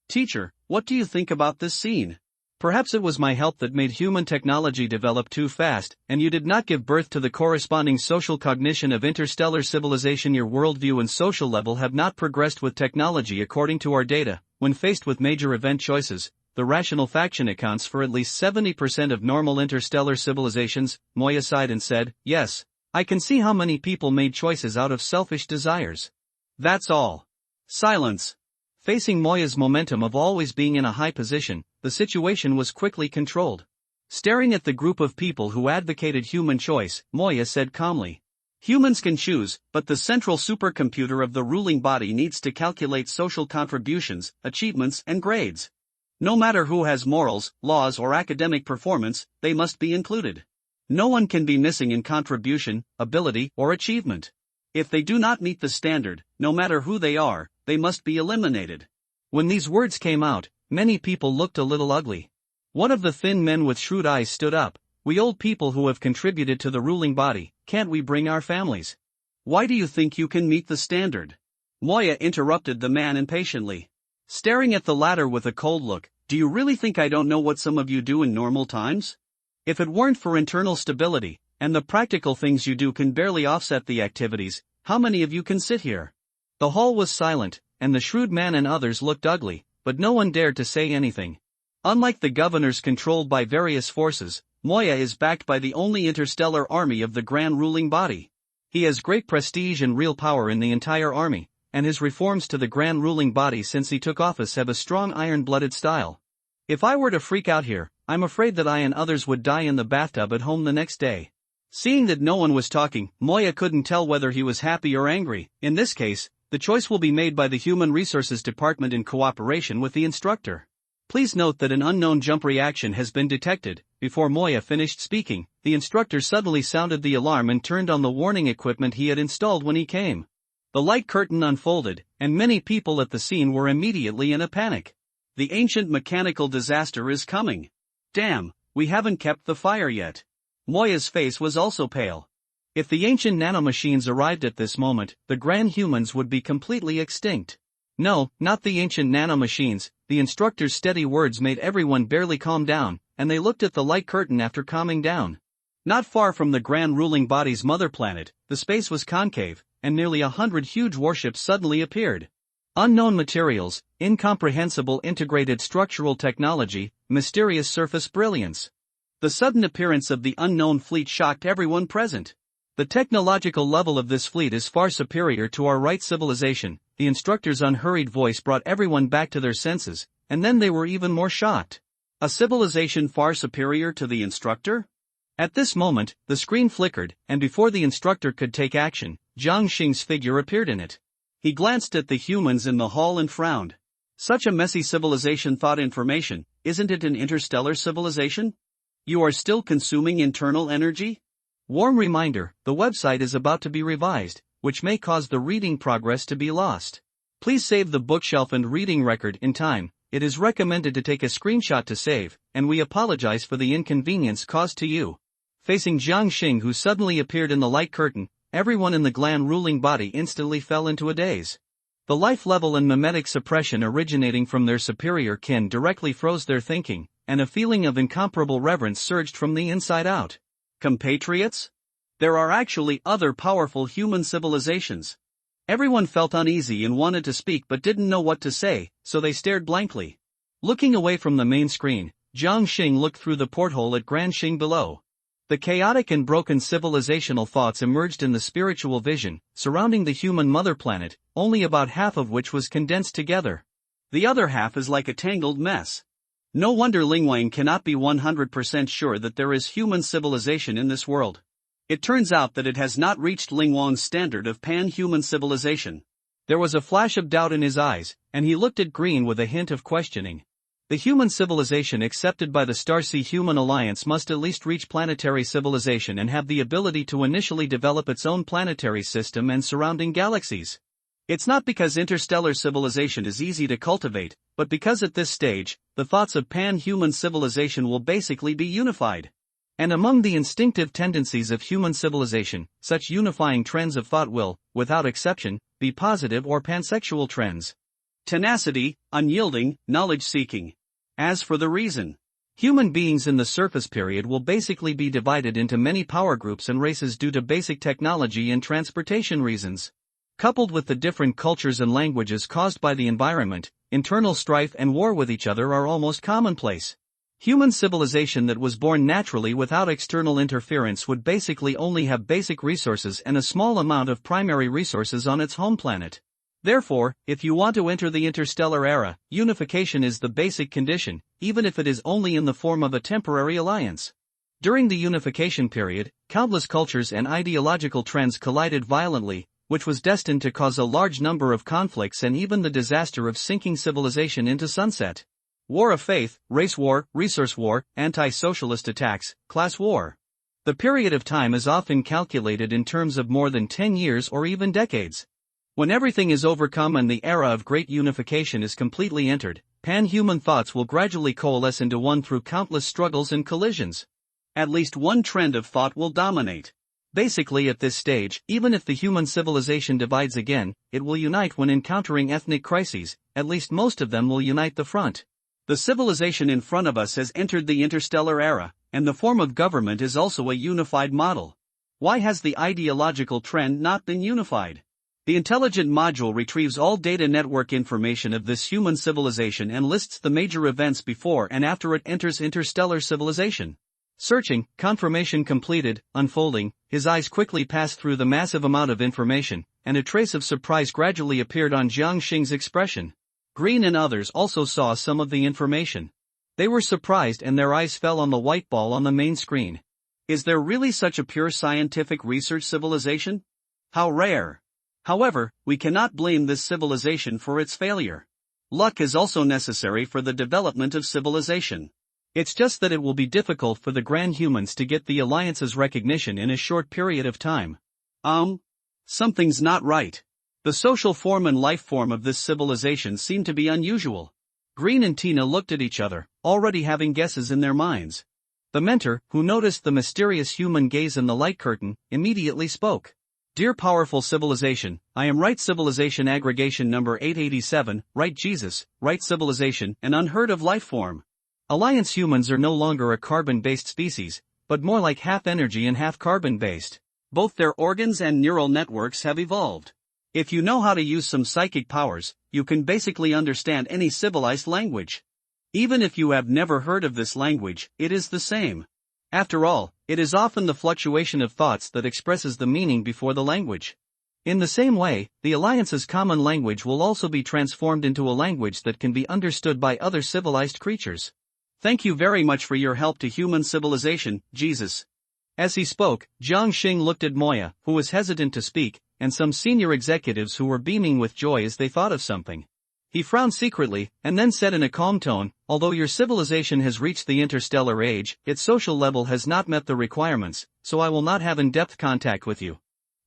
Teacher, what do you think about this scene? Perhaps it was my help that made human technology develop too fast, and you did not give birth to the corresponding social cognition of interstellar civilization. Your worldview and social level have not progressed with technology according to our data. When faced with major event choices, the rational faction accounts for at least 70% of normal interstellar civilizations. Moya sighed and said, yes, I can see how many people made choices out of selfish desires. That's all. Silence. Facing Moya's momentum of always being in a high position, the situation was quickly controlled. Staring at the group of people who advocated human choice, Moya said calmly, humans can choose, but the central supercomputer of the ruling body needs to calculate social contributions, achievements, and grades. No matter who has morals, laws, or academic performance, they must be included. No one can be missing in contribution, ability, or achievement. If they do not meet the standard, no matter who they are, they must be eliminated. When these words came out, many people looked a little ugly. One of the thin men with shrewd eyes stood up. We old people who have contributed to the ruling body, can't we bring our families? Why do you think you can meet the standard? Moya interrupted the man impatiently. Staring at the latter with a cold look, do you really think I don't know what some of you do in normal times? If it weren't for internal stability, And the practical things you do can barely offset the activities. How many of you can sit here? The hall was silent, and the shrewd man and others looked ugly, but no one dared to say anything. Unlike the governors controlled by various forces, Moya is backed by the only interstellar army of the grand ruling body. He has great prestige and real power in the entire army, and his reforms to the grand ruling body since he took office have a strong iron-blooded style. If I were to freak out here, I'm afraid that I and others would die in the bathtub at home the next day. Seeing that no one was talking, Moya couldn't tell whether he was happy or angry. In this case, the choice will be made by the Human Resources Department in cooperation with the instructor. Please note that an unknown jump reaction has been detected. Before Moya finished speaking, the instructor suddenly sounded the alarm and turned on the warning equipment he had installed when he came. The light curtain unfolded, and many people at the scene were immediately in a panic. The ancient mechanical disaster is coming. Damn, we haven't kept the fire yet. Moya's face was also pale. If the ancient nanomachines arrived at this moment, the grand humans would be completely extinct. No, not the ancient nanomachines. The instructor's steady words made everyone barely calm down, and they looked at the light curtain after calming down. Not far from the grand ruling body's mother planet, the space was concave, and nearly 100 huge warships suddenly appeared. Unknown materials, incomprehensible integrated structural technology, mysterious surface brilliance. The sudden appearance of the unknown fleet shocked everyone present. The technological level of this fleet is far superior to our right civilization. The instructor's unhurried voice brought everyone back to their senses, and then they were even more shocked. A civilization far superior to the instructor? At this moment, the screen flickered, and before the instructor could take action, Jiang Xing's figure appeared in it. He glanced at the humans in the hall and frowned. Such a messy civilization thought information, isn't it an interstellar civilization? You are still consuming internal energy? Warm reminder, the website is about to be revised, which may cause the reading progress to be lost. Please save the bookshelf and reading record in time. It is recommended to take a screenshot to save, and we apologize for the inconvenience caused to you. Facing Jiang Xing, who suddenly appeared in the light curtain, everyone in the grand ruling body instantly fell into a daze. The life level and mimetic suppression originating from their superior kin directly froze their thinking, and a feeling of incomparable reverence surged from the inside out. Compatriots? There are actually other powerful human civilizations. Everyone felt uneasy and wanted to speak but didn't know what to say, so they stared blankly. Looking away from the main screen, Jiang Xing looked through the porthole at Grand Xing below. The chaotic and broken civilizational thoughts emerged in the spiritual vision, surrounding the human mother planet, only about half of which was condensed together. The other half is like a tangled mess. No wonder Lingwang cannot be 100% sure that there is human civilization in this world. It turns out that it has not reached Lingwang's standard of pan-human civilization. There was a flash of doubt in his eyes, and he looked at Green with a hint of questioning. The human civilization accepted by the Starsea Human Alliance must at least reach planetary civilization and have the ability to initially develop its own planetary system and surrounding galaxies. It's not because interstellar civilization is easy to cultivate, but because at this stage, the thoughts of pan-human civilization will basically be unified. And among the instinctive tendencies of human civilization, such unifying trends of thought will, without exception, be positive or pansexual trends. Tenacity, unyielding, knowledge-seeking. As for the reason, human beings in the surface period will basically be divided into many power groups and races due to basic technology and transportation reasons. Coupled with the different cultures and languages caused by the environment, internal strife and war with each other are almost commonplace. Human civilization that was born naturally without external interference would basically only have basic resources and a small amount of primary resources on its home planet. Therefore, if you want to enter the interstellar era, unification is the basic condition, even if it is only in the form of a temporary alliance. During the unification period, countless cultures and ideological trends collided violently, which was destined to cause a large number of conflicts and even the disaster of sinking civilization into sunset. War of faith, race war, resource war, anti-socialist attacks, class war. The period of time is often calculated in terms of more than 10 years or even decades. When everything is overcome and the era of great unification is completely entered, pan-human thoughts will gradually coalesce into one through countless struggles and collisions. At least one trend of thought will dominate. Basically at this stage, even if the human civilization divides again, it will unite when encountering ethnic crises, at least most of them will unite the front. The civilization in front of us has entered the interstellar era, and the form of government is also a unified model. Why has the ideological trend not been unified? The intelligent module retrieves all data network information of this human civilization and lists the major events before and after it enters interstellar civilization. Searching, confirmation completed, unfolding, his eyes quickly passed through the massive amount of information, and a trace of surprise gradually appeared on Jiang Xing's expression. Green and others also saw some of the information. They were surprised and their eyes fell on the white ball on the main screen. Is there really such a pure scientific research civilization? How rare! However, we cannot blame this civilization for its failure. Luck is also necessary for the development of civilization. It's just that it will be difficult for the grand humans to get the Alliance's recognition in a short period of time. Something's not right. The social form and life form of this civilization seem to be unusual. Green and Tina looked at each other, already having guesses in their minds. The mentor, who noticed the mysterious human gaze in the light curtain, immediately spoke. Dear powerful civilization, I am Right Civilization Aggregation number 887, Right Jesus, Right Civilization, an unheard of life form. Alliance humans are no longer a carbon-based species, but more like half energy and half carbon-based. Both their organs and neural networks have evolved. If you know how to use some psychic powers, you can basically understand any civilized language. Even if you have never heard of this language, it is the same. After all, it is often the fluctuation of thoughts that expresses the meaning before the language. In the same way, the Alliance's common language will also be transformed into a language that can be understood by other civilized creatures. Thank you very much for your help to human civilization, Jesus. As he spoke, Jiang Xing looked at Moya, who was hesitant to speak, and some senior executives who were beaming with joy as they thought of something. He frowned secretly, and then said in a calm tone, although your civilization has reached the interstellar age, its social level has not met the requirements, so I will not have in-depth contact with you.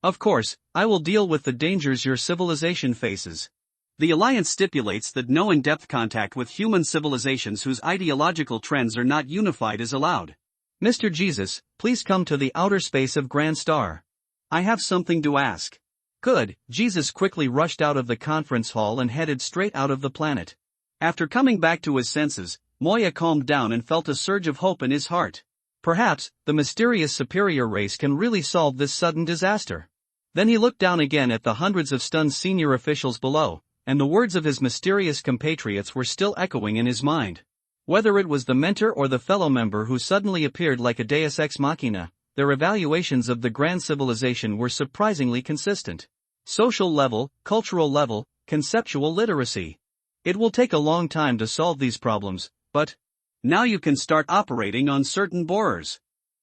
Of course, I will deal with the dangers your civilization faces. The Alliance stipulates that no in-depth contact with human civilizations whose ideological trends are not unified is allowed. Mr. Jesus, please come to the outer space of Grand Star. I have something to ask. Good, Jesus quickly rushed out of the conference hall and headed straight out of the planet. After coming back to his senses, Moya calmed down and felt a surge of hope in his heart. Perhaps, the mysterious superior race can really solve this sudden disaster. Then he looked down again at the hundreds of stunned senior officials below, and the words of his mysterious compatriots were still echoing in his mind. Whether it was the mentor or the fellow member who suddenly appeared like a deus ex machina, their evaluations of the grand civilization were surprisingly consistent. Social level, cultural level, conceptual literacy. It will take a long time to solve these problems, but now you can start operating on certain borers.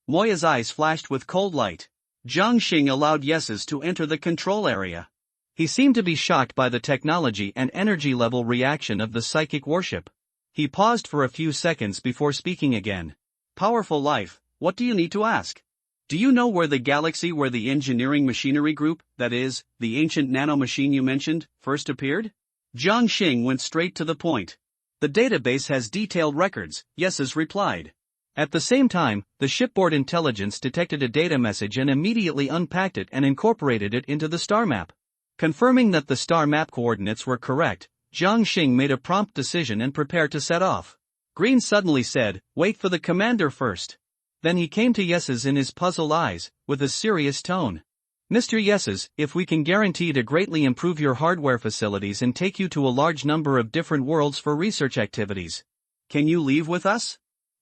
Moya's eyes flashed with cold light. Jiang Xing allowed yeses to enter the control area. He seemed to be shocked by the technology and energy level reaction of the psychic warship. He paused for a few seconds before speaking again. Powerful life, what do you need to ask? Do you know where the galaxy where the engineering machinery group, that is, the ancient nanomachine you mentioned, first appeared? Jiang Xing went straight to the point. The database has detailed records, yeses replied. At the same time, the shipboard intelligence detected a data message and immediately unpacked it and incorporated it into the star map. Confirming that the star map coordinates were correct, Jiang Xing made a prompt decision and prepared to set off. Green suddenly said, "Wait for the commander first." Then he came to Yeses in his puzzled eyes, with a serious tone. "Mr. Yeses, if we can guarantee to greatly improve your hardware facilities and take you to a large number of different worlds for research activities, can you leave with us?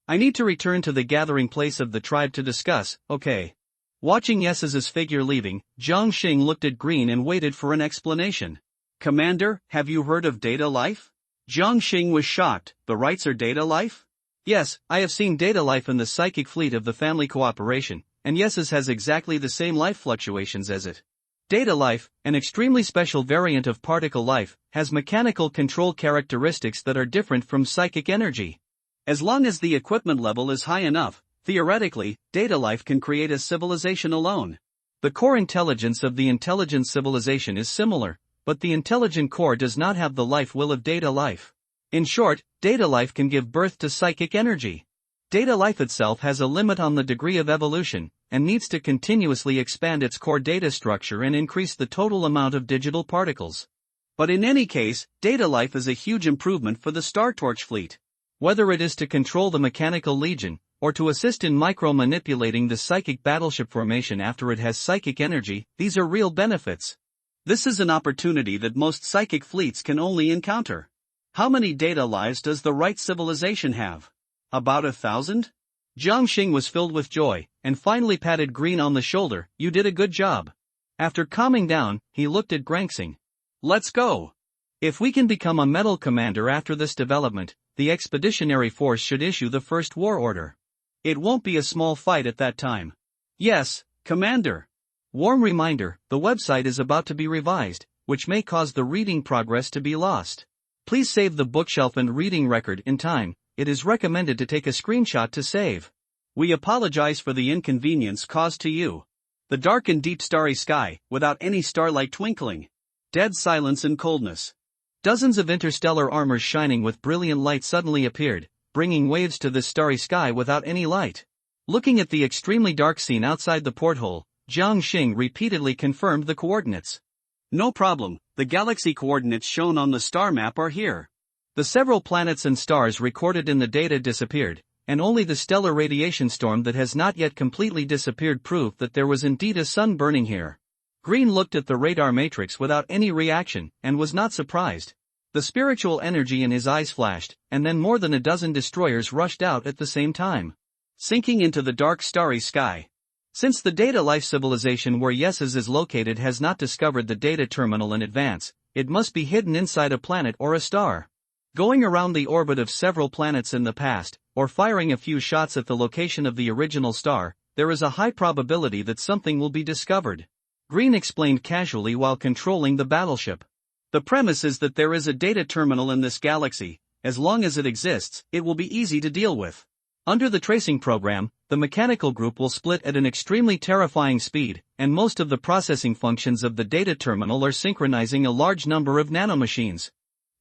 I need to return to the gathering place of the tribe to discuss, okay?" Watching Yes's figure leaving, Jiang Xing looked at Green and waited for an explanation. "Commander, have you heard of data life?" Jiang Xing was shocked. "The rights are data life?" "Yes, I have seen data life in the psychic fleet of the family cooperation, and Yes's has exactly the same life fluctuations as it. Data life, an extremely special variant of particle life, has mechanical control characteristics that are different from psychic energy. As long as the equipment level is high enough, theoretically, data life can create a civilization alone. The core intelligence of the intelligent civilization is similar, but the intelligent core does not have the life will of data life. In short, data life can give birth to psychic energy. Data life itself has a limit on the degree of evolution, and needs to continuously expand its core data structure and increase the total amount of digital particles. But in any case, data life is a huge improvement for the Star Torch fleet. Whether it is to control the mechanical legion, or to assist in micro-manipulating the psychic battleship formation after it has psychic energy. These are real benefits. This is an opportunity that most psychic fleets can only encounter. How many data lives does the right civilization have? About 1,000? Jiang Xing was filled with joy, and finally patted Green on the shoulder. You did a good job. After calming down, he looked at Granxing. Let's go. If we can become a medal commander after this development, the expeditionary force should issue the first war order. It won't be a small fight at that time. Yes, Commander. Warm reminder, the website is about to be revised, which may cause the reading progress to be lost. Please save the bookshelf and reading record in time. It is recommended to take a screenshot to save. We apologize for the inconvenience caused to you. The dark and deep starry sky, without any starlight twinkling. Dead silence and coldness. Dozens of interstellar armors shining with brilliant light suddenly appeared, bringing waves to this starry sky without any light. Looking at the extremely dark scene outside the porthole, Jiang Xing repeatedly confirmed the coordinates. No problem, the galaxy coordinates shown on the star map are here. The several planets and stars recorded in the data disappeared, and only the stellar radiation storm that has not yet completely disappeared proved that there was indeed a sun burning here. Green looked at the radar matrix without any reaction, and was not surprised. The spiritual energy in his eyes flashed, and then more than a dozen destroyers rushed out at the same time, sinking into the dark starry sky. Since the Data Life civilization where Yeses is located has not discovered the data terminal in advance, it must be hidden inside a planet or a star. Going around the orbit of several planets in the past, or firing a few shots at the location of the original star, there is a high probability that something will be discovered. Green explained casually while controlling the battleship. The premise is that there is a data terminal in this galaxy. As long as it exists, it will be easy to deal with. Under the tracing program, the mechanical group will split at an extremely terrifying speed, and most of the processing functions of the data terminal are synchronizing a large number of nanomachines.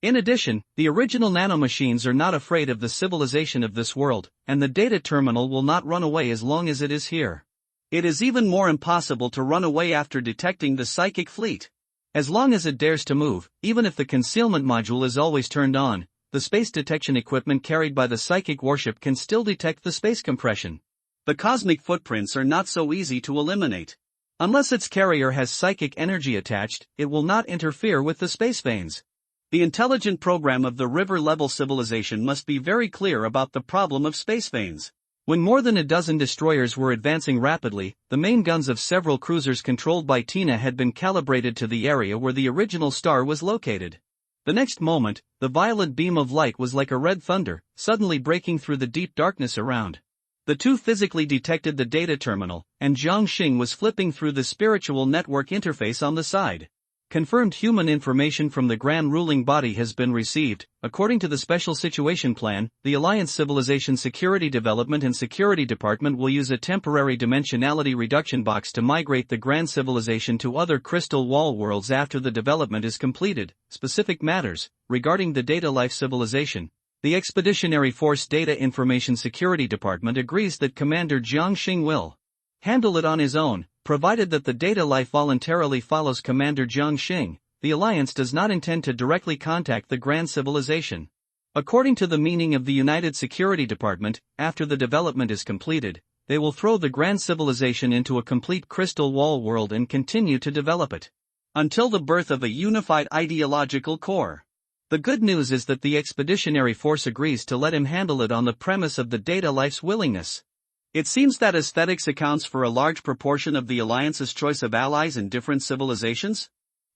In addition, the original nanomachines are not afraid of the civilization of this world, and the data terminal will not run away as long as it is here. It is even more impossible to run away after detecting the psychic fleet. As long as it dares to move, even if the concealment module is always turned on, the space detection equipment carried by the psychic warship can still detect the space compression. The cosmic footprints are not so easy to eliminate. Unless its carrier has psychic energy attached, it will not interfere with the space veins. The intelligent program of the river-level civilization must be very clear about the problem of space veins. When more than a dozen destroyers were advancing rapidly, the main guns of several cruisers controlled by Tina had been calibrated to the area where the original star was located. The next moment, the violet beam of light was like a red thunder, suddenly breaking through the deep darkness around. The two physically detected the data terminal, and Jiang Xing was flipping through the spiritual network interface on the side. Confirmed human information from the Grand Ruling Body has been received. According to the Special Situation Plan, the Alliance Civilization Security Development and Security Department will use a temporary dimensionality reduction box to migrate the Grand Civilization to other crystal wall worlds after the development is completed. Specific matters regarding the Data Life civilization. The Expeditionary Force Data Information Security Department agrees that Commander Jiang Xing will handle it on his own. Provided that the Data Life voluntarily follows Commander Jiang Xing, the Alliance does not intend to directly contact the Grand Civilization. According to the meaning of the United Security Department, after the development is completed, they will throw the Grand Civilization into a complete crystal wall world and continue to develop it until the birth of a unified ideological core. The good news is that the Expeditionary Force agrees to let him handle it on the premise of the Data Life's willingness. It seems that aesthetics accounts for a large proportion of the Alliance's choice of allies in different civilizations.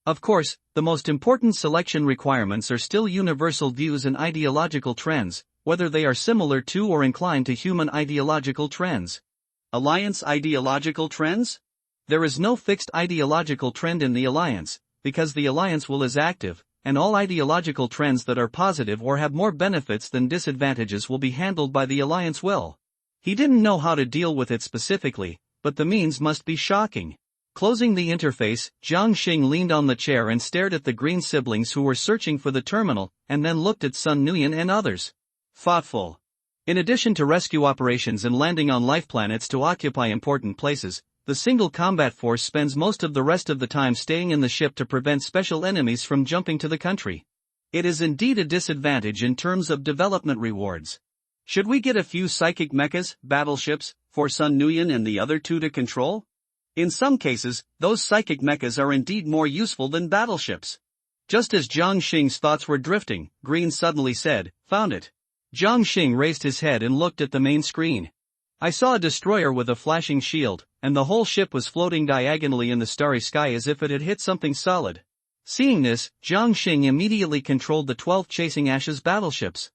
Of course, the most important selection requirements are still universal views and ideological trends, whether they are similar to or inclined to human ideological trends. Alliance ideological trends? There is no fixed ideological trend in the Alliance, because the Alliance will is active, and all ideological trends that are positive or have more benefits than disadvantages will be handled by the Alliance will. He didn't know how to deal with it specifically, but the means must be shocking. Closing the interface, Jiang Xing leaned on the chair and stared at the green siblings who were searching for the terminal, and then looked at Sun Nguyen and others. Thoughtful. In addition to rescue operations and landing on life planets to occupy important places, the single combat force spends most of the rest of the time staying in the ship to prevent special enemies from jumping to the country. It is indeed a disadvantage in terms of development rewards. Should we get a few psychic mechas, battleships, for Sun Nguyen and the other two to control? In some cases, those psychic mechas are indeed more useful than battleships. Just as Jiang Xing's thoughts were drifting, Green suddenly said, "Found it." Jiang Xing raised his head and looked at the main screen. "I saw a destroyer with a flashing shield, and the whole ship was floating diagonally in the starry sky as if it had hit something solid." Seeing this, Jiang Xing immediately controlled the 12 Chasing Ashes battleships.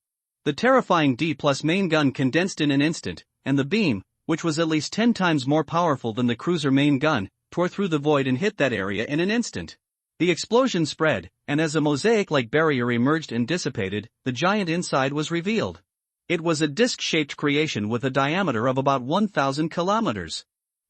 The terrifying D+ main gun condensed in an instant, and the beam, which was at least 10 times more powerful than the cruiser main gun, tore through the void and hit that area in an instant. The explosion spread, and as a mosaic-like barrier emerged and dissipated, the giant inside was revealed. It was a disc-shaped creation with a diameter of about 1,000 kilometers.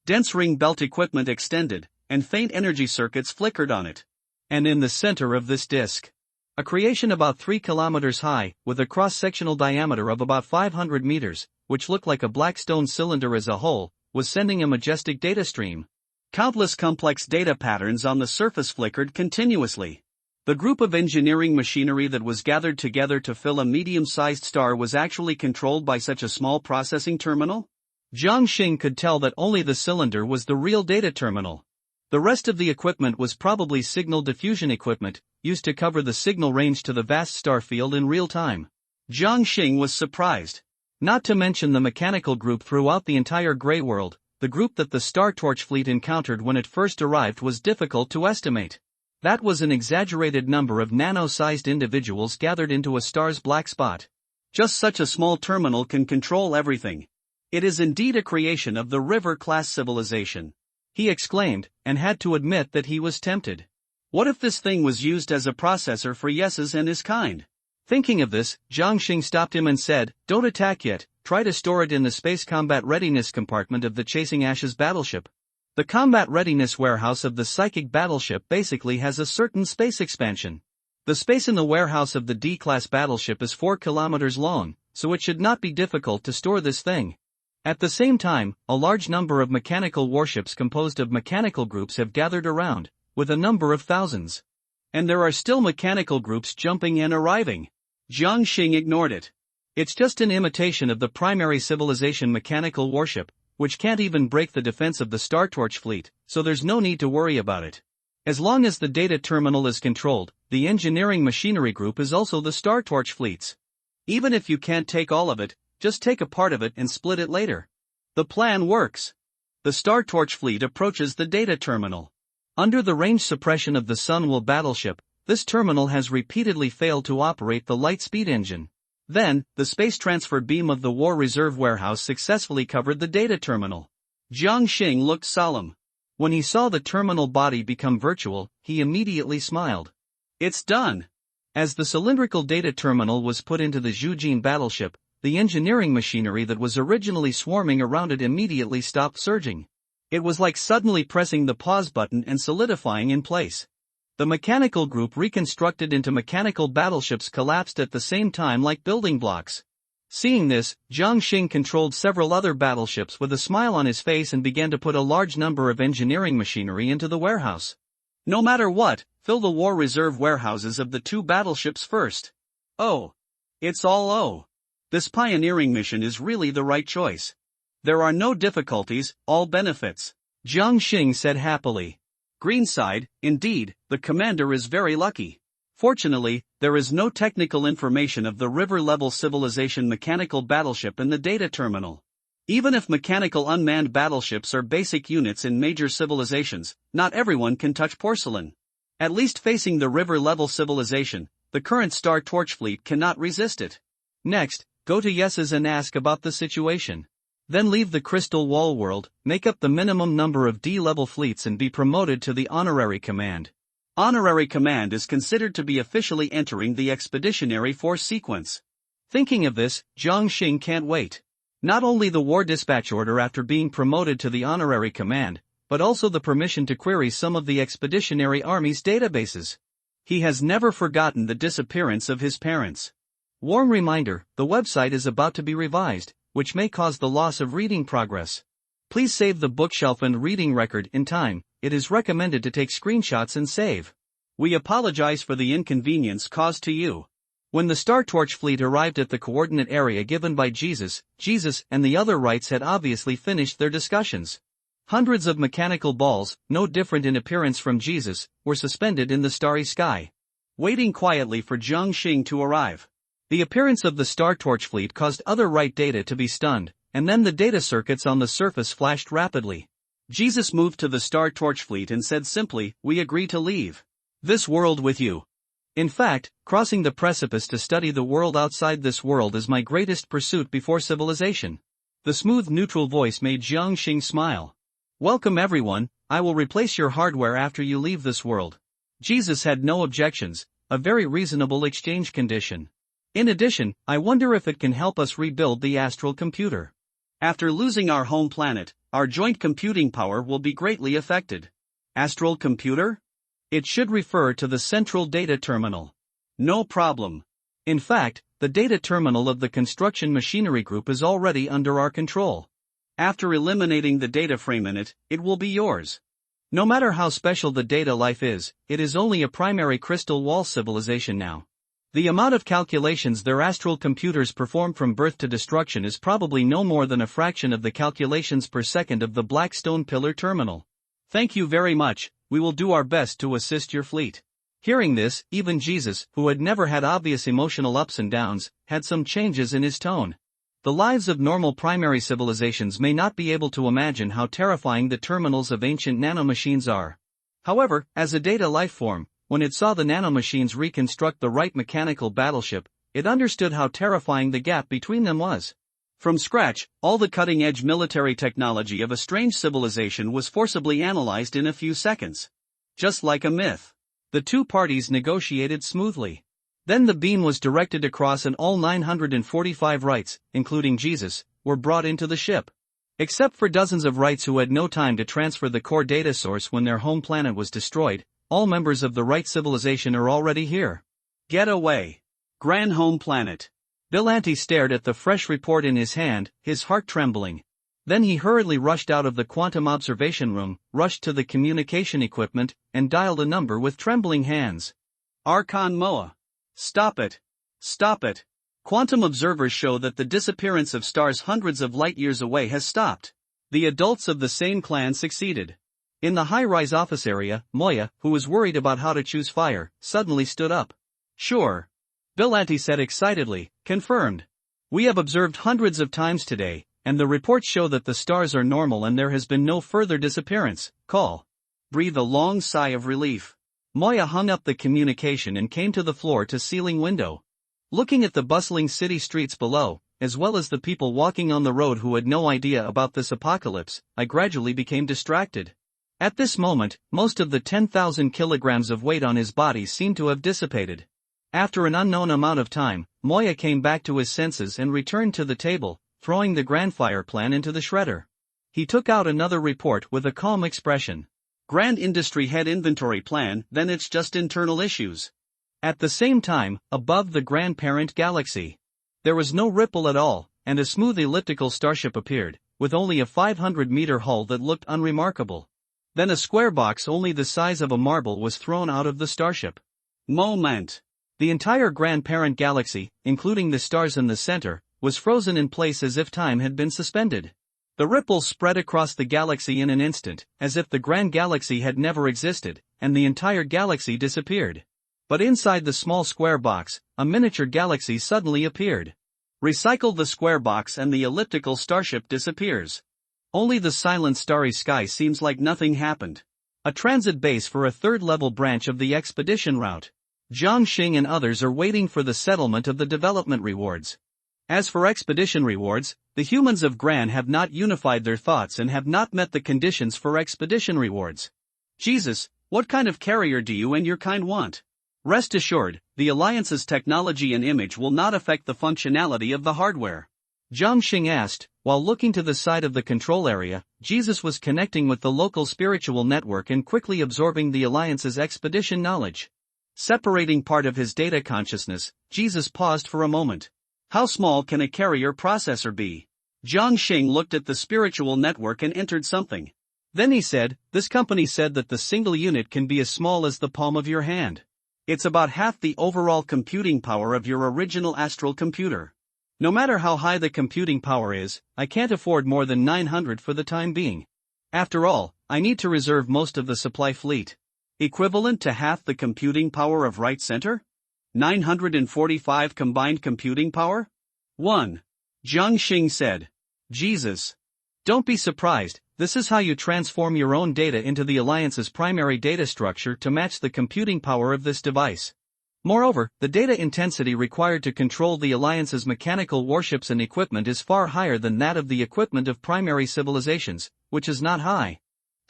Dense ring belt equipment extended, and faint energy circuits flickered on it. And in the center of this disc, a creation about 3 kilometers high, with a cross-sectional diameter of about 500 meters, which looked like a black stone cylinder as a whole, was sending a majestic data stream. Countless complex data patterns on the surface flickered continuously. The group of engineering machinery that was gathered together to fill a medium-sized star was actually controlled by such a small processing terminal? Jiang Xing could tell that only the cylinder was the real data terminal. The rest of the equipment was probably signal diffusion equipment, used to cover the signal range to the vast star field in real time. Jiang Xing was surprised. Not to mention the mechanical group throughout the entire Grey World. The group that the Star Torch fleet encountered when it first arrived was difficult to estimate. That was an exaggerated number of nano-sized individuals gathered into a star's black spot. Just such a small terminal can control everything. It is indeed a creation of the River-class civilization. He exclaimed, and had to admit that he was tempted. What if this thing was used as a processor for Yeses and his kind? Thinking of this, Jiang Xing stopped him and said, "Don't attack yet. Try to store it in the space combat readiness compartment of the Chasing Ashes battleship." The combat readiness warehouse of the psychic battleship basically has a certain space expansion. The space in the warehouse of the D-class battleship is 4 kilometers long, so it should not be difficult to store this thing. At the same time, a large number of mechanical warships composed of mechanical groups have gathered around, with a number of thousands. And there are still mechanical groups jumping and arriving. Jiang Xing ignored it. It's just an imitation of the primary civilization mechanical warship, which can't even break the defense of the Star Torch fleet, so there's no need to worry about it. As long as the data terminal is controlled, the engineering machinery group is also the Star Torch fleet's. Even if you can't take all of it, just take a part of it and split it later. The plan works. The Star Torch fleet approaches the data terminal. Under the range suppression of the Sunwell battleship, this terminal has repeatedly failed to operate the light speed engine. Then, the space transfer beam of the War Reserve warehouse successfully covered the data terminal. Jiang Xing looked solemn. When he saw the terminal body become virtual, he immediately smiled. It's done. As the cylindrical data terminal was put into the Zhujin battleship, the engineering machinery that was originally swarming around it immediately stopped surging. It was like suddenly pressing the pause button and solidifying in place. The mechanical group reconstructed into mechanical battleships collapsed at the same time like building blocks. Seeing this, Jiang Xing controlled several other battleships with a smile on his face and began to put a large number of engineering machinery into the warehouse. No matter what, fill the War Reserve warehouses of the 2 battleships first. Oh. It's all oh. This pioneering mission is really the right choice. There are no difficulties, all benefits. Jiang Xing said happily. Greenside, indeed, the commander is very lucky. Fortunately, there is no technical information of the river-level civilization mechanical battleship in the data terminal. Even if mechanical unmanned battleships are basic units in major civilizations, not everyone can touch porcelain. At least facing the river-level civilization, the current Star Torch fleet cannot resist it. Next, go to Yeses and ask about the situation. Then leave the Crystal Wall world, make up the minimum number of D-level fleets and be promoted to the Honorary Command. Honorary Command is considered to be officially entering the Expeditionary Force sequence. Thinking of this, Jiang Xing can't wait. Not only the War Dispatch Order after being promoted to the Honorary Command, but also the permission to query some of the Expeditionary Army's databases. He has never forgotten the disappearance of his parents. Warm reminder, the website is about to be revised, which may cause the loss of reading progress. Please save the bookshelf and reading record in time. It is recommended to take screenshots and save. We apologize for the inconvenience caused to you. When the Star Torch fleet arrived at the coordinate area given by Jesus and the other Wrights had obviously finished their discussions. Hundreds of mechanical balls, no different in appearance from Jesus, were suspended in the starry sky, waiting quietly for Jiang Xing to arrive. The appearance of the Star Torch fleet caused other Wright data to be stunned, and then the data circuits on the surface flashed rapidly. Jesus moved to the Star Torch fleet and said simply, "We agree to leave this world with you. In fact, crossing the precipice to study the world outside this world is my greatest pursuit before civilization." The smooth neutral voice made Jiang Xing smile. "Welcome everyone, I will replace your hardware after you leave this world." Jesus had no objections, a very reasonable exchange condition. In addition, I wonder if it can help us rebuild the astral computer. After losing our home planet, our joint computing power will be greatly affected. Astral computer? It should refer to the central data terminal. No problem. In fact, the data terminal of the construction machinery group is already under our control. After eliminating the data frame in it, it will be yours. No matter how special the data life is, it is only a primary crystal wall civilization now. The amount of calculations their astral computers perform from birth to destruction is probably no more than a fraction of the calculations per second of the Blackstone Pillar terminal. Thank you very much, we will do our best to assist your fleet. Hearing this, even Jesus, who had never had obvious emotional ups and downs, had some changes in his tone. The lives of normal primary civilizations may not be able to imagine how terrifying the terminals of ancient nanomachines are. However, as a data life form, when it saw the nanomachines reconstruct the right mechanical battleship, it understood how terrifying the gap between them was. From scratch, all the cutting-edge military technology of a strange civilization was forcibly analyzed in a few seconds. Just like a myth. The two parties negotiated smoothly. Then the beam was directed across and all 945 Wrights, including Jesus, were brought into the ship. Except for dozens of Wrights who had no time to transfer the core data source when their home planet was destroyed, all members of the Wright civilization are already here. Get away. Grand home planet. Bilanti stared at the fresh report in his hand, his heart trembling. Then he hurriedly rushed out of the quantum observation room, rushed to the communication equipment, and dialed a number with trembling hands. Archon Moa. Stop it. Stop it. Quantum observers show that the disappearance of stars hundreds of light years away has stopped. The adults of the same clan succeeded. In the high-rise office area, Moya, who was worried about how to choose fire, suddenly stood up. Sure. Bilanti said excitedly, confirmed. We have observed hundreds of times today, and the reports show that the stars are normal and there has been no further disappearance. Call. Breathe a long sigh of relief. Moya hung up the communication and came to the floor-to-ceiling window. Looking at the bustling city streets below, as well as the people walking on the road who had no idea about this apocalypse, I gradually became distracted. At this moment, most of the 10,000 kilograms of weight on his body seemed to have dissipated. After an unknown amount of time, Moya came back to his senses and returned to the table, throwing the Grandfire plan into the shredder. He took out another report with a calm expression. Grand Industry Head Inventory Plan, then it's just internal issues. At the same time, above the grandparent galaxy, there was no ripple at all, and a smooth elliptical starship appeared, with only a 500-meter hull that looked unremarkable. Then a square box only the size of a marble was thrown out of the starship. Moment. The entire grandparent galaxy, including the stars in the center, was frozen in place as if time had been suspended. The ripples spread across the galaxy in an instant, as if the grand galaxy had never existed, and the entire galaxy disappeared. But inside the small square box, a miniature galaxy suddenly appeared. Recycle the square box and the elliptical starship disappears. Only the silent starry sky seems like nothing happened. A transit base for a third-level branch of the expedition route. Jiang Xing and others are waiting for the settlement of the development rewards. As for expedition rewards, the humans of Gran have not unified their thoughts and have not met the conditions for expedition rewards. Jesus, what kind of carrier do you and your kind want? Rest assured, the Alliance's technology and image will not affect the functionality of the hardware. Jiang Xing asked, while looking to the side of the control area. Jesus was connecting with the local spiritual network and quickly absorbing the Alliance's expedition knowledge. Separating part of his data consciousness, Jesus paused for a moment. How small can a carrier processor be? Jiang Xing looked at the spiritual network and entered something. Then he said, this company said that the single unit can be as small as the palm of your hand. It's about half the overall computing power of your original astral computer. No matter how high the computing power is, I can't afford more than 900 for the time being. After all, I need to reserve most of the supply fleet. Equivalent to half the computing power of Right Center? 945 combined computing power? 1. Jiang Xing said. Jesus. Don't be surprised, this is how you transform your own data into the Alliance's primary data structure to match the computing power of this device. Moreover, the data intensity required to control the Alliance's mechanical warships and equipment is far higher than that of the equipment of primary civilizations, which is not high.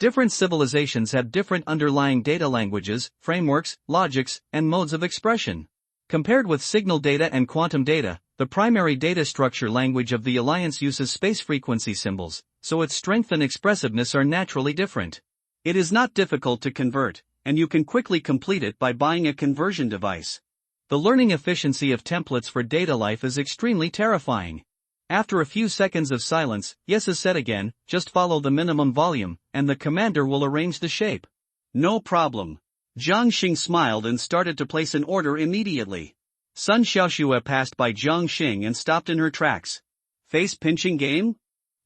Different civilizations have different underlying data languages, frameworks, logics, and modes of expression. Compared with signal data and quantum data, the primary data structure language of the Alliance uses space frequency symbols, so its strength and expressiveness are naturally different. It is not difficult to convert, and you can quickly complete it by buying a conversion device. The learning efficiency of templates for data life is extremely terrifying. After a few seconds of silence, yes is said again, just follow the minimum volume, and the commander will arrange the shape. No problem. Jiang Xing smiled and started to place an order immediately. Sun Xiaoxue passed by Jiang Xing and stopped in her tracks. Face-pinching game?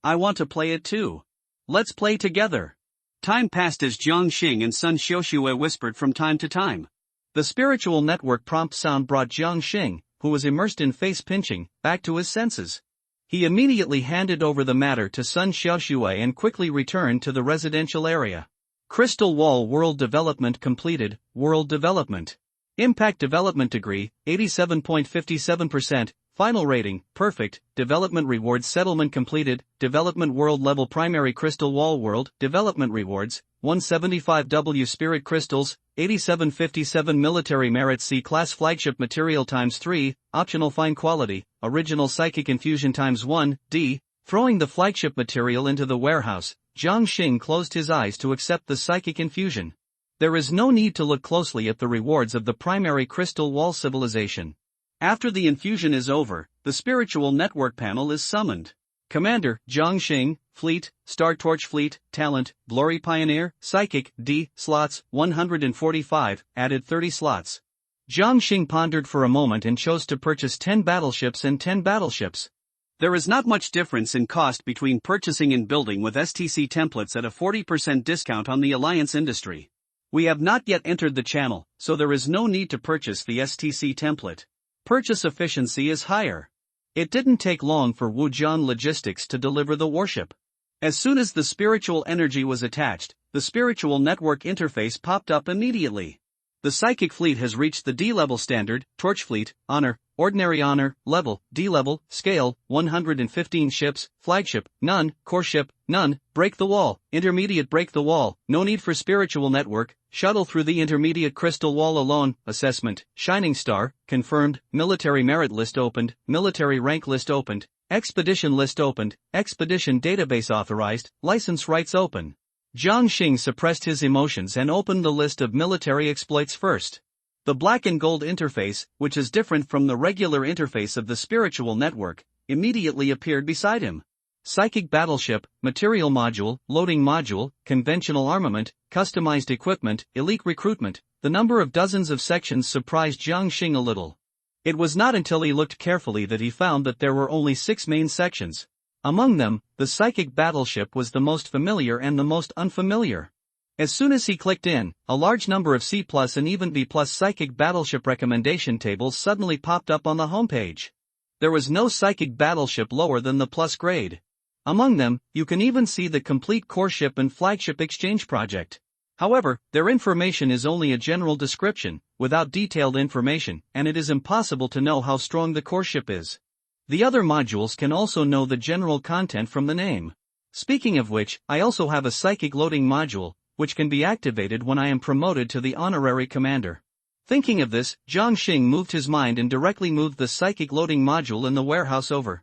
I want to play it too. Let's play together. Time passed as Jiang Xing and Sun Xiaoxue whispered from time to time. The spiritual network prompt sound brought Jiang Xing, who was immersed in face-pinching, back to his senses. He immediately handed over the matter to Sun Xiaoxue and quickly returned to the residential area. Crystal Wall World Development completed. World Development. Impact Development Degree, 87.57%. Final rating, perfect. Development rewards settlement completed. Development world level primary crystal wall world. Development rewards, 175W spirit crystals, 8757 military merit C-class flagship material ×3, optional fine quality, original psychic infusion ×1, D. Throwing the flagship material into the warehouse, Jiang Xing closed his eyes to accept the psychic infusion. There is no need to look closely at the rewards of the primary crystal wall civilization. After the infusion is over, the spiritual network panel is summoned. Commander, Jiang Xing, Fleet, Star Torch Fleet, Talent, Glory Pioneer, Psychic, D, slots, 145, added 30 slots. Jiang Xing pondered for a moment and chose to purchase 10 battleships and 10 battleships. There is not much difference in cost between purchasing and building with STC templates at a 40% discount on the Alliance industry. We have not yet entered the channel, so there is no need to purchase the STC template. Purchase efficiency is higher. It didn't take long for Wujian Logistics to deliver the warship. As soon as the spiritual energy was attached, the spiritual network interface popped up immediately. The psychic fleet has reached the D-level standard, Torch Fleet, Honor, Ordinary Honor, Level, D-level, Scale, 115 ships, Flagship, none, Core Ship, none, Break the Wall, Intermediate Break the Wall, no need for spiritual network, Shuttle through the Intermediate Crystal Wall alone, Assessment, Shining Star, confirmed, Military Merit List opened, Military Rank List opened, Expedition List opened, Expedition Database authorized, License Rights open. Jiang Xing suppressed his emotions and opened the list of military exploits first. The black and gold interface, which is different from the regular interface of the spiritual network, immediately appeared beside him. Psychic Battleship, Material Module, Loading Module, Conventional Armament, Customized Equipment, Elite Recruitment. The number of dozens of sections surprised Jiang Xing a little. It was not until he looked carefully that he found that there were only 6 main sections. Among them, the Psychic Battleship was the most familiar and the most unfamiliar. As soon as he clicked in, a large number of C+ and even B+ Psychic Battleship recommendation tables suddenly popped up on the homepage. There was no Psychic Battleship lower than the Plus grade. Among them, you can even see the complete core ship and flagship exchange project. However, their information is only a general description, without detailed information, and it is impossible to know how strong the core ship is. The other modules can also know the general content from the name. Speaking of which, I also have a Psychic Loading module, which can be activated when I am promoted to the honorary commander. Thinking of this, Jiang Xing moved his mind and directly moved the Psychic Loading module in the warehouse over.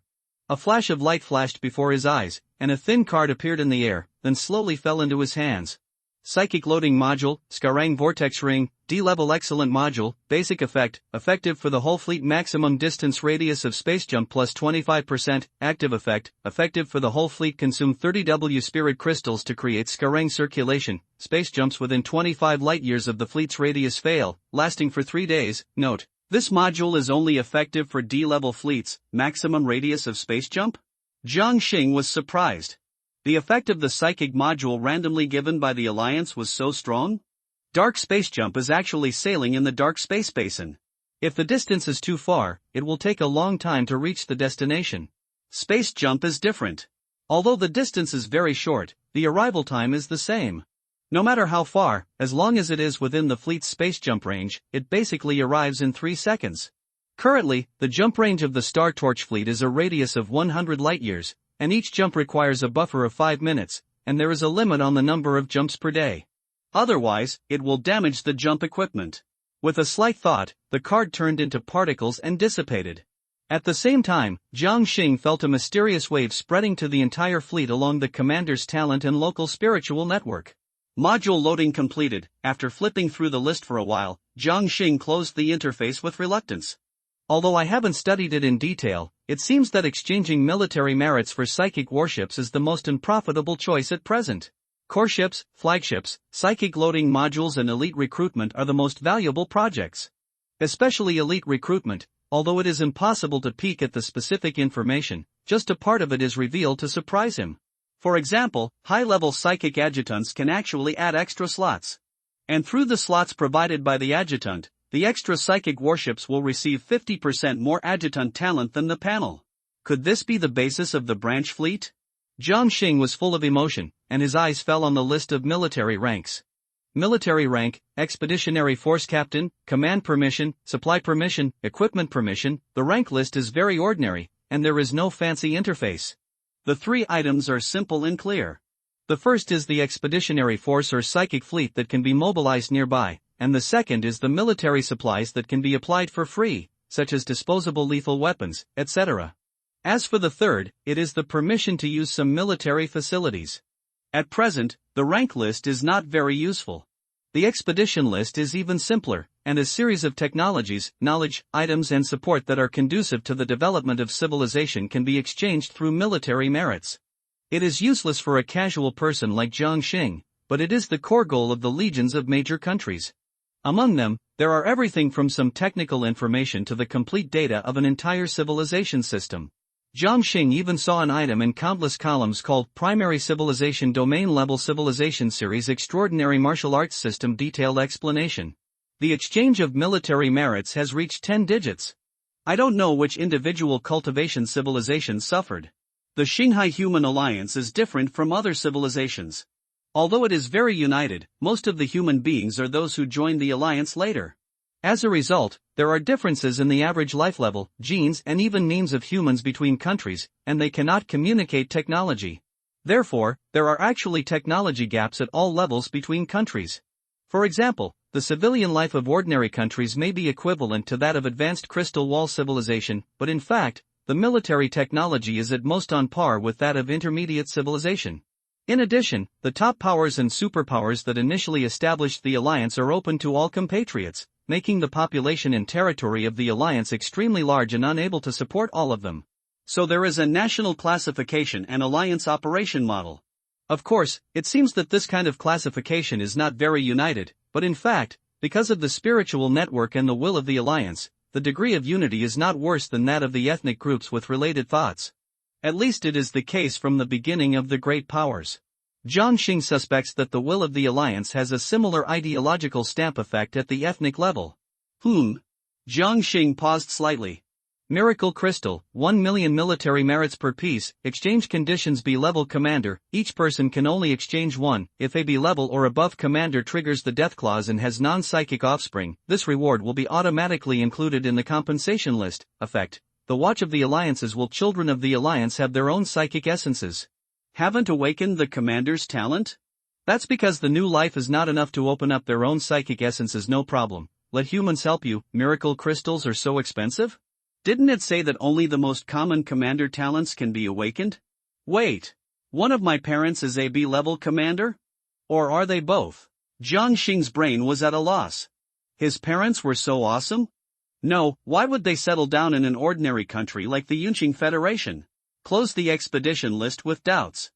A flash of light flashed before his eyes, and a thin card appeared in the air, then slowly fell into his hands. Psychic Loading Module, Skarang Vortex Ring, D-Level Excellent Module, Basic Effect, effective for the whole fleet. Maximum distance radius of space jump plus 25%, Active Effect, effective for the whole fleet. Consume 30 W Spirit Crystals to create Skarang Circulation, space jumps within 25 light-years of the fleet's radius. Fail, lasting for 3 days. Note: this module is only effective for D-level fleets. Maximum radius of space jump? Jiang Xing was surprised. The effect of the psychic module randomly given by the Alliance was so strong? Dark space jump is actually sailing in the dark space basin. If the distance is too far, it will take a long time to reach the destination. Space jump is different. Although the distance is very short, the arrival time is the same. No matter how far, as long as it is within the fleet's space jump range, it basically arrives in 3 seconds. Currently, the jump range of the Star Torch fleet is a radius of 100 light-years, and each jump requires a buffer of 5 minutes, and there is a limit on the number of jumps per day. Otherwise, it will damage the jump equipment. With a slight thought, the card turned into particles and dissipated. At the same time, Jiang Xing felt a mysterious wave spreading to the entire fleet along the commander's talent and local spiritual network. Module loading completed. After flipping through the list for a while, Jiang Xing closed the interface with reluctance. Although I haven't studied it in detail, it seems that exchanging military merits for psychic warships is the most unprofitable choice at present. Core ships, flagships, psychic loading modules and elite recruitment are the most valuable projects. Especially elite recruitment, although it is impossible to peek at the specific information, just a part of it is revealed to surprise him. For example, high-level psychic adjutants can actually add extra slots. And through the slots provided by the adjutant, the extra psychic warships will receive 50% more adjutant talent than the panel. Could this be the basis of the branch fleet? Jiang Xing was full of emotion, and his eyes fell on the list of military ranks. Military rank, Expeditionary Force Captain, Command Permission, Supply Permission, Equipment Permission. The rank list is very ordinary, and there is no fancy interface. The 3 items are simple and clear. The first is the Expeditionary Force or Psychic Fleet that can be mobilized nearby, and the second is the military supplies that can be applied for free, such as disposable lethal weapons, etc. As for the third, it is the permission to use some military facilities. At present, the rank list is not very useful. The expedition list is even simpler, and a series of technologies, knowledge, items and support that are conducive to the development of civilization can be exchanged through military merits. It is useless for a casual person like Jiang Xing, but it is the core goal of the legions of major countries. Among them, there are everything from some technical information to the complete data of an entire civilization system. Jiang Xing even saw an item in countless columns called Primary Civilization Domain Level Civilization Series Extraordinary Martial Arts System Detailed Explanation. The exchange of military merits has reached 10 digits. I don't know which individual cultivation civilization suffered. The Xinghai Human Alliance is different from other civilizations. Although it is very united, most of the human beings are those who joined the alliance later. As a result, there are differences in the average life level, genes and even names of humans between countries, and they cannot communicate technology. Therefore, there are actually technology gaps at all levels between countries. For example, the civilian life of ordinary countries may be equivalent to that of advanced crystal wall civilization, but in fact, the military technology is at most on par with that of intermediate civilization. In addition, the top powers and superpowers that initially established the alliance are open to all compatriots, making the population and territory of the alliance extremely large and unable to support all of them. So there is a national classification and alliance operation model. Of course, it seems that this kind of classification is not very united, but in fact, because of the spiritual network and the will of the alliance, the degree of unity is not worse than that of the ethnic groups with related thoughts. At least it is the case from the beginning of the great powers. Jiang Xing suspects that the will of the alliance has a similar ideological stamp effect at the ethnic level. Jiang Xing paused slightly. Miracle Crystal, 1 million military merits per piece, exchange conditions B-level commander, each person can only exchange one. If a B-level or above commander triggers the death clause and has non-psychic offspring, this reward will be automatically included in the compensation list. Effect: the watch of the alliances will children of the alliance have their own psychic essences. Haven't awakened the commander's talent? That's because the new life is not enough to open up their own psychic essences. No problem, let humans help you. Miracle crystals are so expensive? Didn't it say that only the most common commander talents can be awakened? Wait, one of my parents is a B-level commander? Or are they both? Jiang Xing's brain was at a loss. His parents were so awesome? No, why would they settle down in an ordinary country like the Yunqing Federation? Close the expedition list with doubts.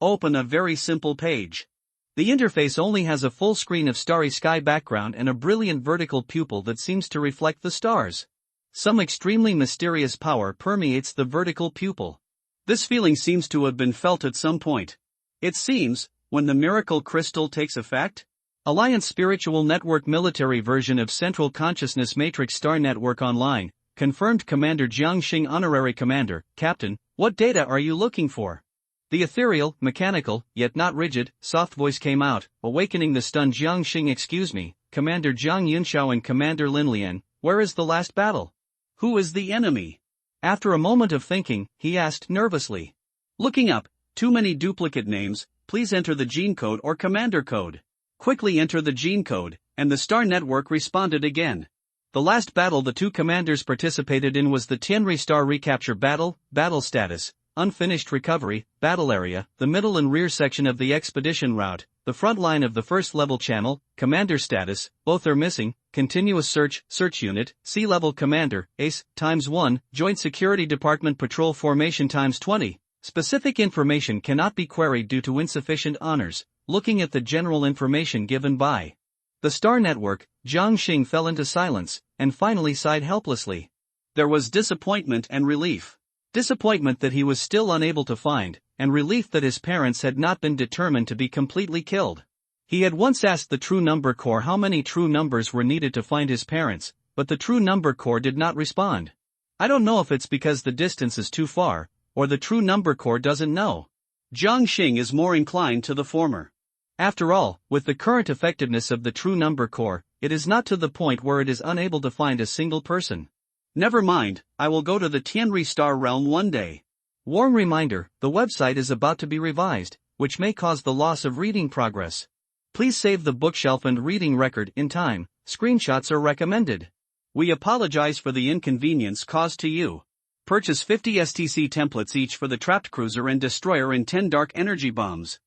Open a very simple page. The interface only has a full screen of starry sky background and a brilliant vertical pupil that seems to reflect the stars. Some extremely mysterious power permeates the vertical pupil. This feeling seems to have been felt at some point. It seems, when the miracle crystal takes effect? Alliance Spiritual Network military version of Central Consciousness Matrix Star Network Online, confirmed Commander Jiang Xing Honorary Commander, Captain, what data are you looking for? The ethereal, mechanical, yet not rigid, soft voice came out, awakening the stunned Jiang Xing. Excuse me, Commander Jiang Yunxiao and Commander Lin Lian, where is the last battle? Who is the enemy? After a moment of thinking, he asked nervously. Looking up, too many duplicate names, please enter the gene code or commander code. Quickly enter the gene code, and the Star Network responded again. The last battle the two commanders participated in was the Tianri Star Recapture Battle, Battle Status, Unfinished Recovery, Battle Area, the middle and rear section of the expedition route, the front line of the first level channel, Commander Status, both are missing, Continuous Search, Search Unit, Sea Level Commander, ACE, ×1, Joint Security Department Patrol Formation ×20. Specific information cannot be queried due to insufficient honors. Looking at the general information given by the Star Network, Jiang Xing fell into silence, and finally sighed helplessly. There was disappointment and relief. Disappointment that he was still unable to find, and relief that his parents had not been determined to be completely killed. He had once asked the True Number Corps how many true numbers were needed to find his parents, but the True Number Corps did not respond. I don't know if it's because the distance is too far, or the True Number Corps doesn't know. Jiang Xing is more inclined to the former. After all, with the current effectiveness of the True Number Corps, it is not to the point where it is unable to find a single person. Never mind, I will go to the Tianri Star realm one day. Warm reminder, the website is about to be revised, which may cause the loss of reading progress. Please save the bookshelf and reading record in time, screenshots are recommended. We apologize for the inconvenience caused to you. Purchase 50 STC templates each for the trapped cruiser and destroyer and 10 dark energy bombs.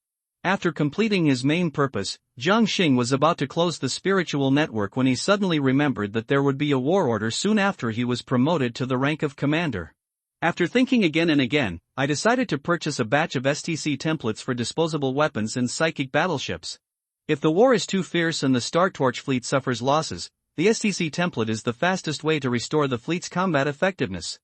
After completing his main purpose, Jiang Xing was about to close the spiritual network when he suddenly remembered that there would be a war order soon after he was promoted to the rank of commander. After thinking again and again, I decided to purchase a batch of STC templates for disposable weapons and psychic battleships. If the war is too fierce and the Star Torch fleet suffers losses, the STC template is the fastest way to restore the fleet's combat effectiveness.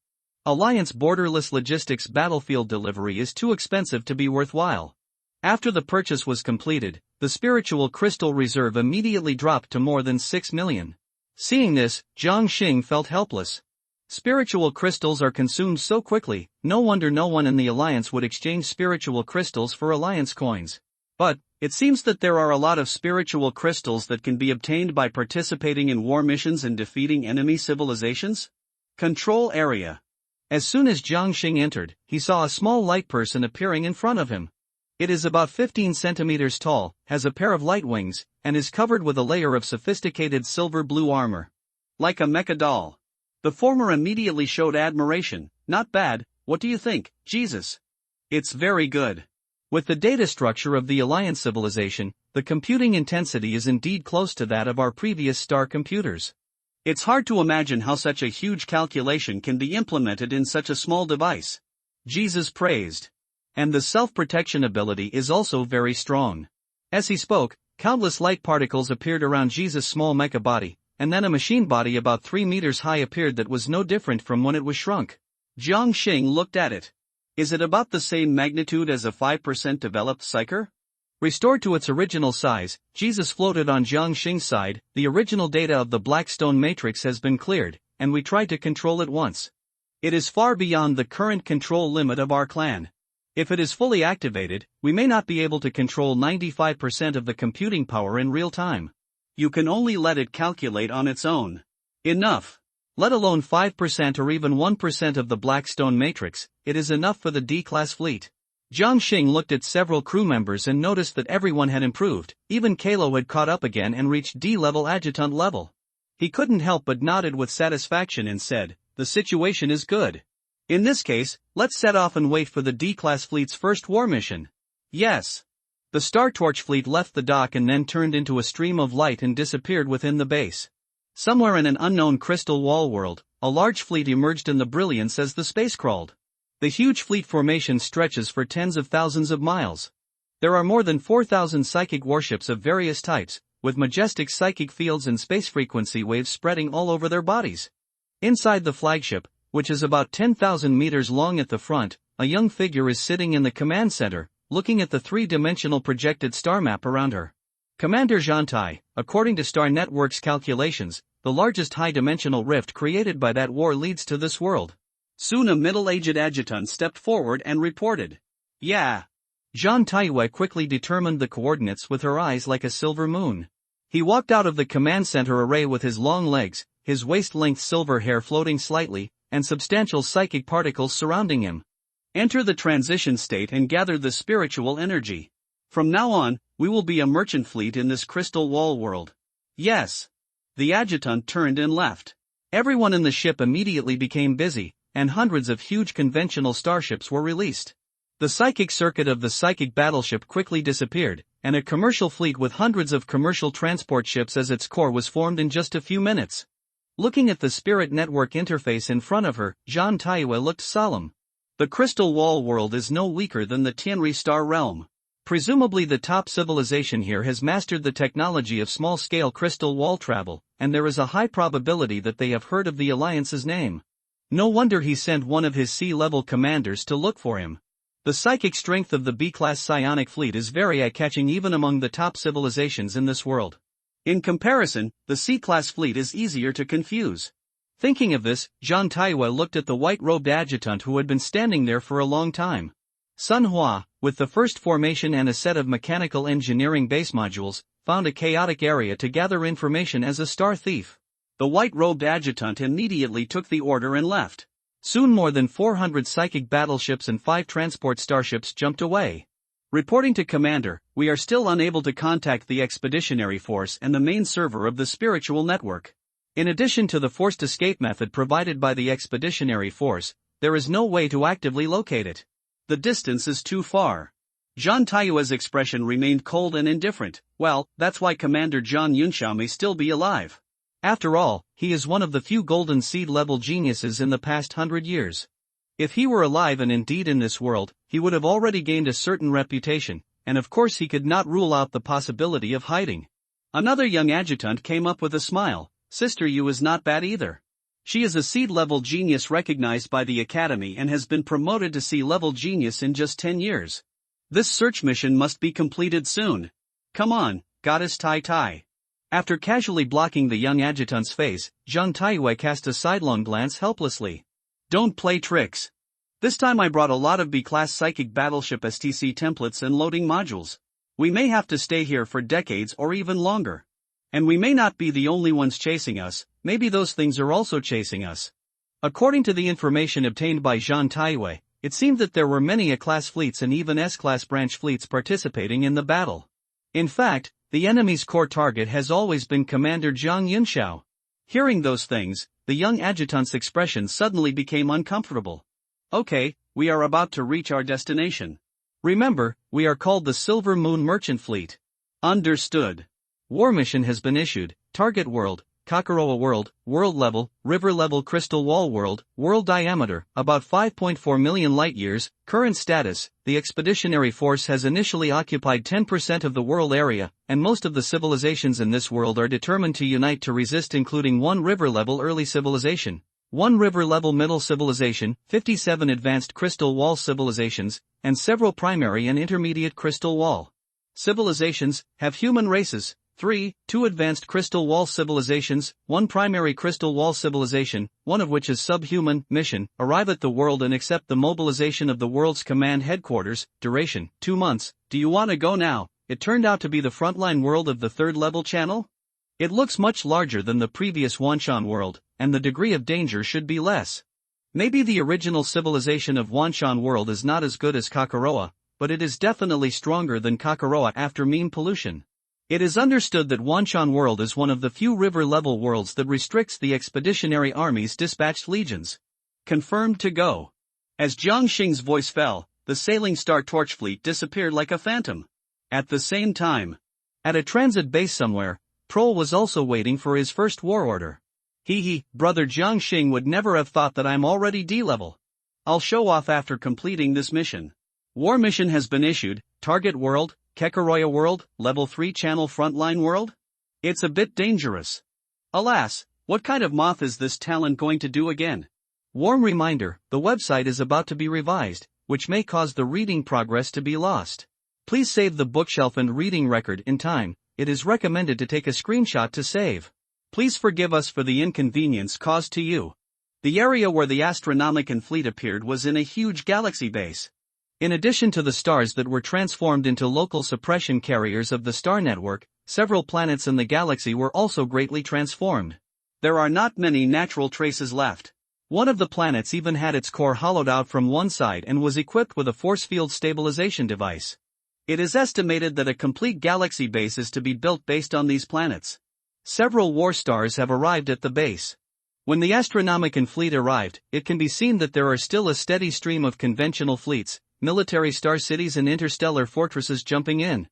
Alliance borderless logistics battlefield delivery is too expensive to be worthwhile. After the purchase was completed, the spiritual crystal reserve immediately dropped to more than 6 million. Seeing this, Jiang Xing felt helpless. Spiritual crystals are consumed so quickly, no wonder no one in the Alliance would exchange spiritual crystals for Alliance coins. But, it seems that there are a lot of spiritual crystals that can be obtained by participating in war missions and defeating enemy civilizations? Control area. As soon as Jiang Xing entered, he saw a small light person appearing in front of him. It is about 15 centimeters tall, has a pair of light wings, and is covered with a layer of sophisticated silver-blue armor. Like a mecha doll. The former immediately showed admiration. Not bad, what do you think, Jesus? It's very good. With the data structure of the Alliance civilization, the computing intensity is indeed close to that of our previous star computers. It's hard to imagine how such a huge calculation can be implemented in such a small device. Jesus praised. And the self-protection ability is also very strong. As he spoke, countless light particles appeared around Jesus' small mecha body, and then a machine body about 3 meters high appeared that was no different from when it was shrunk. Jiang Xing looked at it. Is it about the same magnitude as a 5% developed psyker? Restored to its original size, Jesus floated on Jiang Xing's side. The original data of the Blackstone Matrix has been cleared, and we tried to control it once. It is far beyond the current control limit of our clan. If it is fully activated, we may not be able to control 95% of the computing power in real time. You can only let it calculate on its own. Enough. Let alone 5% or even 1% of the Blackstone Matrix, it is enough for the D-class fleet. Jiang Xing looked at several crew members and noticed that everyone had improved. Even Kalo had caught up again and reached D-level adjutant level. He couldn't help but nodded with satisfaction and said, "The situation is good. In this case, let's set off and wait for the D-class fleet's first war mission." Yes. The Star Torch fleet left the dock and then turned into a stream of light and disappeared within the base. Somewhere in an unknown crystal wall world, a large fleet emerged in the brilliance as the space crawled. The huge fleet formation stretches for tens of thousands of miles. There are more than 4,000 psychic warships of various types, with majestic psychic fields and space frequency waves spreading all over their bodies. Inside the flagship, which is about 10,000 meters long at the front, a young figure is sitting in the command center, looking at the three-dimensional projected star map around her. Commander Zhantai, according to Star Network's calculations, the largest high-dimensional rift created by that war leads to this world. Soon a middle-aged adjutant stepped forward and reported. Yeah. Zhan Taiwei quickly determined the coordinates with her eyes like a silver moon. He walked out of the command center array with his long legs, his waist-length silver hair floating slightly, and substantial psychic particles surrounding him. Enter the transition state and gather the spiritual energy. From now on, we will be a merchant fleet in this crystal wall world. Yes. The adjutant turned and left. Everyone in the ship immediately became busy, and hundreds of huge conventional starships were released. The psychic circuit of the psychic battleship quickly disappeared, and a commercial fleet with hundreds of commercial transport ships as its core was formed in just a few minutes. Looking at the spirit network interface in front of her, Zhan Taiwei looked solemn. The crystal wall world is no weaker than the Tianri star realm. Presumably the top civilization here has mastered the technology of small-scale crystal wall travel, and there is a high probability that they have heard of the Alliance's name. No wonder he sent one of his sea-level commanders to look for him. The psychic strength of the B-class psionic fleet is very eye-catching even among the top civilizations in this world. In comparison, the C-class fleet is easier to confuse. Thinking of this, Zhan Taiwei looked at the white-robed adjutant who had been standing there for a long time. Sun Hua, with the first formation and a set of mechanical engineering base modules, found a chaotic area to gather information as a star thief. The white-robed adjutant immediately took the order and left. Soon more than 400 psychic battleships and 5 transport starships jumped away. Reporting to Commander, we are still unable to contact the expeditionary force and the main server of the spiritual network. In addition to the forced escape method provided by the expeditionary force, there is no way to actively locate it. The distance is too far. Zhan Taiwei's expression remained cold and indifferent. Well, that's why Commander Zhang Yunxiao may still be alive. After all, he is one of the few golden seed-level geniuses in the past 100 years. If he were alive and indeed in this world, he would have already gained a certain reputation, and of course he could not rule out the possibility of hiding. Another young adjutant came up with a smile. Sister Yu is not bad either. She is a seed-level genius recognized by the Academy and has been promoted to sea-level genius in just 10 years. This search mission must be completed soon. Come on, Goddess Tai Tai. After casually blocking the young adjutant's face, Zhan Taiwei cast a sidelong glance helplessly. Don't play tricks. This time I brought a lot of B-class psychic battleship STC templates and loading modules. We may have to stay here for decades or even longer. And we may not be the only ones chasing us, maybe those things are also chasing us. According to the information obtained by Zhan Taiwei, it seemed that there were many A-class fleets and even S-class branch fleets participating in the battle. In fact, the enemy's core target has always been Commander Zhang Yunxiao. Hearing those things, the young adjutant's expression suddenly became uncomfortable. Okay, we are about to reach our destination. Remember, we are called the Silver Moon Merchant Fleet. Understood. War mission has been issued. Target world, Kakaroa world, world level, river level crystal wall world, world diameter, about 5.4 million light-years. Current status, the expeditionary force has initially occupied 10% of the world area, and most of the civilizations in this world are determined to unite to resist, including 1 river-level early civilization, 1 river-level middle civilization, 57 advanced crystal wall civilizations, and several primary and intermediate crystal wall civilizations, have human races. 2 advanced crystal wall civilizations, 1 primary crystal wall civilization, one of which is subhuman. Mission, arrive at the world and accept the mobilization of the world's command headquarters. Duration, 2 months. Do you want to go now? It turned out to be the frontline world of the 3rd level channel? It looks much larger than the previous Wanshan world, and the degree of danger should be less. Maybe the original civilization of Wanshan world is not as good as Kakaroa, but it is definitely stronger than Kakaroa after meme pollution. It is understood that Wanshan world is one of the few river-level worlds that restricts the expeditionary army's dispatched legions. Confirmed to go. As Jiang Xing's voice fell, the sailing Star Torch fleet disappeared like a phantom. At the same time, at a transit base somewhere, Prol was also waiting for his first war order. Brother Jiangxing would never have thought that I'm already D-level. I'll show off after completing this mission. War mission has been issued, target world, Kekaroya world, level 3 channel frontline world? It's a bit dangerous. Alas, what kind of moth is this talent going to do again? Warm reminder, the website is about to be revised, which may cause the reading progress to be lost. Please save the bookshelf and reading record in time. It is recommended to take a screenshot to save. Please forgive us for the inconvenience caused to you. The area where the Astronomican fleet appeared was in a huge galaxy base. In addition to the stars that were transformed into local suppression carriers of the star network, several planets in the galaxy were also greatly transformed. There are not many natural traces left. One of the planets even had its core hollowed out from one side and was equipped with a force field stabilization device. It is estimated that a complete galaxy base is to be built based on these planets. Several war stars have arrived at the base. When the Astronomican fleet arrived, it can be seen that there are still a steady stream of conventional fleets, military star cities and interstellar fortresses jumping in.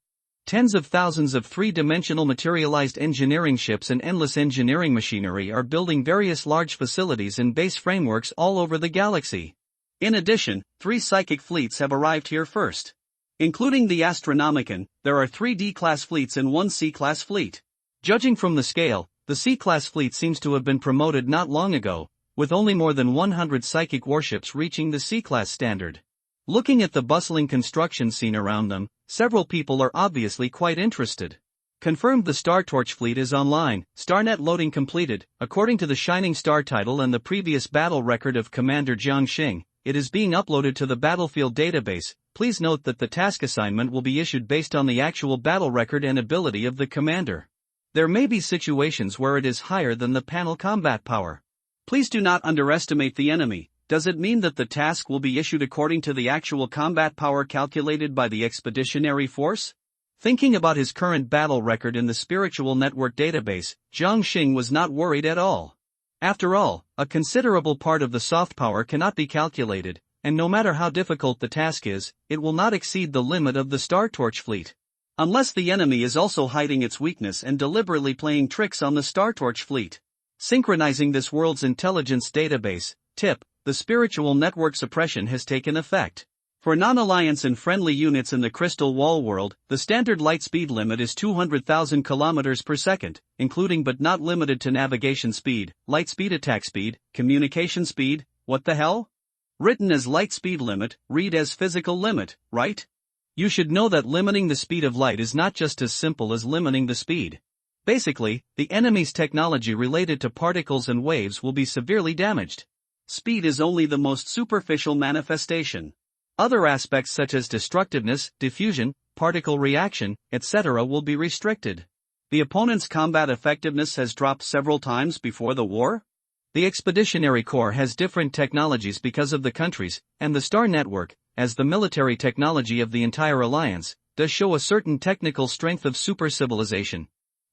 Tens of thousands of three-dimensional materialized engineering ships and endless engineering machinery are building various large facilities and base frameworks all over the galaxy. In addition, 3 psychic fleets have arrived here first. Including the Astronomican, there are 3 D-class fleets and 1 C-class fleet. Judging from the scale, the C-class fleet seems to have been promoted not long ago, with only more than 100 psychic warships reaching the C-class standard. Looking at the bustling construction scene around them, several people are obviously quite interested. Confirmed the Star Torch fleet is online, StarNet loading completed. According to the Shining Star title and the previous battle record of Commander Jiangxing, it is being uploaded to the battlefield database. Please note that the task assignment will be issued based on the actual battle record and ability of the commander. There may be situations where it is higher than the panel combat power. Please do not underestimate the enemy. Does it mean that the task will be issued according to the actual combat power calculated by the expeditionary force? Thinking about his current battle record in the spiritual network database, Jiangxing was not worried at all. After all, a considerable part of the soft power cannot be calculated, and no matter how difficult the task is, it will not exceed the limit of the Star Torch fleet. Unless the enemy is also hiding its weakness and deliberately playing tricks on the Star Torch fleet. Synchronizing this world's intelligence database. Tip: the spiritual network suppression has taken effect. For non-alliance and friendly units in the Crystal Wall world, the standard light speed limit is 200,000 km per second, including but not limited to navigation speed, light speed attack speed, communication speed. What the hell? Written as light speed limit, read as physical limit, right? You should know that limiting the speed of light is not just as simple as limiting the speed. Basically, the enemy's technology related to particles and waves will be severely damaged. Speed is only the most superficial manifestation. Other aspects such as destructiveness, diffusion, particle reaction, etc. will be restricted. The opponent's combat effectiveness has dropped several times before the war. The Expeditionary Corps has different technologies because of the countries, and the Star Network, as the military technology of the entire alliance, does show a certain technical strength of super-civilization.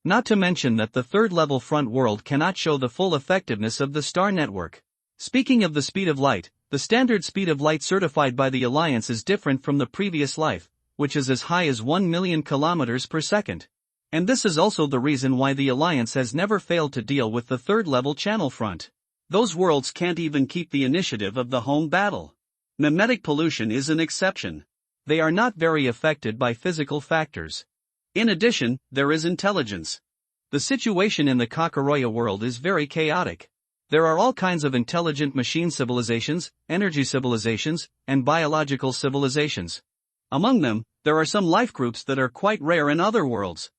Not to mention that the third-level front world cannot show the full effectiveness of the Star Network. Speaking of the speed of light, the standard speed of light certified by the Alliance is different from the previous life, which is as high as 1 million kilometers per second. And this is also the reason why the Alliance has never failed to deal with the third-level channel front. Those worlds can't even keep the initiative of the home battle. Mimetic pollution is an exception. They are not very affected by physical factors. In addition, there is intelligence. The situation in the Kakaroya world is very chaotic. There are all kinds of intelligent machine civilizations, energy civilizations, and biological civilizations. Among them, there are some life groups that are quite rare in other worlds.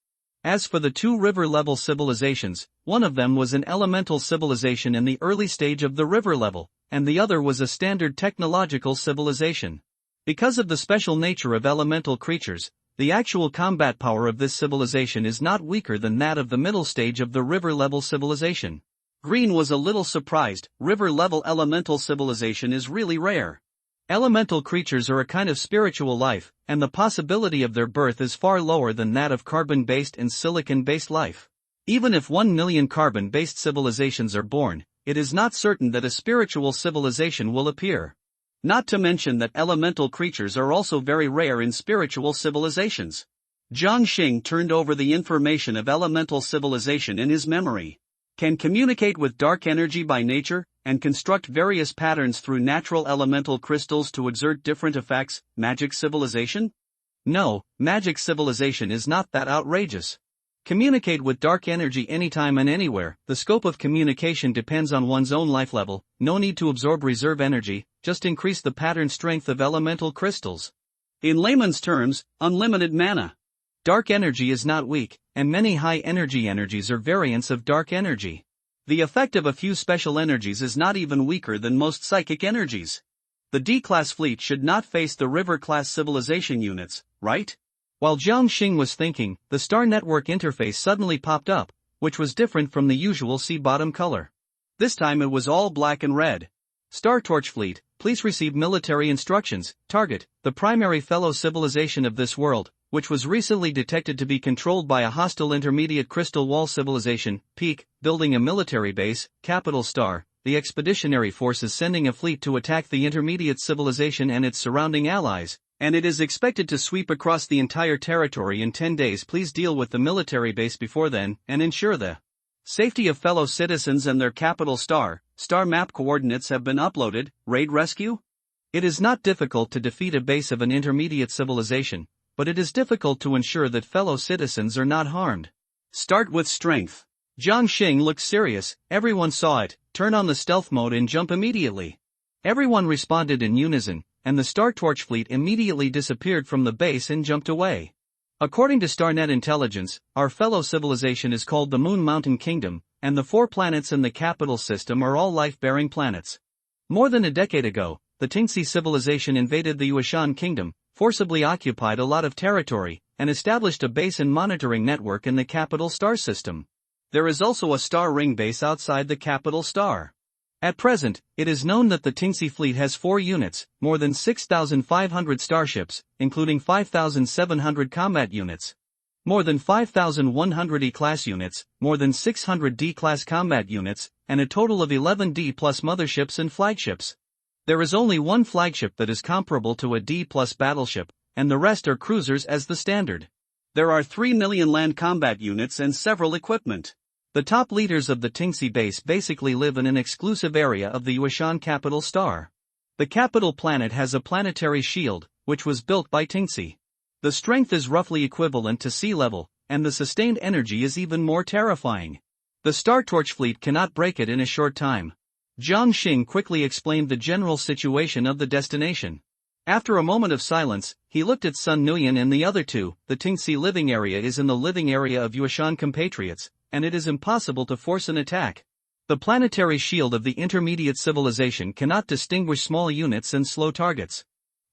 As for the 2 river-level civilizations, one of them was an elemental civilization in the early stage of the river level, and the other was a standard technological civilization. Because of the special nature of elemental creatures, the actual combat power of this civilization is not weaker than that of the middle stage of the river-level civilization. Green was a little surprised. River-level elemental civilization is really rare. Elemental creatures are a kind of spiritual life, and the possibility of their birth is far lower than that of carbon-based and silicon-based life. Even if 1 million carbon-based civilizations are born, it is not certain that a spiritual civilization will appear. Not to mention that elemental creatures are also very rare in spiritual civilizations. Jiang Xing turned over the information of elemental civilization in his memory. Can communicate with dark energy by nature, and construct various patterns through natural elemental crystals to exert different effects. Magic civilization? No, magic civilization is not that outrageous. Communicate with dark energy anytime and anywhere. The scope of communication depends on one's own life level. No need to absorb reserve energy, just increase the pattern strength of elemental crystals. In layman's terms, unlimited mana. Dark energy is not weak, and many high energy energies are variants of dark energy. The effect of a few special energies is not even weaker than most psychic energies. The D-class fleet should not face the river-class civilization units, right? While Jiang Xing was thinking, the Star Network interface suddenly popped up, which was different from the usual sea bottom color. This time it was all black and red. Star Torch Fleet, please receive military instructions. Target, the primary fellow civilization of this world, which was recently detected to be controlled by a hostile intermediate crystal wall civilization. Peak, building a military base. Capital Star, the expeditionary force is sending a fleet to attack the intermediate civilization and its surrounding allies, and it is expected to sweep across the entire territory in 10 days. Please deal with the military base before then, and ensure the safety of fellow citizens and their capital star. Star map coordinates have been uploaded. Raid rescue? It is not difficult to defeat a base of an intermediate civilization, but it is difficult to ensure that fellow citizens are not harmed. Start with strength. Jiang Xing looked serious. Everyone saw it. Turn on the stealth mode and jump immediately. Everyone responded in unison, and the Star Torch fleet immediately disappeared from the base and jumped away. According to StarNet intelligence, our fellow civilization is called the Moon Mountain Kingdom, and the 4 planets in the capital system are all life-bearing planets. More than a decade ago, the Tingxi civilization invaded the Yuashan Kingdom, forcibly occupied a lot of territory, and established a base and monitoring network in the capital star system. There is also a star ring base outside the capital star. At present, it is known that the Tingxi fleet has 4 units, more than 6,500 starships, including 5,700 combat units, more than 5,100 E-class units, more than 600 D-class combat units, and a total of 11 D-plus motherships and flagships. There is only one flagship that is comparable to a D-plus battleship, and the rest are cruisers as the standard. There are 3 million land combat units and several equipment. The top leaders of the Tingxi base basically live in an exclusive area of the Yuashan capital star. The capital planet has a planetary shield, which was built by Tingxi. The strength is roughly equivalent to sea level, and the sustained energy is even more terrifying. The Star Torch fleet cannot break it in a short time. Jiang Xing quickly explained the general situation of the destination. After a moment of silence, he looked at Sun Nuyen and the other two. The Tingxi living area is in the living area of Yuashan compatriots, and it is impossible to force an attack. The planetary shield of the intermediate civilization cannot distinguish small units and slow targets.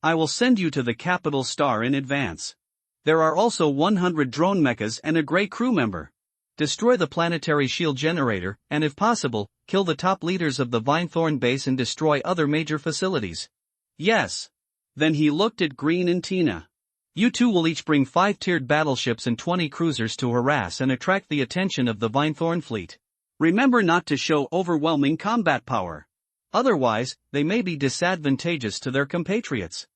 I will send you to the capital star in advance. There are also 100 drone mechas and a Grey crew member. Destroy the planetary shield generator, and if possible, kill the top leaders of the Vinethorn base and destroy other major facilities. Yes. Then he looked at Green and Tina. You two will each bring 5-tiered battleships and 20 cruisers to harass and attract the attention of the Vinethorn fleet. Remember not to show overwhelming combat power. Otherwise, they may be disadvantageous to their compatriots.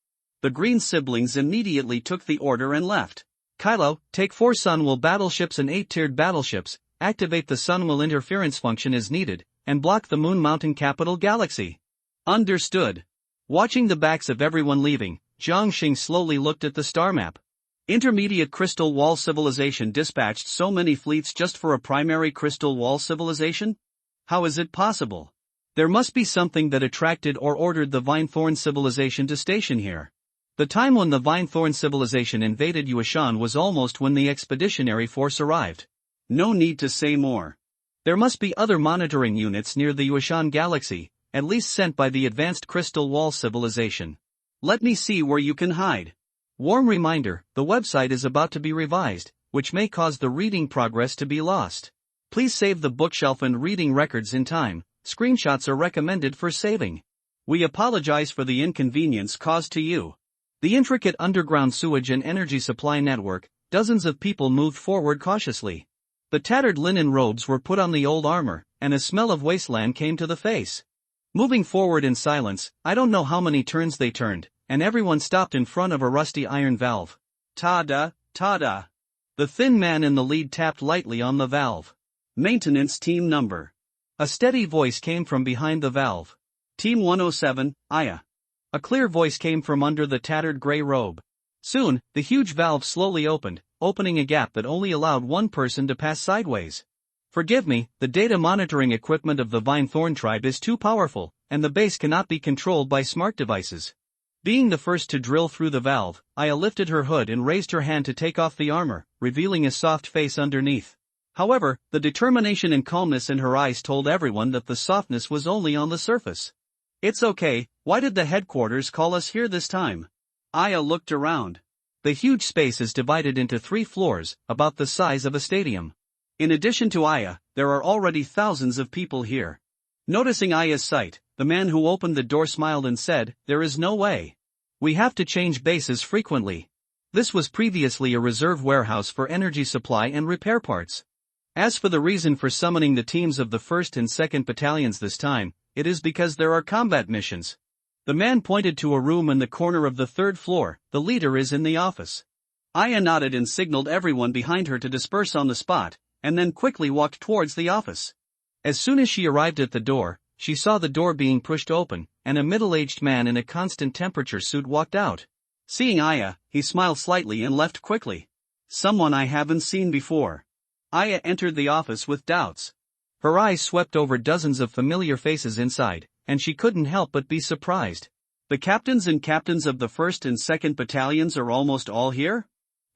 The Green siblings immediately took the order and left. Kylo, take 4 Sunwell battleships and 8-tiered battleships, activate the Sunwell interference function as needed, and block the Moon Mountain capital galaxy. Understood. Watching the backs of everyone leaving, Jiang Xing slowly looked at the star map. Intermediate Crystal Wall civilization dispatched so many fleets just for a primary Crystal Wall civilization? How is it possible? There must be something that attracted or ordered the Vinethorn civilization to station here. The time when the Vinethorn civilization invaded Yuashan was almost when the expeditionary force arrived. No need to say more. There must be other monitoring units near the Yuashan galaxy, at least sent by the advanced Crystal Wall civilization. Let me see where you can hide. Warm reminder, the website is about to be revised, which may cause the reading progress to be lost. Please save the bookshelf and reading records in time. Screenshots are recommended for saving. We apologize for the inconvenience caused to you. The intricate underground sewage and energy supply network, dozens of people moved forward cautiously. The tattered linen robes were put on the old armor, and a smell of wasteland came to the face. Moving forward in silence, I don't know how many turns they turned, and everyone stopped in front of a rusty iron valve. Ta-da, Ta-da! The thin man in the lead tapped lightly on the valve. Maintenance team number. A steady voice came from behind the valve. Team 107, Aya. A clear voice came from under the tattered gray robe. Soon, the huge valve slowly opened, opening a gap that only allowed one person to pass sideways. Forgive me, the data monitoring equipment of the Vinethorn tribe is too powerful, and the base cannot be controlled by smart devices. Being the first to drill through the valve, Aya lifted her hood and raised her hand to take off the armor, revealing a soft face underneath. However, the determination and calmness in her eyes told everyone that the softness was only on the surface. It's okay, why did the headquarters call us here this time? Aya looked around. The huge space is divided into 3 floors, about the size of a stadium. In addition to Aya, there are already thousands of people here. Noticing Aya's sight, the man who opened the door smiled and said, "There is no way. We have to change bases frequently." This was previously a reserve warehouse for energy supply and repair parts. As for the reason for summoning the teams of the 1st and 2nd battalions this time, it is because there are combat missions. The man pointed to a room in the corner of the 3rd floor. The leader is in the office. Aya nodded and signaled everyone behind her to disperse on the spot, and then quickly walked towards the office. As soon as she arrived at the door, she saw the door being pushed open, and a middle-aged man in a constant temperature suit walked out. Seeing Aya, he smiled slightly and left quickly. Someone I haven't seen before. Aya entered the office with doubts. Her eyes swept over dozens of familiar faces inside, and she couldn't help but be surprised. The captains and captains of the 1st and 2nd battalions are almost all here?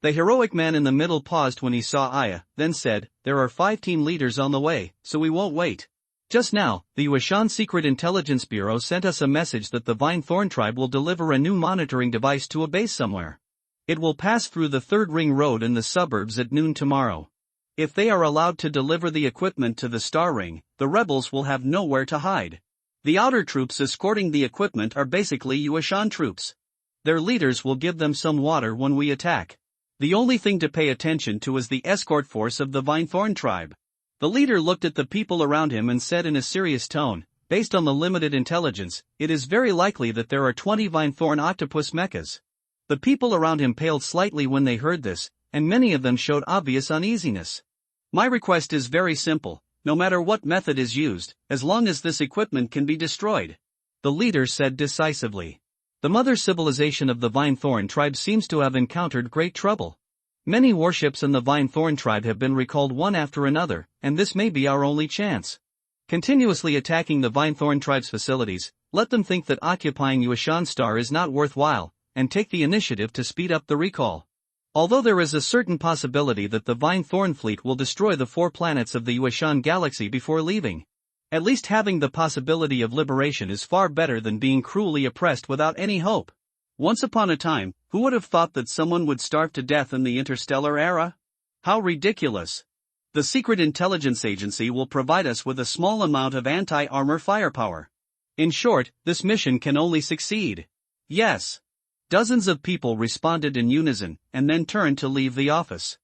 The heroic man in the middle paused when he saw Aya, then said, "There are 5 team leaders on the way, so we won't wait. Just now, the Yuashan Secret Intelligence Bureau sent us a message that the Vinethorn tribe will deliver a new monitoring device to a base somewhere. It will pass through the 3rd Ring Road in the suburbs at noon tomorrow. If they are allowed to deliver the equipment to the Star Ring, the rebels will have nowhere to hide. The outer troops escorting the equipment are basically Yuashan troops. Their leaders will give them some water when we attack. The only thing to pay attention to is the escort force of the Vinethorn tribe." The leader looked at the people around him and said in a serious tone, "Based on the limited intelligence, it is very likely that there are 20 Vinethorn octopus mechas." The people around him paled slightly when they heard this, and many of them showed obvious uneasiness. "My request is very simple, no matter what method is used, as long as this equipment can be destroyed," the leader said decisively. The mother civilization of the Vinethorn tribe seems to have encountered great trouble. Many warships in the Vinethorn tribe have been recalled one after another, and this may be our only chance. Continuously attacking the Vinethorn tribe's facilities, let them think that occupying Yuashan Star is not worthwhile, and take the initiative to speed up the recall. Although there is a certain possibility that the Vinethorn fleet will destroy the 4 planets of the Yuashan galaxy before leaving. At least having the possibility of liberation is far better than being cruelly oppressed without any hope. Once upon a time, who would have thought that someone would starve to death in the interstellar era? How ridiculous. The Secret Intelligence Agency will provide us with a small amount of anti-armor firepower. In short, this mission can only succeed. Yes. Dozens of people responded in unison, and then turned to leave the office.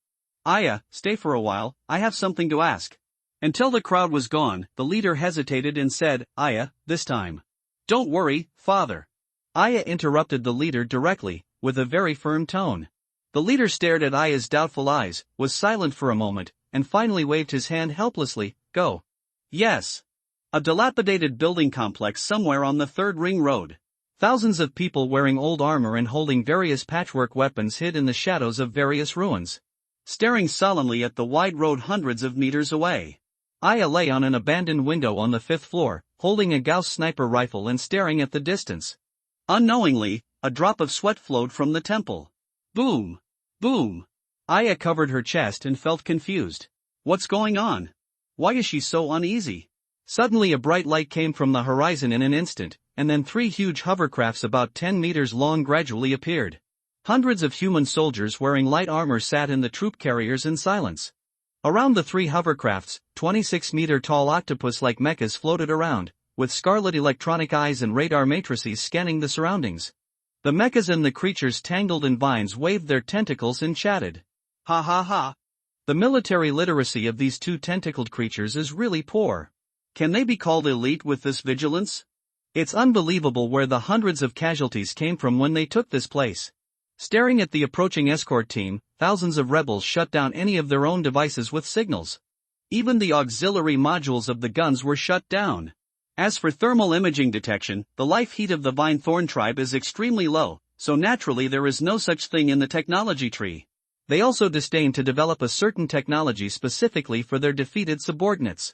"Aya, stay for a while, I have something to ask." Until the crowd was gone, the leader hesitated and said, "Aya, this time." "Don't worry, father." Aya interrupted the leader directly, with a very firm tone. The leader stared at Aya's doubtful eyes, was silent for a moment, and finally waved his hand helplessly. "Go." "Yes." A dilapidated building complex somewhere on the 3rd Ring Road. Thousands of people wearing old armor and holding various patchwork weapons hid in the shadows of various ruins. Staring solemnly at the wide road hundreds of meters away. Aya lay on an abandoned window on the 5th floor, holding a Gauss sniper rifle and staring at the distance. Unknowingly, a drop of sweat flowed from the temple. Boom! Boom! Aya covered her chest and felt confused. What's going on? Why is she so uneasy? Suddenly a bright light came from the horizon in an instant, and then 3 huge hovercrafts about 10 meters long gradually appeared. Hundreds of human soldiers wearing light armor sat in the troop carriers in silence. Around the 3 hovercrafts, 26-meter-tall octopus-like mechas floated around, with scarlet electronic eyes and radar matrices scanning the surroundings. The mechas and the creatures tangled in vines waved their tentacles and chatted. Ha ha ha. The military literacy of these 2 tentacled creatures is really poor. Can they be called elite with this vigilance? It's unbelievable where the hundreds of casualties came from when they took this place. Staring at the approaching escort team, thousands of rebels shut down any of their own devices with signals. Even the auxiliary modules of the guns were shut down. As for thermal imaging detection, the life heat of the Vinethorn tribe is extremely low, so naturally there is no such thing in the technology tree. They also disdain to develop a certain technology specifically for their defeated subordinates.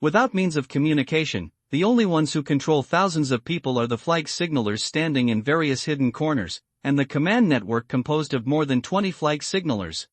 Without means of communication, the only ones who control thousands of people are the flag signalers standing in various hidden corners, and the command network composed of more than 20 flag signalers.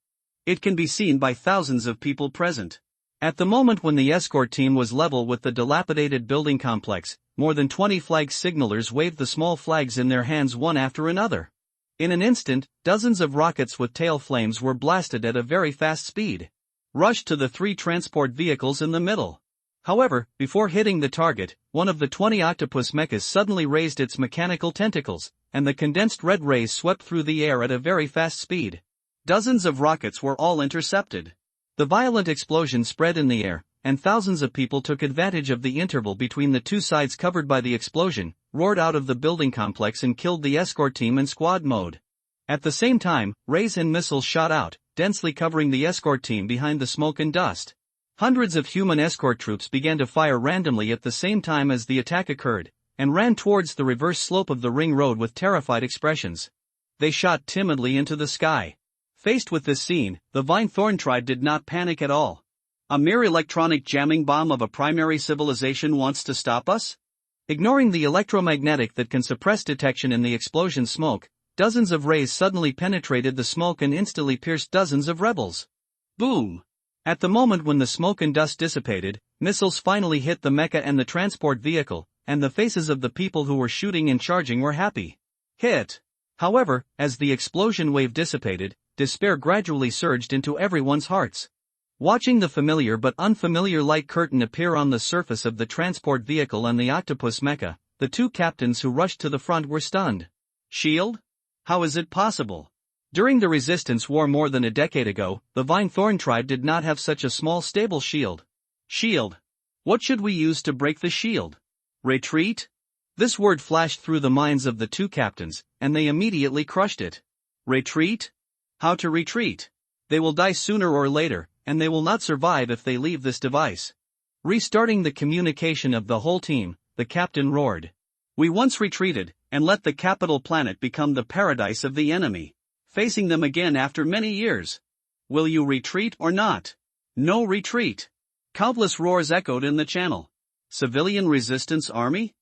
It can be seen by thousands of people present. At the moment when the escort team was level with the dilapidated building complex, more than 20 flag signalers waved the small flags in their hands one after another. In an instant, dozens of rockets with tail flames were blasted at a very fast speed. Rushed to the 3 transport vehicles in the middle. However, before hitting the target, one of the 20 octopus mechas suddenly raised its mechanical tentacles, and the condensed red rays swept through the air at a very fast speed. Dozens of rockets were all intercepted. The violent explosion spread in the air, and thousands of people took advantage of the interval between the two sides covered by the explosion, roared out of the building complex and killed the escort team in squad mode. At the same time, rays and missiles shot out, densely covering the escort team behind the smoke and dust. Hundreds of human escort troops began to fire randomly at the same time as the attack occurred, and ran towards the reverse slope of the ring road with terrified expressions. They shot timidly into the sky. Faced with this scene, the Vinethorn tribe did not panic at all. A mere electronic jamming bomb of a primary civilization wants to stop us? Ignoring the electromagnetic that can suppress detection in the explosion smoke, dozens of rays suddenly penetrated the smoke and instantly pierced dozens of rebels. Boom! At the moment when the smoke and dust dissipated, missiles finally hit the mecha and the transport vehicle, and the faces of the people who were shooting and charging were happy. Hit! However, as the explosion wave dissipated, despair gradually surged into everyone's hearts. Watching the familiar but unfamiliar light curtain appear on the surface of the transport vehicle and the octopus mecha, the 2 captains who rushed to the front were stunned. Shield? How is it possible? During the Resistance War more than a decade ago, the Vinethorn tribe did not have such a small stable shield. Shield. What should we use to break the shield? Retreat? This word flashed through the minds of the 2 captains, and they immediately crushed it. Retreat? How to retreat? They will die sooner or later, and they will not survive if they leave this device. Restarting the communication of the whole team, the captain roared. We once retreated, and let the capital planet become the paradise of the enemy. Facing them again after many years. Will you retreat or not? No retreat. Countless roars echoed in the channel. Civilian resistance army?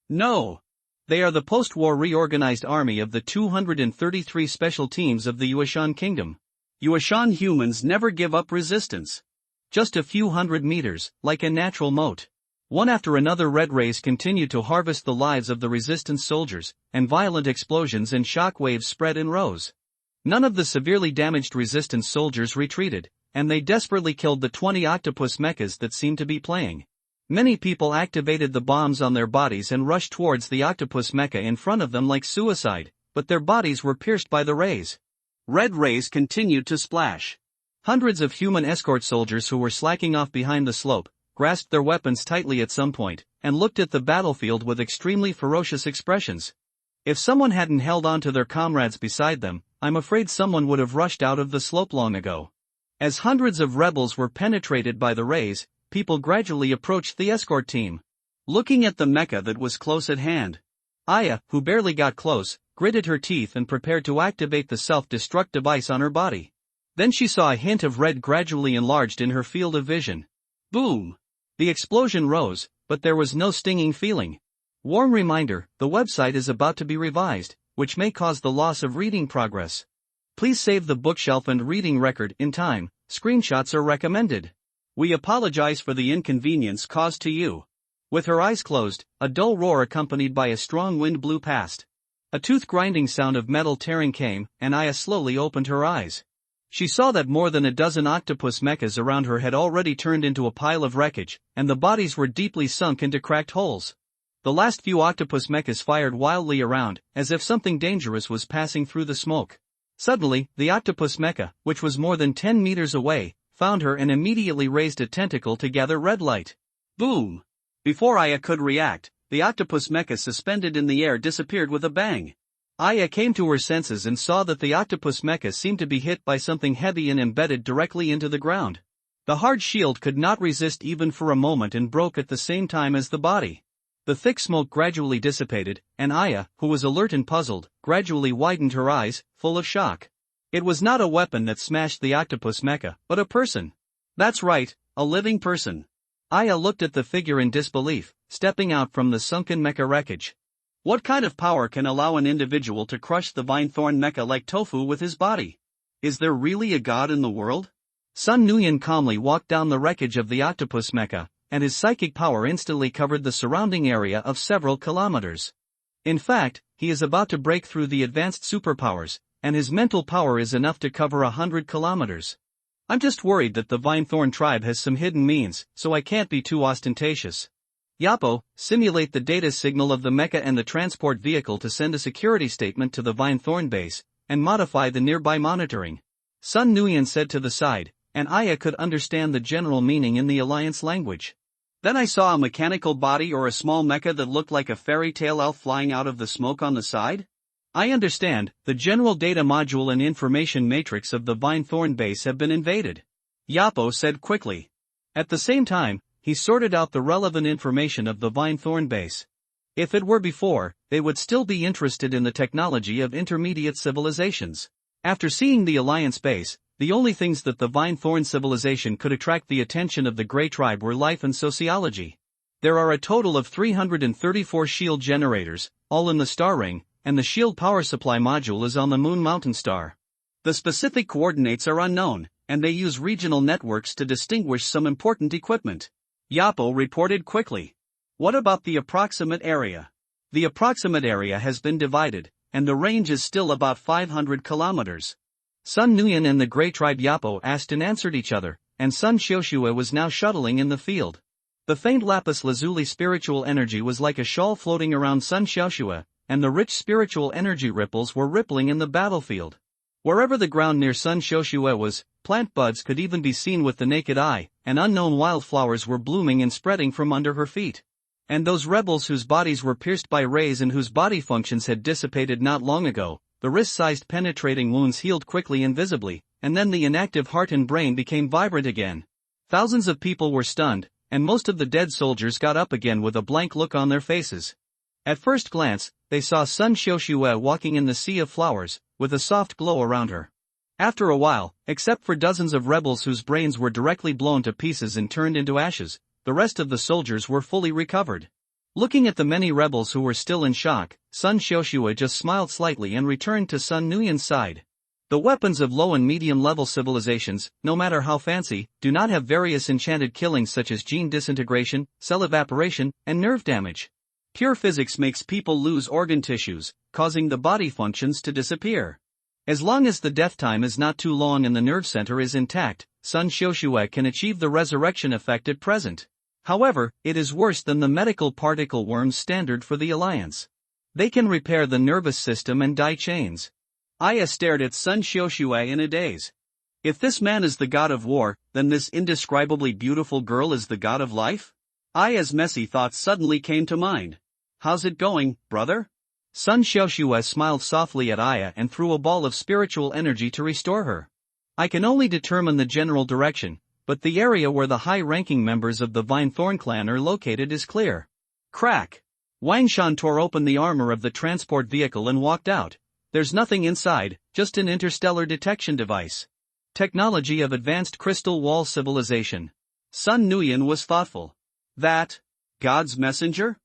No. They are the post-war reorganized army of the 233 special teams of the Yuashan Kingdom. Yuashan humans never give up resistance. Just a few hundred meters, like a natural moat. One after another red rays continued to harvest the lives of the resistance soldiers, and violent explosions and shock waves spread in rows. None of the severely damaged resistance soldiers retreated, and they desperately killed the 20 octopus mechas that seemed to be playing. Many people activated the bombs on their bodies and rushed towards the octopus mecha in front of them like suicide, but their bodies were pierced by the rays. Red rays continued to splash. Hundreds of human escort soldiers who were slacking off behind the slope, grasped their weapons tightly at some point, and looked at the battlefield with extremely ferocious expressions. If someone hadn't held on to their comrades beside them, I'm afraid someone would have rushed out of the slope long ago. As hundreds of rebels were penetrated by the rays, people gradually approached the escort team. Looking at the mecha that was close at hand, Aya, who barely got close, gritted her teeth and prepared to activate the self-destruct device on her body. Then she saw a hint of red gradually enlarged in her field of vision. Boom! The explosion rose, but there was no stinging feeling. Warm reminder, the website is about to be revised, which may cause the loss of reading progress. Please save the bookshelf and reading record in time, screenshots are recommended. We apologize for the inconvenience caused to you. With her eyes closed, a dull roar accompanied by a strong wind blew past. A tooth-grinding sound of metal tearing came, and Aya slowly opened her eyes. She saw that more than a dozen octopus mechas around her had already turned into a pile of wreckage, and the bodies were deeply sunk into cracked holes. The last few octopus mechas fired wildly around, as if something dangerous was passing through the smoke. Suddenly, the octopus mecha, which was more than 10 meters away, found her and immediately raised a tentacle to gather red light. Boom! Before Aya could react, the octopus mecha suspended in the air disappeared with a bang. Aya came to her senses and saw that the octopus mecha seemed to be hit by something heavy and embedded directly into the ground. The hard shield could not resist even for a moment and broke at the same time as the body. The thick smoke gradually dissipated, and Aya, who was alert and puzzled, gradually widened her eyes, full of shock. It was not a weapon that smashed the octopus mecha, but a person. That's right, a living person. Aya looked at the figure in disbelief, stepping out from the sunken mecha wreckage. What kind of power can allow an individual to crush the vine-thorn mecha like tofu with his body? Is there really a god in the world? Sun Nuyen calmly walked down the wreckage of the octopus mecha, and his psychic power instantly covered the surrounding area of several kilometers. In fact, he is about to break through the advanced superpowers, and his mental power is enough to cover 100 kilometers. I'm just worried that the Vine-Thorn tribe has some hidden means, so I can't be too ostentatious. Yapo, simulate the data signal of the mecha and the transport vehicle to send a security statement to the Vine-Thorn base, and modify the nearby monitoring. Sun Nuyen said to the side, and Aya could understand the general meaning in the Alliance language. Then I saw a mechanical body or a small mecha that looked like a fairy tale elf flying out of the smoke on the side? I understand, the general data module and information matrix of the Vine-Thorn base have been invaded. Yapo said quickly. At the same time, he sorted out the relevant information of the Vine-Thorn base. If it were before, they would still be interested in the technology of intermediate civilizations. After seeing the Alliance base, the only things that the Vine-Thorn civilization could attract the attention of the Grey Tribe were life and sociology. There are a total of 334 shield generators, all in the star ring, and the shield power supply module is on the Moon Mountain star. The specific coordinates are unknown, and they use regional networks to distinguish some important equipment. Yapo reported quickly. What about the approximate area? The approximate area has been divided, and the range is still about 500 kilometers. Sun Nuyen and the Grey Tribe Yapo asked and answered each other, and Sun Xiaoxue was now shuttling in the field. The faint lapis lazuli spiritual energy was like a shawl floating around Sun Xiaoxue, and the rich spiritual energy ripples were rippling in the battlefield. Wherever the ground near Sun Xiaoxue was, plant buds could even be seen with the naked eye, and unknown wildflowers were blooming and spreading from under her feet. And those rebels whose bodies were pierced by rays and whose body functions had dissipated not long ago, the wrist-sized penetrating wounds healed quickly and visibly, and then the inactive heart and brain became vibrant again. Thousands of people were stunned, and most of the dead soldiers got up again with a blank look on their faces. At first glance, they saw Sun Xiaoxue walking in the sea of flowers, with a soft glow around her. After a while, except for dozens of rebels whose brains were directly blown to pieces and turned into ashes, the rest of the soldiers were fully recovered. Looking at the many rebels who were still in shock, Sun Xiaoxue just smiled slightly and returned to Sun Nuyen's side. The weapons of low and medium level civilizations, no matter how fancy, do not have various enchanted killings such as gene disintegration, cell evaporation, and nerve damage. Pure physics makes people lose organ tissues, causing the body functions to disappear. As long as the death time is not too long and the nerve center is intact, Sun Xiaoxue can achieve the resurrection effect at present. However, it is worse than the medical particle worms standard for the Alliance. They can repair the nervous system and die chains. Aya stared at Sun Xiaoxue in a daze. If this man is the god of war, then this indescribably beautiful girl is the god of life? Aya's messy thoughts suddenly came to mind. How's it going, brother? Sun Xiaoxue smiled softly at Aya and threw a ball of spiritual energy to restore her. I can only determine the general direction, but the area where the high-ranking members of the Vine-Thorn clan are located is clear. Crack! Wang Shan tore open the armor of the transport vehicle and walked out. There's nothing inside, just an interstellar detection device. Technology of advanced crystal wall civilization. Sun Nuyen was thoughtful. That God's messenger?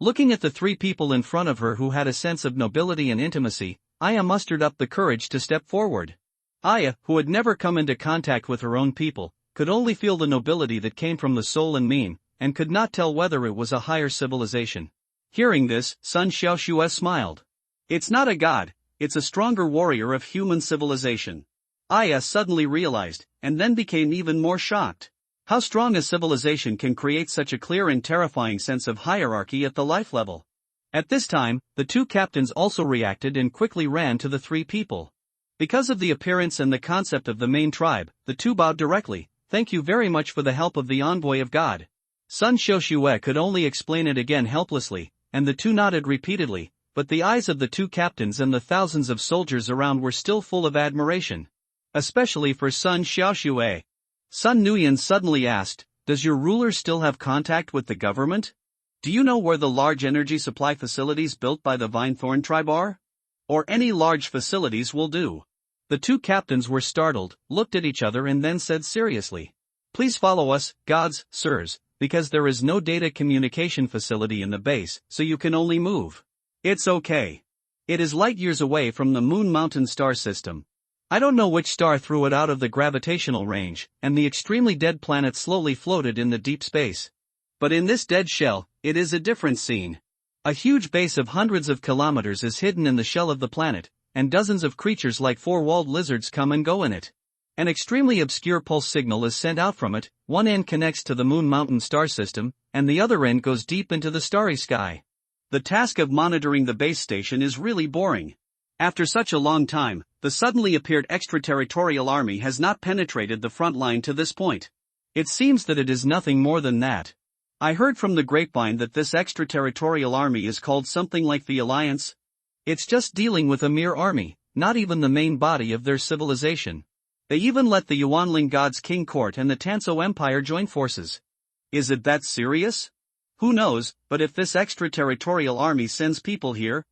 Looking at the three people in front of her who had a sense of nobility and intimacy, Aya mustered up the courage to step forward. Aya, who had never come into contact with her own people, could only feel the nobility that came from the soul and meme, and could not tell whether it was a higher civilization. Hearing this, Sun Xiaoxue smiled. It's not a god, it's a stronger warrior of human civilization. Aya suddenly realized, and then became even more shocked. How strong a civilization can create such a clear and terrifying sense of hierarchy at the life level. At this time, the two captains also reacted and quickly ran to the three people. Because of the appearance and the concept of the main tribe, the two bowed directly. Thank you very much for the help of the envoy of God. Sun Xiaoxue could only explain it again helplessly, and the two nodded repeatedly, but the eyes of the two captains and the thousands of soldiers around were still full of admiration. Especially for Sun Xiaoxue. Sun Nuyan suddenly asked, "Does your ruler still have contact with the government? Do you know where the large energy supply facilities built by the Vinethorn tribe are? Or any large facilities will do." The two captains were startled, looked at each other and then said seriously, "Please follow us, gods, sirs, because there is no data communication facility in the base, so you can only move. It's okay. It is light years away from the Moon Mountain star system. I don't know which star threw it out of the gravitational range, and the extremely dead planet slowly floated in the deep space. But in this dead shell, it is a different scene. A huge base of hundreds of kilometers is hidden in the shell of the planet, and dozens of creatures like four-walled lizards come and go in it. An extremely obscure pulse signal is sent out from it, one end connects to the Moon Mountain star system, and the other end goes deep into the starry sky. The task of monitoring the base station is really boring. After such a long time, the suddenly appeared extraterritorial army has not penetrated the front line to this point. It seems that it is nothing more than that. I heard from the grapevine that this extraterritorial army is called something like the Alliance. It's just dealing with a mere army, not even the main body of their civilization. They even let the Yuanling God's King Court and the Tanso Empire join forces. Is it that serious? Who knows, but if this extraterritorial army sends people here,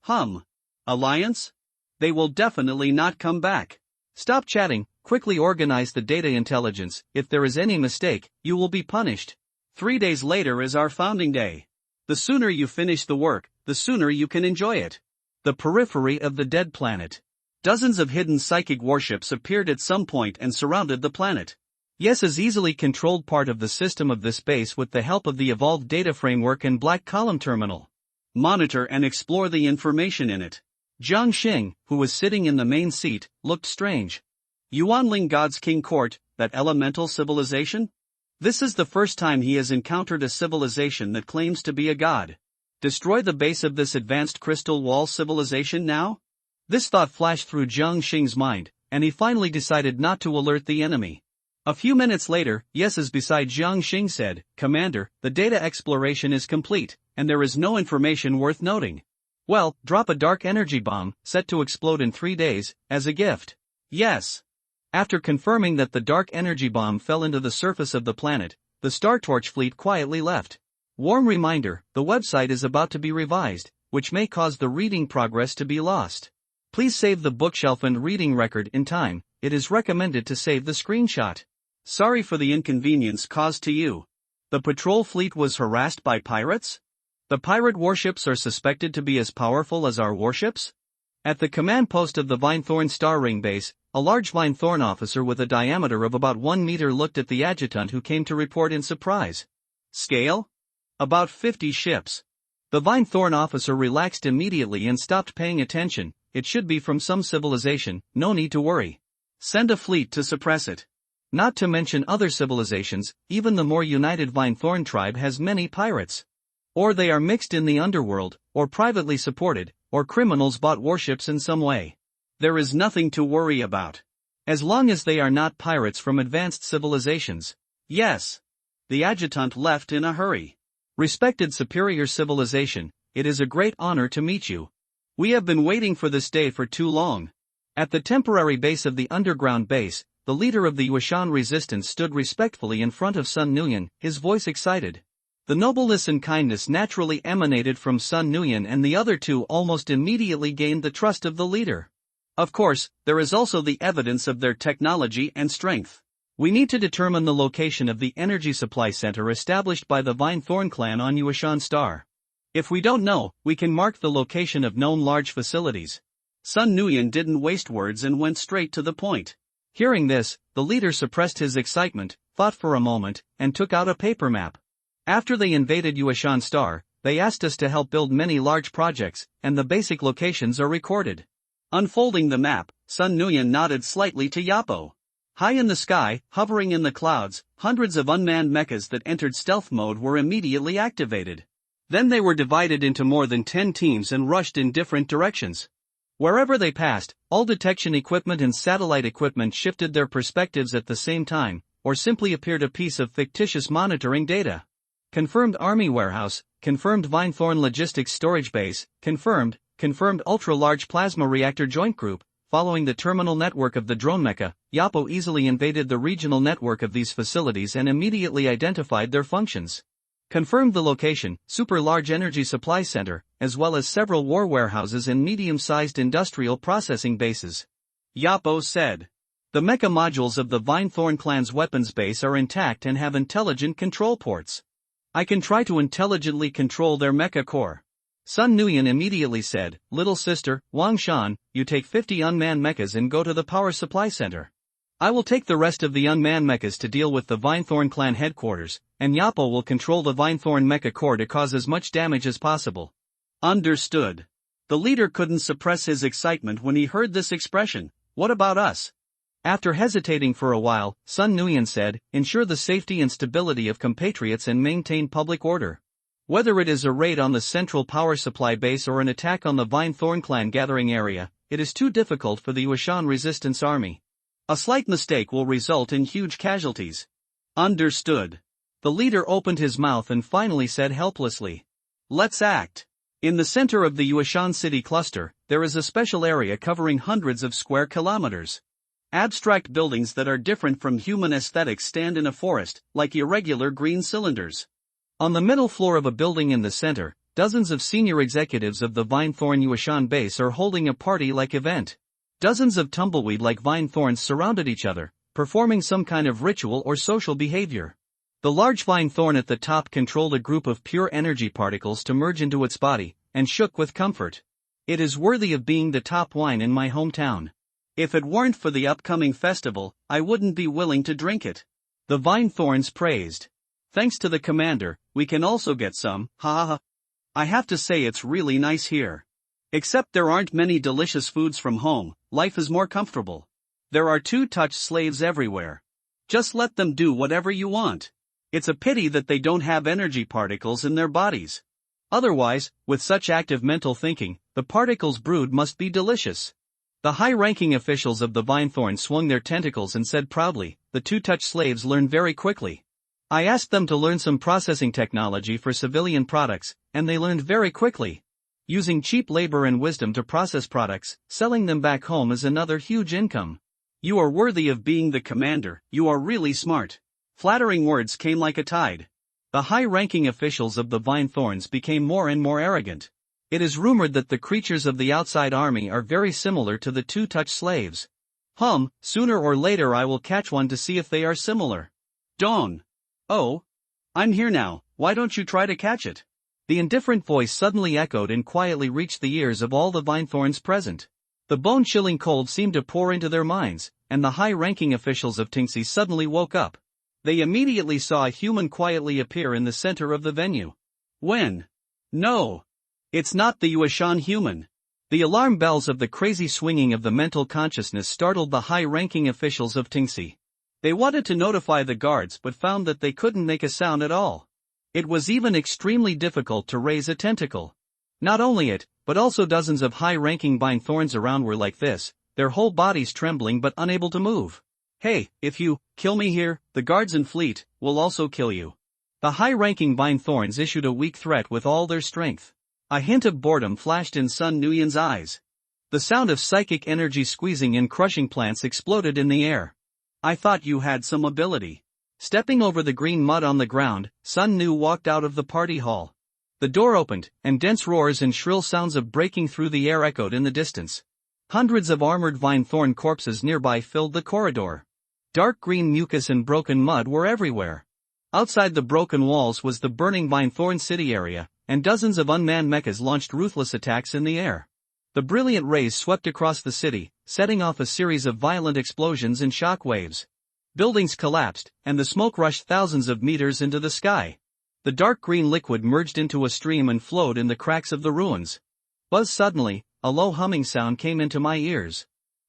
Alliance? They will definitely not come back. Stop chatting, quickly organize the data intelligence. If there is any mistake, you will be punished. 3 days later is our founding day. The sooner you finish the work, the sooner you can enjoy it. The periphery of the dead planet. Dozens of hidden psychic warships appeared at some point and surrounded the planet. Yes is easily controlled part of the system of this base with the help of the evolved data framework and black column terminal. Monitor and explore the information in it. Jiang Xing, who was sitting in the main seat, looked strange. Yuanling God's King Court, that elemental civilization? This is the first time he has encountered a civilization that claims to be a god. Destroy the base of this advanced crystal wall civilization now? This thought flashed through Jiang Xing's mind, and he finally decided not to alert the enemy. A few minutes later, Yeses beside Jiang Xing said, "Commander, the data exploration is complete, and there is no information worth noting." Well, drop a dark energy bomb, set to explode in 3 days, as a gift. Yes. After confirming that the dark energy bomb fell into the surface of the planet, the Star Torch fleet quietly left. Warm reminder, the website is about to be revised, which may cause the reading progress to be lost. Please save the bookshelf and reading record in time. It is recommended to save the screenshot. Sorry for the inconvenience caused to you. The patrol fleet was harassed by pirates? The pirate warships are suspected to be as powerful as our warships? At the command post of the Vinethorn Star Ring base, a large Vinethorn officer with a diameter of about 1 meter looked at the adjutant who came to report in surprise. Scale? About 50 ships. The Vinethorn officer relaxed immediately and stopped paying attention. It should be from some civilization, no need to worry. Send a fleet to suppress it. Not to mention other civilizations, even the more united Vinethorn tribe has many pirates. Or they are mixed in the underworld, or privately supported, or criminals bought warships in some way. There is nothing to worry about. As long as they are not pirates from advanced civilizations. Yes. The adjutant left in a hurry. Respected superior civilization, it is a great honor to meet you. We have been waiting for this day for too long. At the temporary base of the underground base, the leader of the Yuashan resistance stood respectfully in front of Sun Nuyan, his voice excited. The nobleness and kindness naturally emanated from Sun Nuyan, and the other two almost immediately gained the trust of the leader. Of course, there is also the evidence of their technology and strength. We need to determine the location of the energy supply center established by the Vinethorn clan on Yuashan Star. If we don't know, we can mark the location of known large facilities. Sun Nuyan didn't waste words and went straight to the point. Hearing this, the leader suppressed his excitement, thought for a moment, and took out a paper map. After they invaded Yuashan Star, they asked us to help build many large projects, and the basic locations are recorded. Unfolding the map, Sun Nuyan nodded slightly to Yapo. High in the sky, hovering in the clouds, hundreds of unmanned mechas that entered stealth mode were immediately activated. Then they were divided into more than 10 teams and rushed in different directions. Wherever they passed, all detection equipment and satellite equipment shifted their perspectives at the same time, or simply appeared a piece of fictitious monitoring data. Confirmed Army Warehouse, confirmed Vinethorn Logistics Storage Base, confirmed, confirmed ultra-large plasma reactor joint group. Following the terminal network of the drone mecha, Yappo easily invaded the regional network of these facilities and immediately identified their functions. Confirmed the location, super large energy supply center, as well as several war warehouses and medium-sized industrial processing bases. Yappo said. The mecha modules of the Vinethorn clan's weapons base are intact and have intelligent control ports. I can try to intelligently control their mecha core. Sun Nuyen immediately said, Little sister, Wang Shan, you take 50 unmanned mechas and go to the power supply center. I will take the rest of the unmanned mechas to deal with the Vinethorn clan headquarters, and Yappo will control the Vinethorn mecha core to cause as much damage as possible. Understood. The leader couldn't suppress his excitement when he heard this expression. What about us? After hesitating for a while, Sun Nuyen said, ensure the safety and stability of compatriots and maintain public order. Whether it is a raid on the central power supply base or an attack on the Vinethorn clan gathering area, it is too difficult for the Yueshan resistance army. A slight mistake will result in huge casualties. Understood. The leader opened his mouth and finally said helplessly. Let's act. In the center of the Yueshan city cluster, there is a special area covering hundreds of square kilometers. Abstract buildings that are different from human aesthetics stand in a forest, like irregular green cylinders. On the middle floor of a building in the center, dozens of senior executives of the Vinethorn Yueshan base are holding a party-like event. Dozens of tumbleweed-like vine thorns surrounded each other, performing some kind of ritual or social behavior. The large vine thorn at the top controlled a group of pure energy particles to merge into its body, and shook with comfort. It is worthy of being the top wine in my hometown. If it weren't for the upcoming festival, I wouldn't be willing to drink it. The vine thorns praised. Thanks to the commander, we can also get some, ha ha ha. I have to say it's really nice here. Except there aren't many delicious foods from home, life is more comfortable. There are two-touch slaves everywhere. Just let them do whatever you want. It's a pity that they don't have energy particles in their bodies. Otherwise, with such active mental thinking, the particles brewed must be delicious. The high-ranking officials of the Vinethorn swung their tentacles and said proudly, the two-touch slaves learn very quickly. I asked them to learn some processing technology for civilian products, and they learned very quickly. Using cheap labor and wisdom to process products, selling them back home is another huge income. You are worthy of being the commander, you are really smart. Flattering words came like a tide. The high-ranking officials of the Vinethorns became more and more arrogant. It is rumored that the creatures of the outside army are very similar to the two-touch slaves. Sooner or later I will catch one to see if they are similar. Dawn. Oh. I'm here now, why don't you try to catch it? The indifferent voice suddenly echoed and quietly reached the ears of all the Vinethorns present. The bone-chilling cold seemed to pour into their minds, and the high-ranking officials of Tinxi suddenly woke up. They immediately saw a human quietly appear in the center of the venue. When? No. It's not the Yueshan human. The alarm bells of the crazy swinging of the mental consciousness startled the high-ranking officials of Tinxi. They wanted to notify the guards but found that they couldn't make a sound at all. It was even extremely difficult to raise a tentacle. Not only it, but also dozens of high-ranking Vinethorns around were like this, their whole bodies trembling but unable to move. Hey, if you kill me here, the guards and fleet will also kill you. The high-ranking Vinethorns issued a weak threat with all their strength. A hint of boredom flashed in Sun Nuyen's eyes. The sound of psychic energy squeezing and crushing plants exploded in the air. I thought you had some ability. Stepping over the green mud on the ground, Sun Nu walked out of the party hall. The door opened, and dense roars and shrill sounds of breaking through the air echoed in the distance. Hundreds of armored Vinethorn corpses nearby filled the corridor. Dark green mucus and broken mud were everywhere. Outside the broken walls was the burning Vinethorn city area, and dozens of unmanned mechas launched ruthless attacks in the air. The brilliant rays swept across the city, setting off a series of violent explosions and shock waves. Buildings collapsed, and the smoke rushed thousands of meters into the sky. The dark green liquid merged into a stream and flowed in the cracks of the ruins. Buzz suddenly, a low humming sound came into my ears.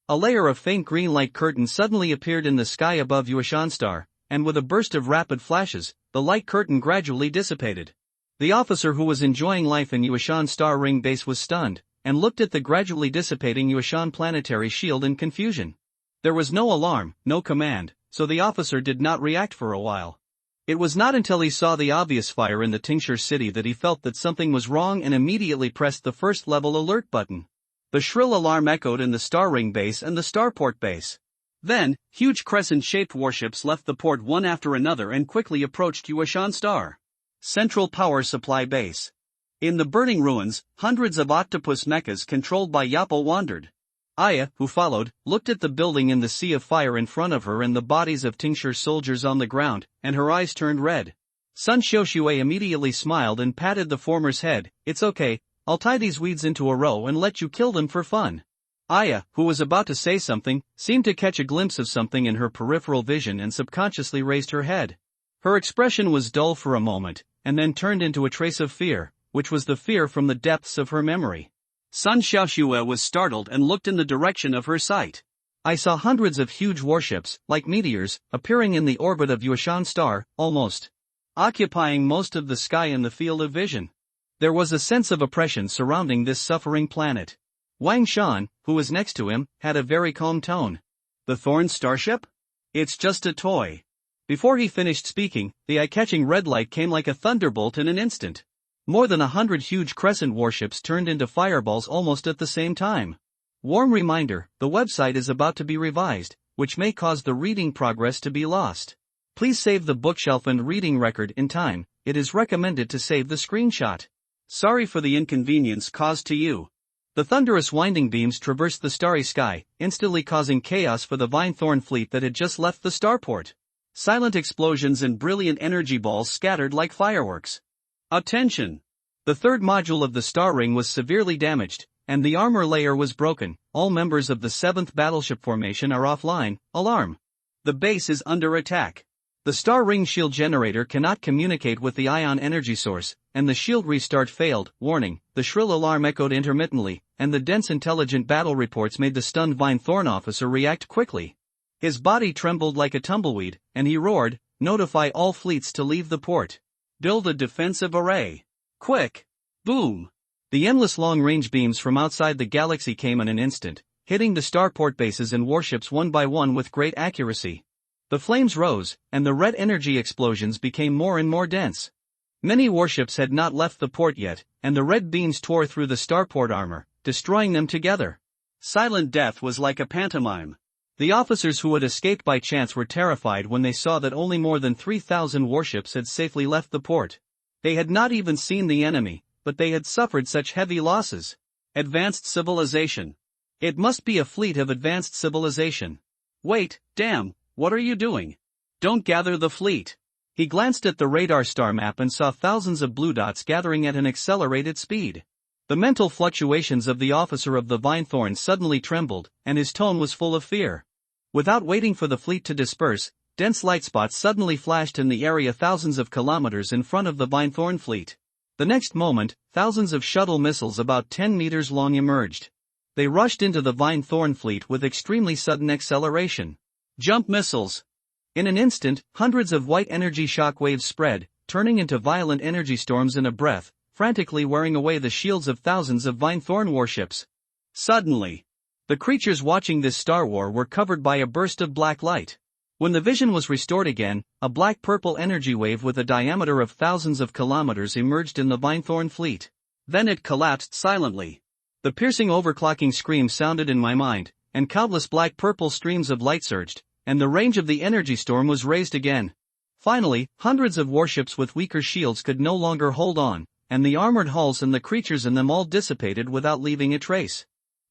A layer of faint green light curtain suddenly appeared in the sky above Yueshan Star, and with a burst of rapid flashes, the light curtain gradually dissipated. The officer who was enjoying life in Yueshan Star Ring Base was stunned, and looked at the gradually dissipating Yueshan planetary shield in confusion. There was no alarm, no command, so the officer did not react for a while. It was not until he saw the obvious fire in the tincture city that he felt that something was wrong and immediately pressed the first level alert button. The shrill alarm echoed in the Star Ring base and the Starport base. Then, huge crescent-shaped warships left the port one after another and quickly approached Yuashan Star Central Power Supply Base. In the burning ruins, hundreds of octopus mechas controlled by Yappo wandered. Aya, who followed, looked at the building in the sea of fire in front of her and the bodies of tincture soldiers on the ground, and her eyes turned red. Sun Xiaoxue immediately smiled and patted the former's head. "It's okay, I'll tie these weeds into a row and let you kill them for fun." Aya, who was about to say something, seemed to catch a glimpse of something in her peripheral vision and subconsciously raised her head. Her expression was dull for a moment, and then turned into a trace of fear, which was the fear from the depths of her memory. Sun Xiaoxue was startled and looked in the direction of her sight. "I saw hundreds of huge warships, like meteors, appearing in the orbit of Yuashan Star, almost occupying most of the sky in the field of vision." There was a sense of oppression surrounding this suffering planet. Wang Shan, who was next to him, had a very calm tone. "The Thorn Starship? It's just a toy." Before he finished speaking, the eye-catching red light came like a thunderbolt in an instant. More than 100 huge crescent warships turned into fireballs almost at the same time. Warm reminder, the website is about to be revised, which may cause the reading progress to be lost. Please save the bookshelf and reading record in time. It is recommended to save the screenshot. Sorry for the inconvenience caused to you. The thunderous winding beams traversed the starry sky, instantly causing chaos for the Vinethorn fleet that had just left the starport. Silent explosions and brilliant energy balls scattered like fireworks. Attention! The third module of the Star Ring was severely damaged, and the armor layer was broken. All members of the 7th battleship formation are offline. Alarm! The base is under attack. The Star Ring shield generator cannot communicate with the ion energy source, and the shield restart failed. Warning, the shrill alarm echoed intermittently, and the dense intelligent battle reports made the stunned Vinethorn officer react quickly. His body trembled like a tumbleweed, and he roared, "Notify all fleets to leave the port. Build a defensive array. Quick!" Boom! The endless long-range beams from outside the galaxy came in an instant, hitting the starport bases and warships one by one with great accuracy. The flames rose, and the red energy explosions became more and more dense. Many warships had not left the port yet, and the red beams tore through the starport armor, destroying them together. Silent death was like a pantomime. The officers who had escaped by chance were terrified when they saw that only more than 3,000 warships had safely left the port. They had not even seen the enemy, but they had suffered such heavy losses. Advanced civilization. It must be a fleet of advanced civilization. Wait, damn, what are you doing? Don't gather the fleet. He glanced at the radar star map and saw thousands of blue dots gathering at an accelerated speed. The mental fluctuations of the officer of the Vinethorn suddenly trembled, and his tone was full of fear. Without waiting for the fleet to disperse, dense light spots suddenly flashed in the area thousands of kilometers in front of the Vinethorn fleet. The next moment, thousands of shuttle missiles about 10 meters long emerged. They rushed into the Vinethorn fleet with extremely sudden acceleration. Jump missiles! In an instant, hundreds of white energy shock waves spread, turning into violent energy storms in a breath, frantically wearing away the shields of thousands of Vinethorn warships. Suddenly, the creatures watching this star war were covered by a burst of black light. When the vision was restored again, a black-purple energy wave with a diameter of thousands of kilometers emerged in the Vinethorn fleet. Then it collapsed silently. The piercing overclocking scream sounded in my mind, and countless black-purple streams of light surged, and the range of the energy storm was raised again. Finally, hundreds of warships with weaker shields could no longer hold on, and the armored hulls and the creatures in them all dissipated without leaving a trace.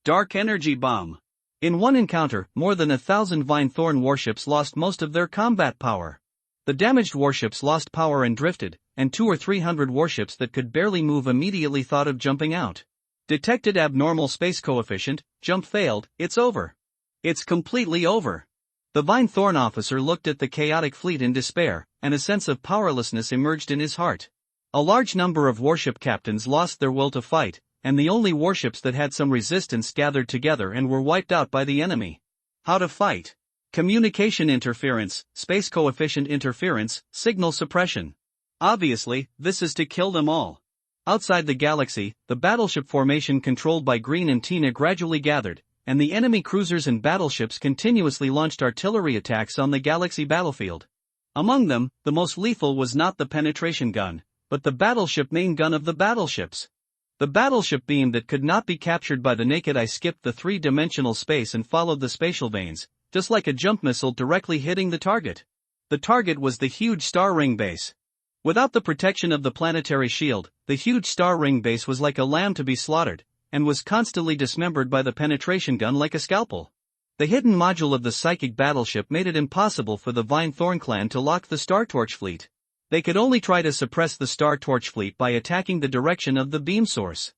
Dark energy bomb. In one encounter, more than 1,000 Vinethorn warships lost most of their combat power. The damaged warships lost power and drifted, and 200 or 300 warships that could barely move immediately thought of jumping out. Detected abnormal space coefficient, jump failed, it's over. It's completely over. The Vinethorn officer looked at the chaotic fleet in despair, and a sense of powerlessness emerged in his heart. A large number of warship captains lost their will to fight, and the only warships that had some resistance gathered together and were wiped out by the enemy. How to fight? Communication interference, space coefficient interference, signal suppression. Obviously, this is to kill them all. Outside the galaxy, the battleship formation controlled by Green and Tina gradually gathered, and the enemy cruisers and battleships continuously launched artillery attacks on the galaxy battlefield. Among them, the most lethal was not the penetration gun, but the battleship main gun of the battleships. The battleship beam that could not be captured by the naked eye skipped the three-dimensional space and followed the spatial veins, just like a jump missile directly hitting the target. The target was the huge star ring base. Without the protection of the planetary shield, the huge star ring base was like a lamb to be slaughtered, and was constantly dismembered by the penetration gun like a scalpel. The hidden module of the psychic battleship made it impossible for the Vine Thorn clan to lock the Star Torch fleet. They could only try to suppress the Star Torch fleet by attacking the direction of the beam source.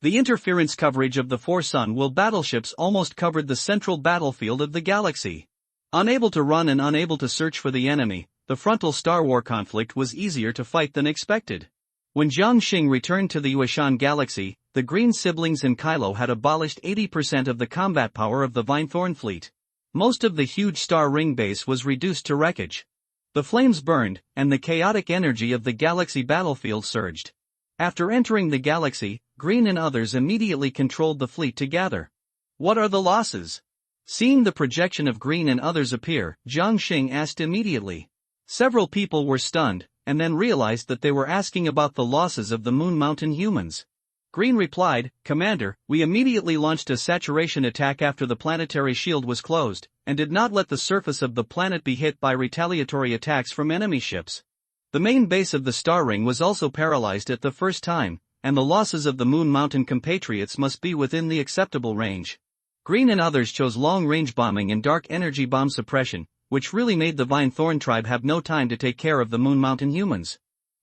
The interference coverage of the four Sun-Will battleships almost covered the central battlefield of the galaxy. Unable to run and unable to search for the enemy, the frontal Star War conflict was easier to fight than expected. When Jiang Xing returned to the Yuashan galaxy, the Green siblings and Kylo had abolished 80% of the combat power of the Vine Thorn fleet. Most of the huge star ring base was reduced to wreckage. The flames burned, and the chaotic energy of the galaxy battlefield surged. After entering the galaxy, Green and others immediately controlled the fleet to gather. What are the losses? Seeing the projection of Green and others appear, Jiang Xing asked immediately. Several people were stunned, and then realized that they were asking about the losses of the Moon Mountain humans. Green replied, "Commander, we immediately launched a saturation attack after the planetary shield was closed, and did not let the surface of the planet be hit by retaliatory attacks from enemy ships. The main base of the star ring was also paralyzed at the first time, and the losses of the Moon Mountain compatriots must be within the acceptable range." Green and others chose long-range bombing and dark energy bomb suppression, which really made the Vine Thorn tribe have no time to take care of the Moon Mountain humans.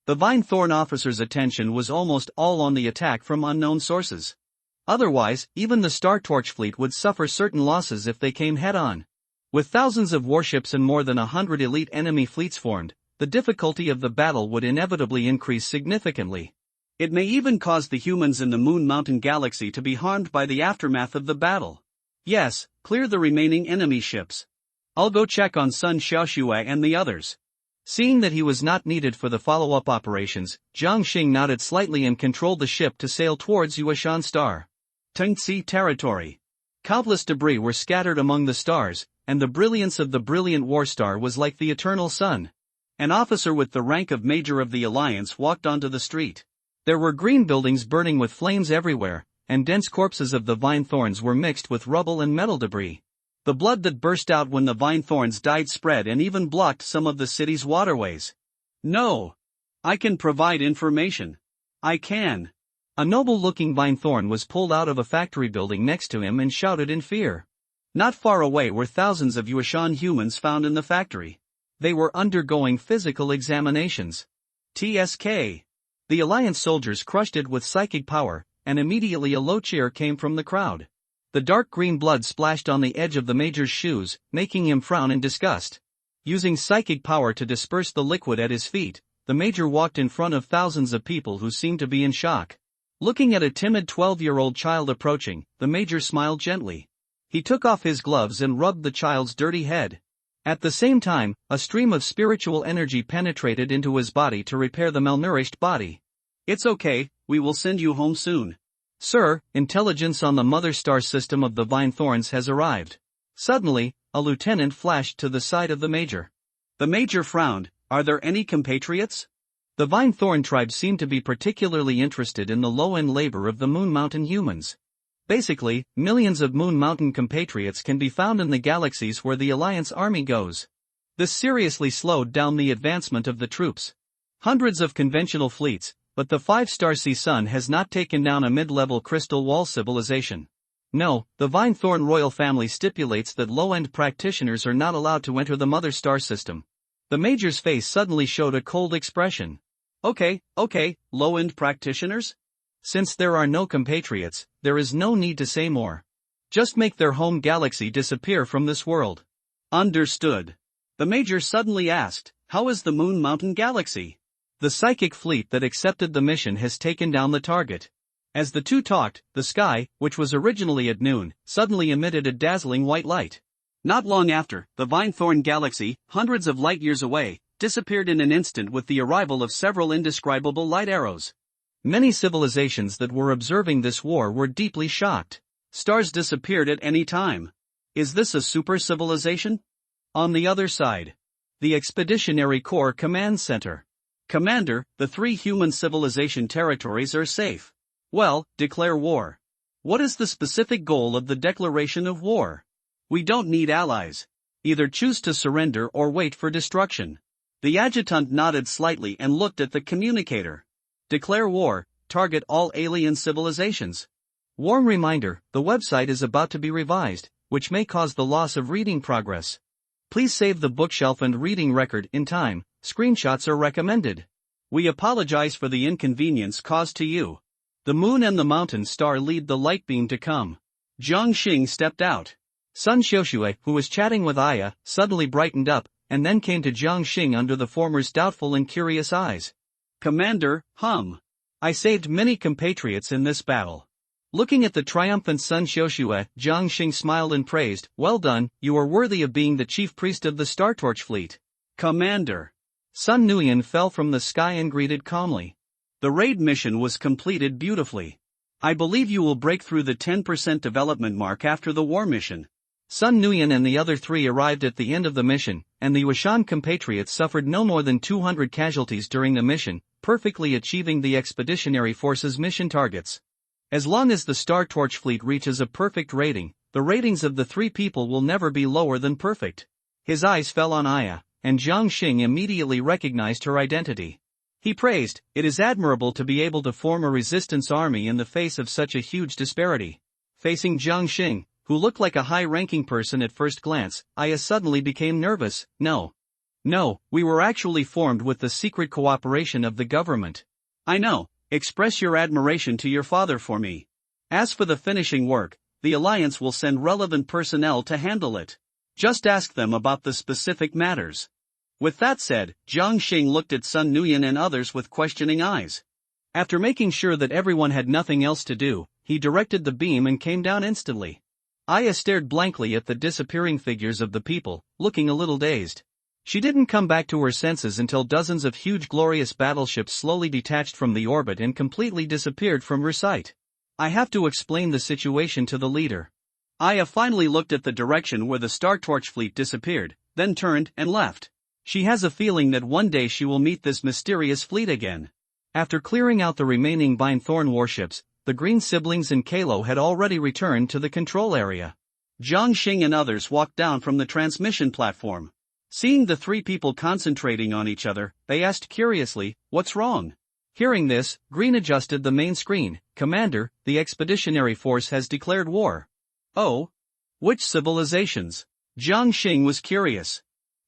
The Vine Thorn officers' attention was almost all on the attack from unknown sources. Otherwise, even the Star Torch fleet would suffer certain losses if they came head-on. With thousands of warships and more than 100 elite enemy fleets formed, the difficulty of the battle would inevitably increase significantly. It may even cause the humans in the Moon Mountain galaxy to be harmed by the aftermath of the battle. Yes, clear the remaining enemy ships. I'll go check on Sun Xiaoxue and the others. Seeing that he was not needed for the follow-up operations, Jiang Xing nodded slightly and controlled the ship to sail towards Yuashan Star. Tengci territory. Countless debris were scattered among the stars, and the brilliance of the brilliant war star was like the eternal sun. An officer with the rank of Major of the Alliance walked onto the street. There were green buildings burning with flames everywhere, and dense corpses of the Vine Thorns were mixed with rubble and metal debris. The blood that burst out when the Vine Thorns died spread and even blocked some of the city's waterways. No. I can provide information. I can. A noble-looking Vine Thorn was pulled out of a factory building next to him and shouted in fear. Not far away were thousands of Yuashan humans found in the factory. They were undergoing physical examinations. TSK. The Alliance soldiers crushed it with psychic power, and immediately a low cheer came from the crowd. The dark green blood splashed on the edge of the Major's shoes, making him frown in disgust. Using psychic power to disperse the liquid at his feet, the Major walked in front of thousands of people who seemed to be in shock. Looking at a timid 12-year-old child approaching, the Major smiled gently. He took off his gloves and rubbed the child's dirty head. At the same time, a stream of spiritual energy penetrated into his body to repair the malnourished body. "It's okay, we will send you home soon. Sir, intelligence on the Mother Star system of the Vine Thorns has arrived." Suddenly, a lieutenant flashed to the side of the Major. The Major frowned. "Are there any compatriots?" The Vine Thorn tribe seemed to be particularly interested in the low-end labor of the Moon Mountain humans. Basically, millions of Moon Mountain compatriots can be found in the galaxies where the Alliance army goes. This seriously slowed down the advancement of the troops. Hundreds of conventional fleets, but the five-star Sea Sun has not taken down a mid-level crystal wall civilization. No, the Vine Thorn royal family stipulates that low-end practitioners are not allowed to enter the Mother Star system. The Major's face suddenly showed a cold expression. Okay, low-end practitioners? Since there are no compatriots, there is no need to say more. Just make their home galaxy disappear from this world. Understood. The Major suddenly asked, "How is the Moon Mountain galaxy?" The psychic fleet that accepted the mission has taken down the target. As the two talked, the sky, which was originally at noon, suddenly emitted a dazzling white light. Not long after, the Vine Thorn galaxy, hundreds of light-years away, disappeared in an instant with the arrival of several indescribable light arrows. Many civilizations that were observing this war were deeply shocked. Stars disappeared at any time. Is this a super civilization? On the other side, The Expeditionary Corps Command Center. Commander, the 3 human civilization territories are safe. Well, declare war. What is the specific goal of the declaration of war? We don't need allies. Either choose to surrender or wait for destruction. The adjutant nodded slightly and looked at the communicator. Declare war, target all alien civilizations. Warm reminder, the website is about to be revised, which may cause the loss of reading progress. Please save the bookshelf and reading record in time, screenshots are recommended. We apologize for the inconvenience caused to you. The moon and the mountain star lead the light beam to come. Jiang Xing stepped out. Sun Xiuxue, who was chatting with Aya, suddenly brightened up, and then came to Jiang Xing under the former's doubtful and curious eyes. Commander, I saved many compatriots in this battle. Looking at the triumphant Sun Xiuxue, Jiang Xing smiled and praised, well done, you are worthy of being the chief priest of the Star Torch fleet. Commander. Sun Nuyen fell from the sky and greeted calmly. The raid mission was completed beautifully. I believe you will break through the 10% development mark after the war mission. Sun Nuyen and the other 3 arrived at the end of the mission, and the Washan compatriots suffered no more than 200 casualties during the mission, perfectly achieving the Expeditionary Force's mission targets. As long as the Star Torch fleet reaches a perfect rating, the ratings of the 3 people will never be lower than perfect. His eyes fell on Aya, and Jiang Xing immediately recognized her identity. He praised, it is admirable to be able to form a resistance army in the face of such a huge disparity. Facing Jiang Xing, who looked like a high-ranking person at first glance, Aya suddenly became nervous. No, we were actually formed with the secret cooperation of the government. I know, express your admiration to your father for me. As for the finishing work, the Alliance will send relevant personnel to handle it. Just ask them about the specific matters. With that said, Jiang Xing looked at Sun Nuyen and others with questioning eyes. After making sure that everyone had nothing else to do, he directed the beam and came down instantly. Aya stared blankly at the disappearing figures of the people, looking a little dazed. She didn't come back to her senses until dozens of huge glorious battleships slowly detached from the orbit and completely disappeared from her sight. I have to explain the situation to the leader. Aya finally looked at the direction where the Star Torch fleet disappeared, then turned and left. She has a feeling that one day she will meet this mysterious fleet again. After clearing out the remaining Binethorn warships, the Green siblings and Kalo had already returned to the control area. Jiang Xing and others walked down from the transmission platform. Seeing the 3 people concentrating on each other, they asked curiously, what's wrong? Hearing this, Green adjusted the main screen. Commander, the Expeditionary Force has declared war. Oh? Which civilizations? Jiang Xing was curious.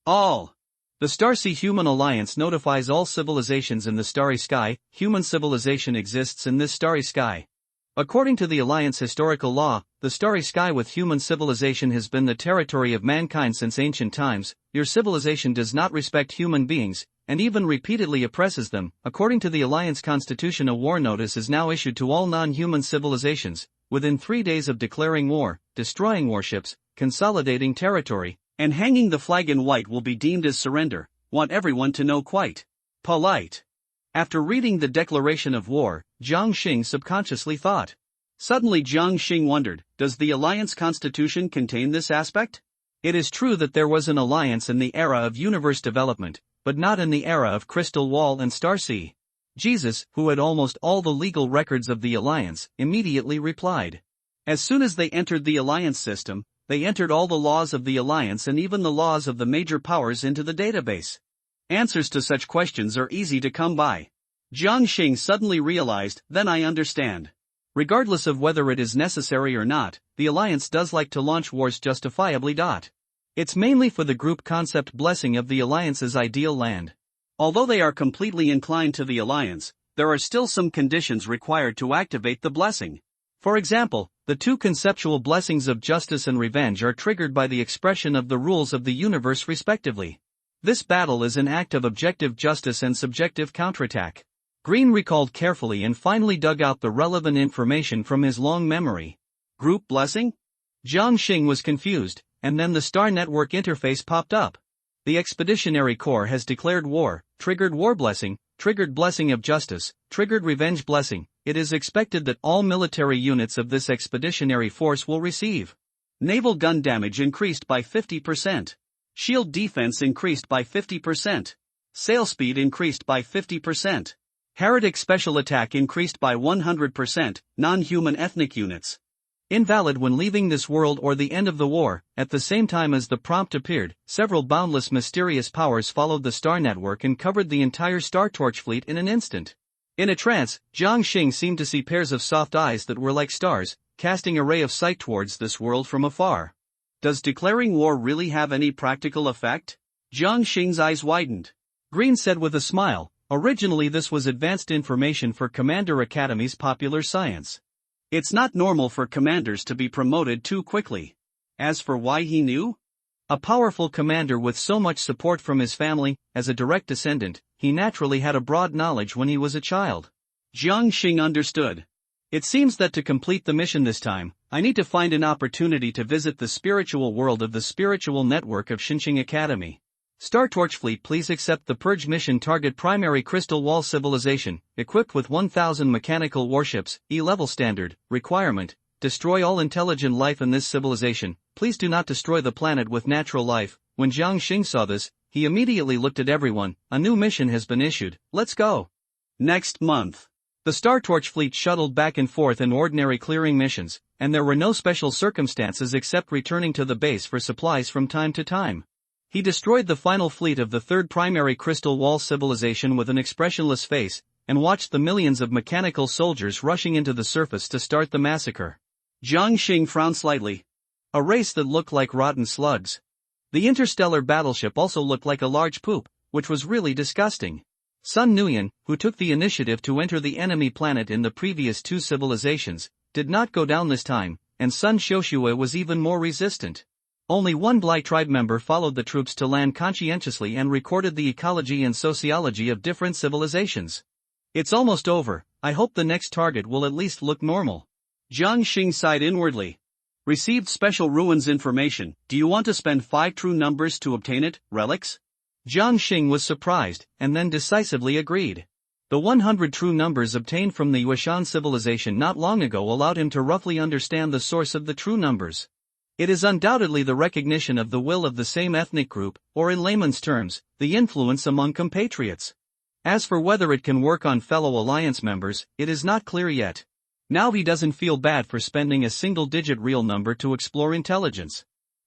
All. The Starsea Human Alliance notifies all civilizations in the starry sky. Human civilization exists in this starry sky. According to the Alliance historical law, the starry sky with human civilization has been the territory of mankind since ancient times. Your civilization does not respect human beings, and even repeatedly oppresses them. According to the Alliance Constitution, a war notice is now issued to all non-human civilizations. Within 3 days of declaring war, destroying warships, consolidating territory, and hanging the flag in white will be deemed as surrender. Want everyone to know quite polite. After reading the declaration of war, Jiang Xing subconsciously thought. Suddenly Jiang Xing wondered, does the Alliance Constitution contain this aspect? It is true that there was an alliance in the era of universe development, but not in the era of Crystal Wall and Starsea. Jesus, who had almost all the legal records of the Alliance, immediately replied. As soon as they entered the Alliance system, they entered all the laws of the Alliance and even the laws of the major powers into the database. Answers to such questions are easy to come by. Jiang Xing suddenly realized, then I understand. Regardless of whether it is necessary or not, the Alliance does like to launch wars justifiably. It's mainly for the group concept blessing of the Alliance's ideal land. Although they are completely inclined to the Alliance, there are still some conditions required to activate the blessing. For example, the 2 conceptual blessings of justice and revenge are triggered by the expression of the rules of the universe respectively. This battle is an act of objective justice and subjective counterattack. Green recalled carefully and finally dug out the relevant information from his long memory. Group blessing? Jiang Xing was confused, and then the Star Network interface popped up. The Expeditionary Corps has declared war, triggered war blessing, triggered blessing of justice, triggered revenge blessing. It is expected that all military units of this expeditionary force will receive. Naval gun damage increased by 50%. Shield defense increased by 50%. Sail speed increased by 50%. Heretic special attack increased by 100%, non-human ethnic units. Invalid when leaving this world or the end of the war. At the same time as the prompt appeared, several boundless mysterious powers followed the star network and covered the entire Star Torch fleet in an instant. In a trance, Jiang Xing seemed to see pairs of soft eyes that were like stars, casting a ray of sight towards this world from afar. Does declaring war really have any practical effect? Jiang Xing's eyes widened. Green said with a smile, originally this was advanced information for Commander Academy's popular science. It's not normal for commanders to be promoted too quickly. As for why he knew? A powerful commander with so much support from his family, as a direct descendant, he naturally had a broad knowledge when he was a child. Jiang Xing understood. It seems that to complete the mission this time, I need to find an opportunity to visit the spiritual world of the spiritual network of Xinqing Academy. Star Torch Fleet, please accept the Purge mission. Target primary Crystal Wall civilization, equipped with 1,000 mechanical warships, E-level standard. Requirement: destroy all intelligent life in this civilization. Please do not destroy the planet with natural life. When Jiang Xing saw this, he immediately looked at everyone. A new mission has been issued, let's go. Next month. The Star Torch Fleet shuttled back and forth in ordinary clearing missions, and there were no special circumstances except returning to the base for supplies from time to time. He destroyed the final fleet of the third primary Crystal Wall civilization with an expressionless face, and watched the millions of mechanical soldiers rushing into the surface to start the massacre. Jiang Xing frowned slightly. A race that looked like rotten slugs. The interstellar battleship also looked like a large poop, which was really disgusting. Sun Nuyen, who took the initiative to enter the enemy planet in the previous two civilizations, did not go down this time, and Sun Xiaoxue was even more resistant. Only one Blai tribe member followed the troops to land conscientiously and recorded the ecology and sociology of different civilizations. It's almost over, I hope the next target will at least look normal. Jiang Xing sighed inwardly. Received special ruins information. Do you want to spend 5 true numbers to obtain it, relics? Jiang Xing was surprised, and then decisively agreed. The 100 true numbers obtained from the Yueshan civilization not long ago allowed him to roughly understand the source of the true numbers. It is undoubtedly the recognition of the will of the same ethnic group, or in layman's terms, the influence among compatriots. As for whether it can work on fellow alliance members, it is not clear yet. Now he doesn't feel bad for spending a single-digit real number to explore intelligence.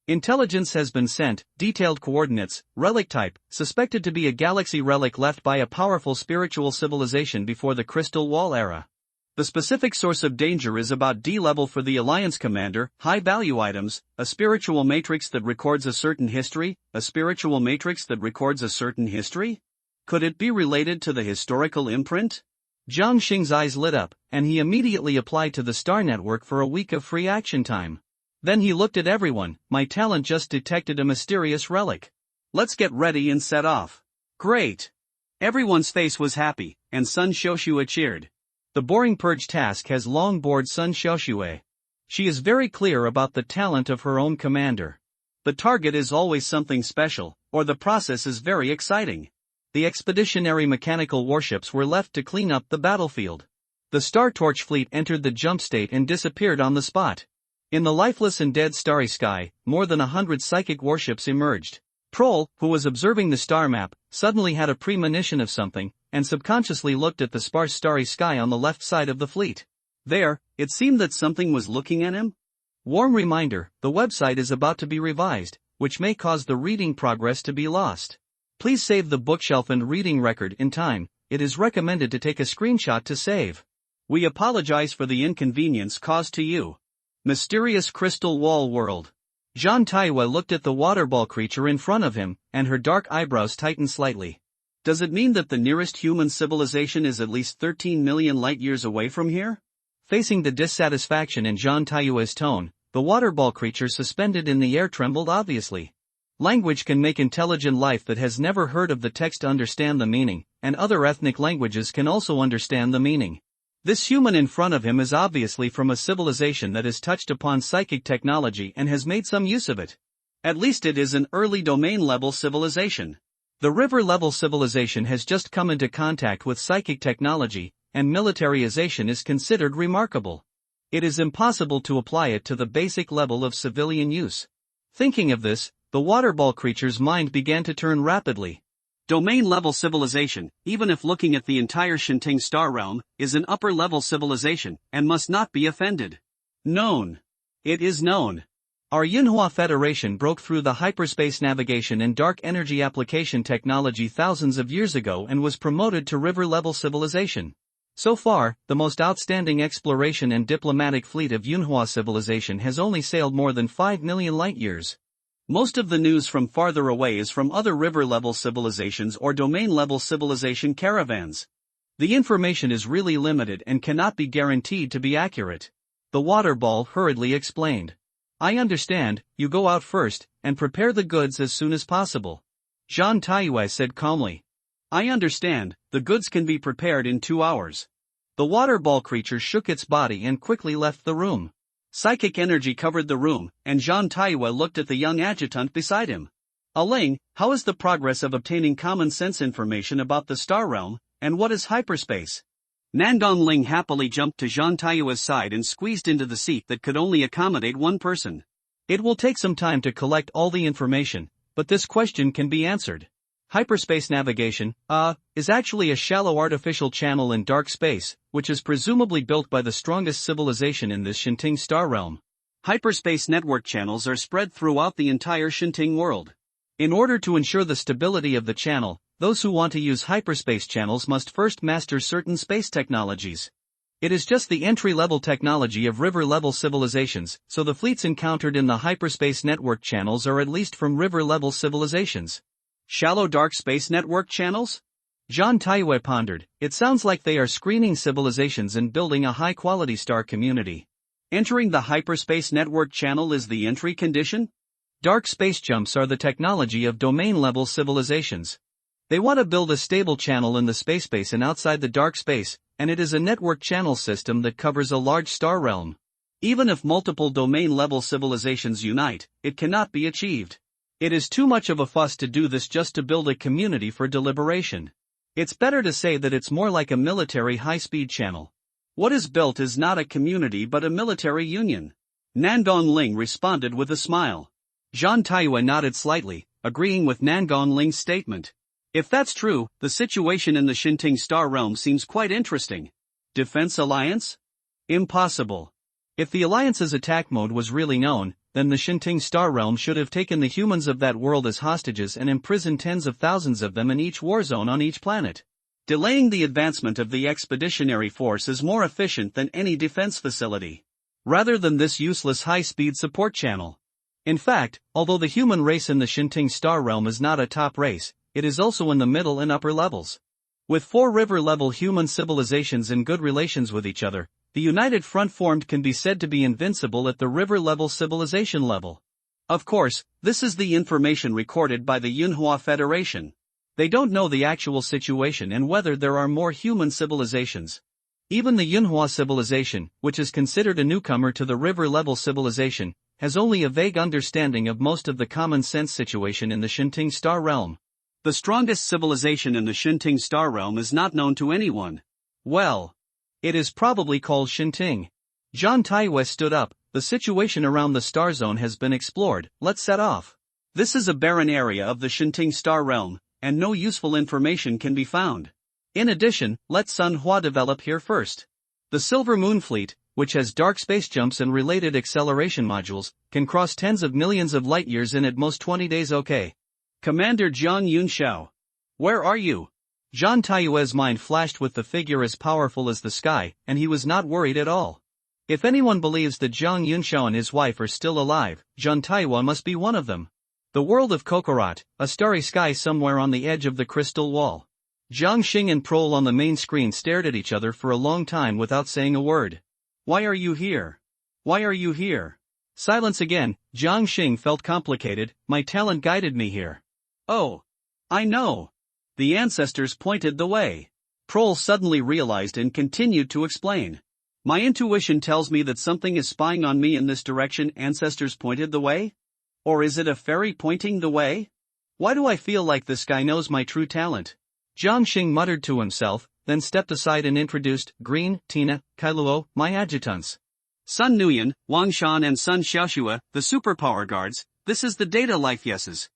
Intelligence has been sent, detailed coordinates, relic type, suspected to be a galaxy relic left by a powerful spiritual civilization before the Crystal Wall era. The specific source of danger is about D level for the Alliance Commander. High value items, a spiritual matrix that records a certain history. A spiritual matrix that records a certain history? Could it be related to the historical imprint? Jiang Xing's eyes lit up, and he immediately applied to the Star Network for a week of free action time. Then he looked at everyone. My talent just detected a mysterious relic. Let's get ready and set off. Great! Everyone's face was happy, and Sun Xiaoxue cheered. The boring purge task has long bored Sun Xiaoxue. She is very clear about the talent of her own commander. The target is always something special, or the process is very exciting. The expeditionary mechanical warships were left to clean up the battlefield. The Star Torch fleet entered the jump state and disappeared on the spot. In the lifeless and dead starry sky, more than 100 psychic warships emerged. Prohl, who was observing the star map, suddenly had a premonition of something, and subconsciously looked at the sparse starry sky on the left side of the fleet. There, it seemed that something was looking at him. Warm reminder, the website is about to be revised, which may cause the reading progress to be lost. Please save the bookshelf and reading record in time. It is recommended to take a screenshot to save. We apologize for the inconvenience caused to you. Mysterious Crystal Wall World. Zhan Taiyue looked at the waterball creature in front of him, and her dark eyebrows tightened slightly. Does it mean that the nearest human civilization is at least 13 million light-years away from here? Facing the dissatisfaction in Zhan Taiyue's tone, the waterball creature suspended in the air trembled obviously. Language can make intelligent life that has never heard of the text understand the meaning, and other ethnic languages can also understand the meaning. This human in front of him is obviously from a civilization that has touched upon psychic technology and has made some use of it. At least it is an early domain-level civilization. The river-level civilization has just come into contact with psychic technology, and militarization is considered remarkable. It is impossible to apply it to the basic level of civilian use. Thinking of this, The water ball creature's mind began to turn rapidly. Domain-level civilization, even if looking at the entire Shinting star realm, is an upper-level civilization, and must not be offended. Known. It is known. Our Yunhua Federation broke through the hyperspace navigation and dark energy application technology thousands of years ago and was promoted to river-level civilization. So far, the most outstanding exploration and diplomatic fleet of Yunhua civilization has only sailed more than 5 million light-years. Most of the news from farther away is from other river-level civilizations or domain-level civilization caravans. The information is really limited and cannot be guaranteed to be accurate. The water ball hurriedly explained. I understand, you go out first, and prepare the goods as soon as possible. Zhang Taiyue said calmly. I understand, the goods can be prepared in 2 hours. The water ball creature shook its body and quickly left the room. Psychic energy covered the room, and Zhang Taiyue looked at the young adjutant beside him. Ling, how is the progress of obtaining common sense information about the star realm, and what is hyperspace? Ling happily jumped to Zhang Taiyue's side and squeezed into the seat that could only accommodate one person. It will take some time to collect all the information, but this question can be answered. Hyperspace navigation, is actually a shallow artificial channel in dark space, which is presumably built by the strongest civilization in this Shinting star realm. Hyperspace network channels are spread throughout the entire Shinting world. In order to ensure the stability of the channel, those who want to use hyperspace channels must first master certain space technologies. It is just the entry-level technology of river-level civilizations, so the fleets encountered in the hyperspace network channels are at least from river-level civilizations. Shallow dark space network channels? Zhang Taiyue pondered. It sounds like they are screening civilizations and building a high-quality star community. Entering the hyperspace network channel is the entry condition? Dark space jumps are the technology of domain-level civilizations. They want to build a stable channel in the space basin outside the dark space, and it is a network channel system that covers a large star realm. Even if multiple domain-level civilizations unite, it cannot be achieved. It is too much of a fuss to do this just to build a community for deliberation. It's better to say that it's more like a military high-speed channel. What is built is not a community but a military union. Ling responded with a smile. Zhang Taiyue nodded slightly, agreeing with Ling's statement. If that's true, the situation in the Shinting star realm seems quite interesting. Defense alliance? Impossible. If the alliance's attack mode was really known, then the Shinting star realm should have taken the humans of that world as hostages and imprisoned tens of thousands of them in each war zone on each planet. Delaying the advancement of the expeditionary force is more efficient than any defense facility. Rather than this useless high-speed support channel. In fact, although the human race in the Shinting star realm is not a top race, it is also in the middle and upper levels. With 4 river-level human civilizations in good relations with each other, the united front formed can be said to be invincible at the river-level civilization level. Of course, this is the information recorded by the Yunhua Federation. They don't know the actual situation and whether there are more human civilizations. Even the Yunhua civilization, which is considered a newcomer to the river-level civilization, has only a vague understanding of most of the common-sense situation in the Shinting star realm. The strongest civilization in the Shinting star realm is not known to anyone. Well, it is probably called Shinting. Zhang Taiyue stood up. The situation around the star zone has been explored, let's set off. This is a barren area of the Shinting star realm, and no useful information can be found. In addition, let Sun Hua develop here first. The Silver Moon Fleet, which has dark space jumps and related acceleration modules, can cross tens of millions of light-years in at most 20 days. Okay. Commander Zhang Yunxiao. Where are you? Zhang Taiyue's mind flashed with the figure as powerful as the sky, and he was not worried at all. If anyone believes that Zhang Yunxiao and his wife are still alive, Zhang Taiyue must be one of them. The world of Kokorot, a starry sky somewhere on the edge of the crystal wall. Jiang Xing and Prol on the main screen stared at each other for a long time without saying a word. Why are you here? Why are you here? Silence again. Jiang Xing felt complicated. My talent guided me here. Oh. I know. The ancestors pointed the way. Prol suddenly realized and continued to explain. My intuition tells me that something is spying on me in this direction. Ancestors pointed the way? Or is it a fairy pointing the way? Why do I feel like this guy knows my true talent? Jiang Xing muttered to himself, then stepped aside and introduced Green, Tina, Kailuo, my adjutants. Sun Nuyan, Wang Shan and Sun Xiaoxue, the superpower guards. This is the data life yeses.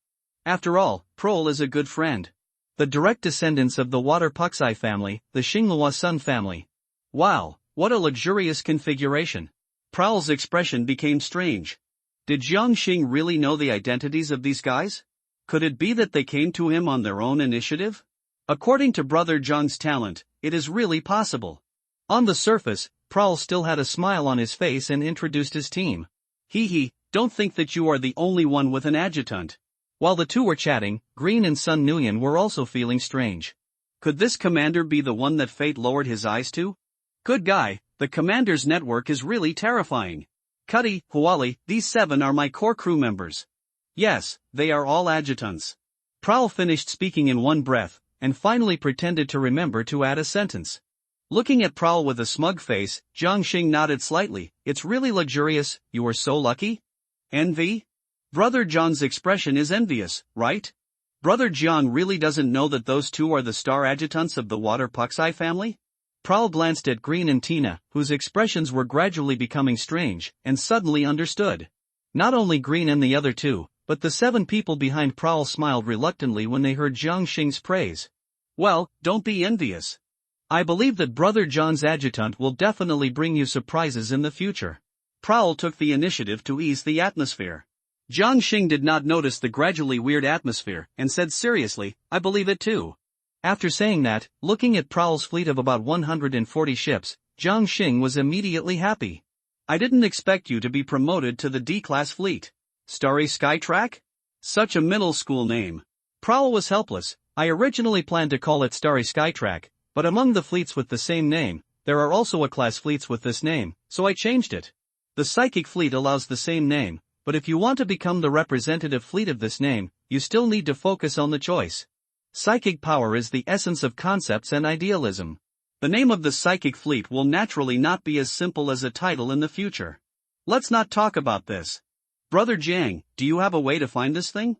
After all, Prol is a good friend. The direct descendants of the water puxai family, the Xinghua Sun family. Wow, what a luxurious configuration. Prowl's expression became strange. Did Jiang Xing really know the identities of these guys? Could it be that they came to him on their own initiative? According to Brother Zhang's talent, it is really possible. On the surface, Prowl still had a smile on his face and introduced his team. Hee, don't think that you are the only one with an adjutant. While the two were chatting, Green and Sun Nguyen were also feeling strange. Could this commander be the one that fate lowered his eyes to? Good guy, the commander's network is really terrifying. Cuddy, Huali, these 7 are my core crew members. Yes, they are all adjutants. Prowl finished speaking in one breath, and finally pretended to remember to add a sentence. Looking at Prowl with a smug face, Jiang Xing nodded slightly. It's really luxurious, you are so lucky? Envy? Brother John's expression is envious, right? Brother John really doesn't know that those two are the star adjutants of the Water Puxai family? Prowl glanced at Green and Tina, whose expressions were gradually becoming strange, and suddenly understood. Not only Green and the other two, but the 7 people behind Prowl smiled reluctantly when they heard Jiang Xing's praise. Well, don't be envious. I believe that Brother John's adjutant will definitely bring you surprises in the future. Prowl took the initiative to ease the atmosphere. Jiang Xing did not notice the gradually weird atmosphere, and said seriously, I believe it too. After saying that, looking at Prowl's fleet of about 140 ships, Jiang Xing was immediately happy. I didn't expect you to be promoted to the D-class fleet. Starry Skytrack? Such a middle school name. Prowl was helpless. I originally planned to call it Starry Skytrack, but among the fleets with the same name, there are also A-class fleets with this name, so I changed it. The Psychic Fleet allows the same name, but if you want to become the representative fleet of this name, you still need to focus on the choice. Psychic power is the essence of concepts and idealism. The name of the Psychic Fleet will naturally not be as simple as a title in the future. Let's not talk about this. Brother Jiang, do you have a way to find this thing?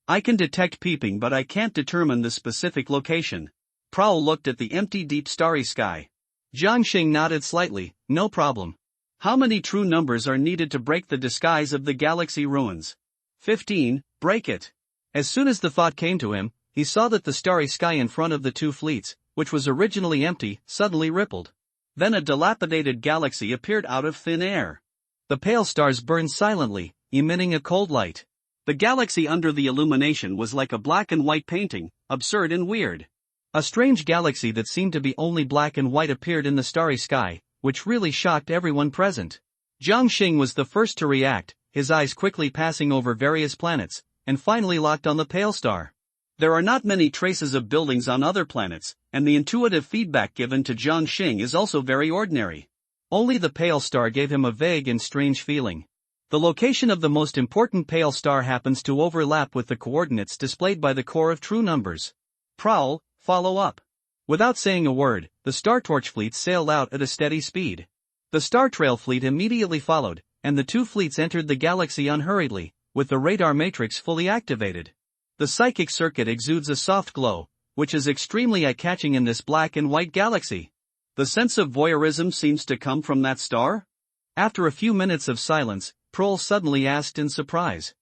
I can detect peeping, but I can't determine the specific location. Prowl looked at the empty deep starry sky. Jiang Xing nodded slightly, no problem. How many true numbers are needed to break the disguise of the galaxy ruins? 15, break it. As soon as the thought came to him, he saw that the starry sky in front of the two fleets, which was originally empty, suddenly rippled. Then a dilapidated galaxy appeared out of thin air. The pale stars burned silently, emitting a cold light. The galaxy under the illumination was like a black and white painting, absurd and weird. A strange galaxy that seemed to be only black and white appeared in the starry sky, which really shocked everyone present. Jiang Xing was the first to react, his eyes quickly passing over various planets, and finally locked on the pale star. There are not many traces of buildings on other planets, and the intuitive feedback given to Jiang Xing is also very ordinary. Only the pale star gave him a vague and strange feeling. The location of the most important pale star happens to overlap with the coordinates displayed by the core of true numbers. Prowl, follow up. Without saying a word, the Star Torch fleet sailed out at a steady speed. The Star Trail fleet immediately followed, and the two fleets entered the galaxy unhurriedly, with the radar matrix fully activated. The psychic circuit exudes a soft glow, which is extremely eye-catching in this black and white galaxy. The sense of voyeurism seems to come from that star? After a few minutes of silence, Prowl suddenly asked in surprise.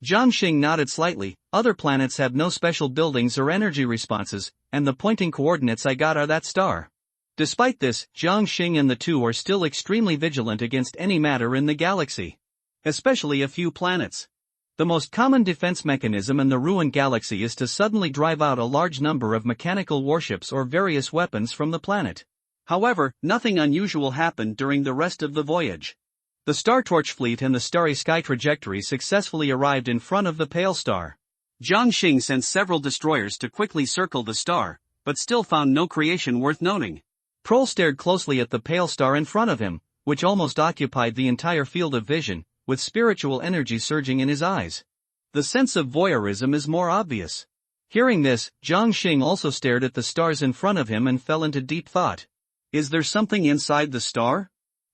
Jiang Xing nodded slightly. Other planets have no special buildings or energy responses, and the pointing coordinates I got are that star. Despite this, Jiang Xing and the two are still extremely vigilant against any matter in the galaxy. Especially a few planets. The most common defense mechanism in the ruined galaxy is to suddenly drive out a large number of mechanical warships or various weapons from the planet. However, nothing unusual happened during the rest of the voyage. The Star Torch fleet and the Starry Sky trajectory successfully arrived in front of the pale star. Jiang Xing sent several destroyers to quickly circle the star, but still found no creation worth noting. Prowl stared closely at the pale star in front of him, which almost occupied the entire field of vision, with spiritual energy surging in his eyes. The sense of voyeurism is more obvious. Hearing this, Jiang Xing also stared at the stars in front of him and fell into deep thought. Is there something inside the star?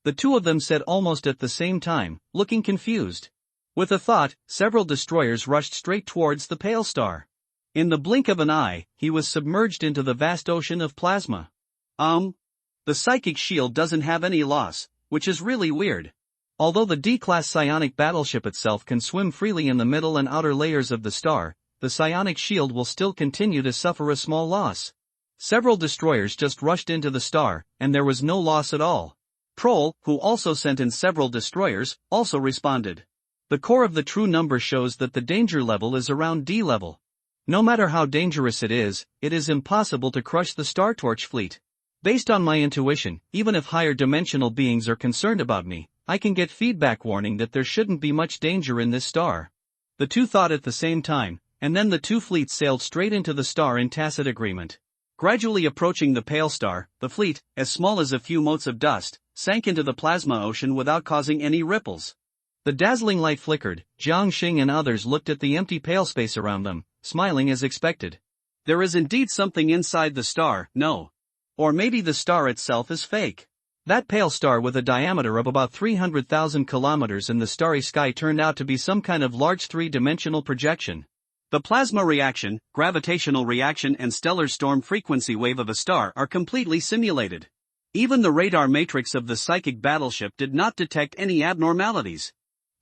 The two of them said almost at the same time, looking confused. With a thought, several destroyers rushed straight towards the pale star. In the blink of an eye, he was submerged into the vast ocean of plasma. The psychic shield doesn't have any loss, which is really weird. Although the D-class psionic battleship itself can swim freely in the middle and outer layers of the star, the psionic shield will still continue to suffer a small loss. Several destroyers just rushed into the star, and there was no loss at all. Prohl, who also sent in several destroyers, also responded. The core of the true number shows that the danger level is around D level. No matter how dangerous it is impossible to crush the Star Torch fleet. Based on my intuition, even if higher dimensional beings are concerned about me, I can get feedback warning that there shouldn't be much danger in this star. The two thought at the same time, and then the two fleets sailed straight into the star in tacit agreement. Gradually approaching the pale star, the fleet, as small as a few motes of dust, sank into the plasma ocean without causing any ripples. The dazzling light flickered. Jiang Xing and others looked at the empty pale space around them, smiling as expected. There is indeed something inside the star, no. Or maybe the star itself is fake. That pale star with a diameter of about 300,000 kilometers in the starry sky turned out to be some kind of large three-dimensional projection. The plasma reaction, gravitational reaction and stellar storm frequency wave of a star are completely simulated. Even the radar matrix of the psychic battleship did not detect any abnormalities.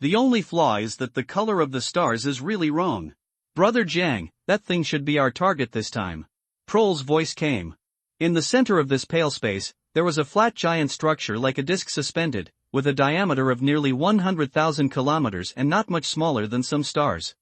The only flaw is that the color of the stars is really wrong. Brother Jiang, that thing should be our target this time. Prohl's voice came. In the center of this pale space, there was a flat giant structure like a disc suspended, with a diameter of nearly 100,000 kilometers and not much smaller than some stars.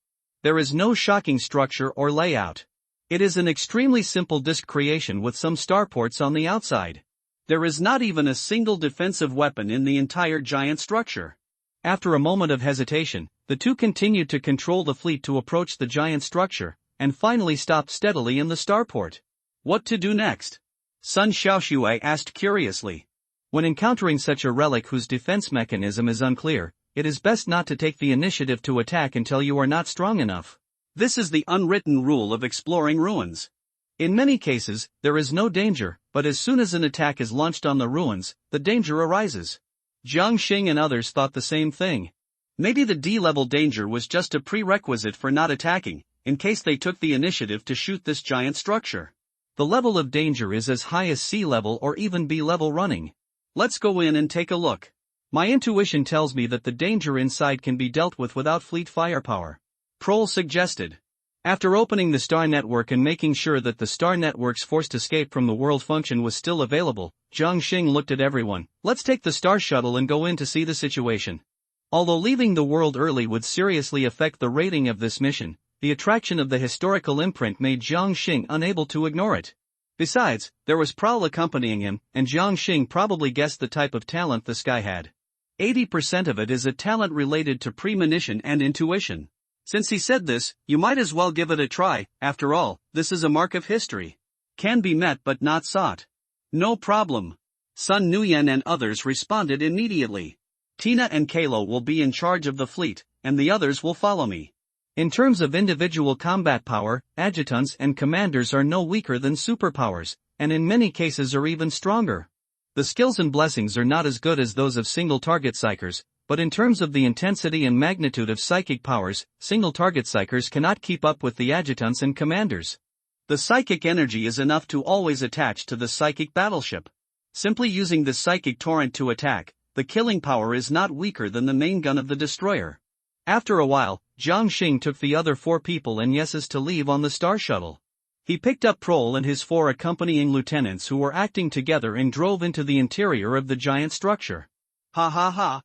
There is no shocking structure or layout. It is an extremely simple disc creation with some starports on the outside. There is not even a single defensive weapon in the entire giant structure. After a moment of hesitation, the two continued to control the fleet to approach the giant structure, and finally stopped steadily in the starport. What to do next? Sun Xiaoshui asked curiously. When encountering such a relic whose defense mechanism is unclear, it is best not to take the initiative to attack until you are not strong enough. This is the unwritten rule of exploring ruins. In many cases, there is no danger, but as soon as an attack is launched on the ruins, the danger arises. Jiang Xing and others thought the same thing. Maybe the D-level danger was just a prerequisite for not attacking, in case they took the initiative to shoot this giant structure. The level of danger is as high as C level or even B level running. Let's go in and take a look. My intuition tells me that the danger inside can be dealt with without fleet firepower. Prohl suggested. After opening the star network and making sure that the star network's forced escape from the world function was still available, Jiang Xing looked at everyone. Let's take the star shuttle and go in to see the situation. Although leaving the world early would seriously affect the rating of this mission, the attraction of the historical imprint made Jiang Xing unable to ignore it. Besides, there was Prowl accompanying him, and Jiang Xing probably guessed the type of talent this guy had. 80% of it is a talent related to premonition and intuition. Since he said this, you might as well give it a try. After all, this is a mark of history. Can be met but not sought. No problem. Sun Nuyen and others responded immediately. Tina and Kalo will be in charge of the fleet, and the others will follow me. In terms of individual combat power, adjutants and commanders are no weaker than superpowers, and in many cases are even stronger. The skills and blessings are not as good as those of single-target psychers, but in terms of the intensity and magnitude of psychic powers, single-target psychers cannot keep up with the adjutants and commanders. The psychic energy is enough to always attach to the psychic battleship. Simply using the psychic torrent to attack, the killing power is not weaker than the main gun of the destroyer. After a while, Jiang Xing took the other 4 people and yeses to leave on the star shuttle. He picked up Prohl and his 4 accompanying lieutenants who were acting together and drove into the interior of the giant structure. Ha ha ha!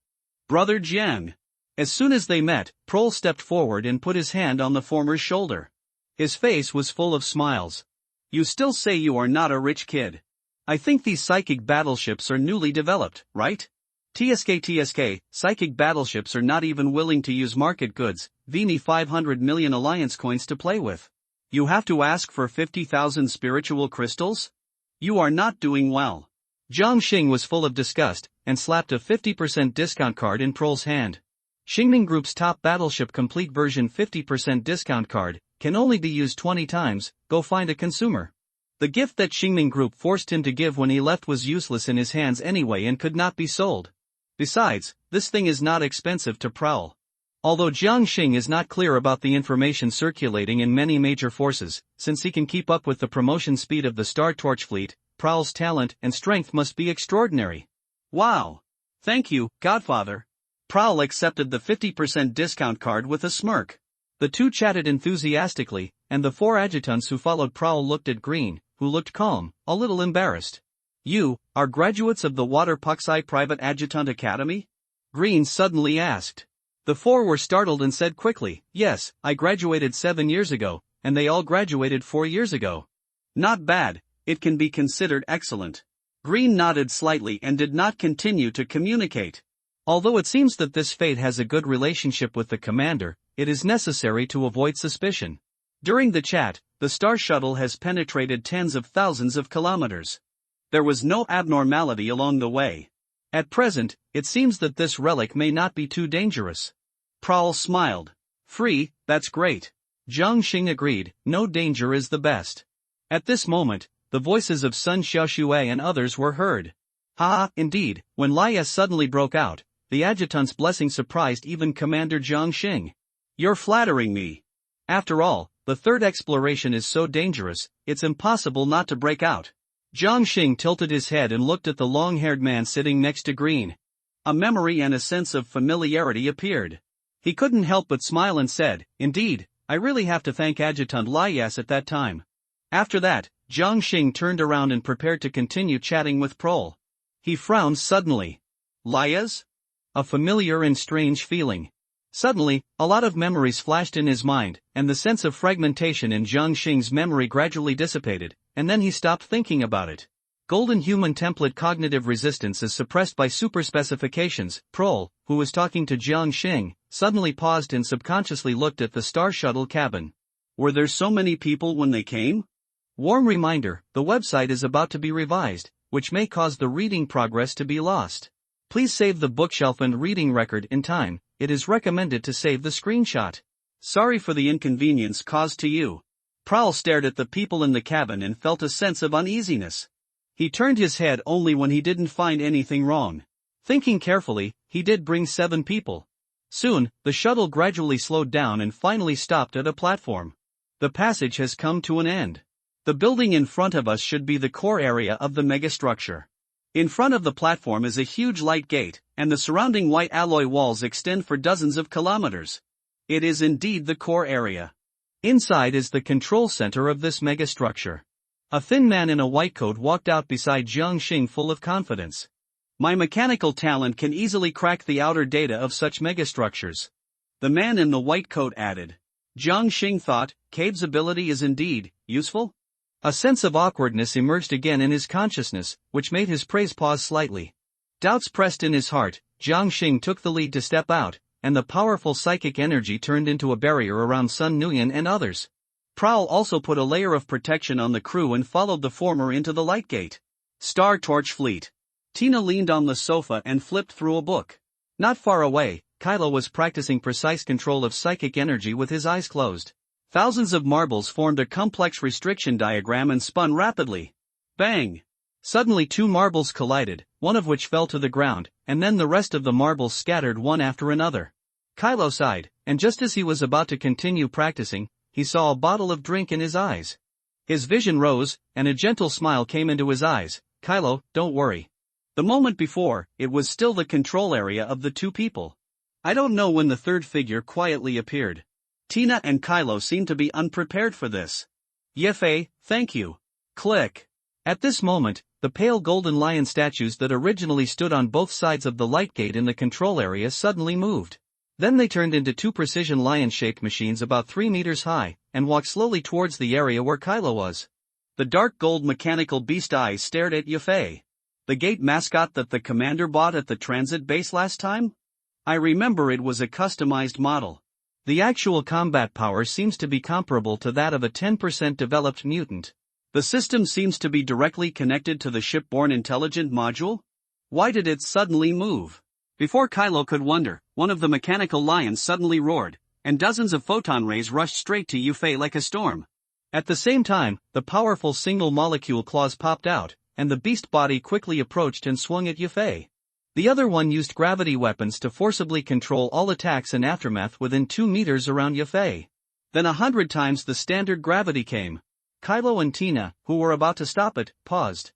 Brother Jiang. As soon as they met, Prohl stepped forward and put his hand on the former's shoulder. His face was full of smiles. You still say you are not a rich kid. I think these psychic battleships are newly developed, right? TSK, psychic battleships are not even willing to use market goods, Vini 500 million alliance coins to play with. You have to ask for 50,000 spiritual crystals? You are not doing well. Jiang Xing was full of disgust, and slapped a 50% discount card in Prohl's hand. Xingming Group's top battleship complete version 50% discount card, can only be used 20 times, go find a consumer. The gift that Xingming Group forced him to give when he left was useless in his hands anyway and could not be sold. Besides, this thing is not expensive to prowl. Although Jiang Xing is not clear about the information circulating in many major forces, since he can keep up with the promotion speed of the Star Torch fleet, Prowl's talent and strength must be extraordinary. Wow! Thank you, Godfather. Prowl accepted the 50% discount card with a smirk. The two chatted enthusiastically, and the four adjutants who followed Prowl looked at Green, who looked calm, a little embarrassed. You are graduates of the Water Puxai Private Adjutant Academy? Green suddenly asked. The four were startled and said quickly, yes, I graduated 7 years ago, and they all graduated 4 years ago. Not bad, it can be considered excellent. Green nodded slightly and did not continue to communicate. Although it seems that this fate has a good relationship with the commander, it is necessary to avoid suspicion. During the chat, the Star Shuttle has penetrated tens of thousands of kilometers. There was no abnormality along the way. At present, it seems that this relic may not be too dangerous. Prowl smiled. Free, that's great. Jiang Xing agreed, no danger is the best. At this moment, the voices of Sun Xiaoxue and others were heard. Indeed, when Laya suddenly broke out, the adjutant's blessing surprised even Commander Jiang Xing. You're flattering me. After all, the third exploration is so dangerous, it's impossible not to break out. Jiang Xing tilted his head and looked at the long-haired man sitting next to Green. A memory and a sense of familiarity appeared. He couldn't help but smile and said, indeed, I really have to thank Adjutant Layas at that time. After that, Jiang Xing turned around and prepared to continue chatting with Prowl. He frowned suddenly. Layas? A familiar and strange feeling. Suddenly, a lot of memories flashed in his mind, and the sense of fragmentation in Jiang Xing's memory gradually dissipated, and then he stopped thinking about it. Golden Human Template cognitive resistance is suppressed by super specifications. Prowl, who was talking to Jiang Xing, suddenly paused and subconsciously looked at the Star Shuttle cabin. Were there so many people when they came? Warm reminder, the website is about to be revised, which may cause the reading progress to be lost. Please save the bookshelf and reading record in time. It is recommended to save the screenshot. Sorry for the inconvenience caused to you. Prowl stared at the people in the cabin and felt a sense of uneasiness. He turned his head only when he didn't find anything wrong. Thinking carefully, he did bring 7 people. Soon, the shuttle gradually slowed down and finally stopped at a platform. The passage has come to an end. The building in front of us should be the core area of the megastructure. In front of the platform is a huge light gate, and the surrounding white alloy walls extend for dozens of kilometers. It is indeed the core area. Inside is the control center of this megastructure. A thin man in a white coat walked out beside Jiang Xing full of confidence. My mechanical talent can easily crack the outer data of such megastructures. The man in the white coat added. Jiang Xing thought, Cabe's ability is indeed useful? A sense of awkwardness emerged again in his consciousness, which made his praise pause slightly. Doubts pressed in his heart. Jiang Xing took the lead to step out, and the powerful psychic energy turned into a barrier around Sun Nguyen and others. Prowl also put a layer of protection on the crew and followed the former into the light gate. Star Torch Fleet. Tina leaned on the sofa and flipped through a book. Not far away, Kylo was practicing precise control of psychic energy with his eyes closed. Thousands of marbles formed a complex restriction diagram and spun rapidly. Bang! Suddenly 2 marbles collided, one of which fell to the ground, and then the rest of the marbles scattered one after another. Kylo sighed, and just as he was about to continue practicing, he saw a bottle of drink in his eyes. His vision rose, and a gentle smile came into his eyes. Kylo, don't worry. The moment before, it was still the control area of the 2 people. I don't know when the third figure quietly appeared. Tina and Kylo seemed to be unprepared for this. Yefei, thank you. Click. At this moment, the pale golden lion statues that originally stood on both sides of the light gate in the control area suddenly moved. Then they turned into 2 precision lion-shaped machines about 3 meters high, and walked slowly towards the area where Kylo was. The dark gold mechanical beast eyes stared at Yefei. The gate mascot that the commander bought at the transit base last time? I remember it was a customized model. The actual combat power seems to be comparable to that of a 10% developed mutant. The system seems to be directly connected to the shipborne intelligent module? Why did it suddenly move? Before Kylo could wonder, one of the mechanical lions suddenly roared, and dozens of photon rays rushed straight to Yefei like a storm. At the same time, the powerful single-molecule claws popped out, and the beast body quickly approached and swung at Yefei. The other one used gravity weapons to forcibly control all attacks and aftermath within 2 meters around Yefei. Then 100 times the standard gravity came. Kylo and Tina, who were about to stop it, paused.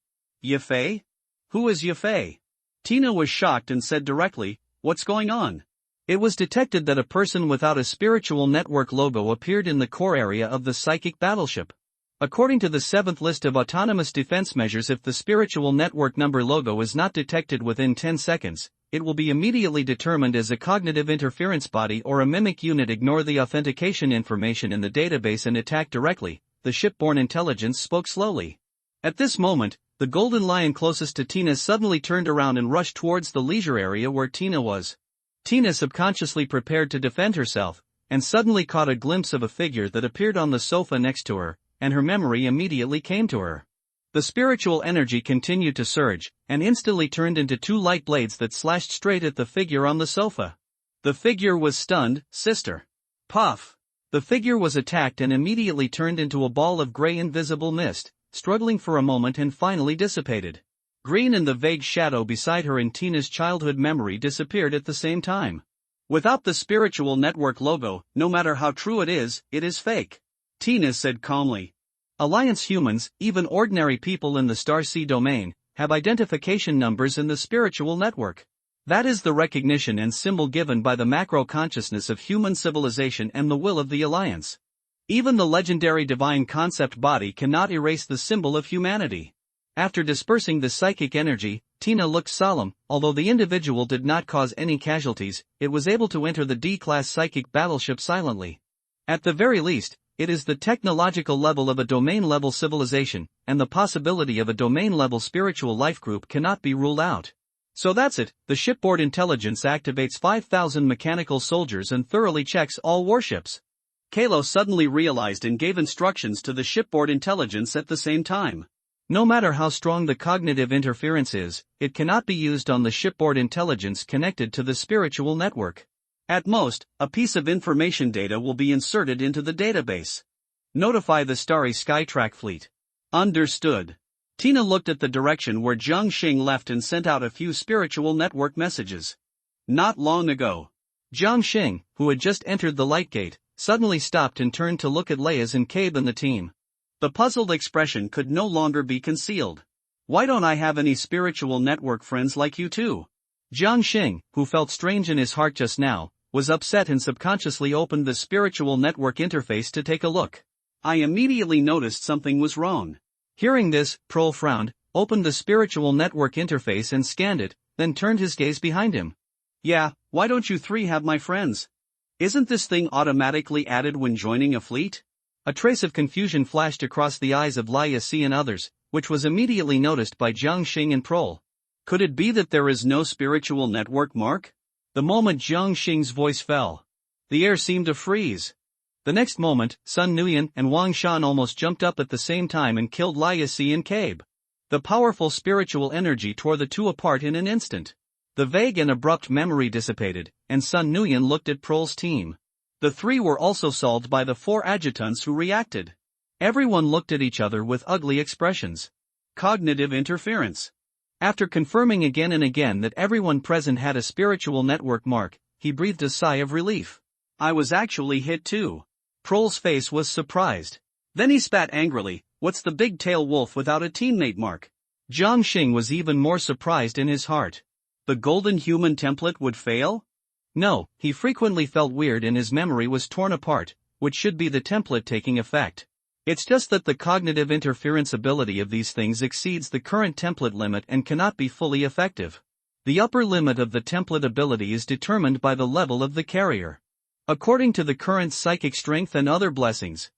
Yefei? Who is Yefei? Tina was shocked and said directly, what's going on? It was detected that a person without a spiritual network logo appeared in the core area of the psychic battleship. According to the 7th list of autonomous defense measures, if the spiritual network number logo is not detected within 10 seconds, it will be immediately determined as a cognitive interference body or a mimic unit. Ignore the authentication information in the database and attack directly, the shipborne intelligence spoke slowly. At this moment, the golden lion closest to Tina suddenly turned around and rushed towards the leisure area where Tina was. Tina subconsciously prepared to defend herself, and suddenly caught a glimpse of a figure that appeared on the sofa next to her, and her memory immediately came to her. The spiritual energy continued to surge, and instantly turned into 2 light blades that slashed straight at the figure on the sofa. The figure was stunned. Sister. Puff. The figure was attacked and immediately turned into a ball of gray invisible mist, struggling for a moment and finally dissipated. Green and the vague shadow beside her in Tina's childhood memory disappeared at the same time. Without the spiritual network logo, no matter how true it is fake. Tina said calmly. Alliance humans, even ordinary people in the Star Sea domain, have identification numbers in the spiritual network. That is the recognition and symbol given by the macro consciousness of human civilization and the will of the Alliance. Even the legendary divine concept body cannot erase the symbol of humanity. After dispersing the psychic energy, Tina looked solemn. Although the individual did not cause any casualties, it was able to enter the D-class psychic battleship silently. At the very least, it is the technological level of a domain-level civilization, and the possibility of a domain-level spiritual life group cannot be ruled out. So that's it, the shipboard intelligence activates 5,000 mechanical soldiers and thoroughly checks all warships. Kalo suddenly realized and gave instructions to the shipboard intelligence at the same time. No matter how strong the cognitive interference is, it cannot be used on the shipboard intelligence connected to the spiritual network. At most, a piece of information data will be inserted into the database. Notify the Starry Skytrack fleet. Understood. Tina looked at the direction where Jiang Xing left and sent out a few spiritual network messages. Not long ago, Jiang Xing, who had just entered the light gate, suddenly stopped and turned to look at Leia's and Cabe and the team. The puzzled expression could no longer be concealed. Why don't I have any spiritual network friends like you two? Jiang Xing, who felt strange in his heart just now, was upset and subconsciously opened the spiritual network interface to take a look. I immediately noticed something was wrong. Hearing this, Prol frowned, opened the spiritual network interface and scanned it, then turned his gaze behind him. Yeah, why don't you three have my friends? Isn't this thing automatically added when joining a fleet? A trace of confusion flashed across the eyes of Leia C and others, which was immediately noticed by Jiang Xing and Prol. Could it be that there is no spiritual network mark? The moment Jiang Xing's voice fell, the air seemed to freeze. The next moment, Sun Nuyen and Wang Shan almost jumped up at the same time and killed Leia C and Cabe. The powerful spiritual energy tore the two apart in an instant. The vague and abrupt memory dissipated, and Sun Nuyen looked at Prol's team. The three were also solved by the 4 adjutants who reacted. Everyone looked at each other with ugly expressions. Cognitive interference. After confirming again and again that everyone present had a spiritual network mark, he breathed a sigh of relief. I was actually hit too. Prol's face was surprised. Then he spat angrily. What's the big tail wolf without a teammate mark? Jiang Xing was even more surprised in his heart. The golden human template would fail? No, he frequently felt weird and his memory was torn apart, which should be the template taking effect. It's just that the cognitive interference ability of these things exceeds the current template limit and cannot be fully effective. The upper limit of the template ability is determined by the level of the carrier. According to the current psychic strength and other blessings,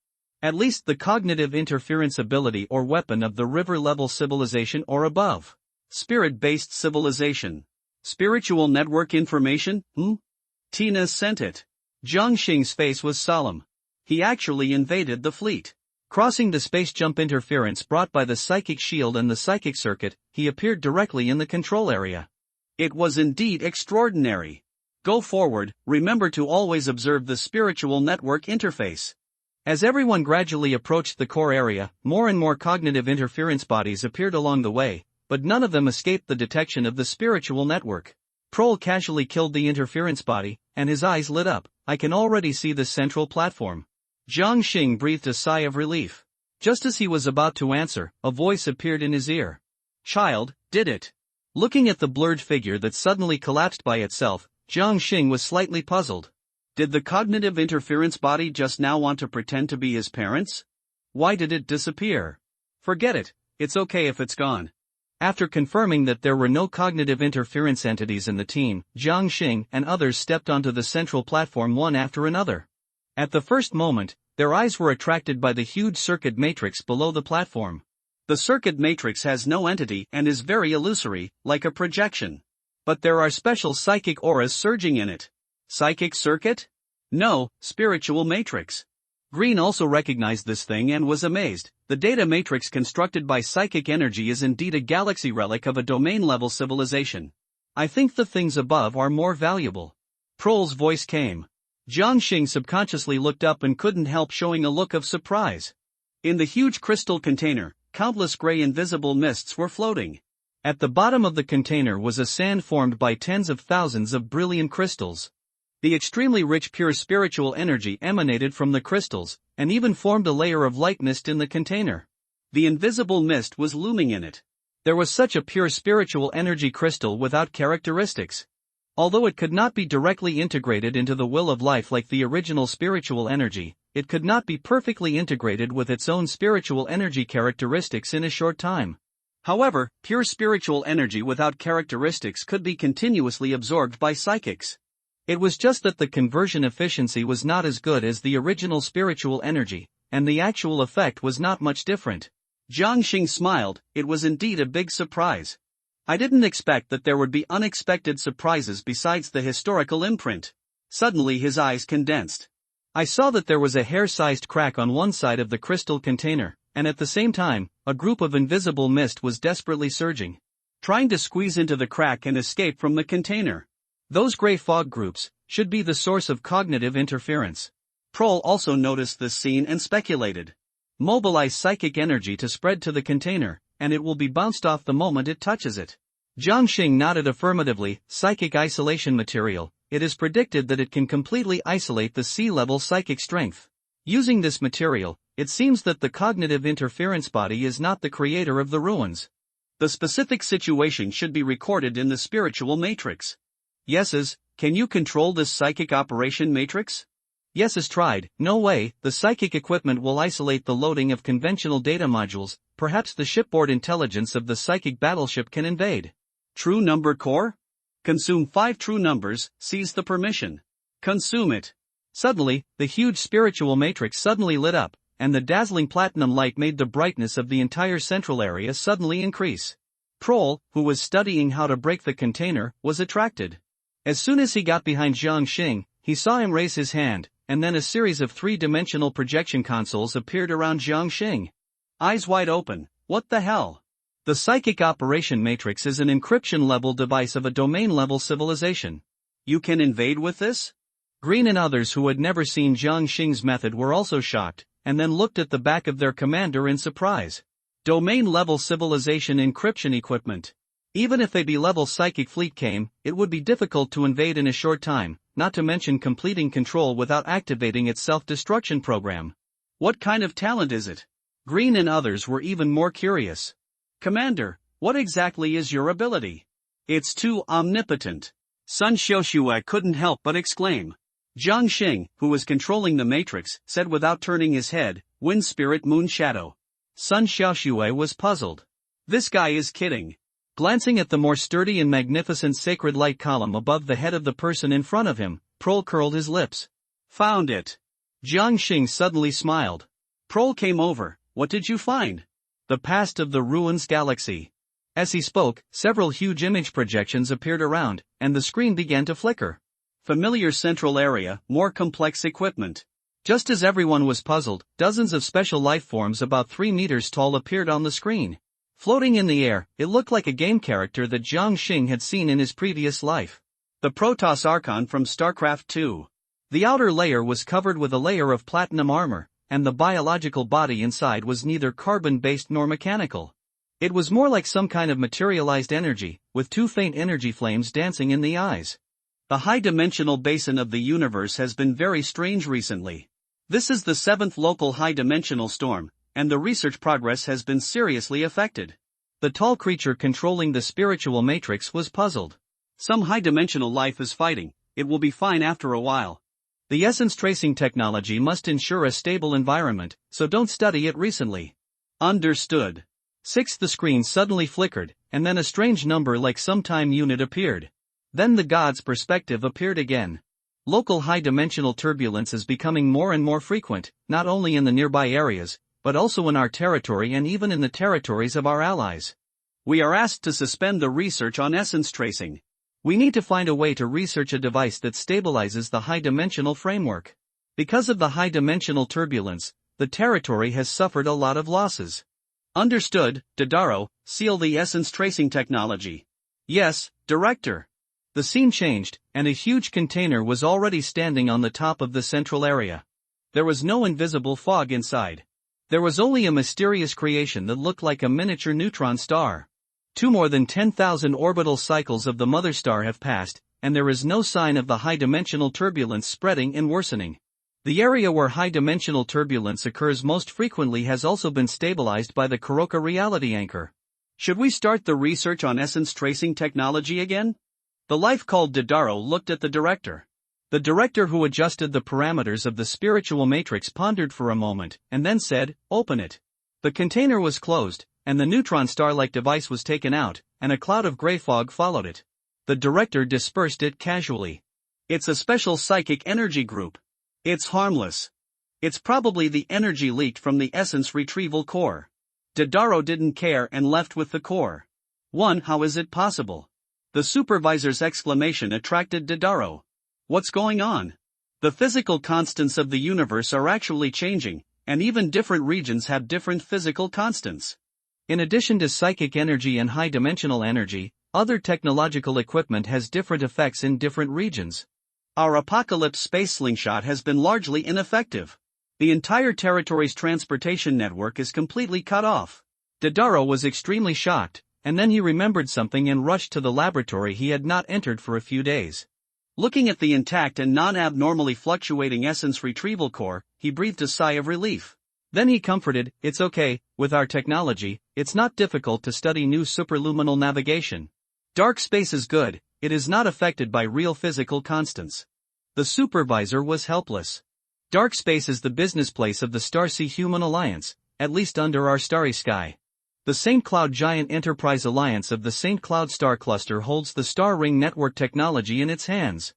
at least the cognitive interference ability or weapon of the river-level civilization or above. Spirit-based civilization. Spiritual network information, Tina sent it. Jiang Xing's face was solemn. He actually invaded the fleet. Crossing the space jump interference brought by the psychic shield and the psychic circuit, he appeared directly in the control area. It was indeed extraordinary. Go forward, remember to always observe the spiritual network interface. As everyone gradually approached the core area, more and more cognitive interference bodies appeared along the way, but none of them escaped the detection of the spiritual network. Prol casually killed the interference body, and his eyes lit up. I can already see the central platform. Jiang Xing breathed a sigh of relief. Just as he was about to answer, a voice appeared in his ear. Child, did it. Looking at the blurred figure that suddenly collapsed by itself, Jiang Xing was slightly puzzled. Did the cognitive interference body just now want to pretend to be his parents? Why did it disappear? Forget it, it's okay if it's gone. After confirming that there were no cognitive interference entities in the team, Jiang Xing and others stepped onto the central platform one after another. At the first moment, their eyes were attracted by the huge circuit matrix below the platform. The circuit matrix has no entity and is very illusory, like a projection. But there are special psychic auras surging in it. Psychic circuit? No, spiritual matrix. Green also recognized this thing and was amazed. The data matrix constructed by psychic energy is indeed a galaxy relic of a domain-level civilization. I think the things above are more valuable. Prohl's voice came. Jiang Xing subconsciously looked up and couldn't help showing a look of surprise. In the huge crystal container, countless gray invisible mists were floating. At the bottom of the container was a sand formed by tens of thousands of brilliant crystals. The extremely rich pure spiritual energy emanated from the crystals, and even formed a layer of light mist in the container. The invisible mist was looming in it. There was such a pure spiritual energy crystal without characteristics. Although it could not be directly integrated into the will of life like the original spiritual energy, it could not be perfectly integrated with its own spiritual energy characteristics in a short time. However, pure spiritual energy without characteristics could be continuously absorbed by psychics. It was just that the conversion efficiency was not as good as the original spiritual energy, and the actual effect was not much different. Jiang Xing smiled. It was indeed a big surprise. I didn't expect that there would be unexpected surprises besides the historical imprint. Suddenly his eyes condensed. I saw that there was a hair-sized crack on one side of the crystal container, and at the same time, a group of invisible mist was desperately surging, trying to squeeze into the crack and escape from the container. Those gray fog groups should be the source of cognitive interference. Prohl also noticed this scene and speculated. Mobilize psychic energy to spread to the container, and it will be bounced off the moment it touches it. Jiang Xing nodded affirmatively. Psychic isolation material. It is predicted that it can completely isolate the sea-level psychic strength. Using this material, it seems that the cognitive interference body is not the creator of the ruins. The specific situation should be recorded in the spiritual matrix. Yeses, can you control this psychic operation matrix? Yeses tried. No way, the psychic equipment will isolate the loading of conventional data modules. Perhaps the shipboard intelligence of the psychic battleship can invade. True number core? Consume 5 true numbers, seize the permission. Consume it. Suddenly, the huge spiritual matrix suddenly lit up, and the dazzling platinum light made the brightness of the entire central area suddenly increase. Prohl, who was studying how to break the container, was attracted. As soon as he got behind Jiang Xing, he saw him raise his hand, and then a series of 3-dimensional projection consoles appeared around Jiang Xing. Eyes wide open, what the hell? The psychic operation matrix is an encryption-level device of a domain-level civilization. You can invade with this? Green and others who had never seen Jiang Xing's method were also shocked, and then looked at the back of their commander in surprise. Domain-level civilization encryption equipment. Even if a B-level psychic fleet came, it would be difficult to invade in a short time, not to mention completing control without activating its self-destruction program. What kind of talent is it? Green and others were even more curious. Commander, what exactly is your ability? It's too omnipotent. Sun Xiaoshui couldn't help but exclaim. Jiang Xing, who was controlling the matrix, said without turning his head, Wind Spirit Moon Shadow. Sun Xiaoshui was puzzled. This guy is kidding. Glancing at the more sturdy and magnificent sacred light column above the head of the person in front of him, Prohl curled his lips. Found it. Jiang Xing suddenly smiled. Prohl came over. What did you find? The past of the ruins galaxy. As he spoke, several huge image projections appeared around, and the screen began to flicker. Familiar central area, more complex equipment. Just as everyone was puzzled, dozens of special life forms about 3 meters tall appeared on the screen. Floating in the air, it looked like a game character that Jiang Xing had seen in his previous life. The Protoss Archon from StarCraft 2. The outer layer was covered with a layer of platinum armor, and the biological body inside was neither carbon-based nor mechanical. It was more like some kind of materialized energy, with 2 faint energy flames dancing in the eyes. The high-dimensional basin of the universe has been very strange recently. This is the 7th local high-dimensional storm, and the research progress has been seriously affected. The tall creature controlling the spiritual matrix was puzzled. Some high-dimensional life is fighting, it will be fine after a while. The essence tracing technology must ensure a stable environment, so don't study it recently. Understood. 6. The screen suddenly flickered, and then a strange number like some time unit appeared. Then the god's perspective appeared again. Local high-dimensional turbulence is becoming more and more frequent, not only in the nearby areas, but also in our territory and even in the territories of our allies. We are asked to suspend the research on essence tracing. We need to find a way to research a device that stabilizes the high-dimensional framework. Because of the high-dimensional turbulence, the territory has suffered a lot of losses. Understood, Dodaro, seal the essence tracing technology. Yes, Director. The scene changed, and a huge container was already standing on the top of the central area. There was no invisible fog inside. There was only a mysterious creation that looked like a miniature neutron star. More than 10,000 orbital cycles of the mother star have passed, and there is no sign of the high-dimensional turbulence spreading and worsening. The area where high-dimensional turbulence occurs most frequently has also been stabilized by the Kuroka reality anchor. Should we start the research on essence tracing technology again? The life called Dodaro looked at the director. The director, who adjusted the parameters of the spiritual matrix, pondered for a moment, and then said, "Open it." The container was closed, and the neutron star-like device was taken out, and a cloud of gray fog followed it. The director dispersed it casually. It's a special psychic energy group. It's harmless. It's probably the energy leaked from the essence retrieval core. Dodaro didn't care and left with the core. How is it possible? The supervisor's exclamation attracted Dodaro. What's going on? The physical constants of the universe are actually changing, and even different regions have different physical constants. In addition to psychic energy and high-dimensional energy, other technological equipment has different effects in different regions. Our Apocalypse space slingshot has been largely ineffective. The entire territory's transportation network is completely cut off. Dodaro was extremely shocked, and then he remembered something and rushed to the laboratory he had not entered for a few days. Looking at the intact and non-abnormally fluctuating essence retrieval core, he breathed a sigh of relief. Then he comforted, "It's okay, with our technology, it's not difficult to study new superluminal navigation. Dark space is good, it is not affected by real physical constants." The supervisor was helpless. Dark space is the business place of the Starsea Human Alliance, at least under our starry sky. The St. Cloud Giant Enterprise Alliance of the St. Cloud Star Cluster holds the Star Ring Network technology in its hands.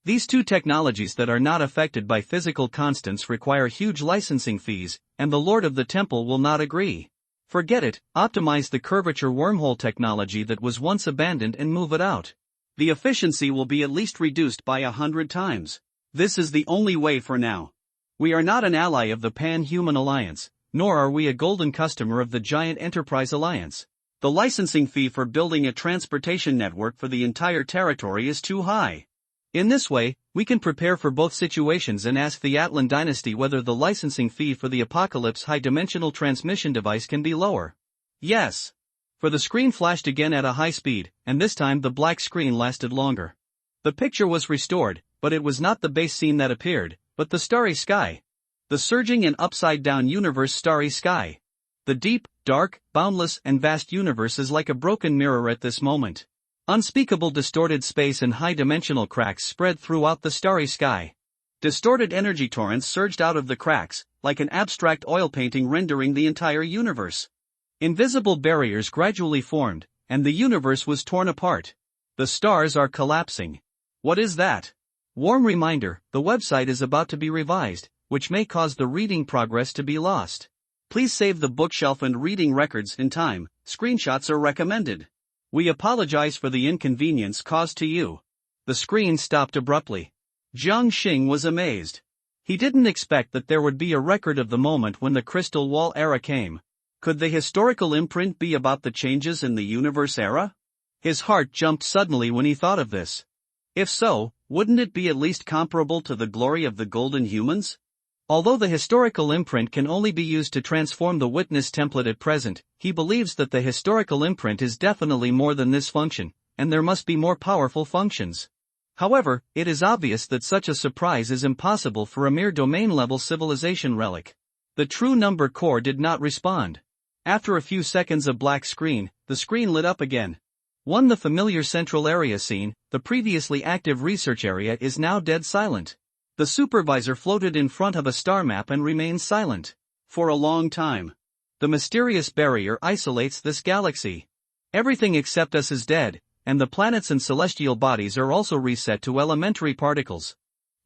These two technologies that are not affected by physical constants require huge licensing fees, and the Lord of the Temple will not agree. Forget it, optimize the curvature wormhole technology that was once abandoned and move it out. The efficiency will be at least reduced by 100 times. This is the only way for now. We are not an ally of the Pan-Human Alliance, nor are we a golden customer of the Giant Enterprise Alliance. The licensing fee for building a transportation network for the entire territory is too high. In this way, we can prepare for both situations and ask the Atlan dynasty whether the licensing fee for the Apocalypse high-dimensional transmission device can be lower. Yes. For the screen flashed again at a high speed, and this time the black screen lasted longer. The picture was restored, but it was not the base scene that appeared, but the starry sky. The surging and upside-down universe starry sky. The deep, dark, boundless and vast universe is like a broken mirror at this moment. Unspeakable distorted space and high-dimensional cracks spread throughout the starry sky. Distorted energy torrents surged out of the cracks, like an abstract oil painting rendering the entire universe. Invisible barriers gradually formed, and the universe was torn apart. The stars are collapsing. What is that? Warm reminder, the website is about to be revised, which may cause the reading progress to be lost. Please save the bookshelf and reading records in time, screenshots are recommended. We apologize for the inconvenience caused to you. The screen stopped abruptly. Jiang Xing was amazed. He didn't expect that there would be a record of the moment when the Crystal Wall era came. Could the historical imprint be about the changes in the universe era? His heart jumped suddenly when he thought of this. If so, wouldn't it be at least comparable to the glory of the Golden Humans? Although the historical imprint can only be used to transform the witness template at present, he believes that the historical imprint is definitely more than this function, and there must be more powerful functions. However, it is obvious that such a surprise is impossible for a mere domain-level civilization relic. The true number core did not respond. After a few seconds of black screen, the screen lit up again. 1. The familiar central area scene, the previously active research area is now dead silent. The supervisor floated in front of a star map and remains silent. For a long time. The mysterious barrier isolates this galaxy. Everything except us is dead, and the planets and celestial bodies are also reset to elementary particles.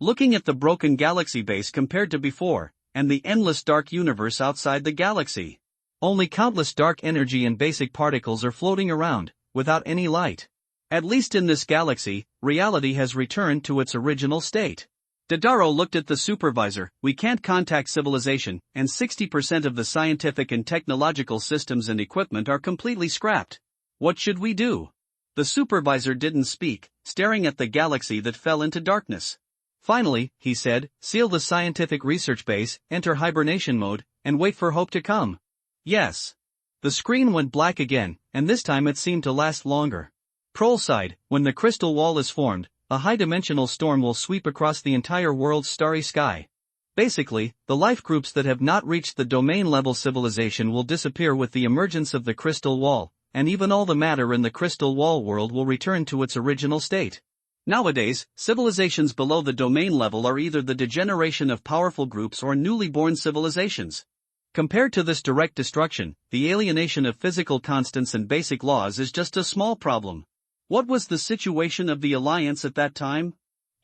Looking at the broken galaxy base compared to before, and the endless dark universe outside the galaxy. Only countless dark energy and basic particles are floating around, without any light. At least in this galaxy, reality has returned to its original state. Dodaro looked at the supervisor. We can't contact civilization, and 60% of the scientific and technological systems and equipment are completely scrapped. What should we do? The supervisor didn't speak, staring at the galaxy that fell into darkness. Finally, he said, seal the scientific research base, enter hibernation mode, and wait for hope to come. Yes. The screen went black again, and this time it seemed to last longer. Prohl sighed. When the crystal wall is formed, a high-dimensional storm will sweep across the entire world's starry sky. Basically, the life groups that have not reached the domain-level civilization will disappear with the emergence of the crystal wall, and even all the matter in the crystal wall world will return to its original state. Nowadays, civilizations below the domain level are either the degeneration of powerful groups or newly born civilizations. Compared to this direct destruction, the alienation of physical constants and basic laws is just a small problem. What was the situation of the Alliance at that time?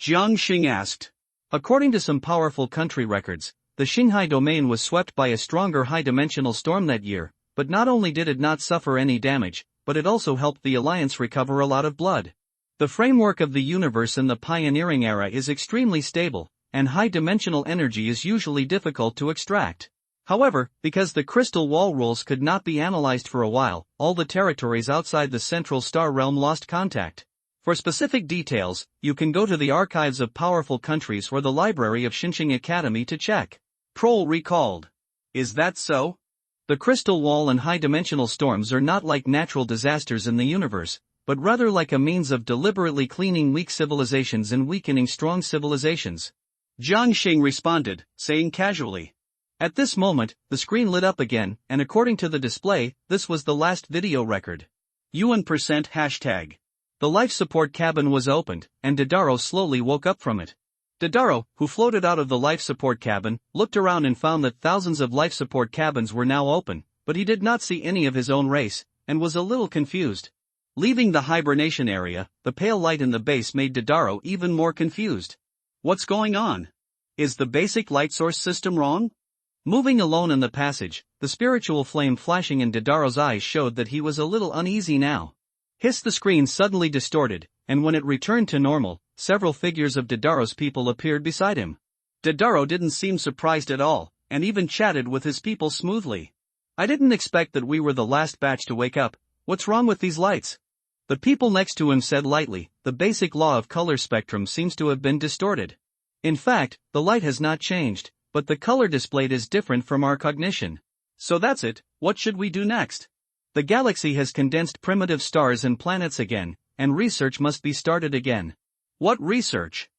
Jiang Xing asked. According to some powerful country records, the Qinghai domain was swept by a stronger high-dimensional storm that year, but not only did it not suffer any damage, but it also helped the Alliance recover a lot of blood. The framework of the universe in the pioneering era is extremely stable, and high-dimensional energy is usually difficult to extract. However, because the crystal wall rules could not be analyzed for a while, all the territories outside the central star realm lost contact. For specific details, you can go to the archives of powerful countries or the library of Xinjiang Academy to check. Prohl recalled. Is that so? The crystal wall and high-dimensional storms are not like natural disasters in the universe, but rather like a means of deliberately cleaning weak civilizations and weakening strong civilizations. Jiang Xing responded, saying casually. At this moment, the screen lit up again, and according to the display, this was the last video record. UN %. The life support cabin was opened, and Dodaro slowly woke up from it. Dodaro, who floated out of the life support cabin, looked around and found that thousands of life support cabins were now open, but he did not see any of his own race, and was a little confused. Leaving the hibernation area, the pale light in the base made Dodaro even more confused. What's going on? Is the basic light source system wrong? Moving alone in the passage, the spiritual flame flashing in Dodaro's eyes showed that he was a little uneasy now. The screen suddenly distorted, and when it returned to normal, several figures of Dodaro's people appeared beside him. Dodaro didn't seem surprised at all, and even chatted with his people smoothly. I didn't expect that we were the last batch to wake up. What's wrong with these lights? The people next to him said lightly, the basic law of color spectrum seems to have been distorted. In fact, the light has not changed, but the color displayed is different from our cognition. So that's it. What should we do next? The galaxy has condensed primitive stars and planets again, and research must be started again. What research?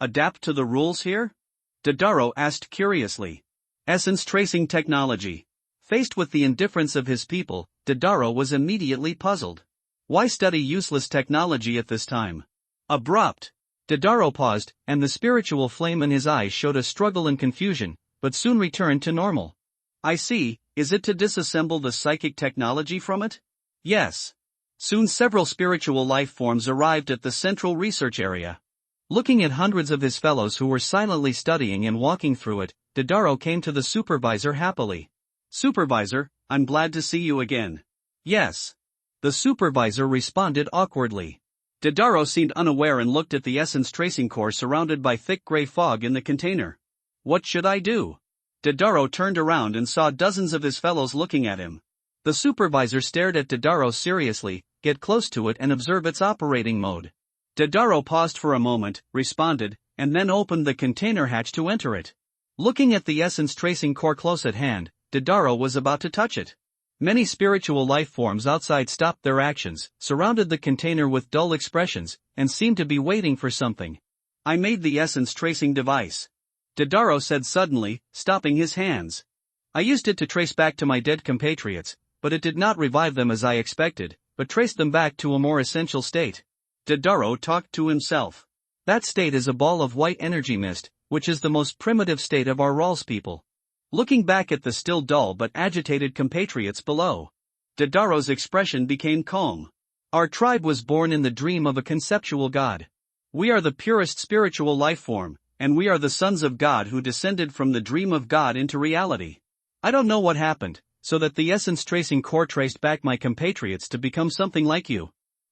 Adapt to the rules here? Dodaro asked curiously. Essence tracing technology. Faced with the indifference of his people, Dodaro was immediately puzzled. Why study useless technology at this time? Abrupt. Dodaro paused, and the spiritual flame in his eyes showed a struggle and confusion, but soon returned to normal. I see. Is it to disassemble the psychic technology from it? Yes. Soon several spiritual life forms arrived at the central research area. Looking at hundreds of his fellows who were silently studying and walking through it, Dodaro came to the supervisor happily. Supervisor, I'm glad to see you again. Yes. The supervisor responded awkwardly. Dodaro seemed unaware and looked at the essence tracing core surrounded by thick gray fog in the container. What should I do? Dodaro turned around and saw dozens of his fellows looking at him. The supervisor stared at Dodaro seriously. Get close to it and observe its operating mode. Dodaro paused for a moment, responded, and then opened the container hatch to enter it. Looking at the essence tracing core close at hand, Dodaro was about to touch it. Many spiritual life forms outside stopped their actions, surrounded the container with dull expressions, and seemed to be waiting for something. I made the essence tracing device. Dodaro said suddenly, stopping his hands. I used it to trace back to my dead compatriots, but it did not revive them as I expected, but traced them back to a more essential state. Dodaro talked to himself. That state is a ball of white energy mist, which is the most primitive state of our Ralls people. Looking back at the still dull but agitated compatriots below, Dodaro's expression became calm. Our tribe was born in the dream of a conceptual God. We are the purest spiritual life form, and we are the sons of God who descended from the dream of God into reality. I don't know what happened, so that the essence tracing core traced back my compatriots to become something like you.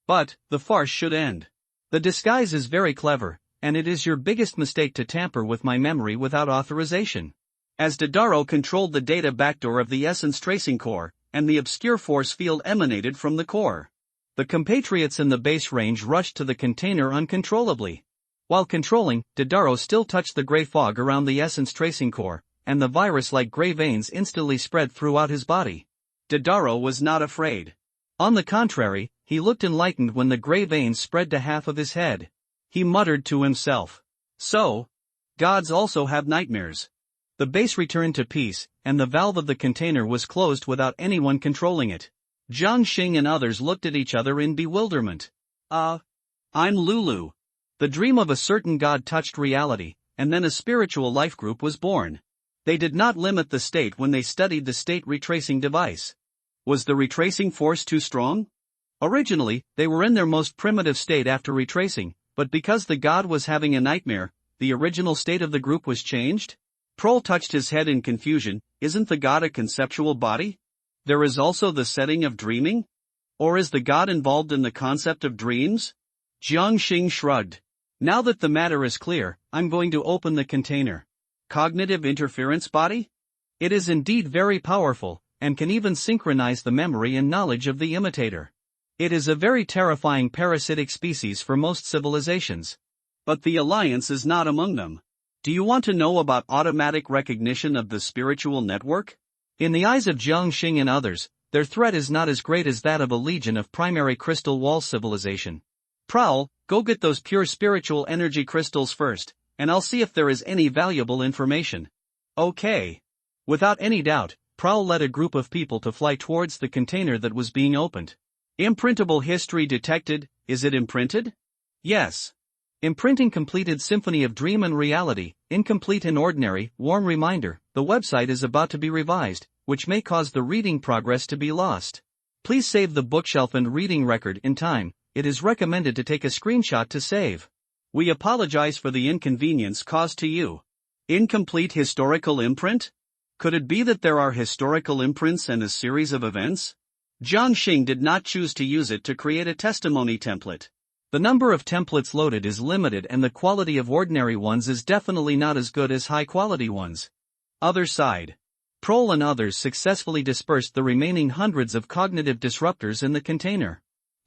But, the farce should end. The disguise is very clever, and it is your biggest mistake to tamper with my memory without authorization. As Dodaro controlled the data backdoor of the essence tracing core, and the obscure force field emanated from the core, the compatriots in the base range rushed to the container uncontrollably. While controlling, Dodaro still touched the gray fog around the essence tracing core, and the virus-like gray veins instantly spread throughout his body. Dodaro was not afraid. On the contrary, he looked enlightened when the gray veins spread to half of his head. He muttered to himself. So, gods also have nightmares. The base returned to peace, and the valve of the container was closed without anyone controlling it. Jiang Xing and others looked at each other in bewilderment. I'm Lulu. The dream of a certain god touched reality, and then a spiritual life group was born. They did not limit the state when they studied the state retracing device. Was the retracing force too strong? Originally, they were in their most primitive state after retracing, but because the god was having a nightmare, the original state of the group was changed? Prol touched his head in confusion. Isn't the god a conceptual body? There is also the setting of dreaming? Or is the god involved in the concept of dreams? Jiang Xing shrugged. Now that the matter is clear, I'm going to open the container. Cognitive interference body? It is indeed very powerful, and can even synchronize the memory and knowledge of the imitator. It is a very terrifying parasitic species for most civilizations. But the Alliance is not among them. Do you want to know about automatic recognition of the spiritual network? In the eyes of Jiang Xing and others, their threat is not as great as that of a legion of primary crystal wall civilization. Prowl, go get those pure spiritual energy crystals first, and I'll see if there is any valuable information. Okay. Without any doubt, Prowl led a group of people to fly towards the container that was being opened. Imprintable history detected. Is it imprinted? Yes. Imprinting completed Symphony of Dream and Reality, incomplete and ordinary. Warm reminder, the website is about to be revised, which may cause the reading progress to be lost. Please save the bookshelf and reading record in time. It is recommended to take a screenshot to save. We apologize for the inconvenience caused to you. Incomplete historical imprint? Could it be that there are historical imprints and a series of events? Jiang Xing did not choose to use it to create a testimony template. The number of templates loaded is limited and the quality of ordinary ones is definitely not as good as high-quality ones. Other side. Prol and others successfully dispersed the remaining hundreds of cognitive disruptors in the container.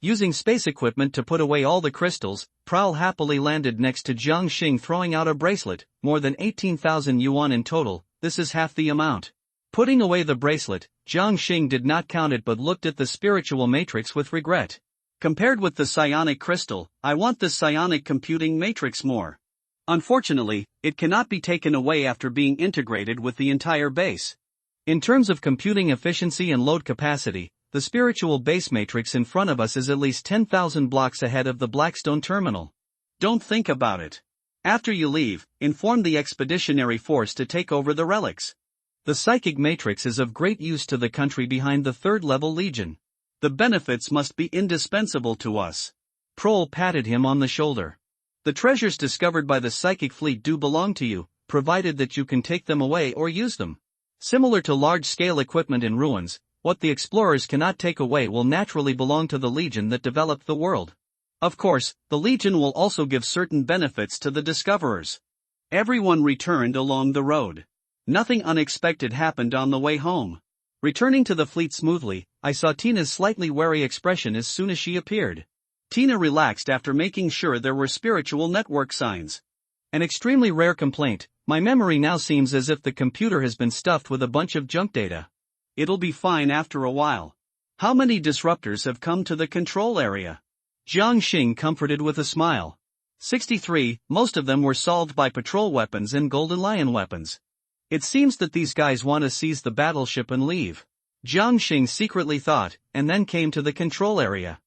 Using space equipment to put away all the crystals, Prowl happily landed next to Jiang Xing throwing out a bracelet, more than 18,000 yuan in total. This is half the amount. Putting away the bracelet, Jiang Xing did not count it but looked at the spiritual matrix with regret. Compared with the psionic crystal, I want the psionic computing matrix more. Unfortunately, it cannot be taken away after being integrated with the entire base. In terms of computing efficiency and load capacity, the spiritual base matrix in front of us is at least 10,000 blocks ahead of the Blackstone terminal. Don't think about it. After you leave, inform the expeditionary force to take over the relics. The psychic matrix is of great use to the country behind the third-level legion. The benefits must be indispensable to us. Prol patted him on the shoulder. The treasures discovered by the psychic fleet do belong to you, provided that you can take them away or use them. Similar to large-scale equipment in ruins, what the explorers cannot take away will naturally belong to the legion that developed the world. Of course, the legion will also give certain benefits to the discoverers. Everyone returned along the road. Nothing unexpected happened on the way home. Returning to the fleet smoothly, I saw Tina's slightly wary expression as soon as she appeared. Tina relaxed after making sure there were spiritual network signs. An extremely rare complaint. My memory now seems as if the computer has been stuffed with a bunch of junk data. It'll be fine after a while. How many disruptors have come to the control area? Jiang Xing comforted with a smile. 63, most of them were solved by patrol weapons and Golden Lion weapons. It seems that these guys want to seize the battleship and leave. Jiang Xing secretly thought, and then came to the control area.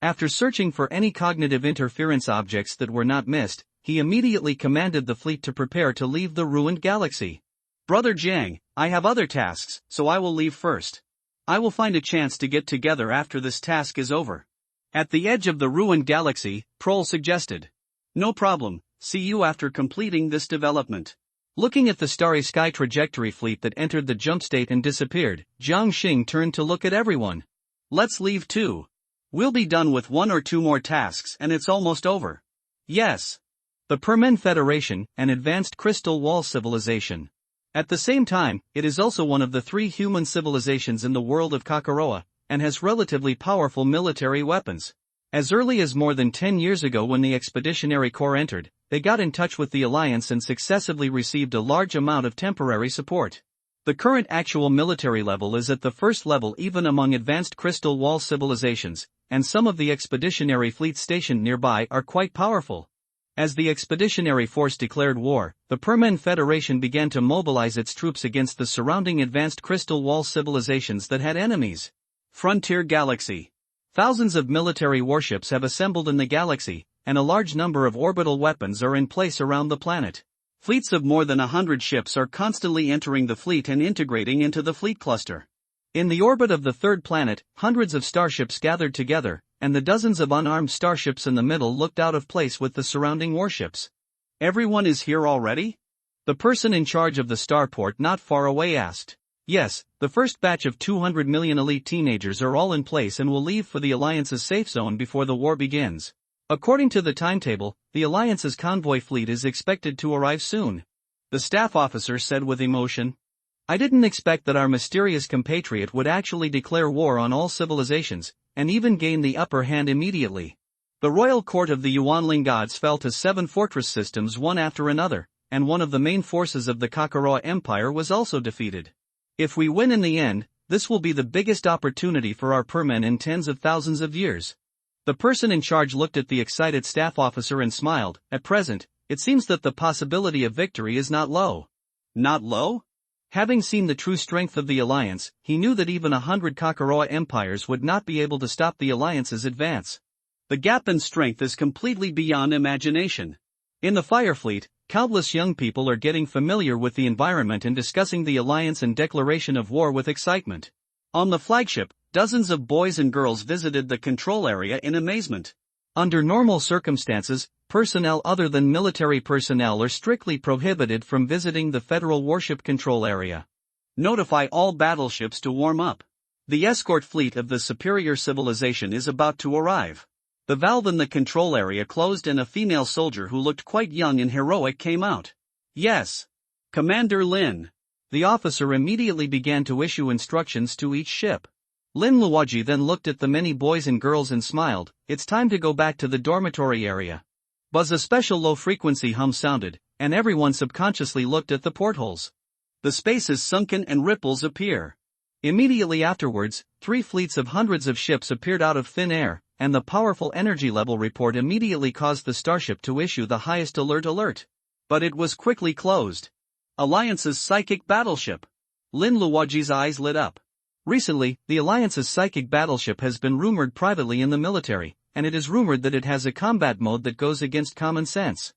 After searching for any cognitive interference objects that were not missed, he immediately commanded the fleet to prepare to leave the ruined galaxy. Brother Jiang, I have other tasks, so I will leave first. I will find a chance to get together after this task is over. At the edge of the ruined galaxy, Prohl suggested. No problem, see you after completing this development. Looking at the starry sky trajectory fleet that entered the jump state and disappeared, Jiang Xing turned to look at everyone. Let's leave too. We'll be done with 1 or 2 more tasks and it's almost over. Yes. The Permen Federation, an advanced crystal wall civilization. At the same time, it is also one of the 3 human civilizations in the world of Kakaroa, and has relatively powerful military weapons. As early as more than 10 years ago when the Expeditionary Corps entered, they got in touch with the Alliance and successively received a large amount of temporary support. The current actual military level is at the first level even among advanced crystal wall civilizations, and some of the expeditionary fleets stationed nearby are quite powerful. As the expeditionary force declared war, the Permen Federation began to mobilize its troops against the surrounding advanced crystal wall civilizations that had enemies. Frontier Galaxy. Thousands of military warships have assembled in the galaxy, and a large number of orbital weapons are in place around the planet. Fleets of more than 100 ships are constantly entering the fleet and integrating into the fleet cluster. In the orbit of the third planet, hundreds of starships gathered together, and the dozens of unarmed starships in the middle looked out of place with the surrounding warships. Everyone is here already? The person in charge of the starport not far away asked. Yes, the first batch of 200 million elite teenagers are all in place and will leave for the Alliance's safe zone before the war begins. According to the timetable, the Alliance's convoy fleet is expected to arrive soon. The staff officer said with emotion. I didn't expect that our mysterious compatriot would actually declare war on all civilizations, and even gain the upper hand immediately. The royal court of the Yuanling gods fell to 7 fortress systems one after another, and one of the main forces of the Kakaroa Empire was also defeated. If we win in the end, this will be the biggest opportunity for our Permen in tens of thousands of years. The person in charge looked at the excited staff officer and smiled. At present, it seems that the possibility of victory is not low. Not low? Having seen the true strength of the Alliance, he knew that even 100 Kakaroa empires would not be able to stop the Alliance's advance. The gap in strength is completely beyond imagination. In the Fire Fleet, countless young people are getting familiar with the environment and discussing the Alliance and declaration of war with excitement. On the flagship, dozens of boys and girls visited the control area in amazement. Under normal circumstances, personnel other than military personnel are strictly prohibited from visiting the Federal Warship Control Area. Notify all battleships to warm up. The escort fleet of the superior civilization is about to arrive. The valve in the control area closed and a female soldier who looked quite young and heroic came out. Yes. Commander Lin. The officer immediately began to issue instructions to each ship. Lin Luoji then looked at the many boys and girls and smiled. It's time to go back to the dormitory area. Buzz, a special low-frequency hum sounded, and everyone subconsciously looked at the portholes. The space is sunken and ripples appear. Immediately afterwards, 3 fleets of hundreds of ships appeared out of thin air, and the powerful energy level report immediately caused the starship to issue the highest alert. But it was quickly closed. Alliance's psychic battleship. Lin Luoji's eyes lit up. Recently, the Alliance's psychic battleship has been rumored privately in the military, and it is rumored that it has a combat mode that goes against common sense.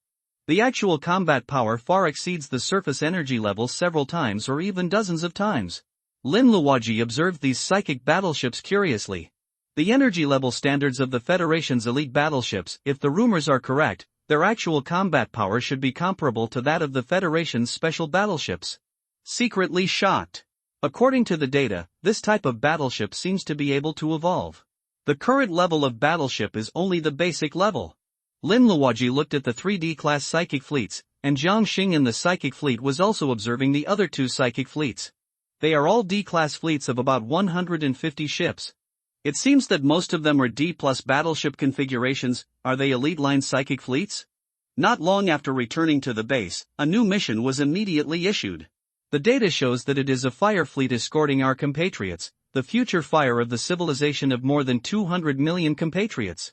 The actual combat power far exceeds the surface energy level several times or even dozens of times. Lin Luoji observed these psychic battleships curiously. The energy level standards of the Federation's elite battleships, if the rumors are correct, their actual combat power should be comparable to that of the Federation's special battleships. Secretly shocked. According to the data, this type of battleship seems to be able to evolve. The current level of battleship is only the basic level. Lin Luoji looked at the 3D-class psychic fleets, and Jiang Xing in the psychic fleet was also observing the other 2 psychic fleets. They are all D-class fleets of about 150 ships. It seems that most of them are D-plus battleship configurations. Are they elite-line psychic fleets? Not long after returning to the base, a new mission was immediately issued. The data shows that it is a fire fleet escorting our compatriots, the future fire of the civilization of more than 200 million compatriots.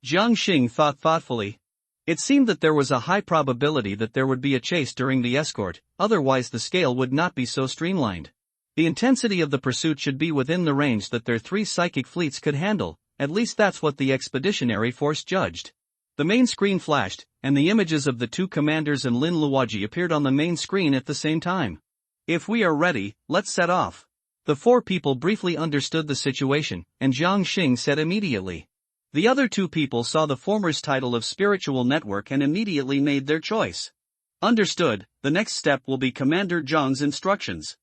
Jiang Xing thought thoughtfully. It seemed that there was a high probability that there would be a chase during the escort, otherwise the scale would not be so streamlined. The intensity of the pursuit should be within the range that their 3 psychic fleets could handle, at least that's what the expeditionary force judged. The main screen flashed, and the images of the 2 commanders and Lin Luoji appeared on the main screen at the same time. If we are ready, let's set off. The 4 people briefly understood the situation, and Jiang Xing said immediately. The other 2 people saw the former's title of spiritual network and immediately made their choice. Understood, the next step will be Commander Zhang's instructions.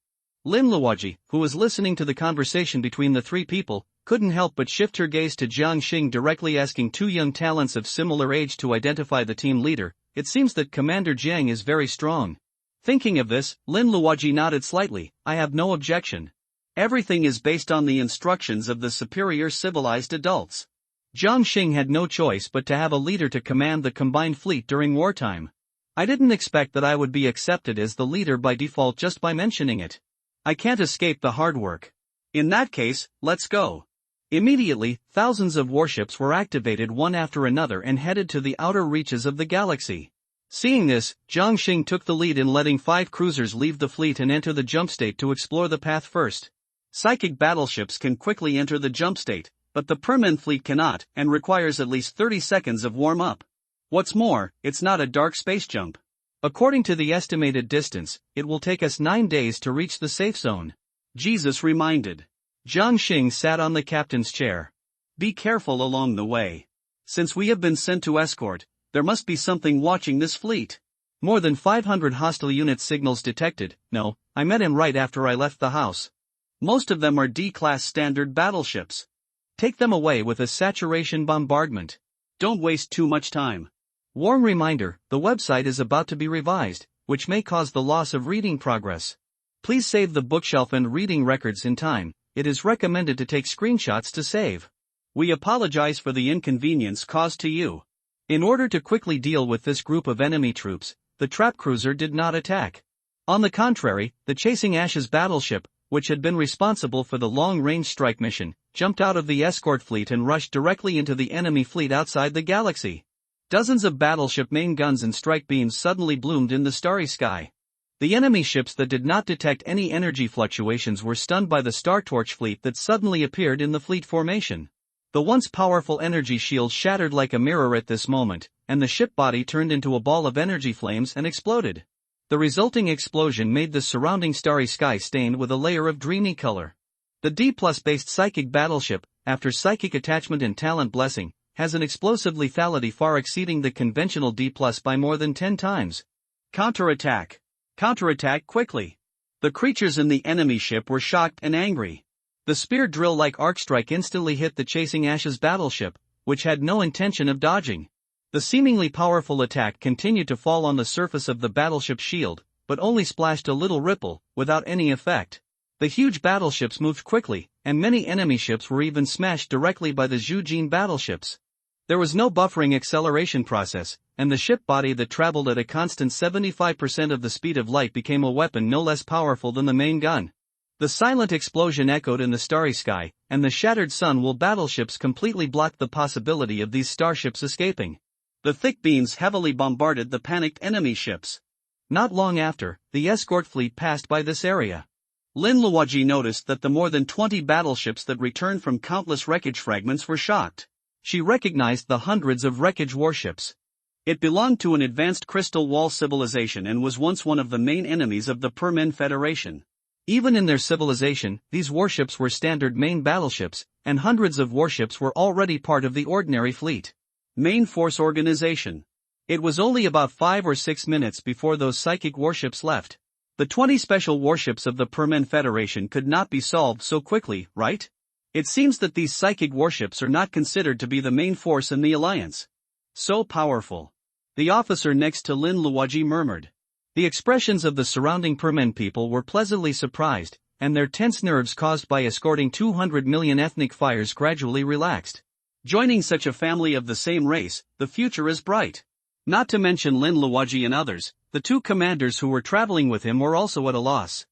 Lin Luoji, who was listening to the conversation between the 3 people, couldn't help but shift her gaze to Jiang Xing, directly asking 2 young talents of similar age to identify the team leader. It seems that Commander Jiang is very strong. Thinking of this, Lin Luoji nodded slightly. I have no objection. Everything is based on the instructions of the superior civilized adults. Jiang Xing had no choice but to have a leader to command the combined fleet during wartime. I didn't expect that I would be accepted as the leader by default just by mentioning it. I can't escape the hard work. In that case, let's go. Immediately, thousands of warships were activated one after another and headed to the outer reaches of the galaxy. Seeing this, Jiang Xing took the lead in letting 5 cruisers leave the fleet and enter the jump state to explore the path first. Psychic battleships can quickly enter the jump state, but the permanent fleet cannot, and requires at least 30 seconds of warm-up. What's more, it's not a dark space jump. According to the estimated distance, it will take us 9 days to reach the safe zone. Jesus reminded. Jiang Xing sat on the captain's chair. Be careful along the way. Since we have been sent to escort, there must be something watching this fleet. More than 500 hostile unit signals detected. No, I met him right after I left the house. Most of them are D-class standard battleships. Take them away with a saturation bombardment. Don't waste too much time. Warm reminder, the website is about to be revised, which may cause the loss of reading progress. Please save the bookshelf and reading records in time. It is recommended to take screenshots to save. We apologize for the inconvenience caused to you. In order to quickly deal with this group of enemy troops, the trap cruiser did not attack. On the contrary, the Chasing Ashes battleship, which had been responsible for the long-range strike mission, jumped out of the escort fleet and rushed directly into the enemy fleet outside the galaxy. Dozens of battleship main guns and strike beams suddenly bloomed in the starry sky. The enemy ships that did not detect any energy fluctuations were stunned by the Star Torch fleet that suddenly appeared in the fleet formation. The once powerful energy shield shattered like a mirror at this moment, and the ship body turned into a ball of energy flames and exploded. The resulting explosion made the surrounding starry sky stained with a layer of dreamy color. The D-based psychic battleship, after psychic attachment and talent blessing, has an explosive lethality far exceeding the conventional D+ by more than 10 times. Counterattack. Counterattack quickly. The creatures in the enemy ship were shocked and angry. The spear drill-like arc strike instantly hit the Chasing Ashes battleship, which had no intention of dodging. The seemingly powerful attack continued to fall on the surface of the battleship shield, but only splashed a little ripple, without any effect. The huge battleships moved quickly, and many enemy ships were even smashed directly by the Zhujin battleships. There was no buffering acceleration process, and the ship body that traveled at a constant 75% of the speed of light became a weapon no less powerful than the main gun. The silent explosion echoed in the starry sky, and the shattered Sunwell battleships completely blocked the possibility of these starships escaping. The thick beams heavily bombarded the panicked enemy ships. Not long after, the escort fleet passed by this area. Lin Luoji noticed that the more than 20 battleships that returned from countless wreckage fragments were shocked. She recognized the hundreds of wreckage warships. It belonged to an advanced Crystal Wall civilization and was once one of the main enemies of the Permen Federation. Even in their civilization, these warships were standard main battleships, and hundreds of warships were already part of the ordinary fleet. Main Force Organization. It was only about 5 or 6 minutes before those psychic warships left. The 20 special warships of the Permen Federation could not be solved so quickly, right? It seems that these psychic warships are not considered to be the main force in the alliance. So powerful. The officer next to Lin Luoji murmured. The expressions of the surrounding Permen people were pleasantly surprised, and their tense nerves caused by escorting 200 million ethnic fires gradually relaxed. Joining such a family of the same race, the future is bright. Not to mention Lin Luoji and others, the 2 commanders who were traveling with him were also at a loss.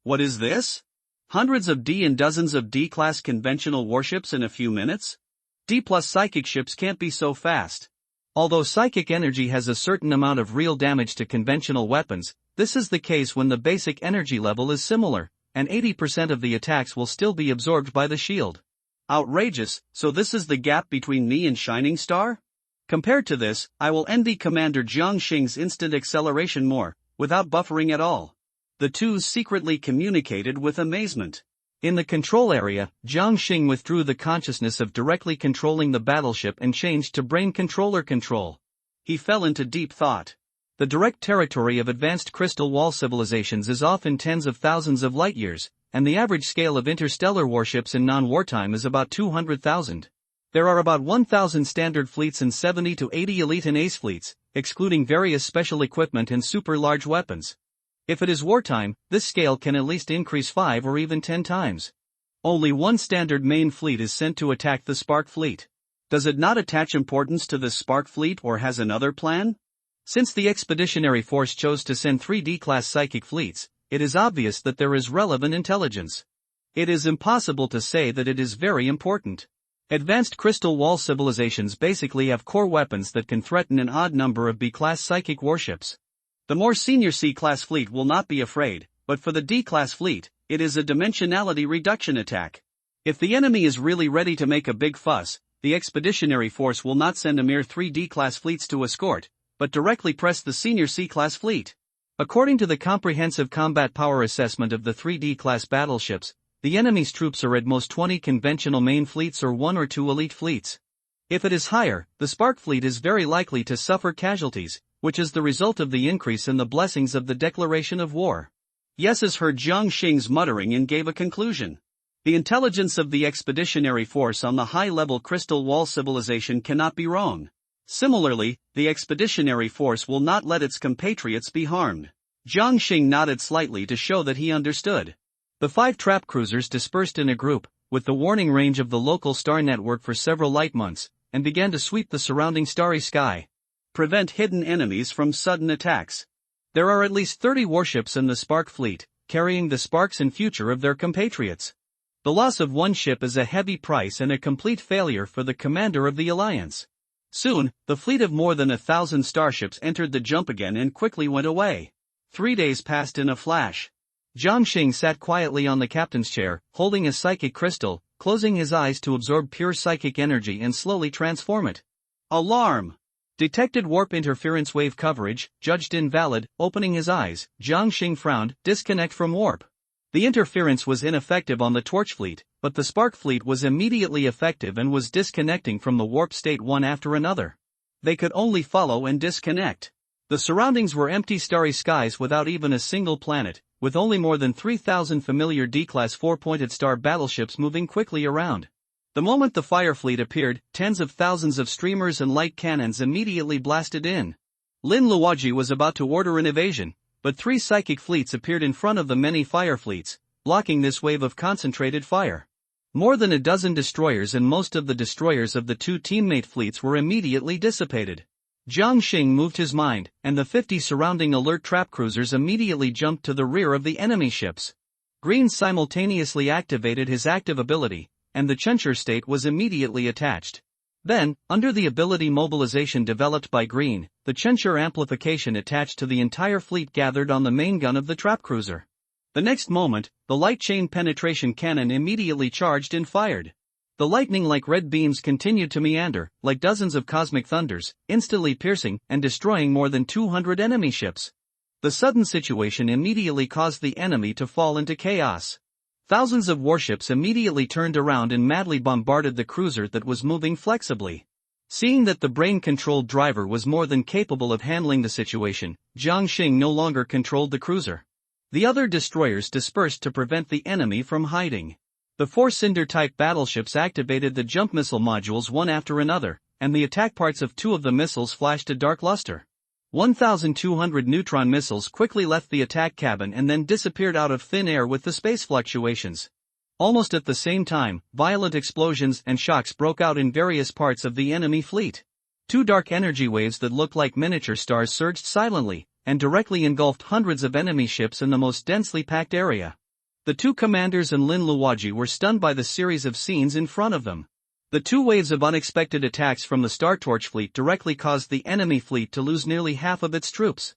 What is this? Hundreds of D and dozens of D-class conventional warships in a few minutes? D+ psychic ships can't be so fast. Although psychic energy has a certain amount of real damage to conventional weapons, this is the case when the basic energy level is similar, and 80% of the attacks will still be absorbed by the shield. Outrageous, so this is the gap between me and Shining Star? Compared to this, I will envy Commander Jiang Xing's instant acceleration more, without buffering at all. The two secretly communicated with amazement. In the control area, Jiang Xing withdrew the consciousness of directly controlling the battleship and changed to brain controller control. He fell into deep thought. The direct territory of advanced crystal wall civilizations is often tens of thousands of light-years, and the average scale of interstellar warships in non-wartime is about 200,000. There are about 1,000 standard fleets and 70 to 80 elite and ace fleets, excluding various special equipment and super-large weapons. If it is wartime, this scale can at least increase 5 or even 10 times. Only one standard main fleet is sent to attack the Spark fleet. Does it not attach importance to the Spark fleet or has another plan? Since the Expeditionary Force chose to send 3 D-class psychic fleets, it is obvious that there is relevant intelligence. It is impossible to say that it is very important. Advanced crystal wall civilizations basically have core weapons that can threaten an odd number of B-class psychic warships. The more senior C-class fleet will not be afraid, but for the D-class fleet, it is a dimensionality reduction attack. If the enemy is really ready to make a big fuss, the Expeditionary Force will not send a mere 3 D-class fleets to escort, but directly press the senior C-class fleet. According to the Comprehensive Combat Power Assessment of the 3 D-class battleships, the enemy's troops are at most 20 conventional main fleets or 1 or 2 elite fleets. If it is higher, the Spark fleet is very likely to suffer casualties, which is the result of the increase in the blessings of the declaration of war. Yeses heard Jiang Xing's muttering and gave a conclusion. The intelligence of the Expeditionary Force on the high-level Crystal Wall civilization cannot be wrong. Similarly, the Expeditionary Force will not let its compatriots be harmed. Jiang Xing nodded slightly to show that he understood. The 5 trap cruisers dispersed in a group, with the warning range of the local star network for several light months, and began to sweep the surrounding starry sky. Prevent hidden enemies from sudden attacks. There are at least 30 warships in the Spark fleet, carrying the sparks and future of their compatriots. The loss of one ship is a heavy price and a complete failure for the commander of the Alliance. Soon, the fleet of more than 1,000 starships entered the jump again and quickly went away. 3 days passed in a flash. Jiang Xing sat quietly on the captain's chair, holding a psychic crystal, closing his eyes to absorb pure psychic energy and slowly transform it. Alarm! Detected warp interference wave coverage, judged invalid. Opening his eyes, Jiang Xing frowned. Disconnect from warp. The interference was ineffective on the Torch fleet, but the Spark fleet was immediately effective and was disconnecting from the warp state one after another. They could only follow and disconnect. The surroundings were empty starry skies without even a single planet, with only more than 3,000 familiar D-class 4-pointed star battleships moving quickly around. The moment the fire fleet appeared, tens of thousands of streamers and light cannons immediately blasted in. Lin Luoji was about to order an evasion, but 3 psychic fleets appeared in front of the many fire fleets, blocking this wave of concentrated fire. More than a dozen destroyers and most of the destroyers of the 2 teammate fleets were immediately dissipated. Jiang Xing moved his mind, and the 50 surrounding alert trap cruisers immediately jumped to the rear of the enemy ships. Green simultaneously activated his active ability, and the Chencher state was immediately attached. Then, under the ability mobilization developed by Green, the Chencher amplification attached to the entire fleet gathered on the main gun of the trap cruiser. The next moment, the light chain penetration cannon immediately charged and fired. The lightning-like red beams continued to meander, like dozens of cosmic thunders, instantly piercing and destroying more than 200 enemy ships. The sudden situation immediately caused the enemy to fall into chaos. Thousands of warships immediately turned around and madly bombarded the cruiser that was moving flexibly. Seeing that the brain-controlled driver was more than capable of handling the situation, Jiang Xing no longer controlled the cruiser. The other destroyers dispersed to prevent the enemy from hiding. The 4 Cinder-type battleships activated the jump missile modules one after another, and the attack parts of 2 of the missiles flashed a dark luster. 1,200 neutron missiles quickly left the attack cabin and then disappeared out of thin air with the space fluctuations. Almost at the same time, violent explosions and shocks broke out in various parts of the enemy fleet. 2 dark energy waves that looked like miniature stars surged silently, and directly engulfed hundreds of enemy ships in the most densely packed area. The 2 commanders and Lin Luoji were stunned by the series of scenes in front of them. The 2 waves of unexpected attacks from the Star Torch fleet directly caused the enemy fleet to lose nearly half of its troops.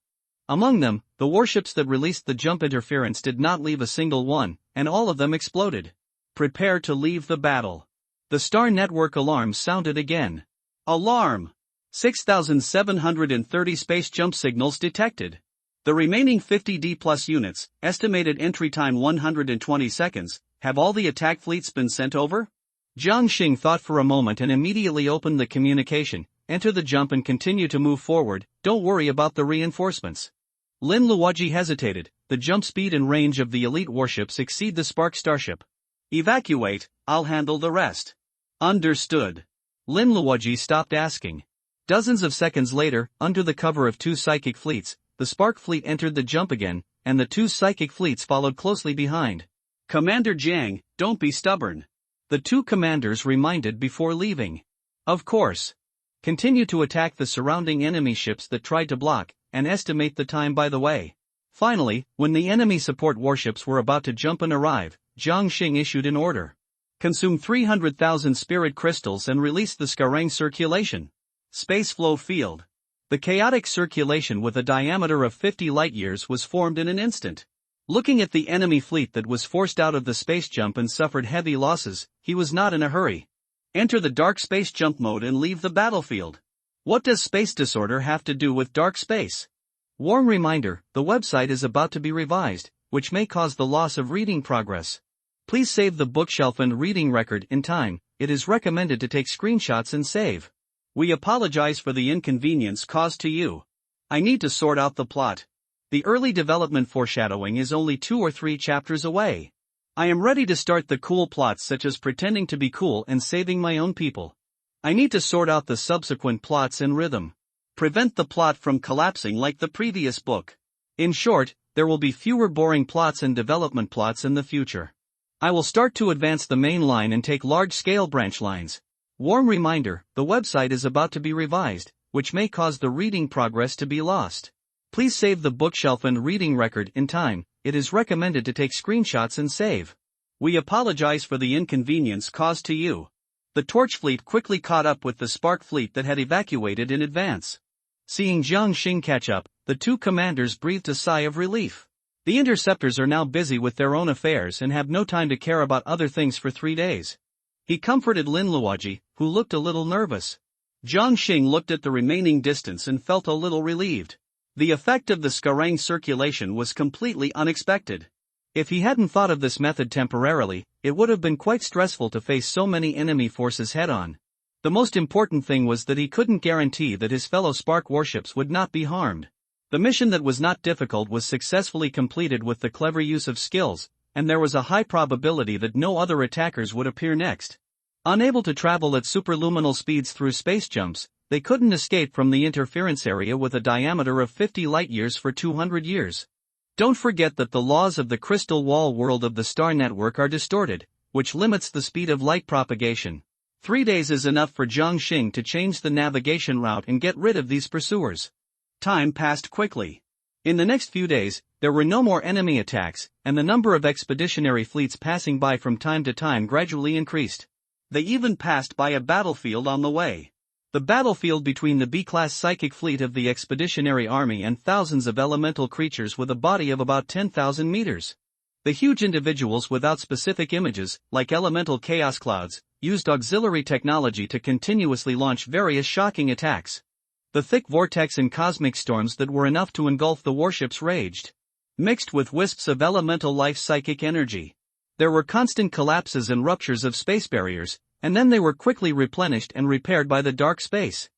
Among them, the warships that released the jump interference did not leave a single one, and all of them exploded. Prepare to leave the battle. The Star Network alarm sounded again. Alarm! 6,730 space jump signals detected. The remaining 50 D-plus units, estimated entry time 120 seconds, have all the attack fleets been sent over? Jiang Xing thought for a moment and immediately opened the communication. Enter the jump and continue to move forward, don't worry about the reinforcements. Lin Luoji hesitated, the jump speed and range of the elite warships exceed the Spark starship. Evacuate, I'll handle the rest. Understood. Lin Luoji stopped asking. Dozens of seconds later, under the cover of two psychic fleets, the Spark fleet entered the jump again, and the two psychic fleets followed closely behind. Commander Jiang, don't be stubborn. The two commanders reminded before leaving. Of course. Continue to attack the surrounding enemy ships that tried to block, and estimate the time by the way. Finally, when the enemy support warships were about to jump and arrive, Jiang Xing issued an order. Consume 300,000 spirit crystals and release the Skarang circulation. Space flow field. The chaotic circulation with a diameter of 50 light-years was formed in an instant. Looking at the enemy fleet that was forced out of the space jump and suffered heavy losses, he was not in a hurry. Enter the dark space jump mode and leave the battlefield. What does space disorder have to do with dark space? Warm reminder, the website is about to be revised, which may cause the loss of reading progress. Please save the bookshelf and reading record in time. It is recommended to take screenshots and save. We apologize for the inconvenience caused to you. I need to sort out the plot. The early development foreshadowing is only 2 or 3 chapters away. I am ready to start the cool plots such as pretending to be cool and saving my own people. I need to sort out the subsequent plots and rhythm. Prevent the plot from collapsing like the previous book. In short, there will be fewer boring plots and development plots in the future. I will start to advance the main line and take large-scale branch lines. Warm reminder, the website is about to be revised, which may cause the reading progress to be lost. Please save the bookshelf and reading record in time. It is recommended to take screenshots and save. We apologize for the inconvenience caused to you. The Torch fleet quickly caught up with the Spark fleet that had evacuated in advance. Seeing Jiang Xing catch up, the two commanders breathed a sigh of relief. The interceptors are now busy with their own affairs and have no time to care about other things for 3 days. He comforted Lin Luoji, who looked a little nervous. Jiang Xing looked at the remaining distance and felt a little relieved. The effect of the Skarang circulation was completely unexpected. If he hadn't thought of this method temporarily, it would have been quite stressful to face so many enemy forces head-on. The most important thing was that he couldn't guarantee that his fellow Spark warships would not be harmed. The mission that was not difficult was successfully completed with the clever use of skills, and there was a high probability that no other attackers would appear next. Unable to travel at superluminal speeds through space jumps, they couldn't escape from the interference area with a diameter of 50 light-years for 200 years. Don't forget that the laws of the crystal wall world of the star network are distorted, which limits the speed of light propagation. 3 days is enough for Jiang Xing to change the navigation route and get rid of these pursuers. Time passed quickly. In the next few days, there were no more enemy attacks, and the number of expeditionary fleets passing by from time to time gradually increased. They even passed by a battlefield on the way. The battlefield between the B-class psychic fleet of the Expeditionary Army and thousands of elemental creatures with a body of about 10,000 meters. The huge individuals without specific images, like elemental chaos clouds, used auxiliary technology to continuously launch various shocking attacks. The thick vortex and cosmic storms that were enough to engulf the warships raged, mixed with wisps of elemental life psychic energy. There were constant collapses and ruptures of space barriers, and then they were quickly replenished and repaired by the dark space.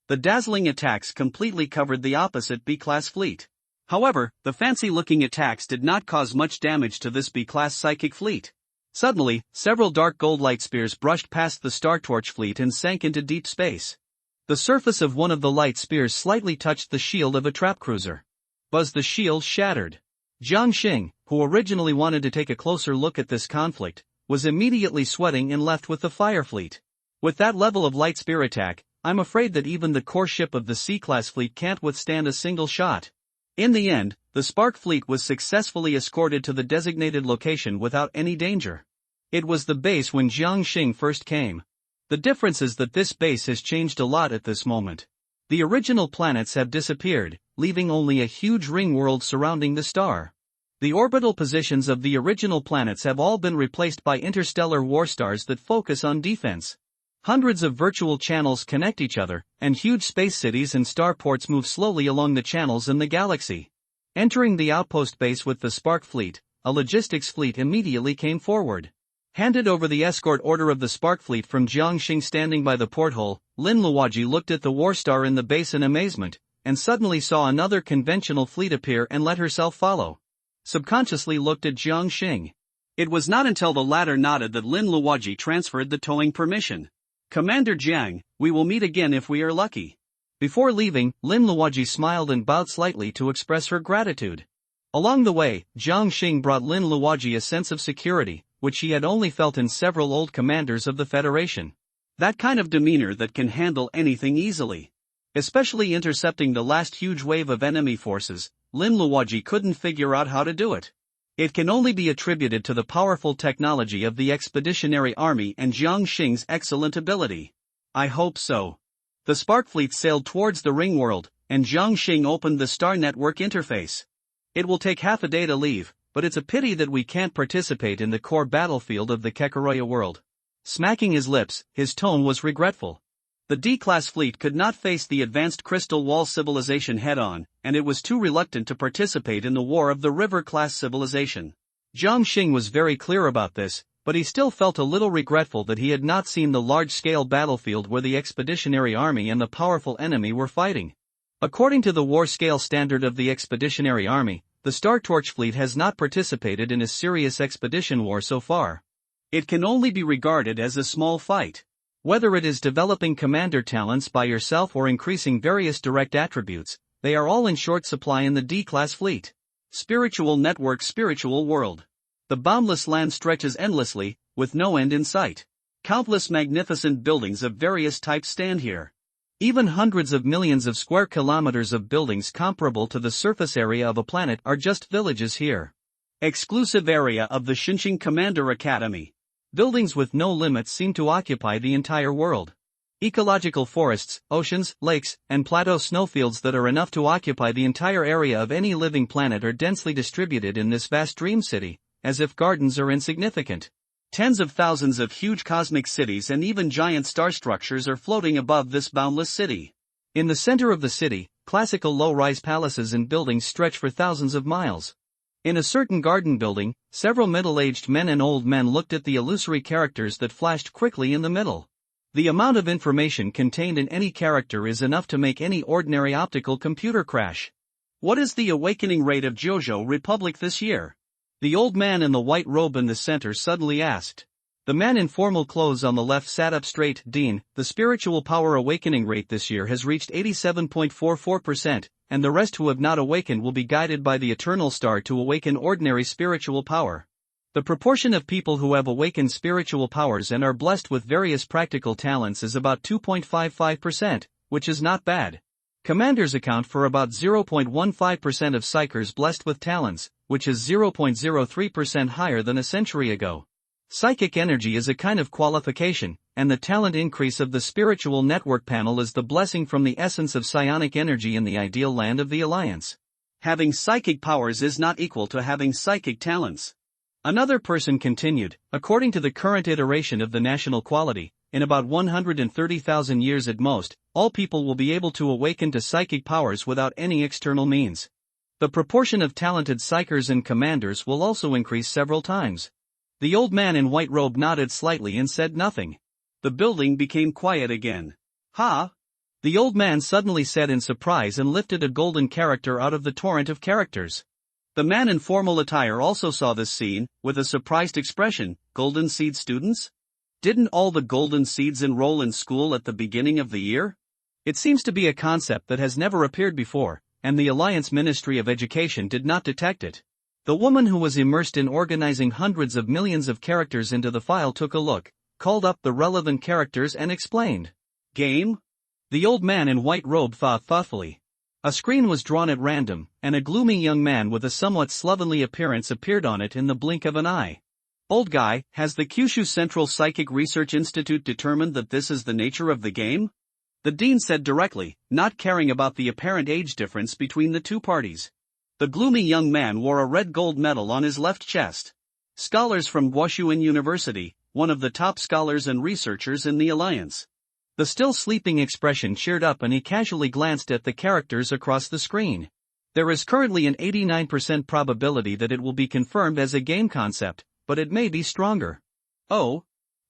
The dazzling attacks completely covered the opposite B-class fleet. However, the fancy-looking attacks did not cause much damage to this B-class psychic fleet. Suddenly, several dark gold light spears brushed past the Star Torch fleet and sank into deep space. The surface of one of the light spears slightly touched the shield of a trap cruiser. Buzz, the shield shattered. Jiang Xing, who originally wanted to take a closer look at this conflict, was immediately sweating and left with the fire fleet. With that level of light spear attack, I'm afraid that even the core ship of the C-class fleet can't withstand a single shot. In the end, the Spark fleet was successfully escorted to the designated location without any danger. It was the base when Jiang Xing first came. The difference is that this base has changed a lot at this moment. The original planets have disappeared, leaving only a huge ring world surrounding the star. The orbital positions of the original planets have all been replaced by interstellar warstars that focus on defense. Hundreds of virtual channels connect each other, and huge space cities and starports move slowly along the channels in the galaxy. Entering the outpost base with the Spark fleet, a logistics fleet immediately came forward. Handed over the escort order of the Spark fleet from Jiangxing standing by the porthole, Lin Luoji looked at the warstar in the base in amazement, and suddenly saw another conventional fleet appear and let herself follow. Subconsciously looked at Jiangxing. It was not until the latter nodded that Lin Luoji transferred the towing permission. Commander Jiang, we will meet again if we are lucky. Before leaving, Lin Luoji smiled and bowed slightly to express her gratitude. Along the way, Jiang Xing brought Lin Luoji a sense of security, which she had only felt in several old commanders of the Federation. That kind of demeanor that can handle anything easily. Especially intercepting the last huge wave of enemy forces, Lin Luoji couldn't figure out how to do it. It can only be attributed to the powerful technology of the Expeditionary Army and Jiang Xing's excellent ability. I hope so. The Spark fleet sailed towards the ring world, and Jiang Xing opened the Star Network interface. It will take half a day to leave, but it's a pity that we can't participate in the core battlefield of the Kekaroya world. Smacking his lips, his tone was regretful. The D-class fleet could not face the advanced Crystal Wall civilization head-on, and it was too reluctant to participate in the war of the River-class civilization. Jiang Xing was very clear about this, but he still felt a little regretful that he had not seen the large-scale battlefield where the Expeditionary Army and the powerful enemy were fighting. According to the war scale standard of the Expeditionary Army, the Star Torch fleet has not participated in a serious expedition war so far. It can only be regarded as a small fight. Whether it is developing commander talents by yourself or increasing various direct attributes, they are all in short supply in the D-class fleet. Spiritual network, spiritual world. The boundless land stretches endlessly, with no end in sight. Countless magnificent buildings of various types stand here. Even hundreds of millions of square kilometers of buildings comparable to the surface area of a planet are just villages here. Exclusive area of the Xinjiang Commander Academy. Buildings with no limits seem to occupy the entire world. Ecological forests, oceans, lakes, and plateau snowfields that are enough to occupy the entire area of any living planet are densely distributed in this vast dream city, as if gardens are insignificant. Tens of thousands of huge cosmic cities and even giant star structures are floating above this boundless city. In the center of the city, classical low-rise palaces and buildings stretch for thousands of miles. In a certain garden building, several middle-aged men and old men looked at the illusory characters that flashed quickly in the middle. The amount of information contained in any character is enough to make any ordinary optical computer crash. What is the awakening rate of Jojo Republic this year? The old man in the white robe in the center suddenly asked. The man in formal clothes on the left sat up straight. Dean, the spiritual power awakening rate this year has reached 87.44%, and the rest who have not awakened will be guided by the eternal star to awaken ordinary spiritual power. The proportion of people who have awakened spiritual powers and are blessed with various practical talents is about 2.55%, which is not bad. Commanders account for about 0.15% of psychers blessed with talents, which is 0.03% higher than a century ago. Psychic energy is a kind of qualification, and the talent increase of the spiritual network panel is the blessing from the essence of psionic energy in the ideal land of the Alliance. Having psychic powers is not equal to having psychic talents. Another person continued, according to the current iteration of the national quality, in about 130,000 years at most, all people will be able to awaken to psychic powers without any external means. The proportion of talented psychers and commanders will also increase several times. The old man in white robe nodded slightly and said nothing. The building became quiet again. Ha! The old man suddenly said in surprise and lifted a golden character out of the torrent of characters. The man in formal attire also saw this scene, with a surprised expression. Golden Seed students? Didn't all the Golden Seeds enroll in school at the beginning of the year? It seems to be a concept that has never appeared before, and the Alliance Ministry of Education did not detect it. The woman who was immersed in organizing hundreds of millions of characters into the file took a look, called up the relevant characters and explained. Game? The old man in white robe thought thoughtfully. A screen was drawn at random, and a gloomy young man with a somewhat slovenly appearance appeared on it in the blink of an eye. Old guy, has the Kyushu Central Psychic Research Institute determined that this is the nature of the game? the dean said directly, not caring about the apparent age difference between the two parties. The gloomy young man wore a red gold medal on his left chest. Scholars from Guoshuin University, one of the top scholars and researchers in the Alliance. The still sleeping expression cheered up and he casually glanced at the characters across the screen. There is currently an 89% probability that it will be confirmed as a game concept, but it may be stronger. Oh?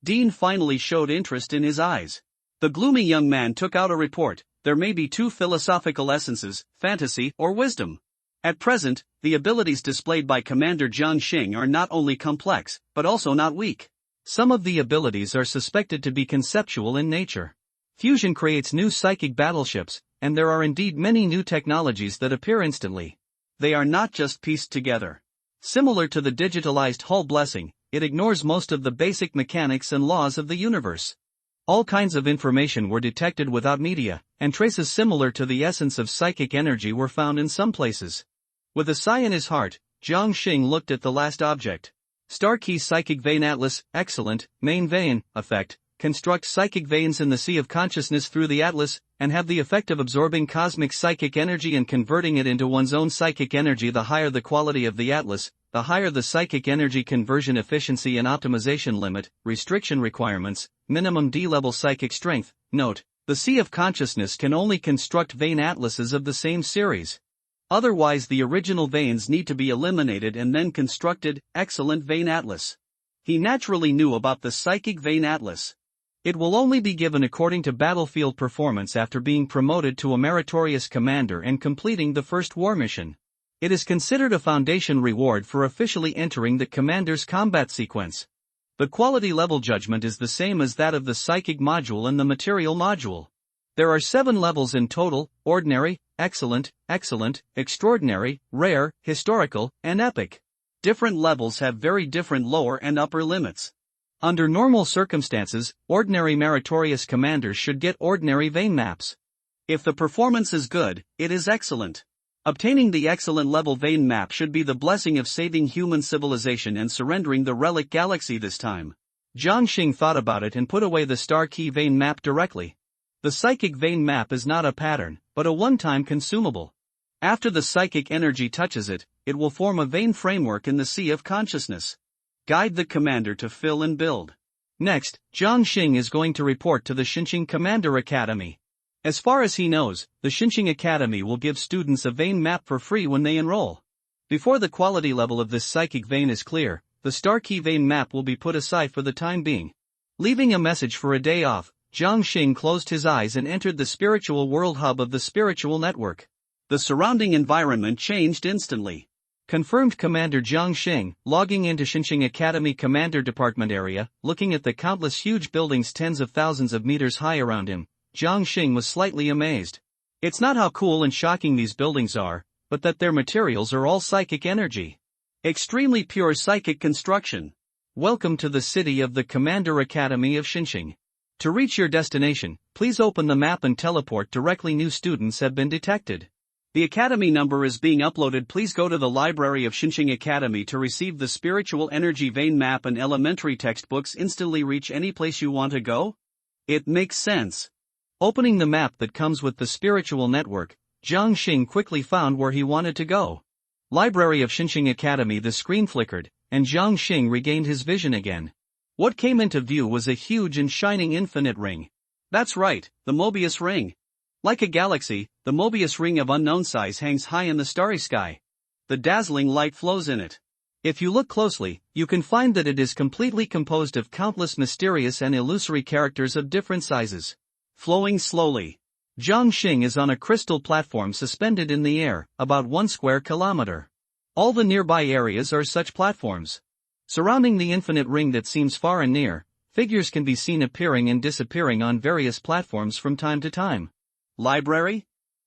Dean finally showed interest in his eyes. The gloomy young man took out a report. There may be two philosophical essences, fantasy or wisdom. At present, the abilities displayed by Commander Jiang Xing are not only complex, but also not weak. Some of the abilities are suspected to be conceptual in nature. Fusion creates new psychic battleships, and there are indeed many new technologies that appear instantly. They are not just pieced together. Similar to the digitalized hull blessing, it ignores most of the basic mechanics and laws of the universe. All kinds of information were detected without media, and traces similar to the essence of psychic energy were found in some places. With a sigh in his heart, Jiang Xing looked at the last object. Star Key Psychic Vein Atlas, excellent, main vein, effect. Construct psychic veins in the sea of consciousness through the atlas, and have the effect of absorbing cosmic psychic energy and converting it into one's own psychic energy. The higher the quality of the atlas, the higher the psychic energy conversion efficiency and optimization limit, restriction requirements, minimum D-level psychic strength. Note, the sea of consciousness can only construct vein atlases of the same series. Otherwise the original veins need to be eliminated and then constructed. Excellent vein atlas. He naturally knew about the psychic vein atlas. It will only be given according to battlefield performance after being promoted to a meritorious commander and completing the first war mission. It is considered a foundation reward for officially entering the commander's combat sequence. The quality level judgment is the same as that of the psychic module and the material module. There are 7 levels in total: ordinary, excellent, excellent, extraordinary, rare, historical, and epic. Different levels have very different lower and upper limits. Under normal circumstances, ordinary meritorious commanders should get ordinary vein maps. If the performance is good, it is excellent. Obtaining the excellent level vein map should be the blessing of saving human civilization and surrendering the relic galaxy this time. Jiang Xing thought about it and put away the star key vein map directly. The psychic vein map is not a pattern, but a one-time consumable. After the psychic energy touches it, it will form a vein framework in the sea of consciousness. Guide the commander to fill and build. Next, Jiang Xing is going to report to the Xinqing Commander Academy. As far as he knows, the Xinqing Academy will give students a vein map for free when they enroll. Before the quality level of this psychic vein is clear, the star key vein map will be put aside for the time being. Leaving a message for a day off, Jiang Xing closed his eyes and entered the spiritual world hub of the spiritual network. The surrounding environment changed instantly. Confirmed Commander Jiang Xing, logging into Xinqing Academy Commander Department area, looking at the countless huge buildings tens of thousands of meters high around him, Jiang Xing was slightly amazed. It's not how cool and shocking these buildings are, but that their materials are all psychic energy. Extremely pure psychic construction. Welcome to the city of the Commander Academy of Xinqing. To reach your destination, please open the map and teleport directly. New students have been detected. The Academy number is being uploaded. Please go to the library of Xinqing Academy to receive the spiritual energy vein map and elementary textbooks. Instantly reach any place you want to go? It makes sense. Opening the map that comes with the spiritual network, Jiang Xing quickly found where he wanted to go. Library of Xinqing Academy. The screen flickered, and Jiang Xing regained his vision again. What came into view was a huge and shining infinite ring. That's right, the Mobius ring. Like a galaxy, the Mobius ring of unknown size hangs high in the starry sky. The dazzling light flows in it. If you look closely, you can find that it is completely composed of countless mysterious and illusory characters of different sizes. Flowing slowly. Jiang Xing is on a crystal platform suspended in the air, about 1 square kilometer. All the nearby areas are such platforms. Surrounding the infinite ring that seems far and near, figures can be seen appearing and disappearing on various platforms from time to time. Library?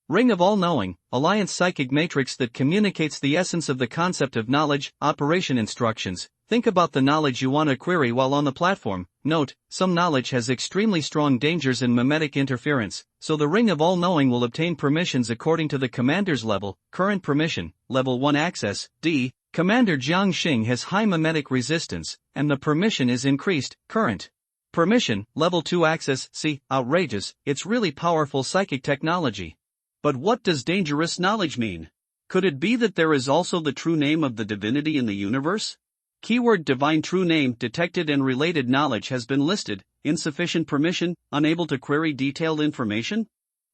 Ring of All-Knowing, Alliance Psychic Matrix that communicates the essence of the concept of knowledge. Operation instructions. Think about the knowledge you want to query while on the platform. Note, some knowledge has extremely strong dangers in mimetic interference, so the Ring of All-Knowing will obtain permissions according to the commander's level. Current permission, level 1 access, D. Commander Jiang Xing has high mimetic resistance, and the permission is increased. Current Permission, level 2 access, see, outrageous, it's really powerful psychic technology. But what does dangerous knowledge mean? Could it be that there is also the true name of the divinity in the universe? Keyword divine true name detected and related knowledge has been listed, insufficient permission, unable to query detailed information?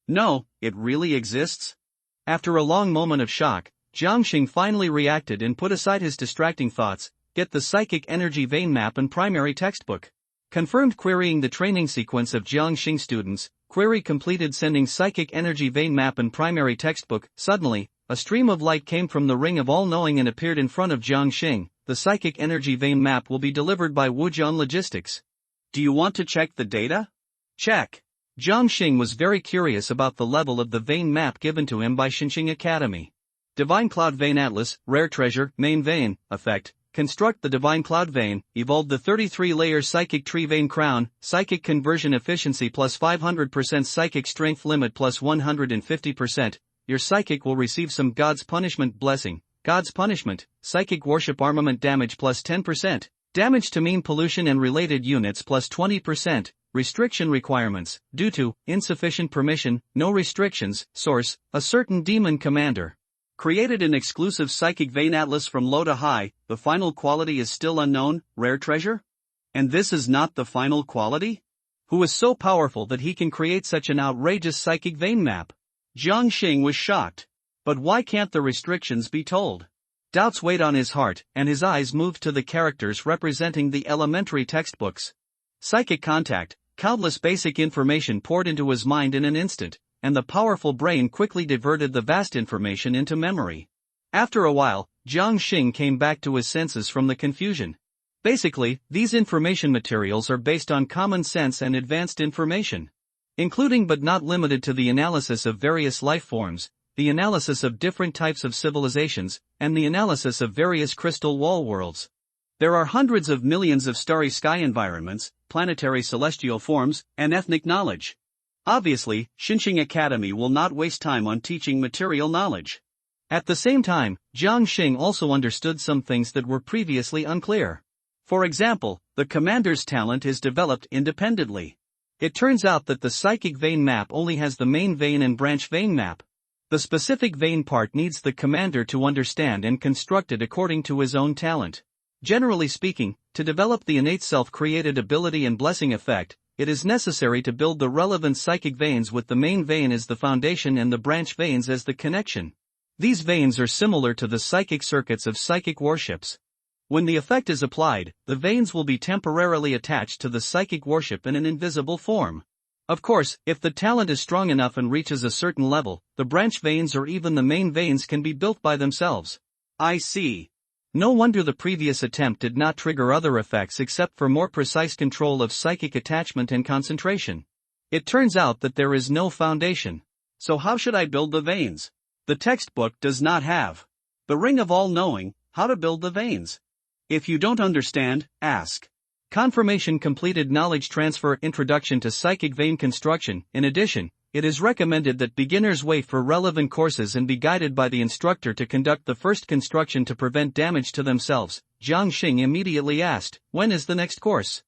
No, it really exists? After a long moment of shock, Jiangxing finally reacted and put aside his distracting thoughts. Get the psychic energy vein map and primary textbook. Confirmed querying the training sequence of Jiangxing students, query completed sending psychic energy vein map and primary textbook. Suddenly, a stream of light came from the ring of all-knowing and appeared in front of Jiangxing. The psychic energy vein map will be delivered by Wujian Logistics. Do you want to check the data? Check. Jiangxing was very curious about the level of the vein map given to him by Xinqing Academy. Divine Cloud Vein Atlas, Rare Treasure, Main Vein, Effect. Construct the Divine Cloud Vein, evolve the 33-layer Psychic Tree Vein Crown, Psychic Conversion Efficiency plus 500% Psychic Strength Limit plus 150%, your Psychic will receive some God's Punishment Blessing, God's Punishment, Psychic Worship Armament Damage plus 10%, Damage to Mean Pollution and Related Units plus 20%, Restriction Requirements, due to, insufficient permission, no restrictions, source, a certain demon commander. Created an exclusive Psychic Vein Atlas from low to high, the final quality is still unknown, Rare Treasure? And this is not the final quality? Who is so powerful that he can create such an outrageous psychic vein map? Jiangxing was shocked. But why can't the restrictions be told? Doubts weighed on his heart, and his eyes moved to the characters representing the elementary textbooks. Psychic contact, countless basic information poured into his mind in an instant, and the powerful brain quickly diverted the vast information into memory. After a while, Jiangxing came back to his senses from the confusion. Basically, these information materials are based on common sense and advanced information, including but not limited to the analysis of various life forms, the analysis of different types of civilizations, and the analysis of various crystal wall worlds. There are hundreds of millions of starry sky environments, planetary celestial forms, and ethnic knowledge. Obviously, Xinqing Academy will not waste time on teaching material knowledge. At the same time, Jiangxing also understood some things that were previously unclear. For example, the commander's talent is developed independently. It turns out that the psychic vein map only has the main vein and branch vein map. The specific vein part needs the commander to understand and construct it according to his own talent. Generally speaking, to develop the innate self-created ability and blessing effect, it is necessary to build the relevant psychic veins with the main vein as the foundation and the branch veins as the connection. These veins are similar to the psychic circuits of psychic warships. When the effect is applied, the veins will be temporarily attached to the psychic worship in an invisible form. Of course, if the talent is strong enough and reaches a certain level, the branch veins or even the main veins can be built by themselves. I see. No wonder the previous attempt did not trigger other effects except for more precise control of psychic attachment and concentration. It turns out that there is no foundation. So how should I build the veins? The textbook does not have the ring of all-knowing, how to build the veins. If you don't understand, ask. Confirmation completed knowledge transfer introduction to psychic vein construction. In addition, it is recommended that beginners wait for relevant courses and be guided by the instructor to conduct the first construction to prevent damage to themselves. Jiangxing immediately asked, when is the next course?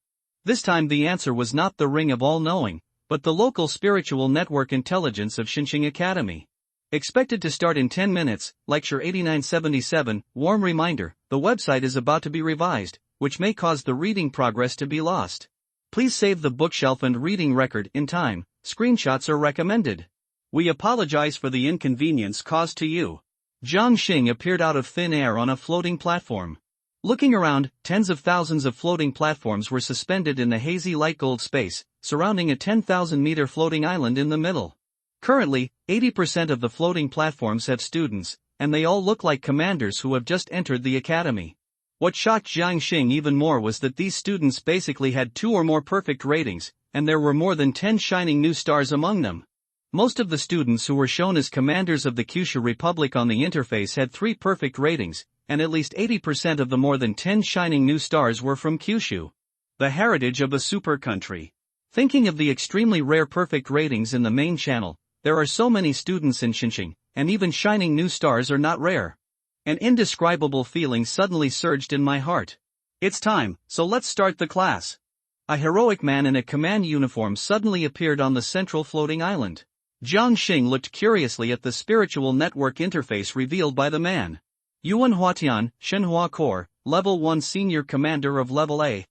This time the answer was not the ring of all-knowing, but the local spiritual network intelligence of Xinqing Academy. Expected to start in 10 minutes, Lecture 8977, warm reminder, the website is about to be revised, which may cause the reading progress to be lost. Please save the bookshelf and reading record in time, screenshots are recommended. We apologize for the inconvenience caused to you. Jiangxing appeared out of thin air on a floating platform. Looking around, tens of thousands of floating platforms were suspended in the hazy light gold space, surrounding a 10,000-meter floating island in the middle. Currently, 80% of the floating platforms have students, and they all look like commanders who have just entered the academy. What shocked Jiangxing even more was that these students basically had 2 or more perfect ratings, and there were more than 10 shining new stars among them. Most of the students who were shown as commanders of the Kyushu Republic on the interface had 3 perfect ratings, and at least 80% of the more than 10 shining new stars were from Kyushu, the heritage of a super country. Thinking of the extremely rare perfect ratings in the main channel, there are so many students in Xinqing, and even shining new stars are not rare. An indescribable feeling suddenly surged in my heart. It's time, so let's start the class. A heroic man in a command uniform suddenly appeared on the central floating island. Jiang Xing looked curiously at the spiritual network interface revealed by the man. Yuan Huatian, Shenhua Corps, Level 1 Senior Commander of Level A.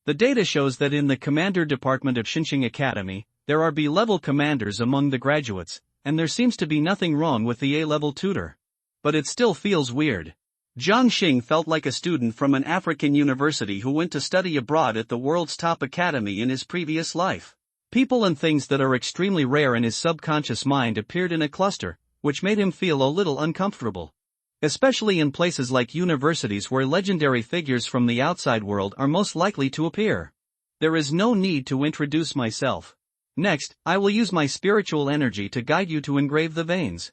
The data shows that in the Commander Department of Xinqing Academy, there are B-level commanders among the graduates, and there seems to be nothing wrong with the A-level tutor. But it still feels weird. Jiang Xing felt like a student from an African university who went to study abroad at the world's top academy in his previous life. People and things that are extremely rare in his subconscious mind appeared in a cluster, which made him feel a little uncomfortable. Especially in places like universities where legendary figures from the outside world are most likely to appear. There is no need to introduce myself. Next, I will use my spiritual energy to guide you to engrave the veins.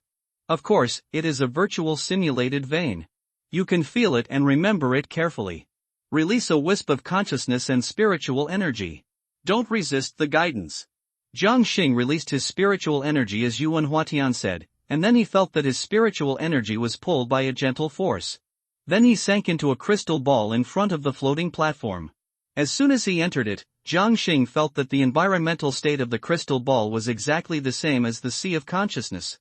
Of course, it is a virtual simulated vein. You can feel it and remember it carefully. Release a wisp of consciousness and spiritual energy. Don't resist the guidance. Jiang Xing released his spiritual energy as Yuan Huatian said, and then he felt that his spiritual energy was pulled by a gentle force. Then he sank into a crystal ball in front of the floating platform. As soon as he entered it, Jiang Xing felt that the environmental state of the crystal ball was exactly the same as the sea of consciousness.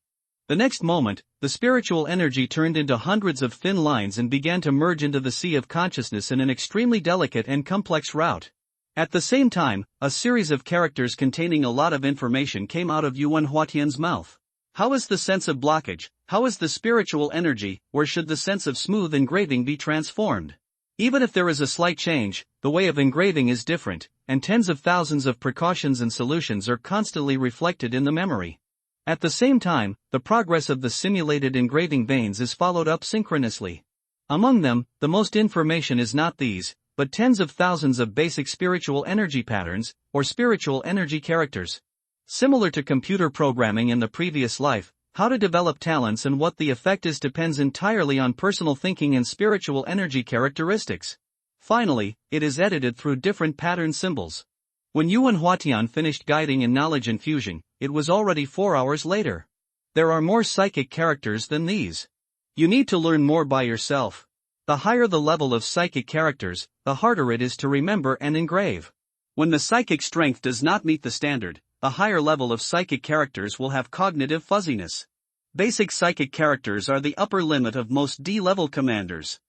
The next moment, the spiritual energy turned into hundreds of thin lines and began to merge into the sea of consciousness in an extremely delicate and complex route. At the same time, a series of characters containing a lot of information came out of Yuan Huatian's mouth. How is the sense of blockage? How is the spiritual energy? Where should the sense of smooth engraving be transformed? Even if there is a slight change, the way of engraving is different, and tens of thousands of precautions and solutions are constantly reflected in the memory. At the same time, the progress of the simulated engraving veins is followed up synchronously. Among them, the most information is not these, but tens of thousands of basic spiritual energy patterns, or spiritual energy characters. Similar to computer programming in the previous life, how to develop talents and what the effect is depends entirely on personal thinking and spiritual energy characteristics. Finally, it is edited through different pattern symbols. When Yuan Huatian finished guiding in knowledge infusion, it was already 4 hours later. There are more psychic characters than these. You need to learn more by yourself. The higher the level of psychic characters, the harder it is to remember and engrave. When the psychic strength does not meet the standard, the higher level of psychic characters will have cognitive fuzziness. Basic psychic characters are the upper limit of most D-level commanders.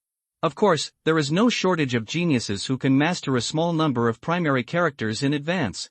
Of course, there is no shortage of geniuses who can master a small number of primary characters in advance.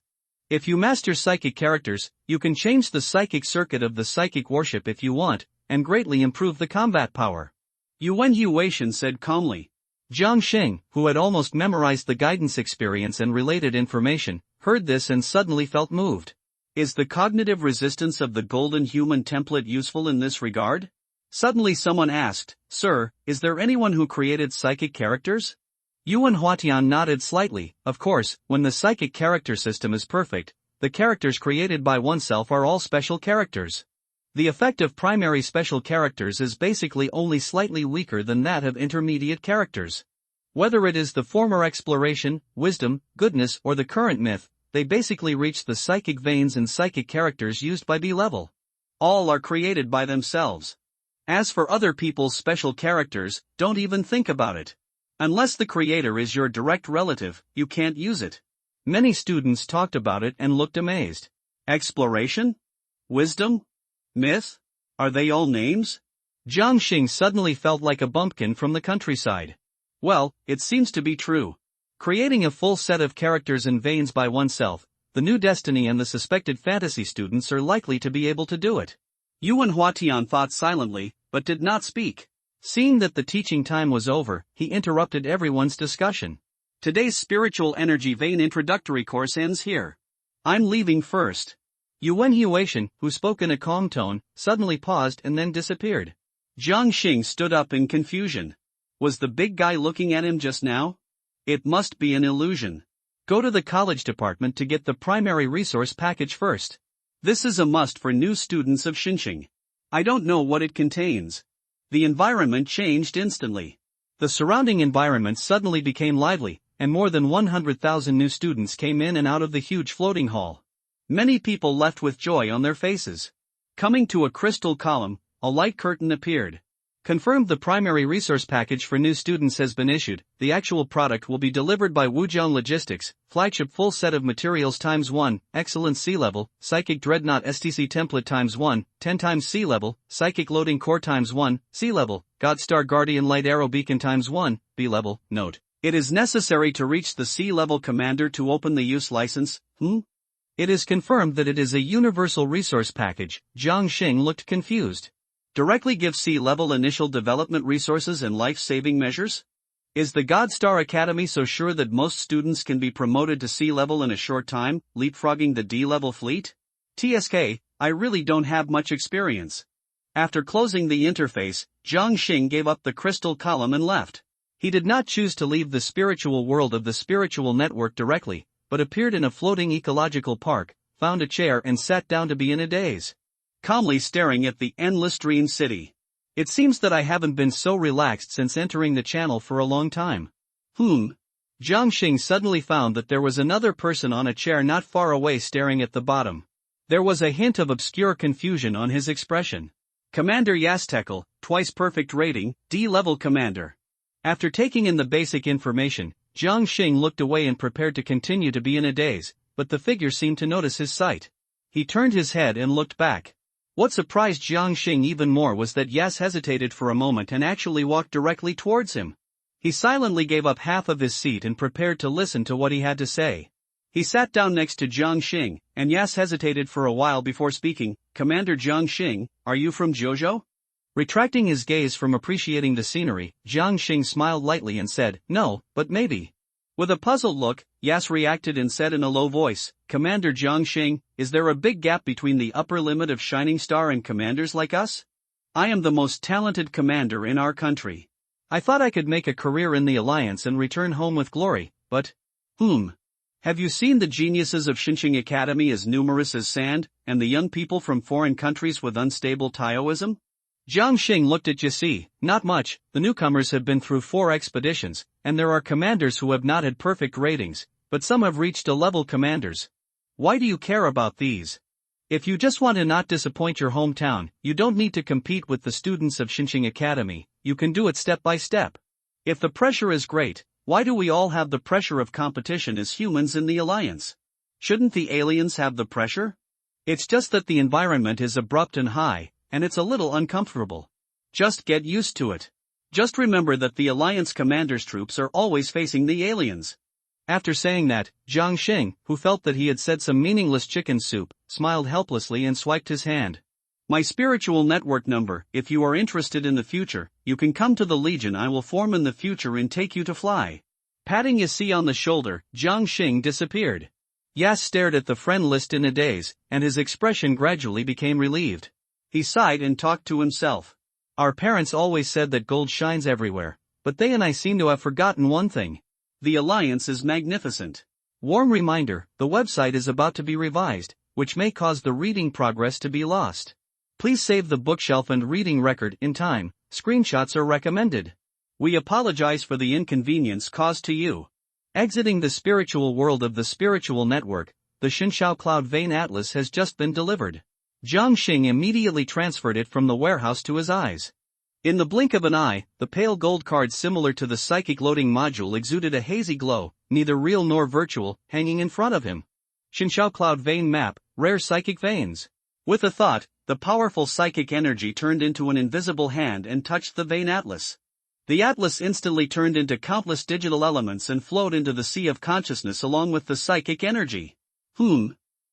If you master psychic characters, you can change the psychic circuit of the psychic warship if you want, and greatly improve the combat power. Yuan Huaishan said calmly. Jiang Xing, who had almost memorized the guidance experience and related information, heard this and suddenly felt moved. Is the cognitive resistance of the golden human template useful in this regard? Suddenly someone asked, Sir, is there anyone who created psychic characters? Yuan Huatian nodded slightly. Of course, when the psychic character system is perfect, the characters created by oneself are all special characters. The effect of primary special characters is basically only slightly weaker than that of intermediate characters. Whether it is the former exploration, wisdom, goodness or the current myth, they basically reach the psychic veins and psychic characters used by B-level. All are created by themselves. As for other people's special characters, don't even think about it. Unless the creator is your direct relative, you can't use it. Many students talked about it and looked amazed. Exploration? Wisdom? Myth? Are they all names? Jiang Xing suddenly felt like a bumpkin from the countryside. Well, it seems to be true. Creating a full set of characters and veins by oneself, the new destiny and the suspected fantasy students are likely to be able to do it. Yuan Huatian thought silently, but did not speak. Seeing that the teaching time was over, he interrupted everyone's discussion. Today's spiritual energy vein introductory course ends here. I'm leaving first. Yuan Huaishan, who spoke in a calm tone, suddenly paused and then disappeared. Jiang Xing stood up in confusion. Was the big guy looking at him just now? It must be an illusion. Go to the college department to get the primary resource package first. This is a must for new students of Xinqing. I don't know what it contains. The environment changed instantly. The surrounding environment suddenly became lively, and more than 100,000 new students came in and out of the huge floating hall. Many people left with joy on their faces. Coming to a crystal column, a light curtain appeared. Confirmed. The primary resource package for new students has been issued. The actual product will be delivered by Wujiang Logistics. Flagship full set of materials ×1, excellent sea level, psychic dreadnought STC template ×1, 10 times sea level, psychic loading core ×1, sea level, Godstar Guardian light arrow beacon ×1, B level. Note: it is necessary to reach the sea level commander to open the use license. It is confirmed that it is a universal resource package. Jiang Xing looked confused. Directly give sea level initial development resources and life-saving measures? Is the Godstar Academy so sure that most students can be promoted to sea level in a short time, leapfrogging the D-level fleet? TSK, I really don't have much experience. After closing the interface, Jiang Xing gave up the crystal column and left. He did not choose to leave the spiritual world of the spiritual network directly, but appeared in a floating ecological park, found a chair and sat down to be in a daze. Calmly staring at the endless dream city. It seems that I haven't been so relaxed since entering the channel for a long time. Jiang Xing suddenly found that there was another person on a chair not far away staring at the bottom. There was a hint of obscure confusion on his expression. Commander Yastekel, twice perfect rating, D-level commander. After taking in the basic information, Jiang Xing looked away and prepared to continue to be in a daze, but the figure seemed to notice his sight. He turned his head and looked back. What surprised Jiang Xing even more was that Yas hesitated for a moment and actually walked directly towards him. He silently gave up half of his seat and prepared to listen to what he had to say. He sat down next to Jiang Xing, and Yas hesitated for a while before speaking. Commander Jiang Xing, are you from Jojo? Retracting his gaze from appreciating the scenery, Jiang Xing smiled lightly and said, no, but maybe. With a puzzled look, Yas reacted and said in a low voice, Commander Jiang Xing, is there a big gap between the upper limit of Shining Star and commanders like us? I am the most talented commander in our country. I thought I could make a career in the Alliance and return home with glory, but... Have you seen the geniuses of Xinqing Academy as numerous as sand, and the young people from foreign countries with unstable Taoism? Jiang Xing looked at Yasi. Not much. The newcomers have been through 4 expeditions, and there are commanders who have not had perfect ratings, but some have reached a-level commanders. Why do you care about these? If you just want to not disappoint your hometown, you don't need to compete with the students of Xinqing Academy, you can do it step by step. If the pressure is great, why do we all have the pressure of competition as humans in the Alliance? Shouldn't the aliens have the pressure? It's just that the environment is abrupt and high, and it's a little uncomfortable. Just get used to it. Just remember that the Alliance commander's troops are always facing the aliens. After saying that, Jiang Xing, who felt that he had said some meaningless chicken soup, smiled helplessly and swiped his hand. My spiritual network number, if you are interested in the future, you can come to the Legion I will form in the future and take you to fly. Patting Yasi on the shoulder, Jiang Xing disappeared. Yas stared at the friend list in a daze, and his expression gradually became relieved. He sighed and talked to himself. Our parents always said that gold shines everywhere, but they and I seem to have forgotten one thing. The Alliance is magnificent. Warm reminder, the website is about to be revised, which may cause the reading progress to be lost. Please save the bookshelf and reading record in time, screenshots are recommended. We apologize for the inconvenience caused to you. Exiting the spiritual world of the spiritual network, the Xinshao Cloud Vein Atlas has just been delivered. Jiang Xing immediately transferred it from the warehouse to his eyes. In the blink of an eye, the pale gold card similar to the psychic loading module exuded a hazy glow, neither real nor virtual, hanging in front of him. Xinshao Cloud Vein Map, Rare Psychic Veins. With a thought, the powerful psychic energy turned into an invisible hand and touched the Vein Atlas. The Atlas instantly turned into countless digital elements and flowed into the sea of consciousness along with the psychic energy.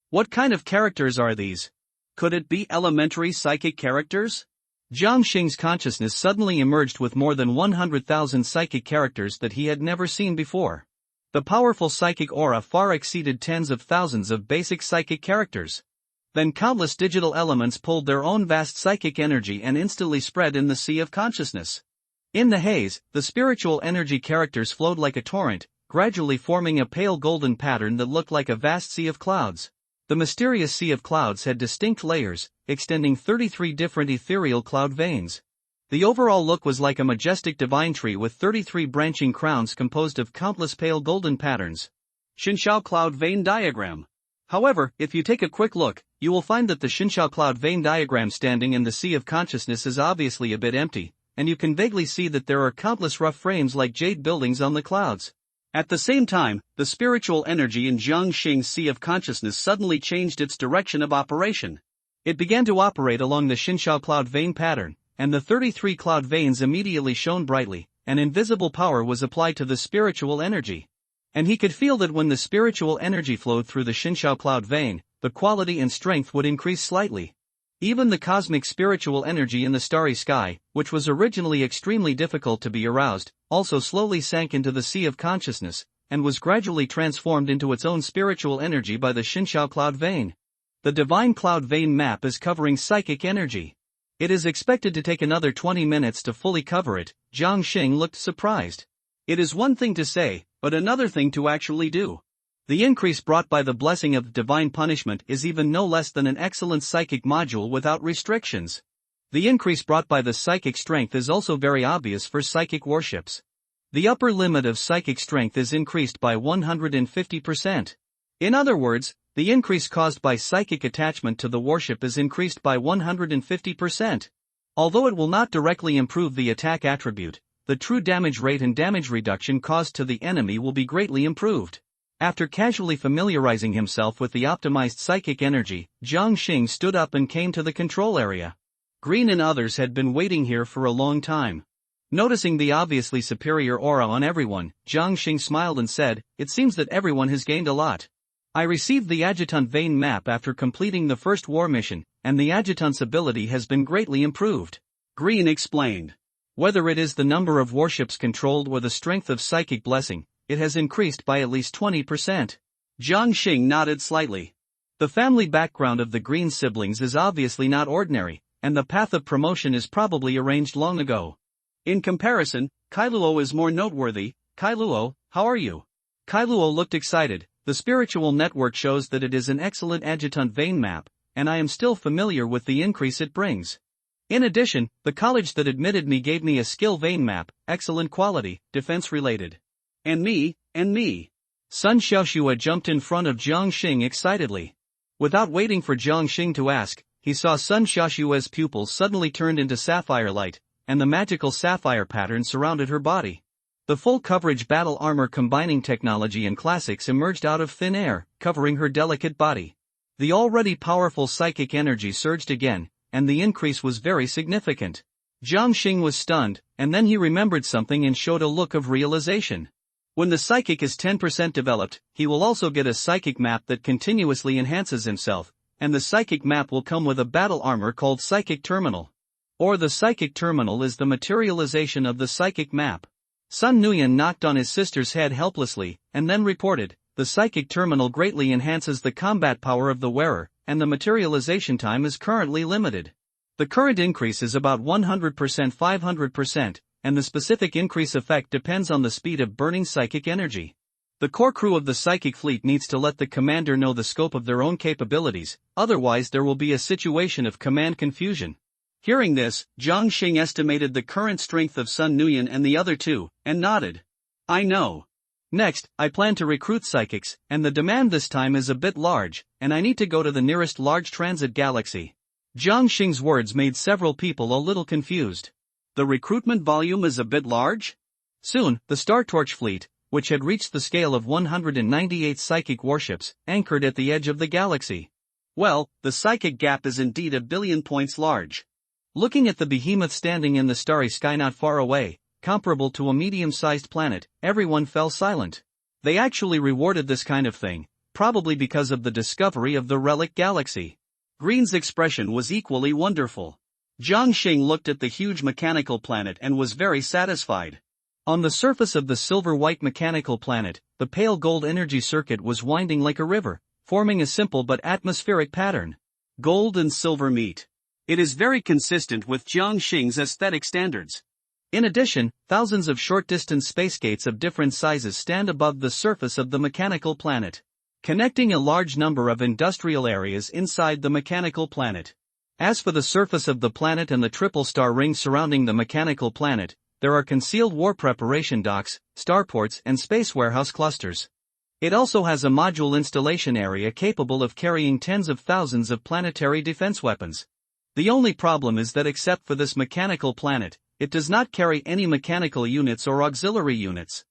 What kind of characters are these? Could it be elementary psychic characters? Jiang Xing's consciousness suddenly emerged with more than 100,000 psychic characters that he had never seen before. The powerful psychic aura far exceeded tens of thousands of basic psychic characters. Then countless digital elements pulled their own vast psychic energy and instantly spread in the sea of consciousness. In the haze, the spiritual energy characters flowed like a torrent, gradually forming a pale golden pattern that looked like a vast sea of clouds. The mysterious sea of clouds had distinct layers, extending 33 different ethereal cloud veins. The overall look was like a majestic divine tree with 33 branching crowns composed of countless pale golden patterns. Xinshao Cloud Vein Diagram. However, if you take a quick look, you will find that the Xinshao Cloud Vein Diagram standing in the sea of consciousness is obviously a bit empty. and you can vaguely see that there are countless rough frames like jade buildings on the clouds. At the same time, the spiritual energy in Jiang Xing's sea of consciousness suddenly changed its direction of operation. It began to operate along the Xinshao cloud vein pattern, and the 33 cloud veins immediately shone brightly. An invisible power was applied to the spiritual energy. And he could feel that when the spiritual energy flowed through the Xinshao cloud vein, the quality and strength would increase slightly. Even the cosmic spiritual energy in the starry sky, which was originally extremely difficult to be aroused, also slowly sank into the sea of consciousness, and was gradually transformed into its own spiritual energy by the Xinshao cloud vein. The divine cloud vein map is covering psychic energy. It is expected to take another 20 minutes to fully cover it. Jiang Xing looked surprised. It is one thing to say, but another thing to actually do. The increase brought by the blessing of divine punishment is even no less than an excellent psychic module without restrictions. The increase brought by the psychic strength is also very obvious for psychic warships. The upper limit of psychic strength is increased by 150%. In other words, the increase caused by psychic attachment to the warship is increased by 150%. Although it will not directly improve the attack attribute, the true damage rate and damage reduction caused to the enemy will be greatly improved. After casually familiarizing himself with the optimized psychic energy, Jiang Xing stood up and came to the control area. Green and others had been waiting here for a long time. Noticing the obviously superior aura on everyone, Jiang Xing smiled and said, "It seems that everyone has gained a lot. I received the adjutant vein map after completing the first war mission, and the adjutant's ability has been greatly improved." Green explained. Whether it is the number of warships controlled or the strength of psychic blessing, it has increased by at least 20%. Jiang Xing nodded slightly. The family background of the Green siblings is obviously not ordinary, and the path of promotion is probably arranged long ago. In comparison, Kailuo is more noteworthy. "Kailuo, how are you?" Kailuo looked excited. "The spiritual network shows that it is an excellent adjutant vein map, and I am still familiar with the increase it brings. In addition, the college that admitted me gave me a skill vein map, excellent quality, defense related. And me. Sun Xiaoxua jumped in front of Jiang Xing excitedly. Without waiting for Jiang Xing to ask, he saw Sun Xiaoxua's pupils suddenly turned into sapphire light, and the magical sapphire pattern surrounded her body. The full coverage battle armor combining technology and classics emerged out of thin air, covering her delicate body. The already powerful psychic energy surged again, and the increase was very significant. Jiang Xing was stunned, and then he remembered something and showed a look of realization. When the psychic is 10% developed, he will also get a psychic map that continuously enhances himself, and the psychic map will come with a battle armor called Psychic Terminal. Or the Psychic Terminal is the materialization of the psychic map. Sun Nuyan knocked on his sister's head helplessly, and then reported, "The Psychic Terminal greatly enhances the combat power of the wearer, and the materialization time is currently limited. The current increase is about 100% 500%, and the specific increase effect depends on the speed of burning psychic energy. The core crew of the psychic fleet needs to let the commander know the scope of their own capabilities, otherwise there will be a situation of command confusion." Hearing this, Jiang Xing estimated the current strength of Sun Nuyan and the other two, and nodded. "I know. Next, I plan to recruit psychics, and the demand this time is a bit large, and I need to go to the nearest large transit galaxy." Jiang Xing's words made several people a little confused. The recruitment volume is a bit large? Soon, the Star Torch fleet, which had reached the scale of 198 psychic warships, anchored at the edge of the galaxy. Well, the psychic gap is indeed 1,000,000,000 points large. Looking at the behemoth standing in the starry sky not far away, comparable to a medium-sized planet, everyone fell silent. They actually rewarded this kind of thing, probably because of the discovery of the relic galaxy. Green's expression was equally wonderful. Jiang Xing looked at the huge mechanical planet and was very satisfied. On the surface of the silver-white mechanical planet, the pale gold energy circuit was winding like a river, forming a simple but atmospheric pattern. Gold and silver meet. It is very consistent with Jiang Xing's aesthetic standards. In addition, thousands of short-distance space gates of different sizes stand above the surface of the mechanical planet, connecting a large number of industrial areas inside the mechanical planet. As for the surface of the planet and the triple star ring surrounding the mechanical planet, there are concealed war preparation docks, starports and space warehouse clusters. It also has a module installation area capable of carrying tens of thousands of planetary defense weapons. The only problem is that except for this mechanical planet, It does not carry any mechanical units or auxiliary units.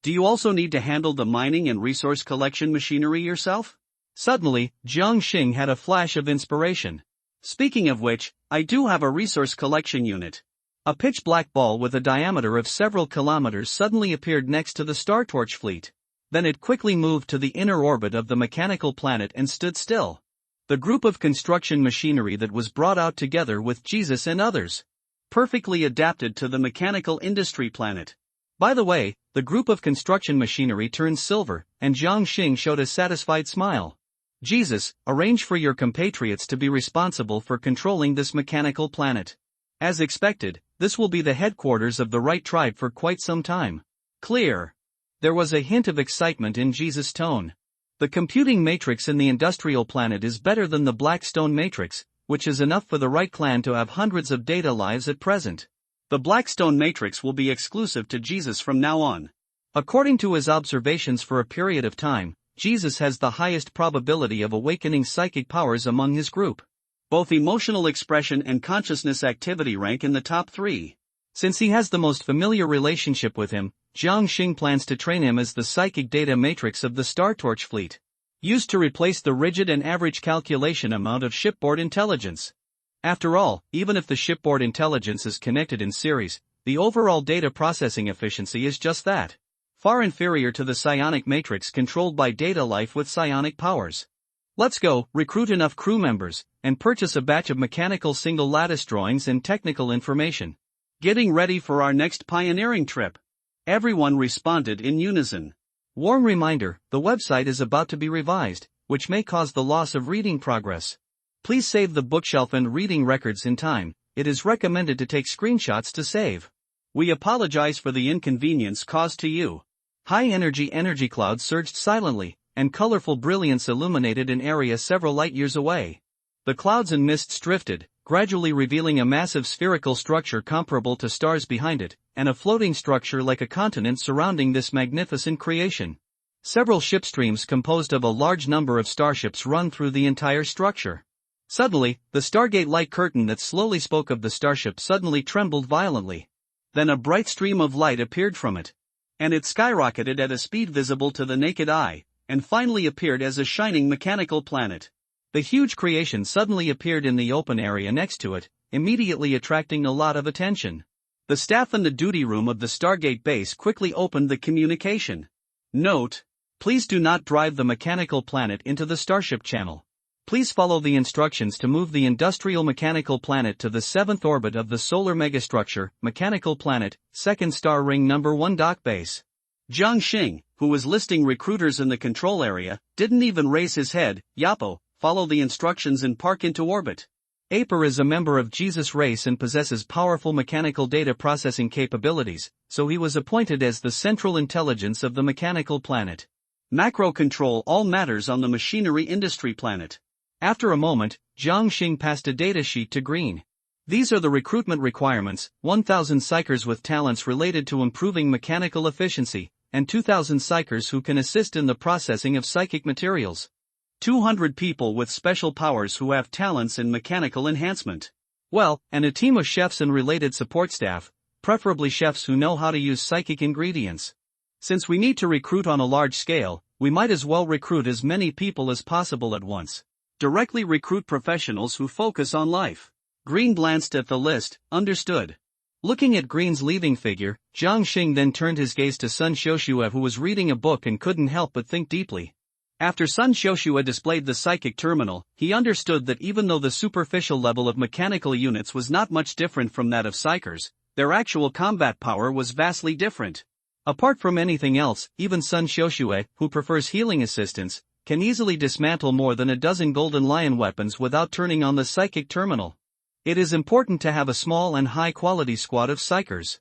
Do you also need to handle the mining and resource collection machinery yourself? Suddenly, Jiang Xing had a flash of inspiration. Speaking of which, I do have a resource collection unit. A pitch-black ball with a diameter of several kilometers suddenly appeared next to the Star Torch fleet. Then it quickly moved to the inner orbit of the mechanical planet and stood still. The group of construction machinery that was brought out together with Jesus and others. Perfectly adapted to the mechanical industry planet. By the way, the group of construction machinery turned silver, and Jiang Xing showed a satisfied smile. Jesus, arrange for your compatriots to be responsible for controlling this mechanical planet. As expected, this will be the headquarters of the right tribe for quite some time. Clear. There was a hint of excitement in Jesus' tone. The computing matrix in the industrial planet is better than the Blackstone matrix, which is enough for the right clan to have hundreds of data lives at present. The Blackstone matrix will be exclusive to Jesus from now on. According to his observations for a period of time, Jesus has the highest probability of awakening psychic powers among his group. Both emotional expression and consciousness activity rank in the top 3. Since he has the most familiar relationship with him, Jiang Xing plans to train him as the psychic data matrix of the Star Torch fleet, used to replace the rigid and average calculation amount of shipboard intelligence. After all, even if the shipboard intelligence is connected in series, the overall data processing efficiency is just that. Far inferior to the psionic matrix controlled by data life with psionic powers. Let's go, recruit enough crew members, and purchase a batch of mechanical single lattice drawings and technical information. Getting ready for our next pioneering trip. Everyone responded in unison. Warm reminder, the website is about to be revised, which may cause the loss of reading progress. Please save the bookshelf and reading records in time. It is recommended to take screenshots to save. We apologize for the inconvenience caused to you. High-energy energy clouds surged silently, and colorful brilliance illuminated an area several light-years away. The clouds and mists drifted, gradually revealing a massive spherical structure comparable to stars behind it, and a floating structure like a continent surrounding this magnificent creation. Several ship streams composed of a large number of starships run through the entire structure. Suddenly, the Stargate light curtain that slowly spoke of the starship suddenly trembled violently. Then a bright stream of light appeared from it. And it skyrocketed at a speed visible to the naked eye, and finally appeared as a shining mechanical planet. The huge creation suddenly appeared in the open area next to it, immediately attracting a lot of attention. The staff in the duty room of the Stargate base quickly opened the communication. Note: please do not drive the mechanical planet into the Starship channel. Please follow the instructions to move the industrial mechanical planet to the 7th orbit of the solar megastructure, mechanical planet, 2nd star ring number 1 dock base. Jiang Xing, who was listing recruiters in the control area, didn't even raise his head. Yapo, follow the instructions and park into orbit. Aper is a member of Jesus' race and possesses powerful mechanical data processing capabilities, so he was appointed as the central intelligence of the mechanical planet. Macro control all matters on the machinery industry planet. After a moment, Jiang Xing passed a data sheet to Green. These are the recruitment requirements: 1,000 psychers with talents related to improving mechanical efficiency, and 2,000 psychers who can assist in the processing of psychic materials. 200 people with special powers who have talents in mechanical enhancement. Well, and a team of chefs and related support staff, preferably chefs who know how to use psychic ingredients. Since we need to recruit on a large scale, we might as well recruit as many people as possible at once. Directly recruit professionals who focus on life. Green glanced at the list, understood. Looking at Green's leaving figure, Jiang Xing then turned his gaze to Sun Xiuxue, who was reading a book and couldn't help but think deeply. After Sun Xiuxue displayed the psychic terminal, he understood that even though the superficial level of mechanical units was not much different from that of psychers, their actual combat power was vastly different. Apart from anything else, even Sun Xiuxue, who prefers healing assistance, can easily dismantle more than a dozen Golden Lion weapons without turning on the psychic terminal. It is important to have a small and high-quality squad of psychers.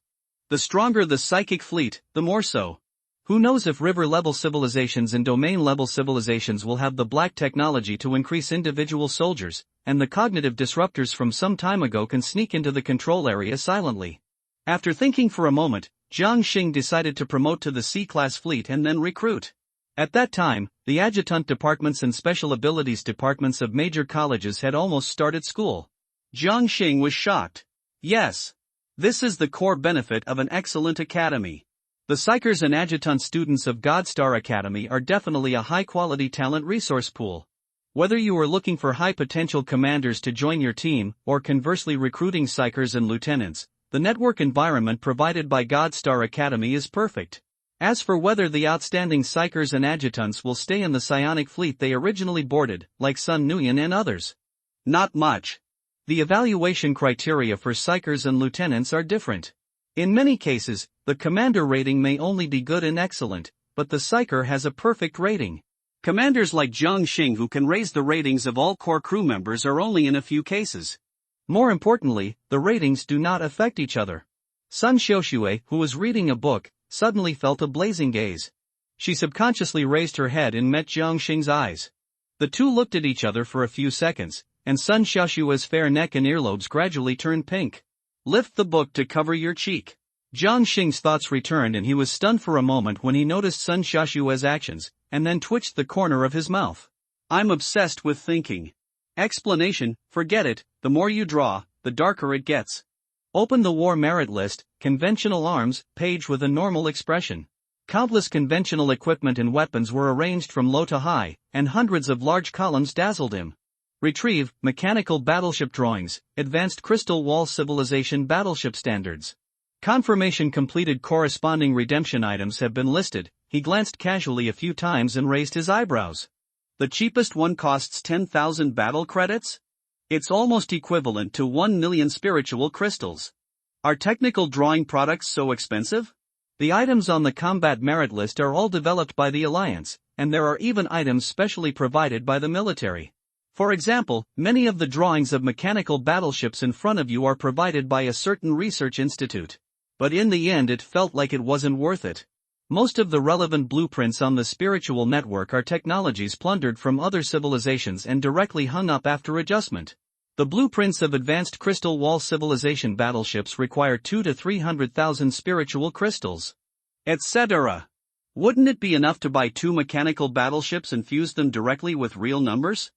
The stronger the psychic fleet, the more so. Who knows if river-level civilizations and domain-level civilizations will have the black technology to increase individual soldiers, and the cognitive disruptors from some time ago can sneak into the control area silently. After thinking for a moment, Jiang Xing decided to promote to the C-class fleet and then recruit. At that time, the adjutant departments and special abilities departments of major colleges had almost started school. Jiang Xing was shocked. Yes. This is the core benefit of an excellent academy. The Psychers and Adjutants students of Godstar Academy are definitely a high-quality talent resource pool. Whether you are looking for high-potential commanders to join your team, or conversely recruiting Psychers and lieutenants, the network environment provided by Godstar Academy is perfect. As for whether the outstanding Psychers and Adjutants will stay in the psionic fleet they originally boarded, like Sun Nguyen and others, not much. The evaluation criteria for Psychers and lieutenants are different. In many cases, the commander rating may only be good and excellent, but the Psycher has a perfect rating. Commanders like Jiang Xing who can raise the ratings of all core crew members are only in a few cases. More importantly, the ratings do not affect each other. Sun Xiaoxue, who was reading a book, suddenly felt a blazing gaze. She subconsciously raised her head and met Jiang Xing's eyes. The two looked at each other for a few seconds, and Sun Xiaoshue's fair neck and earlobes gradually turned pink. Lift the book to cover your cheek. Jiang Xing's thoughts returned and he was stunned for a moment when he noticed Sun Xiaoshue's actions, and then twitched the corner of his mouth. I'm obsessed with thinking. Explanation, forget it, the more you draw, the darker it gets. Open the war merit list, conventional arms, page with a normal expression. Countless conventional equipment and weapons were arranged from low to high, and hundreds of large columns dazzled him. Retrieve, mechanical battleship drawings, advanced crystal wall civilization battleship standards. Confirmation completed. Corresponding redemption items have been listed. He glanced casually a few times and raised his eyebrows. The cheapest one costs 10,000 battle credits? It's almost equivalent to 1 million spiritual crystals. Are technical drawing products so expensive? The items on the combat merit list are all developed by the Alliance, and there are even items specially provided by the military. For example, many of the drawings of mechanical battleships in front of you are provided by a certain research institute. But in the end it felt like it wasn't worth it. Most of the relevant blueprints on the spiritual network are technologies plundered from other civilizations and directly hung up after adjustment. The blueprints of advanced crystal wall civilization battleships require 200,000 to 300,000 spiritual crystals, etc. Wouldn't it be enough to buy 2 mechanical battleships and fuse them directly with real numbers?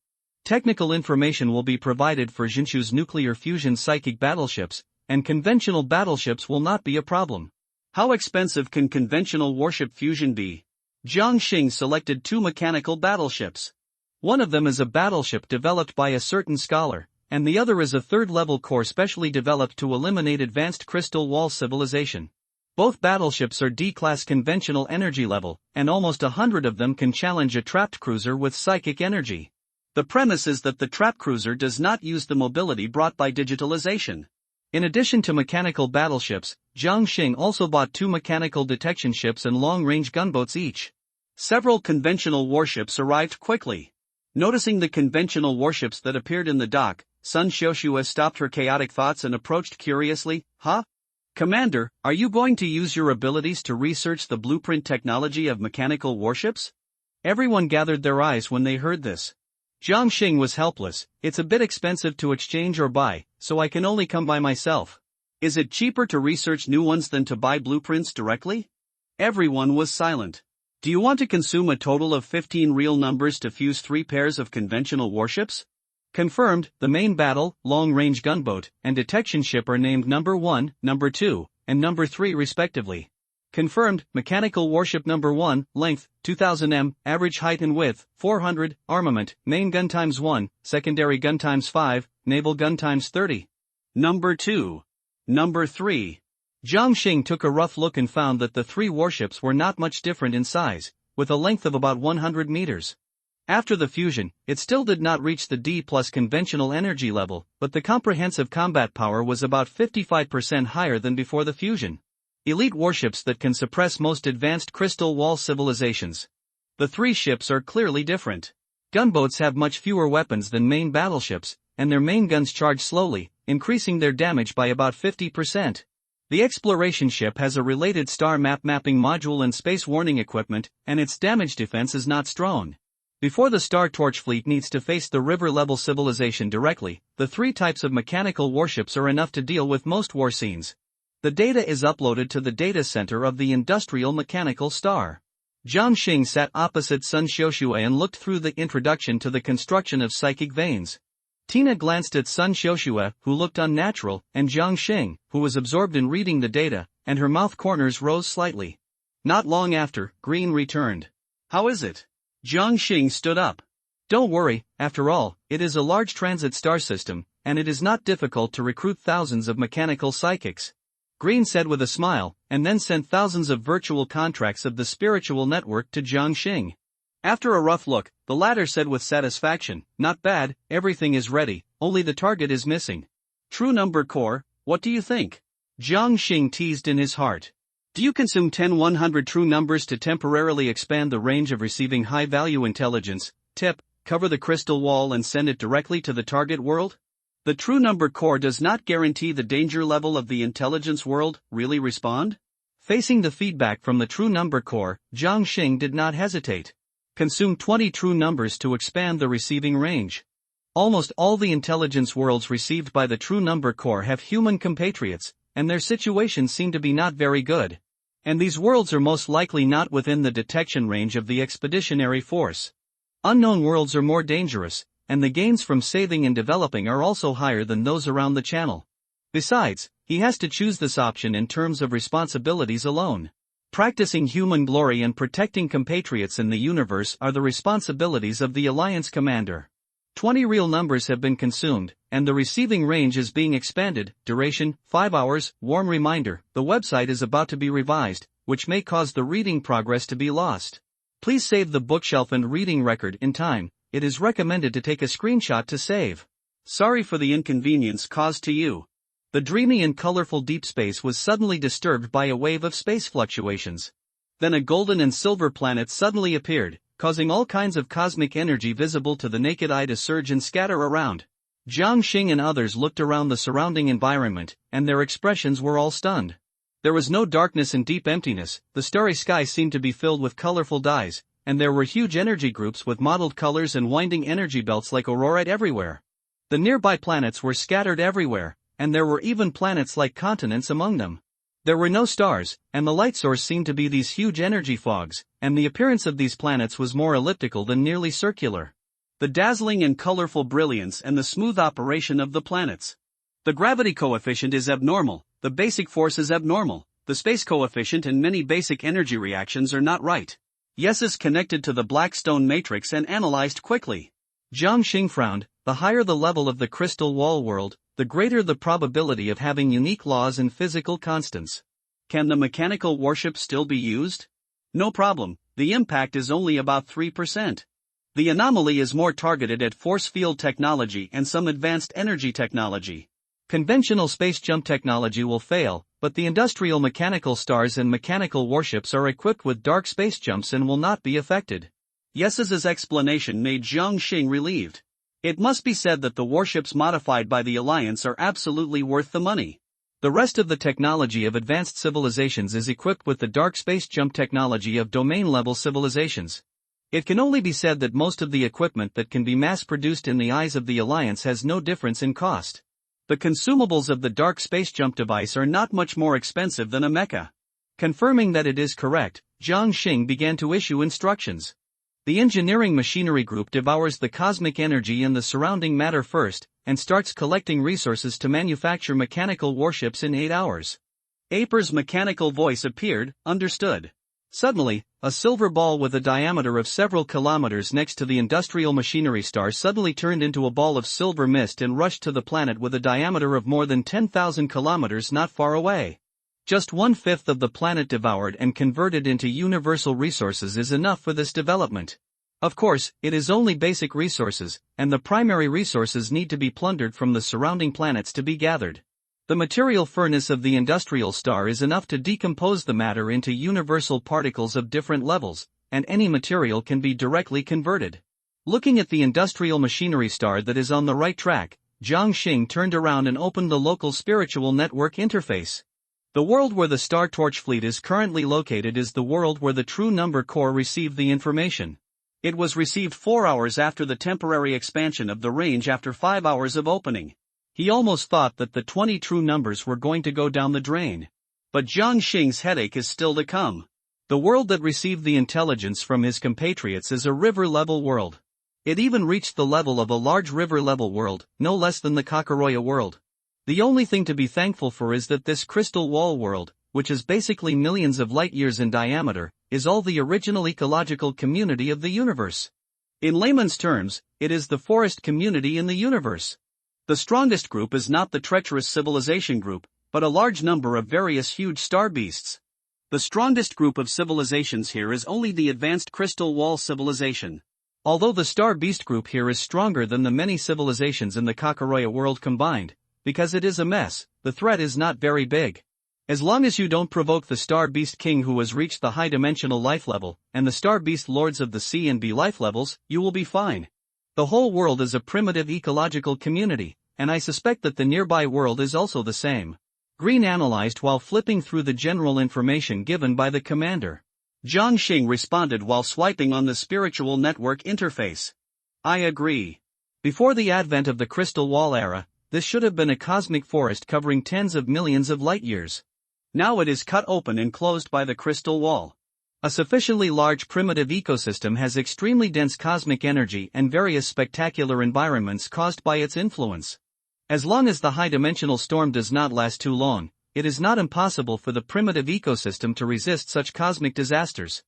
Technical information will be provided for Jinshu's nuclear fusion psychic battleships, and conventional battleships will not be a problem. How expensive can conventional warship fusion be? Jiang Xing selected 2 mechanical battleships. One of them is a battleship developed by a certain scholar, and the other is a third-level core specially developed to eliminate advanced crystal wall civilization. Both battleships are D-class conventional energy level, and almost 100 of them can challenge a trapped cruiser with psychic energy. The premise is that the trap cruiser does not use the mobility brought by digitalization. In addition to mechanical battleships, Jiang Xing also bought 2 mechanical detection ships and long-range gunboats each. Several conventional warships arrived quickly. Noticing the conventional warships that appeared in the dock, Sun Xiaoxue stopped her chaotic thoughts and approached curiously. Huh? Commander, are you going to use your abilities to research the blueprint technology of mechanical warships? Everyone gathered their eyes when they heard this. Jiang Xing was helpless. It's a bit expensive to exchange or buy, so I can only come by myself. Is it cheaper to research new ones than to buy blueprints directly? Everyone was silent. Do you want to consume a total of 15 real numbers to fuse 3 pairs of conventional warships? Confirmed. The main battle, long-range gunboat, and detection ship are named number 1, number 2, and number 3 respectively. Confirmed. Mechanical warship number 1, length, 2000 m, average height and width, 400, armament, main gun times 1, secondary gun times 5, naval gun times 30. Number 2. Number 3. Jiang Xing took a rough look and found that the 3 warships were not much different in size, with a length of about 100 meters. After the fusion, it still did not reach the D+ conventional energy level, but the comprehensive combat power was about 55% higher than before the fusion. Elite warships that can suppress most advanced crystal wall civilizations. The 3 ships are clearly different. Gunboats have much fewer weapons than main battleships, and their main guns charge slowly, increasing their damage by about 50%. The exploration ship has a related star map mapping module and space warning equipment, and its damage defense is not strong. Before the Star Torch fleet needs to face the river-level civilization directly, the 3 types of mechanical warships are enough to deal with most war scenes. The data is uploaded to the data center of the Industrial Mechanical Star. Jiang Xing sat opposite Sun Xiaoxue and looked through the introduction to the construction of psychic veins. Tina glanced at Sun Xiuxue, who looked unnatural, and Jiang Xing, who was absorbed in reading the data, and her mouth corners rose slightly. Not long after, Green returned. How is it? Jiang Xing stood up. Don't worry, after all, it is a large transit star system, and it is not difficult to recruit thousands of mechanical psychics. Green said with a smile, and then sent thousands of virtual contracts of the spiritual network to Jiang Xing. After a rough look, the latter said with satisfaction, not bad, everything is ready, only the target is missing. True number core, what do you think? Jiang Xing teased in his heart. Do you consume 100 true numbers to temporarily expand the range of receiving high-value intelligence? Tip, cover the crystal wall and send it directly to the target world? The true number core does not guarantee the danger level of the intelligence world, really respond? Facing the feedback from the true number core, Jiang Xing did not hesitate. Consume 20 true numbers to expand the receiving range. Almost all the intelligence worlds received by the true number core have human compatriots, and their situations seem to be not very good. And these worlds are most likely not within the detection range of the expeditionary force. Unknown worlds are more dangerous, and the gains from saving and developing are also higher than those around the channel. Besides, he has to choose this option in terms of responsibilities alone. Practicing human glory and protecting compatriots in the universe are the responsibilities of the Alliance commander. 20 real numbers have been consumed, and the receiving range is being expanded. Duration, 5 hours. Warm reminder, the website is about to be revised, which may cause the reading progress to be lost. Please save the bookshelf and reading record in time. It is recommended to take a screenshot to save. Sorry for the inconvenience caused to you. The dreamy and colorful deep space was suddenly disturbed by a wave of space fluctuations. Then a golden and silver planet suddenly appeared, causing all kinds of cosmic energy visible to the naked eye to surge and scatter around. Jiang Xing and others looked around the surrounding environment, and their expressions were all stunned. There was no darkness and deep emptiness, the starry sky seemed to be filled with colorful dyes, and there were huge energy groups with mottled colors and winding energy belts like aurorite everywhere. The nearby planets were scattered everywhere, and there were even planets like continents among them. There were no stars, and the light source seemed to be these huge energy fogs, and the appearance of these planets was more elliptical than nearly circular. The dazzling and colorful brilliance and the smooth operation of the planets. The gravity coefficient is abnormal, the basic force is abnormal, the space coefficient and many basic energy reactions are not right. Yes is connected to the Blackstone matrix and analyzed quickly. Jiang Xing frowned. The higher the level of the crystal wall world, the greater the probability of having unique laws and physical constants. Can the mechanical warship still be used? No problem, the impact is only about 3%. The anomaly is more targeted at force field technology and some advanced energy technology. Conventional space jump technology will fail, but the industrial mechanical stars and mechanical warships are equipped with dark space jumps and will not be affected. Yes's explanation made Jiang Xing relieved. It must be said that the warships modified by the Alliance are absolutely worth the money. The rest of the technology of advanced civilizations is equipped with the dark space jump technology of domain-level civilizations. It can only be said that most of the equipment that can be mass-produced in the eyes of the Alliance has no difference in cost. The consumables of the dark space jump device are not much more expensive than a mecha. Confirming that it is correct, Jiang Xing began to issue instructions. The engineering machinery group devours the cosmic energy in the surrounding matter first, and starts collecting resources to manufacture mechanical warships in 8 hours. Aper's mechanical voice appeared, understood. Suddenly, a silver ball with a diameter of several kilometers next to the industrial machinery star suddenly turned into a ball of silver mist and rushed to the planet with a diameter of more than 10,000 kilometers not far away. Just 1/5 of the planet devoured and converted into universal resources is enough for this development. Of course, it is only basic resources, and the primary resources need to be plundered from the surrounding planets to be gathered. The material furnace of the industrial star is enough to decompose the matter into universal particles of different levels, and any material can be directly converted. Looking at the industrial machinery star that is on the right track, Jiang Xing turned around and opened the local spiritual network interface. The world where the Star Torch fleet is currently located is the world where the True Number Core received the information. It was received 4 hours after the temporary expansion of the range after 5 hours of opening. He almost thought that the 20 true numbers were going to go down the drain. But Jiang Xing's headache is still to come. The world that received the intelligence from his compatriots is a river-level world. It even reached the level of a large river-level world, no less than the Kakaraya world. The only thing to be thankful for is that this crystal wall world, which is basically millions of light-years in diameter, is all the original ecological community of the universe. In layman's terms, it is the forest community in the universe. The strongest group is not the treacherous civilization group, but a large number of various huge star beasts. The strongest group of civilizations here is only the advanced crystal wall civilization. Although the star beast group here is stronger than the many civilizations in the Kakaraya world combined, because it is a mess, the threat is not very big. As long as you don't provoke the star beast king who has reached the high-dimensional life level, and the star beast lords of the C and B life levels, you will be fine. The whole world is a primitive ecological community, and I suspect that the nearby world is also the same. Green analyzed while flipping through the general information given by the commander. Jiang Xing responded while swiping on the spiritual network interface. I agree. Before the advent of the crystal wall era, this should have been a cosmic forest covering tens of millions of light-years. Now it is cut open and closed by the crystal wall. A sufficiently large primitive ecosystem has extremely dense cosmic energy and various spectacular environments caused by its influence. As long as the high-dimensional storm does not last too long, it is not impossible for the primitive ecosystem to resist such cosmic disasters.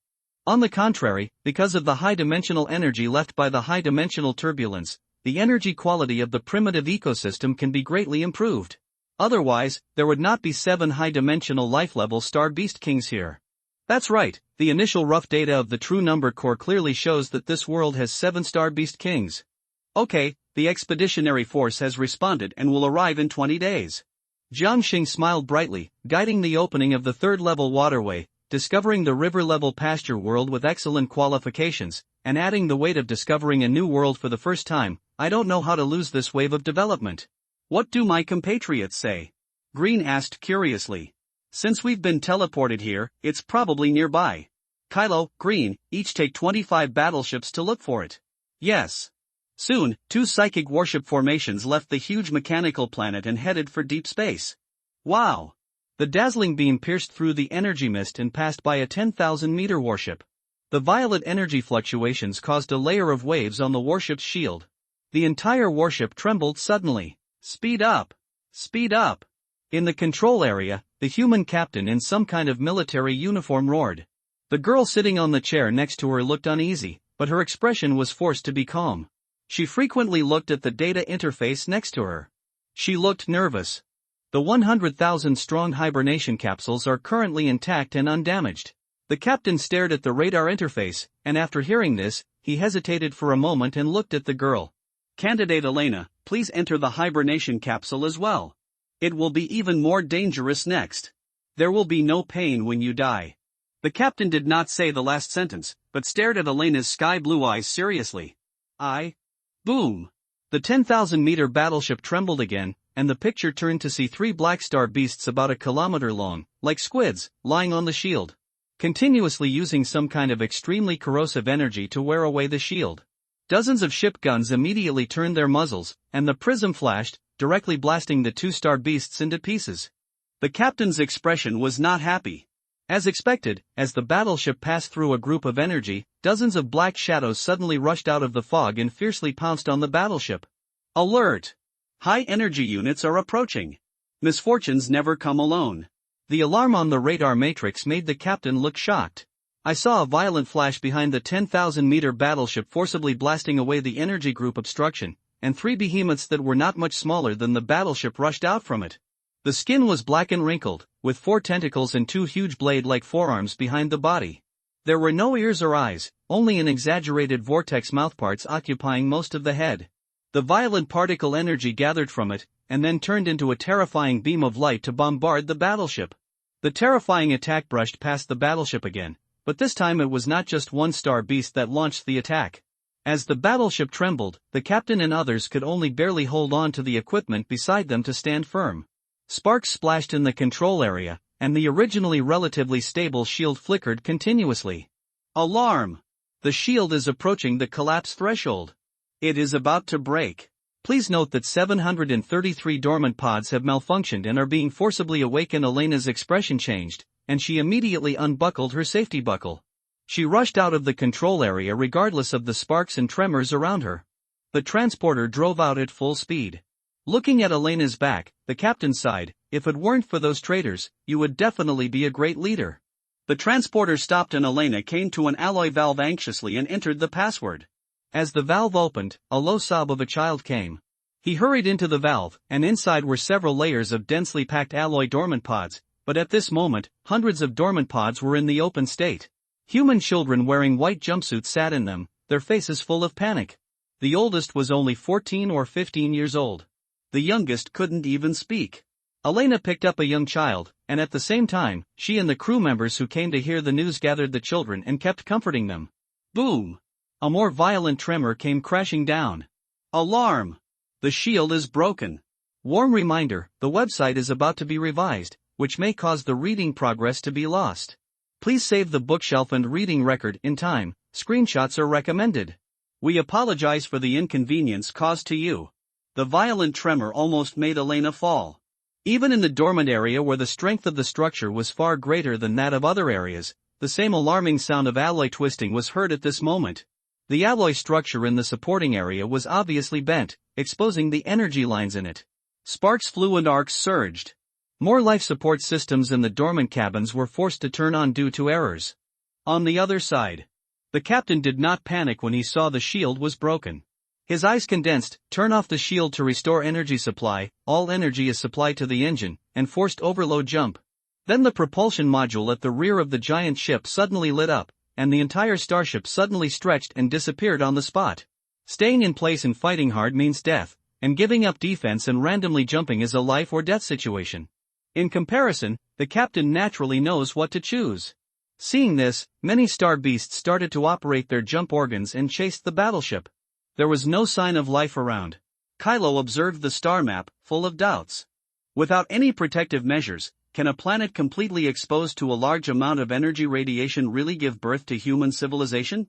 On the contrary, because of the high-dimensional energy left by the high-dimensional turbulence, the energy quality of the primitive ecosystem can be greatly improved. Otherwise, there would not be 7 high-dimensional life-level star beast kings here. That's right, the initial rough data of the true number core clearly shows that this world has 7 star beast kings. Okay, the expeditionary force has responded and will arrive in 20 days. Jiang Xing smiled brightly, guiding the opening of the third-level waterway, discovering the river-level pasture world with excellent qualifications, and adding the weight of discovering a new world for the first time. I don't know how to lose this wave of development. What do my compatriots say? Green asked curiously. Since we've been teleported here, it's probably nearby. Kylo, Green, each take 25 battleships to look for it. Yes. Soon, 2 psychic warship formations left the huge mechanical planet and headed for deep space. Wow! The dazzling beam pierced through the energy mist and passed by a 10,000-meter warship. The violet energy fluctuations caused a layer of waves on the warship's shield. The entire warship trembled suddenly. Speed up! Speed up! In the control area, the human captain in some kind of military uniform roared. The girl sitting on the chair next to her looked uneasy, but her expression was forced to be calm. She frequently looked at the data interface next to her. She looked nervous. The 100,000-strong hibernation capsules are currently intact and undamaged. The captain stared at the radar interface, and after hearing this, he hesitated for a moment and looked at the girl. Candidate Elena, please enter the hibernation capsule as well. It will be even more dangerous next. There will be no pain when you die. The captain did not say the last sentence, but stared at Elena's sky-blue eyes seriously. Boom! The 10,000-meter battleship trembled again, and the picture turned to see 3 black star beasts about a kilometer long, like squids, lying on the shield, continuously using some kind of extremely corrosive energy to wear away the shield. Dozens of ship guns immediately turned their muzzles, and the prism flashed, directly blasting the 2 star beasts into pieces. The captain's expression was not happy. As expected, as the battleship passed through a group of energy, dozens of black shadows suddenly rushed out of the fog and fiercely pounced on the battleship. Alert! High energy units are approaching. Misfortunes never come alone. The alarm on the radar matrix made the captain look shocked. I saw a violent flash behind the 10,000-meter battleship forcibly blasting away the energy group obstruction, and 3 behemoths that were not much smaller than the battleship rushed out from it. The skin was black and wrinkled, with 4 tentacles and 2 huge blade-like forearms behind the body. There were no ears or eyes, only an exaggerated vortex mouthparts occupying most of the head. The violent particle energy gathered from it, and then turned into a terrifying beam of light to bombard the battleship. The terrifying attack brushed past the battleship again, but this time it was not just 1 star beast that launched the attack. As the battleship trembled, the captain and others could only barely hold on to the equipment beside them to stand firm. Sparks splashed in the control area, and the originally relatively stable shield flickered continuously. Alarm! The shield is approaching the collapse threshold. It is about to break. Please note that 733 dormant pods have malfunctioned and are being forcibly awakened. Elena's expression changed, and she immediately unbuckled her safety buckle. She rushed out of the control area regardless of the sparks and tremors around her. The transporter drove out at full speed. Looking at Elena's back, the captain sighed, "If it weren't for those traitors, you would definitely be a great leader." The transporter stopped and Elena came to an alloy valve anxiously and entered the password. As the valve opened, a low sob of a child came. He hurried into the valve, and inside were several layers of densely packed alloy dormant pods, but at this moment, hundreds of dormant pods were in the open state. Human children wearing white jumpsuits sat in them, their faces full of panic. The oldest was only 14 or 15 years old. The youngest couldn't even speak. Elena picked up a young child, and at the same time, she and the crew members who came to hear the news gathered the children and kept comforting them. Boom! A more violent tremor came crashing down. Alarm! The shield is broken. Warm reminder, the website is about to be revised, which may cause the reading progress to be lost. Please save the bookshelf and reading record in time, screenshots are recommended. We apologize for the inconvenience caused to you. The violent tremor almost made Elena fall. Even in the dormant area where the strength of the structure was far greater than that of other areas, the same alarming sound of alloy twisting was heard at this moment. The alloy structure in the supporting area was obviously bent, exposing the energy lines in it. Sparks flew and arcs surged. More life support systems in the dormant cabins were forced to turn on due to errors. On the other side, the captain did not panic when he saw the shield was broken. His eyes condensed, turn off the shield to restore energy supply, all energy is supplied to the engine, and forced overload jump. Then the propulsion module at the rear of the giant ship suddenly lit up, and the entire starship suddenly stretched and disappeared on the spot. Staying in place and fighting hard means death, and giving up defense and randomly jumping is a life or death situation. In comparison, the captain naturally knows what to choose. Seeing this, many star beasts started to operate their jump organs and chased the battleship. There was no sign of life around. Kylo observed the star map, full of doubts. Without any protective measures, can a planet completely exposed to a large amount of energy radiation really give birth to human civilization?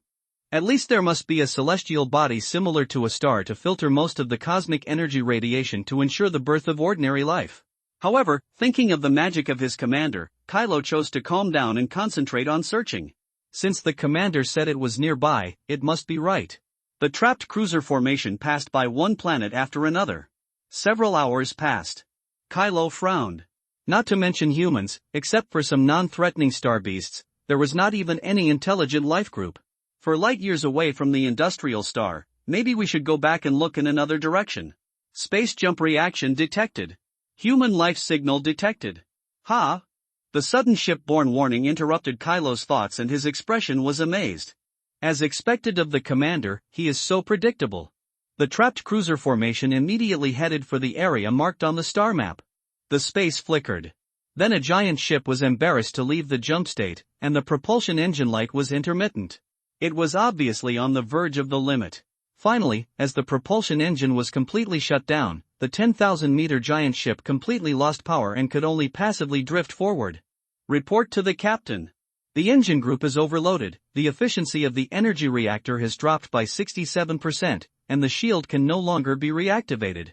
At least there must be a celestial body similar to a star to filter most of the cosmic energy radiation to ensure the birth of ordinary life. However, thinking of the magic of his commander, Kylo chose to calm down and concentrate on searching. Since the commander said it was nearby, it must be right. The trapped cruiser formation passed by one planet after another. Several hours passed. Kylo frowned. Not to mention humans, except for some non-threatening star beasts, there was not even any intelligent life group. For light years away from the industrial star, maybe we should go back and look in another direction. Space jump reaction detected. Human life signal detected. Ha! The sudden shipborne warning interrupted Kylo's thoughts and his expression was amazed. As expected of the commander, he is so predictable. The trapped cruiser formation immediately headed for the area marked on the star map. The space flickered. Then a giant ship was embarrassed to leave the jump state, and the propulsion engine light was intermittent. It was obviously on the verge of the limit. Finally, as the propulsion engine was completely shut down, the 10,000-meter giant ship completely lost power and could only passively drift forward. Report to the captain. The engine group is overloaded, the efficiency of the energy reactor has dropped by 67%, and the shield can no longer be reactivated.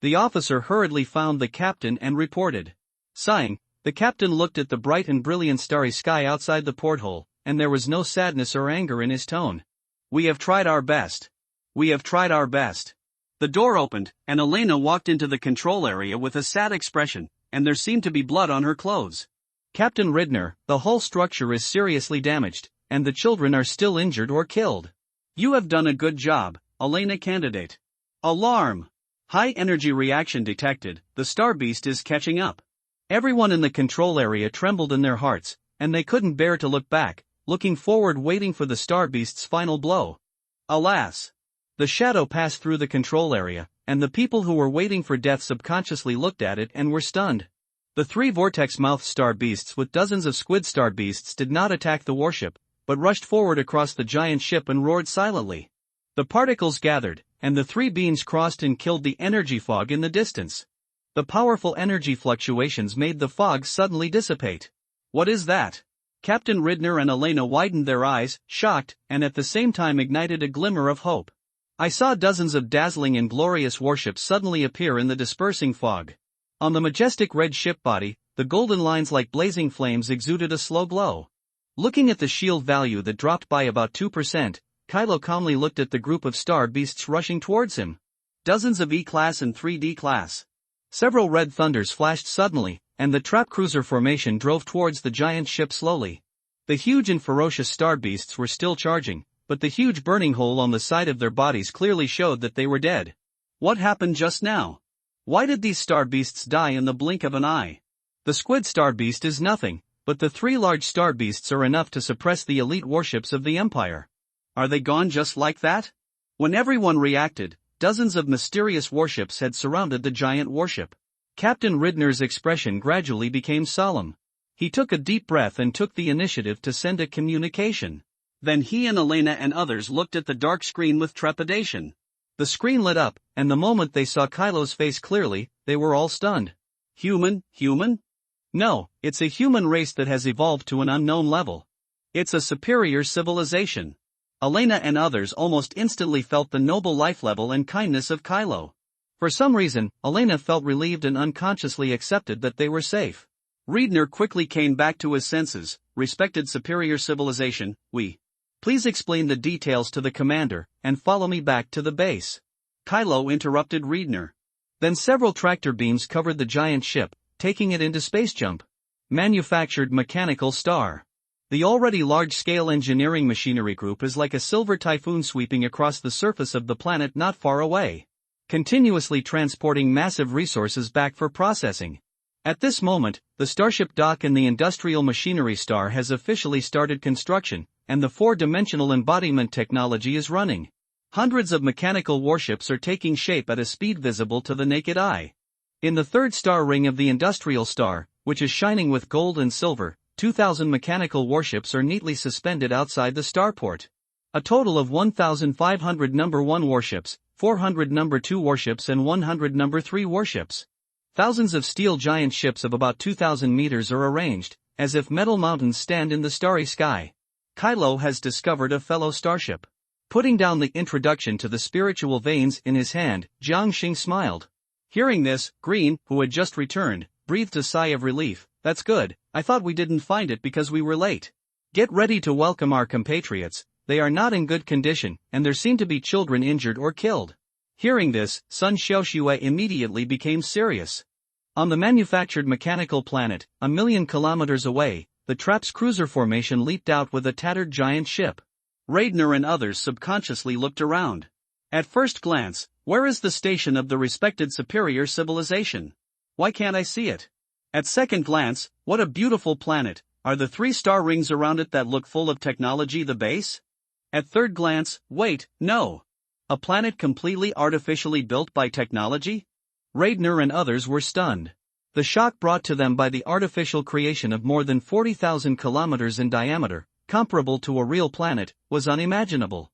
The officer hurriedly found the captain and reported. Sighing, the captain looked at the bright and brilliant starry sky outside the porthole, and there was no sadness or anger in his tone. We have tried our best. We have tried our best. The door opened, and Elena walked into the control area with a sad expression, and there seemed to be blood on her clothes. Captain Ridner, the whole structure is seriously damaged, and the children are still injured or killed. You have done a good job, Elena candidate. Alarm! High energy reaction detected, the star beast is catching up. Everyone in the control area trembled in their hearts, and they couldn't bear to look back, looking forward waiting for the star beast's final blow. Alas! The shadow passed through the control area, and the people who were waiting for death subconsciously looked at it and were stunned. The three vortex-mouthed star beasts with dozens of squid star beasts did not attack the warship, but rushed forward across the giant ship and roared silently. The particles gathered, and the three beams crossed and killed the energy fog in the distance. The powerful energy fluctuations made the fog suddenly dissipate. What is that? Captain Ridner and Elena widened their eyes, shocked, and at the same time ignited a glimmer of hope. I saw dozens of dazzling and glorious warships suddenly appear in the dispersing fog. On the majestic red ship body, the golden lines like blazing flames exuded a slow glow. Looking at the shield value that dropped by about 2%, Kylo calmly looked at the group of star beasts rushing towards him. Dozens of E-class and 3D class. Several red thunders flashed suddenly, and the trap cruiser formation drove towards the giant ship slowly. The huge and ferocious star beasts were still charging, but the huge burning hole on the side of their bodies clearly showed that they were dead. What happened just now? Why did these star beasts die in the blink of an eye? The squid star beast is nothing, but the three large star beasts are enough to suppress the elite warships of the Empire. Are they gone just like that? When everyone reacted, dozens of mysterious warships had surrounded the giant warship. Captain Ridner's expression gradually became solemn. He took a deep breath and took the initiative to send a communication. Then he and Elena and others looked at the dark screen with trepidation. The screen lit up, and the moment they saw Kylo's face clearly, they were all stunned. Human? No, it's a human race that has evolved to an unknown level. It's a superior civilization. Elena and others almost instantly felt the noble life level and kindness of Kylo. For some reason, Elena felt relieved and unconsciously accepted that they were safe. Ridner quickly came back to his senses. Respected superior civilization, please explain the details to the commander, and follow me back to the base. Kylo interrupted Ridner. Then several tractor beams covered the giant ship, taking it into space jump. Manufactured mechanical star. The already large-scale engineering machinery group is like a silver typhoon sweeping across the surface of the planet not far away, continuously transporting massive resources back for processing. At this moment, the Starship dock in the Industrial Machinery Star has officially started construction, and the four-dimensional embodiment technology is running. Hundreds of mechanical warships are taking shape at a speed visible to the naked eye. In the third star ring of the Industrial Star, which is shining with gold and silver, 2,000 mechanical warships are neatly suspended outside the starport. A total of 1,500 number 1 warships, 400 number 2 warships and 100 number 3 warships. Thousands of steel giant ships of about 2,000 meters are arranged, as if metal mountains stand in the starry sky. Kylo has discovered a fellow starship. Putting down the introduction to the spiritual veins in his hand, Jiang Xing smiled. Hearing this, Green, who had just returned, breathed a sigh of relief. That's good, I thought we didn't find it because we were late. Get ready to welcome our compatriots, they are not in good condition, and there seem to be children injured or killed. Hearing this, Sun Xiaoxue immediately became serious. On the manufactured mechanical planet, 1,000,000 kilometers away, the Traps cruiser formation leaped out with a tattered giant ship. Ridner and others subconsciously looked around. At first glance, where is the station of the respected superior civilization? Why can't I see it? At second glance, what a beautiful planet, are the 3 star rings around it that look full of technology the base? At third glance, wait, no. A planet completely artificially built by technology? Ridner and others were stunned. The shock brought to them by the artificial creation of more than 40,000 kilometers in diameter, comparable to a real planet, was unimaginable.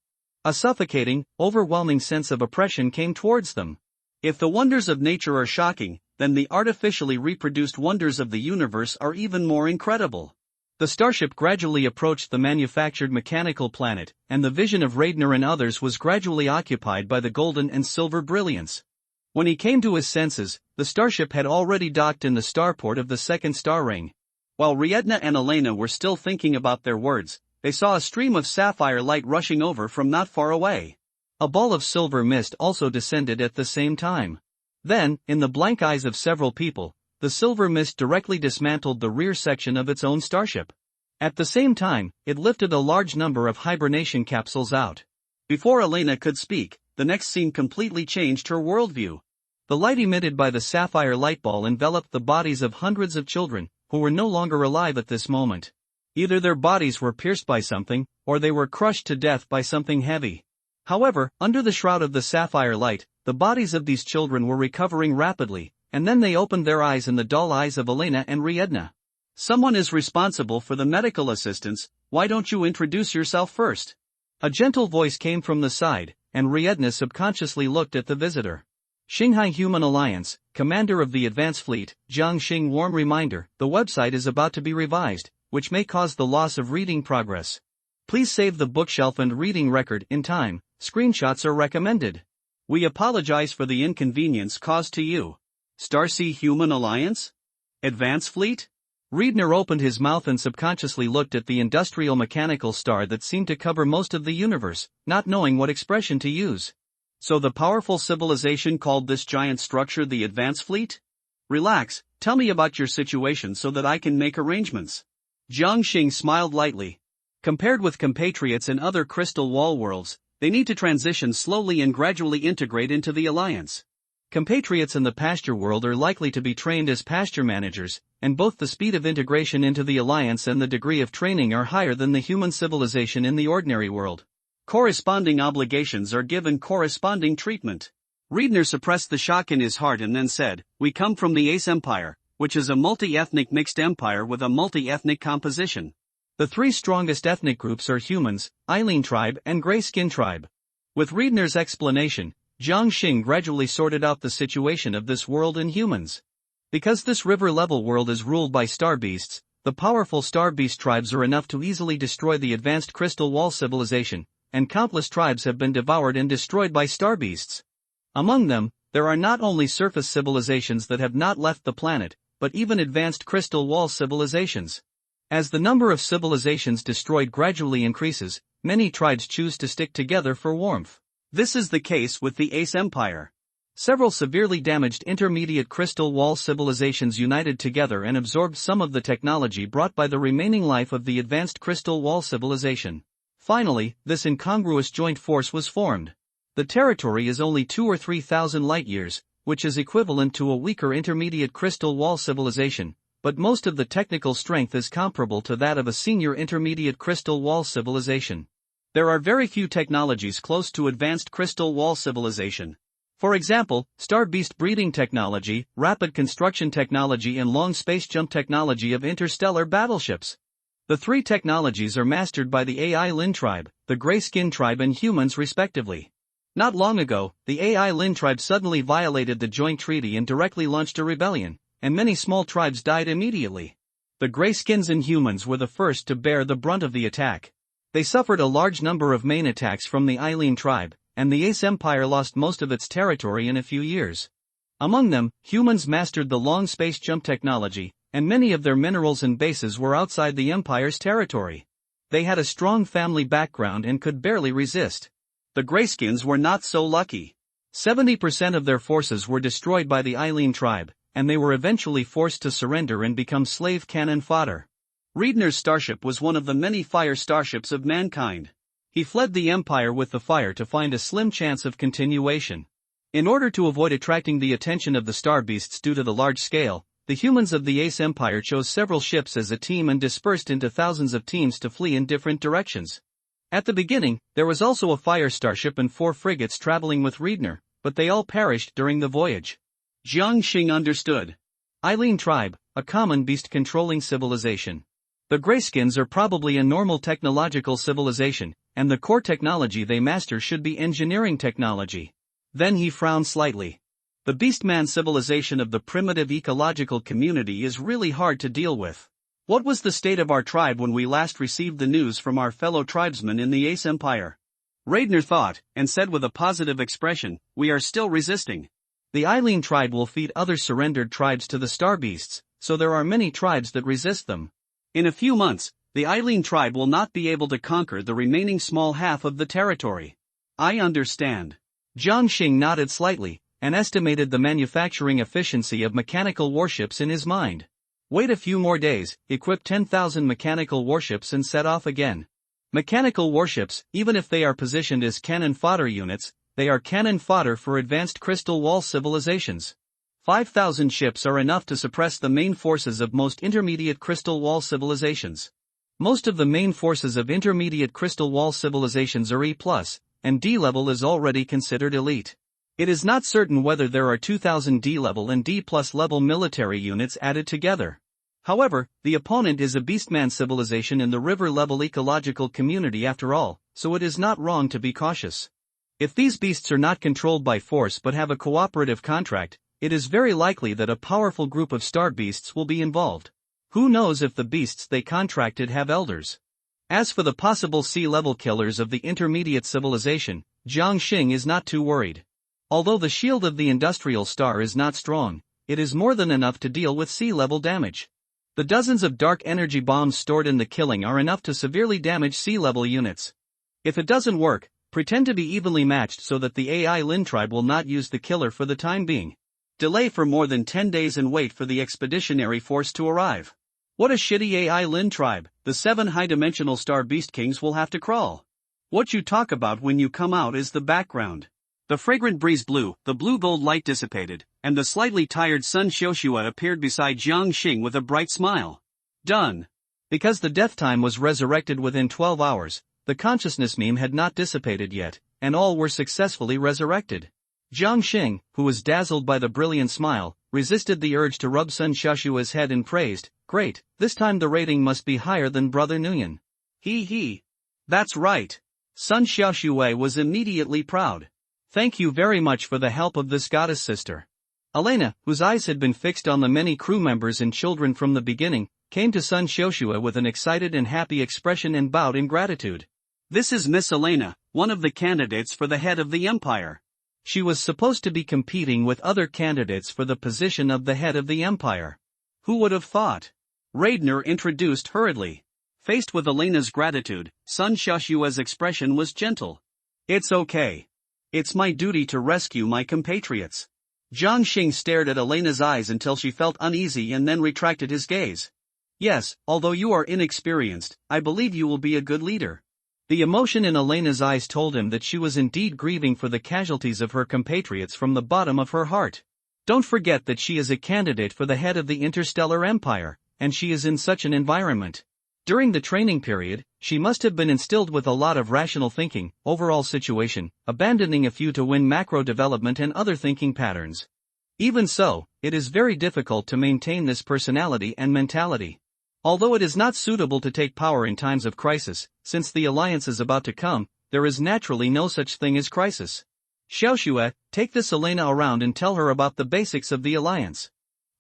A suffocating, overwhelming sense of oppression came towards them. If the wonders of nature are shocking, then the artificially reproduced wonders of the universe are even more incredible. The starship gradually approached the manufactured mechanical planet, and the vision of Ridner and others was gradually occupied by the golden and silver brilliance. When he came to his senses, the starship had already docked in the starport of the second star ring. While Riedna and Elena were still thinking about their words, they saw a stream of sapphire light rushing over from not far away. A ball of silver mist also descended at the same time. Then, in the blank eyes of several people, the silver mist directly dismantled the rear section of its own starship. At the same time, it lifted a large number of hibernation capsules out. Before Elena could speak, the next scene completely changed her worldview. The light emitted by the sapphire light ball enveloped the bodies of hundreds of children, who were no longer alive at this moment. Either their bodies were pierced by something, or they were crushed to death by something heavy. However, under the shroud of the sapphire light, the bodies of these children were recovering rapidly, and then they opened their eyes in the dull eyes of Elena and Riedna. Someone is responsible for the medical assistance, why don't you introduce yourself first? A gentle voice came from the side, and Riedna subconsciously looked at the visitor. Shanghai Human Alliance, Commander of the Advance Fleet, Jiang Xing. Warm reminder, the website is about to be revised, which may cause the loss of reading progress. Please save the bookshelf and reading record in time, screenshots are recommended. We apologize for the inconvenience caused to you. Starsea Human Alliance? Advance Fleet? Riedner opened his mouth and subconsciously looked at the industrial mechanical star that seemed to cover most of the universe, not knowing what expression to use. So the powerful civilization called this giant structure the Advance Fleet? Relax, tell me about your situation so that I can make arrangements. Jiang Xing smiled lightly. Compared with compatriots in other crystal wall worlds, they need to transition slowly and gradually integrate into the alliance. Compatriots in the pasture world are likely to be trained as pasture managers, and both the speed of integration into the alliance and the degree of training are higher than the human civilization in the ordinary world. Corresponding obligations are given corresponding treatment. Riedner suppressed the shock in his heart and then said, "We come from the Ace Empire, which is a multi-ethnic mixed empire with a multi-ethnic composition. The three strongest ethnic groups are humans, Eileen tribe and Gray Skin tribe." With Riedner's explanation, Jiang Xing gradually sorted out the situation of this world and humans. Because this river-level world is ruled by star beasts, the powerful star beast tribes are enough to easily destroy the advanced crystal wall civilization, and countless tribes have been devoured and destroyed by star beasts. Among them, there are not only surface civilizations that have not left the planet, but even advanced crystal wall civilizations. As the number of civilizations destroyed gradually increases, many tribes choose to stick together for warmth. This is the case with the Ace Empire. Several severely damaged intermediate crystal wall civilizations united together and absorbed some of the technology brought by the remaining life of the advanced crystal wall civilization. Finally, this incongruous joint force was formed. The territory is only 2 or 3,000 light-years, which is equivalent to a weaker intermediate crystal wall civilization, but most of the technical strength is comparable to that of a senior intermediate crystal wall civilization. There are very few technologies close to advanced crystal wall civilization. For example, star beast breeding technology, rapid construction technology and long space jump technology of interstellar battleships. The three technologies are mastered by the AI Lin tribe, the Gray Skin tribe and humans respectively. Not long ago, the AI Lin tribe suddenly violated the joint treaty and directly launched a rebellion, and many small tribes died immediately. The Gray Skins and humans were the first to bear the brunt of the attack. They suffered a large number of main attacks from the Eileen tribe, and the Ace Empire lost most of its territory in a few years. Among them, humans mastered the long space jump technology, and many of their minerals and bases were outside the Empire's territory. They had a strong family background and could barely resist. The Grayskins were not so lucky. 70% of their forces were destroyed by the Eileen tribe, and they were eventually forced to surrender and become slave cannon fodder. Riedner's starship was one of the many fire starships of mankind. He fled the Empire with the fire to find a slim chance of continuation. In order to avoid attracting the attention of the star beasts due to the large scale, the humans of the Ace Empire chose several ships as a team and dispersed into thousands of teams to flee in different directions. At the beginning, there was also a fire starship and 4 frigates traveling with Riedner, but they all perished during the voyage. Jiang Xing understood. Eileen tribe, a common beast-controlling civilization. The Grayskins are probably a normal technological civilization, and the core technology they master should be engineering technology. Then he frowned slightly. The Beastman civilization of the primitive ecological community is really hard to deal with. What was the state of our tribe when we last received the news from our fellow tribesmen in the Ace Empire? Riedner thought, and said with a positive expression, "We are still resisting. The Eileen tribe will feed other surrendered tribes to the Star Beasts, so there are many tribes that resist them. In a few months, the Eileen tribe will not be able to conquer the remaining small half of the territory." "I understand." Jiang Xing nodded slightly, and estimated the manufacturing efficiency of mechanical warships in his mind. Wait a few more days, equip 10,000 mechanical warships and set off again. Mechanical warships, even if they are positioned as cannon fodder units, they are cannon fodder for advanced crystal wall civilizations. 5,000 ships are enough to suppress the main forces of most intermediate crystal wall civilizations. Most of the main forces of intermediate crystal wall civilizations are E+, and D level is already considered elite. It is not certain whether there are 2,000 D-level and D+ level military units added together. However, the opponent is a Beastman civilization in the river-level ecological community after all, so it is not wrong to be cautious. If these beasts are not controlled by force but have a cooperative contract, it is very likely that a powerful group of star beasts will be involved. Who knows if the beasts they contracted have elders? As for the possible sea-level killers of the intermediate civilization, Jiang Xing is not too worried. Although the shield of the industrial star is not strong, it is more than enough to deal with sea-level damage. The dozens of dark energy bombs stored in the killing are enough to severely damage sea-level units. If it doesn't work, pretend to be evenly matched so that the AI Lin tribe will not use the killer for the time being. Delay for more than 10 days and wait for the expeditionary force to arrive. What a shitty AI Lin tribe, the 7 high-dimensional star beast kings will have to crawl. What you talk about when you come out is the background. The fragrant breeze blew, the blue-gold light dissipated, and the slightly tired Sun Xiaoxue appeared beside Jiang Xing with a bright smile. Done. Because the death time was resurrected within 12 hours, the consciousness meme had not dissipated yet, and all were successfully resurrected. Jiang Xing, who was dazzled by the brilliant smile, resisted the urge to rub Sun Xiaoxue's head and praised, "Great, this time the rating must be higher than Brother Nguyen." He. That's right. Sun Xiaoxue was immediately proud. Thank you very much for the help of this goddess sister. Elena, whose eyes had been fixed on the many crew members and children from the beginning, came to Sun Xiaoxue with an excited and happy expression and bowed in gratitude. This is Miss Elena, one of the candidates for the head of the empire. She was supposed to be competing with other candidates for the position of the head of the empire. Who would have thought? Raidner introduced hurriedly. Faced with Elena's gratitude, Sun Xiaoxue's expression was gentle. It's okay. It's my duty to rescue my compatriots. Jiang Xing stared at Elena's eyes until she felt uneasy and then retracted his gaze. Yes, although you are inexperienced, I believe you will be a good leader. The emotion in Elena's eyes told him that she was indeed grieving for the casualties of her compatriots from the bottom of her heart. Don't forget that she is a candidate for the head of the interstellar empire, and she is in such an environment. During the training period, she must have been instilled with a lot of rational thinking, overall situation, abandoning a few to win macro development and other thinking patterns. Even so, it is very difficult to maintain this personality and mentality. Although it is not suitable to take power in times of crisis, since the alliance is about to come, there is naturally no such thing as crisis. Xiaoxue, take this Elena around and tell her about the basics of the alliance.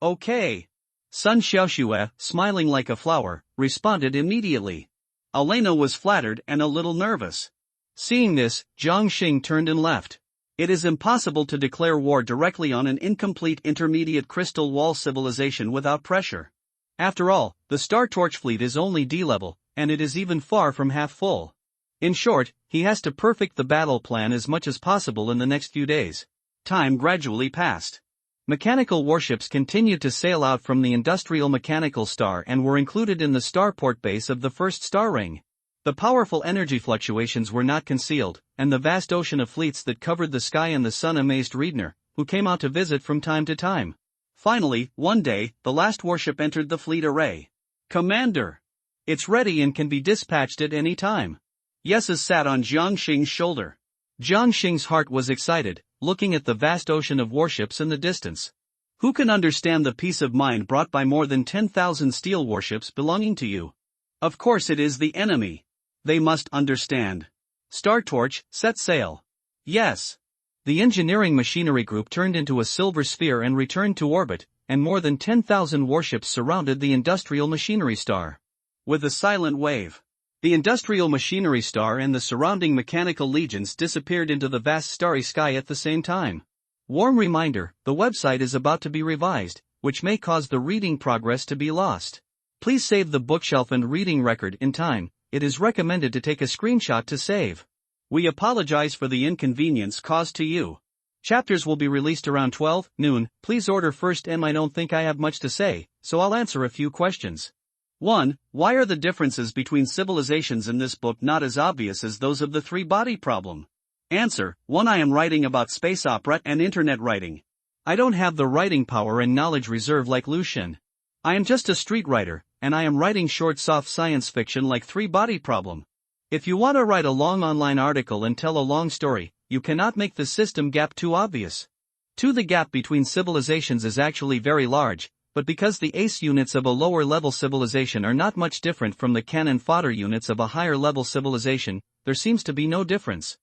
Okay. Sun Xiaoxue, smiling like a flower, responded immediately. Elena was flattered and a little nervous. Seeing this, Jiang Xing turned and left. It is impossible to declare war directly on an incomplete intermediate crystal wall civilization without pressure. After all, the Star Torch fleet is only D-level, and it is even far from half full. In short, he has to perfect the battle plan as much as possible in the next few days. Time gradually passed. Mechanical warships continued to sail out from the industrial mechanical star and were included in the starport base of the first star ring. The powerful energy fluctuations were not concealed, and the vast ocean of fleets that covered the sky and the sun amazed Raidner, who came out to visit from time to time. Finally, one day, the last warship entered the fleet array. Commander! It's ready and can be dispatched at any time. Yeses sat on Jiang Xing's shoulder. Jiang Xing's heart was excited, looking at the vast ocean of warships in the distance. Who can understand the peace of mind brought by more than 10,000 steel warships belonging to you? Of course it is the enemy. They must understand. Star Torch, set sail. Yes. The engineering machinery group turned into a silver sphere and returned to orbit, and more than 10,000 warships surrounded the industrial machinery star. With a silent wave, the industrial machinery star and the surrounding mechanical legions disappeared into the vast starry sky at the same time. Warm reminder, the website is about to be revised, which may cause the reading progress to be lost. Please save the bookshelf and reading record in time. It is recommended to take a screenshot to save. We apologize for the inconvenience caused to you. Chapters will be released around 12 noon. Please order first. I don't think I have much to say, so I'll answer a few questions. 1. Why are the differences between civilizations in this book not as obvious as those of the three-body problem? Answer. 1. I am writing about space opera and internet writing. I don't have the writing power and knowledge reserve like Lucien. I am just a street writer, and I am writing short soft science fiction like three-body problem. If you want to write a long online article and tell a long story, you cannot make the system gap too obvious. 2. The gap between civilizations is actually very large, but because the ACE units of a lower-level civilization are not much different from the cannon fodder units of a higher-level civilization, there seems to be no difference.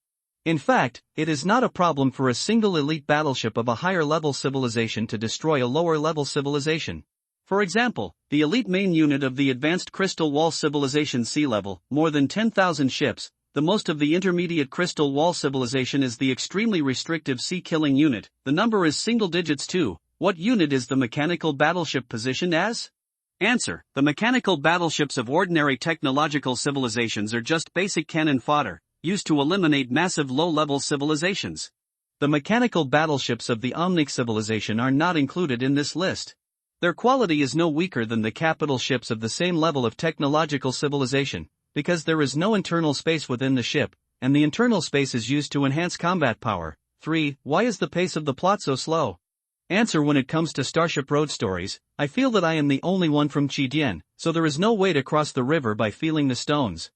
In fact, it is not a problem for a single elite battleship of a higher-level civilization to destroy a lower-level civilization. For example, the elite main unit of the advanced Crystal Wall civilization sea level, more than 10,000 ships. The most of the intermediate Crystal Wall civilization is the extremely restrictive sea-killing unit. The number is single digits too. What unit is the mechanical battleship positioned as? Answer: the mechanical battleships of ordinary technological civilizations are just basic cannon fodder, used to eliminate massive low-level civilizations. The mechanical battleships of the Omnic civilization are not included in this list. Their quality is no weaker than the capital ships of the same level of technological civilization, because there is no internal space within the ship, and the internal space is used to enhance combat power. 3. Why is the pace of the plot so slow? Answer: when it comes to Starship Road stories, I feel that I am the only one from Chidian, so there is no way to cross the river by feeling the stones.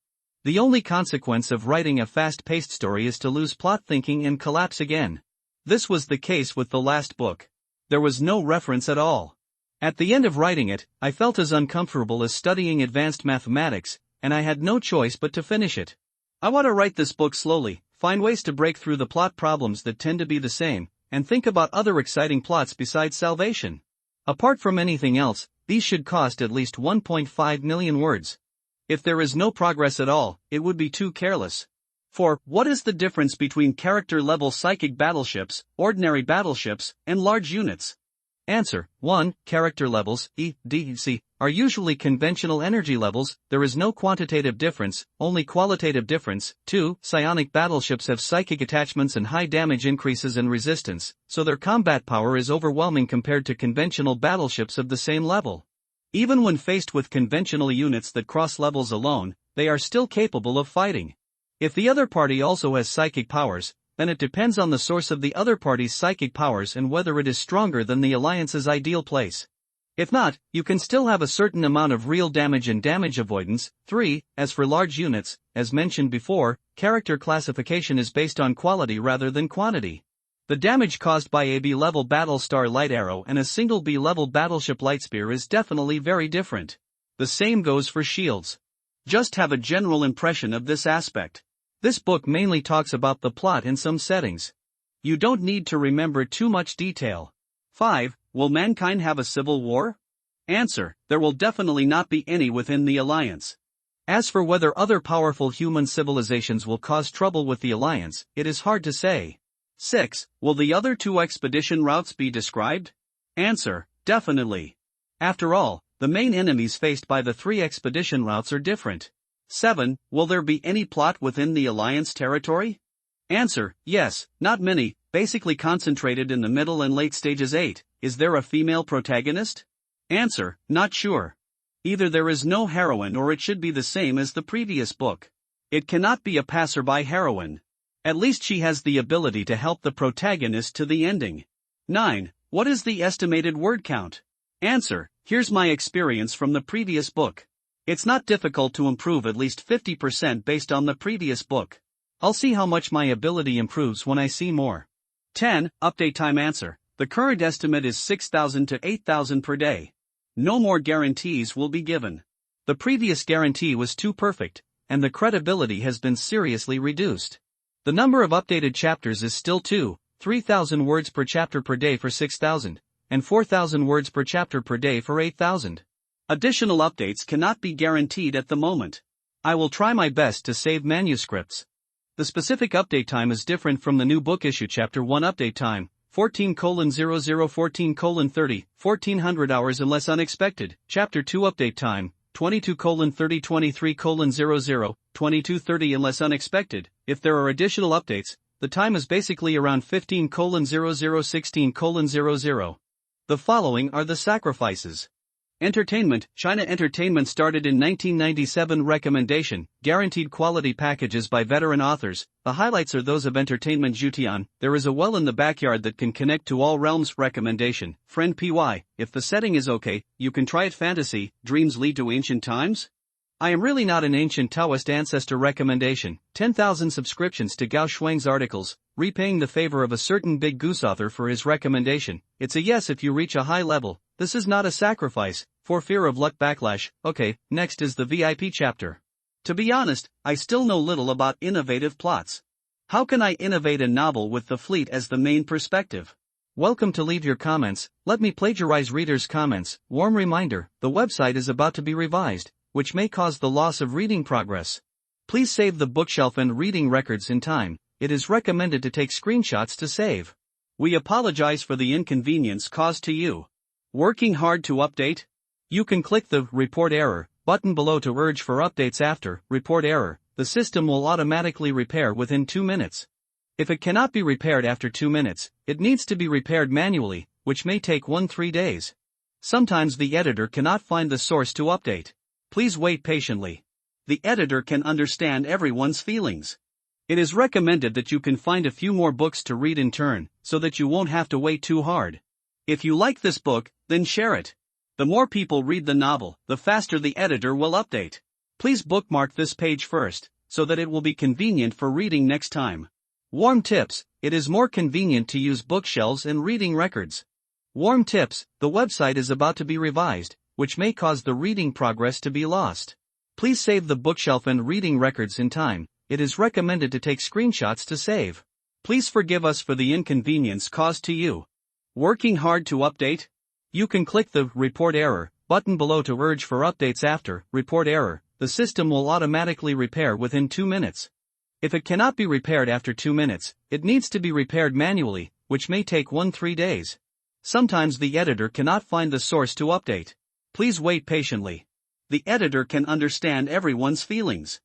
The only consequence of writing a fast-paced story is to lose plot thinking and collapse again. This was the case with the last book. There was no reference at all. At the end of writing it, I felt as uncomfortable as studying advanced mathematics, and I had no choice but to finish it. I want to write this book slowly, find ways to break through the plot problems that tend to be the same, and think about other exciting plots besides salvation. Apart from anything else, these should cost at least 1.5 million words. If there is no progress at all, it would be too careless. 4. What is the difference between character-level psychic battleships, ordinary battleships, and large units? Answer: 1. Character levels, E, D, C, are usually conventional energy levels. There is no quantitative difference, only qualitative difference. 2. Psionic battleships have psychic attachments and high damage increases and resistance, so their combat power is overwhelming compared to conventional battleships of the same level. Even when faced with conventional units that cross levels alone, they are still capable of fighting. If the other party also has psychic powers, then it depends on the source of the other party's psychic powers and whether it is stronger than the alliance's ideal place. If not, you can still have a certain amount of real damage and damage avoidance. 3. As for large units, as mentioned before, character classification is based on quality rather than quantity. The damage caused by a B-level Battlestar Light Arrow and a single B-level Battleship Lightspear is definitely very different. The same goes for shields. Just have a general impression of this aspect. This book mainly talks about the plot in some settings. You don't need to remember too much detail. 5. Will mankind have a civil war? Answer: there will definitely not be any within the Alliance. As for whether other powerful human civilizations will cause trouble with the Alliance, it is hard to say. 6. Will the other 2 expedition routes be described? Answer: definitely. After all, the main enemies faced by the 3 expedition routes are different. 7. Will there be any plot within the Alliance territory? Answer: yes, not many, basically concentrated in the middle and late stages. 8. Is there a female protagonist? Answer: not sure. Either there is no heroine or it should be the same as the previous book. It cannot be a passerby heroine. At least she has the ability to help the protagonist to the ending. 9. What is the estimated word count? Answer: here's my experience from the previous book. It's not difficult to improve at least 50% based on the previous book. I'll see how much my ability improves when I see more. 10. Update time. Answer: the current estimate is 6,000 to 8,000 per day. No more guarantees will be given. The previous guarantee was too perfect, and the credibility has been seriously reduced. The number of updated chapters is still 3,000 words per chapter per day for 6,000, and 4,000 words per chapter per day for 8,000. Additional updates cannot be guaranteed at the moment. I will try my best to save manuscripts. The specific update time is different from the new book issue. Chapter 1 update time, 14:00:14:30, 1400 hours unless unexpected. Chapter 2 update time, 22:30, 23:00, 22:30 unless unexpected. If there are additional updates, the time is basically around 15:00, 16:00. The following are the sacrifices. Entertainment. China Entertainment started in 1997. Recommendation: guaranteed quality packages by veteran authors. The highlights are those of Entertainment Jutian. There is a well in the backyard that can connect to all realms. Recommendation: friend PY, if the setting is okay, you can try it. Fantasy. Dreams lead to ancient times? I am really not an ancient Taoist ancestor. Recommendation: 10,000 subscriptions to Gao Shuang's articles, repaying the favor of a certain big goose author for his recommendation. It's a yes if you reach a high level. This is not a sacrifice, for fear of luck backlash. Okay, next is the VIP chapter. To be honest, I still know little about innovative plots. How can I innovate a novel with the fleet as the main perspective? Welcome to leave your comments. Let me plagiarize readers' comments. Warm reminder, the website is about to be revised, which may cause the loss of reading progress. Please save the bookshelf and reading records in time. It is recommended to take screenshots to save. We apologize for the inconvenience caused to you. Working hard to update? You can click the Report Error button below to urge for updates after Report Error. The system will automatically repair within 2 minutes. If it cannot be repaired after 2 minutes, it needs to be repaired manually, which may take 1-3 days. Sometimes the editor cannot find the source to update. Please wait patiently. The editor can understand everyone's feelings. It is recommended that you can find a few more books to read in turn, so that you won't have to wait too hard. If you like this book, then share it. The more people read the novel, the faster the editor will update. Please bookmark this page first, so that it will be convenient for reading next time. Warm tips: it is more convenient to use bookshelves and reading records. Warm tips: the website is about to be revised, which may cause the reading progress to be lost. Please save the bookshelf and reading records in time. It is recommended to take screenshots to save. Please forgive us for the inconvenience caused to you. Working hard to update? You can click the Report Error button below to urge for updates after Report Error. The system will automatically repair within 2 minutes. If it cannot be repaired after 2 minutes, it needs to be repaired manually, which may take 1-3 days. Sometimes the editor cannot find the source to update. Please wait patiently. The editor can understand everyone's feelings.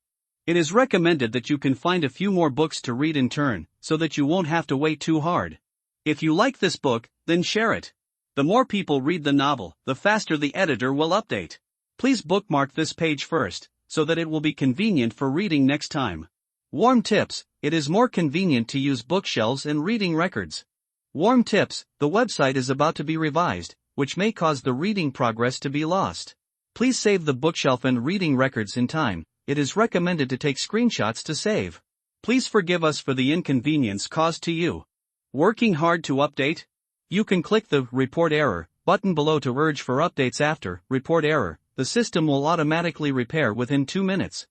It is recommended that you can find a few more books to read in turn, so that you won't have to wait too hard. If you like this book, then share it. The more people read the novel, the faster the editor will update. Please bookmark this page first, so that it will be convenient for reading next time. Warm tips: it is more convenient to use bookshelves and reading records. Warm tips: the website is about to be revised, which may cause the reading progress to be lost. Please save the bookshelf and reading records in time. It is recommended to take screenshots to save. Please forgive us for the inconvenience caused to you. Working hard to update? You can click the Report Error button below to urge for updates after Report Error. The system will automatically repair within 2 minutes.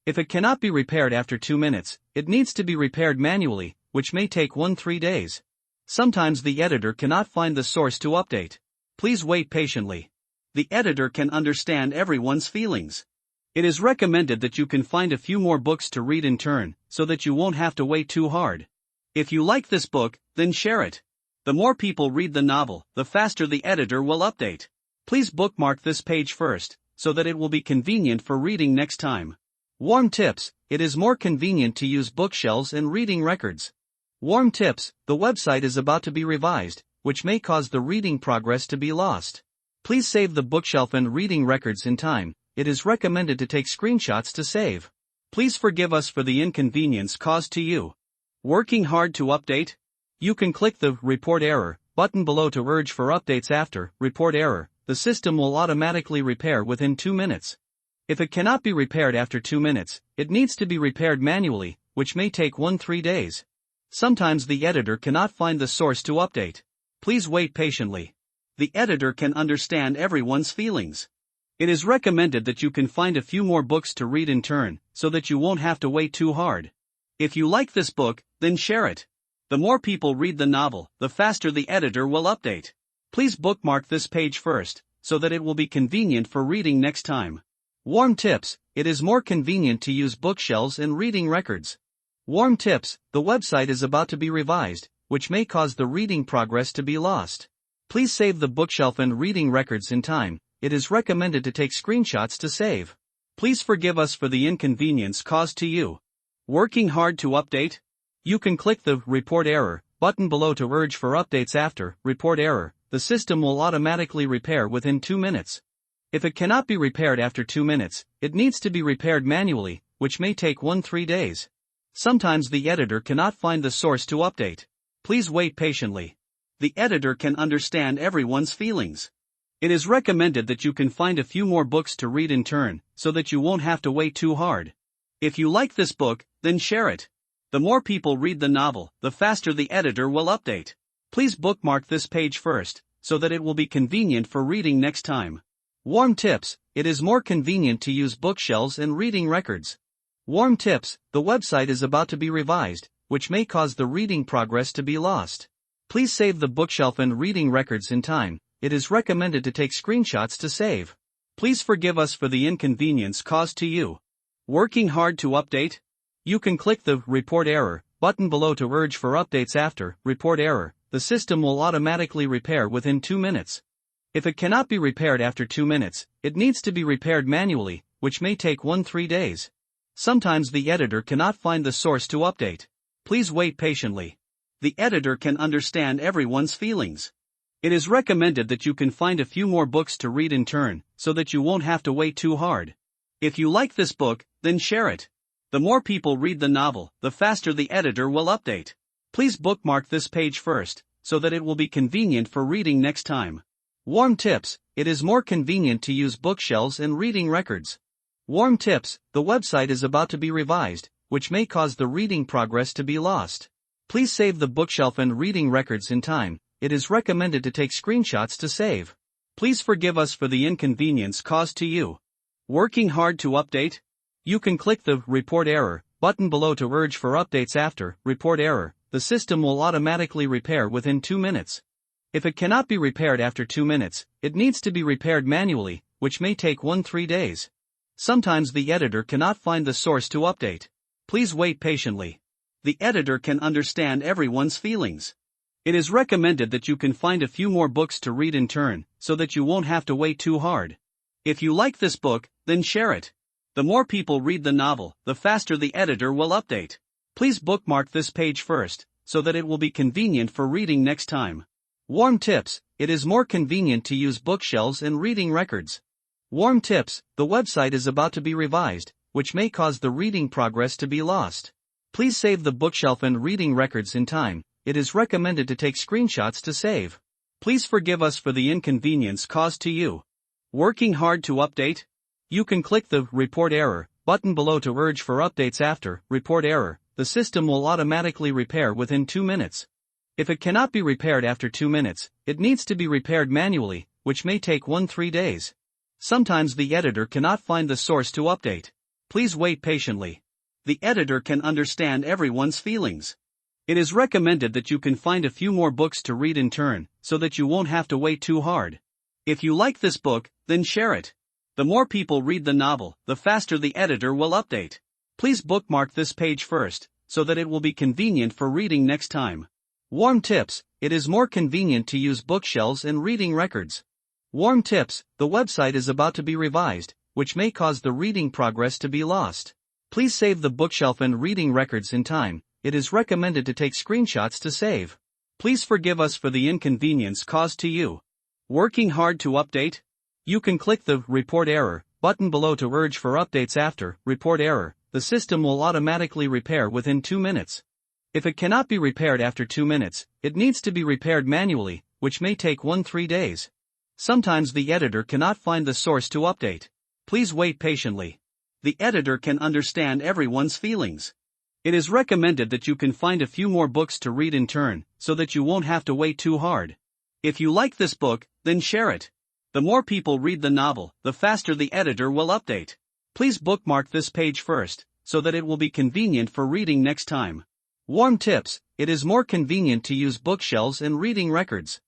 If it cannot be repaired after 2 minutes, it needs to be repaired manually, which may take 1-3 days. Sometimes the editor cannot find the source to update. Please wait patiently. The editor can understand everyone's feelings. It is recommended that you can find a few more books to read in turn, so that you won't have to wait too hard. If you like this book, then share it. The more people read the novel, the faster the editor will update. Please bookmark this page first, so that it will be convenient for reading next time. Warm tips: it is more convenient to use bookshelves and reading records. Warm tips: the website is about to be revised, which may cause the reading progress to be lost. Please save the bookshelf and reading records in time. It is recommended to take screenshots to save. Please forgive us for the inconvenience caused to you. Working hard to update? You can click the Report Error button below to urge for updates after Report Error. The system will automatically repair within 2 minutes. If it cannot be repaired after 2 minutes, it needs to be repaired manually, which may take 1-3 days. Sometimes the editor cannot find the source to update. Please wait patiently. The editor can understand everyone's feelings. It is recommended that you can find a few more books to read in turn, so that you won't have to wait too hard. If you like this book, then share it. The more people read the novel, the faster the editor will update. Please bookmark this page first, so that it will be convenient for reading next time. Warm tips: it is more convenient to use bookshelves and reading records. Warm tips: the website is about to be revised, which may cause the reading progress to be lost. Please save the bookshelf and reading records in time. It is recommended to take screenshots to save. Please forgive us for the inconvenience caused to you. Working hard to update? You can click the Report Error button below to urge for updates after Report Error. The system will automatically repair within 2 minutes. If it cannot be repaired after 2 minutes, it needs to be repaired manually, which may take 1-3 days. Sometimes the editor cannot find the source to update. Please wait patiently. The editor can understand everyone's feelings. It is recommended that you can find a few more books to read in turn, so that you won't have to wait too hard. If you like this book, then share it. The more people read the novel, the faster the editor will update. Please bookmark this page first, so that it will be convenient for reading next time. Warm tips: it is more convenient to use bookshelves and reading records. Warm tips: the website is about to be revised, which may cause the reading progress to be lost. Please save the bookshelf and reading records in time. It is recommended to take screenshots to save. Please forgive us for the inconvenience caused to you. Working hard to update? You can click the Report Error button below to urge for updates after Report Error. The system will automatically repair within 2 minutes. If it cannot be repaired after 2 minutes, it needs to be repaired manually, which may take 1-3 days. Sometimes the editor cannot find the source to update. Please wait patiently. The editor can understand everyone's feelings. It is recommended that you can find a few more books to read in turn, so that you won't have to wait too hard. If you like this book, then share it. The more people read the novel, the faster the editor will update. Please bookmark this page first, so that it will be convenient for reading next time. Warm tips: it is more convenient to use bookshelves and reading records. Warm tips: the website is about to be revised, which may cause the reading progress to be lost. Please save the bookshelf and reading records in time. It is recommended to take screenshots to save. Please forgive us for the inconvenience caused to you. Working hard to update? You can click the Report Error button below to urge for updates after Report Error. The system will automatically repair within 2 minutes. If it cannot be repaired after 2 minutes, it needs to be repaired manually, which may take 1-3 days. Sometimes the editor cannot find the source to update. Please wait patiently. The editor can understand everyone's feelings. It is recommended that you can find a few more books to read in turn, so that you won't have to wait too hard. If you like this book, then share it. The more people read the novel, the faster the editor will update. Please bookmark this page first, so that it will be convenient for reading next time. Warm tips: it is more convenient to use bookshelves and reading records. Warm tips: the website is about to be revised, which may cause the reading progress to be lost. Please save the bookshelf and reading records in time. It is recommended to take screenshots to save. Please forgive us for the inconvenience caused to you. Working hard to update? You can click the Report Error button below to urge for updates after Report Error. The system will automatically repair within 2 minutes. If it cannot be repaired after 2 minutes, it needs to be repaired manually, which may take 1-3 days. Sometimes the editor cannot find the source to update. Please wait patiently. The editor can understand everyone's feelings. It is recommended that you can find a few more books to read in turn, so that you won't have to wait too hard. If you like this book, then share it. The more people read the novel, the faster the editor will update. Please bookmark this page first, so that it will be convenient for reading next time. Warm tips: it is more convenient to use bookshelves and reading records. Warm tips: the website is about to be revised, which may cause the reading progress to be lost. Please save the bookshelf and reading records in time. It is recommended to take screenshots to save. Please forgive us for the inconvenience caused to you. Working hard to update? You can click the Report Error button below to urge for updates after Report Error. The system will automatically repair within 2 minutes. If it cannot be repaired after 2 minutes, it needs to be repaired manually, which may take 1-3 days. Sometimes the editor cannot find the source to update. Please wait patiently. The editor can understand everyone's feelings. It is recommended that you can find a few more books to read in turn, so that you won't have to wait too hard. If you like this book, then share it. The more people read the novel, the faster the editor will update. Please bookmark this page first, so that it will be convenient for reading next time. Warm tips: it is more convenient to use bookshelves and reading records.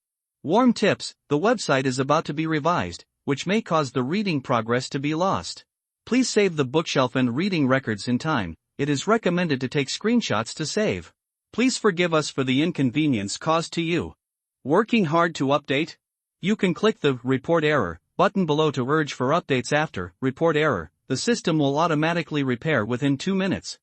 Warm tips: the website is about to be revised, which may cause the reading progress to be lost. Please save the bookshelf and reading records in time. It is recommended to take screenshots to save. Please forgive us for the inconvenience caused to you. Working hard to update? You can click the Report Error button below to urge for updates after Report Error. The system will automatically repair within 2 minutes.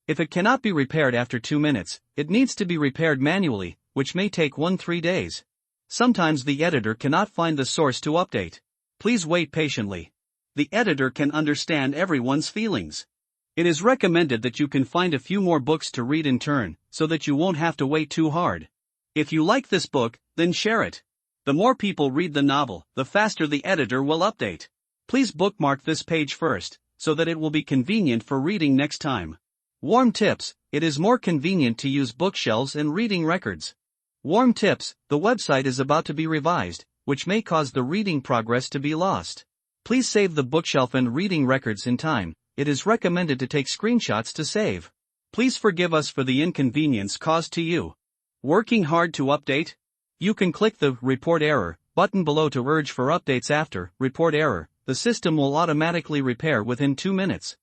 If it cannot be repaired after 2 minutes, it needs to be repaired manually, which may take 1-3 days. Sometimes the editor cannot find the source to update. Please wait patiently. The editor can understand everyone's feelings. It is recommended that you can find a few more books to read in turn, so that you won't have to wait too hard. If you like this book, then share it. The more people read the novel, the faster the editor will update. Please bookmark this page first, so that it will be convenient for reading next time. Warm tips: it is more convenient to use bookshelves and reading records. Warm tips: the website is about to be revised, which may cause the reading progress to be lost. Please save the bookshelf and reading records in time. It is recommended to take screenshots to save. Please forgive us for the inconvenience caused to you. Working hard to update? You can click the Report Error button below to urge for updates after Report Error. The system will automatically repair within 2 minutes.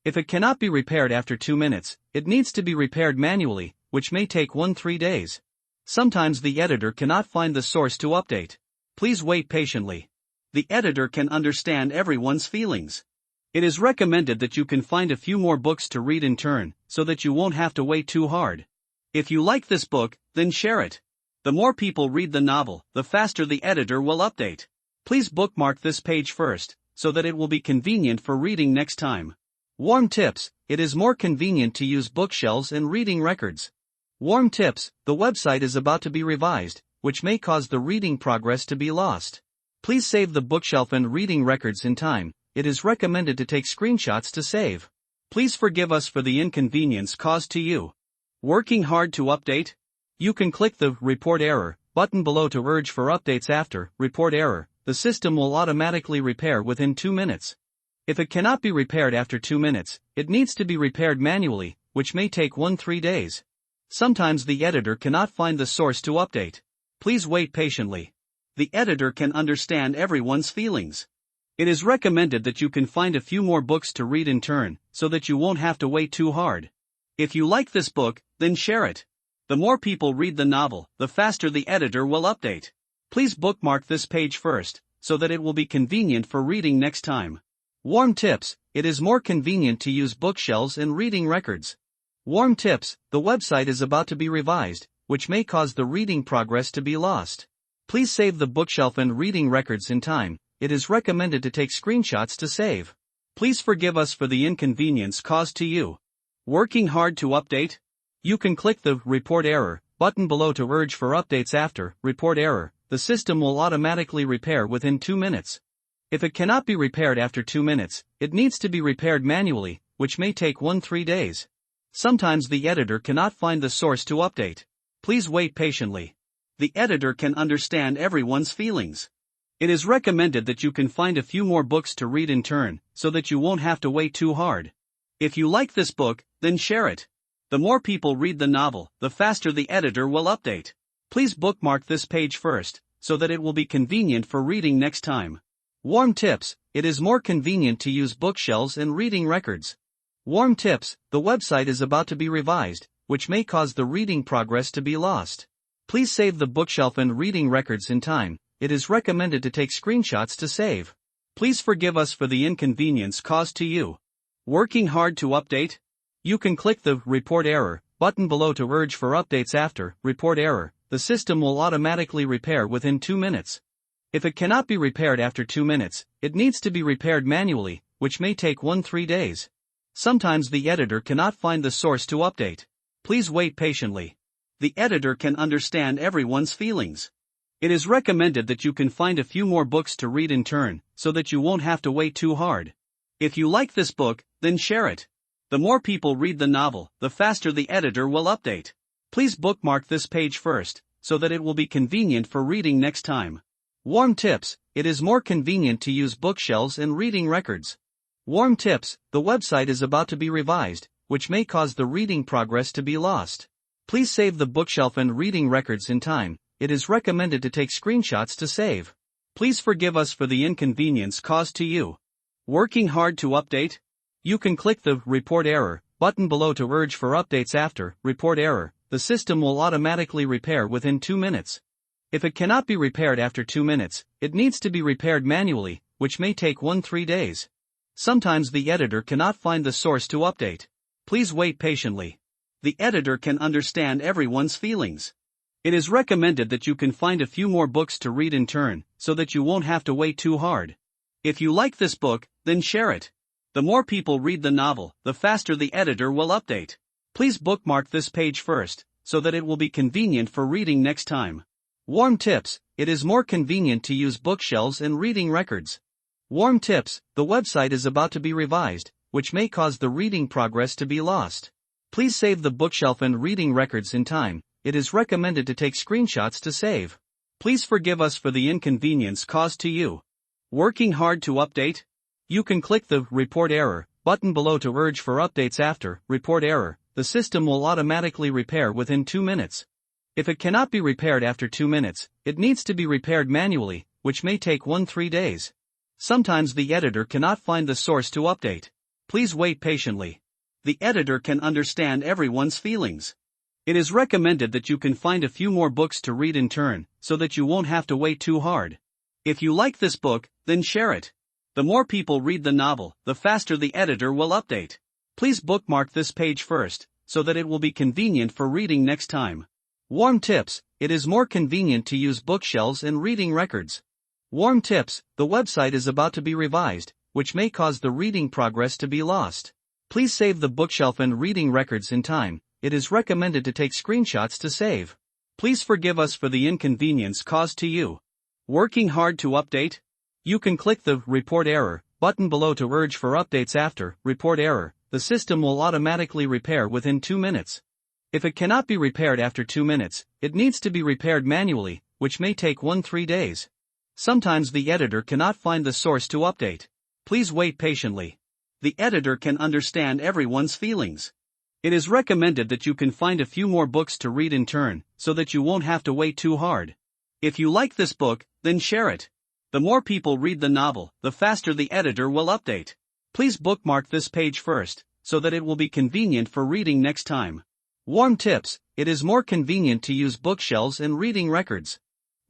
If it cannot be repaired after 2 minutes, it needs to be repaired manually, which may take 1-3 days. Sometimes the editor cannot find the source to update. Please wait patiently. The editor can understand everyone's feelings. It is recommended that you can find a few more books to read in turn, so that you won't have to wait too hard. If you like this book, then share it. The more people read the novel, the faster the editor will update. Please bookmark this page first, so that it will be convenient for reading next time. Warm tips: it is more convenient to use bookshelves and reading records. Warm tips: the website is about to be revised, which may cause the reading progress to be lost. Please save the bookshelf and reading records in time. It is recommended to take screenshots to save. Please forgive us for the inconvenience caused to you. Working hard to update? You can click the Report Error button below to urge for updates after Report Error. The system will automatically repair within 2 minutes. If it cannot be repaired after 2 minutes, it needs to be repaired manually, which may take 1-3 days. Sometimes the editor cannot find the source to update. Please wait patiently. The editor can understand everyone's feelings. It is recommended that you can find a few more books to read in turn, so that you won't have to wait too hard. If you like this book, then share it. The more people read the novel, the faster the editor will update. Please bookmark this page first, so that it will be convenient for reading next time. Warm tips: it is more convenient to use bookshelves and reading records. Warm tips: the website is about to be revised, which may cause the reading progress to be lost. Please save the bookshelf and reading records in time. It is recommended to take screenshots to save. Please forgive us for the inconvenience caused to you. Working hard to update? You can click the Report Error button below to urge for updates after Report Error. The system will automatically repair within 2 minutes. If it cannot be repaired after 2 minutes, it needs to be repaired manually, which may take 1-3 days. Sometimes the editor cannot find the source to update. Please wait patiently. The editor can understand everyone's feelings. It is recommended that you can find a few more books to read in turn, so that you won't have to wait too hard. If you like this book, then share it. The more people read the novel, the faster the editor will update. Please bookmark this page first, so that it will be convenient for reading next time. Warm tips: it is more convenient to use bookshelves and reading records. Warm tips: the website is about to be revised, which may cause the reading progress to be lost. Please save the bookshelf and reading records in time. It is recommended to take screenshots to save. Please forgive us for the inconvenience caused to you. Working hard to update? You can click the Report Error button below to urge for updates after Report Error. The system will automatically repair within 2 minutes. If it cannot be repaired after 2 minutes, it needs to be repaired manually, which may take 1-3 days. Sometimes the editor cannot find the source to update. Please wait patiently. The editor can understand everyone's feelings. It is recommended that you can find a few more books to read in turn, so that you won't have to wait too hard. If you like this book, then share it. The more people read the novel, the faster the editor will update. Please bookmark this page first, so that it will be convenient for reading next time. Warm tips: it is more convenient to use bookshelves and reading records. Warm tips: the website is about to be revised, which may cause the reading progress to be lost. Please save the bookshelf and reading records in time. It is recommended to take screenshots to save. Please forgive us for the inconvenience caused to you. Working hard to update? You can click the Report Error button below to urge for updates after Report Error. The system will automatically repair within 2 minutes. If it cannot be repaired after 2 minutes, it needs to be repaired manually, which may take 1-3 days. Sometimes the editor cannot find the source to update. Please wait patiently. The editor can understand everyone's feelings. It is recommended that you can find a few more books to read in turn, so that you won't have to wait too hard. If you like this book, then share it. The more people read the novel, the faster the editor will update. Please bookmark this page first, so that it will be convenient for reading next time. Warm tips: it is more convenient to use bookshelves and reading records. Warm tips: the website is about to be revised, which may cause the reading progress to be lost. Please save the bookshelf and reading records in time. It is recommended to take screenshots to save. Please forgive us for the inconvenience caused to you. Working hard to update? You can click the Report Error button below to urge for updates after Report Error. The system will automatically repair within 2 minutes. If it cannot be repaired after 2 minutes, it needs to be repaired manually, which may take 1-3 days. If you like this book, then share it. The more people read the novel, the faster the editor will update. Please bookmark this page first, so that it will be convenient for reading next time. Warm tips: it is more convenient to use bookshelves and reading records. Warm tips: the website is about to be revised, which may cause the reading progress to be lost. Please save the bookshelf and reading records in time. It is recommended to take screenshots to save. Please forgive us for the inconvenience caused to you. Working hard to update? You can click the Report Error button below to urge for updates after Report Error. The system will automatically repair within 2 minutes. If it cannot be repaired after 2 minutes, it needs to be repaired manually, which may take 1-3 days. Sometimes the editor cannot find the source to update. Please wait patiently. The editor can understand everyone's feelings. It is recommended that you can find a few more books to read in turn, so that you won't have to wait too hard. If you like this book, then share it. The more people read the novel, the faster the editor will update. Please bookmark this page first, so that it will be convenient for reading next time. Warm tips: it is more convenient to use bookshelves and reading records. Warm tips: the website is about to be revised, which may cause the reading progress to be lost. Please save the bookshelf and reading records in time. It is recommended to take screenshots to save. Please forgive us for the inconvenience caused to you. Working hard to update? You can click the Report Error button below to urge for updates after Report Error. The system will automatically repair within 2 minutes. If it cannot be repaired after 2 minutes, it needs to be repaired manually, which may take 1-3 days. Sometimes the editor cannot find the source to update. Please wait patiently. The editor can understand everyone's feelings. It is recommended that you can find a few more books to read in turn, so that you won't have to wait too hard. If you like this book, then share it. The more people read the novel, the faster the editor will update. Please bookmark this page first, so that it will be convenient for reading next time. Warm tips: it is more convenient to use bookshelves and reading records.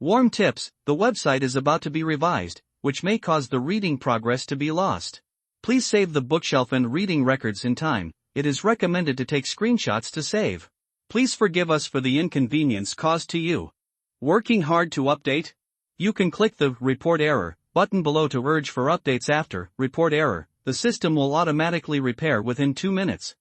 Warm tips: the website is about to be revised, which may cause the reading progress to be lost. Please save the bookshelf and reading records in time. It is recommended to take screenshots to save. Please forgive us for the inconvenience caused to you. Working hard to update? You can click the Report Error button below to urge for updates after Report Error. The system will automatically repair within 2 minutes.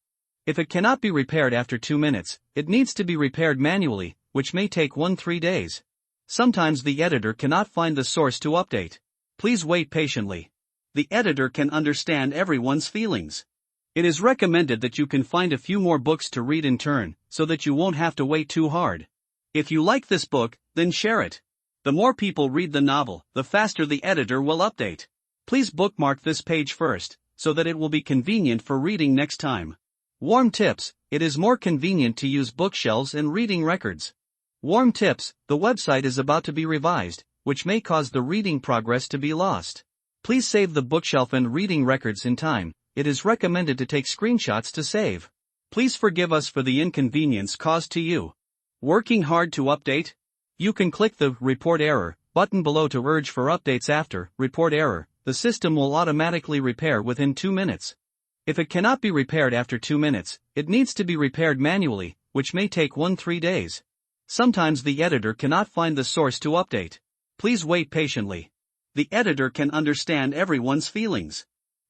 If it cannot be repaired after 2 minutes, it needs to be repaired manually, which may take 1-3 days. Sometimes the editor cannot find the source to update. Please wait patiently. The editor can understand everyone's feelings. It is recommended that you can find a few more books to read in turn, so that you won't have to wait too hard. If you like this book, then share it. The more people read the novel, the faster the editor will update. Please bookmark this page first, so that it will be convenient for reading next time. Warm tips: it is more convenient to use bookshelves and reading records. Warm tips: the website is about to be revised, which may cause the reading progress to be lost. Please save the bookshelf and reading records in time. It is recommended to take screenshots to save. Please forgive us for the inconvenience caused to you. Working hard to update? You can click the Report Error button below to urge for updates after Report Error. The system will automatically repair within 2 minutes. If it cannot be repaired after 2 minutes, it needs to be repaired manually, which may take 1-3 days. Sometimes the editor cannot find the source to update. Please wait patiently. The editor can understand everyone's feelings.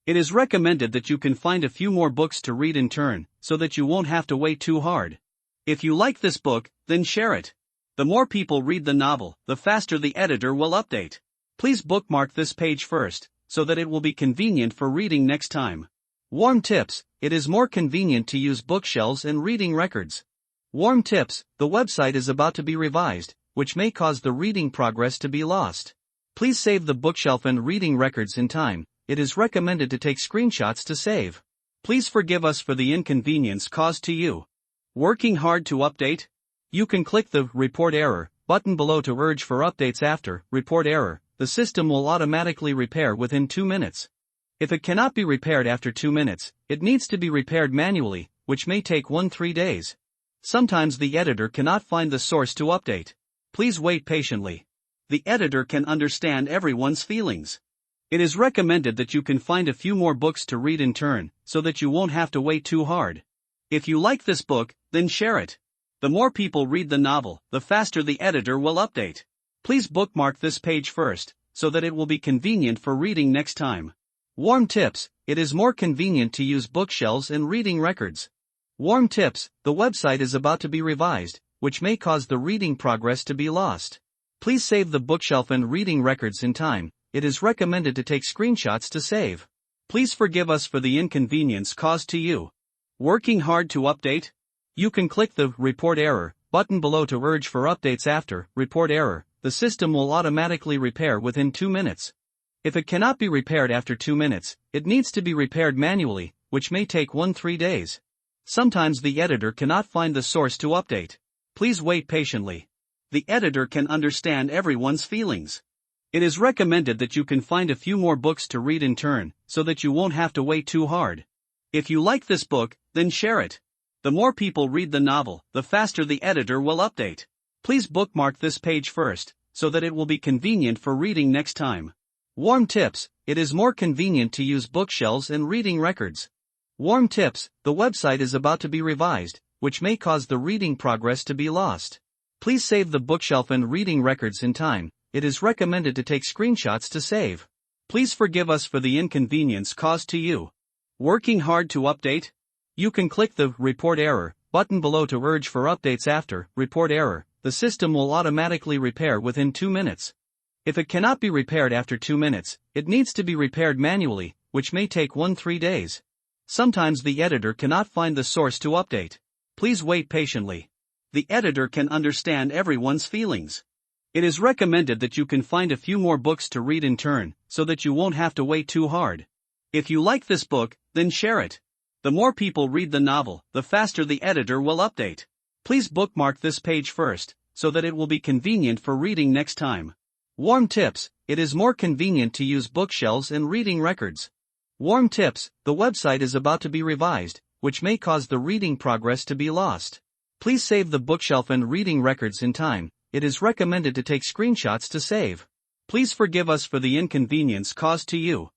It is recommended that you can find a few more books to read in turn, so that you won't have to wait too hard. If you like this book, then share it. The more people read the novel, the faster the editor will update. Please bookmark this page first, so that it will be convenient for reading next time. Warm tips: it is more convenient to use bookshelves and reading records. Warm tips: the website is about to be revised, which may cause the reading progress to be lost. Please save the bookshelf and reading records in time. It is recommended to take screenshots to save. Please forgive us for the inconvenience caused to you. Working hard to update? You can click the Report Error button below to urge for updates after Report Error. The system will automatically repair within 2 minutes. If it cannot be repaired after 2 minutes, it needs to be repaired manually, which may take 1-3 days. Sometimes the editor cannot find the source to update. Please wait patiently. The editor can understand everyone's feelings. It is recommended that you can find a few more books to read in turn, so that you won't have to wait too hard. If you like this book, then share it. The more people read the novel, the faster the editor will update. Please bookmark this page first, so that it will be convenient for reading next time. Warm tips: it is more convenient to use bookshelves and reading records. Warm tips: the website is about to be revised, which may cause the reading progress to be lost. Please save the bookshelf and reading records in time. It is recommended to take screenshots to save. Please forgive us for the inconvenience caused to you. Working hard to update? You can click the Report Error button below to urge for updates after Report Error. The system will automatically repair within 2 minutes. If it cannot be repaired after 2 minutes, it needs to be repaired manually, which may take 1-3 days. Sometimes the editor cannot find the source to update. Please wait patiently. The editor can understand everyone's feelings. It is recommended that you can find a few more books to read in turn, so that you won't have to wait too hard. If you like this book, then share it. The more people read the novel, the faster the editor will update. Please bookmark this page first, so that it will be convenient for reading next time. Warm tips: it is more convenient to use bookshelves and reading records. Warm tips: the website is about to be revised, which may cause the reading progress to be lost. Please save the bookshelf and reading records in time. It is recommended to take screenshots to save. Please forgive us for the inconvenience caused to you. Working hard to update? You can click the Report Error button below to urge for updates after Report Error. The system will automatically repair within 2 minutes. If it cannot be repaired after 2 minutes, it needs to be repaired manually, which may take 1-3 days. Sometimes the editor cannot find the source to update. Please wait patiently. The editor can understand everyone's feelings. It is recommended that you can find a few more books to read in turn, so that you won't have to wait too hard. If you like this book, then share it. The more people read the novel, the faster the editor will update. Please bookmark this page first, so that it will be convenient for reading next time. Warm tips: it is more convenient to use bookshelves and reading records. Warm tips: the website is about to be revised, which may cause the reading progress to be lost. Please save the bookshelf and reading records in time. It is recommended to take screenshots to save. Please forgive us for the inconvenience caused to you.